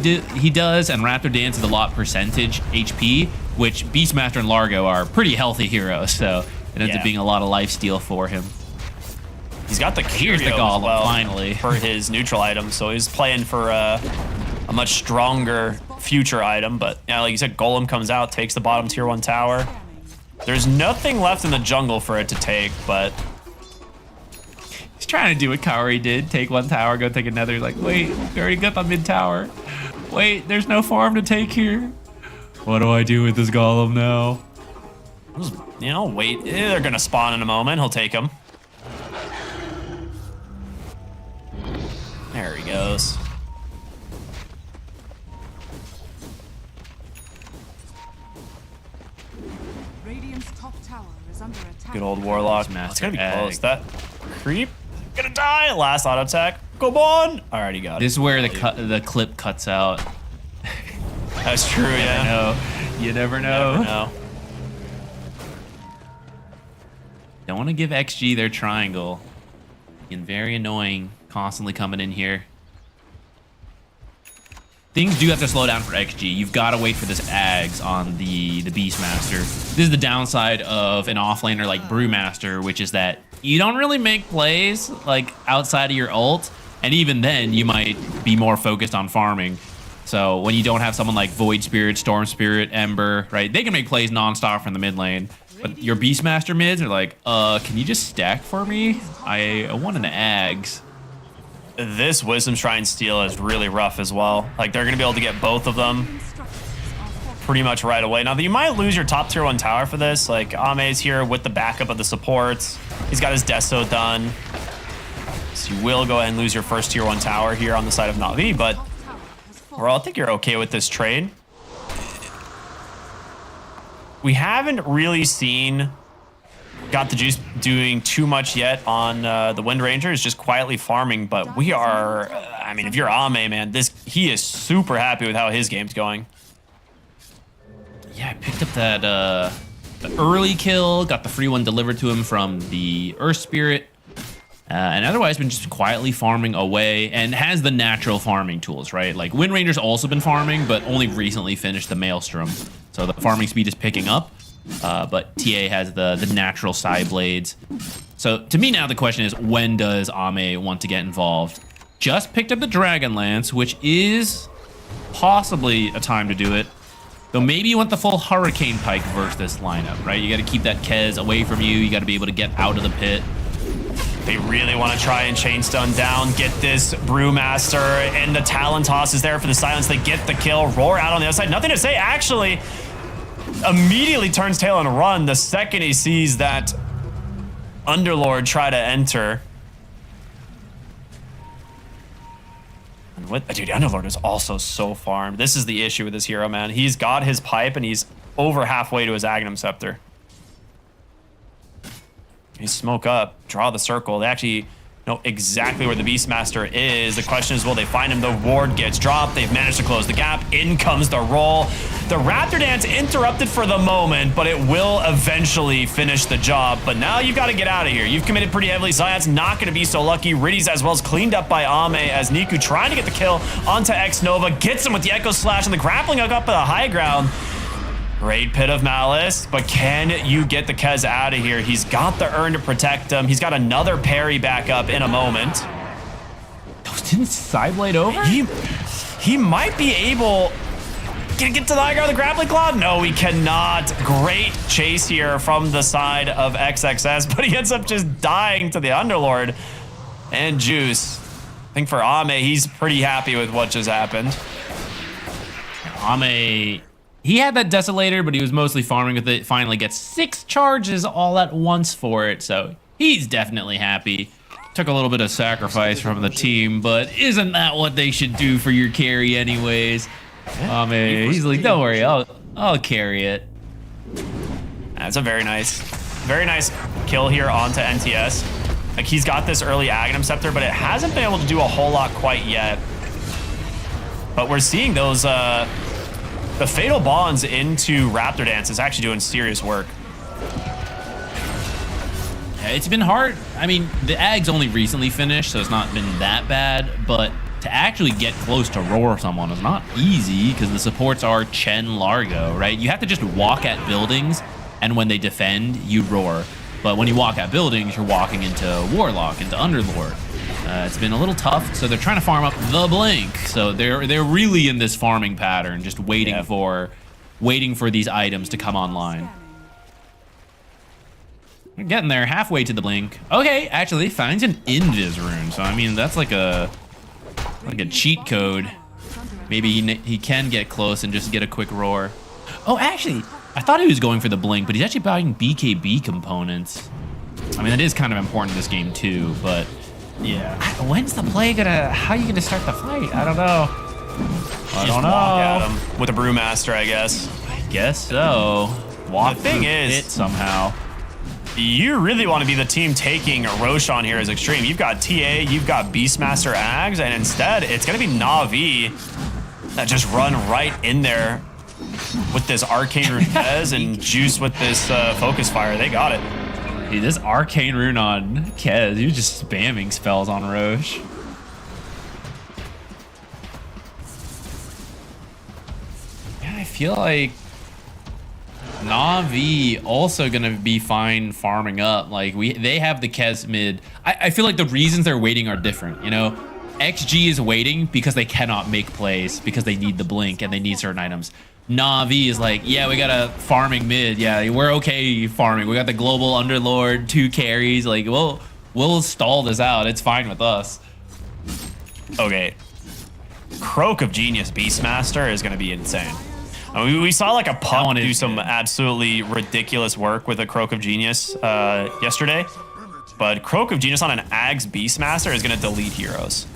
does, and Raptor Dance is a lot percentage HP, which Beastmaster and Largo are pretty healthy heroes, so it ends up being a lot of lifesteal for him. He's got the Here's the Golem, finally. For his neutral item, so he's playing for a much stronger future item. But yeah, like you said, Golem comes out, takes the bottom tier 1 tower. There's nothing left in the jungle for it to take, but he's trying to do what Kaori did, take 1 tower, go take another. He's like, wait, we already got the mid tower. Wait, there's no farm to take here. What do I do with this Golem now? You know, wait, they're gonna spawn in a moment. He'll take him. There he goes. Radiant's top tower is under attack. Good old Warlock. It's gonna be close. That creep gonna die. Last auto attack. Come on. Alrighty, got it. This is where the clip cuts out. That's true. Yeah. You never know. Never know. Don't want to give XG their triangle. Being very annoying, constantly coming in here. Things do have to slow down for XG. You've got to wait for this Ags on the Beastmaster. This is the downside of an offlaner like Brewmaster, which is that you don't really make plays like outside of your ult, and even then you might be more focused on farming. So when you don't have someone like Void Spirit, Storm Spirit, Ember, right? They can make plays nonstop from the mid lane. But your Beastmaster mids are like, can you just stack for me? I want an Ags. This Wisdom Shrine steal is really rough as well. Like, they're going to be able to get both of them pretty much right away. Now, you might lose your top tier 1 tower for this. Like, Ame's here with the backup of the supports. He's got his Deso done. So you will go ahead and lose your first tier 1 tower here on the side of Na'Vi, but overall, I think you're okay with this trade. We haven't really seen Got the Juice doing too much yet on the Wind Ranger. Is just quietly farming, but we are, I mean, if you're Ame, man, he is super happy with how his game's going. Yeah, I picked up that the early kill, got the free one delivered to him from the Earth Spirit, and otherwise been just quietly farming away, and has the natural farming tools, right? Like Wind Ranger's also been farming, but only recently finished the Maelstrom, so the farming speed is picking up. But TA has the natural side blades. So to me now the question is, when does Ame want to get involved? Just picked up the Dragonlance, which is possibly a time to do it. Though maybe you want the full Hurricane Pike versus this lineup, right? You got to keep that Kez away from you. You got to be able to get out of the pit. They really want to try and chain stun down, get this Brewmaster, and the Talon Toss is there for the silence. They get the kill, roar out on the other side. Nothing to say, actually. Immediately turns tail and run the second he sees that Underlord try to enter. And dude, Underlord is also so farmed. This is the issue with this hero, man. He's got his pipe and he's over halfway to his Agnum Scepter. He smoke up, draw the circle. They actually, know exactly where the Beastmaster is. The question is, will they find him? The ward gets dropped. They've managed to close the gap. In comes the roll. The Raptor Dance interrupted for the moment, but it will eventually finish the job. But now you've got to get out of here. You've committed pretty heavily. Zayat's not going to be so lucky. Riddy's as well as cleaned up by Ame as Niku trying to get the kill onto X-Nova. Gets him with the Echo Slash and the grappling hook up at the high ground. Great Pit of Malice, but can you get the Kez out of here? He's got the urn to protect him. He's got another parry back up in a moment. Didn't Sideblade over? He might be able... Can he get to the high ground with the grappling claw? No, he cannot. Great chase here from the side of XXS, but he ends up just dying to the Underlord. And Juice. I think for Ame, he's pretty happy with what just happened. Ame... He had that Desolator, but he was mostly farming with it. Finally gets 6 charges all at once for it, so he's definitely happy. Took a little bit of sacrifice from the team, but isn't that what they should do for your carry anyways? He's like, don't worry, I'll carry it. That's a very nice kill here onto NTS. Like, he's got this early Aghanim Scepter, but it hasn't been able to do a whole lot quite yet. But we're seeing those... The Fatal Bonds into Raptor Dance is actually doing serious work. Yeah, it's been hard. I mean, the Ag's only recently finished, so it's not been that bad, but to actually get close to roar someone is not easy because the supports are Chen Largo, right? You have to just walk at buildings, and when they defend, you roar. But when you walk at buildings, you're walking into Warlock, into Underlord. It's been a little tough, so they're trying to farm up the Blink. So they're really in this farming pattern, just waiting for these items to come online. We're getting there, halfway to the Blink. Okay, actually finds an Invis rune. So I mean, that's like a cheat code. Maybe he can get close and just get a quick roar. Oh, actually, I thought he was going for the Blink, but he's actually buying BKB components. I mean, that is kind of important in this game too, but. Yeah. When's the play gonna? How are you gonna start the fight? I don't know. I don't know. Walk at him with a Brewmaster, I guess. I guess so. Walk the thing is, it somehow. You really want to be the team taking Roshan here as Xtreme. You've got TA, you've got Beastmaster Ags, and instead it's gonna be Na'Vi that just run right in there with this Arcane Rune Fez and Juice with this Focus Fire. They got it. Dude, this Arcane Rune on Kez, he was just spamming spells on Roche. Yeah, I feel like Na'Vi also gonna be fine farming up. Like they have the Kez mid. I feel like the reasons they're waiting are different, you know? XG is waiting because they cannot make plays because they need the Blink and they need certain items. Na'Vi is like, yeah, we got a farming mid. Yeah, we're okay farming. We got the global Underlord, 2 carries. Like, we'll stall this out. It's fine with us. Okay. Croak of Genius Beastmaster is going to be insane. I mean, we saw like a Puck do some absolutely ridiculous work with a Croak of Genius yesterday. But Croak of Genius on an Ags Beastmaster is going to delete heroes.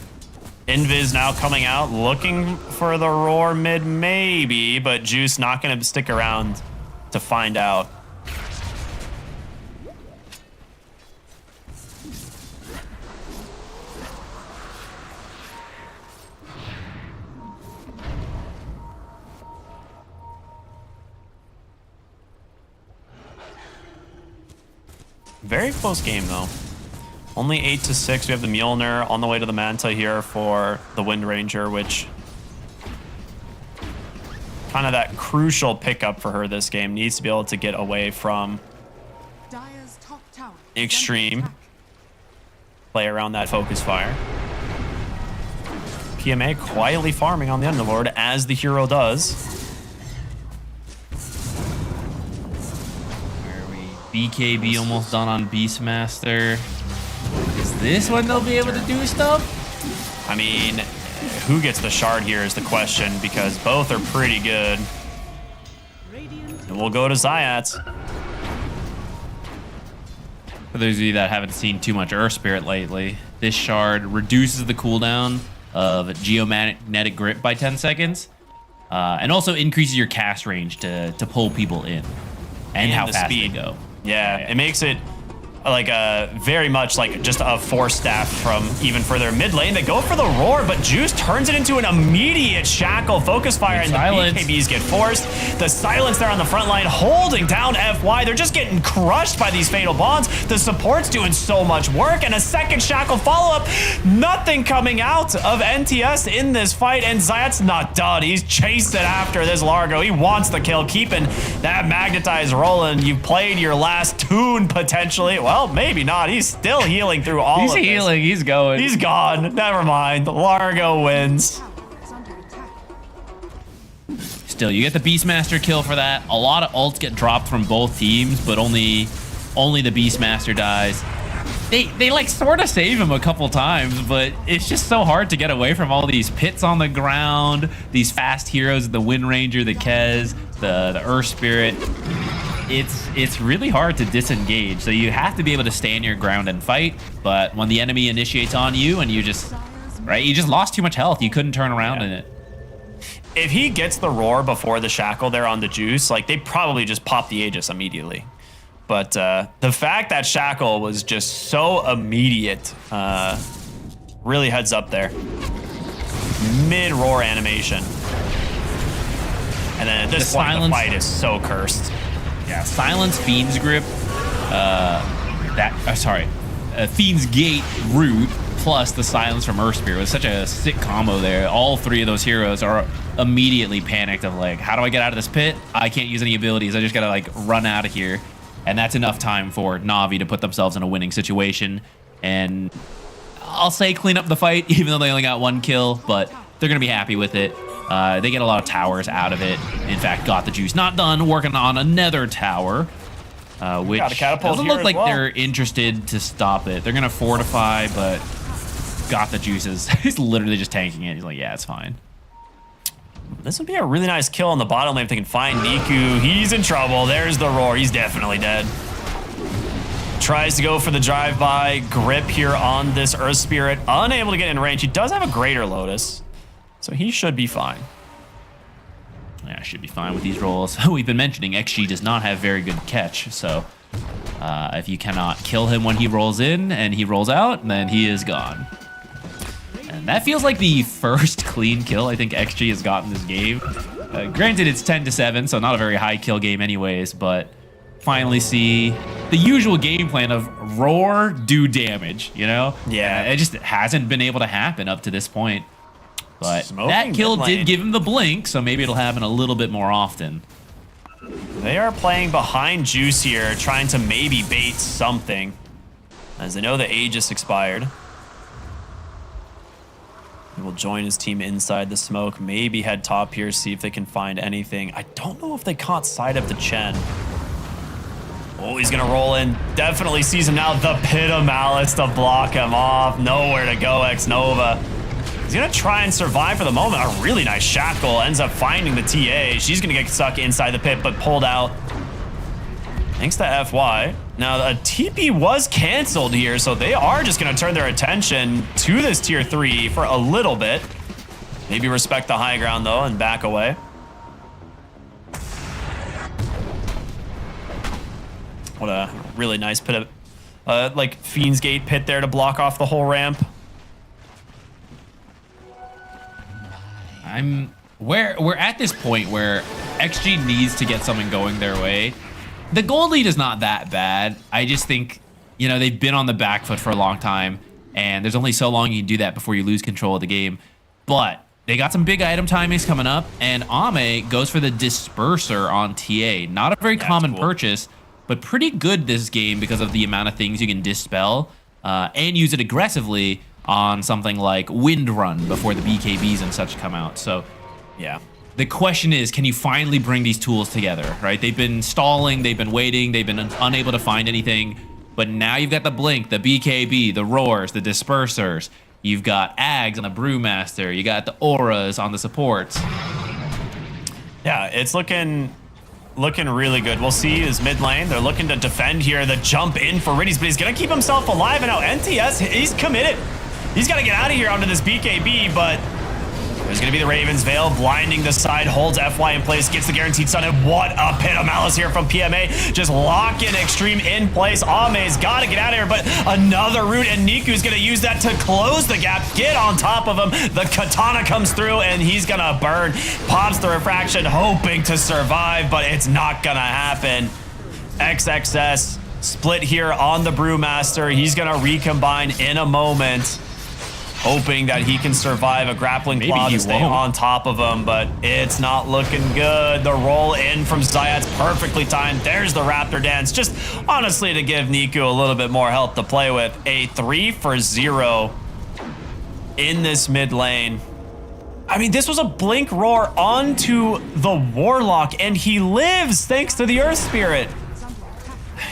Invis now coming out, looking for the roar mid, maybe, but Juice not going to stick around to find out. Very close game, though. Only 8-6. We have the Mjolnir on the way to the Manta here for the Wind Ranger, which kind of that crucial pickup for her this game. Needs to be able to get away from Xtreme. Play around that Focus Fire. PMA quietly farming on the Underlord as the hero does. BKB almost done on Beastmaster. Is this when they'll be able to do stuff? I mean, who gets the shard here is the question, because both are pretty good. And we'll go to Zayats. For those of you that haven't seen too much Earth Spirit lately, this shard reduces the cooldown of Geomagnetic Grip by 10 seconds, and also increases your cast range to pull people in, and how fast they go. Yeah, it makes it like very much like just a force staff from even further mid lane. They go for the roar, but Juice turns it into an immediate shackle focus fire, and silence. the BKBs get forced. The silence there on the front line holding down FY. They're just getting crushed by these fatal bonds. The support's doing so much work, and a second shackle follow-up. Nothing coming out of NTS in this fight, and Zayat's not done. He's chasing after this Largo. He wants the kill, keeping that magnetize rolling. You've played your last tune potentially. Well, maybe not. He's still healing through all of this. He's healing. He's going. He's gone. Never mind. Largo wins. Still, you get the Beastmaster kill for that. A lot of ults get dropped from both teams, but only the Beastmaster dies. They like sort of save him a couple times, but it's just so hard to get away from all these pits on the ground, these fast heroes, the Wind Ranger, the Kez, the Earth Spirit. It's really hard to disengage, so you have to be able to stand your ground and fight. But when the enemy initiates on you and you just lost too much health, you couldn't turn around in it. If he gets the roar before the shackle there on the Juice, like they probably just pop the Aegis immediately. But the fact that shackle was just so immediate, really heads up there. Mid roar animation, and then at this point the fight is so cursed. Yeah, silence, Fiend's Grip, Fiend's Gate root plus the silence from Earth Spirit was such a sick combo there. All three of those heroes are immediately panicked of like, how do I get out of this pit? I can't use any abilities. I just gotta like run out of here. And that's enough time for Na'Vi to put themselves in a winning situation. And I'll say clean up the fight, even though they only got one kill, but they're gonna be happy with it. They get a lot of towers out of it. In fact, got the Juice not done, working on another tower, which doesn't look like they're interested to stop it. They're gonna fortify, but got the Juices. He's literally just tanking it. He's like, yeah, it's fine. This would be a really nice kill on the bottom lane if they can find Niku. He's in trouble. There's the roar. He's definitely dead. Tries to go for the drive-by grip here on this Earth Spirit. Unable to get in range. He does have a Greater Lotus, so he should be fine. Yeah, should be fine with these rolls. We've been mentioning XG does not have very good catch, so if you cannot kill him when he rolls in and he rolls out, then he is gone. And that feels like the first clean kill I think XG has gotten this game. Granted, it's 10-7, so not a very high kill game anyways, but finally see the usual game plan of roar, do damage, you know? Yeah. It just hasn't been able to happen up to this point. But Smoking that kill mid lane. did give him the blink, so maybe it'll happen a little bit more often. They are playing behind Juice here, trying to maybe bait something, as they know the Aegis expired. He will join his team inside the smoke, maybe head top here, see if they can find anything. I don't know if they caught sight of the Chen. Oh, he's gonna roll in. Definitely sees him now. The Pit of Malice to block him off. Nowhere to go, X-Nova. He's gonna try and survive for the moment. A really nice shackle. Ends up finding the TA. She's gonna get stuck inside the pit, but pulled out. Thanks to FY. Now, a TP was canceled here, so they are just gonna turn their attention to this tier 3 for a little bit. Maybe respect the high ground, though, and back away. What a really nice pit of, like, Fiend's Gate pit there to block off the whole ramp. We're at this point where XG needs to get something going their way. The gold lead is not that bad. I just think, you know, they've been on the back foot for a long time, and there's only so long you can do that before you lose control of the game. But they got some big item timings coming up, and Ame goes for the Disperser on TA. Not a very common purchase, but pretty good this game because of the amount of things you can dispel, and use it aggressively on something like Wind Run before the BKBs and such come out. So, yeah. The question is, can you finally bring these tools together, right? They've been stalling, they've been waiting, they've been unable to find anything, but now you've got the Blink, the BKB, the Roars, the Dispersers, you've got Ags on the Brewmaster, you got the Auras on the supports. Yeah, it's looking really good. We'll see his mid lane. They're looking to defend here, the jump in for Riddies, but he's gonna keep himself alive, and now NTS, he's committed. He's gotta get out of here onto this BKB, but There's going to be the Ravens. Veil blinding the side, holds FY in place, gets the guaranteed stun, and what a pit of malice here from PMA. Just locking Xtreme in place. Ame's got to get out of here, but another root, and Niku's going to use that to close the gap, get on top of him. The katana comes through, and he's going to burn. Pops the refraction, hoping to survive, but it's not going to happen. XXS split here on the Brewmaster. He's going to recombine in a moment, hoping that he can survive a grappling claw to stay on top of him, but it's not looking good. The roll in from Zayat's perfectly timed. There's the Raptor Dance, just honestly to give Niku a little bit more health to play with. A 3 for 0 in this mid lane. I mean, this was a Blink Roar onto the Warlock, and he lives thanks to the Earth Spirit.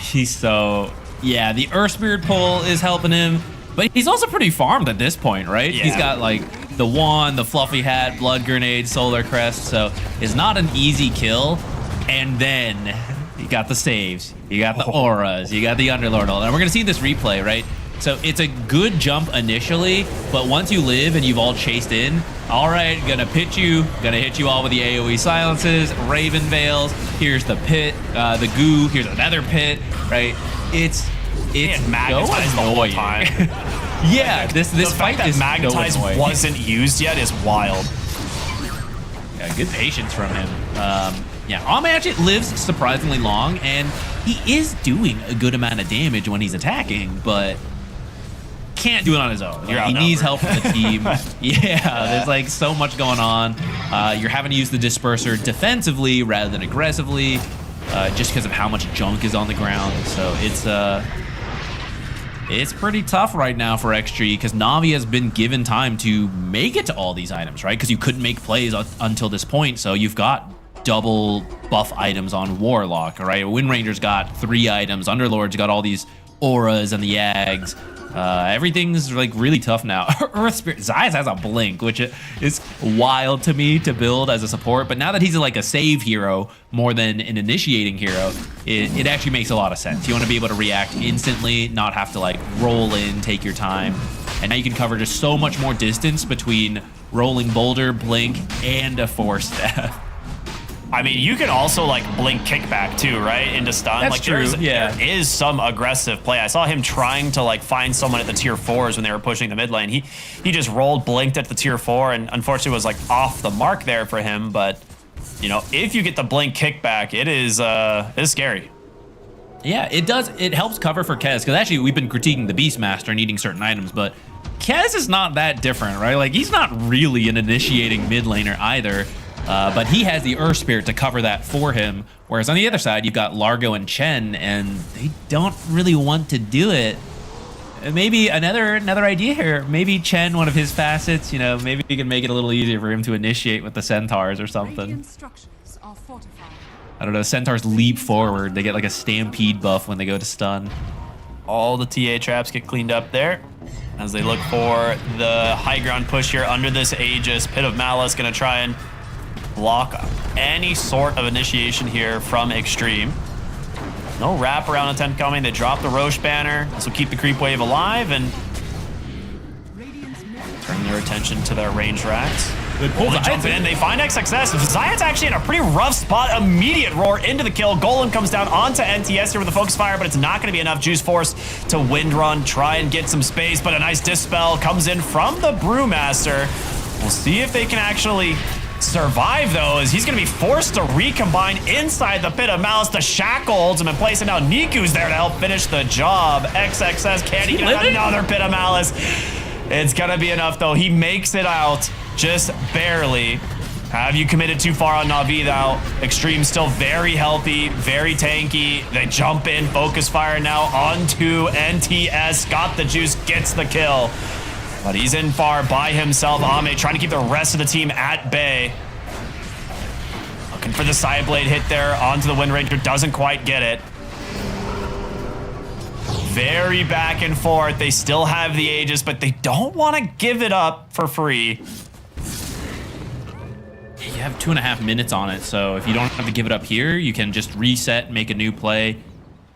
He's so... Yeah, the Earth Spirit pull is helping him. But he's also pretty farmed at this point, right? Yeah. He's got like the wand, the fluffy hat, blood grenade, solar crest. So it's not an easy kill. And then you got the saves, you got the auras, you got the Underlord. And we're gonna see this replay, right? So it's a good jump initially, but once you live and you've all chased in, all right, gonna pit you, gonna hit you all with the AoE silences, Raven Veils. Here's the pit, the goo. Here's another pit, right? It's magnetized the whole time. Yeah, this fight that is magnetize so wasn't used yet is wild. Yeah, good patience from him. Yeah, Ame actually lives surprisingly long, and he is doing a good amount of damage when he's attacking, but can't do it on his own. He needs help from the team. Yeah, there's like so much going on. You're having to use the disperser defensively rather than aggressively, just because of how much junk is on the ground. So it's pretty tough right now for XG because Navi has been given time to make it to all these items, right? Because you couldn't make plays until this point, so you've got double buff items on Warlock, right? Wind Ranger's got 3 items, Underlord's got all these auras and the Yags. Everything's like really tough now. Earth Spirit, Zayas has a blink, which is wild to me to build as a support. But now that he's like a save hero more than an initiating hero, it actually makes a lot of sense. You want to be able to react instantly, not have to like roll in, take your time. And now you can cover just so much more distance between rolling boulder, blink, and a force staff. I mean, you can also like blink kickback too, right? Into stun. That's like true. There is some aggressive play. I saw him trying to like find someone at the tier 4s when they were pushing the mid lane. He just rolled, blinked at the tier 4, and unfortunately was like off the mark there for him. But you know, if you get the blink kickback, it is scary. Yeah, it does. It helps cover for Kez, because actually we've been critiquing the Beastmaster needing certain items, but Kez is not that different, right? Like he's not really an initiating mid laner either. But he has the Earth Spirit to cover that for him. Whereas on the other side, you've got Largo and Chen, and they don't really want to do it. Maybe another idea here. Maybe Chen, one of his facets, you know, maybe we can make it a little easier for him to initiate with the Centaurs or something. I don't know, Centaurs leap forward. They get like a stampede buff when they go to stun. All the TA traps get cleaned up there as they look for the high ground push here under this Aegis. Pit of Malice gonna try and block any sort of initiation here from Xtreme. No wraparound attempt coming. They drop the Roche banner. This will keep the creep wave alive and turn their attention to their range racks. Only jumping in, they find XXS. Zayat's actually in a pretty rough spot. Immediate roar into the kill. Golem comes down onto NTS here with a focus fire, but it's not going to be enough. Juice Force to wind run, try and get some space, but a nice dispel comes in from the Brewmaster. We'll see if they can actually survive though, as he's going to be forced to recombine inside the Pit of Malice. The shackle holds him in place, and now Niku's there to help finish the job. XXS can't he get another Pit of Malice. It's going to be enough though. He makes it out just barely. Have you committed too far on Na'Vi though? Xtreme still very healthy, very tanky. They jump in, focus fire now onto NTS. Got the juice, gets the kill. But he's in far by himself. Ame trying to keep the rest of the team at bay. Looking for the side blade hit there onto the Wind Ranger. Doesn't quite get it. Very back and forth. They still have the Aegis, but they don't want to give it up for free. You have 2.5 minutes on it, so if you don't have to give it up here, you can just reset, make a new play.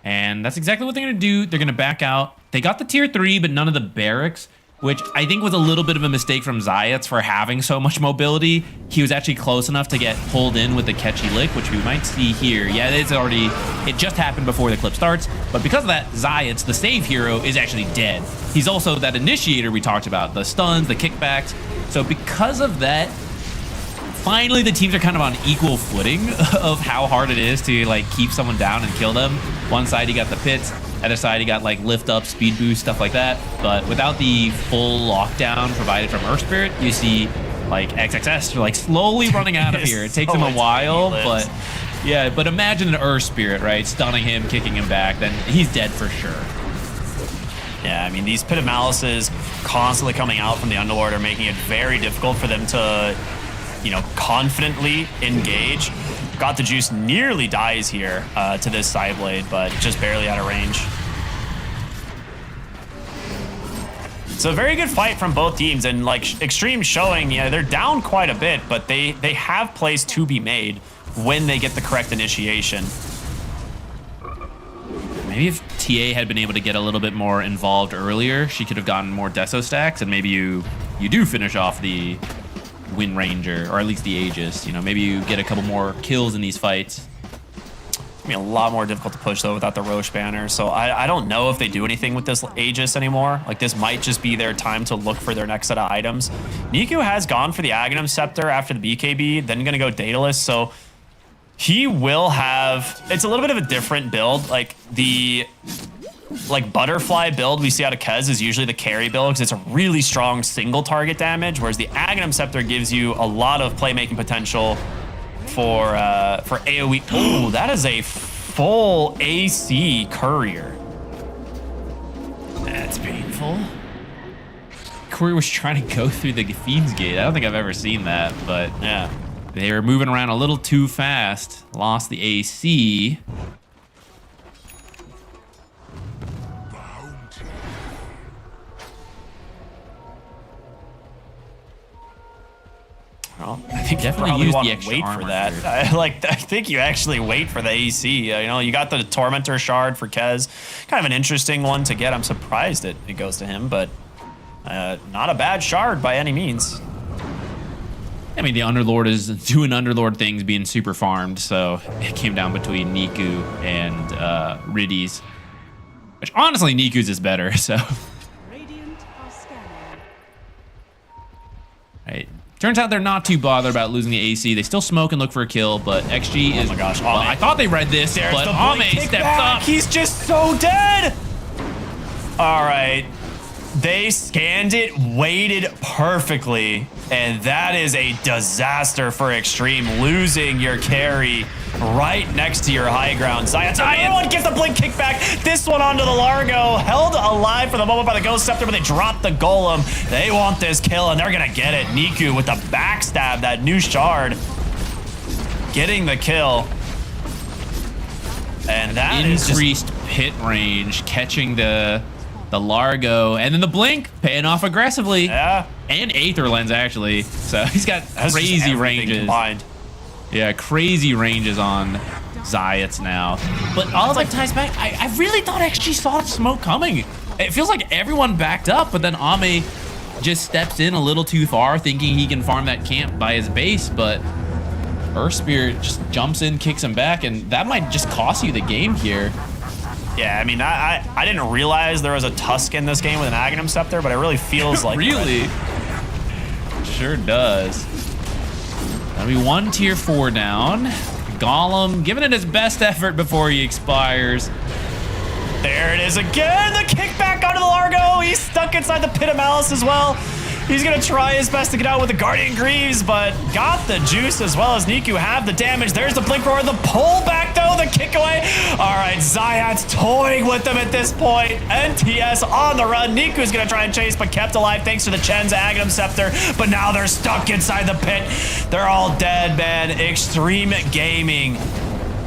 And that's exactly what they're going to do. They're going to back out. They got the tier 3, but none of the barracks. which I think was a little bit of a mistake from Zayats for having so much mobility. He was actually close enough to get pulled in with the catchy lick, which we might see here. Yeah, it just happened before the clip starts, but because of that, Zayats, the save hero, is actually dead. He's also that initiator we talked about, the stuns, the kickbacks. So because of that, finally the teams are kind of on equal footing of how hard it is to like keep someone down and kill them. One side, you got the pits. Other side, you got like lift up, speed boost, stuff like that. But without the full lockdown provided from Earth Spirit, you see like XXS like slowly running out of here. It takes him a while, but yeah, but imagine an Earth Spirit, right? Stunning him, kicking him back, then he's dead for sure. Yeah, I mean, these Pit of Malices constantly coming out from the Underlord are making it very difficult for them to, you know, confidently engage. Got the Juice nearly dies here to this side blade, but just barely out of range. So a very good fight from both teams, and like Xtreme showing, yeah, they're down quite a bit, but they have plays to be made when they get the correct initiation. Maybe if TA had been able to get a little bit more involved earlier, she could have gotten more Deso stacks, and maybe you do finish off the Wind Ranger, or at least the Aegis. You know, maybe you get a couple more kills in these fights. I mean, a lot more difficult to push though without the Roche banner. So I don't know if they do anything with this Aegis anymore. Like, this might just be their time to look for their next set of items. Niku has gone for the Aghanim Scepter after the BKB, then gonna go Daedalus. So he will have, it's a little bit of a different build. Like the butterfly build we see out of Kez is usually the carry build because it's a really strong single target damage, whereas the Aghanim Scepter gives you a lot of playmaking potential for AoE. Oh, that is a full AC courier. That's painful. Courier was trying to go through the Fiend's Gate. I don't think I've ever seen that, but yeah, they were moving around a little too fast. Lost the AC. Well, I think definitely you use want the to extra wait for armor that. here. I think you actually wait for the AC. You know, you got the Tormentor Shard for Kez. Kind of an interesting one to get. I'm surprised it goes to him, but not a bad shard by any means. I mean, the Underlord is doing Underlord things, being super farmed, so it came down between Niku and Riddies. Which, honestly, Niku's is better, so. Right. Turns out they're not too bothered about losing the AC. They still smoke and look for a kill, but XG is... Oh my gosh, well, I thought they read this, There's but the Ame steps up. He's just so dead! All right. They scanned it, waited perfectly, and that is a disaster for Xtreme, losing your carry right next to your high ground. Zayats, everyone gets the blink kickback. This one onto the Largo, held alive for the moment by the Ghost Scepter, but they dropped the Golem. They want this kill, and they're gonna get it. Niku with the backstab, that new shard, getting the kill. And that increased pit range, catching the Largo, and then the blink paying off aggressively. Yeah. And Aether Lens, actually. So he's got crazy ranges. Combined. Yeah, crazy ranges on Zayats now. But all of it ties back. I really thought XG saw the smoke coming. It feels like everyone backed up, but then Ame just steps in a little too far, thinking he can farm that camp by his base, but Earth Spirit just jumps in, kicks him back, and that might just cost you the game here. Yeah, I mean, I didn't realize there was a Tusk in this game with an Aghanim Scepter, but it really feels like really? Sure does. That'll be 1 tier 4 down. Golem giving it his best effort before he expires. There it is again, the kickback onto the Largo. He's stuck inside the Pit of Malice as well. He's gonna try his best to get out with the Guardian Greaves, but got the juice as well as Niku have the damage. There's the blink roar, the pull back though, the kick away. All right, Zayat's toying with them at this point. NTS on the run. Niku's gonna try and chase, but kept alive thanks to the Chen's Aghanim Scepter. But now they're stuck inside the pit. They're all dead, man. Xtreme Gaming.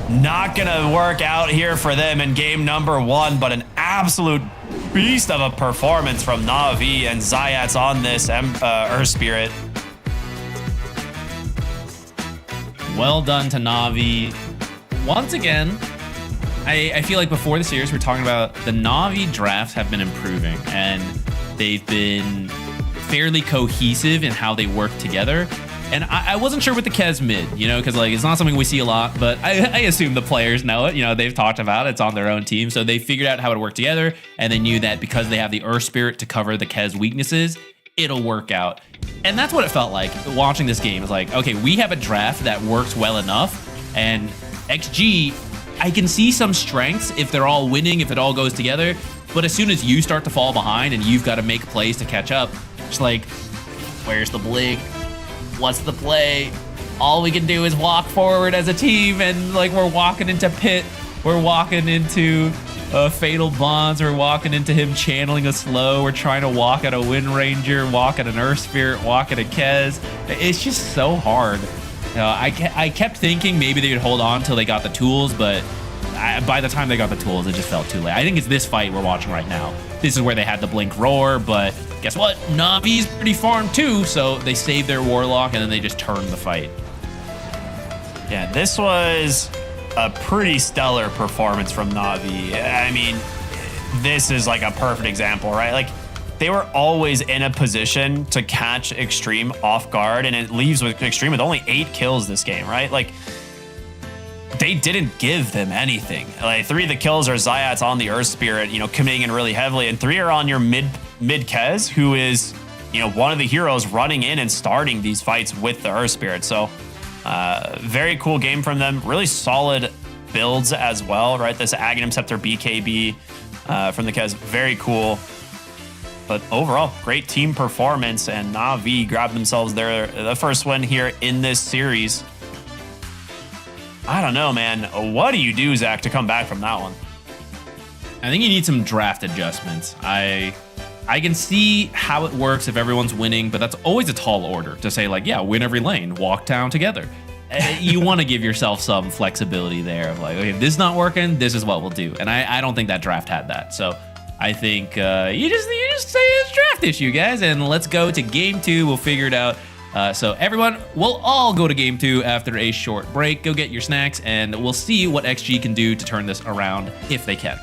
Not gonna work out here for them in game number 1, but an absolute beast of a performance from Na'Vi and Zayats on this Earth Spirit. Well done to Na'Vi. Once again, I feel like before the series, we're talking about the Na'Vi drafts have been improving, and they've been fairly cohesive in how they work together. And I wasn't sure with the Kez mid, you know, because like it's not something we see a lot, but I assume the players know it. You know, they've talked about it. It's on their own team. So they figured out how to work together, and they knew that because they have the Earth Spirit to cover the Kez weaknesses, it'll work out. And that's what it felt like watching this game. It's like, okay, we have a draft that works well enough, and XG, I can see some strengths if they're all winning, if it all goes together. But as soon as you start to fall behind and you've got to make plays to catch up, it's like, where's the blink? What's the play? All we can do is walk forward as a team, and like we're walking into Pit, we're walking into Fatal Bonds, we're walking into him channeling a slow, we're trying to walk at a Wind Ranger, walk at an Earth Spirit, walk at a Kez. It's just so hard. I kept thinking maybe they would hold on till they got the tools, but by the time they got the tools, it just felt too late. I think it's this fight we're watching right now. This is where they had the Blink Roar, but guess what? Navi's pretty farmed too, so they saved their Warlock and then they just turned the fight. Yeah, this was a pretty stellar performance from Navi. I mean, this is like a perfect example, right? Like, they were always in a position to catch Xtreme off guard, and it leaves with Xtreme with only 8 kills this game, right? Like, they didn't give them anything. Like, 3 of the kills are Zayat's on the Earth Spirit, you know, committing in really heavily, and 3 are on your mid Kez, who is, you know, one of the heroes running in and starting these fights with the Earth Spirit. So, very cool game from them. Really solid builds as well, right? This Aghanim Scepter BKB from the Kez, very cool. But overall, great team performance, and Na'Vi grabbed themselves the first win here in this series. I don't know, man. What do you do, Zach, to come back from that one? I think you need some draft adjustments. I can see how it works if everyone's winning, but that's always a tall order to say, like, yeah, win every lane, walk down together. You want to give yourself some flexibility there of like, okay, this is not working, this is what we'll do. And I don't think that draft had that. So I think you just say it's a draft issue, guys, and let's go to game 2. We'll figure it out. So everyone, we'll all go to game 2 after a short break. Go get your snacks, and we'll see what XG can do to turn this around if they can.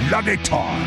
Bloody time.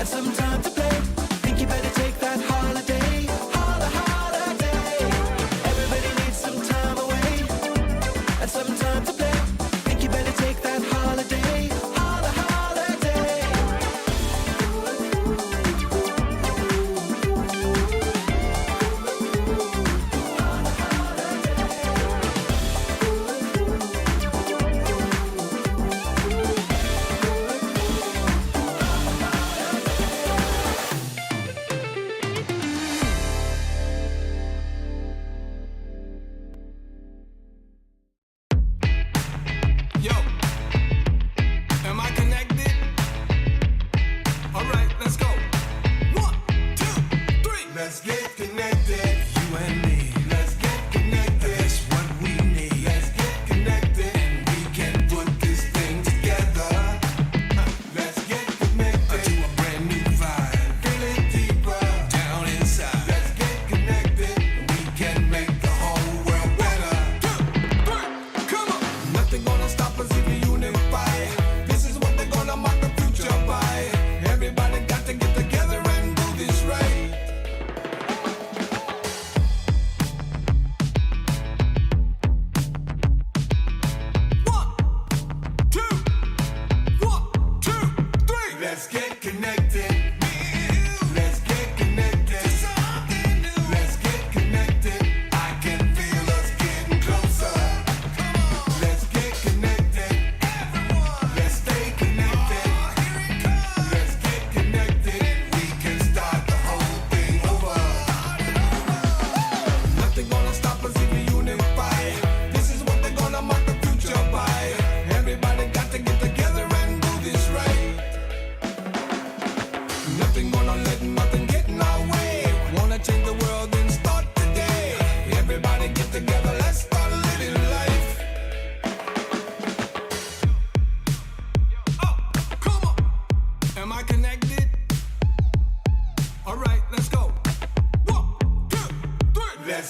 Some time to play. Think you better take that holiday.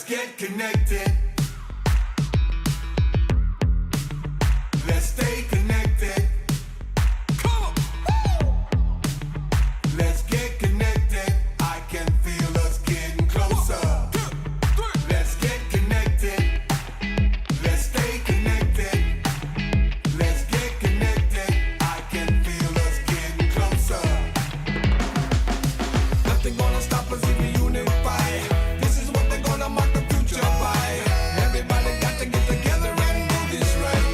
Let's get connected. Let's stay connected. Come on. Let's get connected. I can feel us getting closer. Let's get connected. Let's stay connected. Let's get connected. I can feel us getting closer. Nothing gonna stop us if we unify. This is what they're gonna mark the future by. Everybody got to get together and do this right.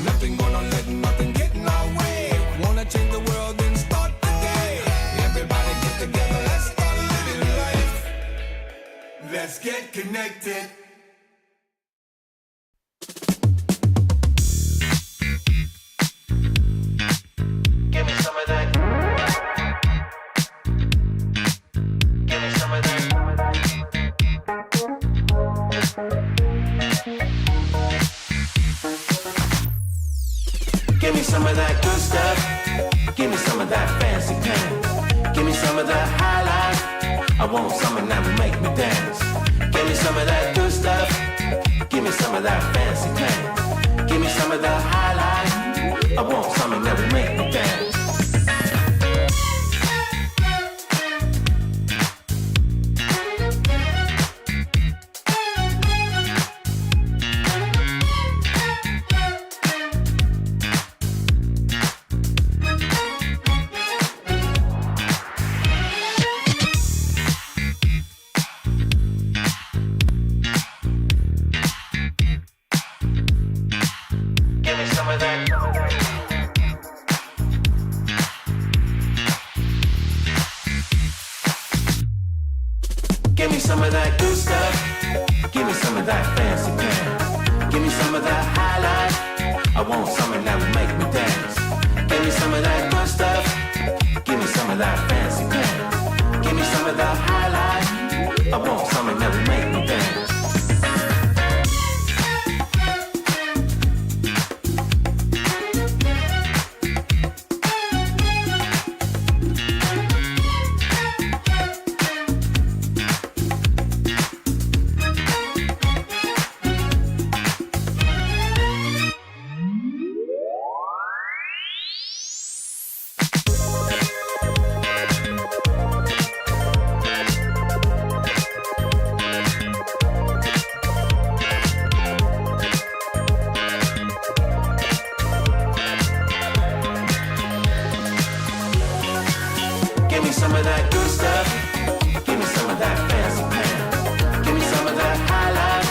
Nothing gonna let nothing get in our way. Wanna change the world, then start today. Everybody get together, let's start living life. Let's get connected. Give me some of that. Give me some of that. Give me some of that good stuff. Give me some of that fancy pants. Give me some of that high life. I want something that will make me dance. Give me some of that good stuff. Give me some of that fancy pants. Give me some of that high life. I want something that will make me dance. Give me some of that. Give me some of that good stuff. Give me some of that fancy pants. Give me some of that high life. I want something that will make me dance. Give me some of that good stuff. Give me some of that fancy pants. Give me some of that high life. I want something that will make me dance. Give me some of that good stuff. Give me some of that fancy pants. Give me some of that high life.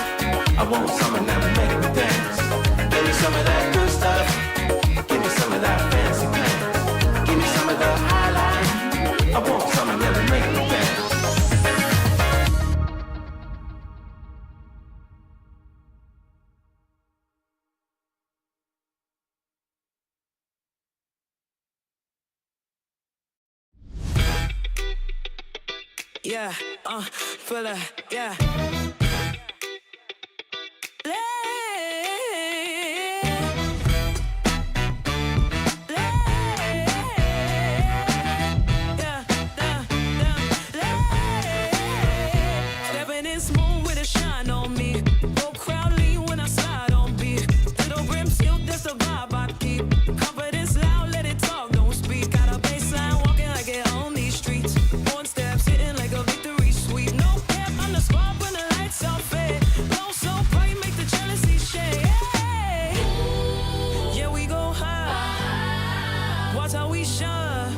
I want something that will make me dance. Give me some of that good stuff. Give me some of that fancy pants. Give me some of that high life. I want something that will make me dance. Yeah, feel it, yeah. Stepping in smooth with a shine on me. Go crowd lean when I slide on beat. Little brim skill, that's the vibe I keep. Confidence loud, let it talk, don't speak. Got a baseline walking like it on these streets. One step sitting like a victory sweep. No cap, I'm the squad when the lights are fed. Blow so bright, make the jealousy shake. Hey. Yeah, we go high. Watch how we shine.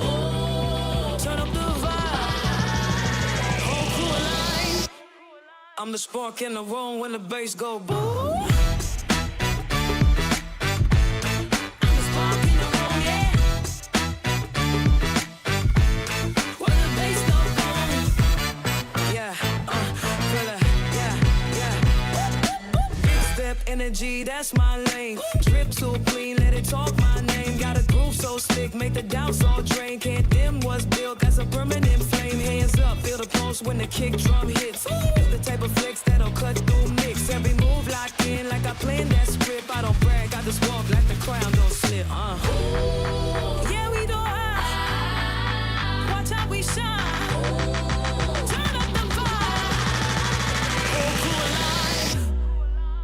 Turn up the vibe. Whole crew aligned. I'm the spark in the room when the bass go boom. Energy, that's my lane. Drip so clean, let it talk my name. Got a groove so slick, make the doubts all drain. Can't dim what's built, that's a permanent flame. Hands up, feel the pulse when the kick drum hits. It's the type of flex that'll cut through mix. Every move locked in like I planned that script. I don't brag, I just walk like the crown don't slip. Yeah, we go high. Watch how we shine. Turn up the vibe.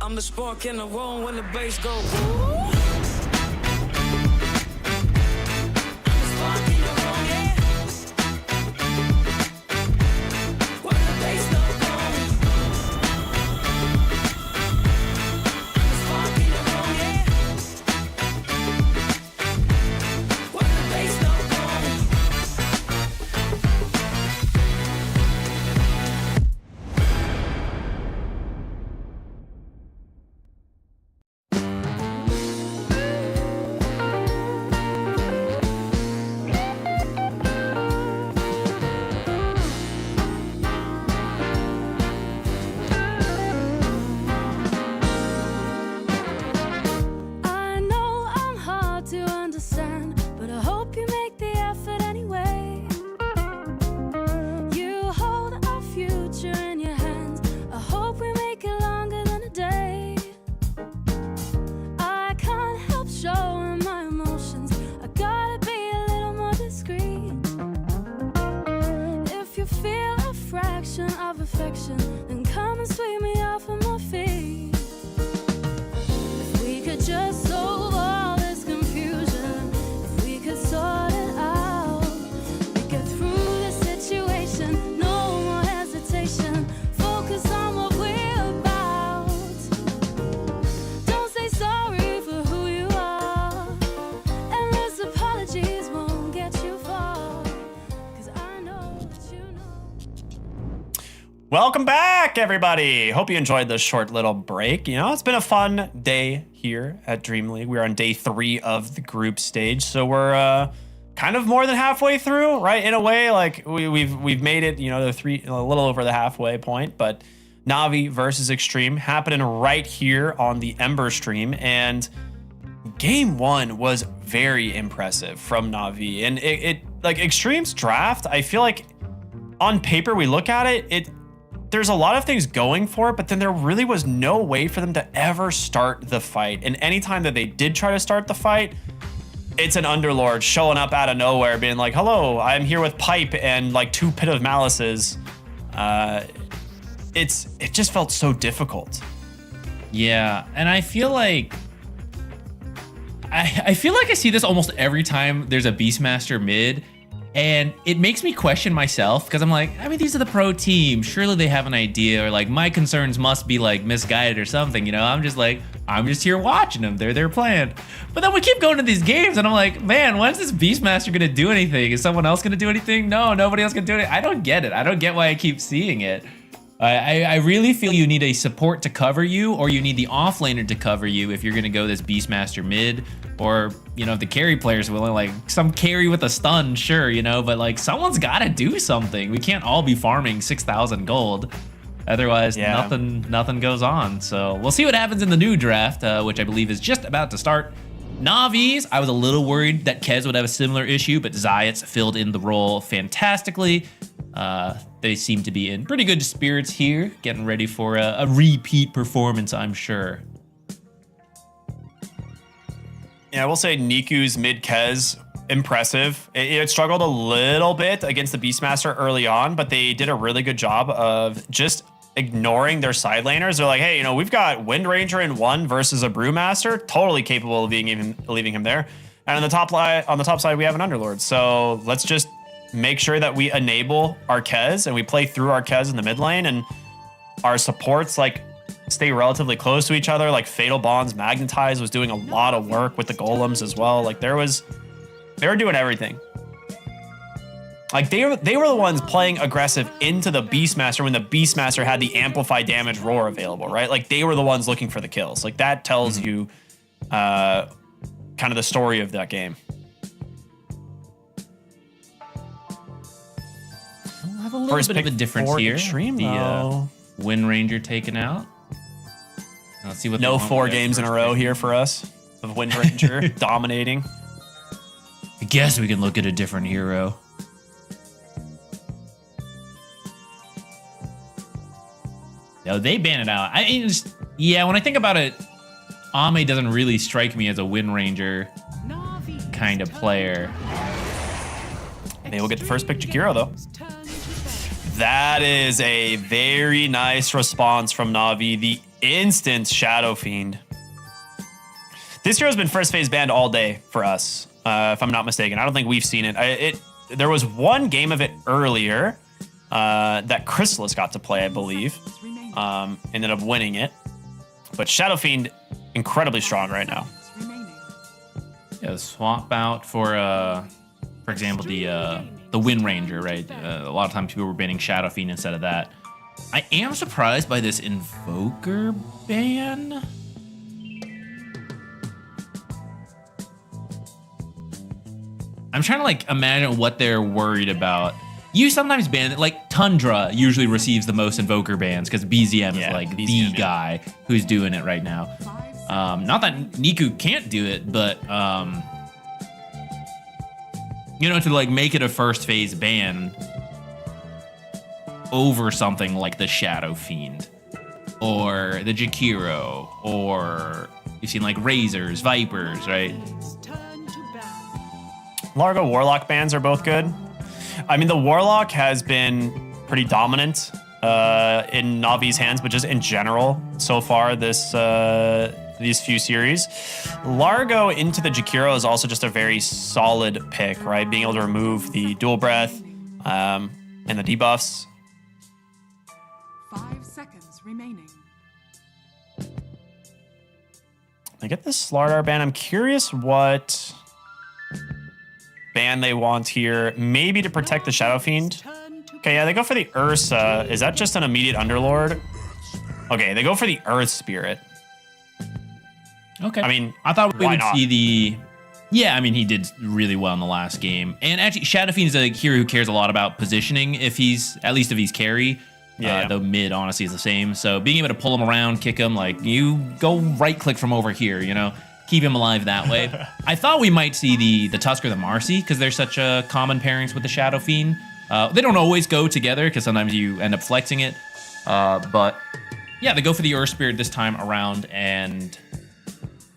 I'm the spark in the room when the bass go. Ooh. Welcome back, everybody. Hope you enjoyed this short little break. You know, it's been a fun day here at DreamLeague. We're on day 3 of the group stage, so we're kind of more than halfway through, right? In a way, like we've made it. You know, a little over the halfway point. But Navi versus Xtreme happening right here on the Ember stream, and game 1 was very impressive from Navi, and it like Xtreme's draft. I feel like on paper we look at it. There's a lot of things going for it, but then there really was no way for them to ever start the fight. And anytime that they did try to start the fight, it's an Underlord showing up out of nowhere being like, hello, I'm here with Pipe and like 2 Pit of Malices. It just felt so difficult. Yeah, and I feel like I feel like I see this almost every time there's a Beastmaster mid. And it makes me question myself because I'm like, I mean, these are the pro team. Surely they have an idea, or like my concerns must be like misguided or something. You know, I'm just here watching them. They're their plan. But then we keep going to these games and I'm like, man, when's this Beastmaster going to do anything? Is someone else going to do anything? No, nobody else can do it. I don't get it. I don't get why I keep seeing it. I really feel you need a support to cover you, or you need the offlaner to cover you if you're going to go this Beastmaster mid. Or, you know, if the carry player's willing, like some carry with a stun, sure, you know, but like someone's got to do something. We can't all be farming 6,000 gold. Otherwise, nothing goes on. So we'll see what happens in the new draft, which I believe is just about to start. Navi's, I was a little worried that Kez would have a similar issue, but Zayat's filled in the role fantastically. They seem to be in pretty good spirits here, getting ready for a repeat performance, I'm sure. Yeah, I will say Niku's mid Kez, impressive. It struggled a little bit against the Beastmaster early on, but they did a really good job of just ignoring their side laners. They're like, hey, you know, we've got Wind Ranger in 1 versus a Brewmaster, totally capable of leaving him there. And on the top side, we have an Underlord. So let's just make sure that we enable our Kez and we play through our Kez in the mid lane, and our supports like stay relatively close to each other. Like Fatal Bonds, Magnetize was doing a lot of work with the golems as well. Like they were doing everything. Like they were the ones playing aggressive into the Beastmaster when the Beastmaster had the amplify damage roar available, right? Like they were the ones looking for the kills. Like that tells you kind of the story of that game. We'll have a little bit of a difference here. Xtreme, the Wind Ranger taken out. Let's see what. No 4 games in a row here for us of Wind Ranger dominating. I guess we can look at a different hero. No, they ban it out. Yeah, when I think about it, Ame doesn't really strike me as a Wind Ranger kind of player. Maybe we'll get the first pick Jakiro though. That is a very nice response from Navi. The instant Shadow Fiend. This hero's been first phase banned all day for us, if I'm not mistaken. I don't think we've seen it. There was one game of it earlier that Chrysalis got to play, I believe. Ended up winning it. But Shadow Fiend, incredibly strong right now. Yeah, the swap out for example, the Wind Ranger, right? A lot of times people were banning Shadow Fiend instead of that. I am surprised by this Invoker ban. I'm trying to like imagine what they're worried about. You sometimes ban it, like Tundra usually receives the most Invoker bans because BZM is like the guy who's doing it right now. Not that Niku can't do it, but you know, to like make it a first phase ban over something like the Shadow Fiend or the Jakiro, or you've seen like Razors, Vipers, right? Largo Warlock bans are both good. I mean, the Warlock has been pretty dominant in Navi's hands, but just in general so far these few series. Largo into the Jakiro is also just a very solid pick, right? Being able to remove the dual breath and the debuffs. 5 seconds remaining. I get this Slardar ban. I'm curious what ban they want here. Maybe to protect the Shadow Fiend. Okay, yeah, they go for the Ursa. Is that just an immediate Underlord? Okay, they go for the Earth Spirit. Okay. I mean, I thought we why would not? see the... Yeah, I mean, he did really well in the last game. And actually, Shadow Fiend is a hero who cares a lot about positioning if he's carry. Yeah. Though mid, honestly, is the same. So being able to pull him around, kick him, like, you go right-click from over here, you know? Keep him alive that way. I thought we might see the Tusk or the Marcy, because they're such common pairings with the Shadow Fiend. They don't always go together, because sometimes you end up flexing it. But, yeah, they go for the Earth Spirit this time around, and...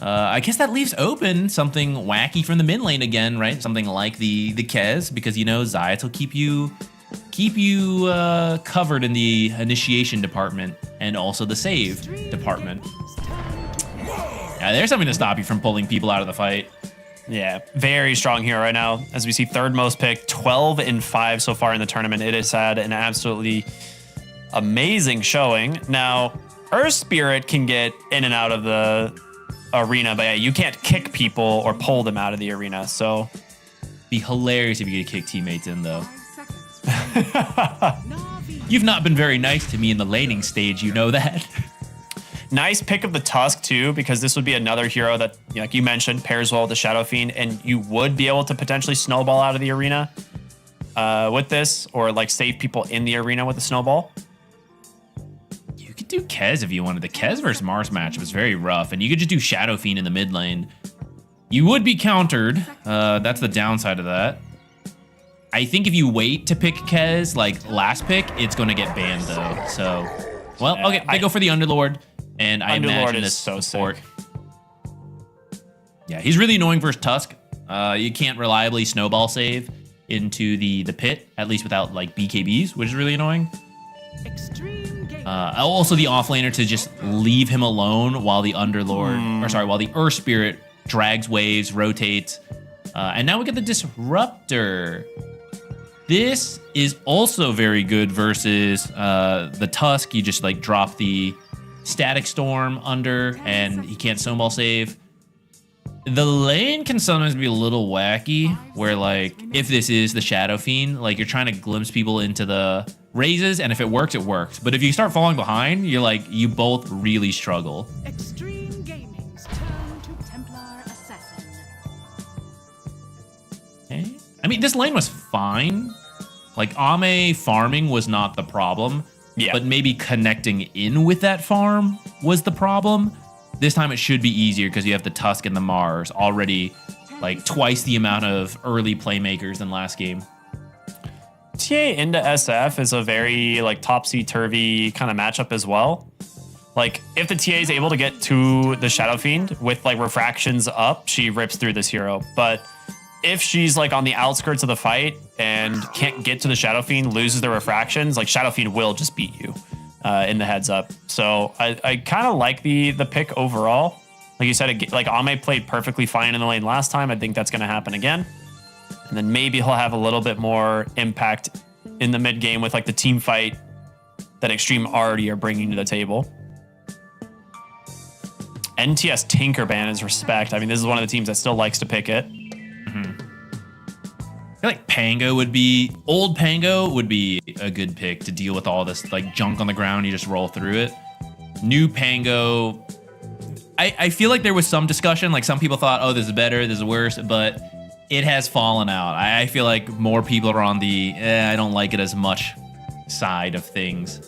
I guess that leaves open something wacky from the mid lane again, right? Something like the Kez, because you know Zayat will keep you covered in the initiation department and also the save department. Yeah, there's something to stop you from pulling people out of the fight. Yeah, very strong hero right now. As we see, third most pick, 12-5 so far in the tournament. It has had an absolutely amazing showing. Now, Earth Spirit can get in and out of the arena, but yeah, you can't kick people or pull them out of the arena, so... Be hilarious if you could kick teammates in, though. You've not been very nice to me in the laning stage, you know that? Nice pick of the Tusk, too, because this would be another hero that, like you mentioned, pairs well with the Shadow Fiend, and you would be able to potentially snowball out of the arena with this, or like save people in the arena with a snowball. You could do Kez if you wanted. The Kez versus Mars match was very rough, and you could just do Shadow Fiend in the mid lane. You would be countered. That's the downside of that. I think if you wait to pick Kez, like last pick, it's going to get banned, though. So, well, okay, they go for the Underlord, and I imagine this support. Yeah, he's really annoying versus Tusk. You can't reliably snowball save into the pit, at least without like BKBs, which is really annoying. Also the offlaner to just leave him alone while the Underlord, or sorry, while the Earth Spirit drags waves, rotates. And now we get the Disruptor. This is also very good versus the Tusk. You just like drop the Static Storm under and he can't snowball save. The lane can sometimes be a little wacky where like if this is the Shadow Fiend, like you're trying to glimpse people into the raises, and if it works, it works. But if you start falling behind, you're like, you both really struggle. Xtreme Gaming's turn to Templar Assassin. Okay. I mean, this lane was fine. Like, Ame farming was not the problem. Yeah. But maybe connecting in with that farm was the problem. This time it should be easier because you have the Tusk and the Mars already like twice the amount of early playmakers than last game. TA into SF is a very like topsy-turvy kind of matchup as well. Like if the TA is able to get to the Shadow Fiend with like refractions up, she rips through this hero. But if she's like on the outskirts of the fight and can't get to the Shadow Fiend, loses the refractions, like Shadow Fiend will just beat you. in the heads up. So I kind of like the pick overall. Like you said, like Ame played perfectly fine in the lane last time. I think that's going to happen again. And then maybe he'll have a little bit more impact in the mid game with like the team fight that Xtreme already are bringing to the table. NTS Tinkerban is respect. I mean, this is one of the teams that still likes to pick it. I feel like Pango would be, old Pango would be a good pick to deal with all this like junk on the ground. You just roll through it. New Pango, I feel like there was some discussion. Like some people thought, oh, this is better, this is worse, but it has fallen out. I feel like more people are on the, I don't like it as much side of things.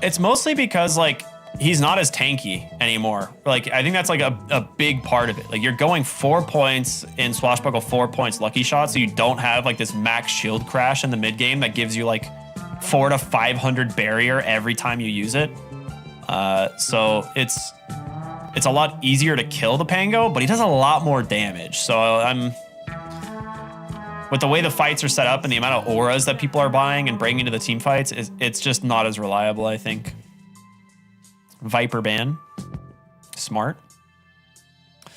It's mostly because like he's not as tanky anymore. Like I think that's like a big part of it. Like you're going 4 points in Swashbuckle, 4 points Lucky Shot, so you don't have like this max shield crash in the mid game that gives you like 400 to 500 barrier every time you use it. So it's a lot easier to kill the Pango, but he does a lot more damage. So with the way the fights are set up and the amount of auras that people are buying and bringing to the team fights, it's just not as reliable, I think. Viper ban. Smart.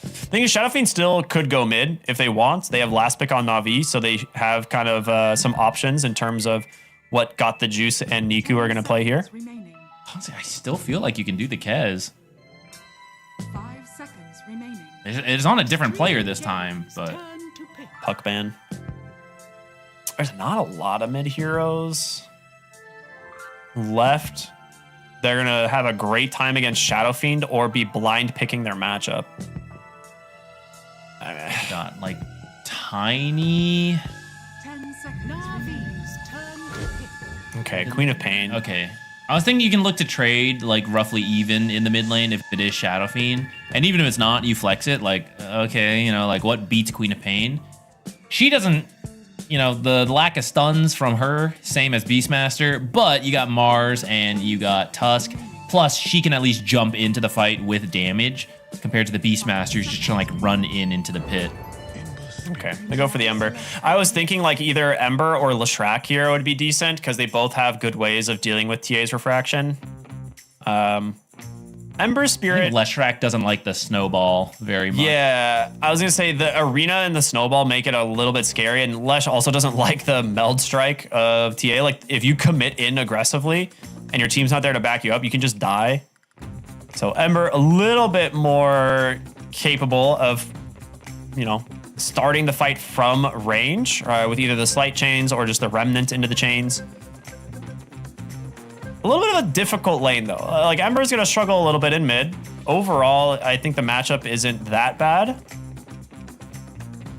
I think Shadow Fiend still could go mid if they want. They have last pick on Na'Vi, so they have kind of some options in terms of what Got the Juice and Niku are going to play here. Honestly, I still feel like you can do the Kez. 5 seconds remaining. It's on a different player this time, but Puck ban. There's not a lot of mid heroes left. They're gonna have a great time against Shadow Fiend or be blind picking their matchup. Got like Tiny. 10 seconds. Okay, Queen of Pain. Okay. I was thinking you can look to trade like roughly even in the mid lane if it is Shadow Fiend. And even if it's not, you flex it. Like, okay, you know, like what beats Queen of Pain? She doesn't, you know, the lack of stuns from her, same as Beastmaster, but you got Mars and you got Tusk. Plus, she can at least jump into the fight with damage compared to the Beastmaster who's just trying to like run into the pit. Okay, they go for the Ember. I was thinking like either Ember or Leshrac here would be decent because they both have good ways of dealing with TA's refraction. Ember Spirit. Leshrac doesn't like the snowball very much. Yeah, I was gonna say the arena and the snowball make it a little bit scary, and Lesh also doesn't like the meld strike of TA. Like if you commit in aggressively and your team's not there to back you up, you can just die. So Ember a little bit more capable of, you know, starting the fight from range with either the slight chains or just the remnant into the chains. A little bit of a difficult lane though. Like Ember's gonna struggle a little bit in mid. Overall, I think the matchup isn't that bad.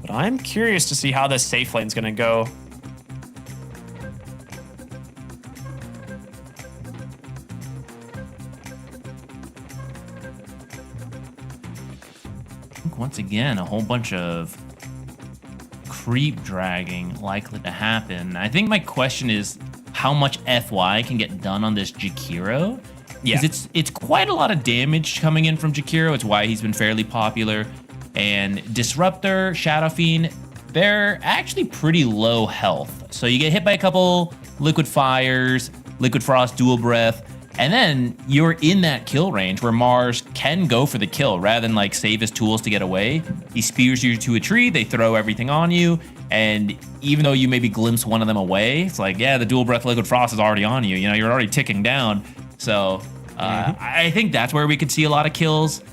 But I'm curious to see how this safe lane's gonna go. I think once again, a whole bunch of creep dragging likely to happen. I think my question is how much FY can get done on this Jakiro. Yeah. Because it's quite a lot of damage coming in from Jakiro. It's why he's been fairly popular. And Disruptor, Shadow Fiend, they're actually pretty low health. So you get hit by a couple Liquid Fires, Liquid Frost, Dual Breath, and then you're in that kill range where Mars can go for the kill rather than like save his tools to get away. He spears you to a tree, they throw everything on you, and even though you maybe glimpse one of them away, it's like, yeah, the Dual Breath Liquid Frost is already on you. You know, you're already ticking down. So I think that's where we could see a lot of kills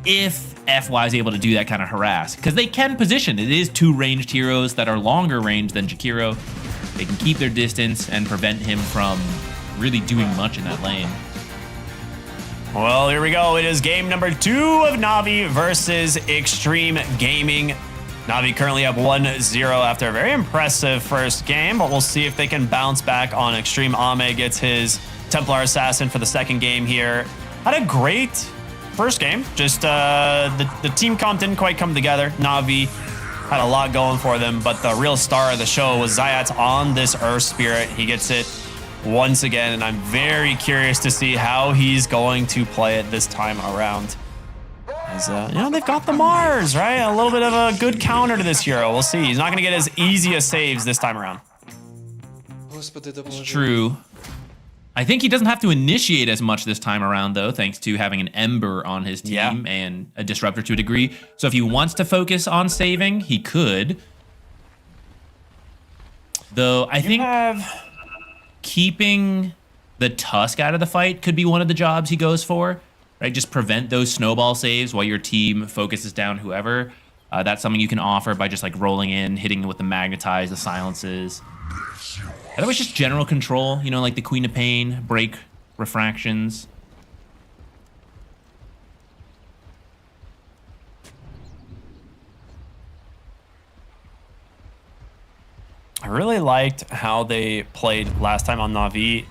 if FY is able to do that kind of harass. Because they can position. It is two ranged heroes that are longer range than Jakiro. They can keep their distance and prevent him from really doing much in that lane. Well, here we go. It is game number 2 of Na'Vi versus Xtreme Gaming. Na'Vi currently up 1-0 after a very impressive first game, but we'll see if they can bounce back on Xtreme. Ame gets his Templar Assassin for the second game here. Had a great first game. Just the team comp didn't quite come together. Na'Vi had a lot going for them, but the real star of the show was Zayat on this Earth Spirit. He gets it once again, and I'm very curious to see how he's going to play it this time around. As, you know, they've got the Mars, right? A little bit of a good counter to this hero. We'll see. He's not going to get as easy as saves this time around. It's true. I think he doesn't have to initiate as much this time around, though, thanks to having an Ember on his team and a Disruptor to a degree. So if he wants to focus on saving, he could. Though I think keeping the Tusk out of the fight could be one of the jobs he goes for, right? Just prevent those snowball saves while your team focuses down whoever. That's something you can offer by just like rolling in, hitting with the Magnetize, the silences. Otherwise, just general control, you know, like the Queen of Pain, break refractions. I really liked how they played last time on Na'Vi.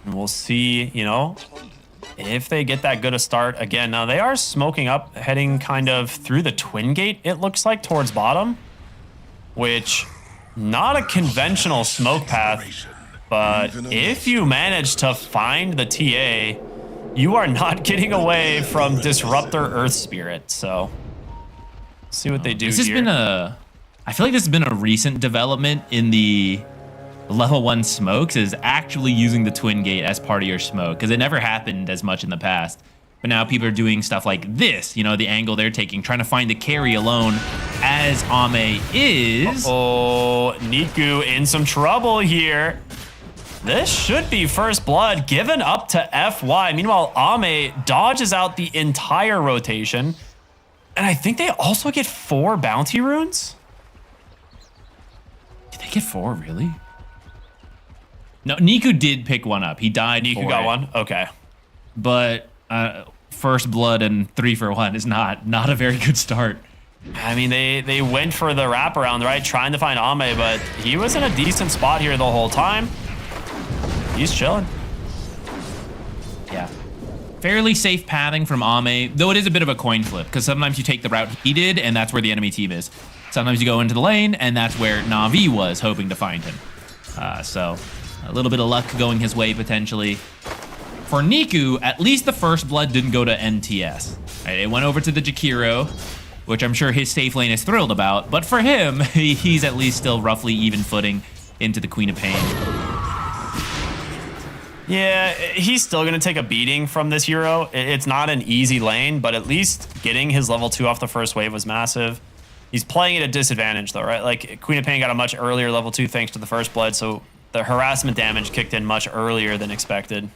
And we'll see, you know, if they get that good a start again. Now, they are smoking up, heading kind of through the Twin Gate, it looks like, towards bottom. Which, not a conventional smoke path. But if you manage to find the TA, you are not getting away from Disruptor Earth Spirit. So, see what they do this here. Has been I feel like this has been a recent development in the level 1 smokes, is actually using the Twin Gate as part of your smoke, because it never happened as much in the past. But now people are doing stuff like this, you know, the angle they're taking, trying to find the carry alone, as Ame is. Oh, Niku in some trouble here. This should be first blood given up to FY. Meanwhile, Ame dodges out the entire rotation. And I think they also get 4 bounty runes. Did they get 4, really? No, Niku did pick one up. He died. Niku got one? Okay. But first blood and 3 for 1 is not a very good start. I mean, they went for the wraparound, right? Trying to find Ame, but he was in a decent spot here the whole time. He's chilling. Yeah. Fairly safe pathing from Ame, though it is a bit of a coin flip, because sometimes you take the route he did, and that's where the enemy team is. Sometimes you go into the lane, and that's where Na'Vi was hoping to find him. So a little bit of luck going his way, potentially. For Niku, at least the first blood didn't go to NTS. Right, it went over to the Jakiro, which I'm sure his safe lane is thrilled about. But for him, he's at least still roughly even footing into the Queen of Pain. Yeah, he's still going to take a beating from this hero. It's not an easy lane, but at least getting his level 2 off the first wave was massive. He's playing at a disadvantage, though, right? Like, Queen of Pain got a much earlier level 2 thanks to the first blood, so the harassment damage kicked in much earlier than expected.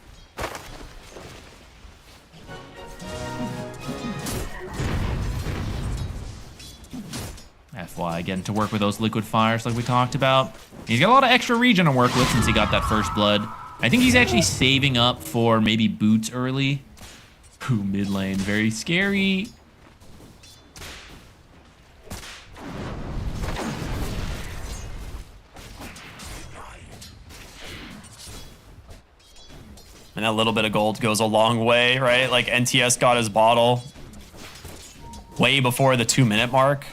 FY again to work with those liquid fires like we talked about. He's got a lot of extra regen to work with since he got that first blood. I think he's actually saving up for maybe boots early. Ooh, mid lane, very scary. And that little bit of gold goes a long way, right? Like, NTS got his bottle way before the 2-minute mark.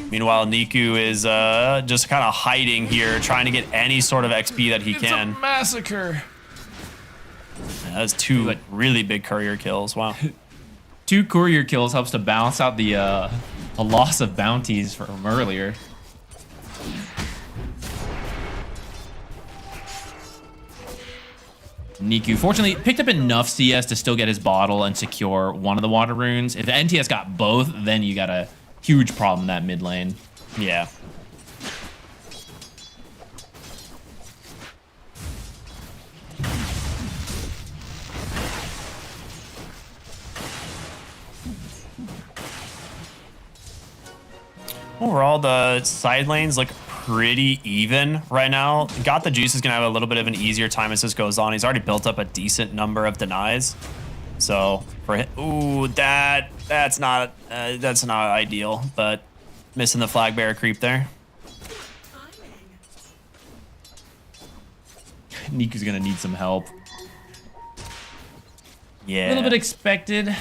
Meanwhile, Niku is just kind of hiding here, trying to get any sort of XP that he can. It's a massacre. Yeah, that's 2 really big courier kills. Wow. 2 courier kills helps to balance out the loss of bounties from earlier. Niku, fortunately, picked up enough CS to still get his bottle and secure one of the water runes. If the NTS got both, then you got a huge problem in that mid lane. Yeah. Overall, the side lanes look pretty even right now. Got the Juice is going to have a little bit of an easier time as this goes on. He's already built up a decent number of denies. So for him, ooh, that's not ideal, but missing the flag bearer creep there. Niku's gonna need some help. Yeah. A little bit expected.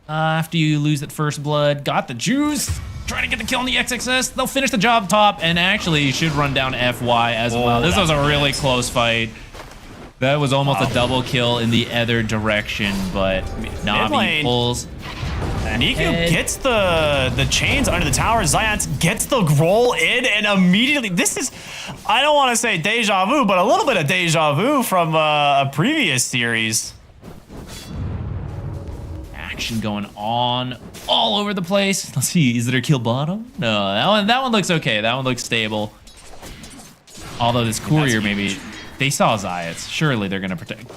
After you lose that first blood, got the Juice. Trying to get the kill on the XXS. They'll finish the job top and actually should run down FY as well. This was a really close fight. That was almost a double kill in the other direction, but Navi pulls. Niku gets the chains under the tower. Zayats gets the roll in and immediately, this is, I don't want to say deja vu, but a little bit of deja vu from a previous series. Action going on all over the place. Let's see, is it a kill bottom? No, that one looks okay. That one looks stable. Although this courier, maybe, they saw Zayats. Surely they're going to protect.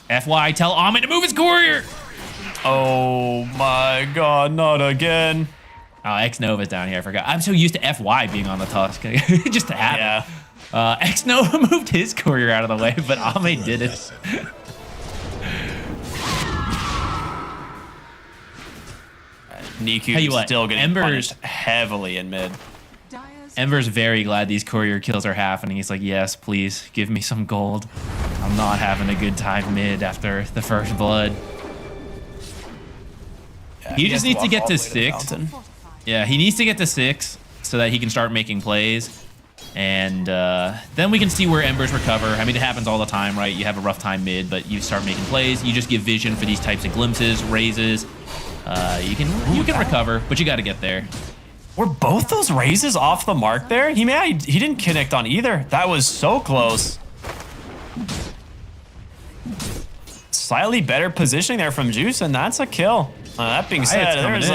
FY, tell Ahmed to move his courier. Oh my god, not again. Oh, X-Nova's down here, I forgot. I'm so used to FY being on the Tusk. Just to have it. X-Nova moved his courier out of the way, but Ahmed did it. Niku is still getting punished heavily in mid. Ember's very glad these courier kills are happening. He's like, yes, please, give me some gold. I'm not having a good time mid after the first blood. Yeah, he just needs to get to 6. Yeah, he needs to get to 6 so that he can start making plays. And then we can see where Embers recover. I mean, it happens all the time, right? You have a rough time mid, but you start making plays. You just give vision for these types of glimpses, raises. You can recover, but you got to get there. Were both those raises off the mark there? He didn't connect on either. That was so close. Slightly better positioning there from Juice, and that's a kill. That being said, there's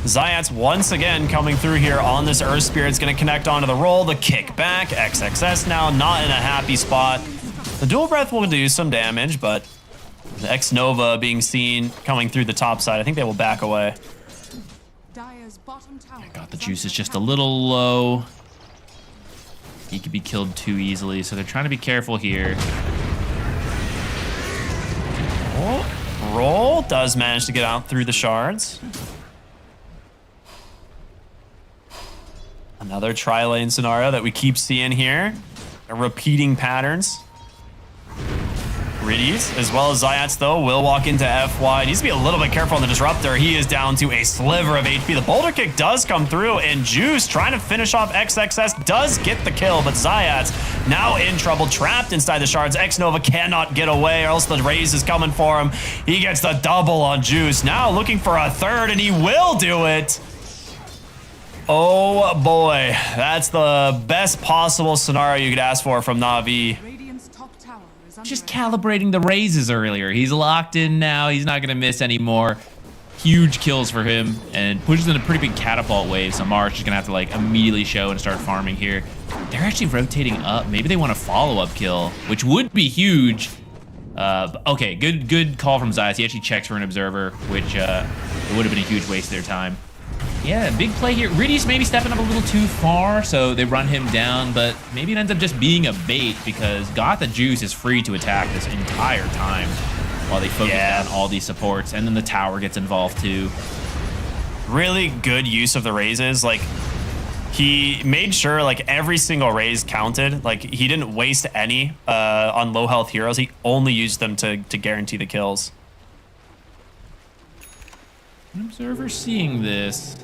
Zayats once again coming through here on this Earth Spirit's going to connect onto the roll. The kick back. XXS now not in a happy spot. The dual breath will do some damage, but the X-Nova being seen coming through the top side, I think they will back away. God, the Juice is just a little low. He could be killed too easily, so they're trying to be careful here. Roll does manage to get out through the shards. Another tri-lane scenario that we keep seeing here. Repeating patterns. Riddies, as well as Zayats, though, will walk into FY. Needs to be a little bit careful on the Disruptor. He is down to a sliver of HP. The Boulder Kick does come through, and Juice, trying to finish off XXS, does get the kill, but Zayats now in trouble, trapped inside the shards. X-Nova cannot get away, or else the raise is coming for him. He gets the double on Juice. Now looking for a third, and he will do it. Oh boy, that's the best possible scenario you could ask for from Na'Vi. Just calibrating the raises earlier. He's locked in now. He's not going to miss anymore. Huge kills for him and pushes in a pretty big catapult wave. So Mars just going to have to like immediately show and start farming here. They're actually rotating up. Maybe they want a follow-up kill, which would be huge. Okay, good call from Zayas. He actually checks for an observer, which it would have been a huge waste of their time. Yeah, big play here. Riddies maybe stepping up a little too far, so they run him down, but maybe it ends up just being a bait because Got the Juice is free to attack this entire time while they focus on all these supports, and then the tower gets involved too. Really good use of the raises. Like, he made sure like every single raise counted. Like, he didn't waste any on low health heroes. He only used them to guarantee the kills. An observer seeing this.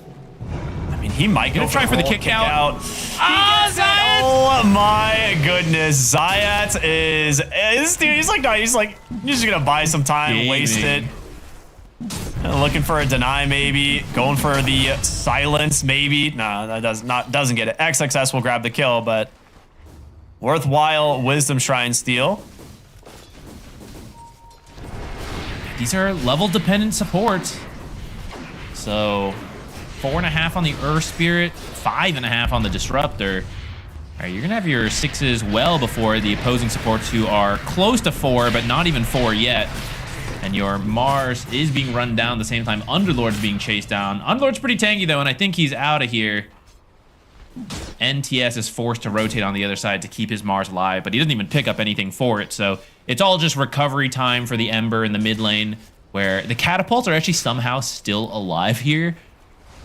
I mean, he might go try for the kick out. Oh my goodness, Zayats is dude. He's like, no, he's just gonna buy some time, waste it. Looking for a deny, maybe going for the silence, maybe. No, that doesn't get it. XXS will grab the kill, but worthwhile Wisdom Shrine steal. These are level dependent supports. So 4.5 on the Earth Spirit, 5.5 on the Disruptor. All right, you're gonna have your 6s well before the opposing supports who are close to 4, but not even 4 yet. And your Mars is being run down at the same time. Underlord's being chased down. Underlord's pretty tanky though, and I think he's out of here. NTS is forced to rotate on the other side to keep his Mars alive, but he doesn't even pick up anything for it. So it's all just recovery time for the Ember in the mid lane, where the catapults are actually somehow still alive here.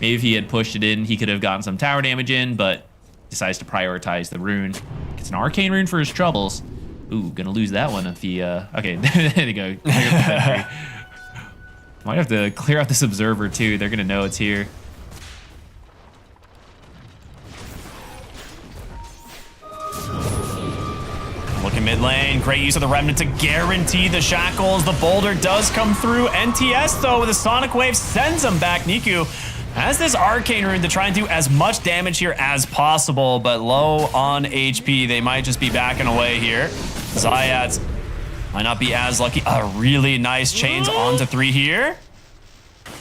Maybe if he had pushed it in, he could have gotten some tower damage in, but decides to prioritize the rune. Gets an arcane rune for his troubles. Ooh, gonna lose that one if the, okay, there you go. Might have to clear out this observer too. They're gonna know it's here. Looking mid lane. Great use of the Remnant to guarantee the shackles. The boulder does come through. NTS, though, with a Sonic Wave sends him back. Niku has this Arcane Rune to try and do as much damage here as possible, but low on HP. They might just be backing away here. Zayat might not be as lucky. A really nice chains onto 3 here.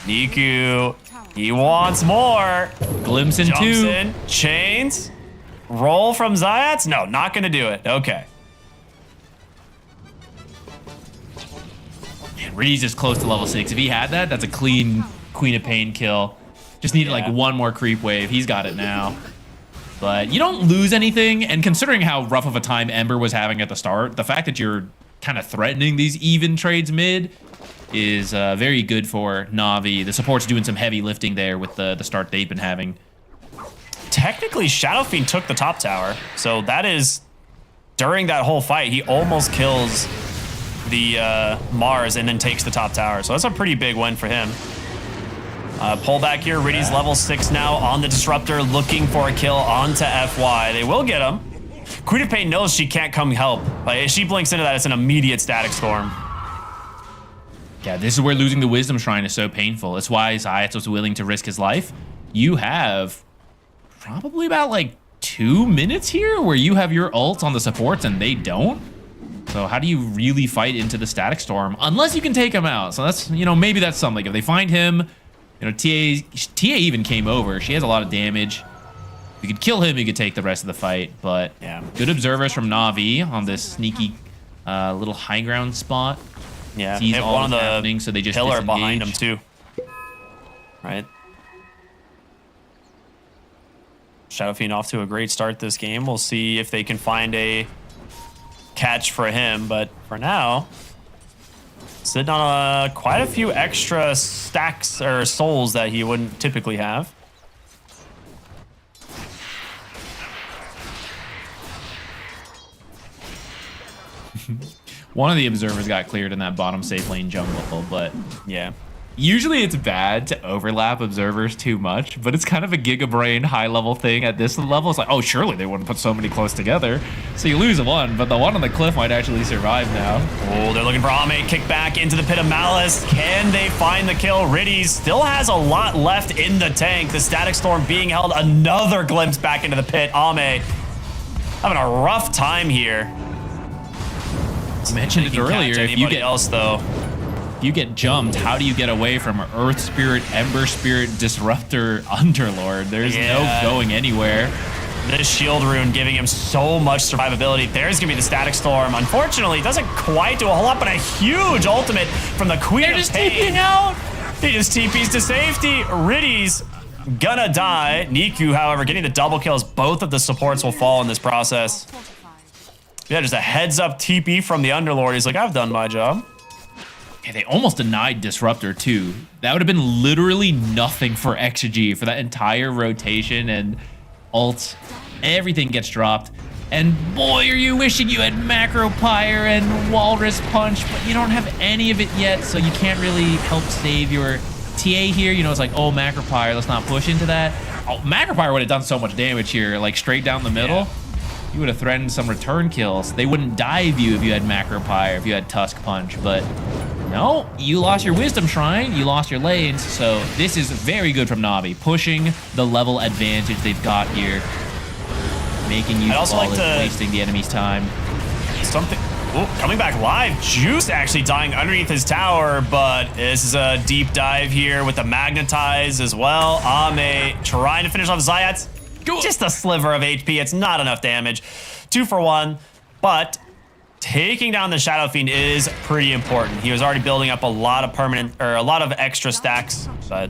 Niku, he wants more. Glimpse in Jumps 2. in, chains. Roll from Zayats? No, not gonna do it. Okay. Man, Reed's just close to level 6. If he had that, that's a clean Queen of Pain kill. Just needed like one more creep wave. He's got it now. But you don't lose anything, and considering how rough of a time Ember was having at the start, the fact that you're kind of threatening these even trades mid is very good for Na'Vi. The support's doing some heavy lifting there with the start they've been having. Technically, Shadow Fiend took the top tower, so that is, during that whole fight, he almost kills the Mars and then takes the top tower. So that's a pretty big win for him. Pull back here. Riddy's level 6 now on the Disruptor, looking for a kill onto FY. They will get him. Queen of Pain knows she can't come help. Like, if she blinks into that, it's an immediate Static Storm. Yeah, this is where losing the Wisdom Shrine is so painful. That's why Zayat was willing to risk his life. You have probably about like 2 minutes here where you have your ults on the supports and they don't. So how do you really fight into the Static Storm unless you can take him out? So that's, you know, maybe that's something. If they find him, you know, TA even came over. She has a lot of damage. If you could kill him, you could take the rest of the fight. But yeah, good observers from Na'Vi on this sneaky little high ground spot. Yeah, sees all one of the happening, so they just pillar disengage. behind him too. Right. Shadow Fiend off to a great start this game. We'll see if they can find a catch for him, but for now, sitting on quite a few extra stacks or souls that he wouldn't typically have. One of the observers got cleared in that bottom safe lane jungle, but yeah. Usually it's bad to overlap observers too much, but it's kind of a Giga Brain high level thing at this level. It's like, oh, surely they wouldn't put so many close together. So you lose one, but the one on the cliff might actually survive now. Oh, they're looking for Ame. Kick back into the Pit of Malice. Can they find the kill? Riddy still has a lot left in the tank. The Static Storm being held. Another glimpse back into the pit. Ame having a rough time here. I mentioned it earlier. If you get else though, if you get jumped, how do you get away from Earth Spirit, Ember Spirit, Disruptor, Underlord? There's no going anywhere. This shield rune giving him so much survivability. There's gonna be the Static Storm. Unfortunately, it doesn't quite do a whole lot, but a huge ultimate from the Queen of Pain. Out. He just TPs to safety. Riddy's gonna die. Niku, however, getting the double kills. Both of the supports will fall in this process. Yeah, just a heads up TP from the Underlord. He's like, I've done my job. Yeah, they almost denied Disruptor too. That would have been literally nothing for Exegy for that entire rotation and ults. Everything gets dropped. And boy, are you wishing you had Macro Pyre and Walrus Punch, but you don't have any of it yet, so you can't really help save your TA here. You know, it's like, oh, Macro Pyre, let's not push into that. Oh, Macro Pyre would have done so much damage here, like straight down the middle. Yeah. You would have threatened some return kills. They wouldn't dive you if you had Macro Pyre, if you had Tusk Punch, but no, you lost your Wisdom Shrine, you lost your lanes, so this is very good from Na'Vi, pushing the level advantage they've got here, making you flawless, wasting the enemy's time. Something, coming back live, Juice actually dying underneath his tower, but this is a deep dive here with the Magnetize as well. Ame trying to finish off Zayat. Just a sliver of HP, it's not enough damage. 2 for 1, but taking down the Shadow Fiend is pretty important. He was already building up a lot of a lot of extra stacks, but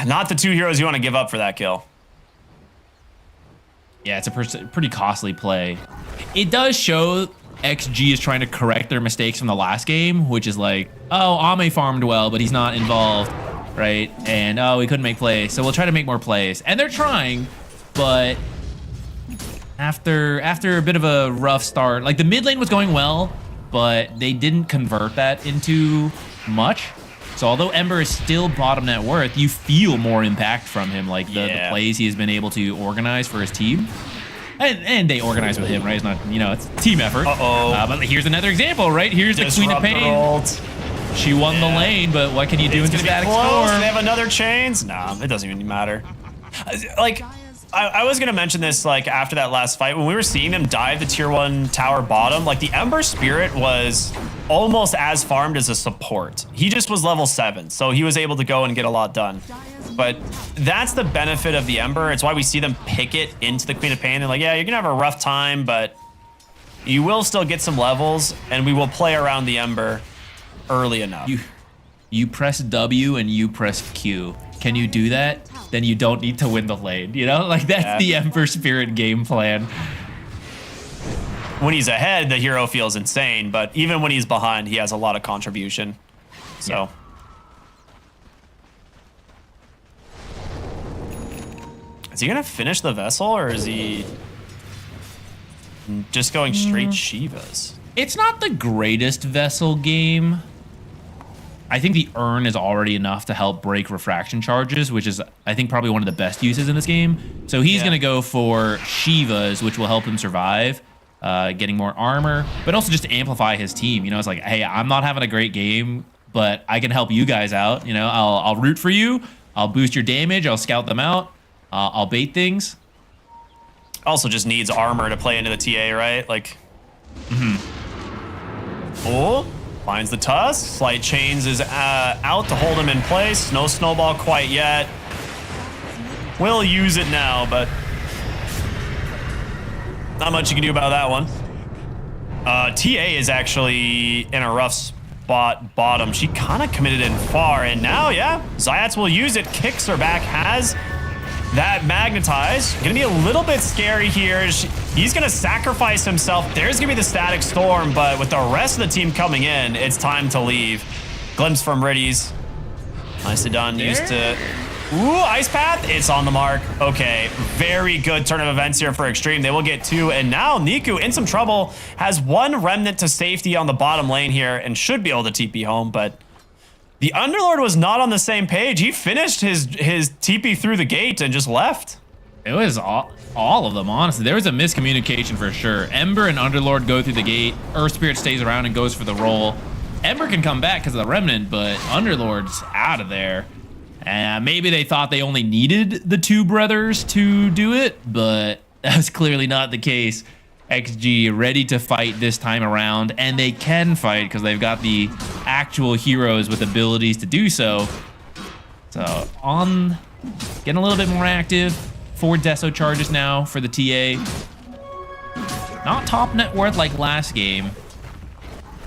not the 2 heroes you want to give up for that kill. Yeah, it's a pretty costly play. It does show XG is trying to correct their mistakes from the last game, which is like, oh, Ame farmed well, but he's not involved, right? And oh, we couldn't make plays, so we'll try to make more plays. And they're trying, but after a bit of a rough start, like the mid lane was going well, but they didn't convert that into much. So although Ember is still bottom net worth, you feel more impact from him, like the plays he has been able to organize for his team. And they organize with him, right? It's not, you know, it's a team effort. But here's another example, right? Here's the Queen of Pain. She won the lane, but what can you do in Static Storm? Do they have another chains? Nah, it doesn't even matter. Like, I was gonna mention this like after that last fight when we were seeing them dive the tier 1 tower bottom. Like the Ember Spirit was almost as farmed as a support. He just was level 7, so he was able to go and get a lot done. But that's the benefit of the Ember. It's why we see them pick it into the Queen of Pain. And like, yeah, you're gonna have a rough time, but you will still get some levels, and we will play around the Ember early enough. You press W and you press Q. Can you do that? Then you don't need to win the lane. You know, like that's the Ember Spirit game plan. When he's ahead, the hero feels insane, but even when he's behind, he has a lot of contribution. So. Is he gonna finish the vessel, or is he just going straight Shivas? It's not the greatest vessel game. I think the urn is already enough to help break refraction charges, which is, I think, probably one of the best uses in this game. So he's going to go for Shivas, which will help him survive, getting more armor, but also just to amplify his team. You know, it's like, hey, I'm not having a great game, but I can help you guys out. You know, I'll root for you. I'll boost your damage. I'll scout them out. I'll bait things. Also just needs armor to play into the TA, right? Like, Oh, finds the tusk. Slight Chains is out to hold him in place. No snowball quite yet. Will use it now, but not much you can do about that one. TA is actually in a rough spot bottom. She kind of committed in far, and now, yeah, Zayats will use it. Kicks her back, has that magnetize. Gonna be a little bit scary here. He's gonna sacrifice himself. There's gonna be the Static Storm, but with the rest of the team coming in, it's time to leave. Glimpse from Riddies. Nicely done. Used to... Ooh, Ice Path. It's on the mark. Okay, very good turn of events here for Xtreme. They will get 2, and now Niku in some trouble. Has 1 remnant to safety on the bottom lane here and should be able to TP home, but the Underlord was not on the same page. He finished his TP through the gate and just left. It was all of them, honestly. There was a miscommunication for sure. Ember and Underlord go through the gate. Earth Spirit stays around and goes for the roll. Ember can come back because of the Remnant, but Underlord's out of there. And maybe they thought they only needed the 2 brothers to do it, but that was clearly not the case. XG ready to fight this time around, and they can fight because they've got the actual heroes with abilities to do so. So on getting a little bit more active. 4 Deso charges now for the TA. Not top net worth like last game,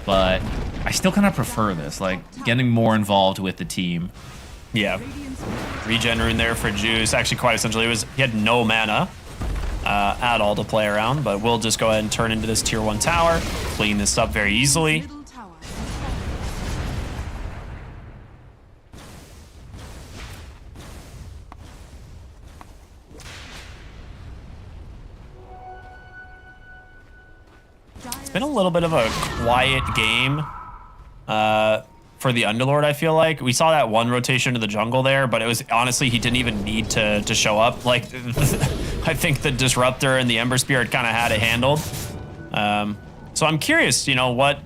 but I still kind of prefer this, like getting more involved with the team. Yeah, regen rune there for Juice. Actually, quite essentially, he had no mana at all to play around, but we'll just go ahead and turn into this tier 1 tower, clean this up very easily. It's been a little bit of a quiet game for the Underlord, I feel like. We saw that 1 rotation to the jungle there, but it was honestly, he didn't even need to show up. Like, I think the Disruptor and the Ember Spirit kind of had it handled. So I'm curious, you know, when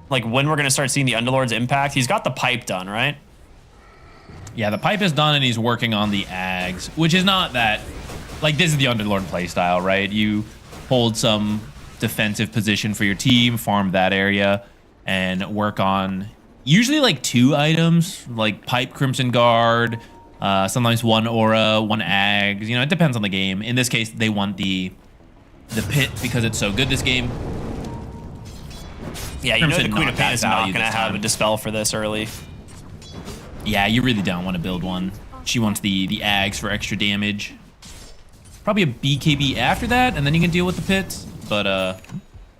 we're going to start seeing the Underlord's impact. He's got the pipe done, right? Yeah, the pipe is done and he's working on the Ags, which is not that, like, this is the Underlord playstyle, right? You hold some defensive position for your team, farm that area, and work on usually like 2 items, like Pipe, Crimson Guard, sometimes 1 Aura, 1 Ags. You know, it depends on the game. In this case, they want the pit because it's so good this game. Yeah, you know the Queen of Pain is not going to have a Dispel for this early. Yeah, you really don't want to build one. She wants the Ags for extra damage. Probably a BKB after that, and then you can deal with the pits. But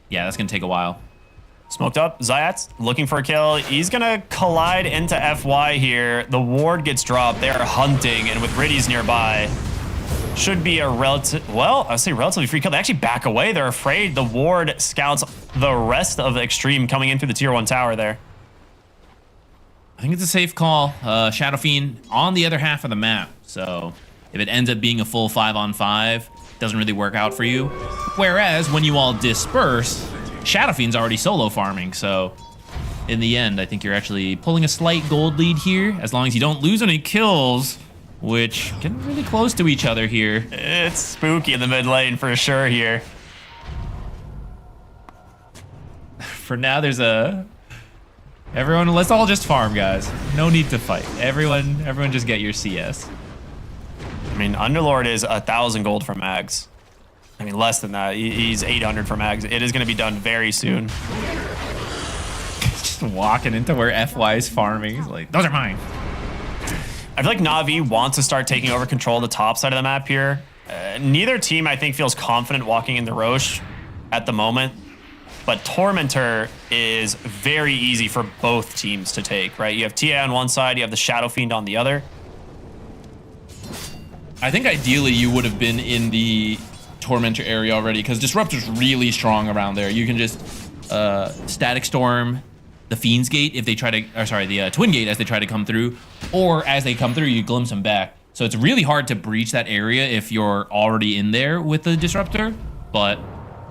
yeah, that's going to take a while. Smoked up, Zayats looking for a kill. He's gonna collide into FY here. The ward gets dropped. They are hunting, and with Riddies nearby, should be a relatively free kill. They actually back away. They're afraid. The ward scouts the rest of Xtreme coming in through the tier 1 tower there. I think it's a safe call. Shadow Fiend on the other half of the map. So if it ends up being a full 5-on-5, doesn't really work out for you. Whereas when you all disperse, Shadow Fiend's already solo farming, so in the end, I think you're actually pulling a slight gold lead here, as long as you don't lose any kills, which getting really close to each other here. It's spooky in the mid lane for sure here. For now, there's a... Everyone, let's all just farm, guys. No need to fight. Everyone just get your CS. I mean, Underlord is 1,000 gold for Mags. I mean, less than that. He's 800 for Mags. It is going to be done very soon. Just walking into where FY is farming. He's like, those are mine. I feel like Na'Vi wants to start taking over control of the top side of the map here. Neither team, I think, feels confident walking into Roche at the moment. But Tormentor is very easy for both teams to take, right? You have TA on one side, you have the Shadow Fiend on the other. I think ideally you would have been in the Tormentor area already, because Disruptor's really strong around there. You can just Static Storm the Fiend's Gate if they try to, or sorry, the Twin Gate as they try to come through, or as they come through, you glimpse them back. So it's really hard to breach that area if you're already in there with the Disruptor, but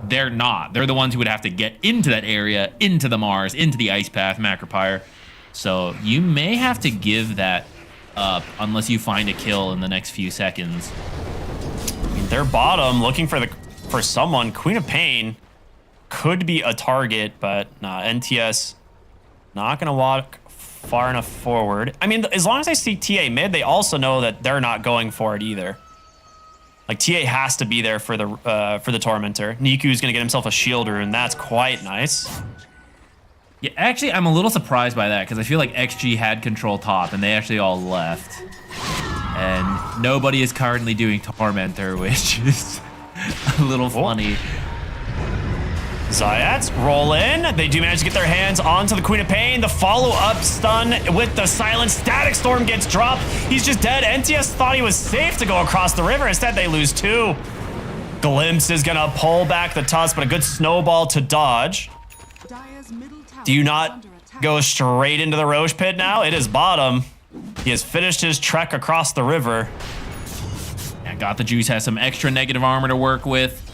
they're not. They're the ones who would have to get into that area, into the Mars, into the Ice Path, Macropyre. So you may have to give that up unless you find a kill in the next few seconds. I mean, they're bottom looking for someone. Queen of Pain could be a target, but nah, NTS not gonna walk far enough forward. I mean, as long as they see TA mid, they also know that they're not going for it either. Like, TA has to be there for the Tormentor. Niku's gonna get himself a shield rune. That's quite nice. Yeah, actually, I'm a little surprised by that because I feel like XG had control top and they actually all left. And nobody is currently doing Tormentor, which is a little funny. Zayats roll in. They do manage to get their hands onto the Queen of Pain. The follow-up stun with the silent Static Storm gets dropped. He's just dead. NTS thought he was safe to go across the river. Instead, they lose 2. Glimpse is gonna pull back the Tusk, but a good snowball to dodge. Do you not go straight into the Roche pit now? It is bottom. He has finished his trek across the river. Yeah, Got the Juice has some extra negative armor to work with.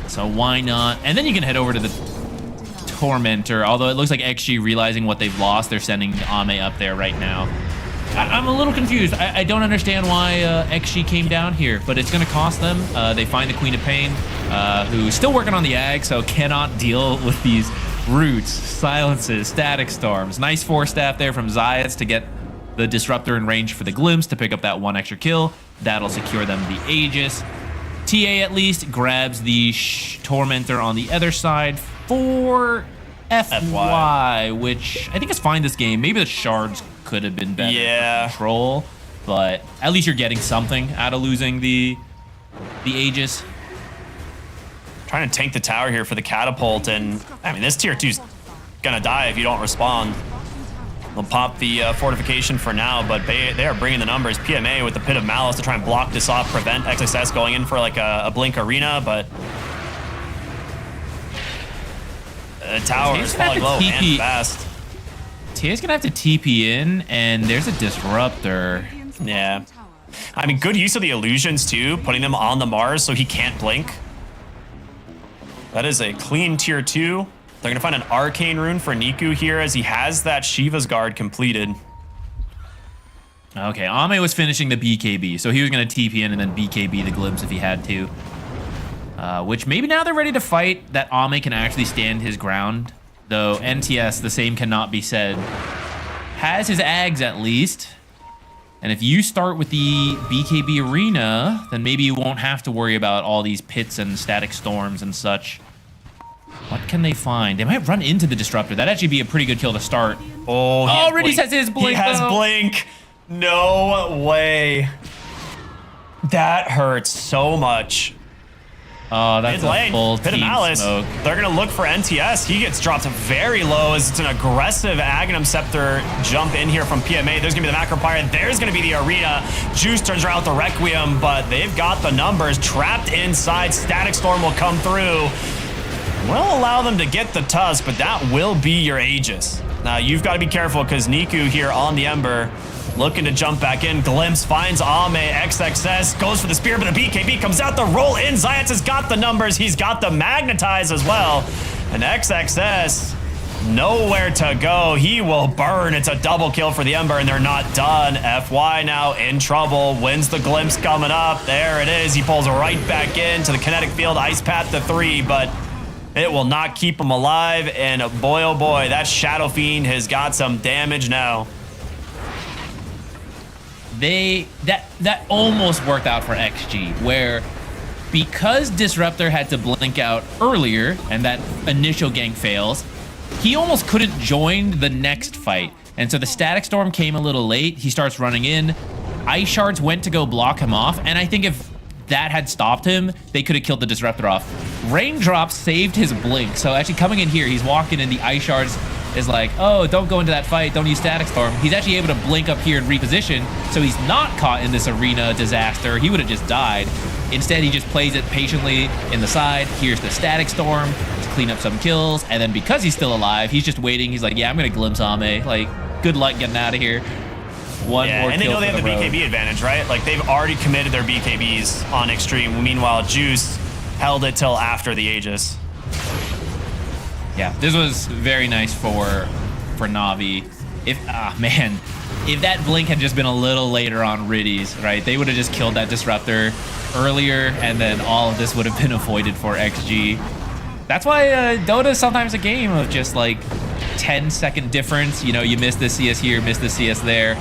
So why not? And then you can head over to the Tormentor. Although it looks like XG realizing what they've lost, they're sending Ame up there right now. I'm a little confused. I don't understand why XG came down here, but it's going to cost them. They find the Queen of Pain, who's still working on the Ag, so cannot deal with these Roots, Silences, Static Storms. Nice 4-staff there from Zayats to get the Disruptor in range for the Glimpse to pick up that 1 extra kill. That'll secure them the Aegis. TA at least grabs the Tormentor on the other side for FY, which I think is fine this game. Maybe the Shards could have been better for control, but at least you're getting something out of losing the Aegis. Trying to tank the tower here for the catapult, and I mean, this tier 2's gonna die if you don't respond. They'll pop the fortification for now, but they are bringing the numbers. PMA with the Pit of Malice to try and block this off, prevent XSS going in for like a Blink Arena, but the tower is falling low and fast. TA's gonna have to TP in, and there's a Disruptor. Yeah. I mean, good use of the illusions too, putting them on the Mars so he can't blink. That is a clean tier 2. They're gonna find an Arcane Rune for Niku here as he has that Shiva's Guard completed. Okay, Ame was finishing the BKB, so he was gonna TP in and then BKB the Glimpse if he had to. Which maybe now they're ready to fight, that Ame can actually stand his ground. Though NTS, the same cannot be said. Has his Ags at least. And if you start with the BKB Arena, then maybe you won't have to worry about all these pits and Static Storms and such. What can they find? They might run into the Disruptor. That'd actually be a pretty good kill to start. Oh, Already has his Blink. He has Blink. No way. That hurts so much. Oh, that's a full Pit of team Malice. smoke. They're gonna look for NTS. He gets dropped very low as it's an aggressive Aghanim Scepter jump in here from PMA. There's gonna be the Macropyre. There's gonna be the Arena. Juice turns around with the Requiem, but they've got the numbers trapped inside. Static Storm will come through. Will allow them to get the Tusk, but that will be your Aegis. Now you've got to be careful because Niku here on the Ember looking to jump back in. Glimpse finds Ame. XXS goes for the spear, but the BKB comes out the roll in. Zayats has got the numbers. He's got the magnetize as well. And XXS, nowhere to go. He will burn. It's a double kill for the Ember, and they're not done. FY now in trouble. Wins the glimpse coming up. There it is. He pulls right back into the kinetic field. Ice Path to 3, but it will not keep him alive. And boy, oh boy, that Shadow Fiend has got some damage now. That almost worked out for XG, where because Disruptor had to blink out earlier and that initial gank fails, he almost couldn't join the next fight. And so the Static Storm came a little late. He starts running in. Ice Shards went to go block him off. And I think if that had stopped him, they could have killed the Disruptor off. Raindrops saved his blink. So actually coming in here, he's walking in, the Ice Shards is like, oh, don't go into that fight. Don't use Static Storm. He's actually able to blink up here and reposition. So he's not caught in this arena disaster. He would have just died. Instead, he just plays it patiently in the side. Here's the Static Storm to clean up some kills. And then because he's still alive, he's just waiting. He's like, yeah, I'm going to glimpse Ame. Like, good luck getting out of here. One more and they kill know they have the BKB advantage, right? Like, they've already committed their BKBs on Xtreme. Meanwhile, Juice held it till after the Aegis. Yeah, this was very nice for Na'Vi. If that blink had just been a little later on Riddies, right? They would have just killed that Disruptor earlier, and then all of this would have been avoided for XG. That's why Dota is sometimes a game of just like 10-second difference. You know, you miss the CS here, miss the CS there.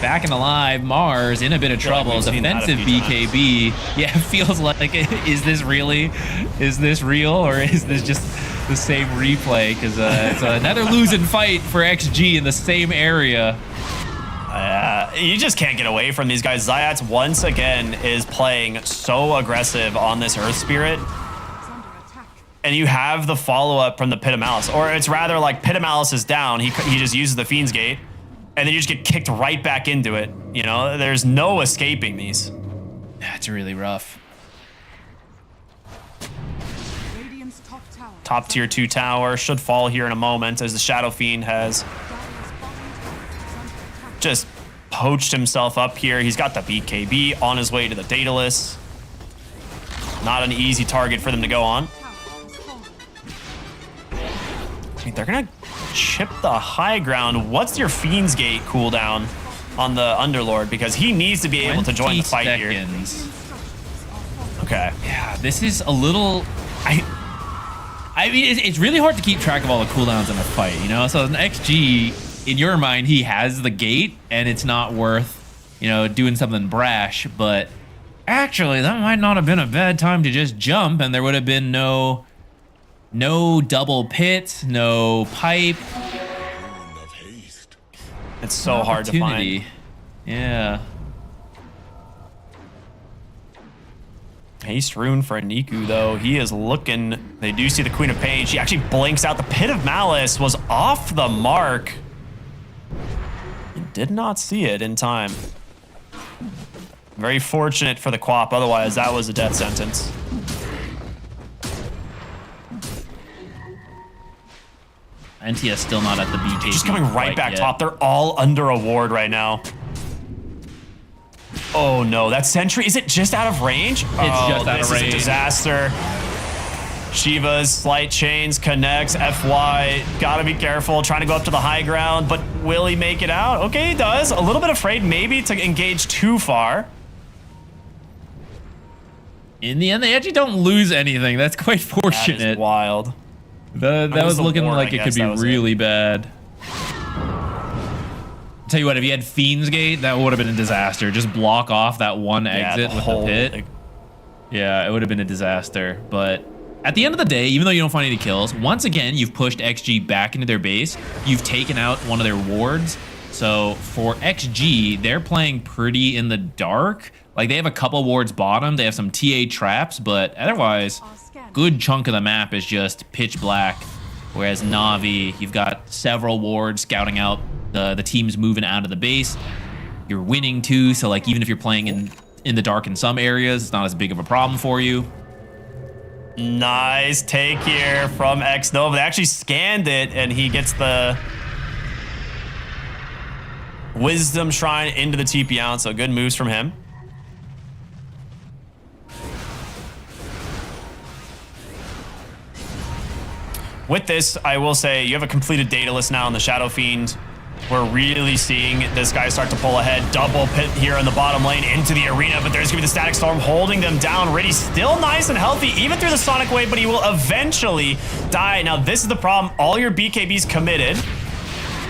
Back and alive, Mars in a bit of trouble. Defensive BKB. Yeah, it feels like, is this real, or is this just the same replay? Because it's another losing fight for XG in the same area. You just can't get away from these guys. Zayats once again is playing so aggressive on this Earth Spirit. And you have the follow-up from the Pit of Malice. Or it's rather like Pit of Malice is down. He just uses the Fiend's Gate. And then you just get kicked right back into it. You know, there's no escaping these. That's really rough. Top tier 2 tower should fall here in a moment as the Shadow Fiend has just poached himself up here. He's got the BKB on his way to the Daedalus. Not an easy target for them to go on. I mean, they're gonna chip the high ground. What's your Fiend's Gate cooldown on the Underlord? Because he needs to be able to join the fight seconds. here. Okay. Yeah, this is a little... I mean, it's really hard to keep track of all the cooldowns in a fight, you know? So an XG, in your mind, he has the gate, and it's not worth, you know, doing something brash. But actually, that might not have been a bad time to just jump, and there would have been no double pit, no pipe. It's so hard to find. Yeah. Haste rune for Niku, though. He is looking. They do see the Queen of Pain. She actually blinks out. The Pit of Malice was off the mark. He did not see it in time. Very fortunate for the Quap. Otherwise, that was a death sentence. NTS still not at the BKB. Just coming right back top. They're all under a ward right now. Oh no, that sentry, is it just out of range? It's just out of range. This is a disaster. Shiva's slight chains connects. FY, gotta be careful, trying to go up to the high ground, but will he make it out? Okay, he does. A little bit afraid maybe to engage too far. In the end, they actually don't lose anything. That's quite fortunate. That is wild. That was looking like it could be really bad. Tell you what, if you had Fiend's Gate, that would have been a disaster. Just block off that one exit with the pit. Yeah, it would have been a disaster. But at the end of the day, even though you don't find any kills, once again, you've pushed XG back into their base. You've taken out one of their wards. So for XG, they're playing pretty in the dark. Like, they have a couple wards bottom. They have some TA traps, but otherwise, good chunk of the map is just pitch black. Whereas Na'Vi, you've got several wards scouting out the teams moving out of the base. You're winning too, so like even if you're playing in the dark in some areas, it's not as big of a problem for you. Nice take here from X Nova. They actually scanned it, and he gets the Wisdom Shrine into the TP out, so good moves from him. With this, I will say you have a completed data list now on the Shadow Fiend. We're really seeing this guy start to pull ahead. Double pit here in the bottom lane into the arena, but there's gonna be the Static Storm holding them down. Riddy's still nice and healthy, even through the Sonic Wave, but he will eventually die. Now, this is the problem. All your BKBs committed.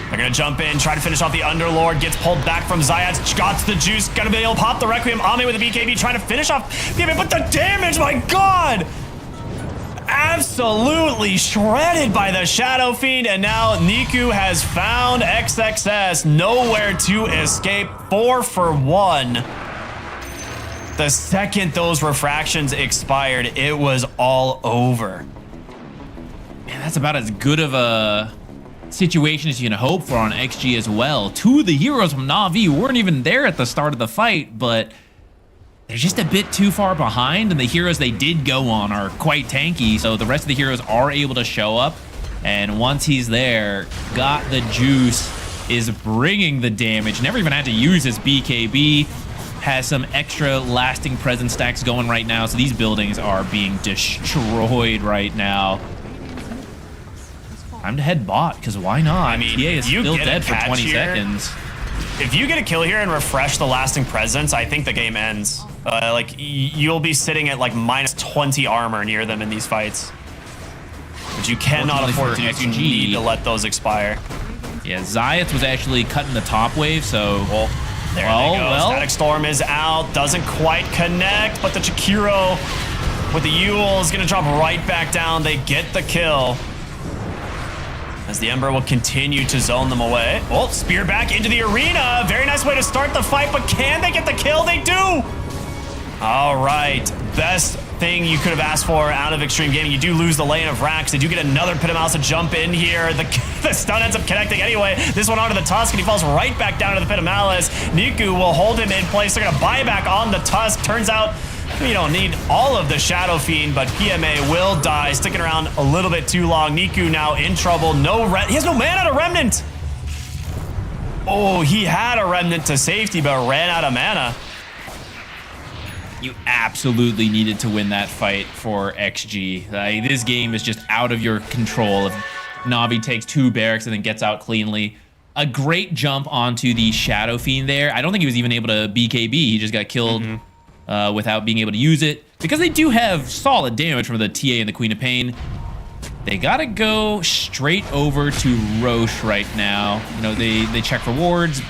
They're gonna jump in, try to finish off the Underlord, gets pulled back from Zayat, got the juice, gonna be able to pop the Requiem. Ame with the BKB, trying to finish off PMA, but the damage, my God! Absolutely shredded by the Shadow Fiend, and now Niku has found XXS, nowhere to escape. 4 for 1. The second those refractions expired, it was all over. Man, that's about as good of a situation as you can hope for on XG as well. 2 of the heroes from Na'Vi weren't even there at the start of the fight, but they're just a bit too far behind, and the heroes they did go on are quite tanky, so the rest of the heroes are able to show up, and once he's there, got the juice, is bringing the damage, never even had to use his BKB, has some extra lasting presence stacks going right now, so these buildings are being destroyed right now. Time to head bot, because why not? I mean, TA is still dead for 20 seconds. If you get a kill here and refresh the lasting presence, I think the game ends. Like, you'll be sitting at like minus 20 armor near them in these fights. But you cannot afford to. You need to let those expire. Yeah, Zayat was actually cutting the top wave, so... There they go. Static Storm is out. Doesn't quite connect, but the Chikiro with the Yule is going to drop right back down. They get the kill. As the Ember will continue to zone them away. Oh, spear back into the arena. Very nice way to start the fight, but can they get the kill? They do! All right. Best thing you could have asked for out of Xtreme Gaming. You do lose the lane of Rax. They do get another Pit of Mouse to jump in here. The stun ends up connecting anyway. This one onto the Tusk, and he falls right back down to the Pit of Malice. Niku will hold him in place. They're going to buy back on the Tusk. Turns out you don't need all of the Shadow Fiend, but PMA will die, sticking around a little bit too long. Niku now in trouble. He has no mana to Remnant. Oh, he had a Remnant to safety, but ran out of mana. You absolutely needed to win that fight for XG. Like, this game is just out of your control. If Na'Vi takes 2 barracks and then gets out cleanly. A great jump onto the Shadow Fiend there. I don't think he was even able to BKB. He just got killed without being able to use it. Because they do have solid damage from the TA and the Queen of Pain, they gotta go straight over to Roche right now. You know, they check for wards.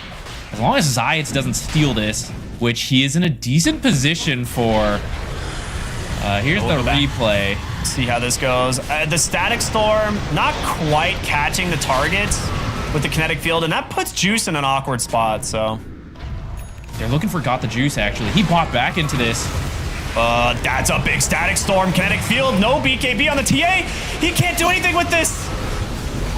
As long as Zayat doesn't steal this, which he is in a decent position for. Here's the replay. See how this goes. The Static Storm not quite catching the targets with the kinetic field, and that puts Juice in an awkward spot, so. They're looking for Got the Juice, actually. He bought back into this. That's a big Static Storm. Kinetic field, no BKB on the TA. He can't do anything with this.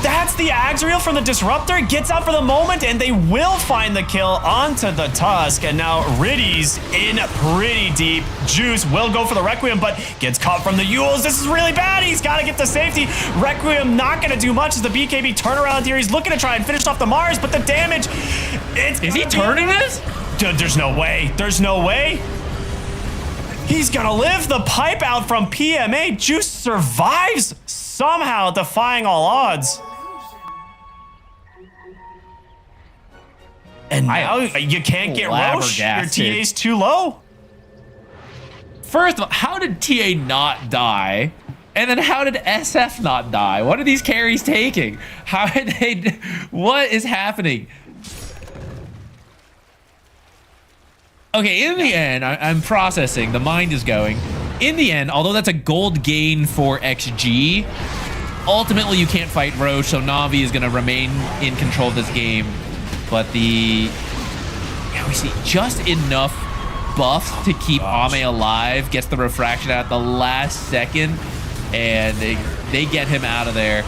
That's the Axriel from the Disruptor. Gets out for the moment, and they will find the kill onto the Tusk. And now Riddy's in pretty deep. Juice will go for the Requiem, but gets caught from the Yules. This is really bad. He's got to get to safety. Requiem not going to do much as the BKB turnaround here. He's looking to try and finish off the Mars, but the damage... Is he turning this? There's no way. There's no way. He's going to live the pipe out from PMA. Juice survives somehow, defying all odds. And now you can't get Roche. Your TA's too low. First of all, how did TA not die? And then how did SF not die? What are these carries taking? How did they... What is happening? Okay, in the end, I'm processing. The mind is going. In the end, although that's a gold gain for XG, ultimately you can't fight Roche, so Na'Vi is going to remain in control of this game. But we see just enough buffs to keep Ame alive, gets the refraction out at the last second, and they get him out of there.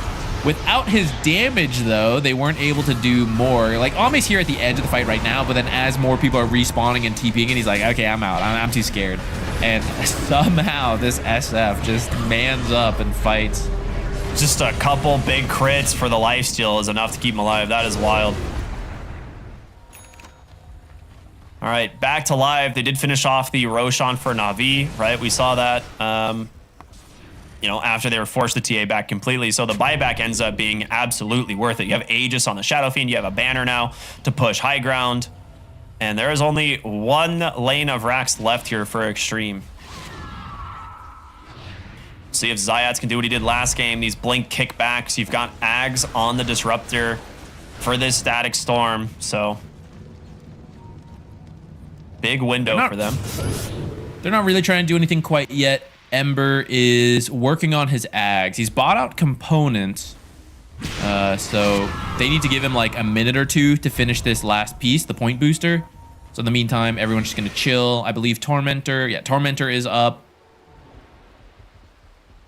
Without his damage, though, they weren't able to do more. Like, Ame's here at the edge of the fight right now, but then as more people are respawning and TPing, and he's like, okay, I'm out. I'm too scared. And somehow this SF just mans up and fights. Just a couple big crits for the lifesteal is enough to keep him alive. That is wild. All right, back to live. They did finish off the Roshan for Na'Vi, right? We saw that, you know, after they were forced the TA back completely. So the buyback ends up being absolutely worth it. You have Aegis on the Shadow Fiend. You have a banner now to push high ground. And there is only one lane of racks left here for Xtreme. See if Zayats can do what he did last game. These blink kickbacks. You've got Ags on the Disruptor for this Static Storm. So big window for them. They're not really trying to do anything quite yet. Ember is working on his Ags. He's bought out components. So they need to give him like a minute or two to finish this last piece, the point booster. So in the meantime, everyone's just going to chill. I believe Tormentor. Yeah, Tormentor is up.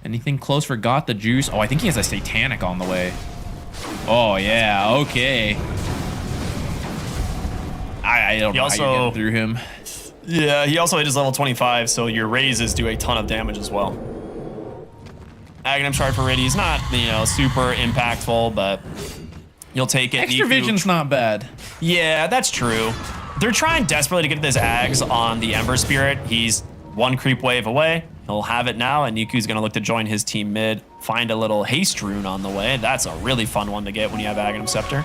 Anything close for Got the Juice? Oh, I think he has a Satanic on the way. Oh, yeah. Okay. I don't know how you're getting through him. Yeah, he also hit his level 25, so your raises do a ton of damage as well. Aghanim Shard for Riddy is not, you know, super impactful, but you'll take it. Extra Vision's not bad. Yeah, that's true. They're trying desperately to get this Ags on the Ember Spirit. He's one creep wave away. He'll have it now, and Niku's going to look to join his team mid. Find a little Haste Rune on the way. That's a really fun one to get when you have Aghanim Scepter.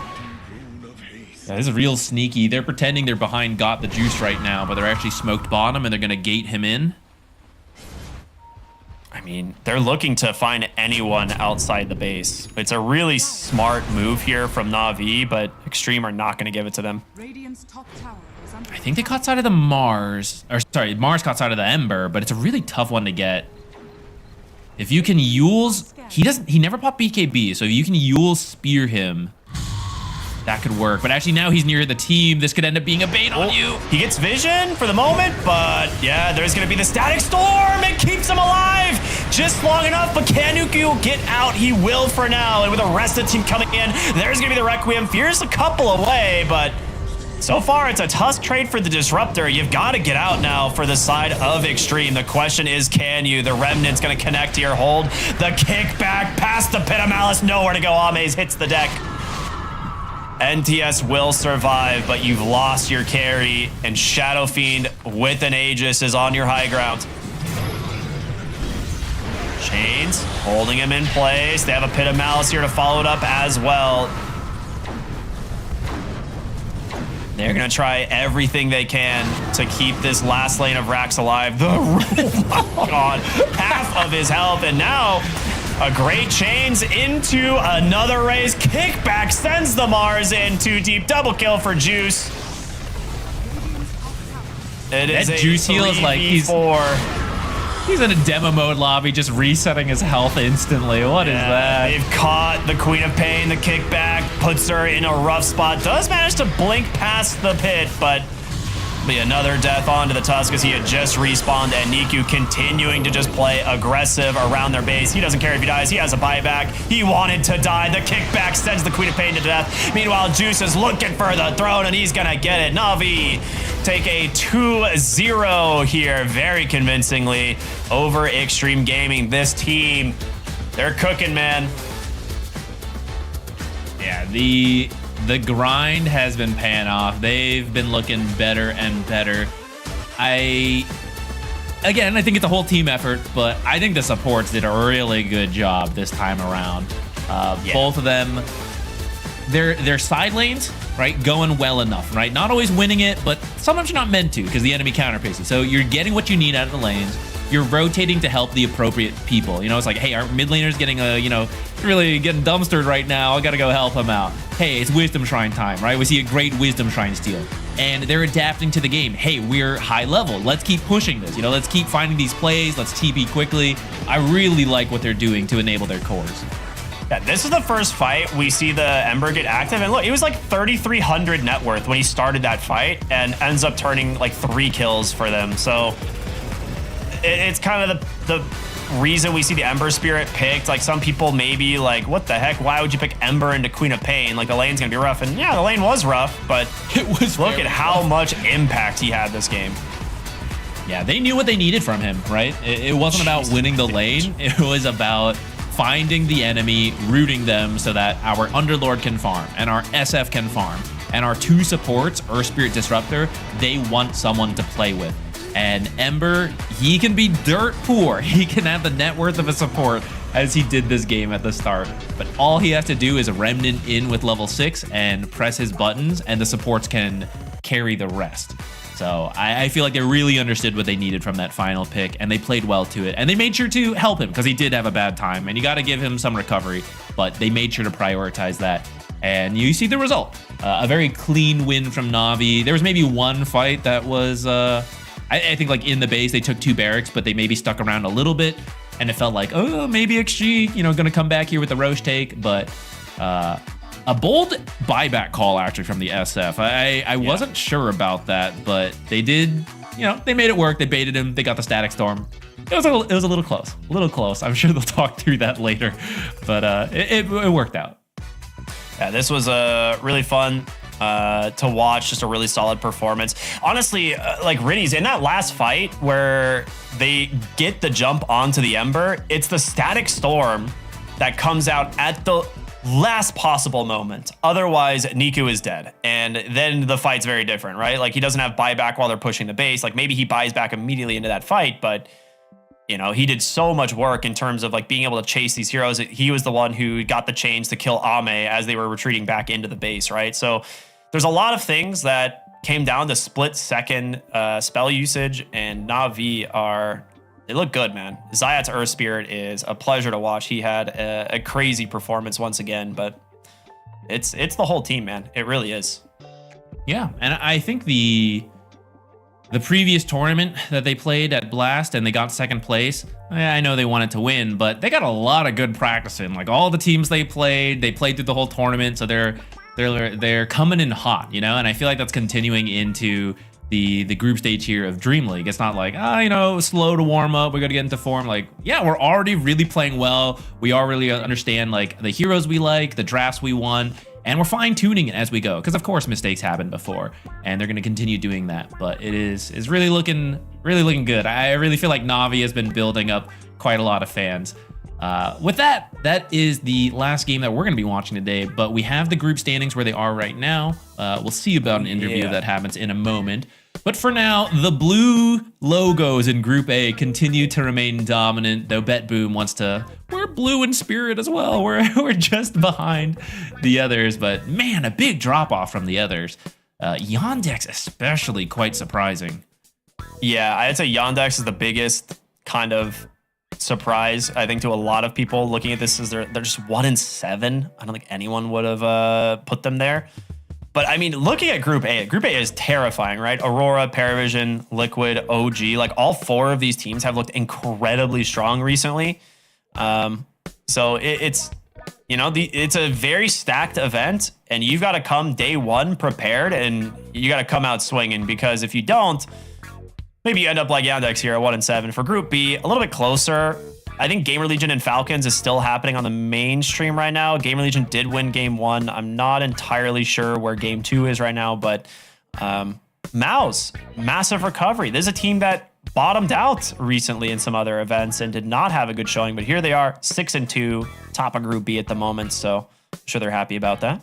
Yeah, this is real sneaky. They're pretending they're behind Got the Juice right now, but they're actually smoked bottom, and they're going to gate him in. I mean, they're looking to find anyone outside the base. It's a really smart move here from Na'Vi, but Xtreme are not going to give it to them. I think they caught sight of the Mars. Or sorry, Mars caught sight of the Ember, but it's a really tough one to get. If you can Yule's... He never popped BKB, so if you can Yule's Spear him, that could work. But actually now he's near the team. This could end up being a bait on you. He gets vision for the moment, but yeah, there's going to be the Static Storm. It keeps him alive just long enough, but can Nuku get out? He will for now. And with the rest of the team coming in, there's going to be the Requiem. Fear's a couple away, but so far it's a Tusk trade for the Disruptor. You've got to get out now for the side of Xtreme. The question is, can you? The Remnant's going to connect to your hold. The kickback past the Pit of Malice. Nowhere to go. Amaze hits the deck. NTS will survive, but you've lost your carry, and Shadow Fiend with an Aegis is on your high ground. Chains holding him in place. They have a Pit of Malice here to follow it up as well. They're going to try everything they can to keep this last lane of Rax alive. Oh my God, half of his health, and now a great Chains into another raise. Kickback sends the Mars in too deep. Double kill for Juice. It is that Juice heal is like he's in a demo mode lobby, just resetting his health instantly. What is that? They've caught the Queen of Pain. The kickback puts her in a rough spot. Does manage to blink past the pit, but be another death onto the Tusk as he had just respawned, and Niku continuing to just play aggressive around their base. He doesn't care if he dies. He has a buyback. He wanted to die. The kickback sends the Queen of Pain to death. Meanwhile, Juice is looking for the throne, and he's gonna get it. Na'Vi take a 2-0 here very convincingly over Xtreme Gaming. This team, they're cooking, man. Yeah, the grind has been paying off. They've been looking better and better. I think it's a whole team effort, but I think the supports did a really good job this time around. Both of them, their side lanes, right, going well enough, right? Not always winning it, but sometimes you're not meant to because the enemy counterpaces. So you're getting what you need out of the lanes. You're rotating to help the appropriate people. You know, it's like, hey, our mid laner's getting really getting dumpstered right now. I gotta go help him out. Hey, it's Wisdom Shrine time, right? We see a great Wisdom Shrine steal. And they're adapting to the game. Hey, we're high level. Let's keep pushing this. You know, let's keep finding these plays. Let's TP quickly. I really like what they're doing to enable their cores. Yeah, this is the first fight we see the Ember get active. And look, it was like 3,300 net worth when he started that fight and ends up turning like 3 kills for them. So it's kind of the reason we see the Ember Spirit picked. Like, some people may be like, what the heck? Why would you pick Ember into Queen of Pain? Like, the lane's gonna be rough. And yeah, the lane was rough, but it was. Look at how much impact he had this game. Yeah, they knew what they needed from him, right? It wasn't about winning the lane. It was about finding the enemy, rooting them so that our Underlord can farm and our SF can farm. And our 2 supports, Earth Spirit Disruptor, they want someone to play with. And Ember, he can be dirt poor. He can have the net worth of a support as he did this game at the start. But all he has to do is Remnant in with level 6 and press his buttons, and the supports can carry the rest. So I feel like they really understood what they needed from that final pick, and they played well to it. And they made sure to help him because he did have a bad time, and you got to give him some recovery. But they made sure to prioritize that. And you see the result. A very clean win from Na'Vi. There was maybe one fight that was... I think like in the base, they took 2 barracks, but they maybe stuck around a little bit. And it felt like, oh, maybe XG, going to come back here with the Roche take. But a bold buyback call, actually, from the SF. I wasn't sure about that, but they did, they made it work. They baited him. They got the Static Storm. It was a little close. A little close. I'm sure they'll talk through that later. But it worked out. Yeah, this was really fun to watch. Just a really solid performance. Honestly, like Rinny's in that last fight where they get the jump onto the Ember, it's the Static Storm that comes out at the last possible moment. Otherwise, Niku is dead. And then the fight's very different, right? Like, he doesn't have buyback while they're pushing the base. Like, maybe he buys back immediately into that fight, but he did so much work in terms of like being able to chase these heroes. He was the one who got the chains to kill Ame as they were retreating back into the base, right? So there's a lot of things that came down to split second spell usage, and Na'Vi they look good, man. Zayat's Earth Spirit is a pleasure to watch. He had a crazy performance once again, but it's the whole team, man. It really is. Yeah, and I think the previous tournament that they played at Blast and they got second place, I know they wanted to win, but they got a lot of good practice in. Like, all the teams they played through the whole tournament, so they're coming in hot, and I feel like that's continuing into the group stage here of DreamLeague. It's not like, slow to warm up, we got to get into form. Like, yeah, we're already really playing well. We all really understand like the heroes we like, the drafts we won, and we're fine tuning it as we go. Because of course mistakes happened before, and they're going to continue doing that. But it is really looking good. I really feel like Na'Vi has been building up quite a lot of fans. With that is the last game that we're going to be watching today, but we have the group standings where they are right now. We'll see about an interview that happens in a moment. But for now, the blue logos in Group A continue to remain dominant, though Bet Boom wants to... We're blue in spirit as well. We're just behind the others, but man, a big drop-off from the others. Yandex especially quite surprising. Yeah, I'd say Yandex is the biggest kind of surprise, I think, to a lot of people looking at this. Is they're just 1-7. I don't think anyone would have put them there. But I mean, looking at Group A is terrifying, right? Aurora, PARIVISION, Liquid, OG, like all 4 of these teams have looked incredibly strong recently. So it's it's a very stacked event, and you've got to come day one prepared, and you got to come out swinging, because if you don't, maybe you end up like Yandex here at 1-7. For Group B, a little bit closer. I think Gamer Legion and Falcons is still happening on the mainstream right now. Gamer Legion did win Game 1. I'm not entirely sure where Game 2 is right now, but MOUZ, massive recovery. This is a team that bottomed out recently in some other events and did not have a good showing, but here they are, 6-2, top of Group B at the moment, so I'm sure they're happy about that.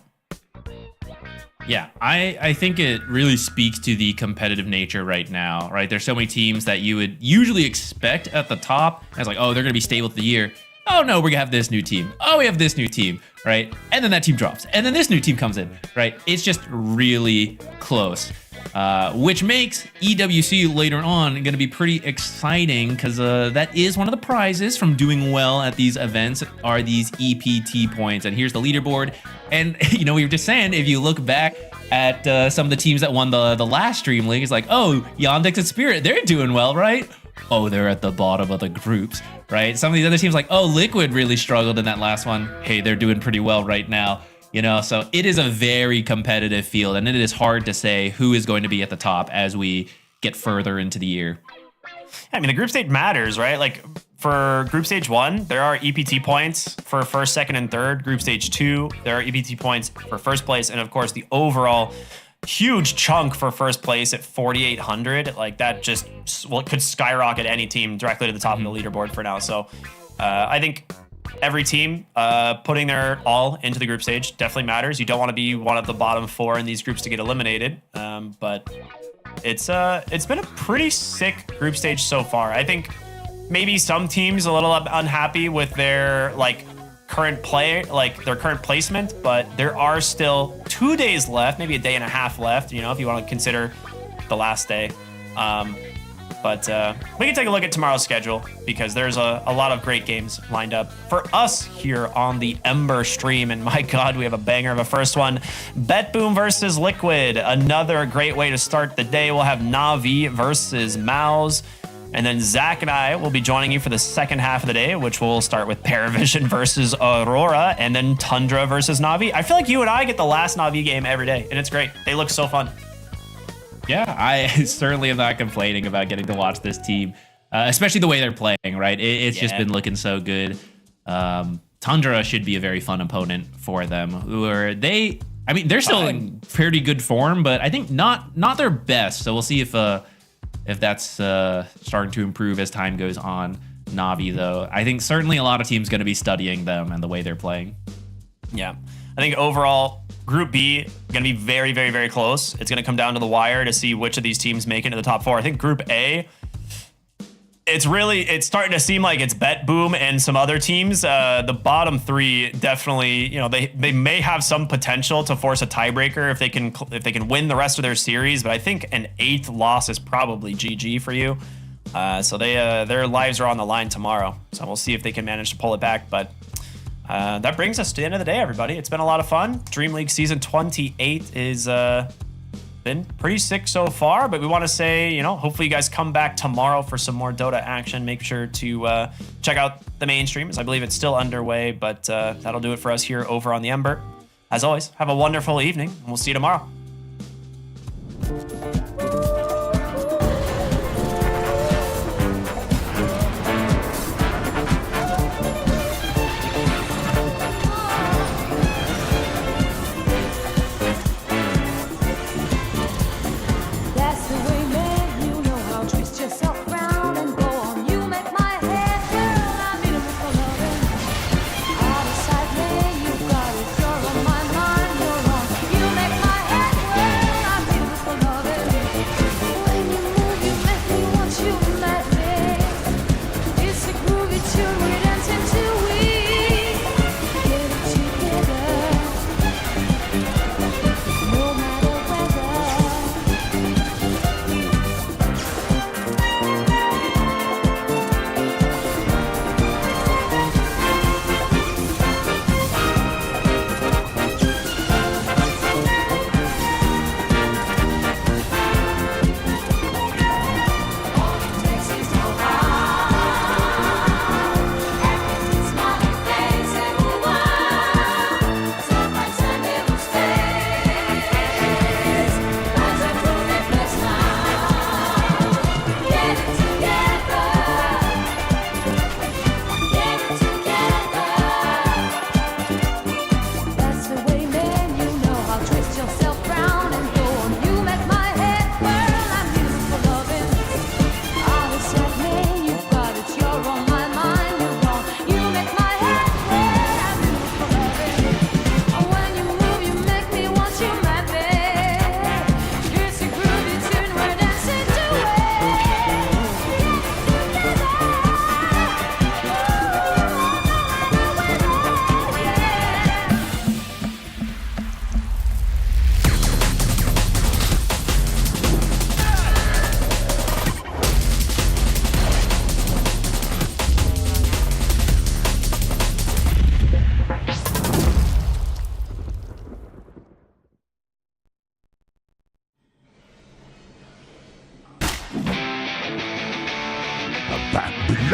Yeah, I think it really speaks to the competitive nature right now, right? There's so many teams that you would usually expect at the top. It's like, oh, they're going to be stable through the year. Oh, no, we're going to have this new team. Oh, we have this new team, right? And then that team drops. And then this new team comes in, right? It's just really close, which makes EWC later on going to be pretty exciting, because that is one of the prizes from doing well at these events are these EPT points. And here's the leaderboard. And, we were just saying, if you look back at some of the teams that won the last DreamLeague, it's like, oh, Yandex and Spirit, they're doing well, right? Oh, they're at the bottom of the groups, right? Some of these other teams like, oh, Liquid really struggled in that last one. Hey, they're doing pretty well right now. So it is a very competitive field, and it is hard to say who is going to be at the top as we get further into the year. I mean, the group stage matters, right? Like, for Group Stage 1, there are EPT points for first, second, and third. Group Stage 2, there are EPT points for first place. And of course, the overall huge chunk for first place at 4,800. Like, that just, it could skyrocket any team directly to the top of the leaderboard for now. So I think every team putting their all into the group stage definitely matters. You don't want to be one of the bottom 4 in these groups to get eliminated. But it's been a pretty sick group stage so far. I think maybe some teams a little unhappy with their current play, their current placement, but there are still 2 days left, maybe a day and a half left, you know, if you want to consider the last day. But we can take a look at tomorrow's schedule because there's a lot of great games lined up for us here on the Ember stream. And my God, we have a banger of a first one. BetBoom versus Liquid. Another great way to start the day. We'll have Na'Vi versus MOUZ. And then Zach and I will be joining you for the second half of the day, which will start with PARIVISION versus Aurora and then Tundra versus Na'Vi. I feel like you and I get the last Na'Vi game every day, and it's great. They look so fun. Yeah, I certainly am not complaining about getting to watch this team, especially the way they're playing, right? It's just been looking so good. Tundra should be a very fun opponent for them. They're still in pretty good form, but I think not their best. So we'll see if that's starting to improve as time goes on. Na'Vi, though, I think certainly a lot of teams going to be studying them and the way they're playing. Yeah, I think overall, Group B going to be very, very, very close. It's going to come down to the wire to see which of these teams make it to the top 4. I think Group A, it's starting to seem like it's BetBoom and some other teams. The bottom 3 definitely, you know, they may have some potential to force a tiebreaker if they can win the rest of their series. But I think an 8th loss is probably GG for you. So their lives are on the line tomorrow. So we'll see if they can manage to pull it back. But that brings us to the end of the day, everybody. It's been a lot of fun. DreamLeague Season 28 is been pretty sick so far, but we want to say, you know, hopefully you guys come back tomorrow for some more Dota action. Make sure to check out the main stream, as I believe it's still underway, but that'll do it for us here over on the Ember. As always, have a wonderful evening, and we'll see you tomorrow.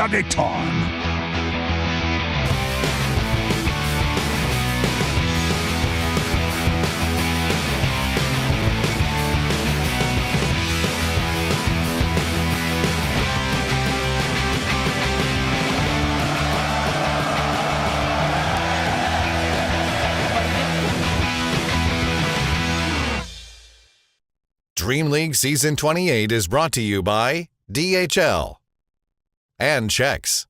bloody time. DreamLeague Season 28 is brought to you by DHL and Chex.